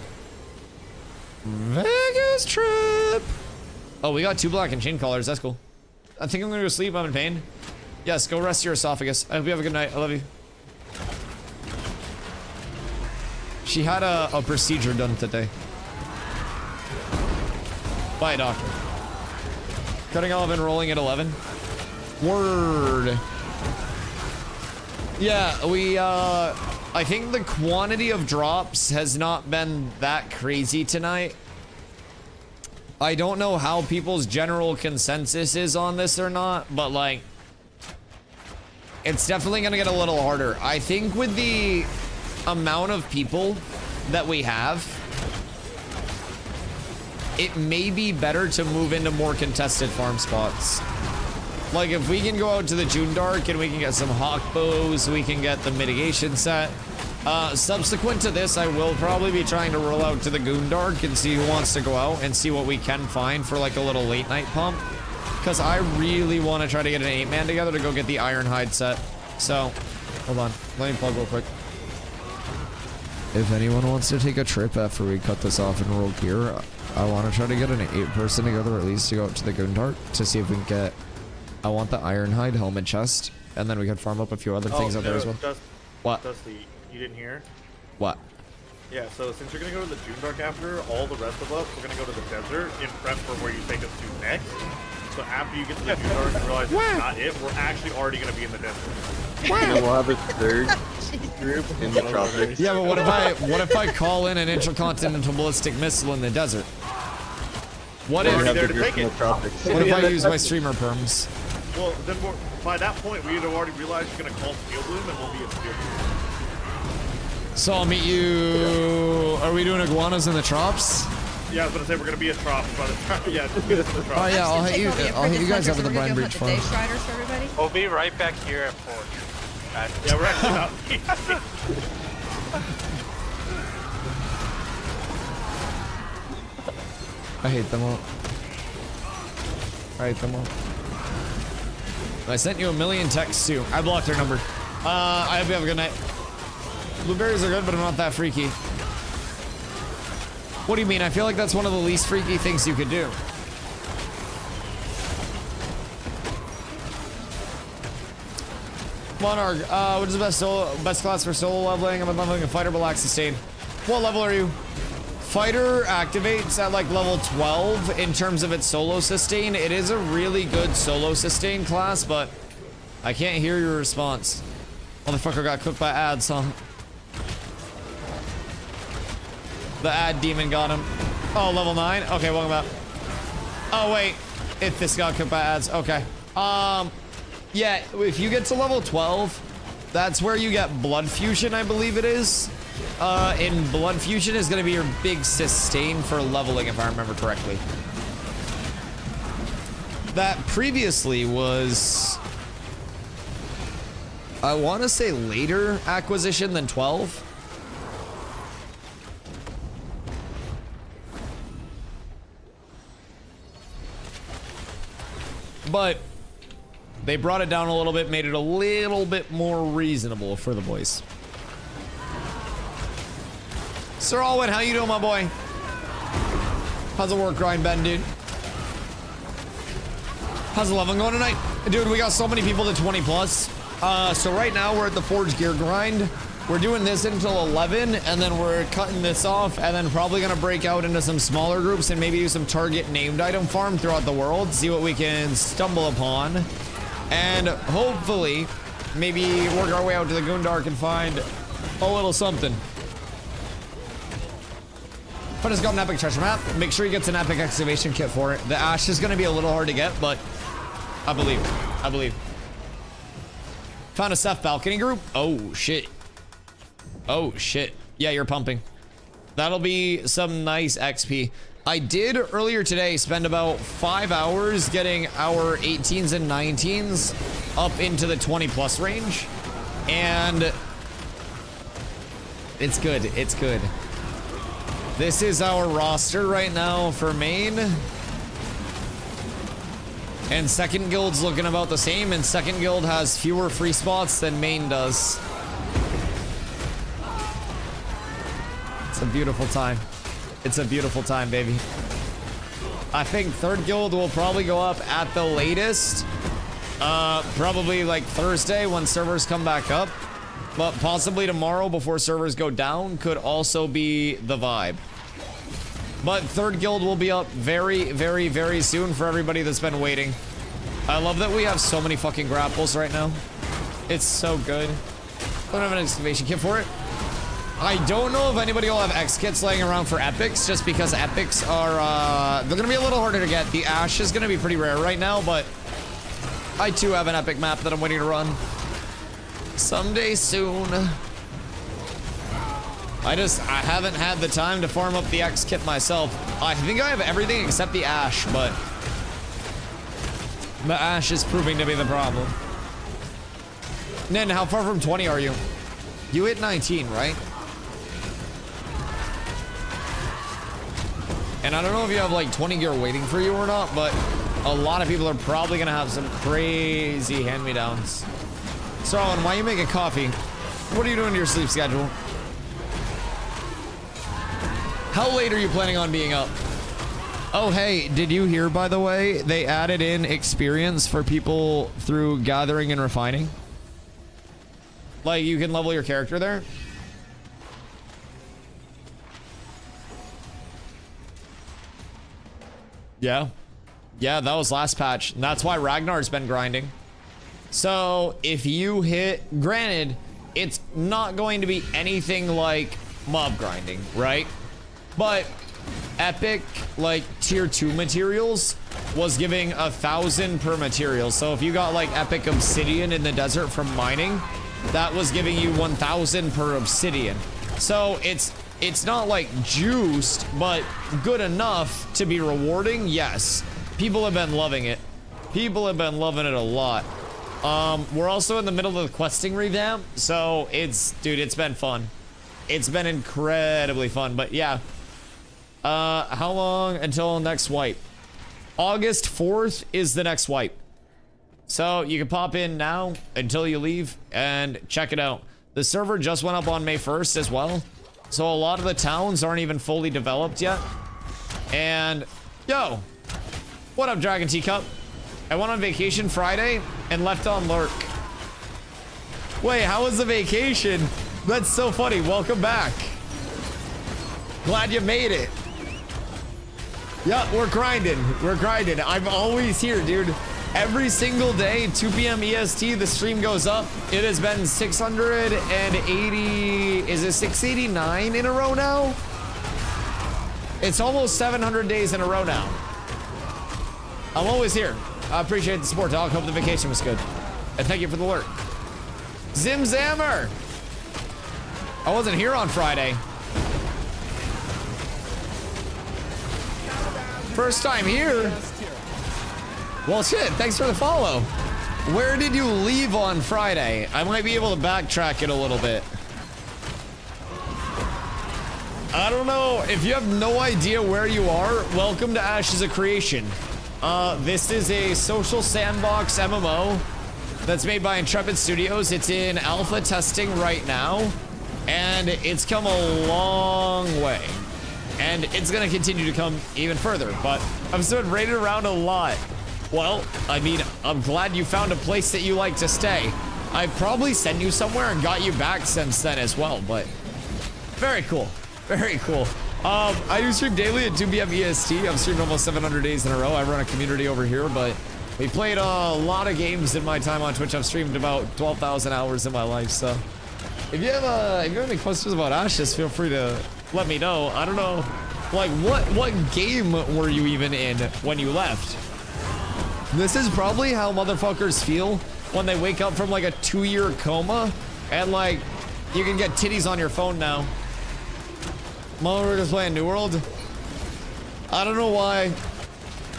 S1: Vegas trip. Oh, we got 2 black and chain collars. That's cool. I think I'm gonna go sleep. I'm in pain. Yes, go rest your esophagus. I hope you have a good night. I love you. She had a procedure done today. Bye, doctor. Cutting olive and rolling at 11. Word. Yeah, we, I think the quantity of drops has not been that crazy tonight. I don't know how people's general consensus is on this or not, but like, it's definitely gonna get a little harder. I think with the amount of people that we have, it may be better to move into more contested farm spots. Like if we can go out to the June Dark and we can get some hawk bows, we can get the mitigation set. Subsequent to this, I will probably be trying to roll out to the Goon Dark and see who wants to go out and see what we can find for like a little late night pump. Because I really want to try to get an 8-man together to go get the Ironhide set. So, hold on. Let me plug real quick. If anyone wants to take a trip after we cut this off and roll gear, I want to try to get an 8-person together at least to go out to the Goon Dark to see if we can get... I want the Ironhide helmet chest, and then we can farm up a few other things out there as well. What?
S4: Dusty, you didn't hear?
S1: What?
S4: Yeah, so since you're gonna go to the June Dark after, all the rest of us, we're gonna go to the desert in prep for where you take us to next. So after you get to the June Dark and realize it's not it, we're actually already gonna be in the desert.
S7: And then we'll have a third group in the tropics.
S1: Yeah, but what if I call in an intercontinental ballistic missile in the desert? What if
S4: there to take it.
S1: What if I use my streamer perms?
S4: Well, then by that point, we'd have already realized you're gonna call Steel Bloom, and we'll be at Steel Bloom.
S1: So I'll meet you. Are we doing iguanas in the trops?
S4: Yeah, I was gonna say we're gonna be at Trop by the time. Yeah, just meet us in the Trop.
S1: Oh yeah, I'll hit you. I'll hit you guys up at the Brine Breach Farm.
S6: We'll be right back here at 4.
S4: Yeah, we're actually not.
S1: I hate them all. I hate them all. I sent you a million texts too. I blocked your number. I hope you have a good night. Blueberries are good, but I'm not that freaky. What do you mean? I feel like that's one of the least freaky things you could do. Monarch, what is the best class for solo leveling? I'm leveling a fighter, but lack sustain. What level are you? Fighter activates at like level 12 in terms of its solo sustain. It is a really good solo sustain class, but I can't hear your response. Motherfucker got cooked by ads, huh? The ad demon got him. Oh, level 9? Okay, welcome back. Oh, wait. If this got cooked by ads. Okay. Yeah, if you get to level 12, that's where you get Blood Fusion, I believe it is. And Blood Fusion is going to be your big sustain for leveling, if I remember correctly. That previously was... I want to say later acquisition than 12. But they brought it down a little bit, made it a little bit more reasonable for the boys. Sir Alwyn, how you doing, my boy? How's the work grind been, dude? How's the leveling going tonight? Dude, we got so many people to 20 plus. So right now we're at the Forge Gear grind. We're doing this until 11, and then we're cutting this off, and then probably gonna break out into some smaller groups and maybe do some target named item farm throughout the world, see what we can stumble upon, and hopefully maybe work our way out to the Goondark and find a little something. But it's got an epic treasure map. Make sure he gets an epic excavation kit for it. The ash is gonna be a little hard to get, but I believe. I believe. Found a Seth balcony group. Oh shit. Oh shit. Yeah, you're pumping. That'll be some nice XP. I did earlier today spend about 5 hours getting our 18s and 19s up into the 20 plus range. And it's good. It's good. This is our roster right now for main. And second guild's looking about the same, and second guild has fewer free spots than main does. It's a beautiful time. It's a beautiful time, baby. I think third guild will probably go up at the latest. Probably like Thursday when servers come back up. But possibly tomorrow before servers go down could also be the vibe. But third guild will be up very, very, very soon for everybody that's been waiting. I love that we have so many fucking grapples right now. It's so good. I don't have an excavation kit for it. I don't know if anybody will have X kits laying around for epics, just because epics are, they're gonna be a little harder to get. The ash is gonna be pretty rare right now, but I too have an epic map that I'm waiting to run. Someday soon. I haven't had the time to farm up the X kit myself. I think I have everything except the Ash, but the Ash is proving to be the problem. Nin, how far from 20 are you? You hit 19, right? And I don't know if you have like 20 gear waiting for you or not, but a lot of people are probably gonna have some crazy hand-me-downs. Starlin, why you making coffee? What are you doing to your sleep schedule? How late are you planning on being up? Oh, hey, did you hear, by the way, they added in experience for people through gathering and refining? Like, you can level your character there? Yeah. Yeah, that was last patch. And that's why Ragnar's been grinding. So, if you hit... Granted, it's not going to be anything like mob grinding, right? But epic, like, tier 2 materials was giving 1,000 per material. So if you got, like, epic obsidian in the desert from mining, that was giving you 1,000 per obsidian. So it's not, like, juiced, but good enough to be rewarding, yes. People have been loving it. People have been loving it a lot. We're also in the middle of the questing revamp, so dude, it's been fun. It's been incredibly fun, but yeah. How long until next wipe? August 4th is the next wipe. So you can pop in now until you leave and check it out. The server just went up on May 1st as well. So a lot of the towns aren't even fully developed yet. And yo, what up, Dragon Teacup? I went on vacation Friday and left on lurk. Wait, how was the vacation? That's so funny. Welcome back. Glad you made it. Yeah, we're grinding. We're grinding. I'm always here, dude. Every single day, 2 p.m. EST, the stream goes up. It has been 680... Is it 689 in a row now? It's almost 700 days in a row now. I'm always here. I appreciate the support, dog. Hope the vacation was good. And thank you for the alert. Zim Zammer! I wasn't here on Friday. First time here. Well, shit, thanks for the follow. Where did you leave on Friday? I might be able to backtrack it a little bit. I don't know. If you have no idea where you are, welcome to Ashes of Creation. This is a social sandbox MMO that's made by Intrepid Studios. It's in alpha testing right now, and it's come a long way. And it's gonna continue to come even further, but I've stood raided around a lot. Well, I mean, I'm glad you found a place that you like to stay. I probably sent you somewhere and got you back since then as well, but very cool. Very cool. I do stream daily at 2 p.m. EST. I've streamed almost 700 days in a row. I run a community over here, but we played a lot of games in my time on Twitch. I've streamed about 12,000 hours in my life, so if you have any questions about Ashes, feel free to let me know. I don't know, like, what game were you even in when you left? This is probably how motherfuckers feel when they wake up from like a 2-year coma and like you can get titties on your phone now. Motherfuckers playing New World. I don't know why.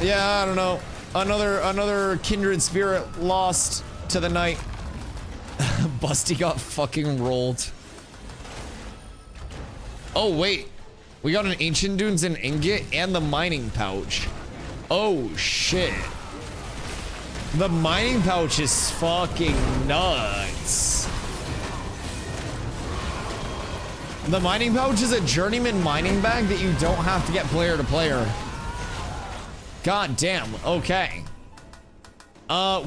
S1: Yeah, I don't know. Another kindred spirit lost to the night. Busty got fucking rolled. Oh wait, we got an Ancient Dunes and Ingot and the mining pouch. Oh shit. The mining pouch is fucking nuts. The mining pouch is a journeyman mining bag that you don't have to get player to player. God damn, okay.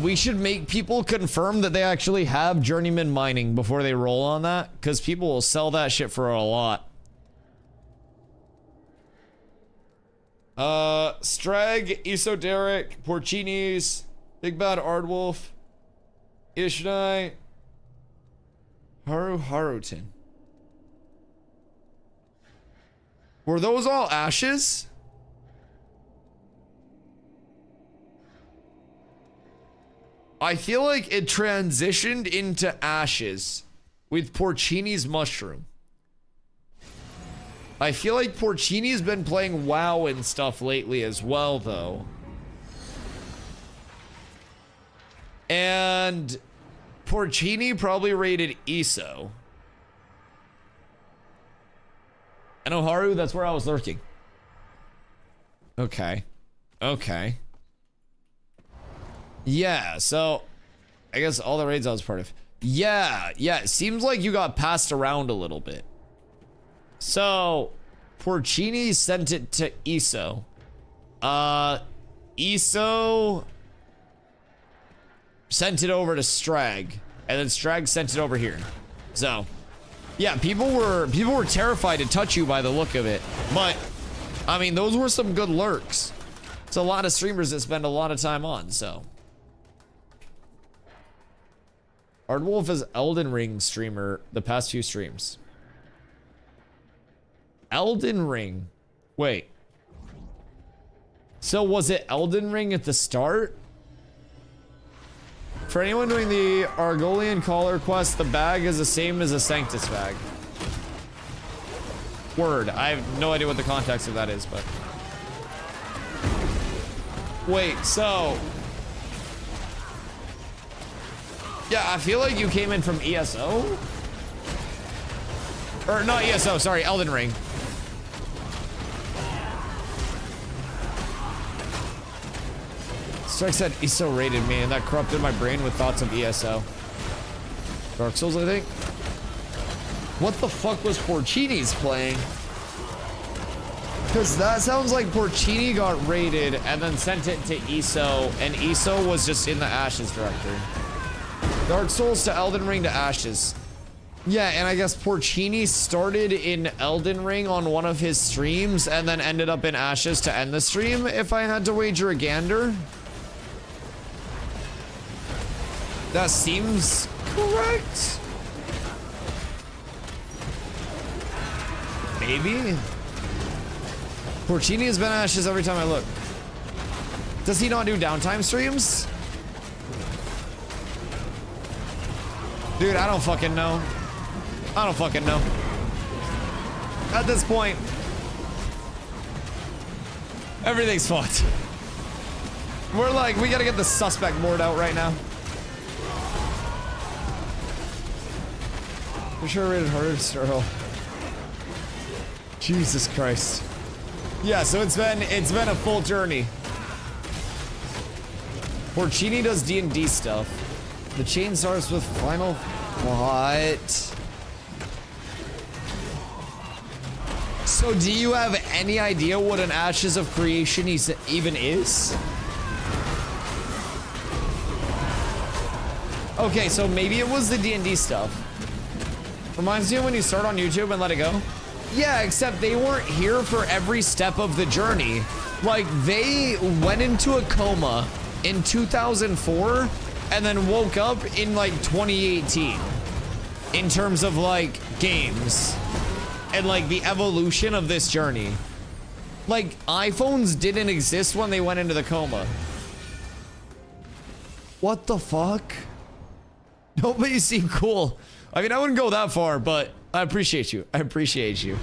S1: We should make people confirm that they actually have journeyman mining before they roll on that, because people will sell that shit for a lot. Strag, Esoteric, Porcinis, Big Bad Ardwolf, Ishnai, Harutin. Were those all ashes? I feel like it transitioned into Ashes with Porcini's mushroom. I feel like Porcini's been playing WoW and stuff lately as well, though. And Porcini probably raided ESO. And Oharu, that's where I was lurking. Okay. Okay. Yeah, so I guess all the raids I was part of. Yeah, it seems like you got passed around a little bit. So Porcini sent it to ESO. ESO sent it over to Strag, and then Strag sent it over here. So yeah, people were terrified to touch you by the look of it. But I mean, those were some good lurks. It's a lot of streamers that spend a lot of time on, so. Ardwolf is Elden Ring streamer the past few streams. Elden Ring. Wait. So was it Elden Ring at the start? For anyone doing the Argolian Collar quest, the bag is the same as a Sanctus bag. Word. I have no idea what the context of that is, but. Wait, so. Yeah, I feel like you came in from ESO? Or not ESO, sorry, Elden Ring. Strike said ESO raided me, and that corrupted my brain with thoughts of ESO. Dark Souls, I think. What the fuck was Porcini's playing? Because that sounds like Porcini got raided and then sent it to ESO, and ESO was just in the Ashes directory. Dark Souls to Elden Ring to Ashes. Yeah, and I guess Porcini started in Elden Ring on one of his streams and then ended up in Ashes to end the stream, if I had to wager a gander. That seems correct. Maybe. Porcini has been Ashes every time I look. Does he not do downtime streams? Dude, I don't fucking know. I don't fucking know. At this point, everything's fucked. We're like, we gotta get the suspect board out right now. For sure rated harder, Sterl. Jesus Christ. Yeah, so it's been a full journey. Porcini does D&D stuff. The chain starts with final. What? So do you have any idea what an Ashes of Creation even is? Okay, so maybe it was the D&D stuff. Reminds you when you start on YouTube and let it go? Yeah, except they weren't here for every step of the journey. Like, they went into a coma in 2004 and then woke up in like 2018 in terms of like games and like the evolution of this journey. Like, iPhones didn't exist when they went into the coma. What the fuck? No, but you seem cool. I mean, I wouldn't go that far, but I appreciate you. I appreciate you.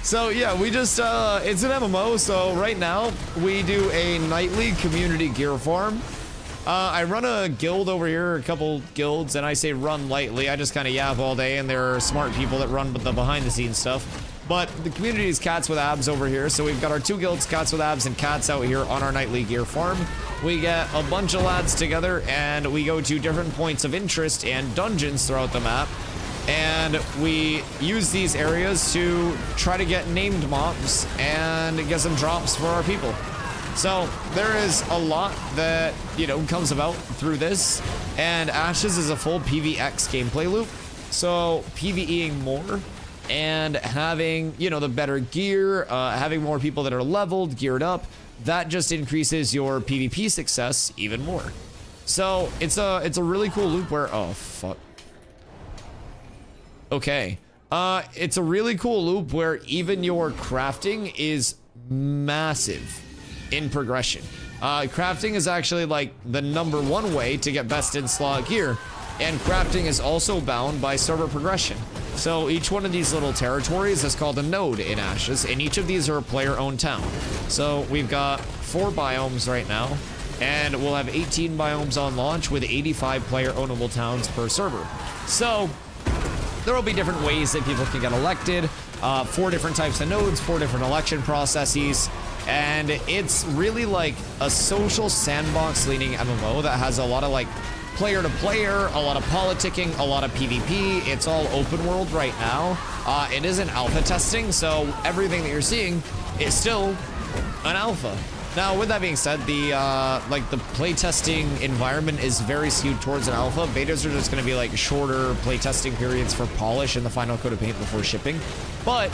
S1: So yeah, we just, it's an MMO, so right now we do a nightly community gear farm. I run a guild over here, a couple guilds, and I say run lightly. I just kind of yap all day, and there are smart people that run the behind-the-scenes stuff. But the community is Cats with Abs over here, so we've got our two guilds, Cats with Abs and Cats, out here on our nightly gear farm. We get a bunch of lads together, and we go to different points of interest and dungeons throughout the map. And we use these areas to try to get named mobs and get some drops for our people. So there is a lot that, you know, comes about through this, and Ashes is a full PvX gameplay loop. So PvEing more and having, you know, the better gear, having more people that are leveled, geared up, that just increases your PvP success even more. So it's a really cool loop where, oh fuck. Okay. It's a really cool loop where even your crafting is massive in progression. Crafting is actually like the #1 way to get best in slot gear. And crafting is also bound by server progression. So each one of these little territories is called a node in Ashes, and each of these are a player-owned town. So we've got 4 biomes right now, and we'll have 18 biomes on launch with 85 player-ownable towns per server. So there will be different ways that people can get elected, 4 different types of nodes, 4 different election processes, and it's really like a social sandbox leaning MMO that has a lot of like player to player, a lot of politicking, a lot of PvP. It's all open world right now. It isn't alpha testing, so everything that you're seeing is still an alpha. Now, with that being said, the playtesting environment is very skewed towards an alpha. Betas are just going to be like shorter playtesting periods for polish and the final coat of paint before shipping. But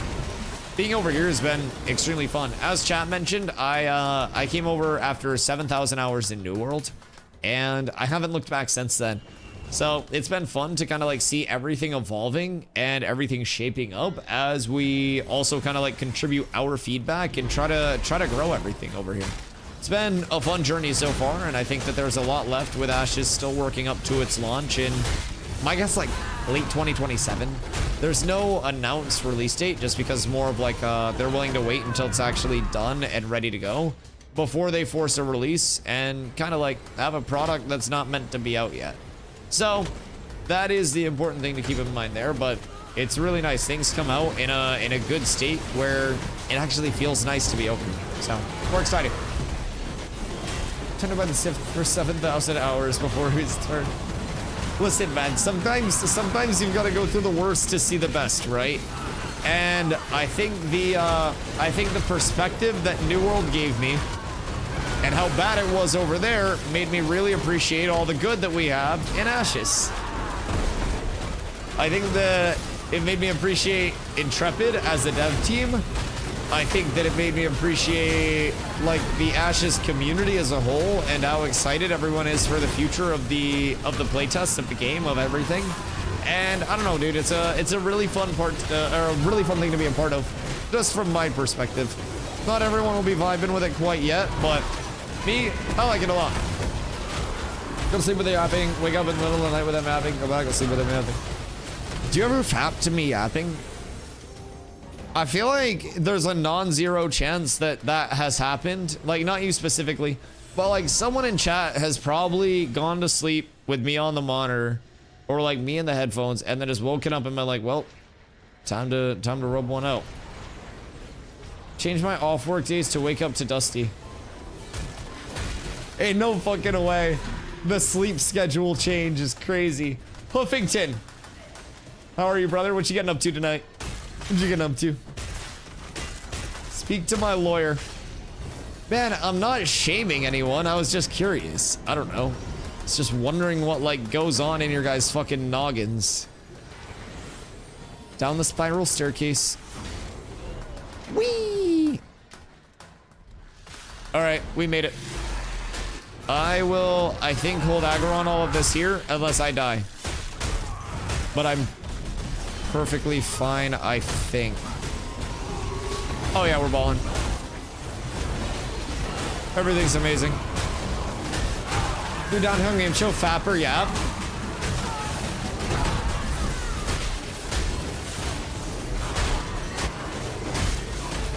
S1: being over here has been extremely fun. As chat mentioned, I came over after 7,000 hours in New World, and I haven't looked back since then. So it's been fun to kind of like see everything evolving and everything shaping up as we also kind of like contribute our feedback and try to grow everything over here. It's been a fun journey so far, and I think that there's a lot left with Ashes still working up to its launch in, my guess, like late 2027. There's no announced release date just because more of like they're willing to wait until it's actually done and ready to go before they force a release and kind of like have a product that's not meant to be out yet. So that is the important thing to keep in mind there, but it's really nice. Things come out in a good state where it actually feels nice to be open. So we're excited. Turned by the Sith for 7,000 hours before his turn. Listen, man, sometimes you've got to go through the worst to see the best, right? And I think the perspective that New World gave me and how bad it was over there made me really appreciate all the good that we have in Ashes. I think that it made me appreciate Intrepid as a dev team. I think that it made me appreciate like the Ashes community as a whole and how excited everyone is for the future of the playtest of the game, of everything. And I don't know, dude, it's a really fun part, or a really fun thing to be a part of, just from my perspective. Not everyone will be vibing with it quite yet, but me, I like it a lot. Go to sleep with the yapping, wake up in the middle of the night with them yapping, go back, go sleep with them yapping. Do you ever fap to me yapping? I feel like there's a non-zero chance that that has happened. Like, not you specifically, but like someone in chat has probably gone to sleep with me on the monitor or like me in the headphones and then just woken up and been like, well, time to rub one out. Change my off work days to wake up to Dusty. Ain't no fucking way. The sleep schedule change is crazy. Hoofington, how are you, brother? What you getting up to tonight? What you getting up to? Speak to my lawyer. Man, I'm not shaming anyone. I was just curious. I don't know. It's just wondering what like goes on in your guys' fucking noggins. Down the spiral staircase. Whee! All right, we made it. I will, I think, hold aggro on all of this here unless I die. But I'm perfectly fine, I think. Oh yeah, we're balling. Everything's amazing. You're down home game show fapper, yeah.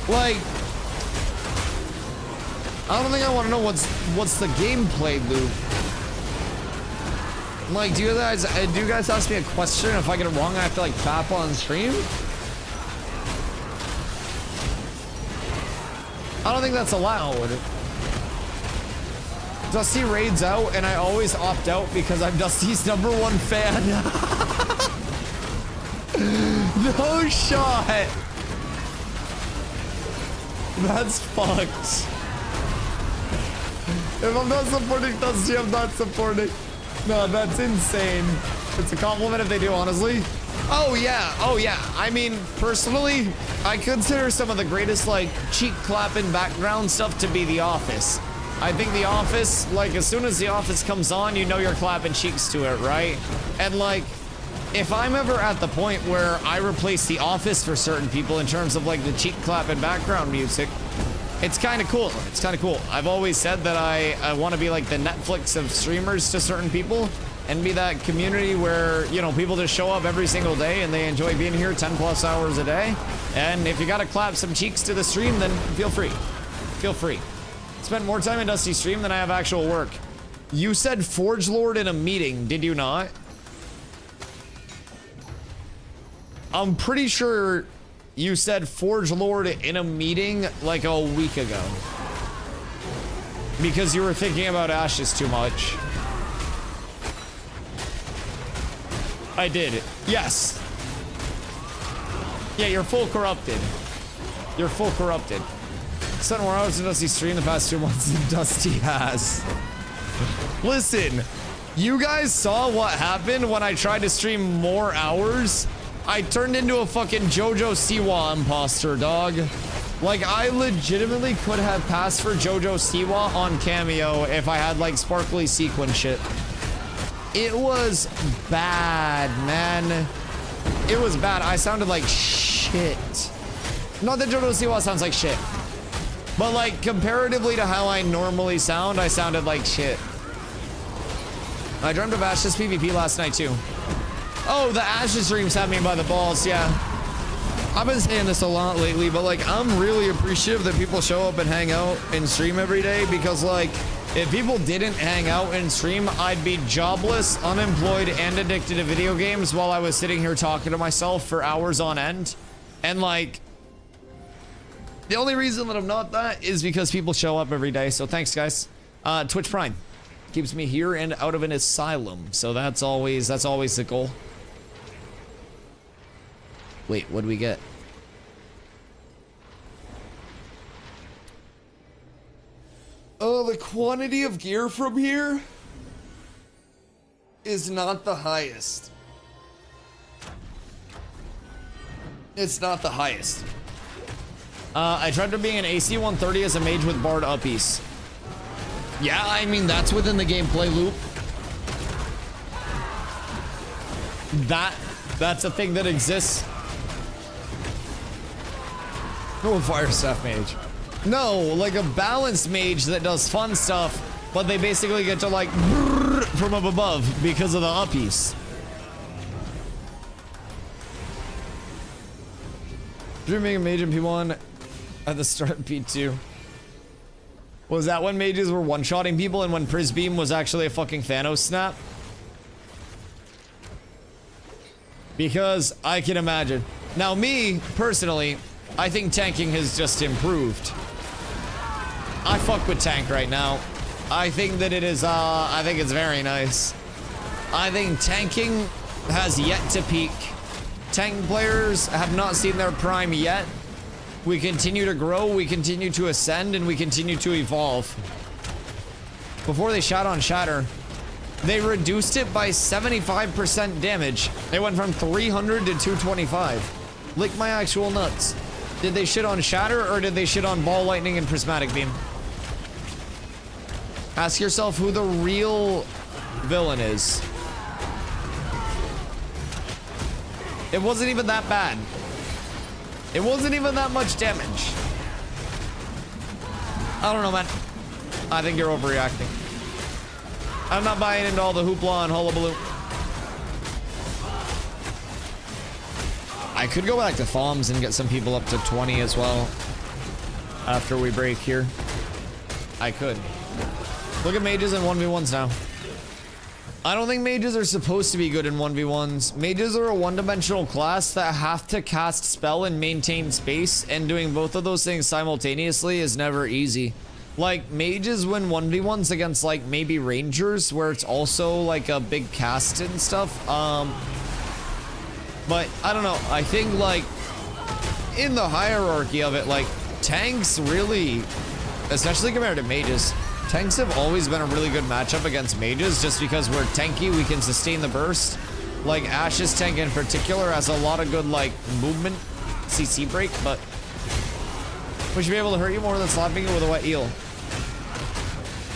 S1: Like, I don't think I want to know what's the gameplay loop. Like, do you guys ask me a question? If I get it wrong, I have to like fap on stream? I don't think that's allowed. Dusty raids out, and I always opt out because I'm Dusty's #1 fan. No shot. That's fucked. If I'm not supporting Dusty, I'm not supporting. No, that's insane. It's a compliment if they do, honestly. Oh yeah, oh yeah. I mean, personally, I consider some of the greatest like cheek clapping background stuff to be The Office. I think The Office, like as soon as The Office comes on, you know you're clapping cheeks to it, right? And like, if I'm ever at the point where I replace The Office for certain people in terms of like the cheek clapping background music, It's kind of cool. It's kind of cool. I've always said that I want to be like the Netflix of streamers to certain people and be that community where, you know, people just show up every single day and they enjoy being here 10 plus hours a day. And if you got to clap some cheeks to the stream, then feel free. Feel free. Spent more time in Dusty stream than I have actual work. You said Forge Lord in a meeting, did you not? I'm pretty sure you said Forge Lord in a meeting like a week ago. Because you were thinking about Ashes too much. I did. Yes. Yeah, you're full corrupted. You're full corrupted. Spent more hours in Dusty stream the past 2 months than Dusty has. Listen, you guys saw what happened when I tried to stream more hours? I turned into a fucking JoJo Siwa imposter, dog. Like, I legitimately could have passed for JoJo Siwa on Cameo if I had, like, sparkly sequin shit. It was bad, man. It was bad. I sounded like shit. Not that JoJo Siwa sounds like shit. But, like, comparatively to how I normally sound, I sounded like shit. I dreamt of Ashes PvP last night, too. Oh, the Ashes streams had me by the balls, yeah. I've been saying this a lot lately, but, like, I'm really appreciative that people show up and hang out and stream every day because, like, if people didn't hang out and stream, I'd be jobless, unemployed, and addicted to video games while I was sitting here talking to myself for hours on end. And, like, the only reason that I'm not that is because people show up every day. So thanks, guys. Twitch Prime keeps me here and out of an asylum. So that's always the goal. Wait, what do we get? Oh, the quantity of gear from here is not the highest. It's not the highest. I tried to be an AC 130 as a mage with Bard uppies. Yeah, I mean, that's within the gameplay loop. That's a thing that exists. No fire staff mage. No, like a balanced mage that does fun stuff, but they basically get to like from up above because of the uppies. Dreaming a mage in P1 at the start of P2. Was that when mages were one-shotting people and when Priz Beam was actually a fucking Thanos snap? Because I can imagine. Now me, personally, I think tanking has just improved. I fuck with tank right now. I think that it is, I think it's very nice. I think tanking has yet to peak. Tank players have not seen their prime yet. We continue to grow, we continue to ascend, and we continue to evolve. Before they shot on Shatter, they reduced it by 75% damage. They went from 300 to 225. Lick my actual nuts. Did they shit on Shatter or did they shit on Ball Lightning and Prismatic Beam? Ask yourself who the real villain is. It wasn't even that bad. It wasn't even that much damage. I don't know, man. I think you're overreacting. I'm not buying into all the hoopla and hullabaloo. I could go back to Foms and get some people up to 20 as well after we break here. I could. Look at mages in 1v1s now. I don't think mages are supposed to be good in 1v1s. Mages are a one-dimensional class that have to cast spell and maintain space, and doing both of those things simultaneously is never easy. Like, mages win 1v1s against, like, maybe rangers, where it's also, like, a big cast and stuff. But, I don't know. I think, like, in the hierarchy of it, like, tanks really, especially compared to mages, tanks have always been a really good matchup against mages just because we're tanky, we can sustain the burst. Like, Ash's tank in particular has a lot of good, like, movement, CC break, but we should be able to hurt you more than slapping you with a wet eel.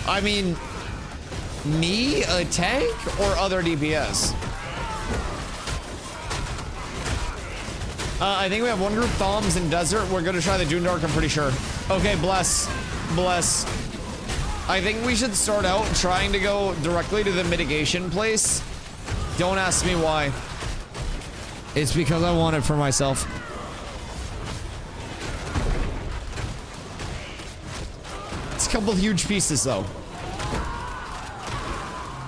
S1: I mean, me, a tank, or other DPS? I think we have one group Thoms in desert. We're gonna try the Dune Dark, I'm pretty sure. Okay, bless. Bless. I think we should start out trying to go directly to the mitigation place. Don't ask me why. It's because I want it for myself. It's a couple huge pieces though.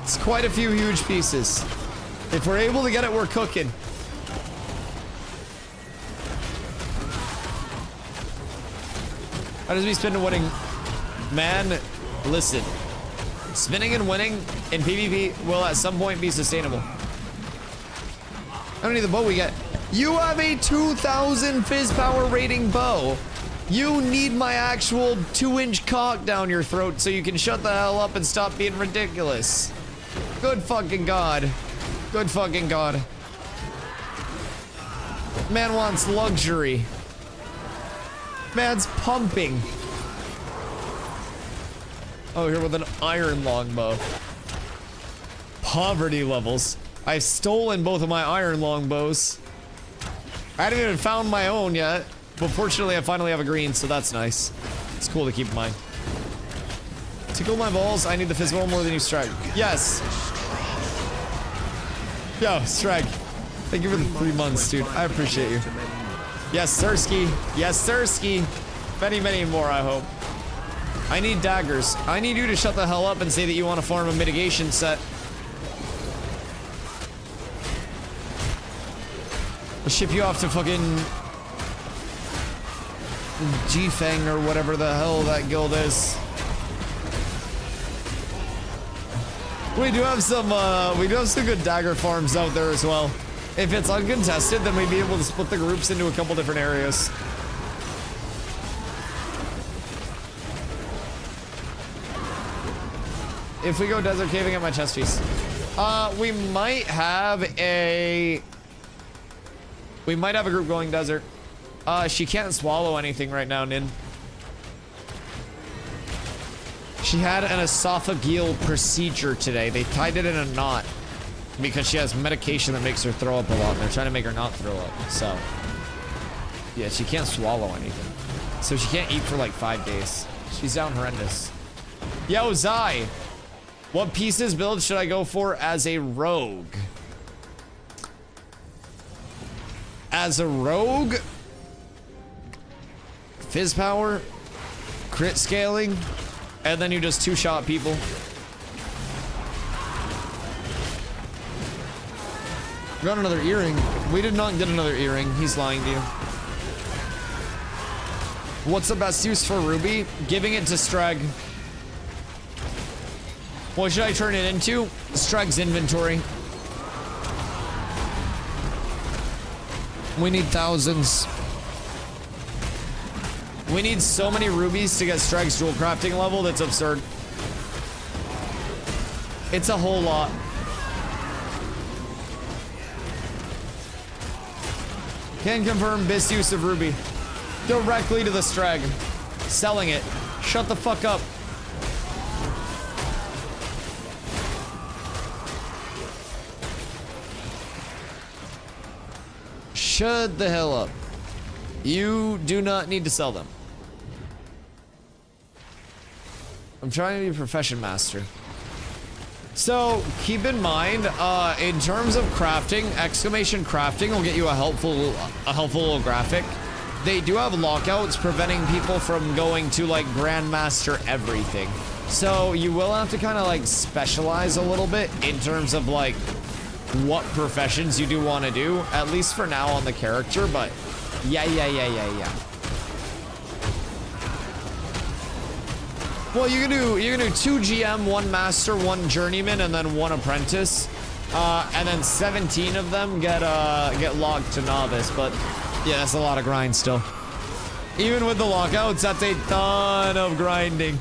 S1: It's quite a few huge pieces. If we're able to get it, we're cooking. How does we spin to winning? Man, listen. Spinning and winning in PvP will at some point be sustainable. How many of the bow we get? You have a 2,000 fizz power rating bow. You need my actual 2-inch cock down your throat so you can shut the hell up and stop being ridiculous. Good fucking God. Good fucking God. Man wants luxury. Man's pumping. Oh, here with an iron longbow. Poverty levels. I've stolen both of my iron longbows. I haven't even found my own yet, but fortunately I finally have a green, so that's nice. It's cool to keep in mind. Tickle my balls. I need the physical more than you, Strag. Yes. Yo, Strag. Thank you for the 3 months, dude. I appreciate you. Yes, Sirski. Yes, Sirski. Many, many more, I hope. I need daggers. I need you to shut the hell up and say that you want to farm a mitigation set. I'll ship you off to fucking G-Fang or whatever the hell that guild is. We do have some good dagger farms out there as well. If it's uncontested, then we'd be able to split the groups into a couple different areas. If we go desert caving at my chest piece. We might have a group going desert. She can't swallow anything right now, Nin. She had an esophageal procedure today. They tied it in a knot because she has medication that makes her throw up a lot. And they're trying to make her not throw up. So, yeah, she can't swallow anything. So she can't eat for like 5 days. She's down horrendous. Yo, Zai. What pieces build should I go for as a rogue? As a rogue? Fizz power, crit scaling, and then you just 2-shot people. Got another earring. We did not get another earring. He's lying to you. What's the best use for Ruby? Giving it to Strag. What should I turn it into? Strag's inventory. We need thousands. We need so many rubies to get Strag's jewel crafting level. That's absurd. It's a whole lot. Can confirm best use of ruby. Directly to the Strag. Selling it. Shut the fuck up. Shut the hell up. You do not need to sell them. I'm trying to be a profession master. So keep in mind, in terms of crafting, exclamation crafting will get you a helpful little graphic. They do have lockouts preventing people from going to like Grandmaster everything. So you will have to kind of like specialize a little bit in terms of like what professions you do want to do, at least for now on the character, but yeah. Well, you can do 2 GM, 1 master, 1 journeyman, and then 1 apprentice, and then 17 of them get locked to novice. But yeah, that's a lot of grind still. Even with the lockouts, that's a ton of grinding.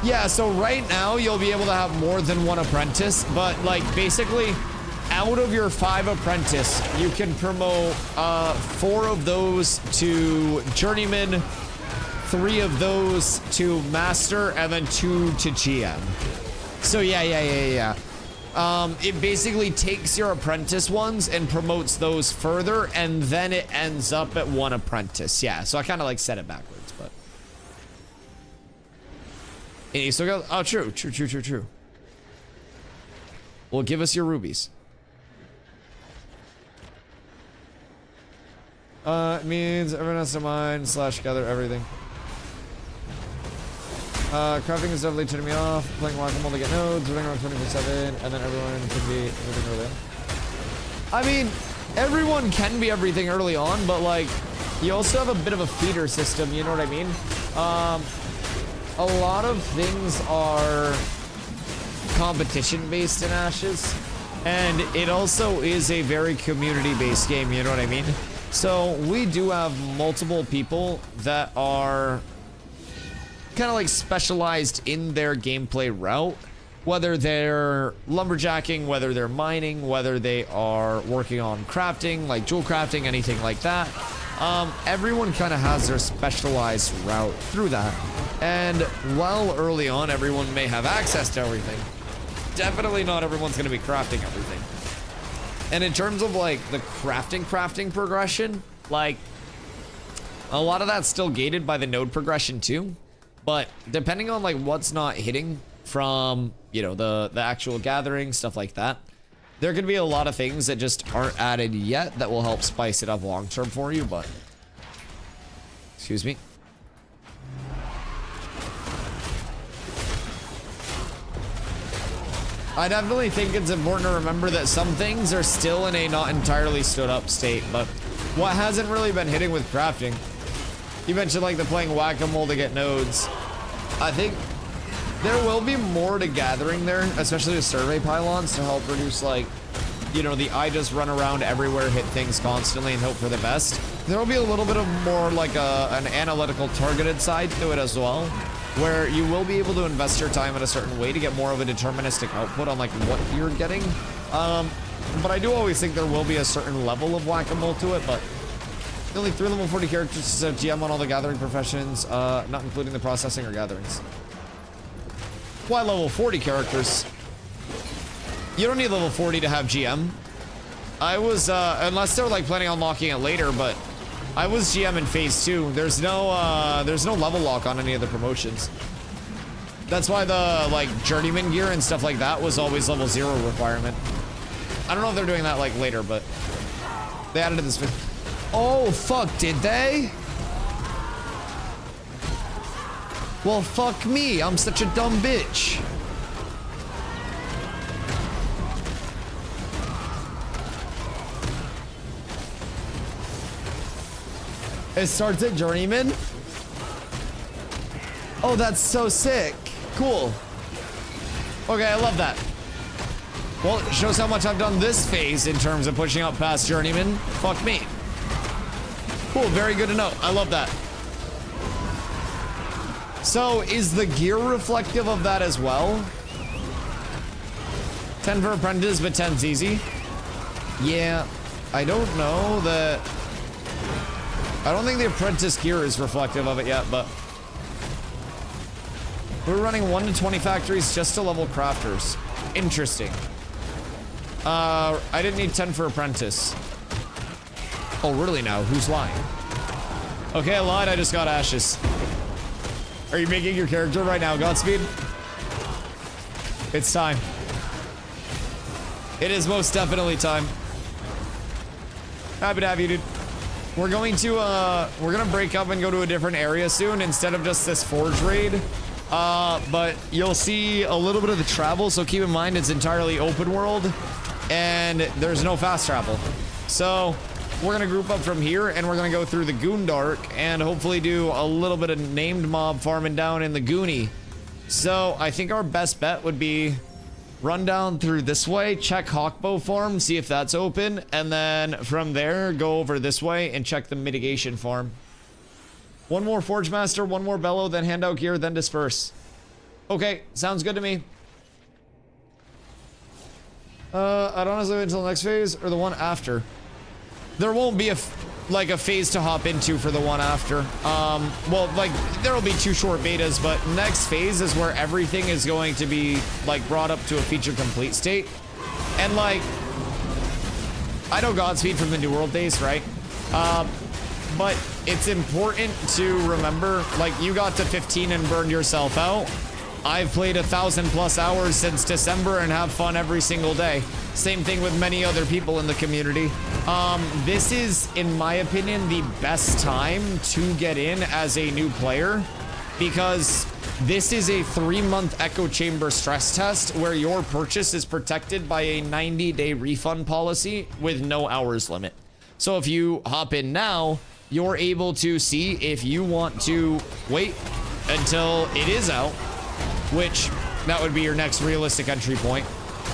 S1: Yeah, so right now you'll be able to have more than 1 apprentice, but like basically out of your 5 apprentice, you can promote 4 of those to journeyman, 3 of those to master, and then 2 to GM. So yeah. It basically takes your apprentice ones and promotes those further, and then it ends up at 1 apprentice. Yeah, so I kind of like set it backwards, but. And you still go, oh, true. Well, give us your rubies. It means everyone has to mine / gather everything. Crafting is definitely turning me off. Playing whack-a-mole to get nodes, running around 24/7, and then everyone can be everything early on. I mean, everyone can be everything early on, but like, you also have a bit of a feeder system, you know what I mean? A lot of things are competition-based in Ashes, and it also is a very community-based game, you know what I mean? So we do have multiple people that are kind of like specialized in their gameplay route, whether they're lumberjacking, whether they're mining, whether they are working on crafting, like jewel crafting, anything like that. Everyone kind of has their specialized route through that. And while early on everyone may have access to everything, definitely not everyone's going to be crafting everything. And in terms of like the crafting progression, like a lot of that's still gated by the node progression too. But depending on like what's not hitting from, you know, the actual gathering, stuff like that, there could be a lot of things that just aren't added yet that will help spice it up long term for you, but excuse me. I definitely think it's important to remember that some things are still in a not entirely stood up state, but what hasn't really been hitting with crafting, you mentioned like the playing whack-a-mole to get nodes. I think there will be more to gathering there, especially with survey pylons to help reduce like, you know, the I just run around everywhere, hit things constantly and hope for the best. There will be a little bit of more like an analytical targeted side to it as well, where you will be able to invest your time in a certain way to get more of a deterministic output on like what you're getting. But I do always think there will be a certain level of whack-a-mole to it, but only 3 level 40 characters, so GM on all the gathering professions, not including the processing or gatherings. Why level 40 characters? You don't need level 40 to have GM. I was, unless they're like planning on locking it later, but I was GM in phase 2. There's no level lock on any of the promotions. That's why the like journeyman gear and stuff like that was always level 0 requirement. I don't know if they're doing that like later, but they added it this. Oh fuck, did they? Well, fuck me. I'm such a dumb bitch. It starts at journeyman? Oh, that's so sick. Cool. Okay, I love that. Well, it shows how much I've done this phase in terms of pushing up past journeyman. Fuck me. Cool, very good to know. I love that. So, is the gear reflective of that as well? 10 for apprentice, but 10's easy. Yeah, I don't know that. I don't think the apprentice gear is reflective of it yet, but we're running 1 to 20 factories just to level crafters. Interesting. I didn't need 10 for apprentice. Oh, really now? Who's lying? Okay, I lied. I just got ashes. Are you making your character right now, Godspeed? It's time. It is most definitely time. Happy to have you, dude. We're going to, we're gonna break up and go to a different area soon instead of just this forge raid. But you'll see a little bit of the travel, so keep in mind it's entirely open world and there's no fast travel. So we're gonna group up from here and we're gonna go through the Goondark and hopefully do a little bit of named mob farming down in the Goonie. So I think our best bet would be run down through this way, check Hawkbow farm, see if that's open, and then from there go over this way and check the mitigation farm. One more Forge Master, one more Bellow, then hand out gear, then disperse. Okay, sounds good to me. I'd honestly wait until the next phase or the one after. There won't be a like a phase to hop into for the one after. Well, like there will be 2 short betas, but next phase is where everything is going to be like brought up to a feature complete state. And like, I know Godspeed from the New World days, right? But it's important to remember, like you got to 15 and burned yourself out. I've played 1,000+ hours since December and have fun every single day. Same thing with many other people in the community. This is, in my opinion, the best time to get in as a new player because this is a 3-month echo chamber stress test where your purchase is protected by a 90-day refund policy with no hours limit. So if you hop in now, you're able to see if you want to wait until it is out, which that would be your next realistic entry point.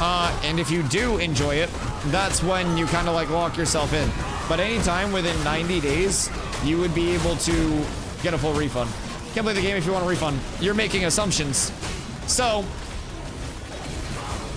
S1: And if you do enjoy it, that's when you kind of like lock yourself in. But anytime within 90 days, you would be able to get a full refund. Can't play the game if you want a refund. You're making assumptions. So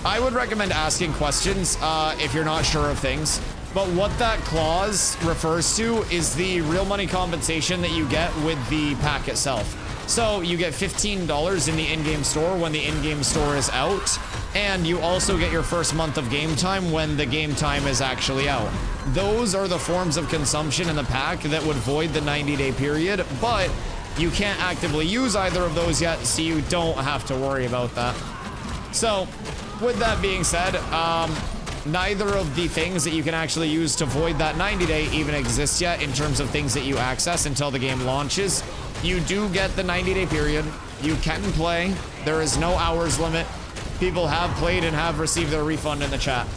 S1: I would recommend asking questions if you're not sure of things. But what that clause refers to is the real money compensation that you get with the pack itself. So you get $15 in the in-game store when the in-game store is out, and you also get your first month of game time when the game time is actually out. Those are the forms of consumption in the pack that would void the 90-day period, but you can't actively use either of those yet, so you don't have to worry about that. So with that being said, neither of the things that you can actually use to void that 90-day even exists yet in terms of things that you access until the game launches. You do get the 90-day period. You can play. There is no hours limit. People have played and have received their refund in the chat.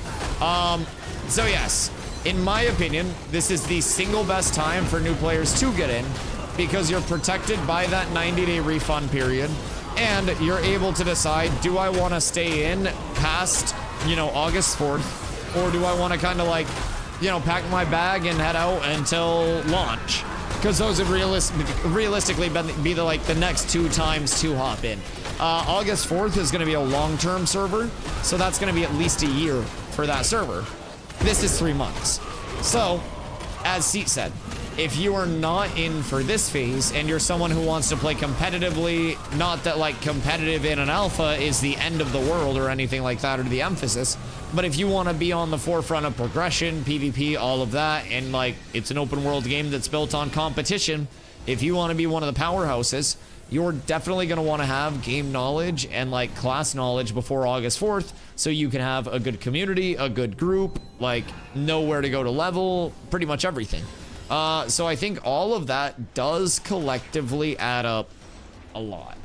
S1: So yes, in my opinion, this is the single best time for new players to get in because you're protected by that 90-day refund period and you're able to decide, do I want to stay in past, August 4th, or do I want to kind of like, pack my bag and head out until launch? Because those would realistically be the next 2 times to hop in. August 4th is going to be a long-term server, so that's going to be at least a year for that server. This is 3 months. So, as Seat said, if you are not in for this phase and you're someone who wants to play competitively, not that like competitive in an alpha is the end of the world or anything like that or the emphasis, but if you want to be on the forefront of progression, PvP, all of that, and like it's an open world game that's built on competition, if you want to be one of the powerhouses, you're definitely going to want to have game knowledge and like class knowledge before August 4th so you can have a good community, a good group, like know where to go to level, pretty much everything. So I think all of that does collectively add up a lot.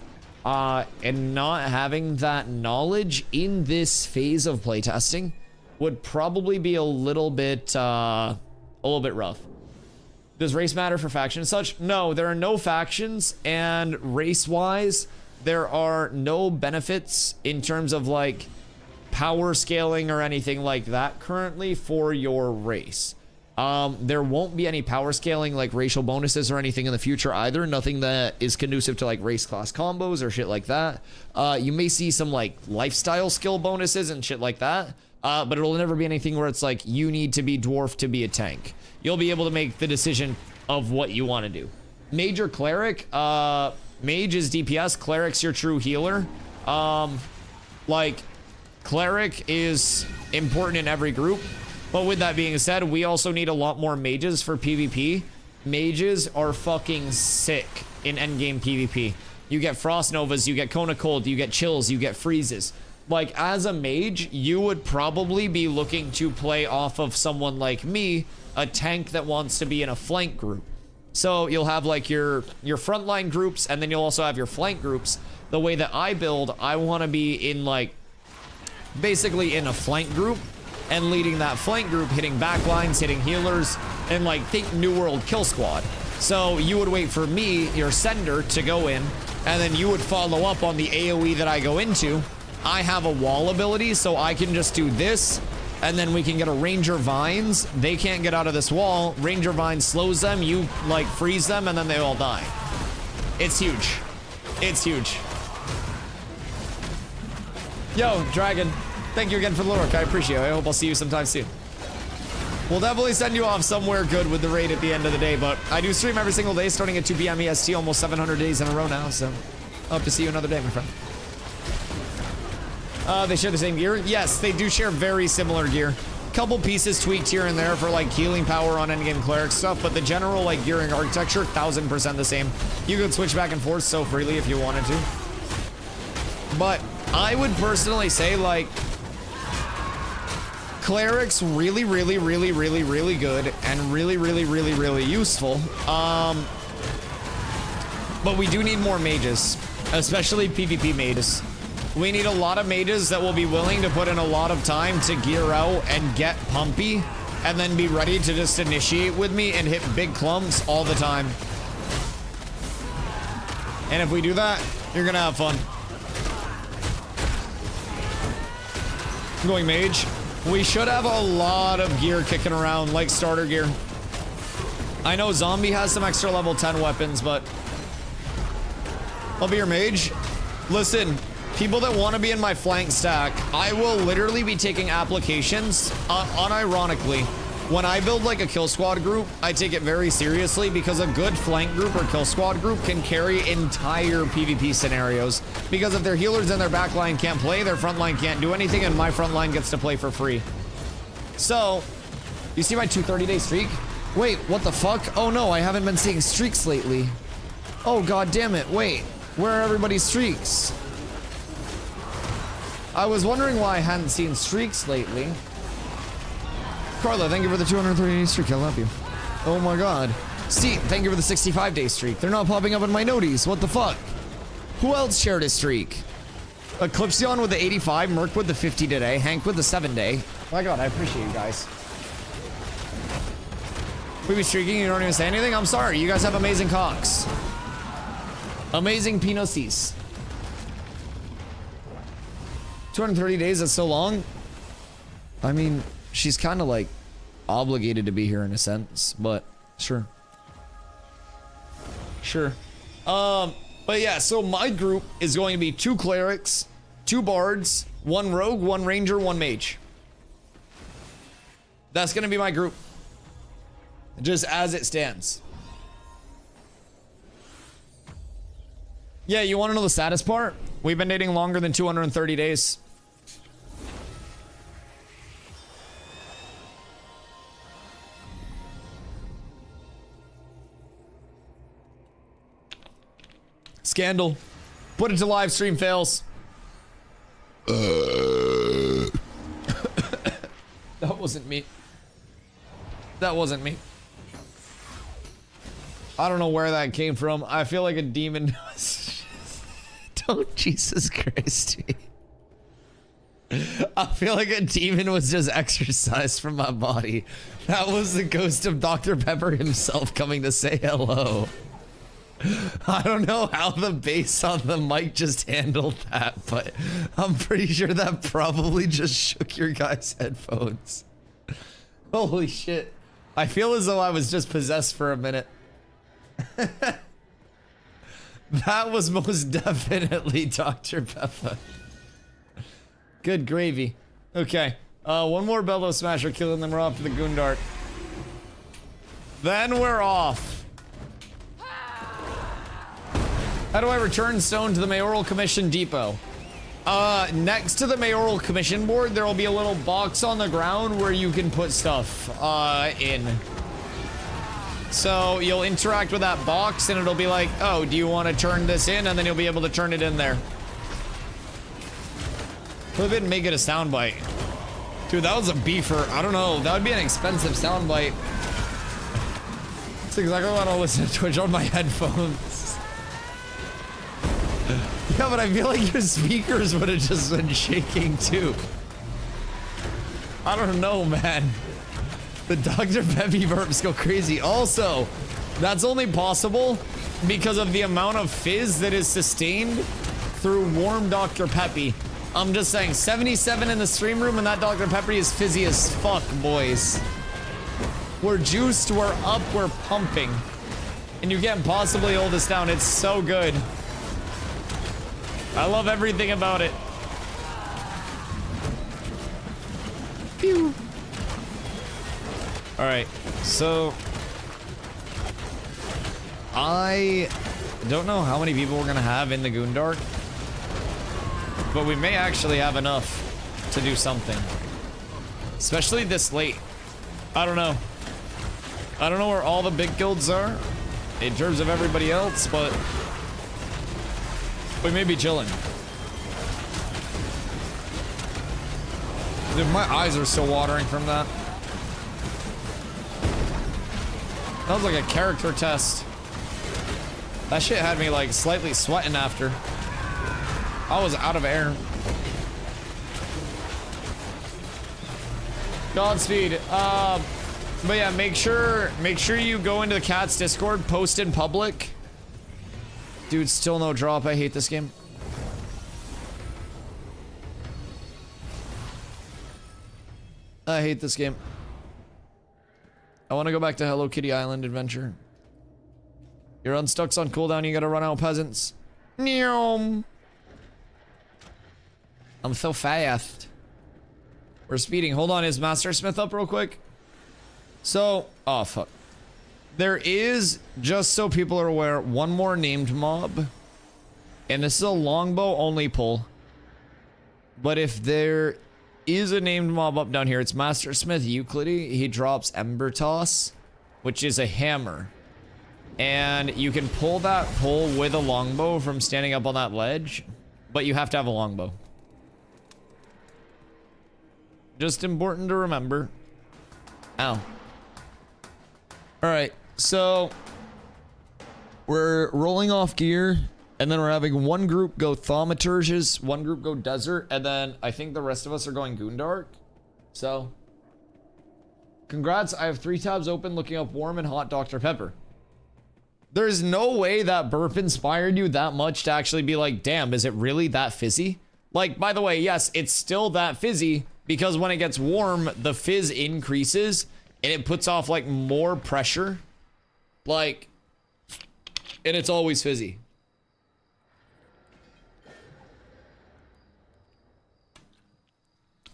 S1: And not having that knowledge in this phase of playtesting would probably be a little bit rough. Does race matter for faction and such? No, there are no factions, and race-wise, there are no benefits in terms of like power scaling or anything like that currently for your race. There won't be any power scaling like racial bonuses or anything in the future either. Nothing that is conducive to like race class combos or shit like that. You may see some like lifestyle skill bonuses and shit like that. But it'll never be anything where it's like you need to be dwarf to be a tank. You'll be able to make the decision of what you want to do. Mage or cleric, mage is DPS, cleric's your true healer. Like cleric is important in every group. But with that being said, we also need a lot more mages for PvP. Mages are fucking sick in endgame PvP. You get Frost Novas, you get Kona Cold, you get Chills, you get Freezes. Like, as a mage, you would probably be looking to play off of someone like me, a tank that wants to be in a flank group. So you'll have like your frontline groups, and then you'll also have your flank groups. The way that I build, I want to be in like, basically in a flank group, and leading that flank group, hitting backlines, hitting healers, and like think New World Kill Squad. So you would wait for me, your sender, to go in, and then you would follow up on the AoE that I go into. I have a wall ability, so I can just do this, and then we can get a Ranger Vines. They can't get out of this wall. Ranger Vines slows them, you like freeze them, and then they all die. It's huge. It's huge. Yo, Dragon. Thank you again for the lurk. I appreciate it. I hope I'll see you sometime soon. We'll definitely send you off somewhere good with the raid at the end of the day, but I do stream every single day starting at 2 p.m. EST, almost 700 days in a row now, so I'll hope to see you another day, my friend. They share the same gear? Yes, they do share very similar gear. Couple pieces tweaked here and there for like healing power on endgame cleric stuff, but the general like gearing architecture, 1000% the same. You could switch back and forth so freely if you wanted to. But I would personally say like cleric's really good and really useful. But we do need more mages, especially PvP mages. We need a lot of mages that will be willing to put in a lot of time to gear out and get pumpy and then be ready to just initiate with me and hit big clumps all the time. And if we do that, you're gonna have fun. I'm going mage. We should have a lot of gear kicking around, like starter gear. I know zombie has some extra level 10 weapons, but I'll be your mage. Listen, people that want to be in my flank stack, I will literally be taking applications. Unironically, when I build like a kill squad group, I take it very seriously because a good flank group or kill squad group can carry entire PvP scenarios. Because if their healers and their backline can't play, their front line can't do anything, and my front line gets to play for free. So, you see my 230-day streak? Wait, what the fuck? Oh no, I haven't been seeing streaks lately. Oh god damn it, wait. Where are everybody's streaks? I was wondering why I hadn't seen streaks lately. Carla, thank you for the 230-day streak. I love you. Oh my god. Steve, thank you for the 65-day streak. They're not popping up in my noties. What the fuck? Who else shared a streak? Eclipsion with the 85, Merc with the 50 today, Hank with the 7-day. My god, I appreciate you guys. We be streaking, you don't even say anything? I'm sorry, you guys have amazing cocks. Amazing pinocis. 230 days, that's so long. I mean, she's kind of like obligated to be here in a sense, but sure. Sure. But yeah, so my group is going to be 2 clerics, 2 bards, 1 rogue, 1 ranger, 1 mage. That's going to be my group. Just as it stands. Yeah, you want to know the saddest part? We've been dating longer than 230 days. Scandal. Put it to live stream fails. That wasn't me. That wasn't me. I don't know where that came from. I feel like a demon. Don't Jesus Christ me. I feel like a demon was just exorcised from my body. That was the ghost of Dr. Pepper himself coming to say hello. I don't know how the bass on the mic just handled that, but I'm pretty sure that probably just shook your guys' headphones. Holy shit. I feel as though I was just possessed for a minute. That was most definitely Dr. Pepper. Good gravy. Okay. One more Bellow Smasher kill and then we're off to the Goondart. Then we're off. How do I return stone to the Mayoral Commission Depot? Next to the Mayoral Commission board, there will be a little box on the ground where you can put stuff in. So you'll interact with that box and it'll be like, oh, do you want to turn this in? And then you'll be able to turn it in there. Flip it and make it a soundbite. Dude, that was a beefer. I don't know. That would be an expensive soundbite. That's exactly what I'll listen to Twitch on my headphones. Yeah, but I feel like your speakers would have just been shaking too. I don't know, man. The Dr. Peppy burps go crazy. Also, that's only possible because of the amount of fizz that is sustained through warm Dr. Peppy. I'm just saying, 77 in the stream room and that Dr. Peppy is fizzy as fuck, boys. We're juiced, we're up, we're pumping. And you can't possibly hold us down. It's so good. I love everything about it. Pew. Alright, so I don't know how many people we're gonna have in the Goondark, but we may actually have enough to do something. Especially this late. I don't know. I don't know where all the big guilds are in terms of everybody else, but we may be chilling. Dude, my eyes are still watering from that. That was like a character test. That shit had me like slightly sweating after. I was out of air. Godspeed. But yeah, make sure you go into the cat's Discord, post in public. Dude, still no drop. I hate this game. I hate this game. I want to go back to Hello Kitty Island Adventure. Your Unstuck's on cooldown, you gotta run out, peasants. Neom. I'm so fast. We're speeding. Hold on, is Master Smith up real quick? So, oh fuck. There is, just so people are aware, one more named mob. And this is a longbow only pull. But if there is a named mob up down here, it's Master Smith Euclid. He drops Ember Toss, which is a hammer. And you can pull that pull with a longbow from standing up on that ledge, but you have to have a longbow. Just important to remember. Ow. Alright, so we're rolling off gear, and then we're having one group go Thaumaturges, one group go Desert, and then I think the rest of us are going Goondark. So, congrats, I have 3 tabs open looking up warm and hot Dr. Pepper. There's no way that burp inspired you that much to actually be like, damn, is it really that fizzy? Like, by the way, yes, it's still that fizzy, because when it gets warm, the fizz increases, and it puts off, like, more pressure. Like, and it's always fizzy.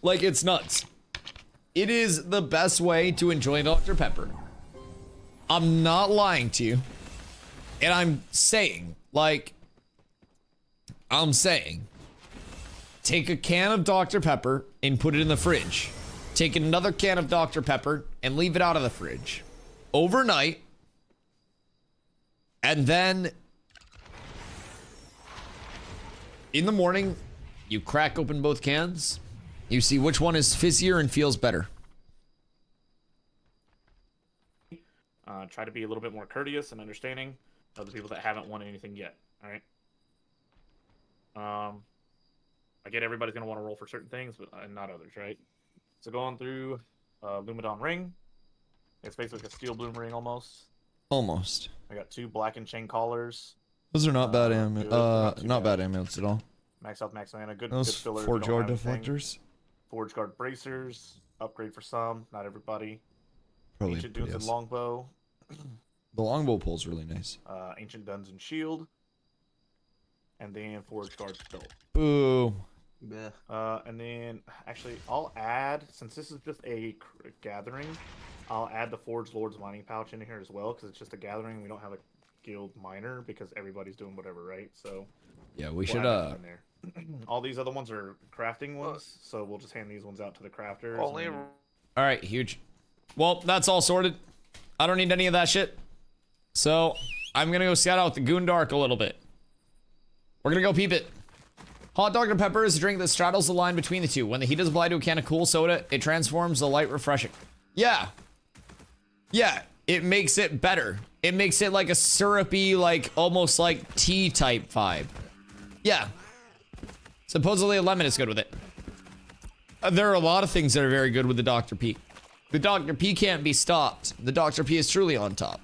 S1: Like, it's nuts. It is the best way to enjoy Dr. Pepper. I'm not lying to you. And I'm saying, like, take a can of Dr. Pepper and put it in the fridge. Take another can of Dr. Pepper and leave it out of the fridge overnight. And then in the morning, you crack open both cans. You see which one is fizzier and feels better.
S4: Try to be a little bit more courteous and understanding of the people that haven't won anything yet. All right. I get everybody's gonna want to roll for certain things, but not others, right? So going through Lumadon Ring, it's basically like a steel bloom ring almost.
S1: Almost.
S4: I got 2 blackened chain collars.
S1: Those are not bad not bad amulets at all.
S4: Max health, max mana. Good.
S1: Those
S4: good fillers.
S1: Forge
S4: Don't
S1: Guard
S4: have anything.
S1: deflectors.
S4: Forge Guard bracers. Upgrade for some, not everybody.
S1: Probably
S4: Ancient Dunes and Longbow.
S1: The longbow pull's really nice.
S4: Ancient Duns and Shield. And then Forge Guard Skull.
S1: Boo.
S5: Yeah.
S4: And then, actually, I'll add, since this is just a gathering, I'll add the Forge Lord's Mining Pouch in here as well, because it's just a gathering. We don't have a guild miner, because everybody's doing whatever, right? So,
S1: yeah, we should,
S4: add that in there. All these other ones are crafting ones, so we'll just hand these ones out to the crafters.
S6: Only.
S1: Alright, huge. Well, that's all sorted. I don't need any of that shit. So, I'm gonna go scout out the Goondark a little bit. We're gonna go peep it. Hot Dr. Pepper is a drink that straddles the line between the two. When the heat is applied to a can of cool soda, it transforms the light refreshing. Yeah. Yeah, it makes it better. It makes it like a syrupy, like, almost like tea type vibe. Yeah. Supposedly a lemon is good with it. There are a lot of things that are very good with the Dr. P. The Dr. P can't be stopped. The Dr. P is truly on top.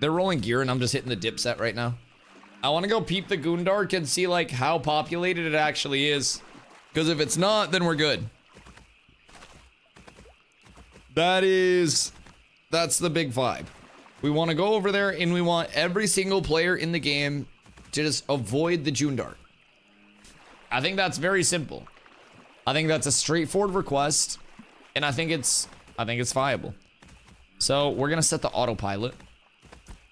S1: They're rolling gear and I'm just hitting the dip set right now. I want to go peep the Goondark and see like how populated it actually is. Because if it's not, then we're good. That's the big vibe. We want to go over there and we want every single player in the game to just avoid the Goondark. I think that's very simple. I think that's a straightforward request. And I think it's I think it's viable. So we're gonna set the autopilot.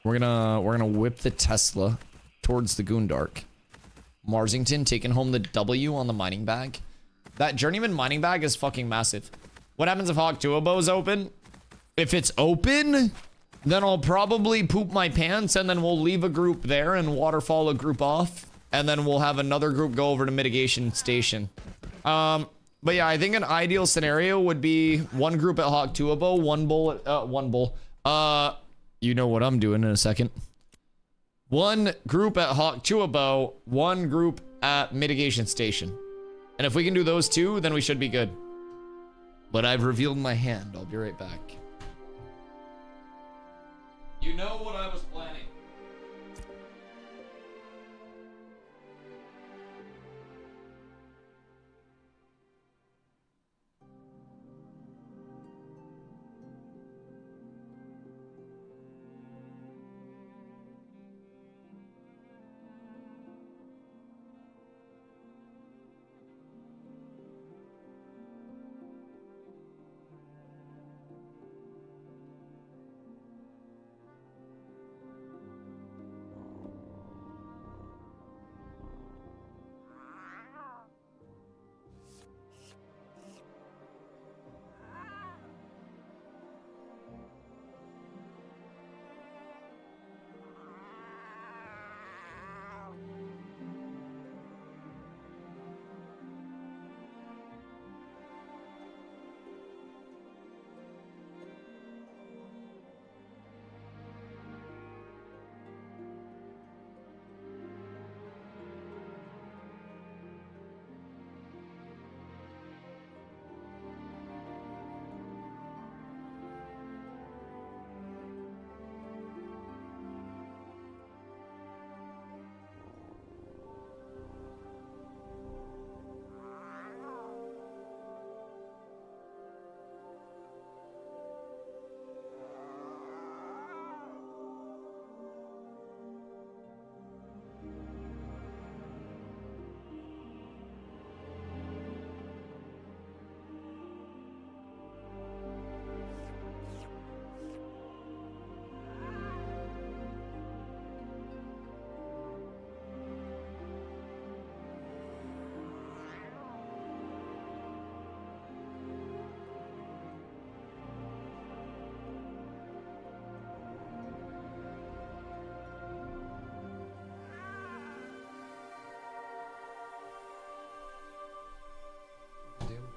S1: We're gonna whip the Tesla towards the Goondark. Marsington taking home the W on the mining bag. That journeyman mining bag is fucking massive. What happens if Hawk Tuobo is open? If it's open, then I'll probably poop my pants and then we'll leave a group there and waterfall a group off. And then we'll have another group go over to mitigation station. But yeah, I think an ideal scenario would be one group at Hawk Tuobo, one bull at, you know what I'm doing in a second. One group at Hawk Tuobo, one group at mitigation station. And if we can do those two, then we should be good. But I've revealed my hand. I'll be right back. You know what I was planning.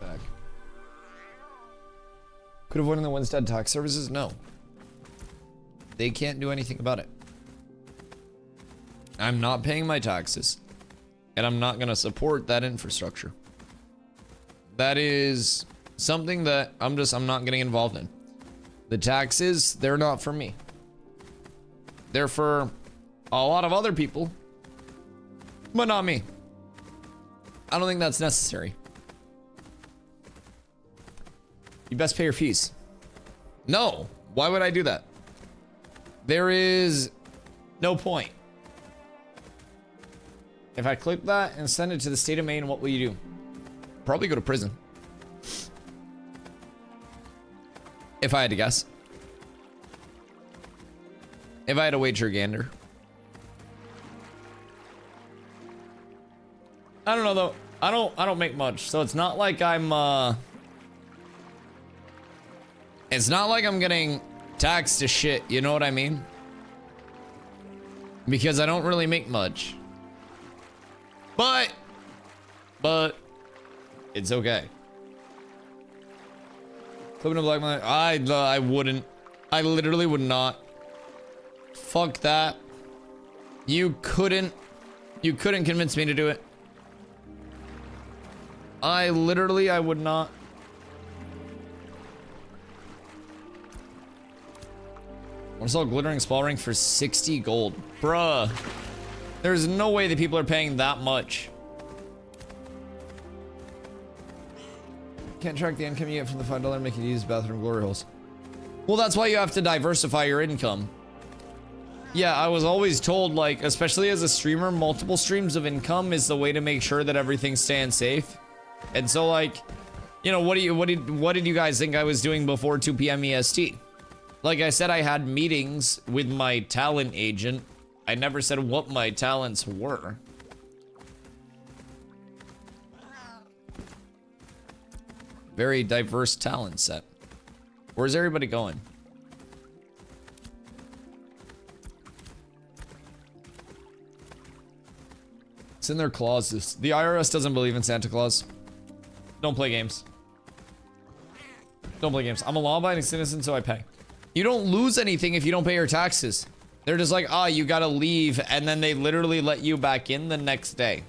S1: Back. Could avoid the Winstead tax services? No. They can't do anything about it. I'm not paying my taxes. And I'm not going to support that infrastructure. That is something that I'm not getting involved in. The taxes, they're not for me. They're for a lot of other people. But not me. I don't think that's necessary. You best pay your fees. No. Why would I do that? There is no point. If I click that and send it to the state of Maine, what will you do? Probably go to prison. If I had to guess. If I had to wager gander. I don't know though. I don't make much, so it's not like I'm it's not like I'm getting taxed to shit, you know what I mean? Because I don't really make much. But it's okay. Clipping a black man. I wouldn't. I literally would not. Fuck that. You couldn't convince me to do it. I would not. I saw glittering spell ring for 60 gold. Bruh. There's no way that people are paying that much. Can't track the income you get from the $5 make it use bathroom glory holes. Well, that's why you have to diversify your income. Yeah, I was always told, like, especially as a streamer, multiple streams of income is the way to make sure that everything's staying safe. And so, like, You know, what did you guys think I was doing before 2 p.m. EST? Like I said, I had meetings with my talent agent. I never said what my talents were. Very diverse talent set. Where's everybody going? It's in their clauses. The IRS doesn't believe in Santa Claus. Don't play games. Don't play games. I'm a law-abiding citizen, so I pay. You don't lose anything if you don't pay your taxes. They're just like, ah, you gotta leave, and then they literally let you back in the next day.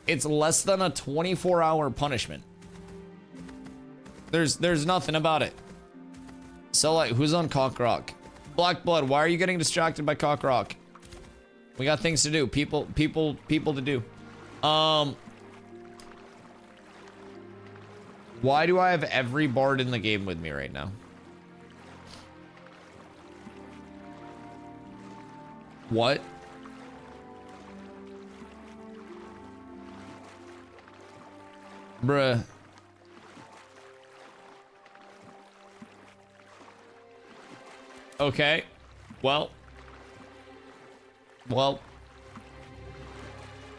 S1: It's less than a 24-hour punishment. There's nothing about it. So like, who's on Cock Rock? Black Blood, why are you getting distracted by Cock Rock? We got things to do. People to do. Why do I have every bard in the game with me right now? What? Bruh. Okay. Well.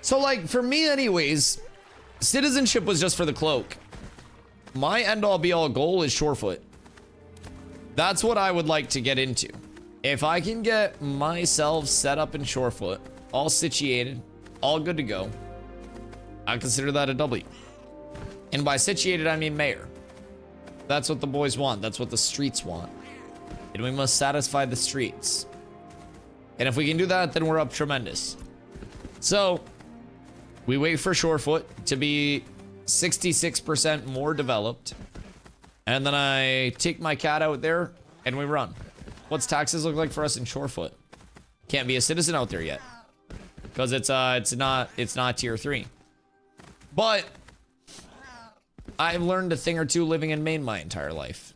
S1: So like, for me anyways, citizenship was just for the cloak. My end-all be-all goal is Shorefoot. That's what I would like to get into. If I can get myself set up in Shorefoot, all situated, all good to go, I consider that a W. And by situated, I mean mayor. That's what the boys want. That's what the streets want. And we must satisfy the streets. And if we can do that, then we're up tremendous. So, we wait for Shorefoot to be 66% more developed. And then I take my cat out there and we run. What's taxes look like for us in Shorefoot? Can't be a citizen out there yet. Because it's not tier 3. But I've learned a thing or two living in Maine my entire life.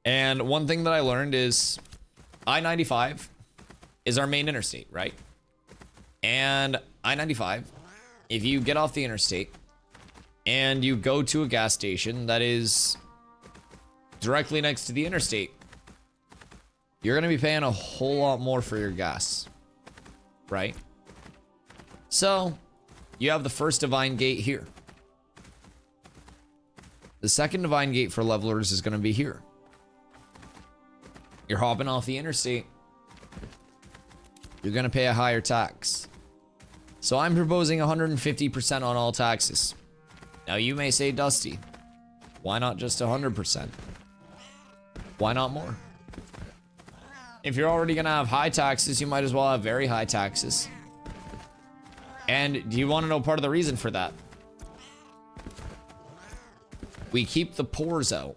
S1: And one thing that I learned is I-95 is our main interstate, right? And I-95, if you get off the interstate and you go to a gas station that is directly next to the interstate, you're going to be paying a whole lot more for your gas, right? So, you have the first Divine Gate here. The second Divine Gate for levelers is going to be here. You're hopping off the interstate. You're going to pay a higher tax. So I'm proposing 150% on all taxes. Now you may say, Dusty, why not just 100%? Why not more? If you're already going to have high taxes, you might as well have very high taxes. And do you want to know part of the reason for that? We keep the poors out.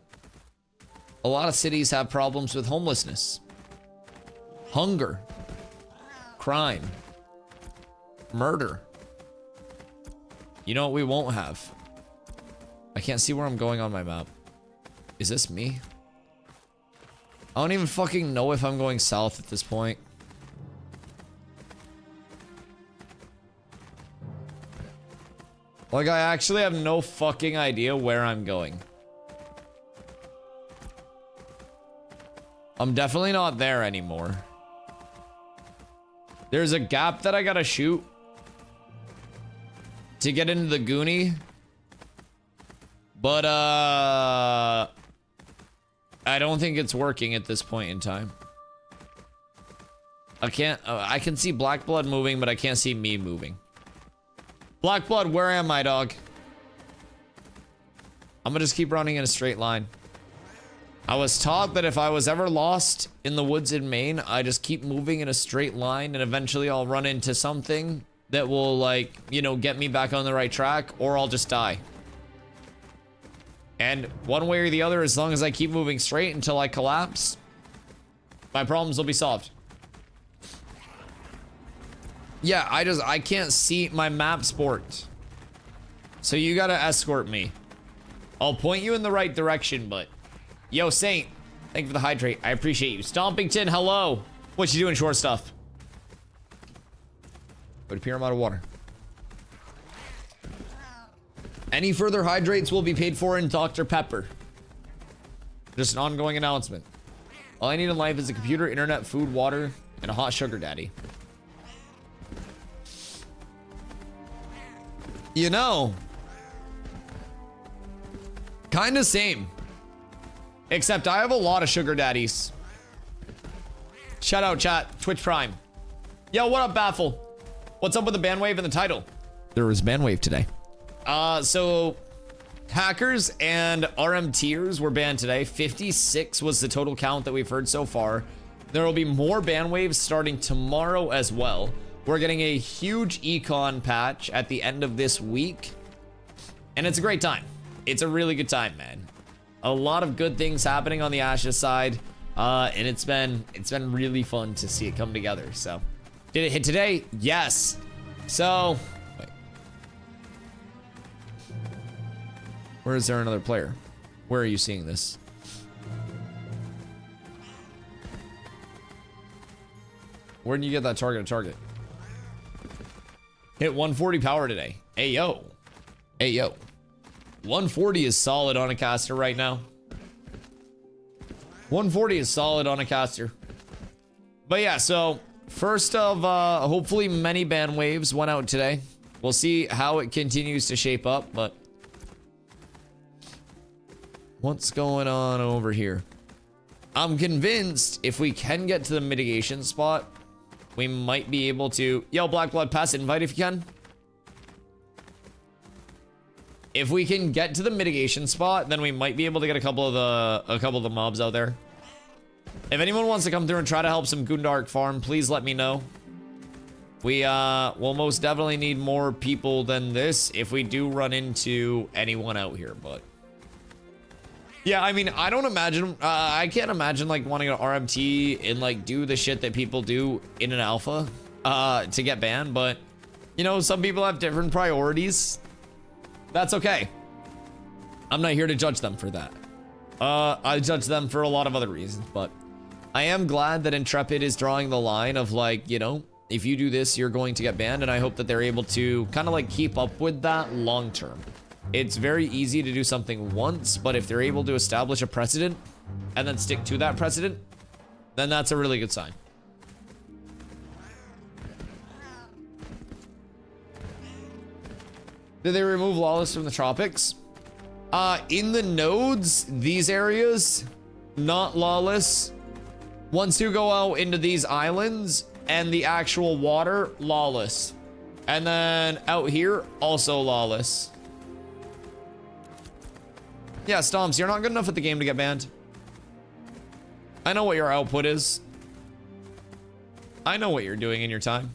S1: A lot of cities have problems with homelessness, hunger, crime, murder. You know what we won't have? I can't see where I'm going on my map. Is this me? I don't even fucking know if I'm going south at this point. Like, I actually have no fucking idea where I'm going. I'm definitely not there anymore. There's a gap that I gotta shoot to get into the Goonie. But, I don't think it's working at this point in time. I can see Black Blood moving, but I can't see me moving. Black Blood, where am I, dog? I'm gonna just keep running in a straight line. I was taught that if I was ever lost in the woods in Maine, I just keep moving in a straight line and eventually I'll run into something that will, like, you know, get me back on the right track, or I'll just die. And one way or the other, as long as I keep moving straight until I collapse, my problems will be solved. Yeah, I can't see my map sport. So you gotta escort me. I'll point you in the right direction, but... Yo, Saint, thank you for the hydrate. I appreciate you. Stompington, hello. What you doing, short stuff? Would appear I'm out of water. Any further hydrates will be paid for in Dr. Pepper. Just an ongoing announcement. All I need in life is a computer, internet, food, water, and a hot sugar daddy. You know, kind of same. Except I have a lot of sugar daddies. Shout out chat, Twitch Prime. Yo, what up, Baffle? What's up with the bandwave in the title? There was bandwave today. So hackers and RMTers were banned today. 56 was the total count that we've heard so far. There will be more bandwaves starting tomorrow as well. We're getting a huge econ patch at the end of this week. And it's a great time. It's a really good time, man. A lot of good things happening on the Ashes side. And it's been really fun to see it come together. So, did it hit today? Yes. So, wait. Where is there another player? Where are you seeing this? Where did you get that target? Hit 140 power today. Hey, yo. Hey, yo. 140 is solid on a caster right now. 140 is solid on a caster. But yeah, so first of hopefully many ban waves went out today. We'll see how it continues to shape up, but what's going on over here? I'm convinced if we can get to the mitigation spot, we might be able to... Yo, Black Blood, pass invite if you can. If we can get to the mitigation spot, then we might be able to get a couple of the mobs out there. If anyone wants to come through and try to help some Gundark farm, please let me know. We will most definitely need more people than this if we do run into anyone out here, but yeah, I mean, I don't imagine I can't imagine like wanting an RMT and like do the shit that people do in an alpha to get banned, but you know, some people have different priorities. That's okay. I'm not here to judge them for that. I judge them for a lot of other reasons, but I am glad that Intrepid is drawing the line of like, you know, if you do this, you're going to get banned, and I hope that they're able to kind of like keep up with that long term. It's very easy to do something once, but if they're able to establish a precedent and then stick to that precedent, then that's a really good sign. Did they remove Lawless from the tropics? In the nodes, these areas, not Lawless. Once you go out into these islands and the actual water, Lawless. And then out here, also Lawless. Yeah, Stomps, you're not good enough at the game to get banned. I know what your output is. I know what you're doing in your time.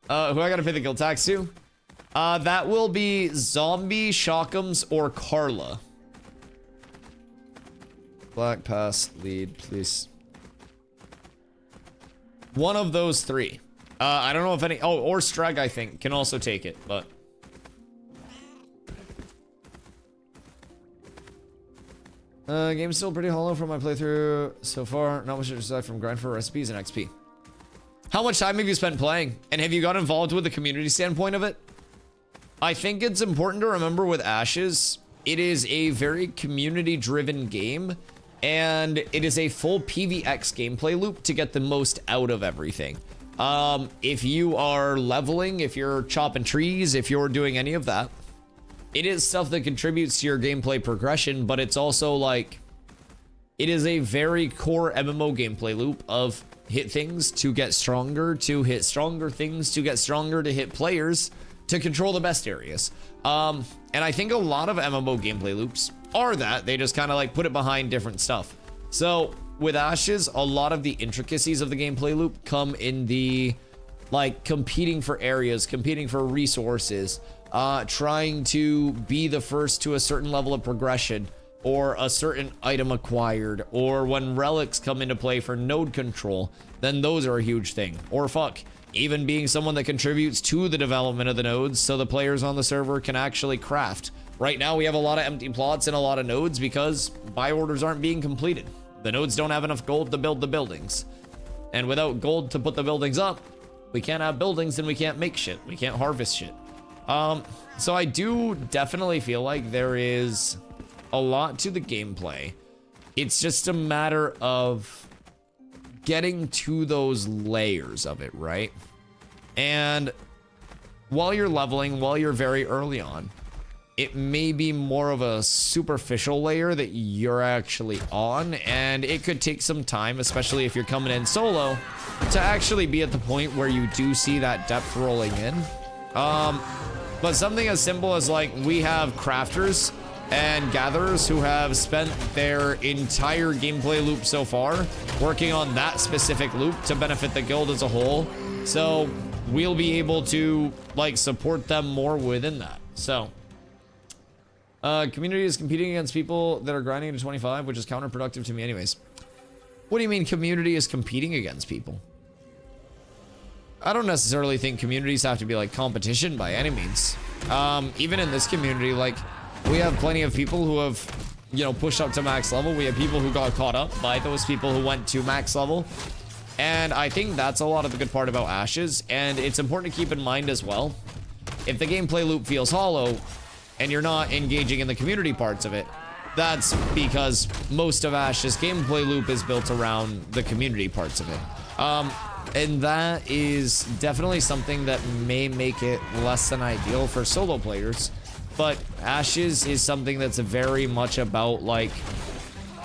S1: Who I gotta pay the guild tax to? That will be Zombie, Shockums, or Carla. Black pass, lead, please. One of those three. I don't know if any... Oh, or Streg, I think, can also take it, but... Game's still pretty hollow from my playthrough so far. Not much aside from grind for recipes and XP. How much time have you spent playing? And have you got involved with the community standpoint of it? I think it's important to remember with Ashes, it is a very community-driven game, and it is a full PvX gameplay loop to get the most out of everything. If you are leveling, if you're chopping trees, if you're doing any of that, it is stuff that contributes to your gameplay progression, but it's also like, it is a very core MMO gameplay loop of hit things to get stronger, to hit stronger things, to get stronger, to hit players, to control the best areas. And I think a lot of MMO gameplay loops are that. They just kind of like put it behind different stuff. So with Ashes, a lot of the intricacies of the gameplay loop come in the like competing for areas, competing for resources, trying to be the first to a certain level of progression, or a certain item acquired, or when relics come into play for node control, then those are a huge thing. Or fuck, even being someone that contributes to the development of the nodes so the players on the server can actually craft. Right now we have a lot of empty plots and a lot of nodes because buy orders aren't being completed. The nodes don't have enough gold to build the buildings. And without gold to put the buildings up, We can't have buildings and we can't make shit. We can't harvest shit. So I do definitely feel like there is a lot to the gameplay. It's just a matter of getting to those layers of it, right? And while you're leveling, while you're very early on, it may be more of a superficial layer that you're actually on, and it could take some time, especially if you're coming in solo, to actually be at the point where you do see that depth rolling in. But something as simple as, like, we have crafters and gatherers who have spent their entire gameplay loop so far working on that specific loop to benefit the guild as a whole. So we'll be able to, like, support them more within that. So community is competing against people that are grinding to 25, which is counterproductive to me anyways. What do you mean community is competing against people? I don't necessarily think communities have to be like competition by any means. Even in this community, like, we have plenty of people who have, you know, pushed up to max level. We have people who got caught up by those people who went to max level. And I think that's a lot of the good part about Ashes. And it's important to keep in mind as well, if the gameplay loop feels hollow and you're not engaging in the community parts of it, that's because most of Ashes gameplay loop is built around the community parts of it. And that is definitely something that may make it less than ideal for solo players. But Ashes is something that's very much about, like,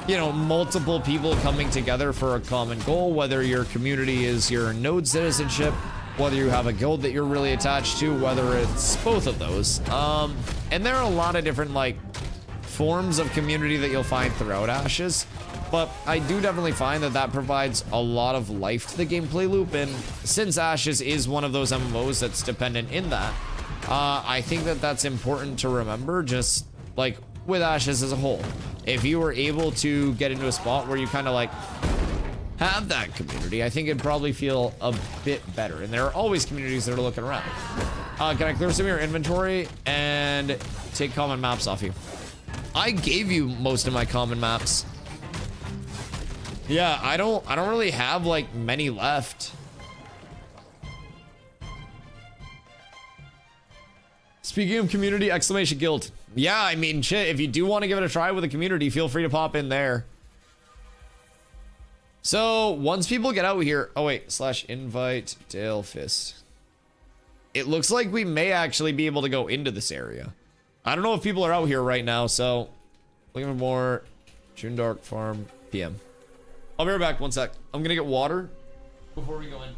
S1: you know, multiple people coming together for a common goal, whether your community is your node citizenship, whether you have a guild that you're really attached to, whether it's both of those. And there are a lot of different, like, forms of community that you'll find throughout Ashes. But I do definitely find that that provides a lot of life to the gameplay loop, and since Ashes is one of those MMOs that's dependent in that, I think that that's important to remember, just like with Ashes as a whole. If you were able to get into a spot where you kind of like have that community, I think it'd probably feel a bit better. And there are always communities that are looking around. Can I clear some of your inventory and take common maps off you? I gave you most of my common maps. Yeah, I don't really have like many left. Speaking of community, exclamation guild. Yeah, I mean, shit, if you do want to give it a try with a community, feel free to pop in there. So once people get out here, oh wait, /invite Dale Fist. It looks like we may actually be able to go into this area. I don't know if people are out here right now, so looking for more June Dark Farm PM. I'll be right back, one sec. I'm gonna get water before we go in.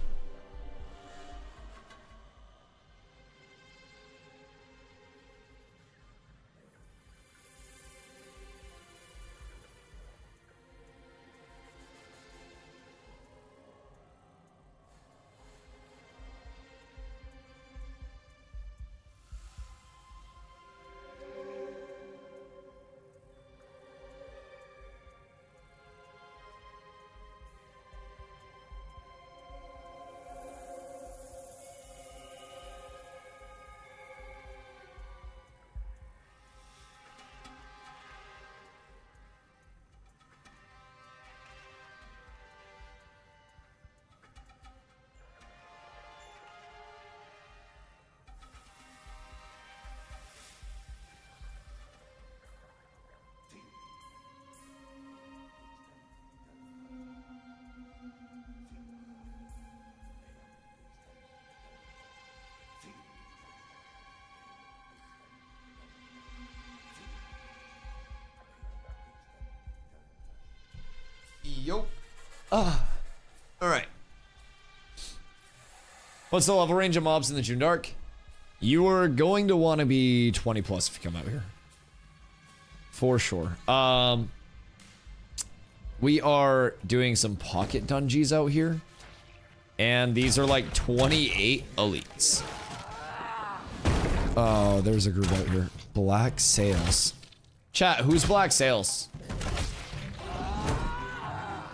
S1: Yo. All right. What's the level range of mobs in the June Dark? You are going to want to be 20 plus if you come out here. For sure. We are doing some pocket dungeons out here. And these are like 28 elites. Oh, there's a group out here. Black Sails. Chat, who's Black Sails?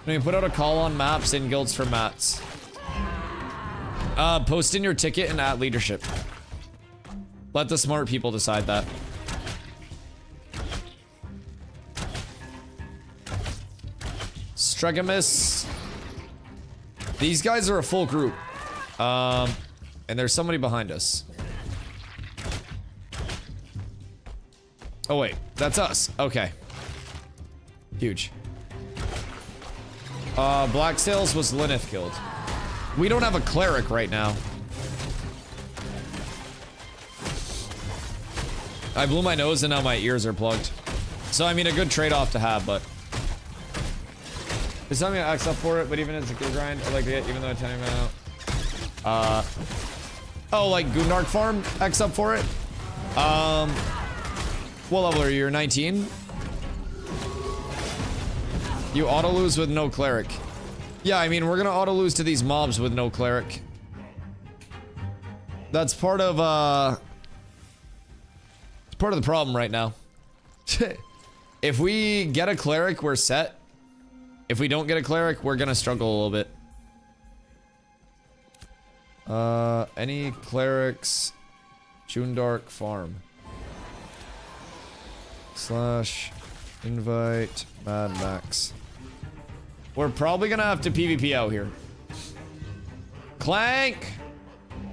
S1: We put out a call on maps and guilds for mats. Post in your ticket and add leadership. Let the smart people decide that. Stregamus. These guys are a full group. And there's somebody behind us. Oh wait, that's us. Okay. Huge. Black Sails was Lyneth killed. We don't have a cleric right now. I blew my nose and now my ears are plugged. So I mean a good trade-off to have, but there's something I axe up for it, but even as a good grind, I like to get even though I tell you about oh, like Goondark farm X up for it. What level are you? You're 19? You auto lose with no cleric. Yeah, I mean we're gonna auto lose to these mobs with no cleric. That's part of it's part of the problem right now. If we get a cleric, we're set. If we don't get a cleric, we're gonna struggle a little bit. Any clerics? Goondark farm. / invite Mad Max. We're probably gonna have to PvP out here. Clank!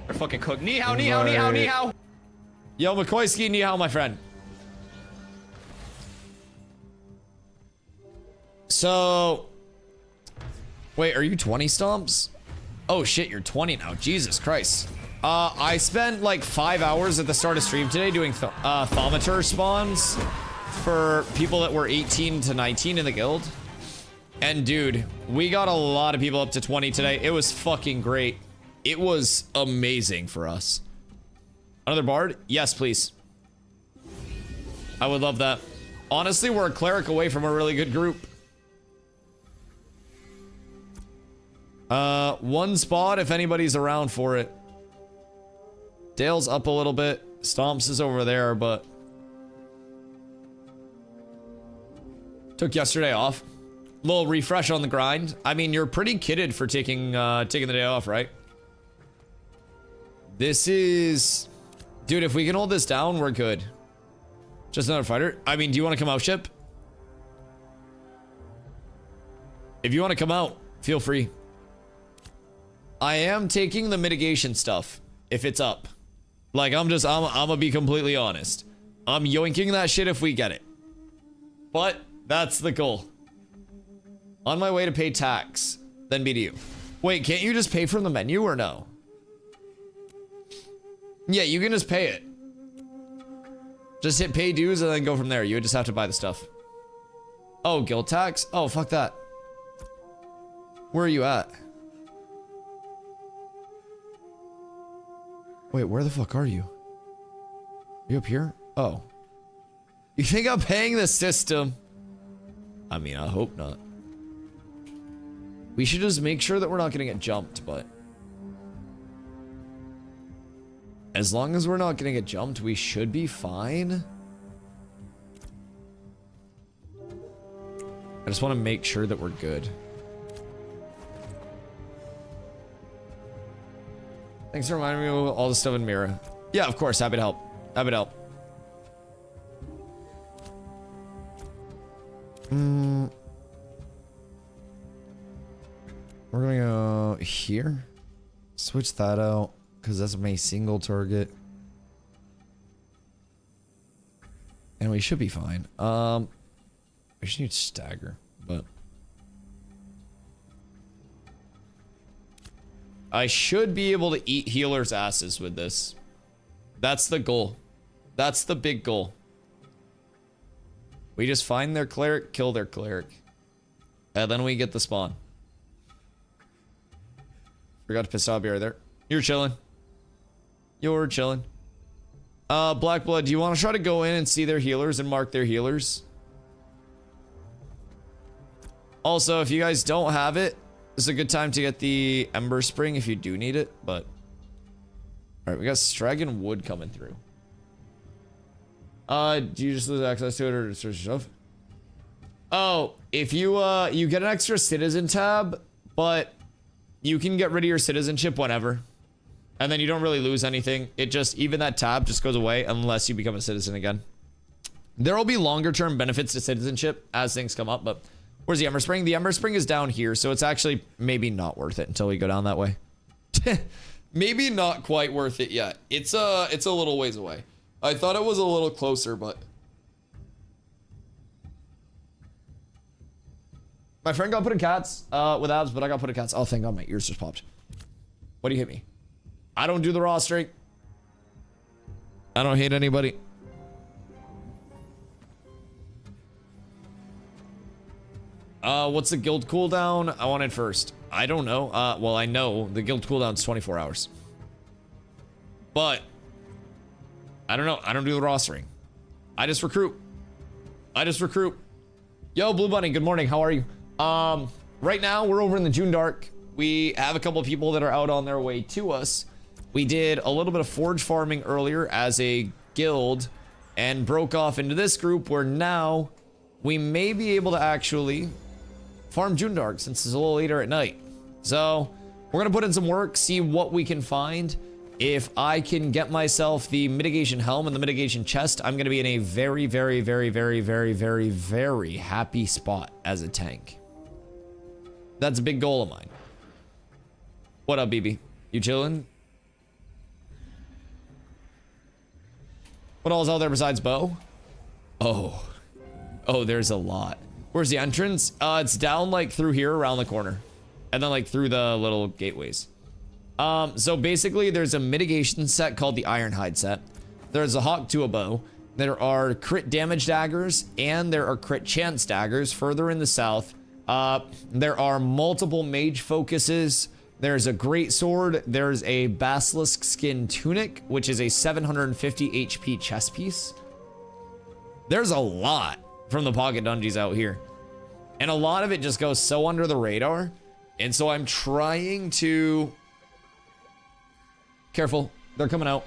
S2: We're fucking cooked. Ni hao, ni hao, ni hao, ni hao.
S1: Yo, McCoyski, ni hao, my friend. So... Wait, are you 20 stomps? Oh shit, you're 20 now. Jesus Christ. I spent like 5 hours at the start of stream today doing thaumaturge spawns for people that were 18 to 19 in the guild. And dude, we got a lot of people up to 20 today. It was fucking great. It was amazing for us. Another bard? Yes, please. I would love that. Honestly, we're a cleric away from a really good group. One spot if anybody's around for it. Dale's up a little bit. Stomps is over there, but took yesterday off. Little refresh on the grind. I mean, you're pretty kitted for taking the day off, right? This is... Dude, if we can hold this down, we're good. Just another fighter. I mean, do you want to come out, Ship? If you want to come out, feel free. I am taking the mitigation stuff, if it's up. Like, I'm gonna be completely honest. I'm yoinking that shit if we get it. But, that's the goal. On my way to pay tax, then BDU. Wait, can't you just pay from the menu or no? Yeah, you can just pay it. Just hit pay dues and then go from there. You would just have to buy the stuff. Oh, guild tax? Oh, fuck that. Where are you at? Wait, where the fuck are you? Are you up here? Oh. You think I'm paying the system? I mean, I hope not. We should just make sure that we're not gonna get jumped, but... As long as we're not gonna get jumped, we should be fine. I just want to make sure that we're good. Thanks for reminding me of all the stuff in Mira. Yeah, of course. Happy to help. Happy to help. We're gonna go here. Switch that out, because that's my single target. And we should be fine. We should need stagger, but... I should be able to eat healers' asses with this. That's the goal. That's the big goal. We just find their cleric, kill their cleric. And then we get the spawn. Forgot to piss off BR there. You're chilling. You're chilling. Black Blood, do you want to try to go in and see their healers and mark their healers? Also, if you guys don't have it, this is a good time to get the Ember Spring if you do need it, but... Alright, we got Stragon Wood coming through. Do you just lose access to it or search stuff? Oh, if you, you get an extra citizen tab, but you can get rid of your citizenship whenever. And then you don't really lose anything. It just, even that tab just goes away unless you become a citizen again. There will be longer term benefits to citizenship as things come up, but... Where's the Ember Spring? The Ember Spring is down here, so it's actually maybe not worth it until we go down that way. Maybe not quite worth it yet. It's a little ways away. I thought it was a little closer, but my friend got put in cats with abs, but I got put in cats. Oh, thank God, my ears just popped. What do you hit me? I don't do the rostering. I don't hate anybody. What's the guild cooldown? I want it first. I don't know. Well, I know the guild cooldown's 24 hours. But I don't know. I don't do the rostering. I just recruit. Yo, Blue Bunny, good morning. How are you? Right now we're over in the June Dark. We have a couple of people that are out on their way to us. We did a little bit of forge farming earlier as a guild and broke off into this group where now we may be able to actually farm June Dark since it's a little later at night. So we're gonna put in some work, see what we can find. If I can get myself the mitigation helm and the mitigation chest, I'm gonna be in a very, very, very, very, very, very, very happy spot as a tank. That's a big goal of mine. What up, BB? You chilling? What all's out there besides bow? Oh, there's a lot. Where's the entrance? It's down like through here around the corner. And then like through the little gateways. So basically there's a mitigation set called the Ironhide set. There's a hawk to a bow. There are crit damage daggers and there are crit chance daggers further in the south. There are multiple mage focuses. There's a great sword. There's a basilisk skin tunic, which is a 750 HP chest piece. There's a lot from the pocket dungeons out here. And a lot of it just goes so under the radar. And so I'm trying to... Careful, they're coming out.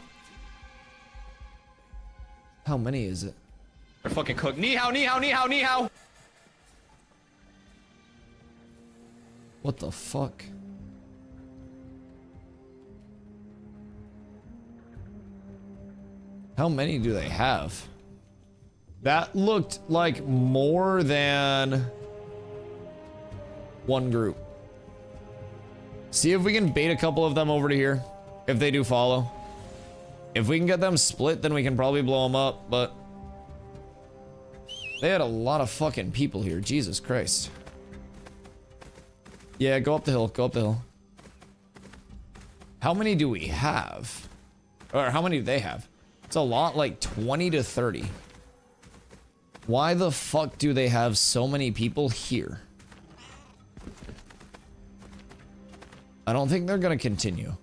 S1: How many is it? They're fucking cooked. Ni hao, ni hao, ni hao, ni hao. What the fuck? How many do they have? That looked like more than one group. See if we can bait a couple of them over to here. If they do follow. If we can get them split, then we can probably blow them up, but they had a lot of fucking people here. Jesus Christ. Yeah, go up the hill. Go up the hill. How many do we have? Or how many do they have? It's a lot, like 20 to 30. Why the fuck do they have so many people here? I don't think they're gonna continue.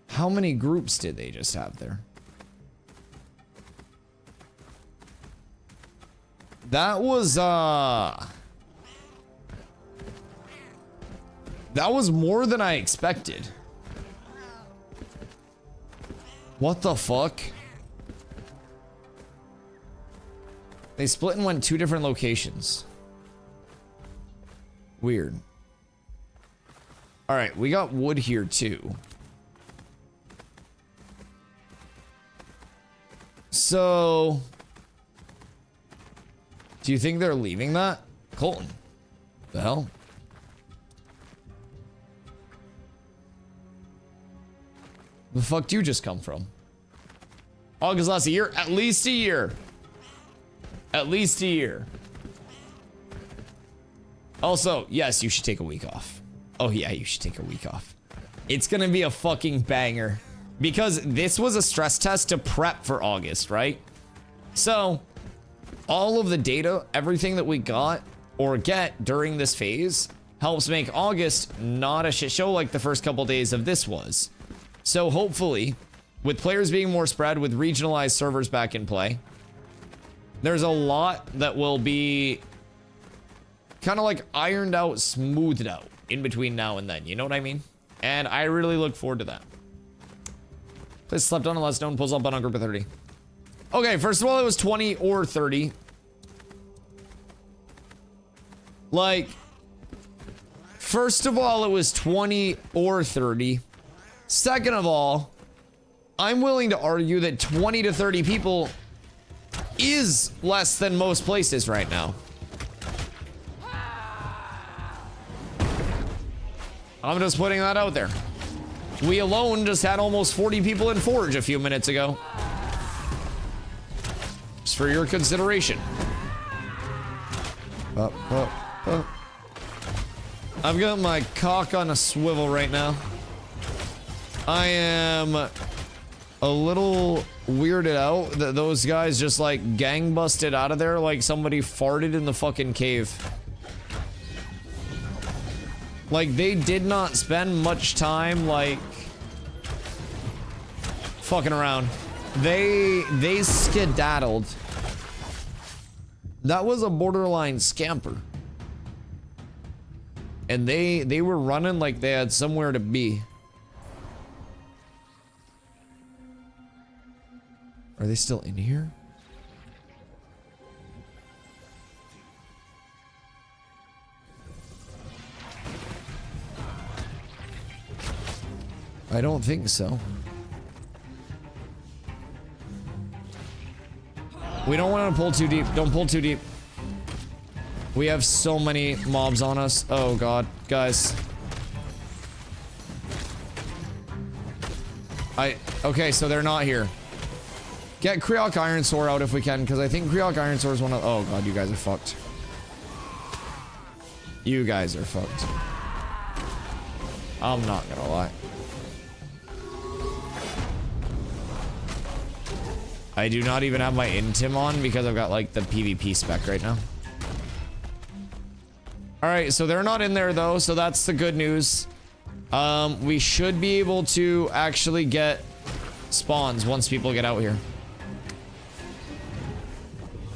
S1: How many groups did they just have there? That was more than I expected. What the fuck? They split and went 2 different locations. Weird. All right, we got wood here too. So, do you think they're leaving that? Colton, the hell? The fuck do you just come from? August last a year? At least a year. At least a year. Also, yes, you should take a week off. Oh yeah, you should take a week off. It's gonna be a fucking banger. Because this was a stress test to prep for August, right? So, all of the data, everything that we got or get during this phase helps make August not a shit show like the first couple days of this was. So hopefully, with players being more spread, with regionalized servers back in play, there's a lot that will be kind of like ironed out, smoothed out in between now and then. You know what I mean? And I really look forward to that. Please slept on unless no one pulls up on a group of 30. Okay, first of all, it was 20 or 30. Like, first of all, it was 20 or 30. Second of all, I'm willing to argue that 20 to 30 people is less than most places right now. I'm just putting that out there. We alone just had almost 40 people in Forge a few minutes ago. Just for your consideration. Up, up, up. I've got my cock on a swivel right now. I am a little weirded out that those guys just like gang busted out of there like somebody farted in the fucking cave. Like they did not spend much time like fucking around. They skedaddled. That was a borderline scamper. And they were running like they had somewhere to be. Are they still in here? I don't think so. We don't want to pull too deep. Don't pull too deep. We have so many mobs on us. Oh god, guys. Okay, so they're not here. Get Creok Iron Sword out if we can, because I think Creok Iron Sword is one of... Oh god, you guys are fucked. You guys are fucked. I'm not gonna lie. I do not even have my intim on because I've got like the PvP spec right now. Alright, so they're not in there though, so that's the good news. We should be able to actually get spawns once people get out here.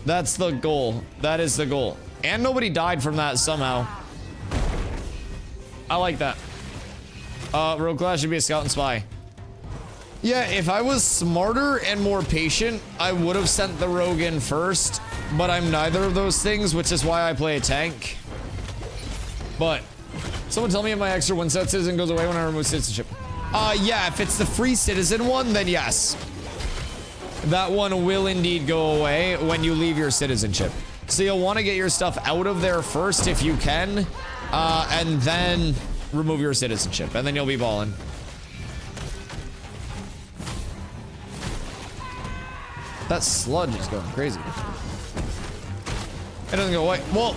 S1: That's the goal. That is the goal. And nobody died from that somehow. I like that. Rogue Class should be a scout and spy. Yeah, if I was smarter and more patient, I would have sent the rogue in first, but I'm neither of those things, which is why I play a tank. But someone tell me if my extra one set citizen goes away when I remove citizenship. Yeah, if it's the free citizen one, then yes. That one will indeed go away when you leave your citizenship. So you'll want to get your stuff out of there first if you can, and then remove your citizenship, and then you'll be balling. That sludge is going crazy. It doesn't go away. Well,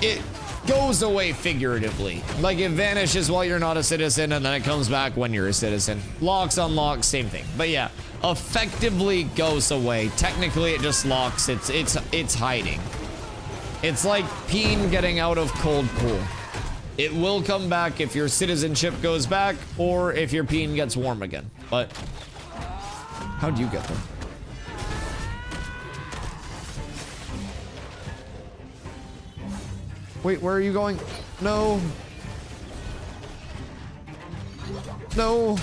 S1: it goes away figuratively. Like it vanishes while you're not a citizen and then it comes back when you're a citizen. Locks, unlocks, same thing. But yeah, effectively goes away. Technically it just locks. It's hiding. It's like peen getting out of cold pool. It will come back if your citizenship goes back or if your peen gets warm again. But how'd you get there? Wait, where are you going? No. No.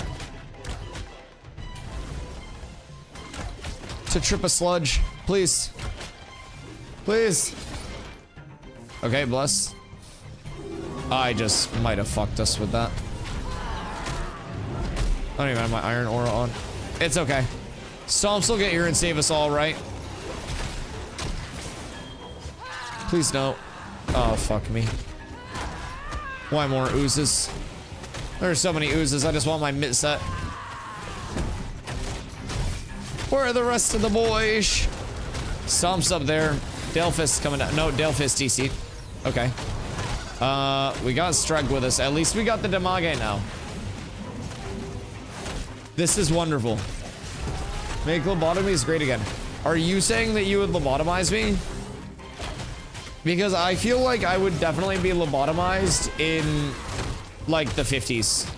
S1: To trip a sludge. Please. Please. Okay, bless. I just might have fucked us with that. I don't even have my iron aura on. It's okay. Stomps will get here and save us all, right? Please no. Oh, fuck me. Why more oozes? There's so many oozes. I just want my mitt set. Where are the rest of the boys? Stomp's up there. Delphis coming down. No, Delphis DC. Okay. We got Streg with us. At least we got the Damage now. This is wonderful. Make lobotomies great again. Are you saying that you would lobotomize me? Because I feel like I would definitely be lobotomized in, like, the 50s.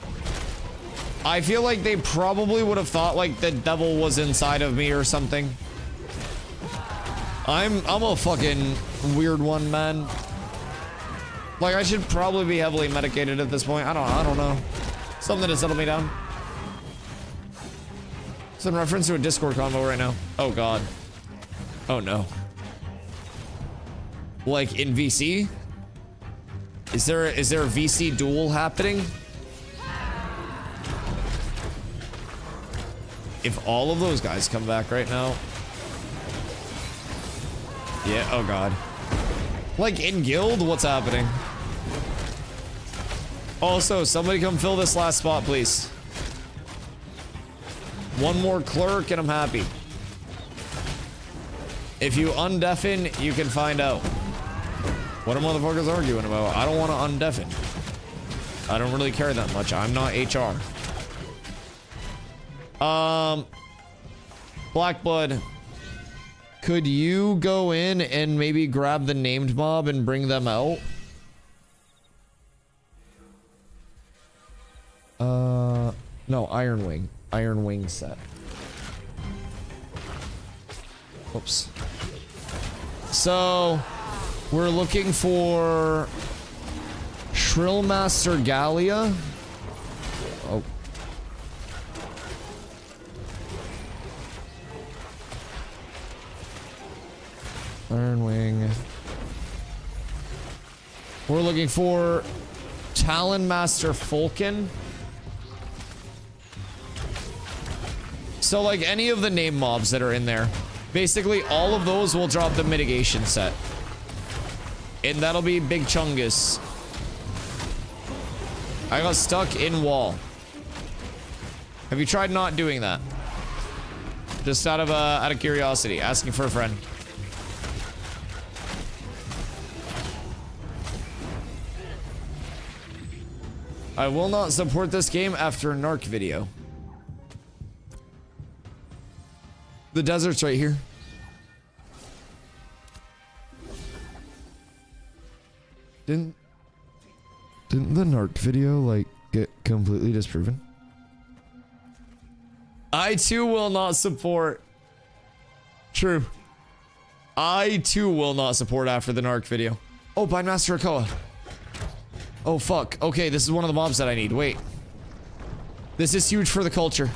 S1: I feel like they probably would have thought, like, the devil was inside of me or something. I'm a fucking weird one, man. Like, I should probably be heavily medicated at this point. I don't know. Something to settle me down. It's in reference to a Discord convo right now. Oh, God. Oh, no. Like in VC? Is there a VC duel happening? If all of those guys come back right now. Yeah, oh god. Like in guild, what's happening? Also, somebody come fill this last spot, please. One more clerk and I'm happy. If you undeafen, you can find out. What are motherfuckers arguing about? I don't want to undeafen. I don't really care that much. I'm not HR. Blackblood. Could you go in and maybe grab the named mob and bring them out? No, Iron Wing. Iron Wing set. Oops. So, we're looking for Shrillmaster Gallia. Oh. Iron Wing. We're looking for Talon Master Fulkin. So like any of the name mobs that are in there, basically all of those will drop the mitigation set. And that'll be Big Chungus. I got stuck in wall. Have you tried not doing that? Just out of curiosity, asking for a friend. I will not support this game after a narc video. The desert's right here. Didn't the narc video like get completely disproven? I too will not support. True. I too will not support after the narc video. Oh, Bindmaster Akoa. Oh fuck. Okay, this is one of the mobs that I need. Wait. This is huge for the culture.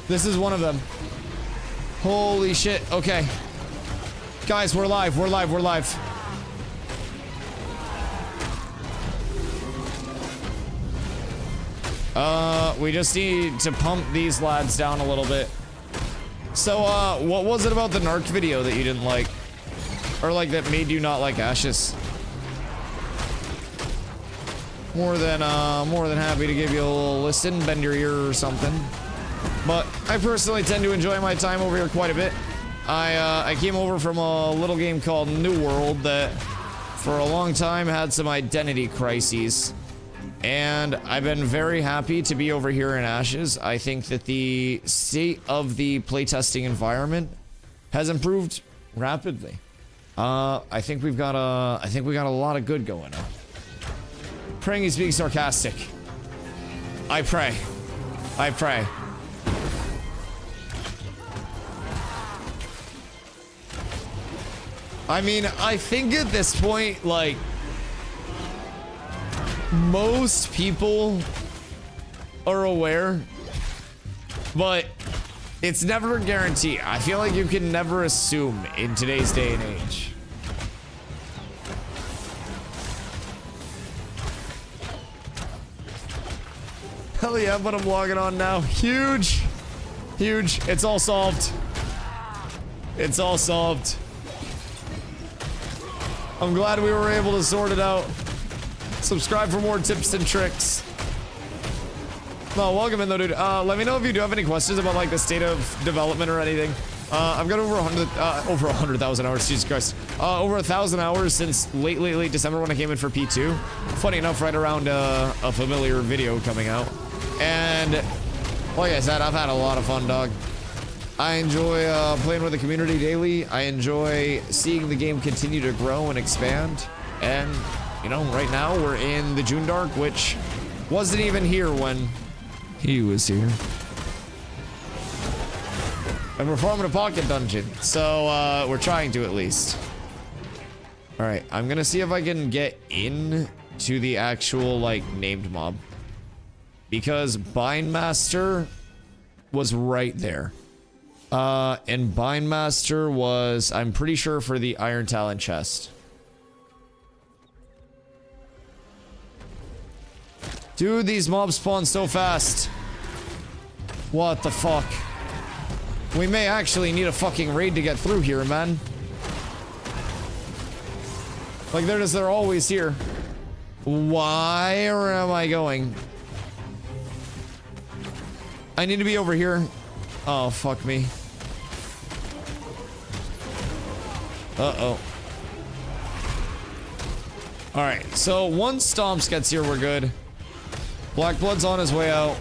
S1: This is one of them. Holy shit. Okay. Guys, we're live. We're live. We're live. We just need to pump these lads down a little bit. So, what was it about the narc video that you didn't like? Or like that made you not like Ashes? More than happy to give you a little listen, bend your ear or something. But I personally tend to enjoy my time over here quite a bit. I came over from a little game called New World that for a long time had some identity crises. And I've been very happy to be over here in Ashes. I think that the state of the playtesting environment has improved rapidly. I think we got a lot of good going on. Praying he's being sarcastic. I pray. I pray. I mean, I think at this point, like, most people are aware, but it's never a guarantee. I feel like you can never assume in today's day and age. Hell yeah, but I'm logging on now. Huge. Huge. It's all solved. It's all solved. I'm glad we were able to sort it out. Subscribe for more tips and tricks. No, welcome in though, dude. Let me know if you do have any questions about like the state of development or anything. I've got over 100,000 hours, Jesus Christ. Over 1,000 hours since late December when I came in for P2. Funny enough, right around a familiar video coming out. And like I said, I've had a lot of fun, dog. I enjoy playing with the community daily. I enjoy seeing the game continue to grow and expand. And, you know, right now we're in the June Dark, which wasn't even here when he was here. And we're forming a pocket dungeon, so we're trying to at least. All right, I'm gonna see if I can get in to the actual like named mob, because Bindmaster was right there. And Bindmaster was, I'm pretty sure, for the Iron Talon chest. Dude, these mobs spawn so fast. What the fuck? We may actually need a fucking raid to get through here, man. Like they're always here. Why or am I going? I need to be over here. Oh, fuck me. Uh-oh. Alright, so once Stomps gets here, we're good. Blackblood's on his way out.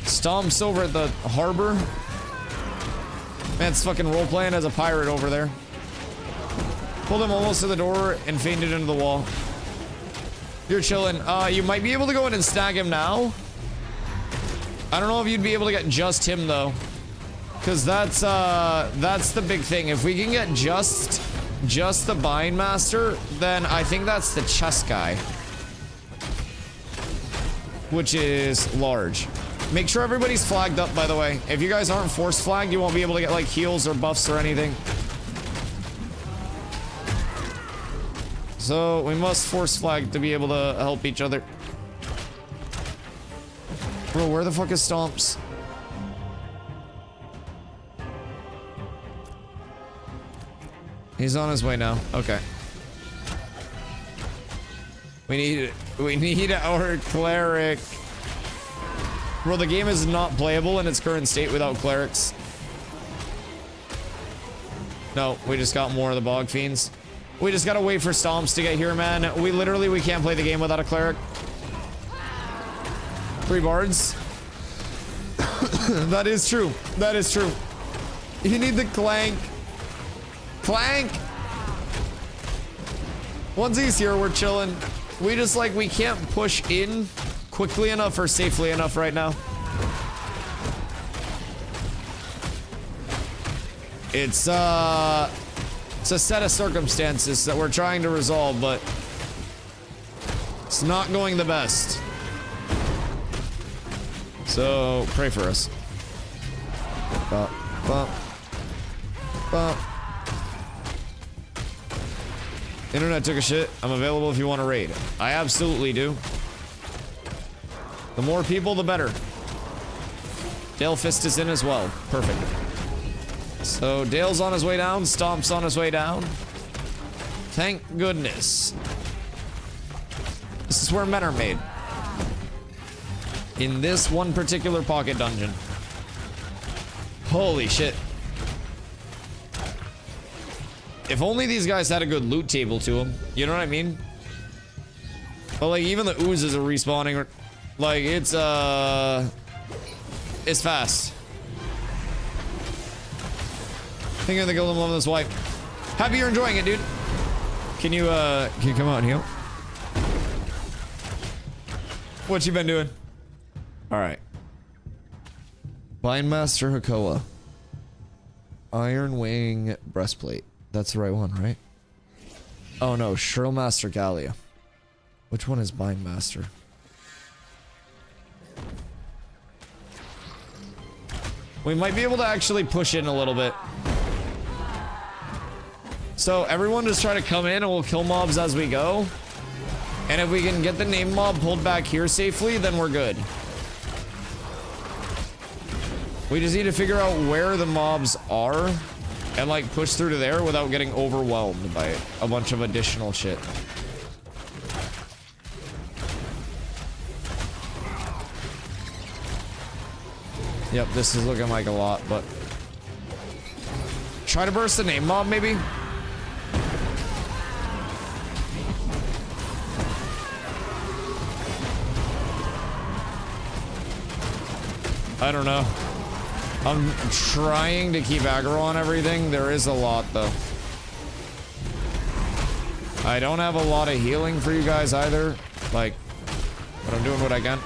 S1: Stomps over at the harbor. Man's fucking role-playing as a pirate over there. Pulled him almost to the door and fainted into the wall. You're chilling. You might be able to go in and snag him now. I don't know if you'd be able to get just him, though. Because that's the big thing. If we can get just the Bind Master, then I think that's the chest guy. Which is large. Make sure everybody's flagged up, by the way. If you guys aren't force flagged, you won't be able to get, like, heals or buffs or anything. So, we must force flag to be able to help each other. Bro, where the fuck is Stomps? He's on his way now. Okay. We need our cleric. Bro, the game is not playable in its current state without clerics. No, we just got more of the bog fiends. We just gotta wait for Stomps to get here, man. We can't play the game without a cleric. 3 bards. That is true. That is true. You need the clank. Clank! Once he's here, we're chilling. We can't push in quickly enough or safely enough right now. It's a set of circumstances that we're trying to resolve, but it's not going the best. So, pray for us. Bop, bop, bop. Internet took a shit. I'm available if you want to raid. I absolutely do. The more people, the better. Dale Fist is in as well. Perfect. So, Dale's on his way down. Stomp's on his way down. Thank goodness. This is where men are made. In this one particular pocket dungeon. Holy shit. If only these guys had a good loot table to them. You know what I mean? But like, even the oozes are respawning. Like, it's fast. Think of the Golden Love of this wipe. Happy you're enjoying it, dude. Can you come out and heal? What you been doing? Alright. Bindmaster Hakoa. Iron Wing Breastplate. That's the right one, right? Oh no, Shrillmaster Gallia. Which one is Bindmaster? We might be able to actually push in a little bit. So everyone just try to come in and we'll kill mobs as we go. And if we can get the name mob pulled back here safely, then we're good. We just need to figure out where the mobs are and like push through to there without getting overwhelmed by a bunch of additional shit. Yep, this is looking like a lot, but try to burst the name mob maybe. I don't know. I'm trying to keep aggro on everything. There is a lot, though. I don't have a lot of healing for you guys either. Like, but I'm doing what I can.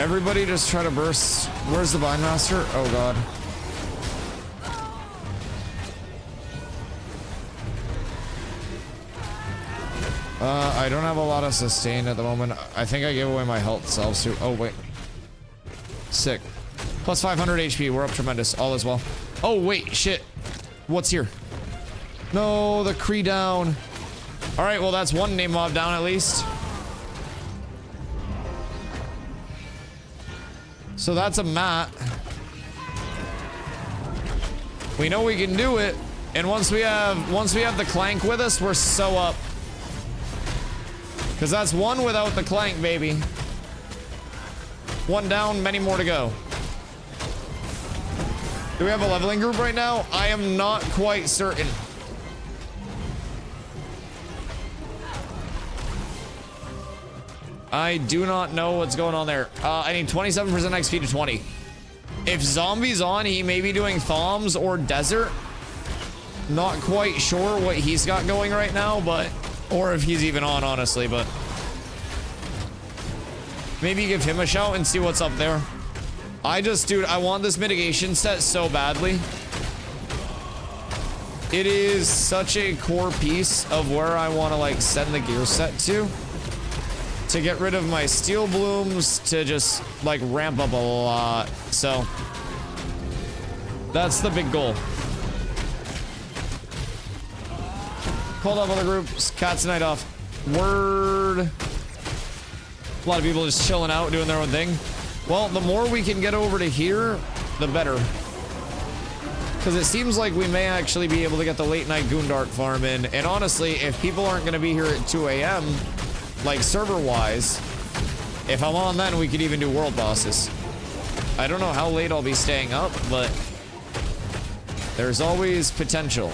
S1: Everybody just try to burst. Where's the Bindmaster? Oh, God. I don't have a lot of sustain at the moment. I think I gave away my health selves too. Oh, wait. Sick. Plus 500 HP. We're up tremendous. All is well. Oh, wait. Shit. What's here? No, the Kree down. All right, well, that's one name mob down at least. So that's a mat. We know we can do it. And once we have the clank with us, we're so up. Because that's one without the clank, baby. One down, many more to go. Do we have a leveling group right now? I am not quite certain. I do not know what's going on there. I need 27% XP to 20. If Zombie's on, he may be doing Thoms or Desert. Not quite sure what he's got going right now, but... Or if he's even on, honestly, but... Maybe give him a shout and see what's up there. Dude, I want this mitigation set so badly. It is such a core piece of where I want to, like, send the gear set to get rid of my steel blooms, to just, like, ramp up a lot. So, that's the big goal. Called off other groups. Cats night off. Word. A lot of people just chilling out, doing their own thing. Well, the more we can get over to here, the better. Because it seems like we may actually be able to get the late night Goondart farm in. And honestly, if people aren't going to be here at 2 a.m., like server-wise, if I'm on then, we could even do world bosses. I don't know how late I'll be staying up, but there's always potential.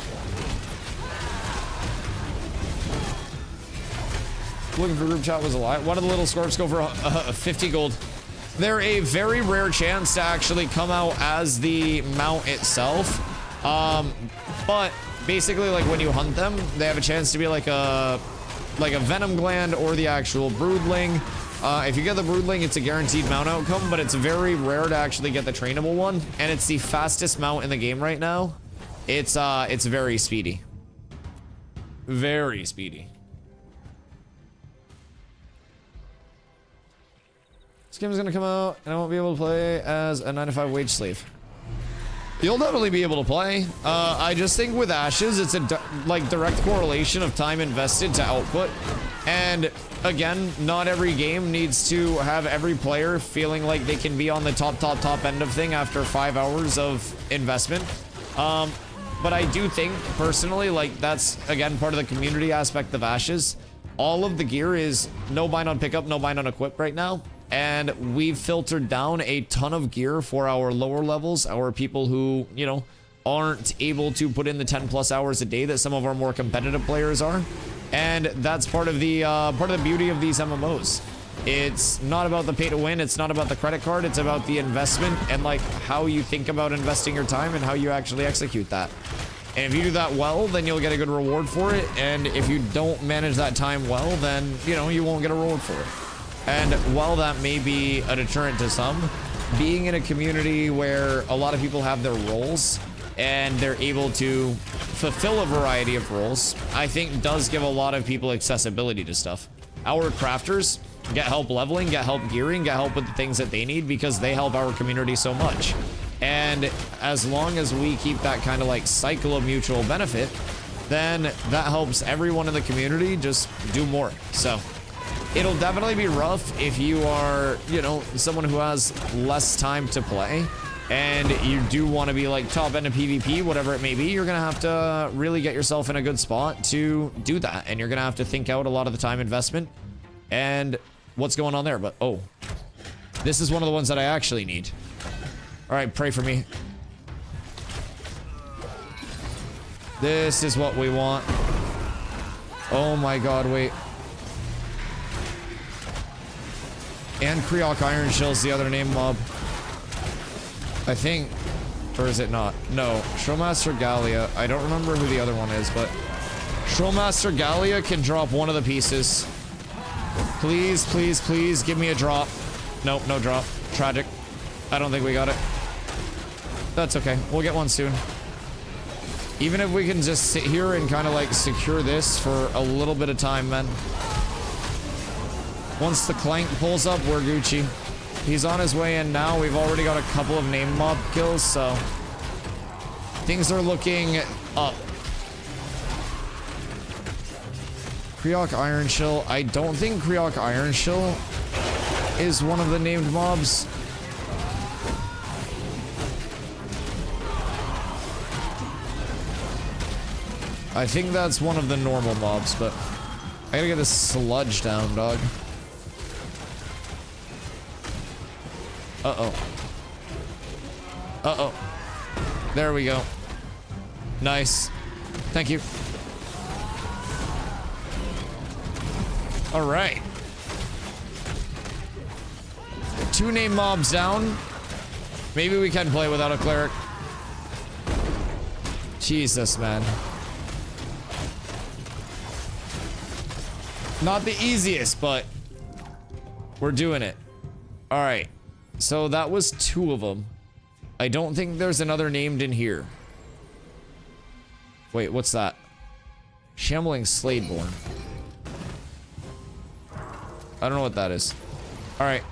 S1: Looking for group chat was a lie. One of the little scorps go for 50 gold. They're a very rare chance to actually come out as the mount itself. But basically, like when you hunt them, they have a chance to be like a venom gland or the actual broodling. If you get the broodling, it's a guaranteed mount outcome, but it's very rare to actually get the trainable one, and it's the fastest mount in the game right now. It's very speedy. Very speedy. This game's gonna come out, and I won't be able to play as a 9-to-5 wage slave. You'll definitely be able to play. I just think with Ashes, it's a direct correlation of time invested to output. And again, not every game needs to have every player feeling like they can be on the top end of thing after 5 hours of investment. But I do think, personally, like that's, again, part of the community aspect of Ashes. All of the gear is no bind on pickup, no bind on equip right now. And we've filtered down a ton of gear for our lower levels, our people who, you know, aren't able to put in the 10+ hours a day that some of our more competitive players are. And that's part of the beauty of these MMOs. It's not about the pay to win, it's not about the credit card, it's about the investment and like how you think about investing your time and how you actually execute that. And if you do that well, then you'll get a good reward for it. And if you don't manage that time well, then, you know, you won't get a reward for it. And while that may be a deterrent to some, being in a community where a lot of people have their roles and they're able to fulfill a variety of roles, I think does give a lot of people accessibility to stuff. Our crafters get help leveling, get help gearing, get help with the things that they need because they help our community so much. And as long as we keep that kind of like cycle of mutual benefit, then that helps everyone in the community just do more. So it'll definitely be rough if you are, you know, someone who has less time to play and you do want to be like top end of PvP, whatever it may be. You're gonna have to really get yourself in a good spot to do that, and you're gonna have to think out a lot of the time investment and what's going on there. But oh, this is one of the ones that I actually need. All right, pray for me. This is what we want. Oh my god, wait. And Kriok Iron Shell's the other name mob. I think. Or is it not? No. Shrillmaster Gallia. I don't remember who the other one is, but Shrillmaster Gallia can drop one of the pieces. Please, please, please give me a drop. Nope, no drop. Tragic. I don't think we got it. That's okay. We'll get one soon. Even if we can just sit here and kind of like secure this for a little bit of time, man. Once the clank pulls up, we're Gucci. He's on his way in now. We've already got a couple of named mob kills, so things are looking up. Kriok Iron Shill. I don't think Kriok Iron Shill is one of the named mobs. I think that's one of the normal mobs, but I gotta get this sludge down, dog. Uh-oh. Uh-oh. There we go. Nice. Thank you. All right. 2 name mobs down. Maybe we can play without a cleric. Jesus, man. Not the easiest, but we're doing it. All right. So that was 2 of them. I don't think there's another named in here. Wait, what's that? Shambling Sladeborn. I don't know what that is. All right.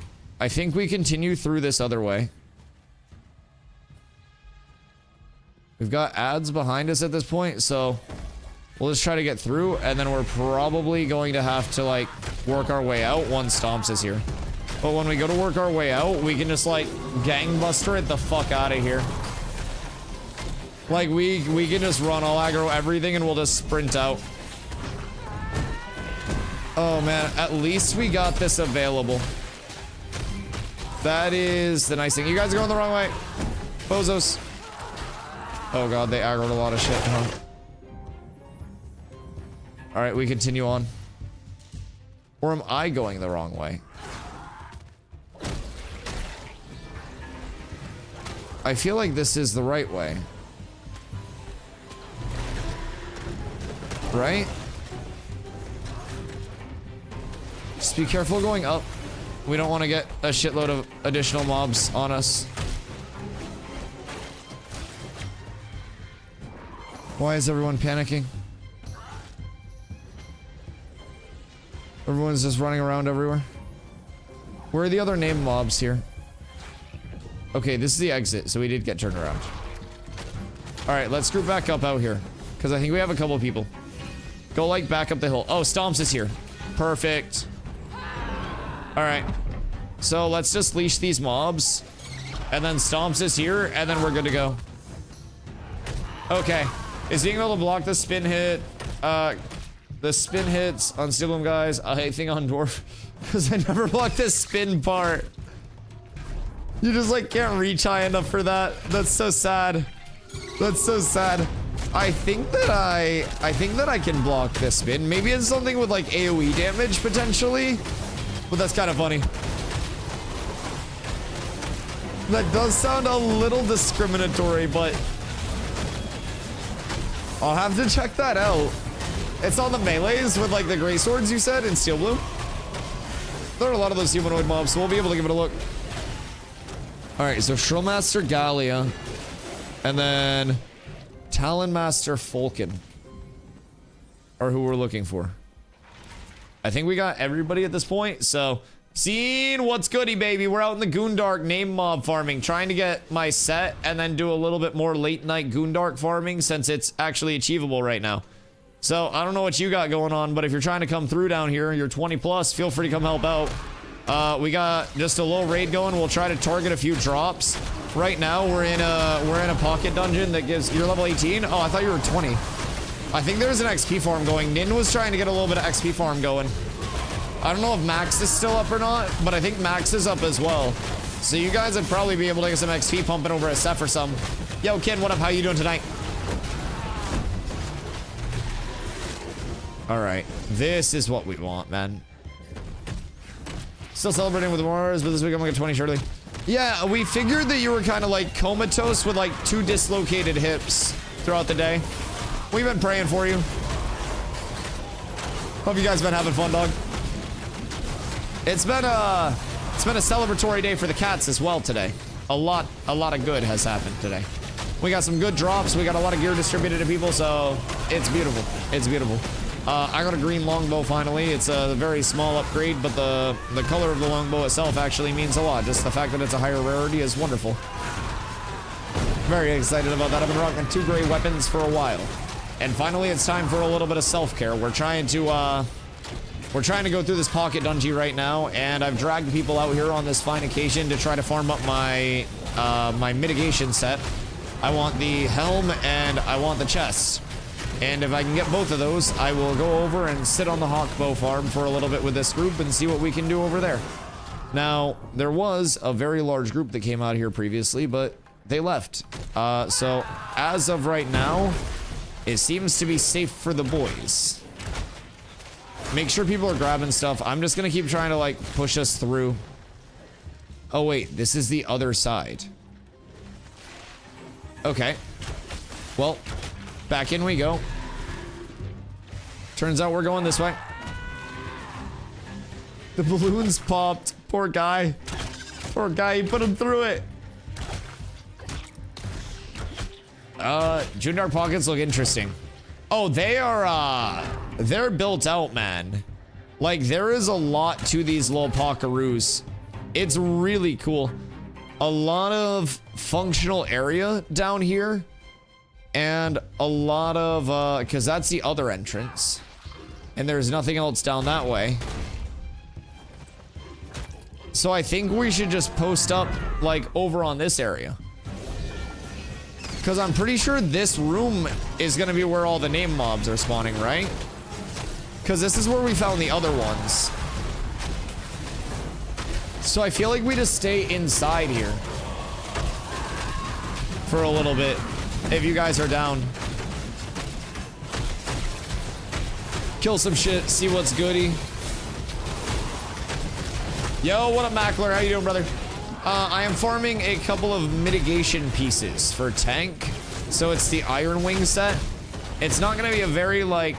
S1: I think we continue through this other way. We've got ads behind us at this point, so we'll just try to get through, and then we're probably going to have to, like, work our way out once Stomps is here. But when we go to work our way out, we can just, like, gangbuster it the fuck out of here. Like, we can just run all aggro everything, and we'll just sprint out. Oh, man. At least we got this available. That is the nice thing. You guys are going the wrong way. Bozos. Oh, God. They aggroed a lot of shit, huh? All right, we continue on. Or am I going the wrong way? I feel like this is the right way. Right? Just be careful going up. We don't want to get a shitload of additional mobs on us. Why is everyone panicking? Everyone's just running around everywhere. Where are the other named mobs here? Okay, this is the exit, so we did get turned around. Alright, let's group back up out here. Because I think we have a couple of people. Go, like, back up the hill. Oh, Stomps is here. Perfect. Alright. So, let's just leash these mobs. And then Stomps is here, and then we're good to go. Okay. Is being able to block the spin hit, the spin hits on Steel Bloom guys, I think on Dwarf. Because I never blocked this spin part. You just, like, can't reach high enough for that. That's so sad. That's so sad. I think that I can block this spin. Maybe it's something with, like, AoE damage, potentially. But that's kind of funny. That does sound a little discriminatory, but I'll have to check that out. It's on the melees with, like, the gray swords you said in Steel Blue. There are a lot of those humanoid mobs, so we'll be able to give it a look. Alright, so Shrillmaster Gallia. And then Talonmaster Falcon are who we're looking for. I think we got everybody at this point, so seeing what's goody, baby. We're out in the Goondark name mob farming, trying to get my set and then do a little bit more late night Goondark farming since it's actually achievable right now. So I don't know what you got going on, but if you're trying to come through down here, you're 20 plus, feel free to come help out. We got just a little raid going. We'll try to target a few drops. Right now we're in a pocket dungeon that gives you're level 18. Oh, I thought you were 20. I think there's an XP farm going. Nin was trying to get a little bit of XP farm going. I don't know if Max is still up or not, but I think Max is up as well. So you guys would probably be able to get some XP pumping over a Seth or some. Yo, kid, what up? How you doing tonight? All right, this is what we want, man. Still celebrating with Mars, but this week I'm gonna get 20 shortly. Yeah, we figured that you were kind of like comatose with like 2 dislocated hips throughout the day. We've been praying for you. Hope you guys been having fun, dog. It's been a celebratory day for the cats as well today. A lot of good has happened today. We got some good drops. We got a lot of gear distributed to people, so it's beautiful. It's beautiful. I got a green longbow finally. It's a very small upgrade, but the color of the longbow itself actually means a lot. Just the fact that it's a higher rarity is wonderful. Very excited about that. I've been rocking 2 gray weapons for a while. And finally, it's time for a little bit of self-care. We're trying to go through this pocket dungeon right now, and I've dragged people out here on this fine occasion to try to farm up my my mitigation set. I want the helm and I want the chest. And if I can get both of those, I will go over and sit on the Hawkbow farm for a little bit with this group and see what we can do over there. Now, there was a very large group that came out here previously, but they left. So as of right now, it seems to be safe for the boys. Make sure people are grabbing stuff. I'm just gonna keep trying to like push us through. Oh wait, this is the other side. Okay. Well, back in we go. Turns out we're going this way. The balloons popped. Poor guy. Poor guy, he put him through it. June Dark Pockets look interesting. Oh, they are, they're built out, man. Like, there is a lot to these little Pockaroos. It's really cool. A lot of functional area down here. And a lot of, because that's the other entrance. And there's nothing else down that way. So I think we should just post up, like, over on this area. Because I'm pretty sure this room is going to be where all the name mobs are spawning, right? Because this is where we found the other ones. So I feel like we just stay inside here. For a little bit. If you guys are down. Kill some shit, see what's goody. Yo, what up, Mackler? How you doing, brother? I am farming a couple of mitigation pieces for tank. So it's the Iron Wing set. It's not going to be a very, like,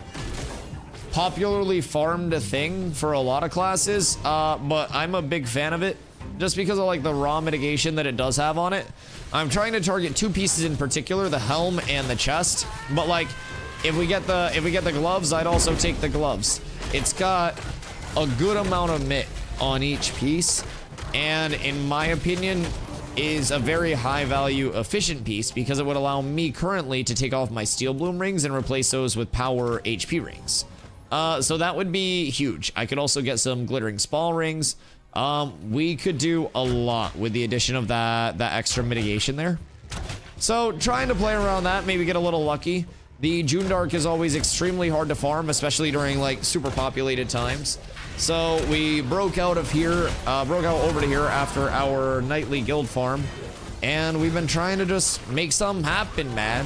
S1: popularly farmed thing for a lot of classes. But I'm a big fan of it. Just because of, like, the raw mitigation that it does have on it. I'm trying to target two pieces in particular, the helm and the chest. But, like, if we get the gloves, I'd also take the gloves. It's got a good amount of mitt on each piece. And in my opinion, is a very high value efficient piece because it would allow me currently to take off my steel bloom rings and replace those with power HP rings. So that would be huge. I could also get some glittering spall rings. We could do a lot with the addition of that extra mitigation there. So trying to play around that, maybe get a little lucky. The June Dark is always extremely hard to farm, especially during like super populated times. So we broke out over to here after our nightly guild farm. And we've been trying to just make something happen, man.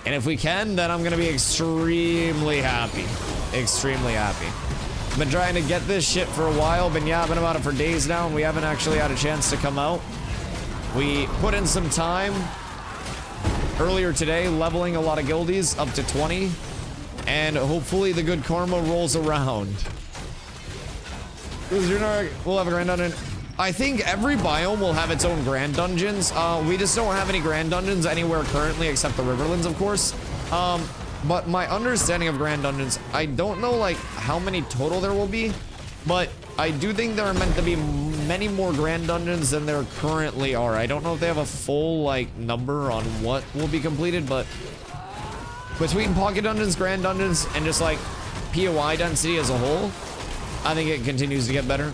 S1: And if we can, then I'm gonna be extremely happy. Extremely happy. Been trying to get this shit for a while, been yapping about it for days now, and we haven't actually had a chance to come out. We put in some time earlier today, leveling a lot of guildies up to 20. And hopefully the good karma rolls around. We'll have a grand dungeon. I think every biome will have its own grand dungeons. We just don't have any grand dungeons anywhere currently except the Riverlands, of course. But my understanding of grand dungeons, I don't know like how many total there will be, but I do think there are meant to be many more grand dungeons than there currently are. I don't know if they have a full like number on what will be completed, but between pocket dungeons, grand dungeons, and just like POI density as a whole, I think it continues to get better.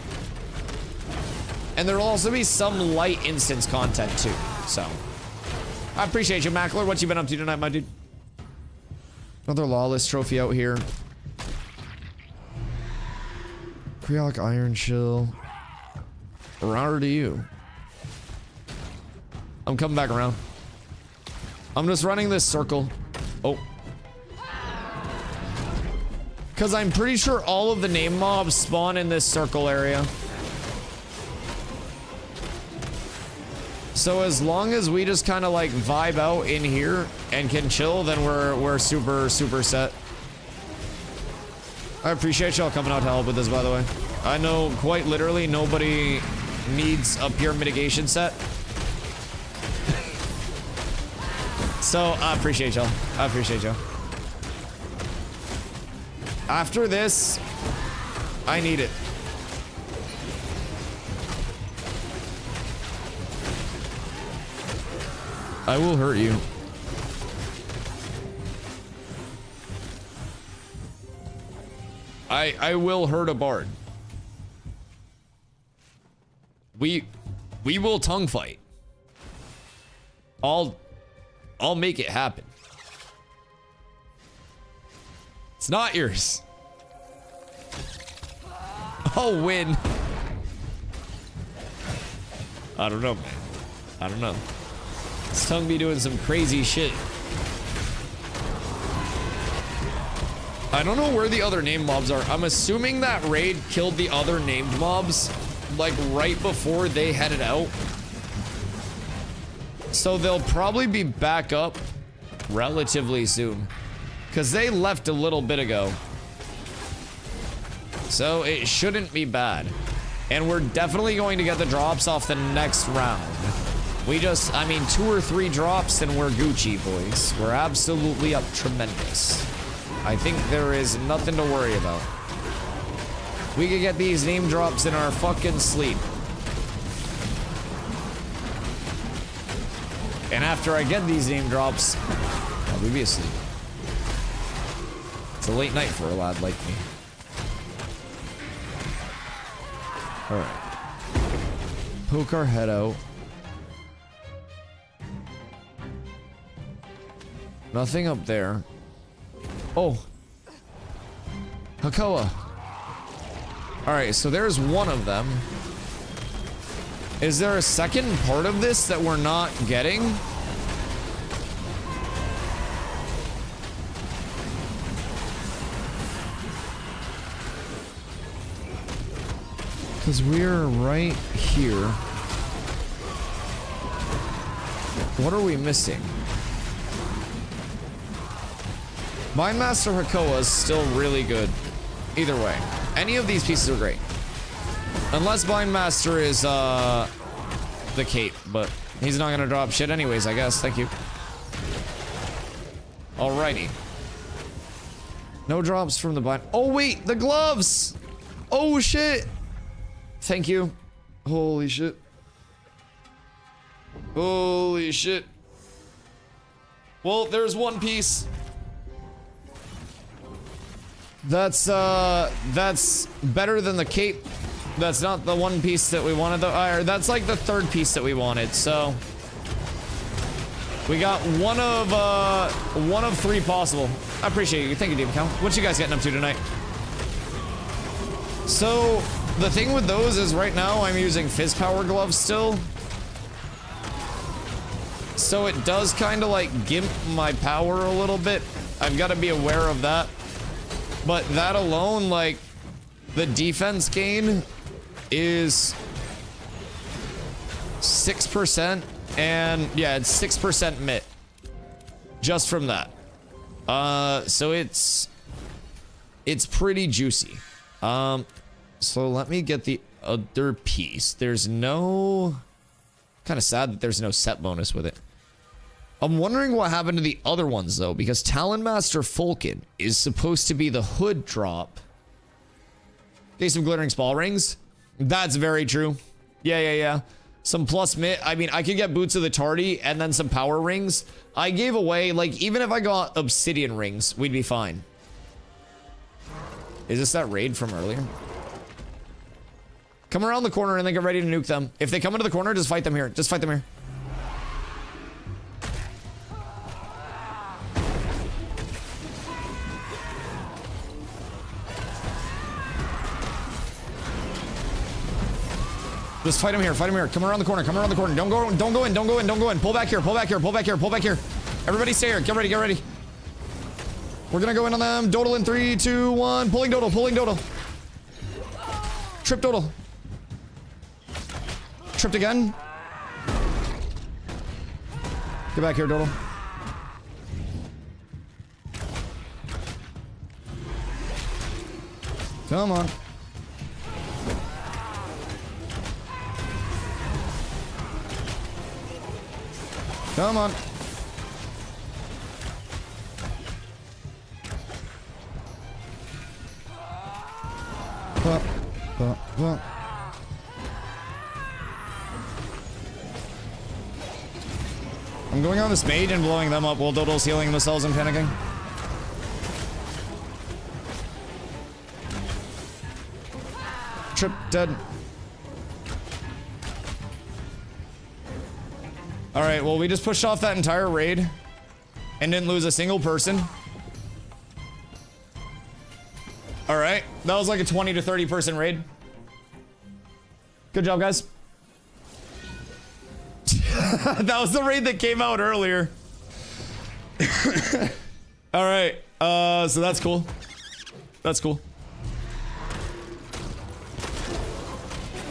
S1: And there will also be some light instance content too, so. I appreciate you, Mackler. What you been up to tonight, my dude? Another Lawless trophy out here. Creolic Iron Shill. Around to you. I'm coming back around. I'm just running this circle. Oh. Because I'm pretty sure all of the name mobs spawn in this circle area. So as long as we just kind of like vibe out in here and can chill, then we're super set. I appreciate y'all coming out to help with this, by the way. I know quite literally nobody needs a pure mitigation set. So I appreciate y'all. I appreciate y'all. After this, I need it. I will hurt you. I will hurt a bard. We will tongue fight. I'll make it happen. It's not yours. Oh, win. I don't know, man. I don't know. This tongue be doing some crazy shit. I don't know where the other named mobs are. I'm assuming that raid killed the other named mobs, like right before they headed out. So they'll probably be back up relatively soon, because they left a little bit ago. So it shouldn't be bad. And we're definitely going to get the drops off the next round. We just, I mean, 2 or 3 drops and we're Gucci, boys. We're absolutely up tremendous. I think there is nothing to worry about. We could get these name drops in our fucking sleep. And after I get these name drops, I'll be asleep. It's a late night for a lad like me. Alright. Poke our head out. Nothing up there. Oh. Hakoa. Alright, so there's one of them. Is there a second part of this that we're not getting? Because we're right here. What are we missing? Mindmaster Hakoa is still really good. Either way. Any of these pieces are great. Unless Mindmaster is, the cape, but he's not gonna drop shit anyways, I guess. Thank you. Alrighty. No drops from the bind. Oh, wait! The gloves! Oh, shit! Thank you. Holy shit. Holy shit. Well, there's one piece. That's better than the cape. That's not the one piece that we wanted though. Or that's like the third piece that we wanted, so we got one of 3 possible. I appreciate you. Thank you, Demon Cow. What you guys getting up to tonight? So the thing with those is right now I'm using Fizz Power gloves still. So it does kind of like gimp my power a little bit. I've got to be aware of that. But that alone, like, the defense gain is 6%, and yeah, it's 6% MIT. Just from that. So it's pretty juicy. So let me get the other piece. There's no... Kind of sad that there's no set bonus with it. I'm wondering what happened to the other ones, though, because Talonmaster Fulkin is supposed to be the hood drop. Okay, some glittering spall rings. That's very true. Yeah. Some plus mitt. I mean, I could get Boots of the Tardy and then some power rings. I gave away, like, even if I got obsidian rings, we'd be fine. Is this that raid from earlier? Come around the corner and then get ready to nuke them. If they come into the corner, just fight them here. Just fight them here. Just fight him here, fight him here. Come around the corner, come around the corner. Don't go in, don't go in, don't go in, don't go in. Pull back here, pull back here, pull back here, pull back here. Everybody stay here, get ready, get ready. We're gonna go in on them. Dodal in 3, 2, 1. Pulling Dodal, pulling Dodal. Trip Dodal. Tripped again. Get back here, Dodal. Come on. Come on. I'm going on this mage and blowing them up while Dodal's healing themselves and panicking. Trip dead. Alright, well, we just pushed off that entire raid and didn't lose a single person. All right, that was like a 20 to 30 person raid. Good job, guys. That was the raid that came out earlier. All right, so that's cool. That's cool.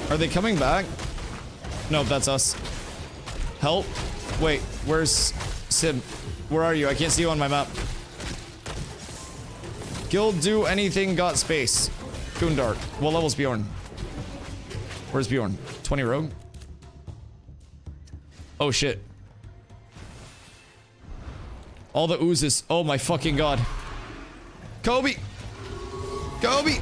S1: Are they coming back? Nope, that's us. Help. Wait, where's Sid? Where are you? I can't see you on my map. Guild do anything got space. Goondark. What level's Bjorn? Where's Bjorn? 20 rogue? Oh shit. All the oozes. Oh my fucking god. Kobe! Kobe!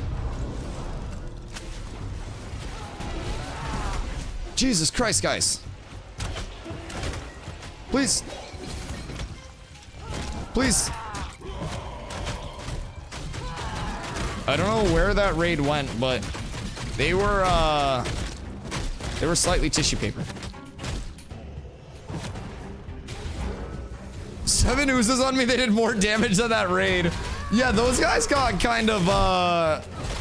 S1: Jesus Christ, guys. Please. Please. I don't know where that raid went, but they were slightly tissue paper. 7 oozes on me, they did more damage than that raid. Yeah, those guys got kind of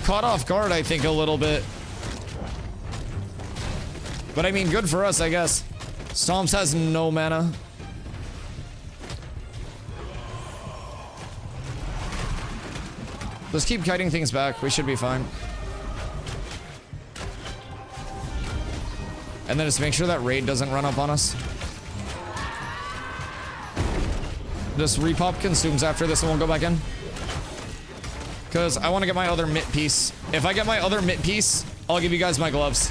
S1: caught off guard, I think, a little bit. But I mean, good for us, I guess. Stomps has no mana. Let's keep kiting things back. We should be fine. And then just make sure that raid doesn't run up on us. Just repop consumes after this and we'll go back in. Because I want to get my other mitt piece. If I get my other mitt piece, I'll give you guys my gloves.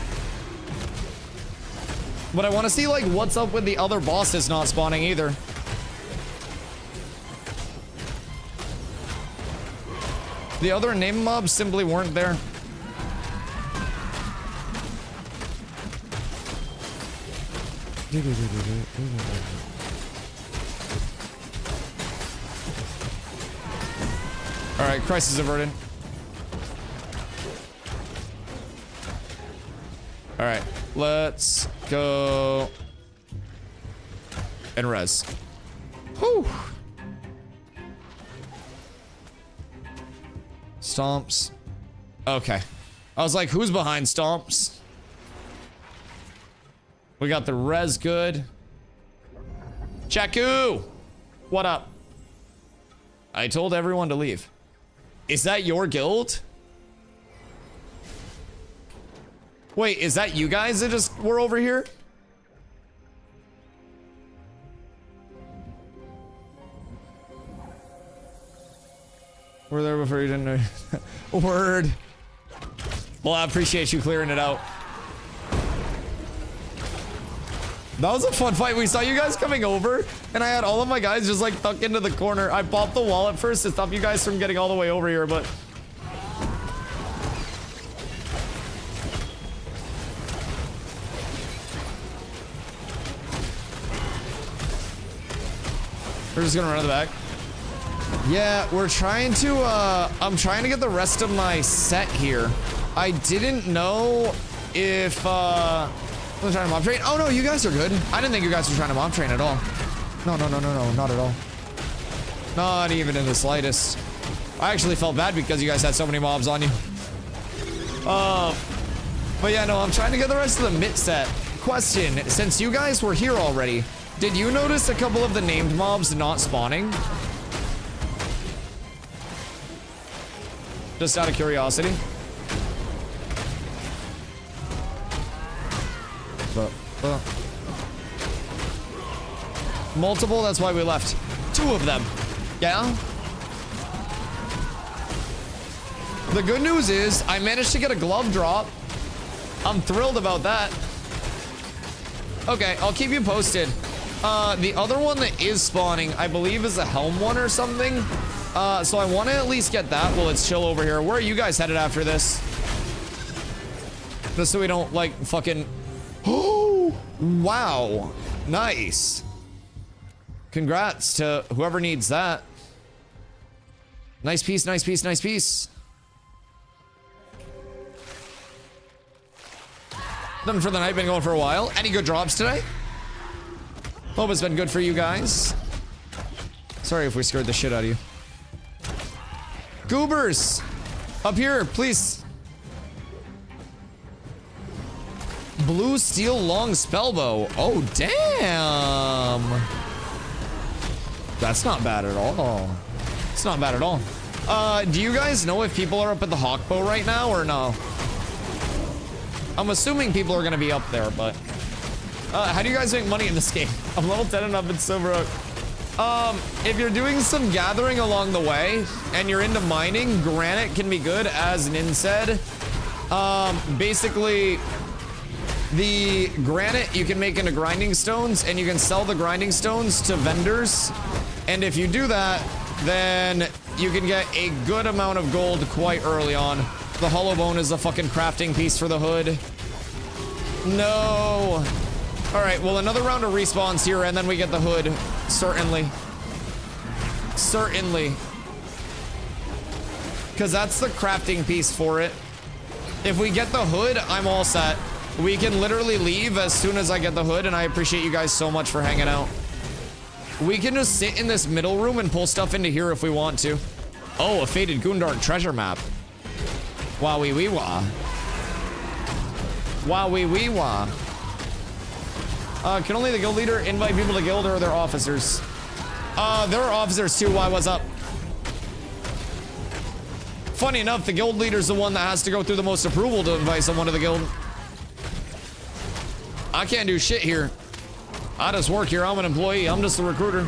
S1: But I want to see, like, what's up with the other bosses not spawning either. The other name mobs simply weren't there. Alright, crisis averted. Alright, let's go and res. Whew. Stomps. Okay. I was like, who's behind Stomps? We got the res good. Chaku! What up? I told everyone to leave. Is that your guild? Wait, is that you guys that just were over here? We're there before you didn't know. Word. Well, I appreciate you clearing it out. That was a fun fight. We saw you guys coming over, and I had all of my guys just like tucked into the corner. I popped the wall at first to stop you guys from getting all the way over here, but... we're just gonna run to the back. Yeah, we're trying to, I'm trying to get the rest of my set here. I didn't know if, I was trying to mob train. Oh no, you guys are good. I didn't think you guys were trying to mob train at all. No, no, no, no, no, not at all. Not even in the slightest. I actually felt bad because you guys had so many mobs on you. But yeah, no, I'm trying to get the rest of the mitt set. Question, since you guys were here already, did you notice a couple of the named mobs not spawning? Just out of curiosity. Multiple, that's why we left. 2 of them. Yeah? The good news is, I managed to get a glove drop. I'm thrilled about that. Okay, I'll keep you posted. The other one that is spawning, I believe, is a helm one or something. So I want to at least get that while it's chill over here. Where are you guys headed after this? Just so we don't, like, fucking... Oh! Wow. Nice. Congrats to whoever needs that. Nice piece, nice piece, nice piece. Done for the night, been going for a while. Any good drops today? Hope it's been good for you guys. Sorry if we scared the shit out of you. Goobers! Up here, please. Blue steel long spellbow. Oh, damn. That's not bad at all. It's not bad at all. Do you guys know if people are up at the Hawkbow right now or no? I'm assuming people are gonna be up there, but how do you guys make money in this game? I'm level 10 and I've been so broke. If you're doing some gathering along the way and you're into mining, granite can be good, as Nin said. Basically, the granite you can make into grinding stones, and you can sell the grinding stones to vendors. And if you do that, then you can get a good amount of gold quite early on. The hollow bone is a fucking crafting piece for the hood. No. All right, well, another round of respawns here, and then we get the hood. Certainly. Certainly. Because that's the crafting piece for it. If we get the hood, I'm all set. We can literally leave as soon as I get the hood, and I appreciate you guys so much for hanging out. We can just sit in this middle room and pull stuff into here if we want to. Oh, a faded Goondark treasure map. Wowee wee wah. Wowee wee wah. Can only the guild leader invite people to guild or their officers? There are officers too. Why, what's up? Funny enough, the guild leader's the one that has to go through the most approval to invite someone to the guild. I can't do shit here. I just work here. I'm an employee. I'm just a recruiter.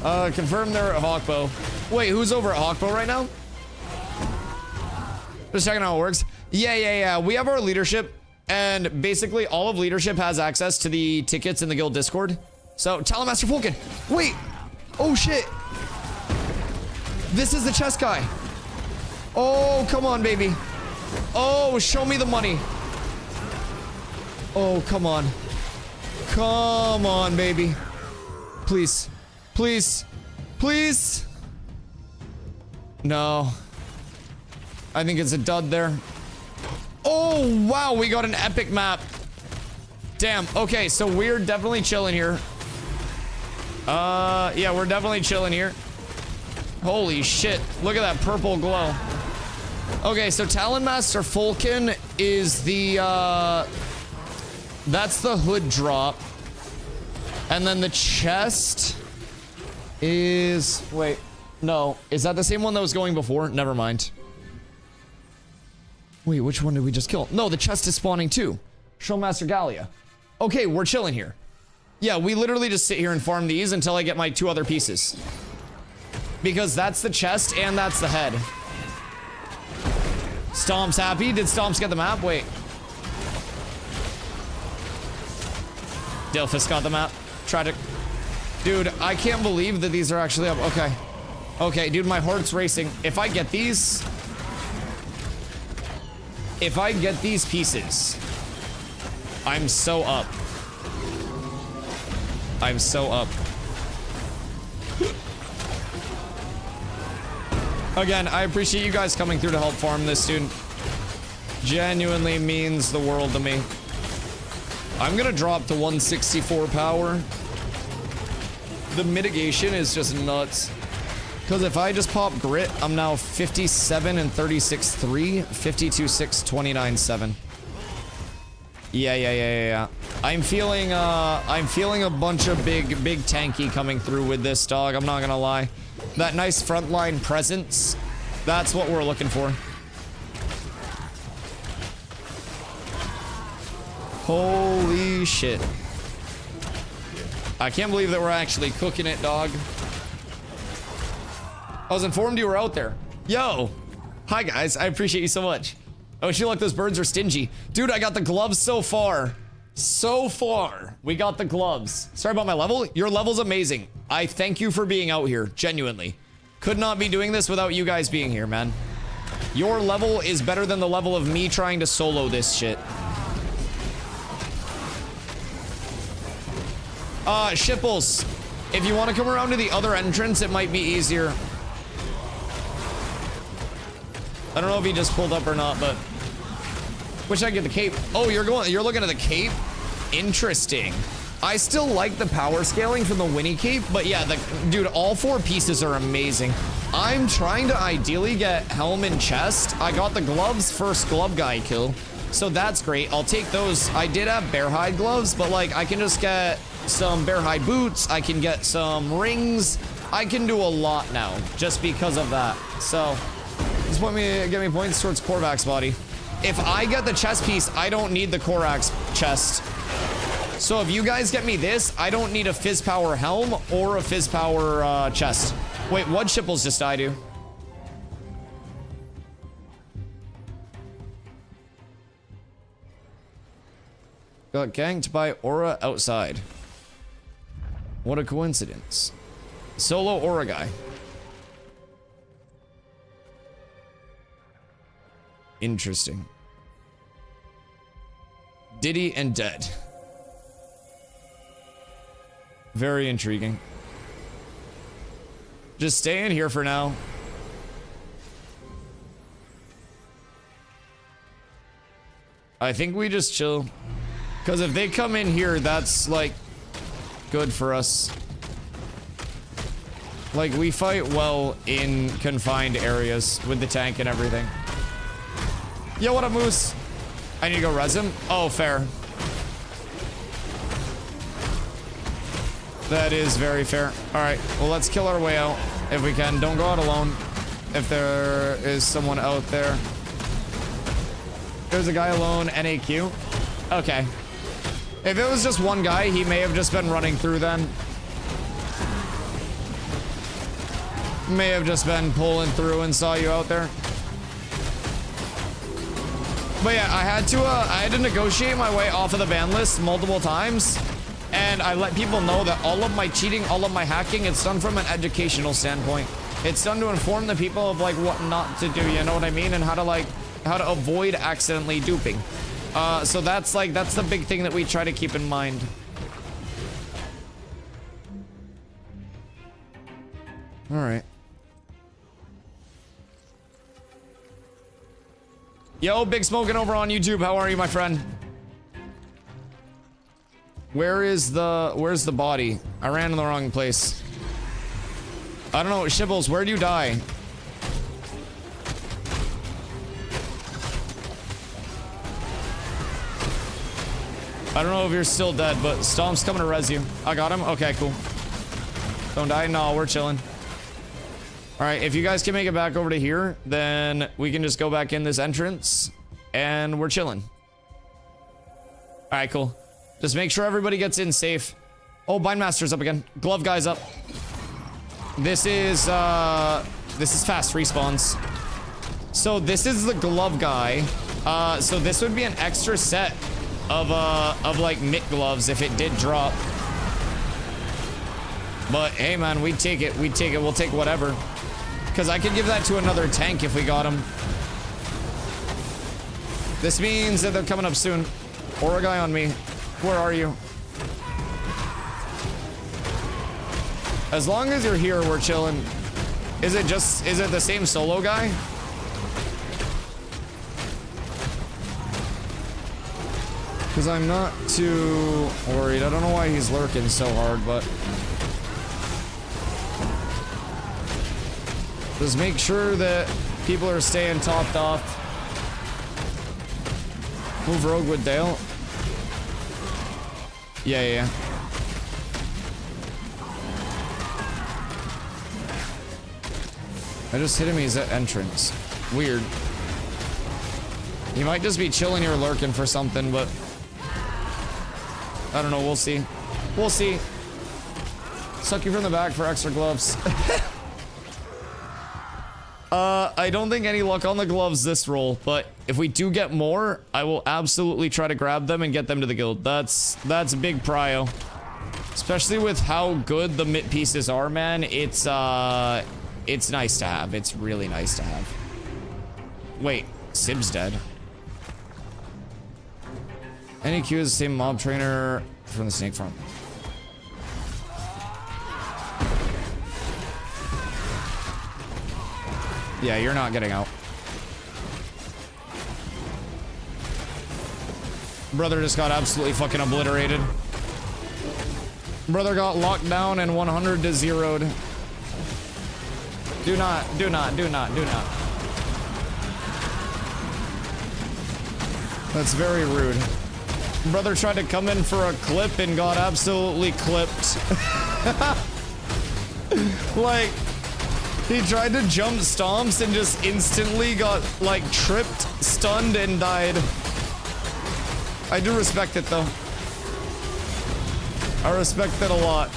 S1: Confirm they're at Hawkbow. Wait, who's over at Hawkbow right now? Just checking how it works. Yeah. We have our leadership, and basically all of leadership has access to the tickets in the guild Discord. So, Talamaster Fulkin. Wait. Oh, shit. This is the chess guy. Oh, come on, baby. Oh, show me the money. Oh, come on. Come on, baby. Please. Please. Please. No. I think it's a dud there. Oh, wow. We got an epic map. Damn. Okay, so we're definitely chilling here. Yeah, we're definitely chilling here. Holy shit. Look at that purple glow. Okay, so Talonmaster Fulkin is the, that's the hood drop. And then the chest is... Wait. No. Is that the same one that was going before? Never mind. Wait, which one did we just kill? No, the chest is spawning too. Showmaster Gallia. Okay, we're chilling here. Yeah, we literally just sit here and farm these until I get my 2 other pieces. Because that's the chest and that's the head. Stomp's happy. Did Stomps get the map? Wait. Delphus got the map. Tragic. Dude, I can't believe that these are actually up. Okay. Okay, dude, my heart's racing. If I get these... If I get these pieces... I'm so up. I'm so up. Again, I appreciate you guys coming through to help farm this, dude. Genuinely means the world to me. I'm gonna drop to 164 power. The mitigation is just nuts. Because if I just pop grit, I'm now 57 and 36.3, 52.6, 29.7. Yeah. I'm feeling a bunch of big tanky coming through with this, dog. I'm not gonna lie. That nice frontline presence, that's what we're looking for. Holy shit. I can't believe that we're actually cooking it, dog. I was informed you were out there. Yo. Hi, guys. I appreciate you so much. I wish you luck. Those birds are stingy. Dude, I got the gloves so far. So far, we got the gloves. Sorry about my level. Your level's amazing. I thank you for being out here, genuinely. Could not be doing this without you guys being here, man. Your level is better than the level of me trying to solo this shit. Shipples, if you want to come around to the other entrance, it might be easier. I don't know if he just pulled up or not, but wish I could get the cape. Oh, you're looking at the cape? Interesting. I still like the power scaling from the Winnie Cape, but yeah, dude, all 4 pieces are amazing. I'm trying to ideally get helm and chest. I got the gloves, first glove guy kill, so that's great. I'll take those. I did have bear hide gloves, but like I can just get some bear hide boots. I can get some rings. I can do a lot now just because of that. So just get me points towards Korvac's body. If I get the chest piece, I don't need the Korak's chest. So if you guys get me this, I don't need a Fizz Power helm or a Fizz Power chest. Wait, what shipples just I do? Got ganked by Aura outside. What a coincidence. Solo Aura guy. Interesting. Diddy and dead. Very intriguing. Just stay in here for now. I think we just chill. Because if they come in here, that's like good for us. Like we fight well in confined areas with the tank and everything. Yo, what up, Moose? I need to go res him. Oh, fair. That is very fair. All right, well, let's kill our way out if we can. Don't go out alone if there is someone out there. There's a guy alone, NAQ. Okay. If it was just one guy, he may have just been running through then. May have just been pulling through and saw you out there. But yeah, I had to negotiate my way off of the ban list multiple times. And I let people know that all of my cheating, all of my hacking, it's done from an educational standpoint. It's done to inform the people of like what not to do, you know what I mean? And how to avoid accidentally duping. So that's the big thing that we try to keep in mind. All right. Yo, Big Smoking over on YouTube. How are you, my friend? Where's the body? I ran in the wrong place. I don't know, Shibbles, where do you die? I don't know if you're still dead, but Stomp's coming to res you. I got him? Okay, cool. Don't die? No, we're chilling. Alright, if you guys can make it back over to here, then we can just go back in this entrance, and we're chilling. Alright, cool. Just make sure everybody gets in safe. Oh, Bindmaster's up again. Glove guy's up. This is fast respawns. So this is the glove guy. So this would be an extra set of like mitt gloves if it did drop. But hey man, we'd take it. We'd take it. We'll take whatever. Because I could give that to another tank if we got him. This means that they're coming up soon. Aura guy on me. Where are you? As long as you're here, we're chilling. Is it the same solo guy? Because I'm not too worried. I don't know why he's lurking so hard, but just make sure that people are staying topped off. Move rogue with Dale. Yeah. I just hit him, he's at entrance. Weird. He might just be chilling here lurking for something, but I don't know, we'll see. We'll see. Suck you from the back for extra gloves. I don't think any luck on the gloves this roll, but if we do get more, I will absolutely try to grab them and get them to the guild. That's big prio. Especially with how good the mitt pieces are, man. It's nice to have. It's really nice to have. Wait, Sib's dead. NEQ is the same mob trainer from the snake farm. Yeah, you're not getting out. Brother just got absolutely fucking obliterated. Brother got locked down and 100 to 0'd. Do not. That's very rude. Brother tried to come in for a clip and got absolutely clipped. Like, he tried to jump stomps and just instantly got, like, tripped, stunned, and died. I do respect it, though. I respect it a lot.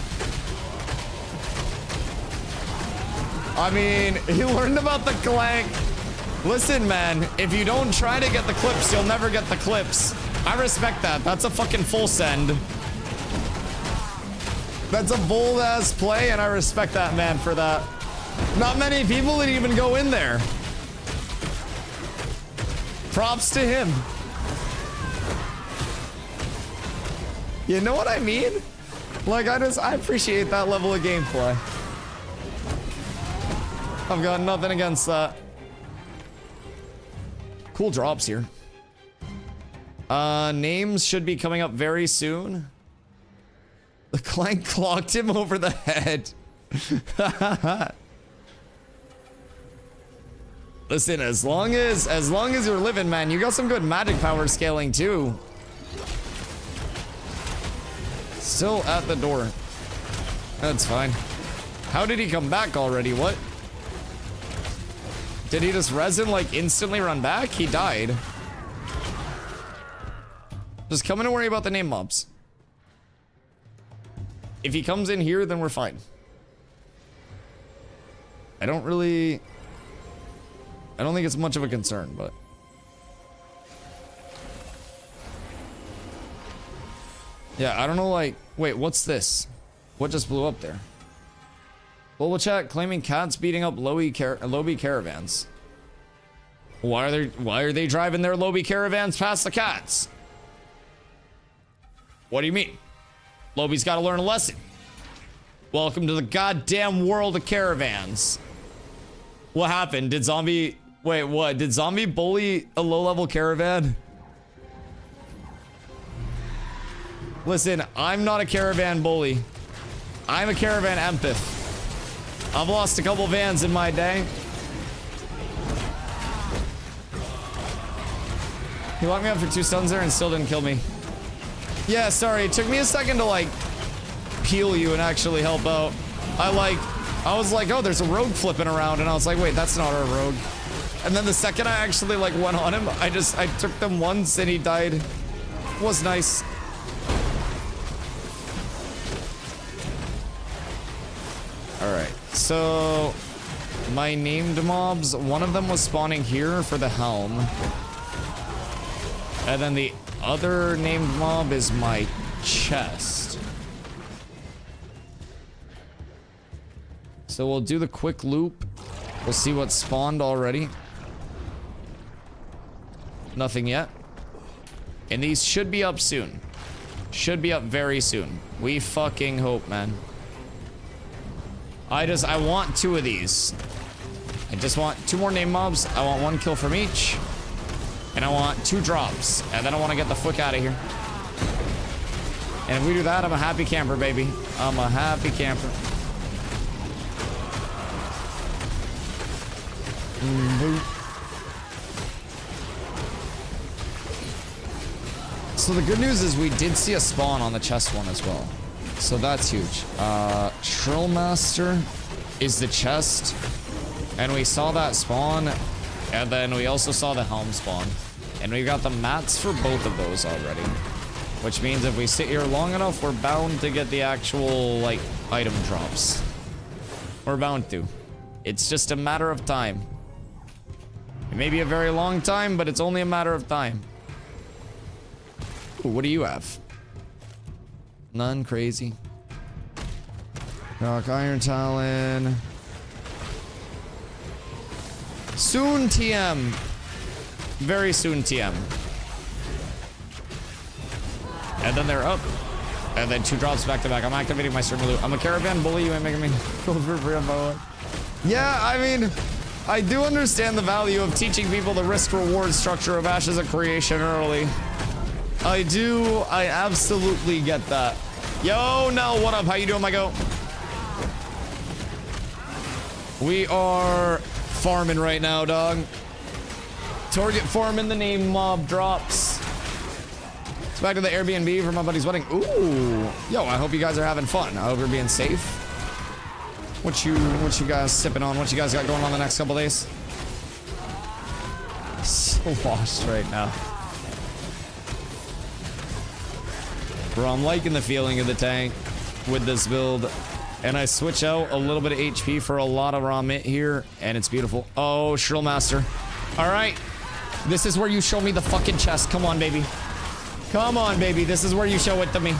S1: I mean, he learned about the clank. Listen, man, if you don't try to get the clips, you'll never get the clips. I respect that. That's a fucking full send. That's a bold-ass play, and I respect that man for that. Not many people would even go in there. Props to him. You know what I mean? Like, I appreciate that level of gameplay. I've got nothing against that. Cool drops here. Names should be coming up very soon. The clank clocked him over the head. Listen, as long as you're living, man, you got some good magic power scaling too. Still at the door. That's fine. How did he come back already? What? Did he just resin like instantly run back? He died. Just come in and worry about the name mobs. If he comes in here, then we're fine. I don't think it's much of a concern, but. Yeah, I don't know, like, wait, what's this? What just blew up there? Global chat claiming cats beating up Lobby caravans. Why are they driving their Lobby caravans past the cats? What do you mean? Lobby's got to learn a lesson. Welcome to the goddamn world of caravans. What happened? Did Zombie... Wait, what? Did Zombie bully a low-level caravan? Listen, I'm not a caravan bully. I'm a caravan empath. I've lost a couple vans in my day. He locked me up for 2 stuns there and still didn't kill me. Yeah, sorry. It took me a second to, like, peel you and actually help out. I was like, oh, there's a rogue flipping around. And I was like, wait, that's not our rogue. And then the second I actually, like, went on him, I took them once and he died. It was nice. Alright, so my named mobs, one of them was spawning here for the helm. And then the other named mob is my chest. So we'll do the quick loop. We'll see what spawned already. Nothing yet. And these should be up soon. Should be up very soon. We fucking hope, man. I want 2 of these. I just want 2 more name mobs. I want 1 kill from each. And I want 2 drops. And then I want to get the fuck out of here. And if we do that, I'm a happy camper, baby. I'm a happy camper. So the good news is we did see a spawn on the chest one as well. So that's huge. Shrillmaster is the chest. And we saw that spawn. And then we also saw the helm spawn. And we got the mats for both of those already. Which means if we sit here long enough, we're bound to get the actual, like, item drops. We're bound to. It's just a matter of time. It may be a very long time, but it's only a matter of time. Ooh, what do you have? None. Crazy. Rock Iron Talon. Soon TM. Very soon TM. And then they're up. And then 2 drops back to back. I'm activating my circle loop. I'm a caravan bully. You ain't making me go for free on my one. Yeah, I mean, I do understand the value of teaching people the risk-reward structure of Ashes of Creation early. I do. I absolutely get that. Yo, no, what up? How you doing, my goat? We are farming right now, dog. Target farming, the name mob drops. It's back to the Airbnb for my buddy's wedding. Ooh. Yo, I hope you guys are having fun. I hope you're being safe. What you guys sipping on? What you guys got going on the next couple days? So lost right now. Bro, I'm liking the feeling of the tank with this build. And I switch out a little bit of HP for a lot of raw mint here, and it's beautiful. Oh, Shrill Master. All right. This is where you show me the fucking chest. Come on, baby. Come on, baby. This is where you show it to me.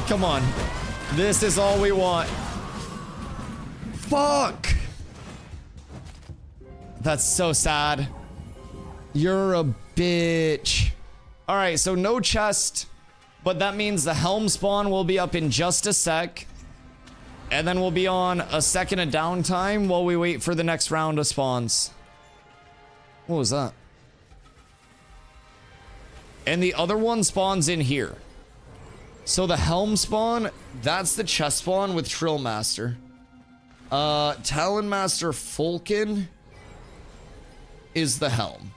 S1: Come on. This is all we want. Fuck. That's so sad. You're a bitch. All right, so no chest, but that means the helm spawn will be up in just a sec. And then we'll be on a second of downtime while we wait for the next round of spawns. What was that? And the other one spawns in here. So the helm spawn, that's the chest spawn with Trill Master. Talon Master Fulkin is the helm.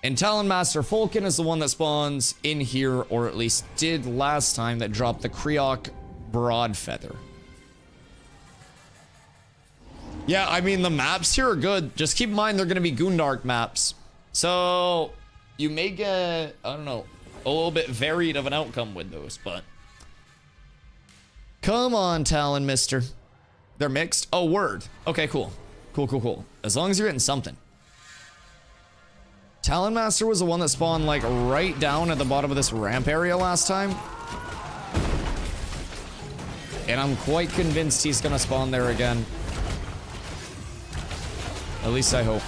S1: And Talon Master Fulkin is the one that spawns in here, or at least did last time, that dropped the Creok Broadfeather. Yeah, I mean, the maps here are good. Just keep in mind they're going to be Goondark maps. So, you may get, I don't know, a little bit varied of an outcome with those, but... Come on, Talon Mister. They're mixed? Oh, word. Okay, cool. Cool. As long as you're getting something. Talon Master was the one that spawned, like, right down at the bottom of this ramp area last time. And I'm quite convinced he's gonna spawn there again. At least I hope.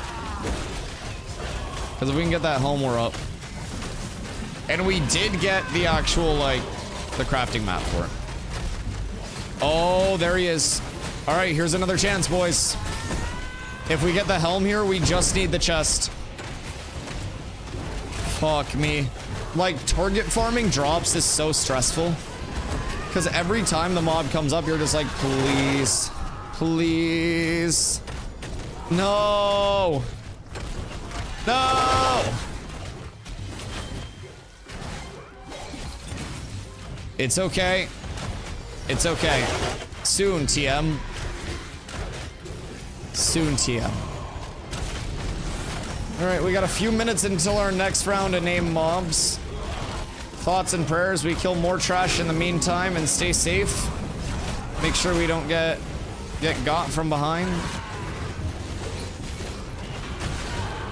S1: Because if we can get that home, we're up. And we did get the actual, like, the crafting map for it. Oh, there he is. All right, here's another chance, boys. If we get the helm here, we just need the chest. Fuck me. Like, target farming drops is so stressful. Because every time the mob comes up, you're just like, please. Please. No. No. It's okay. It's okay. Soon, TM. Soon, TM. Alright, we got a few minutes until our next round of name mobs. Thoughts and prayers, we kill more trash in the meantime and stay safe. Make sure we don't get got from behind.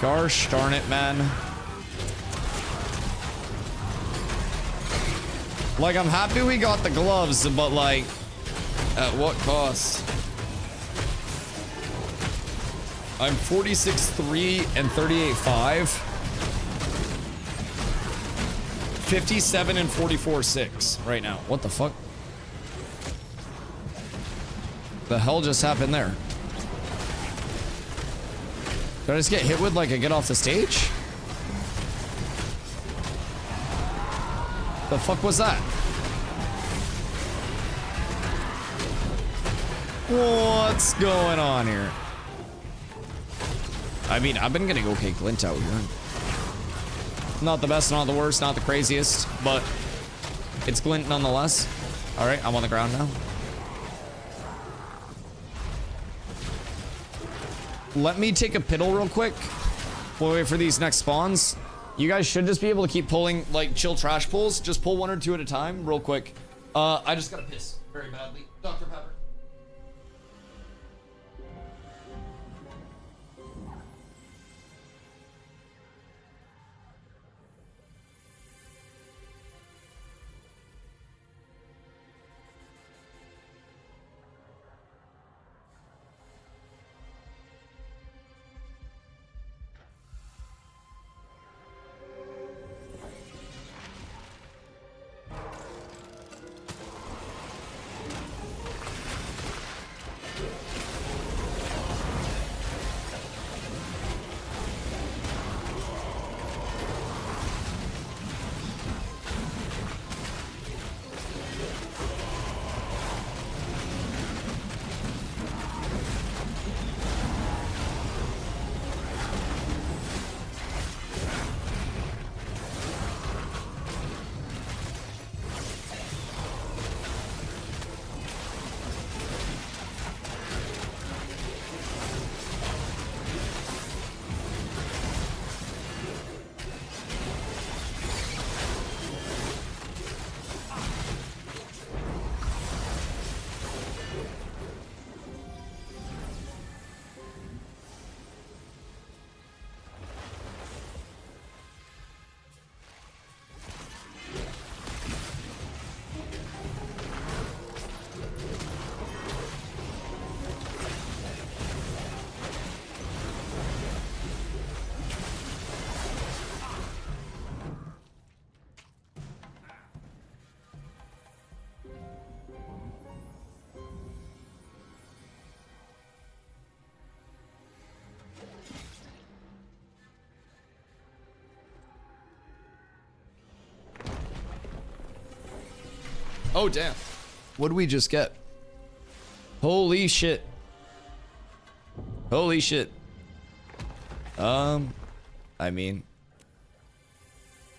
S1: Gosh darn it, man. Like, I'm happy we got the gloves, but like, at what cost? I'm 46.3 and 38.5. 57 and 44.6 right now. What the fuck? The hell just happened there? Did I just get hit with like a get off the stage? The fuck was that? What's going on here? I mean, I've been getting okay glint out here. Not the best, not the worst, not the craziest, but it's glint nonetheless. All right, I'm on the ground now. Let me take a piddle real quick. We'll wait for these next spawns. You guys should just be able to keep pulling, like, chill trash pulls. Just pull 1 or 2 at a time, real quick. I just gotta piss very badly. Dr. Pepper. Oh, damn. What did we just get? Holy shit. Holy shit. I mean,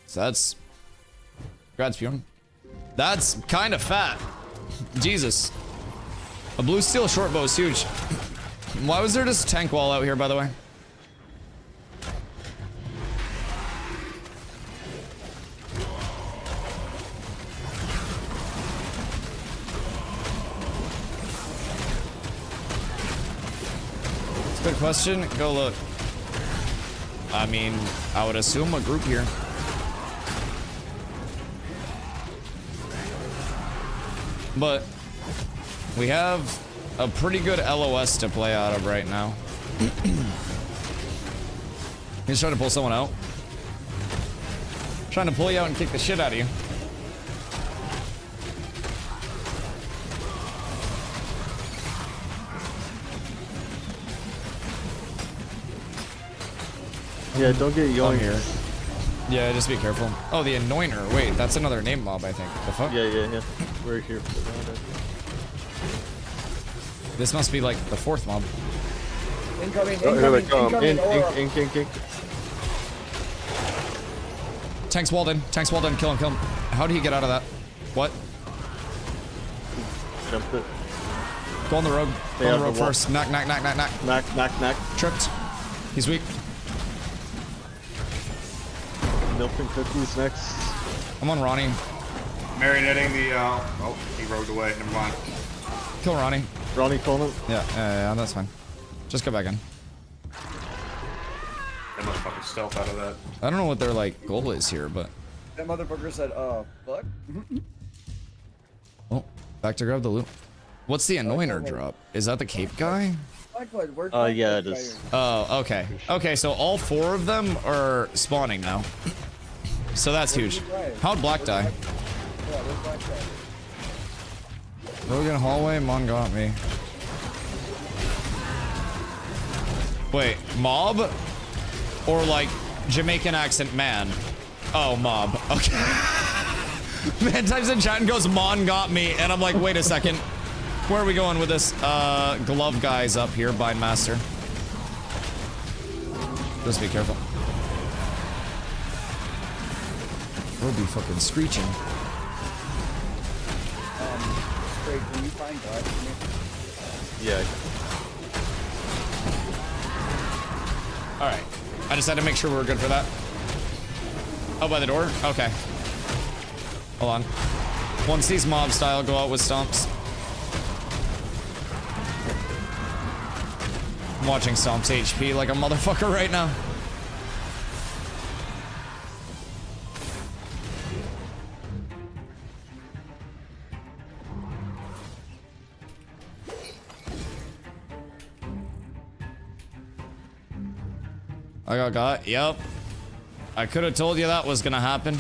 S1: so that's, congrats, Bjorn. That's kind of fat. Jesus. A blue steel short bow is huge. Why was there just a tank wall out here, by the way? It's a good question. Go look. I mean, I would assume a group here. But we have a pretty good LOS to play out of right now. He's trying to pull someone out. Trying to pull you out and kick the shit out of you.
S10: Yeah, don't get yoinked.
S1: Here. Yeah, just be careful. Oh, the Anointer. Wait, that's another name mob, I think. The fuck?
S10: Yeah. We're here for that.
S1: This must be like the fourth mob.
S5: Incoming,
S10: Oh, here they
S5: incoming,
S10: come.
S5: incoming,
S10: Ink.
S1: Tank's walled in. Tank's walled in. Kill him. How did he get out of that? What?
S10: Jumped it.
S1: Go on the rogue. Go
S10: Yeah,
S1: on the rogue
S10: the wall.
S1: first. Knock.
S10: Knock.
S1: Tripped. He's weak.
S10: Milk and cookies next.
S1: I'm on Ronnie.
S3: Marinating the, oh, he rogued away, never mind.
S1: Kill Ronnie.
S10: Ronnie Coleman.
S1: Yeah, that's fine. Just go back in.
S3: That motherfucker stealth out of that.
S1: I don't know what their, like, goal is here, but...
S5: That motherfucker said, fuck.
S1: Oh, back to grab the loot. What's the Anointer drop? Is that the cape guy?
S10: Yeah, it is.
S1: Oh, okay. Okay, so all four of them are spawning now. So that's huge. How'd Black die? Logan hallway, Mon got me. Wait, mob? Or like Jamaican accent man? Oh, mob. Okay. Man types in chat and goes, Mon got me. And I'm like, wait a second. Where are we going with this? Glove guy's up here, Bind Master. Just be careful. We'll be fucking screeching.
S5: Can you find God for me?
S10: Yeah.
S1: Alright. I just had to make sure we were good for that. Oh, by the door? Okay. Hold on. Once these mob style go out with stomps. I'm watching Stomp's HP like a motherfucker right now. I got. Yep. I could have told you that was gonna happen.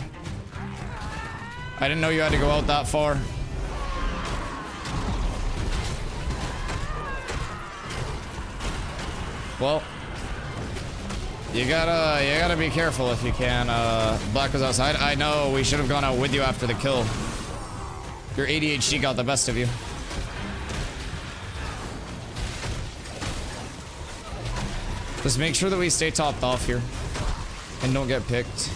S1: I didn't know you had to go out that far. Well, you gotta be careful if you can. Black was outside. I know we should have gone out with you after the kill. Your ADHD got the best of you. Just make sure that we stay topped off here and don't get picked.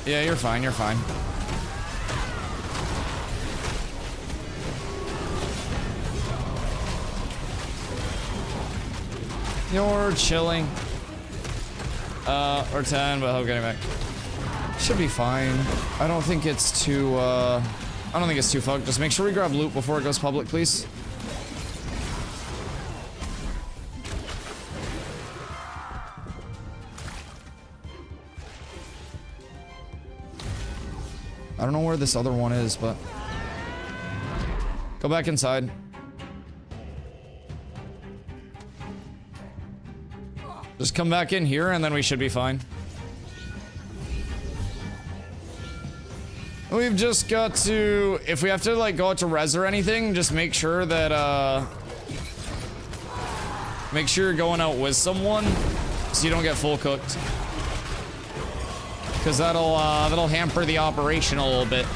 S1: Yeah, you're fine, you're fine. You're chilling. Or 10, but he'll get him back. Should be fine. I don't think it's too, I don't think it's too fucked. Just make sure we grab loot before it goes public, please. I don't know where this other one is, but... Go back inside. Just come back in here and then we should be fine. We've just got to... If we have to, like, go out to res or anything, just make sure that, Make sure you're going out with someone so you don't get full cooked. Because that'll hamper the operation a little bit.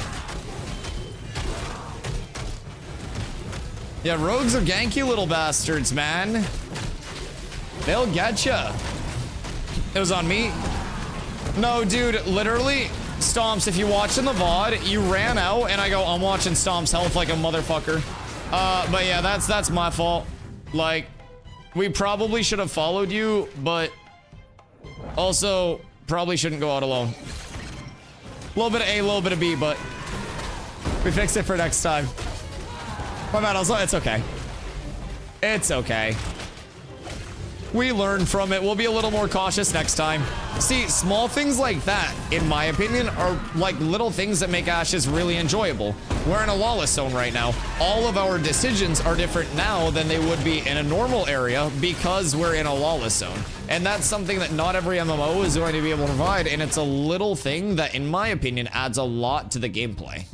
S1: Yeah, rogues are ganky little bastards, man. They'll get ya. It was on me. No, dude, literally, Stomps, if you watching the VOD, you ran out and I go, I'm watching Stomps health like a motherfucker. But yeah, that's my fault. Like, we probably should have followed you, but also probably shouldn't go out alone. A little bit of A, a little bit of B, but we fixed it for next time. My bad, also, it's okay. It's okay. We learn from it. We'll be a little more cautious next time. See, small things like that, in my opinion, are like little things that make Ashes really enjoyable. We're in a lawless zone right now. All of our decisions are different now than they would be in a normal area because we're in a lawless zone. And that's something that not every MMO is going to be able to provide, and it's a little thing that, in my opinion, adds a lot to the gameplay.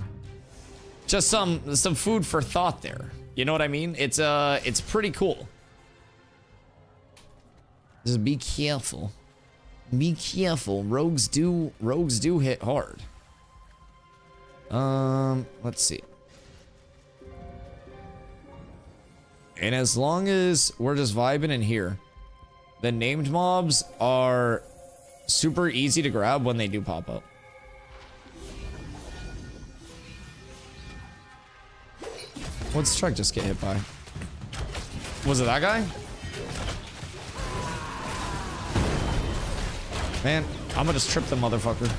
S1: Just some food for thought there. You know what I mean? It's pretty cool. Just be careful. Be careful. Rogues do hit hard. Let's see. And as long as we're just vibing in here, the named mobs are super easy to grab when they do pop up. What's the truck just get hit by? Was it that guy? Man, I'm gonna just trip the motherfucker.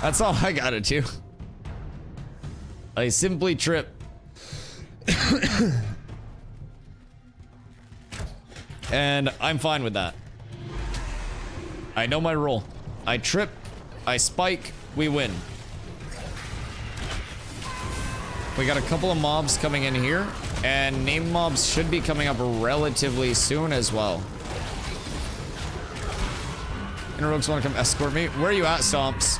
S1: That's all I gotta do. I simply trip. And I'm fine with that. I know my role. I trip, I spike, we win. We got a couple of mobs coming in here, and named mobs should be coming up relatively soon as well. And rogues want to come escort me. Where are you at, Stomps?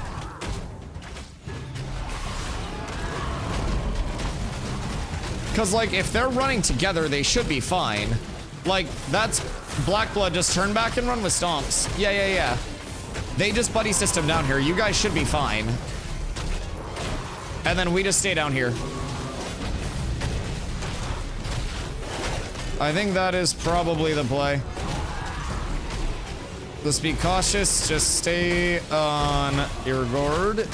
S1: Because, like, if they're running together, they should be fine. Like, that's Blackblood. Just turn back and run with Stomps. Yeah. They just buddy system down here. You guys should be fine. And then we just stay down here. I think that is probably the play. Let's be cautious. Just stay on your guard.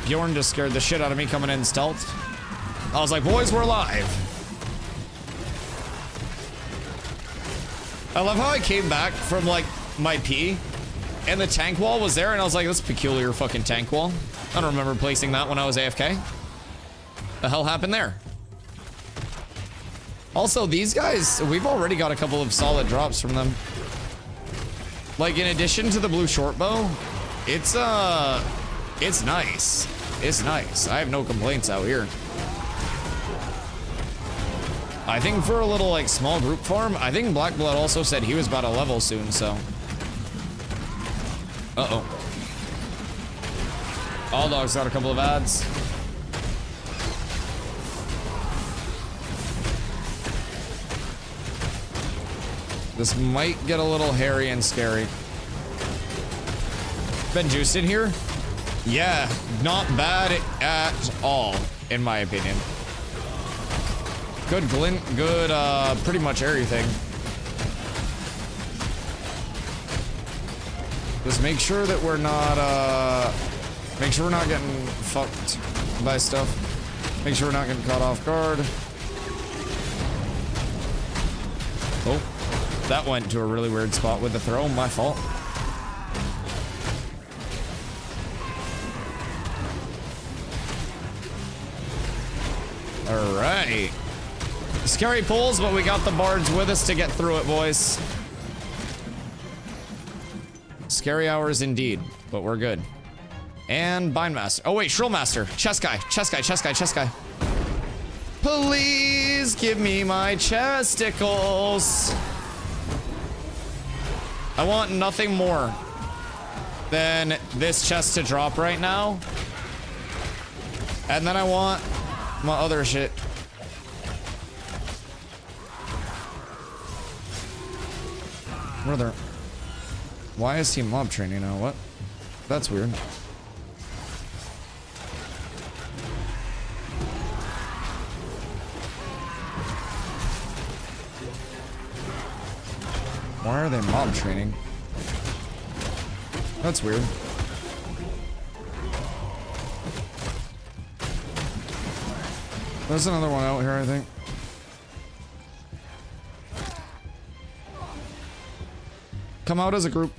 S1: Bjorn just scared the shit out of me coming in stealth. I was like, boys, we're alive. I love how I came back from, like, my pee, and the tank wall was there, and I was like, that's a peculiar fucking tank wall. I don't remember placing that when I was AFK. The hell happened there? Also, these guys, we've already got a couple of solid drops from them. Like, in addition to the blue short bow, it's nice. It's nice. I have no complaints out here. I think for a little, like, small group farm, I think Blackblood also said he was about to level soon, so. Uh-oh. All Dogs got a couple of ads. This might get a little hairy and scary. Been juiced in here? Yeah, not bad at all, in my opinion. Good glint, good, pretty much everything. Just make sure that we're not, make sure we're not getting fucked by stuff. Make sure we're not getting caught off guard. Oh, that went to a really weird spot with the throw, my fault. All right. Scary pulls, but we got the bards with us to get through it, boys. Scary hours indeed, but we're good. And Bindmaster. Oh wait, Shrillmaster. Chest guy. Please give me my chesticles. I want nothing more than this chest to drop right now. And then I want my other shit. What are there? Why is he mob training now? What? That's weird. Why are they mob training? That's weird. There's another one out here, I think. Come out as a group.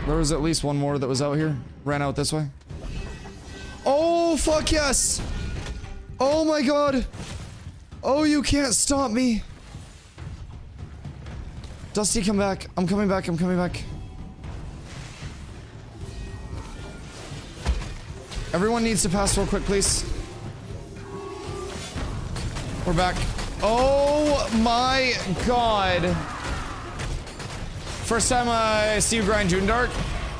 S1: There was at least one more that was out here. Ran out this way. Oh, fuck yes! Oh my god! Oh, you can't stop me! Dusty, come back. I'm coming back, I'm coming back. Everyone needs to pass real quick, please. We're back. Oh my god. First time I see you grind June Dark.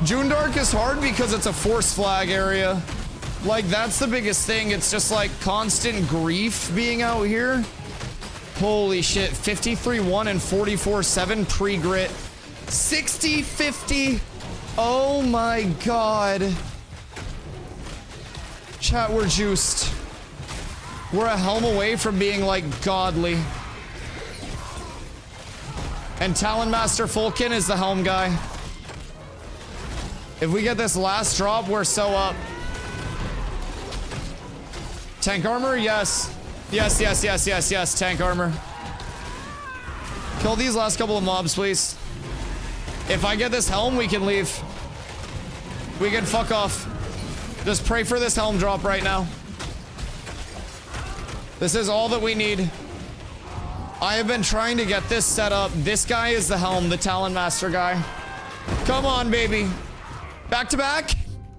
S1: June Dark is hard because it's a force flag area. Like, that's the biggest thing. It's just like constant grief being out here. Holy shit. 53-1 and 44-7 pre-grit. 60-50. Oh my god. Chat, we're juiced. We're a helm away from being, like, godly. And Talon Master Fulkin is the helm guy. If we get this last drop, we're so up. Tank armor? Yes. Yes, yes, yes, yes, yes. Tank armor. Kill these last couple of mobs, please. If I get this helm, we can leave. We can fuck off. Just pray for this helm drop right now. This is all that we need. I have been trying to get this set up. This guy is the helm, the Talon Master guy. Come on, baby. Back to back?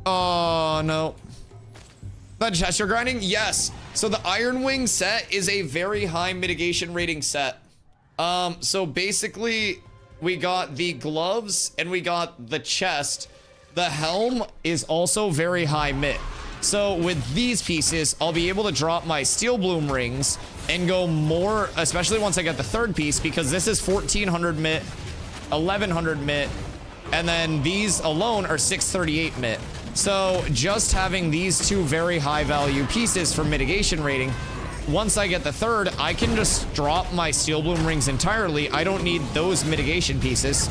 S1: Oh, no. The gesture grinding? Yes. So the Iron Wing set is a very high mitigation rating set. So basically, we got the gloves and we got the chest. The helm is also very high mit. So with these pieces, I'll be able to drop my Steel Bloom rings and go more, especially once I get the third piece, because this is 1400 mit, 1100 mit, and then these alone are 638 mit. So just having these two very high value pieces for mitigation rating, once I get the third, I can just drop my Steel Bloom rings entirely. I don't need those mitigation pieces.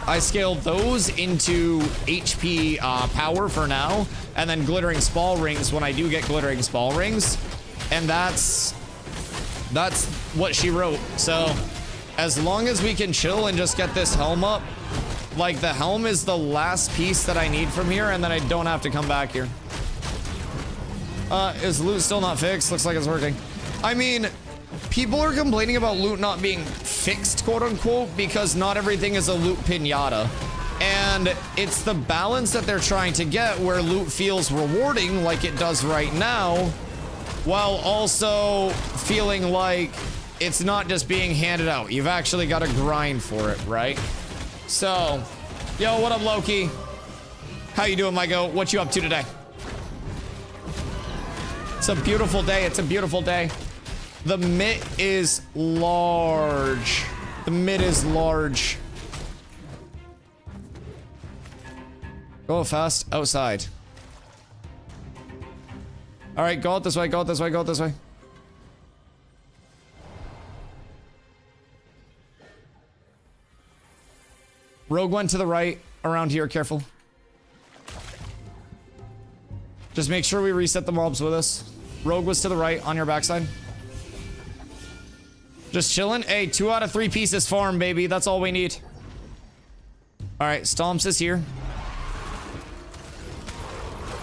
S1: I scaled those into HP power for now, and then Glittering Spall rings when I do get Glittering Spall rings. And that's what she wrote. So as long as we can chill and just get this helm up, like, the helm is the last piece that I need from here, and then I don't have to come back here. Is loot still not fixed? Looks like it's working. I mean, people are complaining about loot not being fixed, quote unquote, because not everything is a loot pinata. And it's the balance that they're trying to get where loot feels rewarding like it does right now, while also feeling like it's not just being handed out. You've actually got to grind for it, right? So, yo, what up, Loki? How you doing, my goat? What you up to today? It's a beautiful day. It's a beautiful day. The mitt is large. The mitt is large. Go fast outside. All right, go out this way, go out this way, go out this way. Rogue went to the right, around here, careful. Just make sure we reset the mobs with us. Rogue was to the right, on your backside. Just chilling. Hey, 2 out of 3 pieces farm, baby. That's all we need. All right, Stomps is here.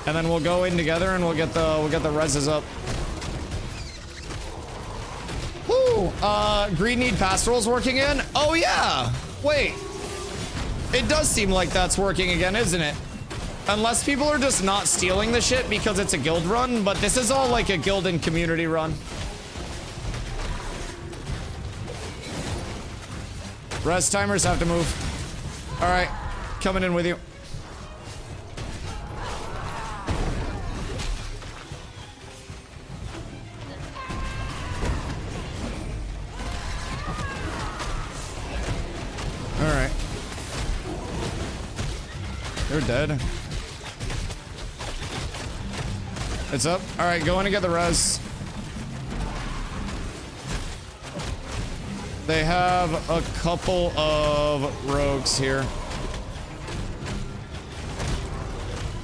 S1: And then we'll go in together and we'll get the reses up. Woo! Green Need Pastoral's working in? Oh yeah! Wait. It does seem like that's working again, isn't it? Unless people are just not stealing the shit because it's a guild run, but this is all like a guild and community run. Res timers have to move. All right, coming in with you. They're dead. It's up. All right, go in and get the res. They have a couple of rogues here.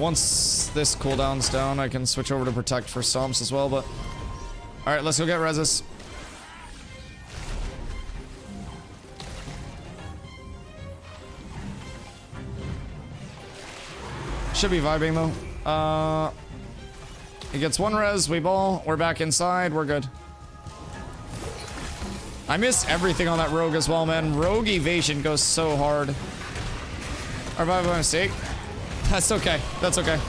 S1: Once this cooldown's down, I can switch over to protect for stomps as well, but... All right, let's go get reses. Should be vibing though. He gets one res, we ball, we're back inside, we're good. I missed everything on that rogue as well, man. Rogue evasion goes so hard. Or by mistake. That's okay, that's okay.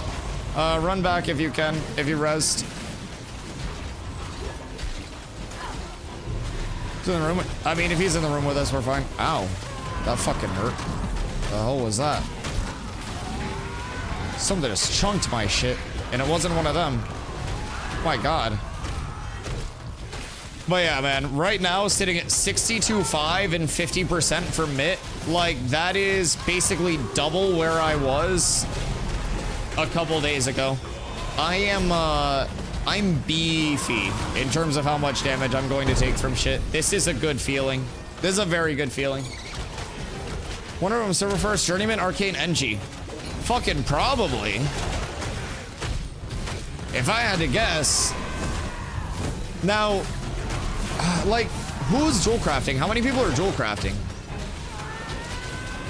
S1: Run back if you can, if you resed. He's in the room. I mean, if he's in the room with us, we're fine. Ow. That fucking hurt. The hell was that? Something just chunked my shit, and it wasn't one of them. My god. But yeah, man, right now sitting at 62.5 and 50% for MIT. Like, that is basically double where I was a couple days ago. I'm beefy in terms of how much damage I'm going to take from shit. This is a good feeling. This is a very good feeling. Wonder if I'm server first, Journeyman, Arcane, NG. Fucking probably. If I had to guess. Now, like, who's jewel crafting? How many people are jewel crafting?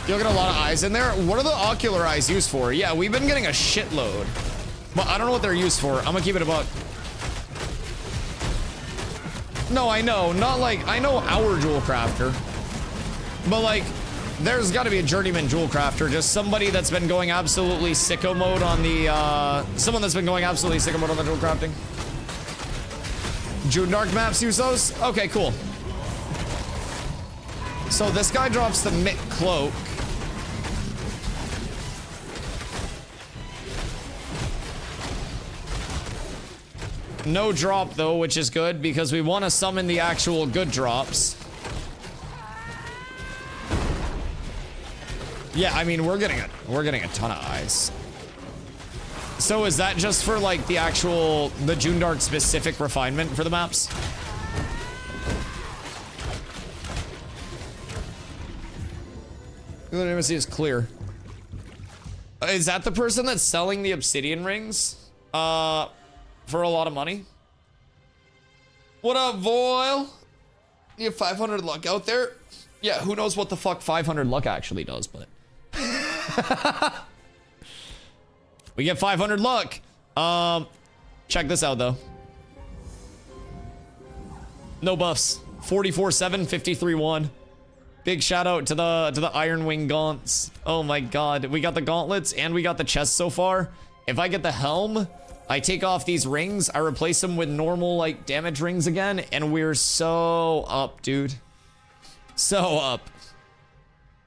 S1: You'll get a lot of eyes in there. What are the ocular eyes used for? Yeah, we've been getting a shitload. But I don't know what they're used for. I'm gonna keep it a buck. No, I know. Not like, I know our jewel crafter. But like, there's got to be a journeyman jewel crafter, just somebody that's been going absolutely sicko mode on the, someone that's been going absolutely sicko mode on the jewel crafting. June Dark maps use those? Okay, cool. So this guy drops the Mitt cloak. No drop though, which is good because we want to summon the actual good drops. Yeah, I mean, we're getting a ton of eyes. So is that just for like the actual, the June Dark specific refinement for the maps? The intimacy is clear. Is that the person that's selling the obsidian rings? For a lot of money? What up, Voil? You have 500 luck out there? Yeah, who knows what the fuck 500 luck actually does, but... we get 500 luck. Check this out, though. No buffs. 44-7, 53-1. Big shout out to the Iron Wing gaunts. Oh my god. We got the gauntlets and we got the chest so far. If I get the helm, I take off these rings, I replace them with normal, like, damage rings again, and we're so up, dude. So up.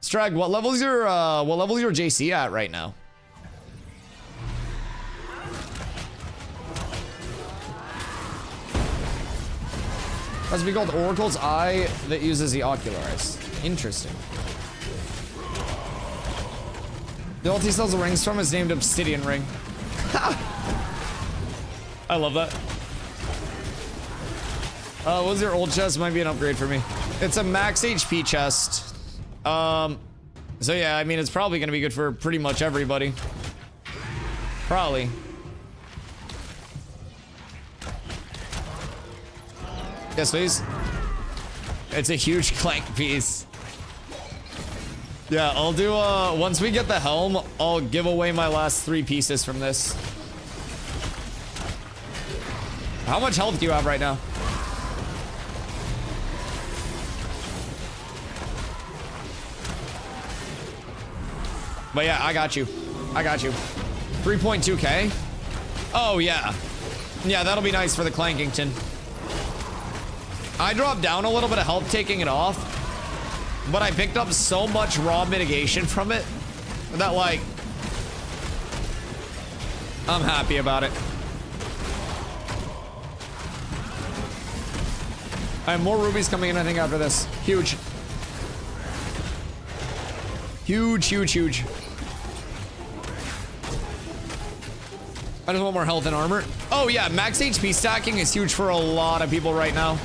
S1: Strag, what level's your JC at right now? Must be called Oracle's Eye that uses the ocular eyes. Interesting. The ult he sells the rings from is named Obsidian Ring. I love that. What's your old chest? Might be an upgrade for me. It's a max HP chest. So yeah, I mean, it's probably gonna be good for pretty much everybody. Probably. Yes, please. It's a huge clank piece. Yeah, I'll do, once we get the helm, I'll give away my last 3 pieces from this. How much health do you have right now? But yeah, I got you. I got you. 3.2k? Oh, yeah. Yeah, that'll be nice for the Clankington. I dropped down a little bit of health taking it off, but I picked up so much raw mitigation from it that, like, I'm happy about it. I have more rubies coming in, I think, after this. Huge. Huge, huge, huge. I just want more health and armor. Oh yeah, max HP stacking is huge for a lot of people right now.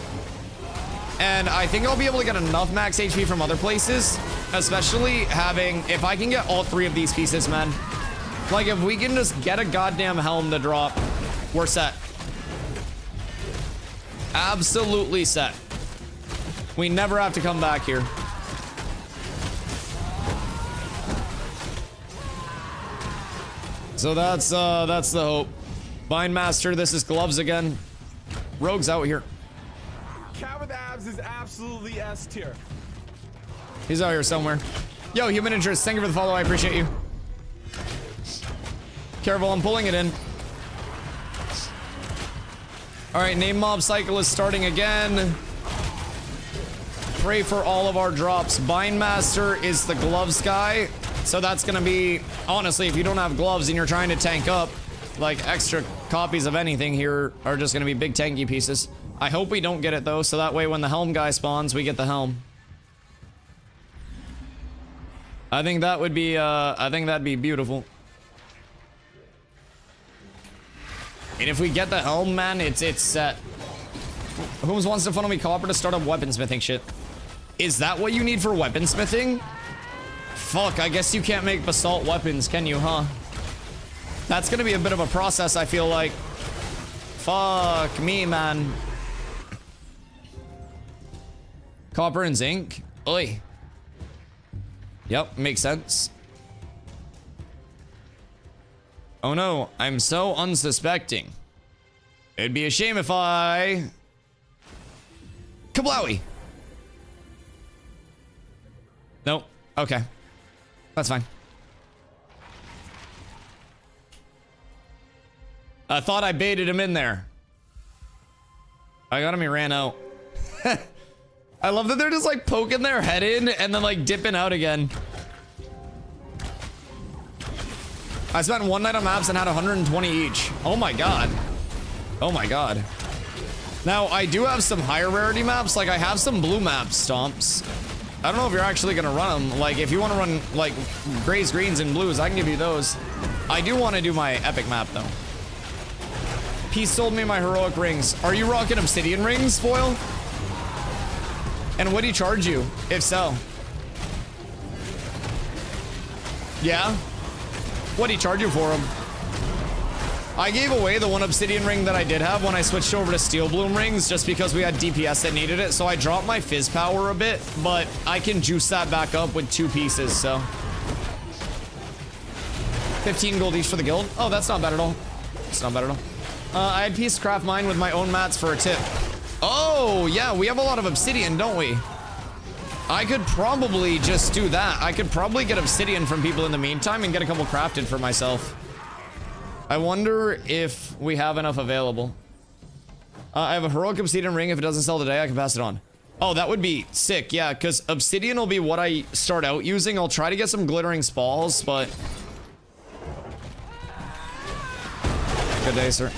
S1: And I think I'll be able to get enough max HP from other places, especially having, if I can get all 3 of these pieces, man. Like if we can just get a goddamn helm to drop, we're set. Absolutely set. We never have to come back here. So that's the hope. Bindmaster, this is gloves again. Rogue's out here.
S12: Cat with abs is absolutely S tier.
S1: He's out here somewhere. Yo, human interest, thank you for the follow. I appreciate you. Careful, I'm pulling it in. All right, name mob cycle is starting again. Pray for all of our drops. Bindmaster is the gloves guy. So that's gonna be, honestly, if you don't have gloves and you're trying to tank up, like extra copies of anything here are just gonna be big tanky pieces. I hope we don't get it though, so that way when the helm guy spawns, we get the helm. I think that would be, I think that'd be beautiful. And if we get the helm, man, it's set. Who wants to funnel me copper to start up weaponsmithing shit? Is that what you need for weaponsmithing? Fuck, I guess you can't make basalt weapons, can you, huh? That's gonna be a bit of a process, I feel like. Fuck me, man. Copper and zinc? Oi. Yep, makes sense. Oh no, I'm so unsuspecting. It'd be a shame if I... Kablowie! Nope, okay. That's fine. I thought I baited him in there. I got him, he ran out. I love that they're just like poking their head in and then like dipping out again. I spent one night on maps and had 120 each. Oh my god. Oh my god. Now, I do have some higher rarity maps. Like, I have some blue map stomps. I don't know if you're actually gonna run them. Like, if you want to run, like, grays, greens, and blues, I can give you those. I do want to do my epic map, though. Peace sold me my heroic rings. Are you rocking obsidian rings, Foil? And what do he charge you, if so? Yeah? What'd he charge you for them? I gave away the one obsidian ring that I did have when I switched over to steel bloom rings just because we had DPS that needed it. So I dropped my fizz power a bit, but I can juice that back up with 2 pieces, so. 15 gold each for the guild. Oh, that's not bad at all. It's not bad at all. I had piece craft mine with my own mats for a tip. Oh, yeah, we have a lot of obsidian, don't we? I could probably just do that. I could probably get obsidian from people in the meantime and get a couple crafted for myself. I wonder if we have enough available. I have a heroic obsidian ring. If it doesn't sell today, I can pass it on. Oh, that would be sick. Yeah, because obsidian will be what I start out using. I'll try to get some glittering spalls, but... Good day, sir.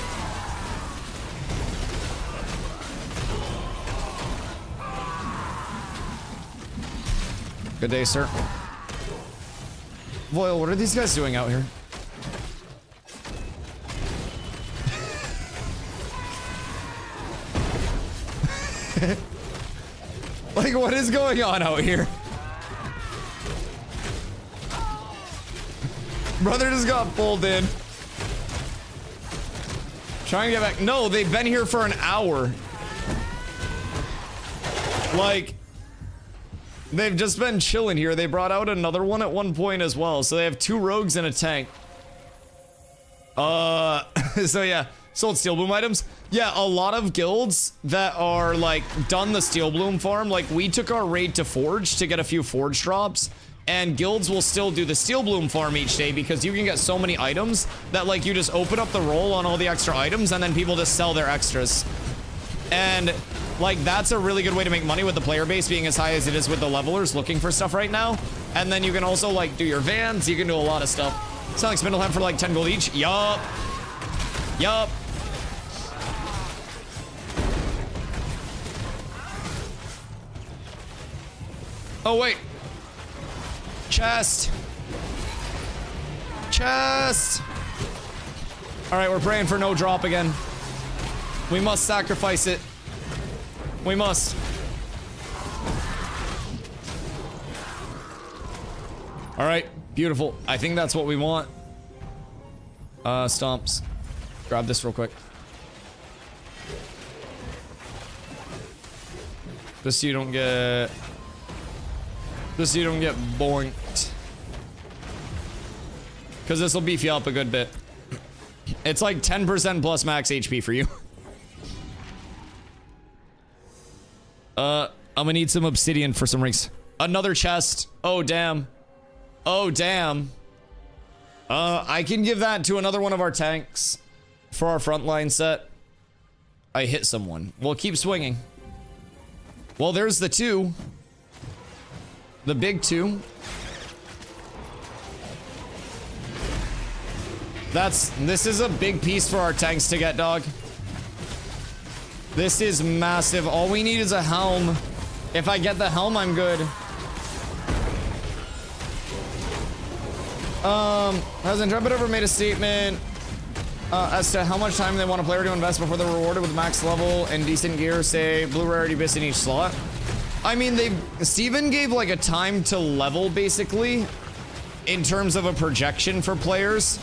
S1: Good day, sir. Voil, what are these guys doing out here? Like, what is going on out here? Brother just got pulled in. Trying to get back. No, they've been here for an hour. Like, they've just been chilling here. They brought out another one at one point as well. So they have 2 rogues and a tank. So yeah. Sold steel bloom items. Yeah, a lot of guilds that are like done the steel bloom farm. Like we took our raid to forge to get a few forge drops, and guilds will still do the steel bloom farm each day because you can get so many items that like you just open up the roll on all the extra items and then people just sell their extras. And like that's a really good way to make money with the player base being as high as it is with the levelers looking for stuff right now. And then you can also like do your vans. You can do a lot of stuff. Selling spindlehead for like 10 gold each. Yup. Yup. Oh, wait. Chest. Chest. All right, we're praying for no drop again. We must sacrifice it. We must. All right, beautiful. I think that's what we want. Stomps. Grab this real quick. Just so you don't get... Just so you don't get boinked. Because this will beef you up a good bit. It's like 10% plus max HP for you. I'm gonna need some obsidian for some rings. Another chest. Oh, damn. Oh, damn. I can give that to another one of our tanks for our frontline set. I hit someone. We'll keep swinging. Well, there's the two. The big two. This is a big piece for our tanks to get, dog. This is massive. All we need is a helm. If I get the helm, I'm good. Has Intrepid ever made a statement as to how much time they want a player to invest before they're rewarded with max level and decent gear, say blue rarity bits in each slot? I mean, Steven gave like a time to level basically in terms of a projection for players.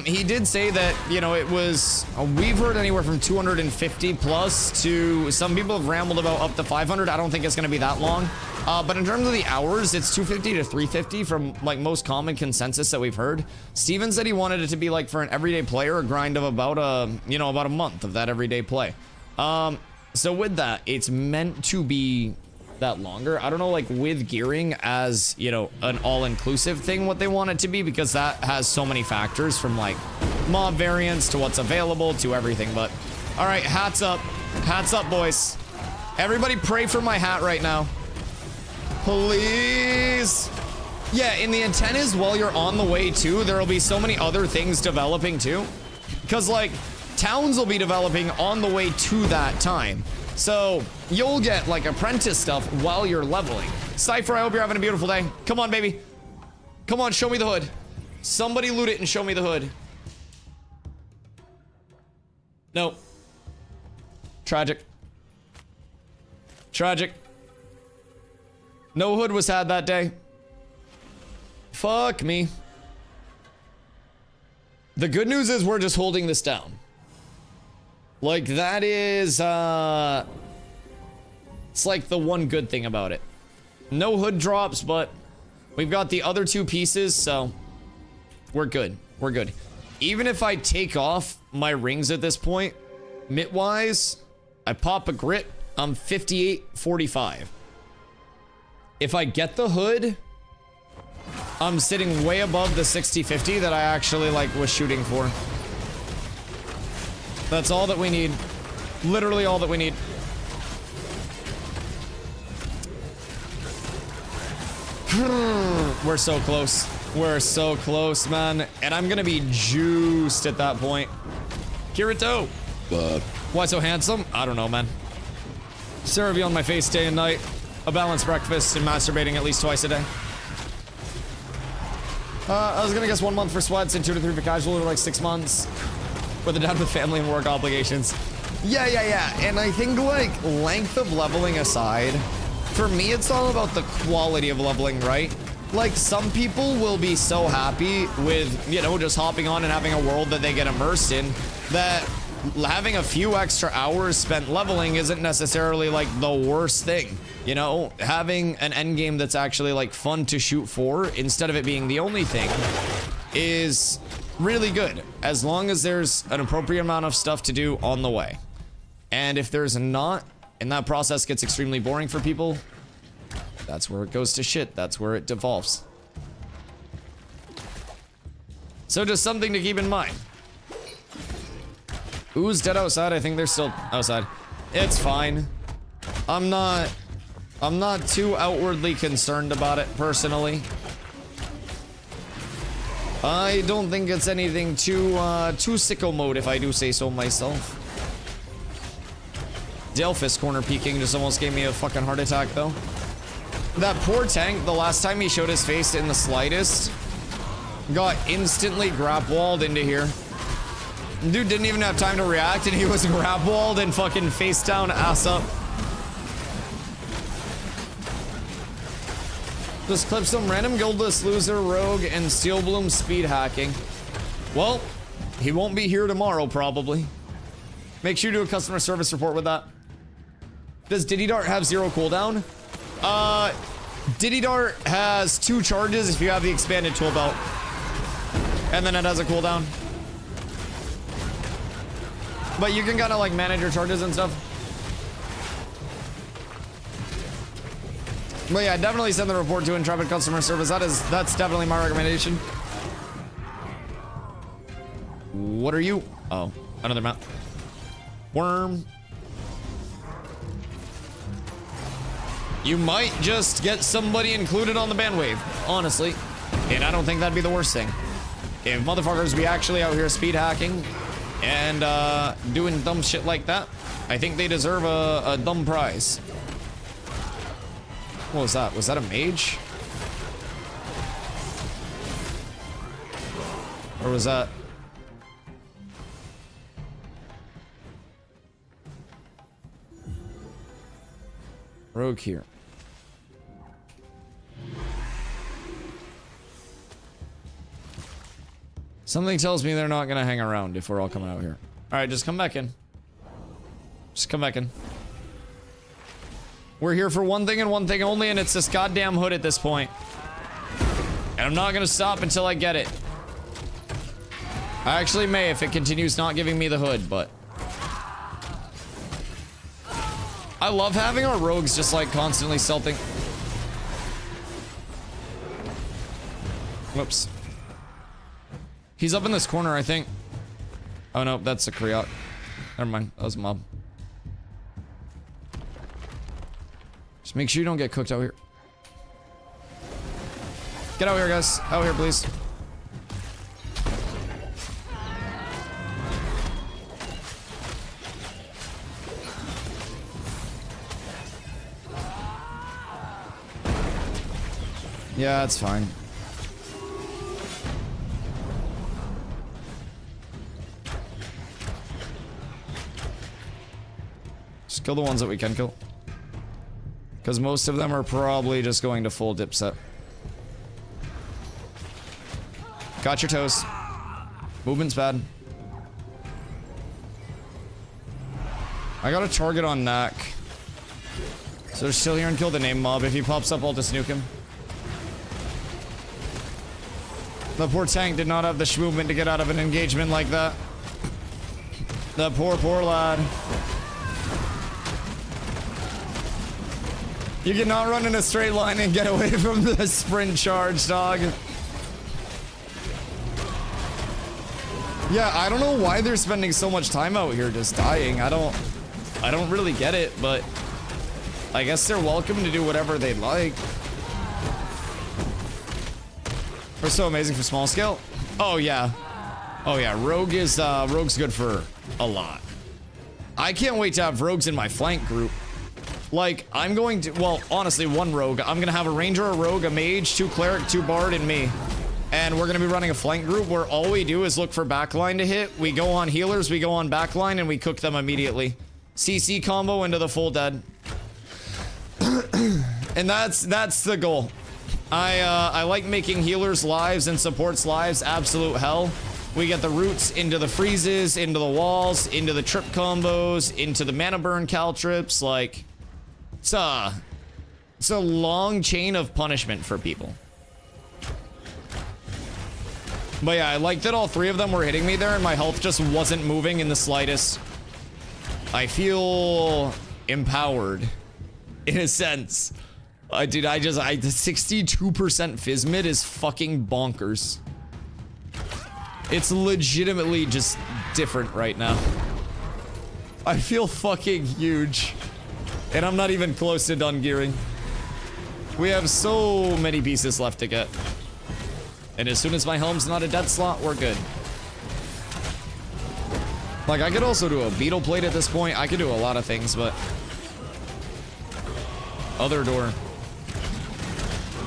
S1: He did say that, you know, it was, we've heard anywhere from 250 plus to some people have rambled about up to 500. I don't think it's going to be that long. But in terms of the hours, it's 250 to 350 from like most common consensus that we've heard. Steven said he wanted it to be like for an everyday player, a grind of about about a month of that everyday play. So with that, it's meant to be that longer. I don't know, like with gearing as, you know, an all-inclusive thing, what they want it to be, because that has so many factors from like mob variants to what's available to everything. But all right, hats up, boys. Everybody pray for my hat right now. Please. Yeah, and the intent is while you're on the way too, there will be so many other things developing too. Because like towns will be developing on the way to that time. So you'll get like apprentice stuff while you're leveling. Cypher, I hope you're having a beautiful day. Come on, baby. Come on, show me the hood. Somebody loot it and show me the hood. No. Tragic. Tragic. No hood was had that day. Fuck me. The good news is we're just holding this down. Like, that is, it's like the one good thing about it. No hood drops, but we've got the other two pieces, so we're good. We're good. Even if I take off my rings at this point, mitt-wise, I pop a grit, I'm 58-45. If I get the hood, I'm sitting way above the 60-50 that I actually, like, was shooting for. That's all that we need. Literally all that we need. We're so close. We're so close, man. And I'm gonna be juiced at that point. Kirito. Why so handsome? I don't know, man. CeraVe on my face day and night. A balanced breakfast and masturbating at least twice a day. I was gonna guess 1 month for sweats and 2 to 3 for casual, or like 6 months. With a dad with family and work obligations. Yeah. And I think, like, length of leveling aside, for me, it's all about the quality of leveling, right? Like, some people will be so happy with, you know, just hopping on and having a world that they get immersed in, that having a few extra hours spent leveling isn't necessarily, like, the worst thing. You know, having an end game that's actually, like, fun to shoot for, instead of it being the only thing, is really good, as long as there's an appropriate amount of stuff to do on the way. And if there's not, and that process gets extremely boring for people, that's where it goes to shit. That's where it devolves. So just something to keep in mind. Who's dead outside? I think they're still outside. It's fine. I'm not too outwardly concerned about it personally. I don't think it's anything too sicko mode, if I do say so myself. Delphus corner peeking just almost gave me a fucking heart attack, though. That poor tank, the last time he showed his face in the slightest, got instantly grab walled into here. Dude didn't even have time to react and he was grab walled and fucking face down, ass up. Just clip some random guildless loser, rogue, and Steel Bloom speed hacking. Well, he won't be here tomorrow, probably. Make sure you do a customer service report with that. Does Diddy Dart have 0 cooldown? Diddy Dart has 2 charges if you have the expanded tool belt. And then it has a cooldown. But you can kind of like manage your charges and stuff. But yeah, definitely send the report to Intrepid Customer Service. That's definitely my recommendation. What are you? Oh, another map. Worm. You might just get somebody included on the bandwave, honestly. And I don't think that'd be the worst thing. If motherfuckers be actually out here speed hacking and doing dumb shit like that, I think they deserve a dumb prize. What was that? Was that a mage? Or was that... rogue here? Something tells me they're not gonna hang around if we're all coming out here. Alright, just come back in. Just come back in. We're here for one thing and one thing only, and it's this goddamn hood at this point. And I'm not gonna stop until I get it. I actually may if it continues not giving me the hood, but... I love having our rogues just like constantly stealthing. Whoops. He's up in this corner, I think. Oh no, that's a Kriok. Never mind, that was a mob. Just make sure you don't get cooked out here. Get out here, guys. Out here, please. Yeah, it's fine. Just kill the ones that we can kill. Because most of them are probably just going to full dipset. Got your toes. Movement's bad. I got a target on Knack. So they're still here and kill the name mob. If he pops up, I'll just nuke him. The poor tank did not have the movement to get out of an engagement like that. The poor, poor lad. You cannot run in a straight line and get away from the sprint charge, dog. Yeah, I don't know why they're spending so much time out here just dying. I don't really get it, but I guess they're welcome to do whatever they'd like. We're so amazing for small scale. Oh yeah. Oh yeah, Rogue's good for a lot. I can't wait to have rogues in my flank group. Like, I'm going to, well, honestly, one rogue. I'm gonna have a ranger, a rogue, a mage, 2 cleric, 2 bard, and me. And we're gonna be running a flank group where all we do is look for backline to hit. We go on healers, we go on backline, and we cook them immediately. CC combo into the full dead. And that's the goal. I like making healers' lives and supports' lives absolute hell. We get the roots into the freezes, into the walls, into the trip combos, into the mana burn caltrips. Like, it's a long chain of punishment for people. But yeah, I like that all 3 of them were hitting me there and my health just wasn't moving in the slightest. I feel empowered in a sense. Dude, the 62% Physmid is fucking bonkers. It's legitimately just different right now. I feel fucking huge. And I'm not even close to done gearing. We have so many pieces left to get. And as soon as my helm's not a dead slot, we're good. Like, I could also do a beetle plate at this point. I could do a lot of things, but... Other door.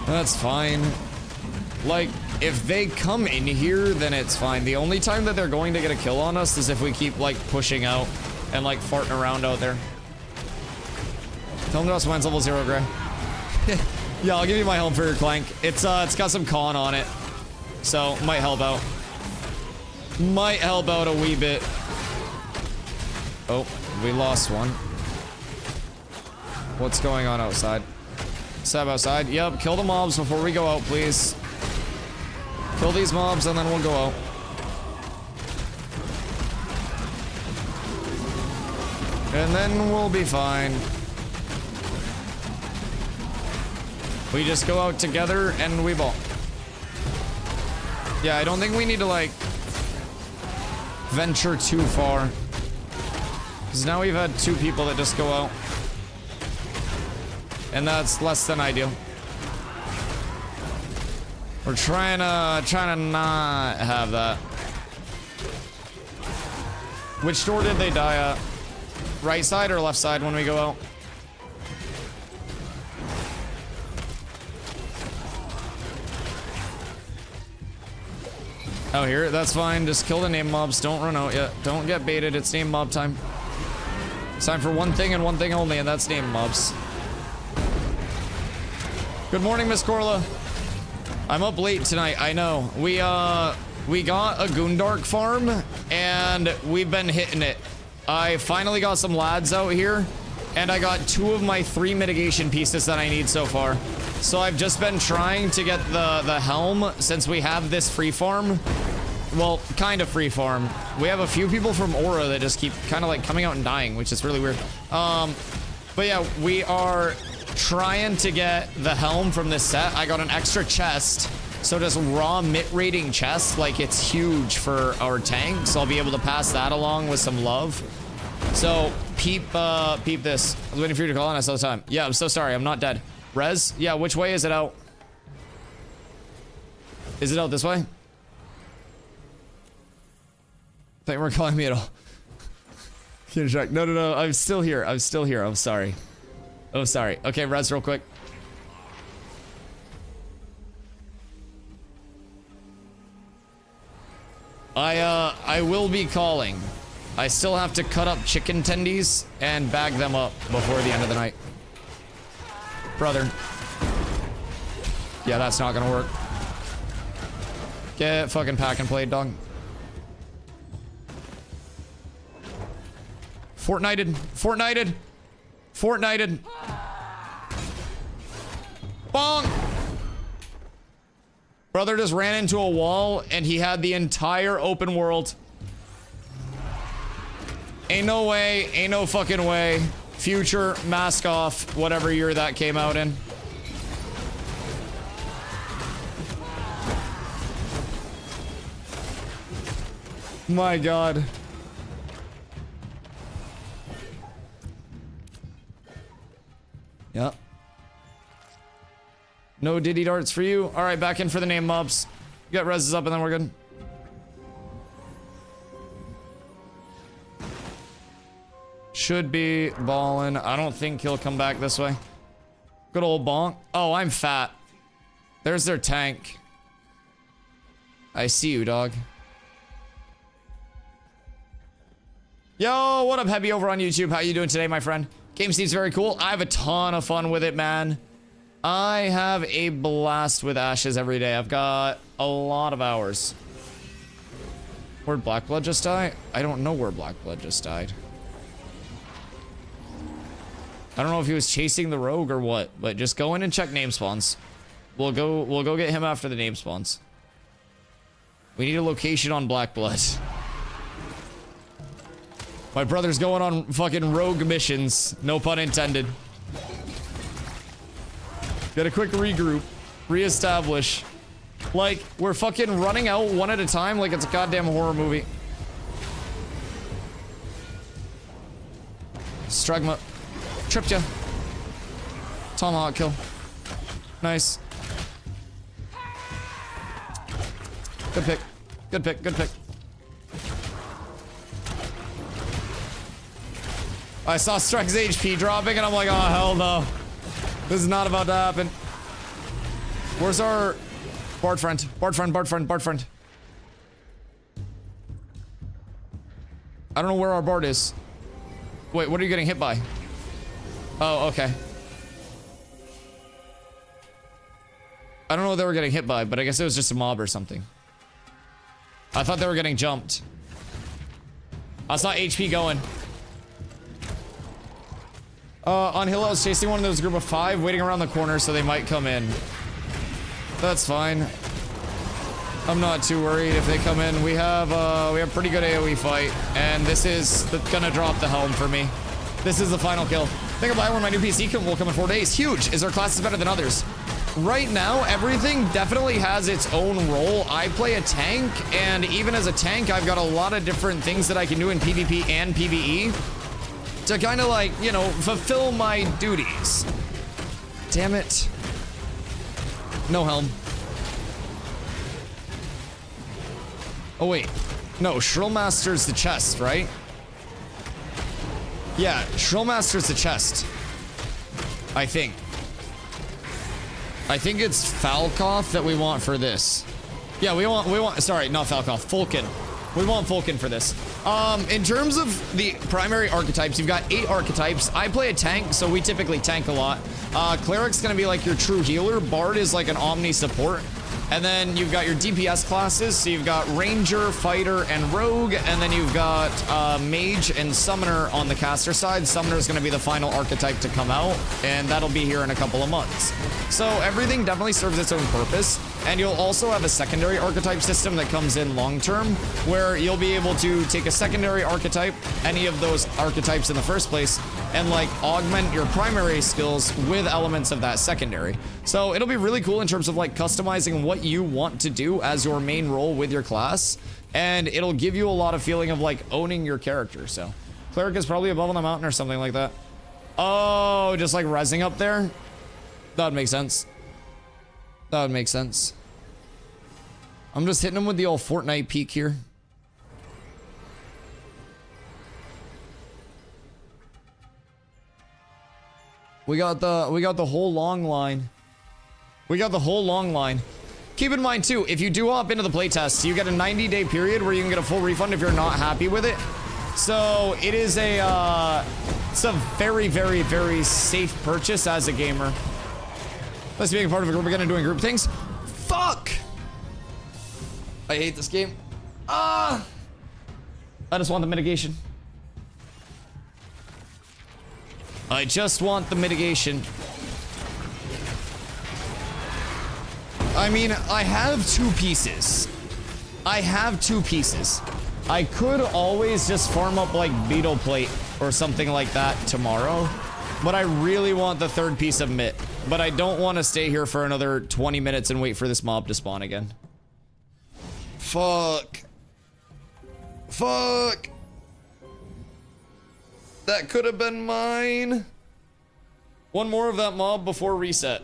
S1: That's fine. Like, if they come in here, then it's fine. The only time that they're going to get a kill on us is if we keep, like, pushing out and, like, farting around out there. Tell them to mine's level 0, Gray. Yeah, I'll give you my helm for your clank. It's got some con on it. So, might help out. Might help out a wee bit. Oh, we lost one. What's going on outside? Stab outside. Yep, kill the mobs before we go out, please. Kill these mobs and then we'll go out. And then we'll be fine. We just go out together and we ball. Yeah, I don't think we need to, like, venture too far. Because now we've had 2 people that just go out. And that's less than ideal. We're trying to not have that. Which door did they die at? Right side or left side when we go out? Oh, here, that's fine. Just kill the name mobs. Don't run out yet. Don't get baited. It's name mob time. It's time for one thing and one thing only, and that's name mobs. Good morning, Miss Corla. I'm up late tonight. I know. We got a Goondark farm, and we've been hitting it. I finally got some lads out here, and I got 2 of my 3 mitigation pieces that I need so far. So I've just been trying to get the helm since we have this free farm. Well, kind of free farm. We have a few people from Aura that just keep kind of like coming out and dying, which is really weird. But yeah, we are trying to get the helm from this set. I got an extra chest. So just raw mit rating chest, like it's huge for our tank. So I'll be able to pass that along with some love. So peep this. I was waiting for you to call on us all the time. Yeah, I'm so sorry. I'm not dead. Rez? Yeah, which way is it out? Is it out this way? I thought you weren't calling me at all. No, I'm still here. I'm still here. I'm sorry. Oh, sorry. Okay, Rez, real quick. I will be calling. I still have to cut up chicken tendies and bag them up before the end of the night. Brother. Yeah, that's not gonna work. Get fucking pack and play, dog. Fortnited. Fortnited. Fortnited. Bonk. Brother just ran into a wall and he had the entire open world. Ain't no way. Ain't no fucking way. Future, mask off, whatever year that came out in. My God. Yep. No Diddy darts for you. All right, back in for the name mobs. Get reses up and then we're good. Should be ballin'. I don't think he'll come back this way. Good old bonk. Oh, I'm fat. There's their tank. I see you, dog. Yo, what up, Heavy, over on YouTube? How you doing today, my friend? Game seems very cool. I have a ton of fun with it, man. I have a blast with Ashes every day. I've got a lot of hours. Where'd Blackblood just die? I don't know where Blackblood just died. I don't know if he was chasing the rogue or what, but just go in and check name spawns. We'll go get him after the name spawns. We need a location on Blackblood. My brother's going on fucking rogue missions. No pun intended. Get a quick regroup. Reestablish. Like, we're fucking running out one at a time like it's a goddamn horror movie. Stragma. Tripped ya. Tomahawk kill. Nice. Good pick. Good pick. Good pick. I saw Struck's HP dropping and I'm like, oh, hell no. This is not about to happen. Where's our Bard friend, bard friend, bard friend, bard friend. I don't know where our bard is. Wait, what are you getting hit by? Oh, okay. I don't know what they were getting hit by, but I guess it was just a mob or something. I thought they were getting jumped. I saw HP going. On hill, I was chasing one of those group of 5, waiting around the corner, so they might come in. That's fine. I'm not too worried if they come in. We have pretty good AoE fight, and this is gonna drop the helm for me. This is the final kill. Think about it when my new PC will come in 4 days. Huge. Is our classes better than others? Right now, everything definitely has its own role. I play a tank, and even as a tank, I've got a lot of different things that I can do in PvP and PvE to kind of like, you know, fulfill my duties. Damn it. No helm. Oh, wait. No, Shrillmaster's the chest, right? Yeah, Shrillmaster's the chest. I think it's Falcoth that we want for this. Yeah, we want, sorry, not Falcoth, Fulkin. We want Fulkin for this. In terms of the primary archetypes, you've got 8 archetypes. I play a tank, so we typically tank a lot. Cleric's gonna be like your true healer. Bard is like an omni support. And then you've got your DPS classes, so you've got Ranger, Fighter, and Rogue, and then you've got Mage and Summoner on the caster side. Summoner is going to be the final archetype to come out, and that'll be here in a couple of months. So everything definitely serves its own purpose, and you'll also have a secondary archetype system that comes in long-term, where you'll be able to take a secondary archetype, any of those archetypes in the first place, and like augment your primary skills with elements of that secondary. So it'll be really cool in terms of like customizing what you want to do as your main role with your class, and it'll give you a lot of feeling of like owning your character. So Cleric is probably above on the mountain or something like that. Oh, just like rezzing up there? That would make sense. That would make sense. I'm just hitting him with the old Fortnite peek here. We got the whole long line. We got the whole long line. Keep in mind too, if you do hop into the playtest, you get a 90-day period where you can get a full refund if you're not happy with it. So it is it's a very, very, very safe purchase as a gamer. Let's be a part of a group again and doing group things. Fuck! I hate this game. I just want the mitigation. I just want the mitigation. I mean, I have 2 pieces. I have 2 pieces. I could always just farm up like beetle plate or something like that tomorrow, but I really want the 3rd piece of mitt. But I don't want to stay here for another 20 minutes and wait for this mob to spawn again. Fuck. Fuck. That could have been mine. One more of that mob before reset.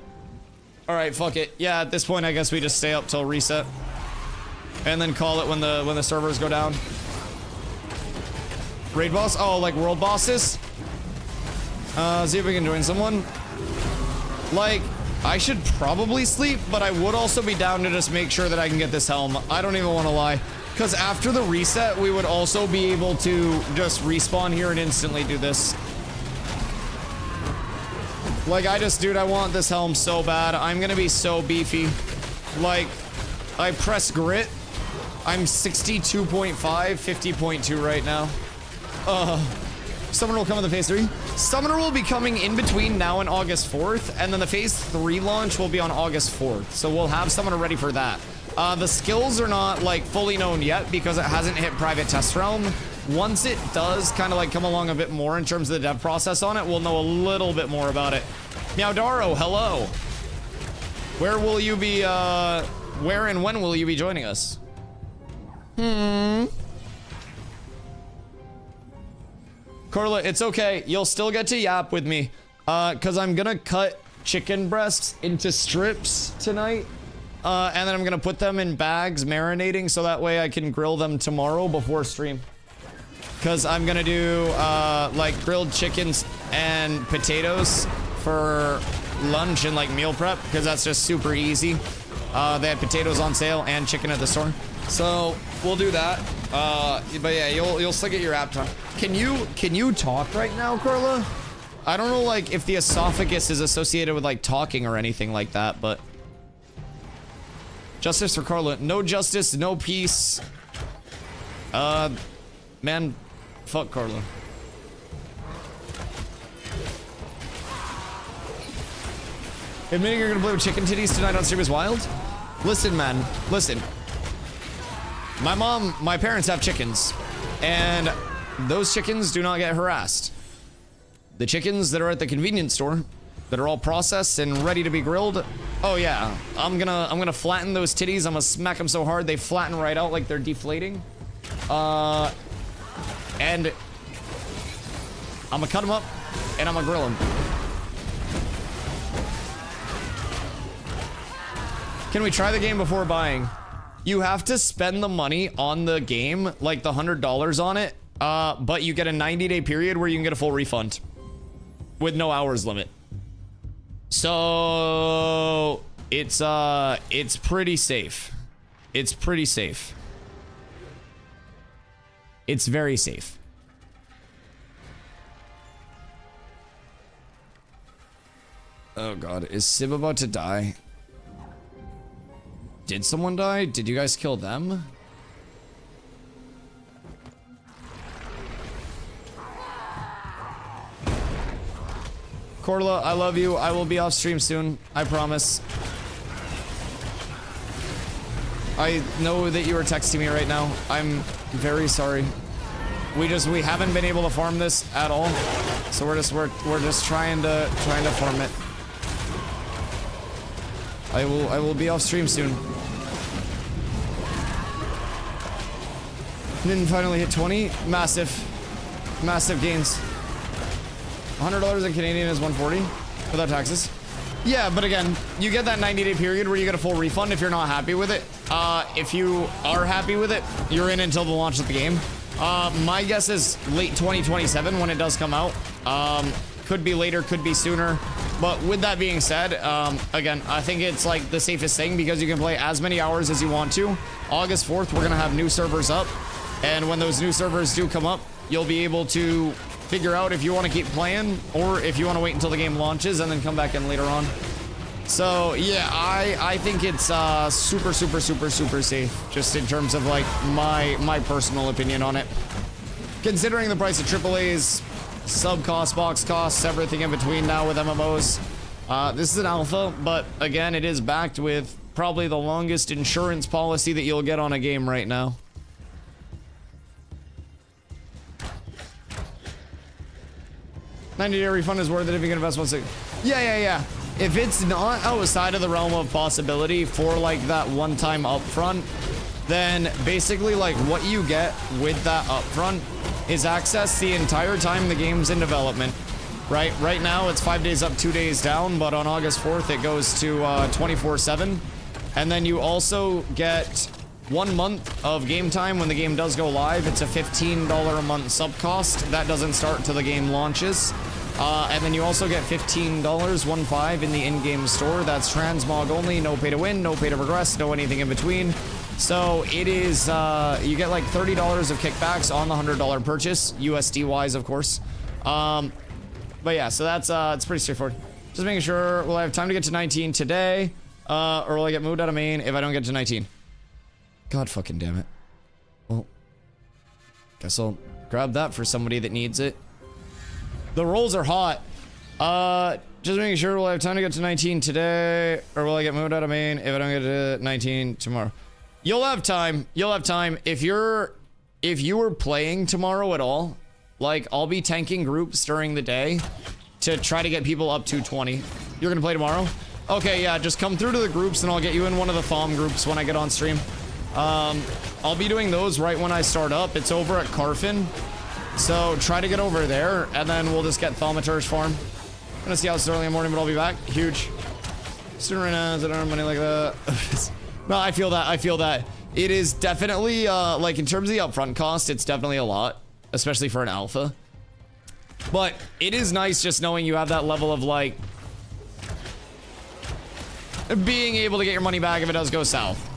S1: All right, fuck it. Yeah, at this point, I guess we just stay up till reset, and then call it when the servers go down. Raid boss? Oh, like world bosses? See if we can join someone. Like, I should probably sleep, but I would also be down to just make sure that I can get this helm. I don't even want to lie. Because after the reset, we would also be able to just respawn here and instantly do this. Like, dude, I want this helm so bad. I'm gonna be so beefy. Like, I press grit. I'm 62.5, 50.2 right now. Summoner will come in the phase 3. Summoner will be coming in between now and August 4th, and then the phase 3 launch will be on August 4th. So we'll have Summoner ready for that. The skills are not like fully known yet because it hasn't hit private test realm. Once it does kind of like come along a bit more in terms of the dev process on it, we'll know a little bit more about it. Meowdaro, hello. Where will you be, where and when will you be joining us? Carla, it's okay. You'll still get to yap with me. Cause I'm gonna cut chicken breasts into strips tonight. And then I'm gonna put them in bags, marinating, so that way I can grill them tomorrow before stream. Cause I'm gonna do like grilled chickens and potatoes for lunch and like meal prep, because that's just super easy. They had potatoes on sale and chicken at the store. So we'll do that. But yeah, you'll still get your app time. Can you talk right now, Carla? I don't know like if the esophagus is associated with like talking or anything like that, but justice for Carla. No justice, no peace. Man, fuck Carla. Admitting you're gonna play with chicken titties tonight on stream is wild? Listen, man, listen. My parents have chickens, and those chickens do not get harassed. The chickens that are at the convenience store, that are all processed and ready to be grilled, oh yeah, I'm gonna flatten those titties. I'm gonna smack them so hard they flatten right out like they're deflating. And I'm gonna cut them up, and I'm gonna grill them. Can we try the game before buying? You have to spend the money on the game, like the $100 on it, but you get a 90-day period where you can get a full refund with no hours limit. So it's pretty safe. It's pretty safe. It's very safe. Oh god, is Sib about to die? Did someone die? Did you guys kill them? Corla, I love you. I will be off stream soon. I promise. I know that you are texting me right now. I'm very sorry. We haven't been able to farm this at all. So we're just trying to farm it. I will be off stream soon. Didn't finally hit 20. Massive gains. $100 in Canadian is 140 without taxes. Yeah, but again, you get that 90-day period where you get a full refund if you're not happy with it. If you are happy with it, you're in until the launch of the game. My guess is late 2027 when it does come out. Could be later, could be sooner. But with that being said, again, I think it's like the safest thing because you can play as many hours as you want to. August 4th, we're gonna have new servers up. And when those new servers do come up, you'll be able to figure out if you want to keep playing or if you want to wait until the game launches and then come back in later on. So yeah, I think it's super safe, just in terms of like my personal opinion on it. Considering the price of AAA's, sub costs, box costs, everything in between now with MMOs. This is an alpha, but again, it is backed with probably the longest insurance policy that you'll get on a game right now. $90-day refund is worth it if you can invest once. Yeah. If it's not outside of the realm of possibility for like that one-time upfront, then basically like what you get with that upfront is access the entire time the game's in development. Right now it's 5 days up, 2 days down, but on August 4th it goes to 24/7, and then you also get 1 month of game time when the game does go live. It's a $15 a month sub cost. That doesn't start until the game launches. And then you also get $15, 1.5 in the in-game store. That's transmog only, no pay to win, no pay to progress, no anything in between. So it is, you get like $30 of kickbacks on the $100 purchase, USD wise, of course. But yeah, so that's, it's pretty straightforward. Just making sure, will I have time to get to 19 today? Or will I get moved out of main if I don't get to 19? God fucking damn it. Well, guess I'll grab that for somebody that needs it. The rolls are hot. Just making sure, will I have time to get to 19 today? Or will I get moved out of main if I don't get to 19 tomorrow? You'll have time. You'll have time. If you were playing tomorrow at all, like, I'll be tanking groups during the day to try to get people up to 20. You're gonna play tomorrow? Okay, yeah, just come through to the groups and I'll get you in one of the FOM groups when I get on stream. I'll be doing those right when I start up. It's over at Carfin. So try to get over there, and then we'll just get Thaumaturge farm. Gonna see how it's early in the morning, but I'll be back. Huge. Student right now, I don't have money like that. No, I feel that. It is definitely, like, in terms of the upfront cost, it's definitely a lot, especially for an alpha. But it is nice just knowing you have that level of, like, being able to get your money back if it does go south.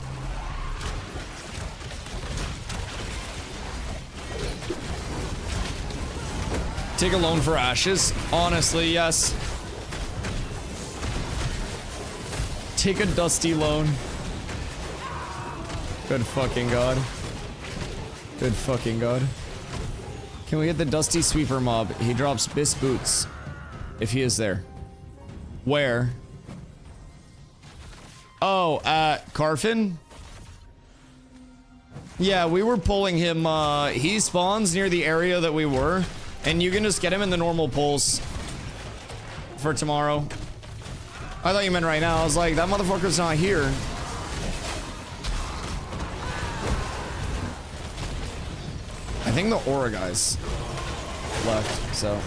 S1: Take a loan for ashes. Honestly, yes. Take a Dusty loan. Good fucking god. Good fucking god. Can we hit the Dusty Sweeper mob? He drops Bis boots. If he is there. Where? Oh, at Carfin? Yeah, we were pulling him, he spawns near the area that we were. And you can just get him in the normal pulls for tomorrow. I thought you meant right now. I was like, that motherfucker's not here. I think the aura guys left, so.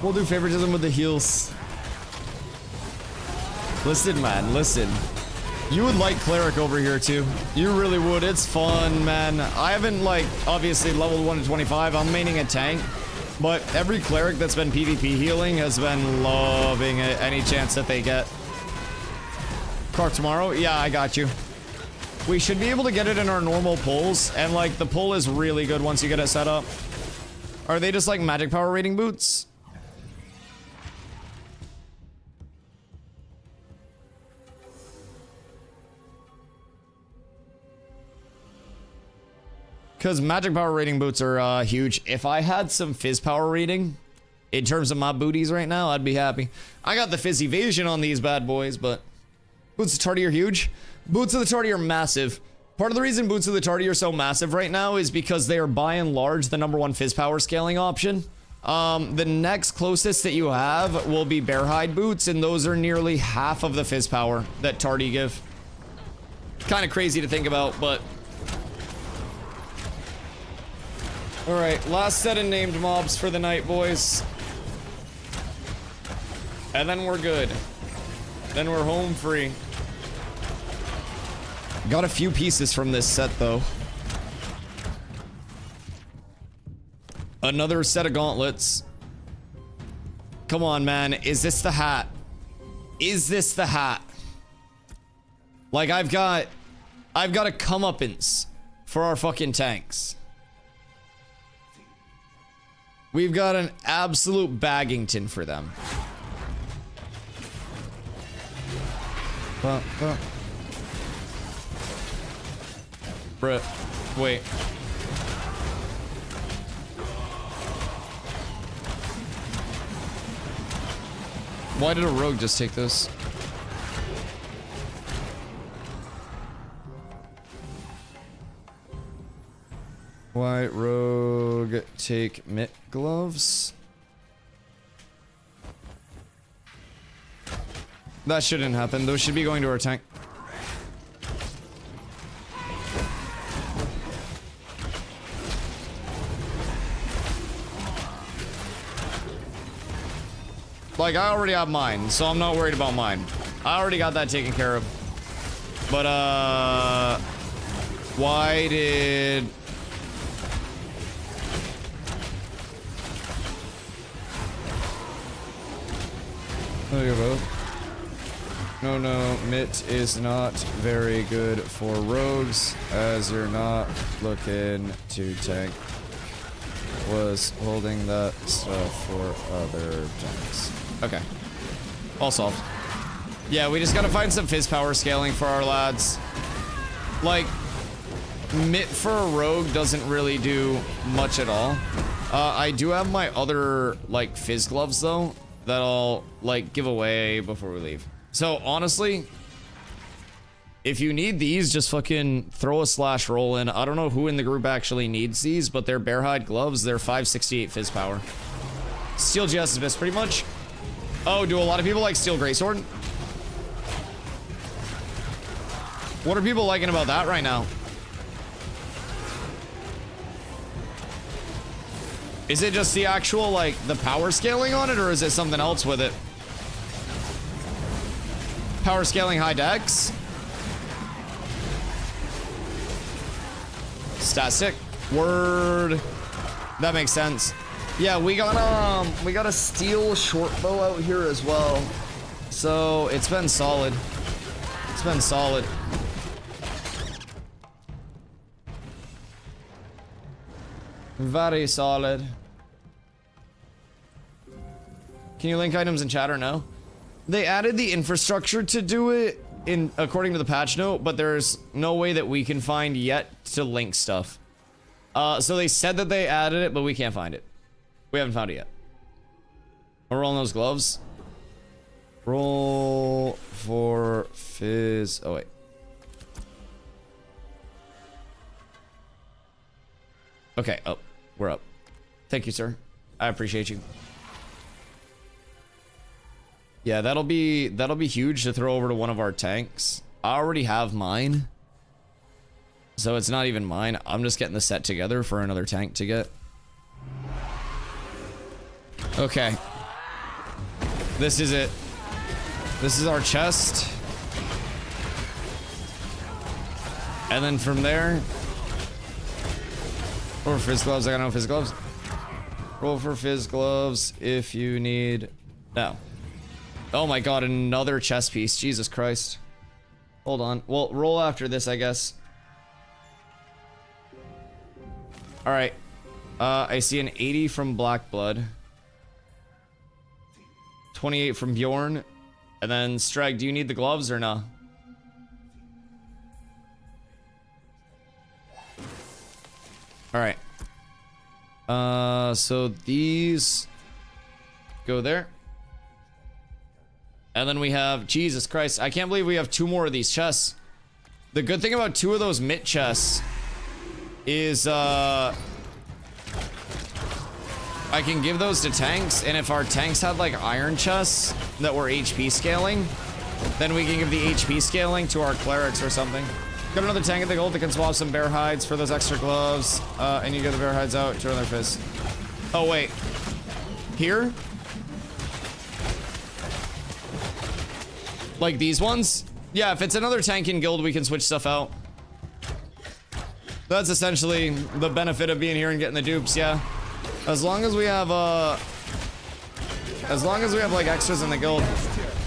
S1: We'll do favoritism with the heals. Listen, man, listen. You would like Cleric over here, too. You really would. It's fun, man. I haven't, like, obviously leveled 1 to 25. I'm maining a tank. But every Cleric that's been PvP healing has been loving it any chance that they get. Car tomorrow? Yeah, I got you. We should be able to get it in our normal pulls. And, like, the pull is really good once you get it set up. Are they just, like, magic power rating boots? Because magic power rating boots are huge. If I had some fizz power rating in terms of my booties right now, I'd be happy. I got the fizz evasion on these bad boys, but boots of Tardy are huge. Boots of the Tardy are massive. Part of the reason boots of the Tardy are so massive right now is because they are by and large the #1 fizz power scaling option. The next closest that you have will be bear hide boots, and those are nearly half of the fizz power that Tardy give. Kind of crazy to think about, but alright, last set of named mobs for the night, boys. And then we're good. Then we're home free. Got a few pieces from this set, though. Another set of gauntlets. Come on, man. Is this the hat? Is this the hat? Like, I've got a comeuppance for our fucking tanks. We've got an absolute Baggington for them. Bruh, wait. Why did a rogue just take this? Why rogue take mitt gloves? That shouldn't happen. Those should be going to our tank. Like, I already have mine, so I'm not worried about mine. I already got that taken care of. But, why did... No, mitt is not very good for rogues, as you're not looking to tank. Was holding that stuff for other tanks. Okay. All solved. Yeah, we just gotta find some fizz power scaling for our lads. Like, mitt for a rogue doesn't really do much at all. I do have my other, like, fizz gloves, though, that I'll, like, give away before we leave. So, honestly, if you need these, just fucking throw a slash roll in. I don't know who in the group actually needs these, but they're bear hide gloves. They're 568 fizz power. Steel GS is best, pretty much. Oh, do a lot of people like Steel Greatsword? What are people liking about that right now? Is it just the actual, like, the power scaling on it, or is it something else with it? Power scaling high dex? Stat word. That makes sense. Yeah, we got a steel short bow out here as well. So it's been solid. It's been solid. Very solid. Can you link items in chat or no? They added the infrastructure to do it in according to the patch note, but there's no way that we can find yet to link stuff. So they said that they added it, but we can't find it. We haven't found it yet. We're rolling those gloves. Roll for fizz. Oh wait. Okay, up. We're up. Thank you, sir. I appreciate you. Yeah, that'll be huge to throw over to one of our tanks. I already have mine. So it's not even mine. I'm just getting the set together for another tank to get. Okay. This is it. This is our chest. And then from there... Roll for fizz gloves. I got no fizz gloves. Roll for fizz gloves if you need... No. Oh my god, another chest piece. Jesus Christ. Hold on. Well, roll after this, I guess. Alright. I see an 80 from Black Blood. 28 from Bjorn. And then, Strag, do you need the gloves or no? Alright. So these go there. And then we have, Jesus Christ, I can't believe we have 2 more of these chests. The good thing about 2 of those mitt chests is, I can give those to tanks, and if our tanks had like iron chests that were HP scaling, then we can give the HP scaling to our clerics or something. Got another tank at the gold that can swap some bear hides for those extra gloves, and you get the bear hides out, turn their fist. Oh wait, here? Like these ones? Yeah, if it's another tank in guild, we can switch stuff out. That's essentially the benefit of being here and getting the dupes, yeah. As long as we have like extras in the guild.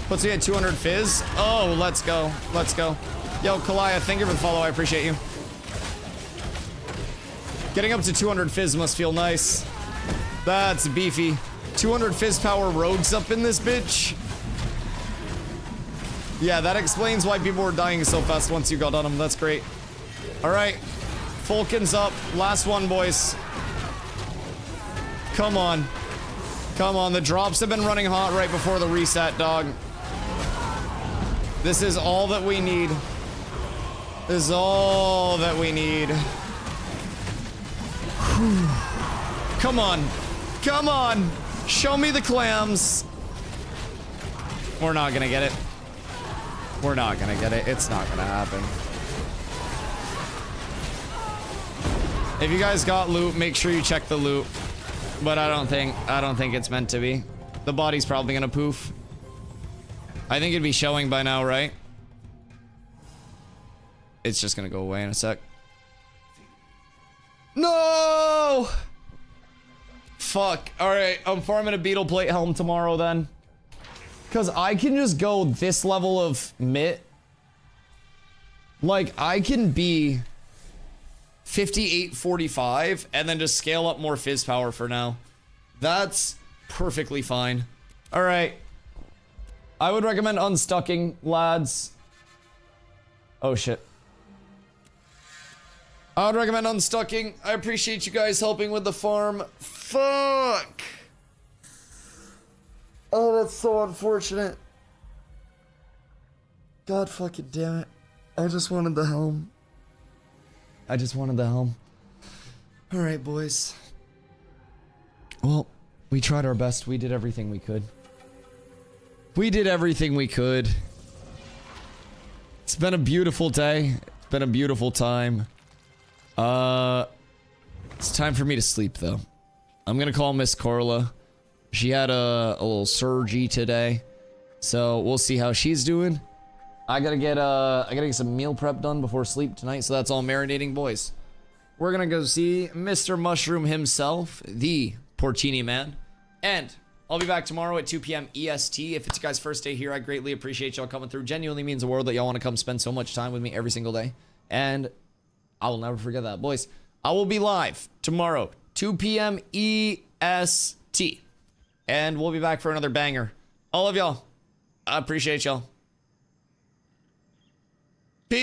S1: Puts me at 200 fizz. Oh, let's go. Let's go. Yo, Kalaya, thank you for the follow. I appreciate you. Getting up to 200 fizz must feel nice. That's beefy. 200 fizz power rogues up in this bitch. Yeah, that explains why people were dying so fast once you got on them. That's great. All right. Fulkin's up. Last one, boys. Come on. Come on. The drops have been running hot right before the reset, dog. This is all that we need. This is all that we need. Whew. Come on. Come on. Show me the clams. We're not gonna get it. We're not gonna get it. It's not gonna happen. If you guys got loot, make sure you check the loot. But I don't think it's meant to be. The body's probably gonna poof. I think it'd be showing by now, right? It's just gonna go away in a sec. No! Fuck. Alright, I'm farming a beetle plate helm tomorrow then. Because I can just go this level of mitt. Like, I can be 58-45 and then just scale up more fizz power for now. That's perfectly fine. Alright. I would recommend unstucking, lads. Oh shit. I would recommend unstucking. I appreciate you guys helping with the farm. Fuck! Oh, that's so unfortunate. God fucking damn it. I just wanted the helm. I just wanted the helm. Alright, boys. Well, we tried our best. We did everything we could. We did everything we could. It's been a beautiful day. It's been a beautiful time. It's time for me to sleep, though. I'm gonna call Miss Corla. She had a little surgery today, so we'll see how she's doing. I gotta get some meal prep done before sleep tonight, so that's all marinating, boys. We're gonna go see Mr. Mushroom himself, the Porcini Man, and I'll be back tomorrow at 2 p.m. EST. If it's your guys' first day here, I greatly appreciate y'all coming through. Genuinely means the world that y'all want to come spend so much time with me every single day. And I will never forget that. Boys, I will be live tomorrow, 2 p.m. EST. And we'll be back for another banger. All of y'all, I appreciate y'all.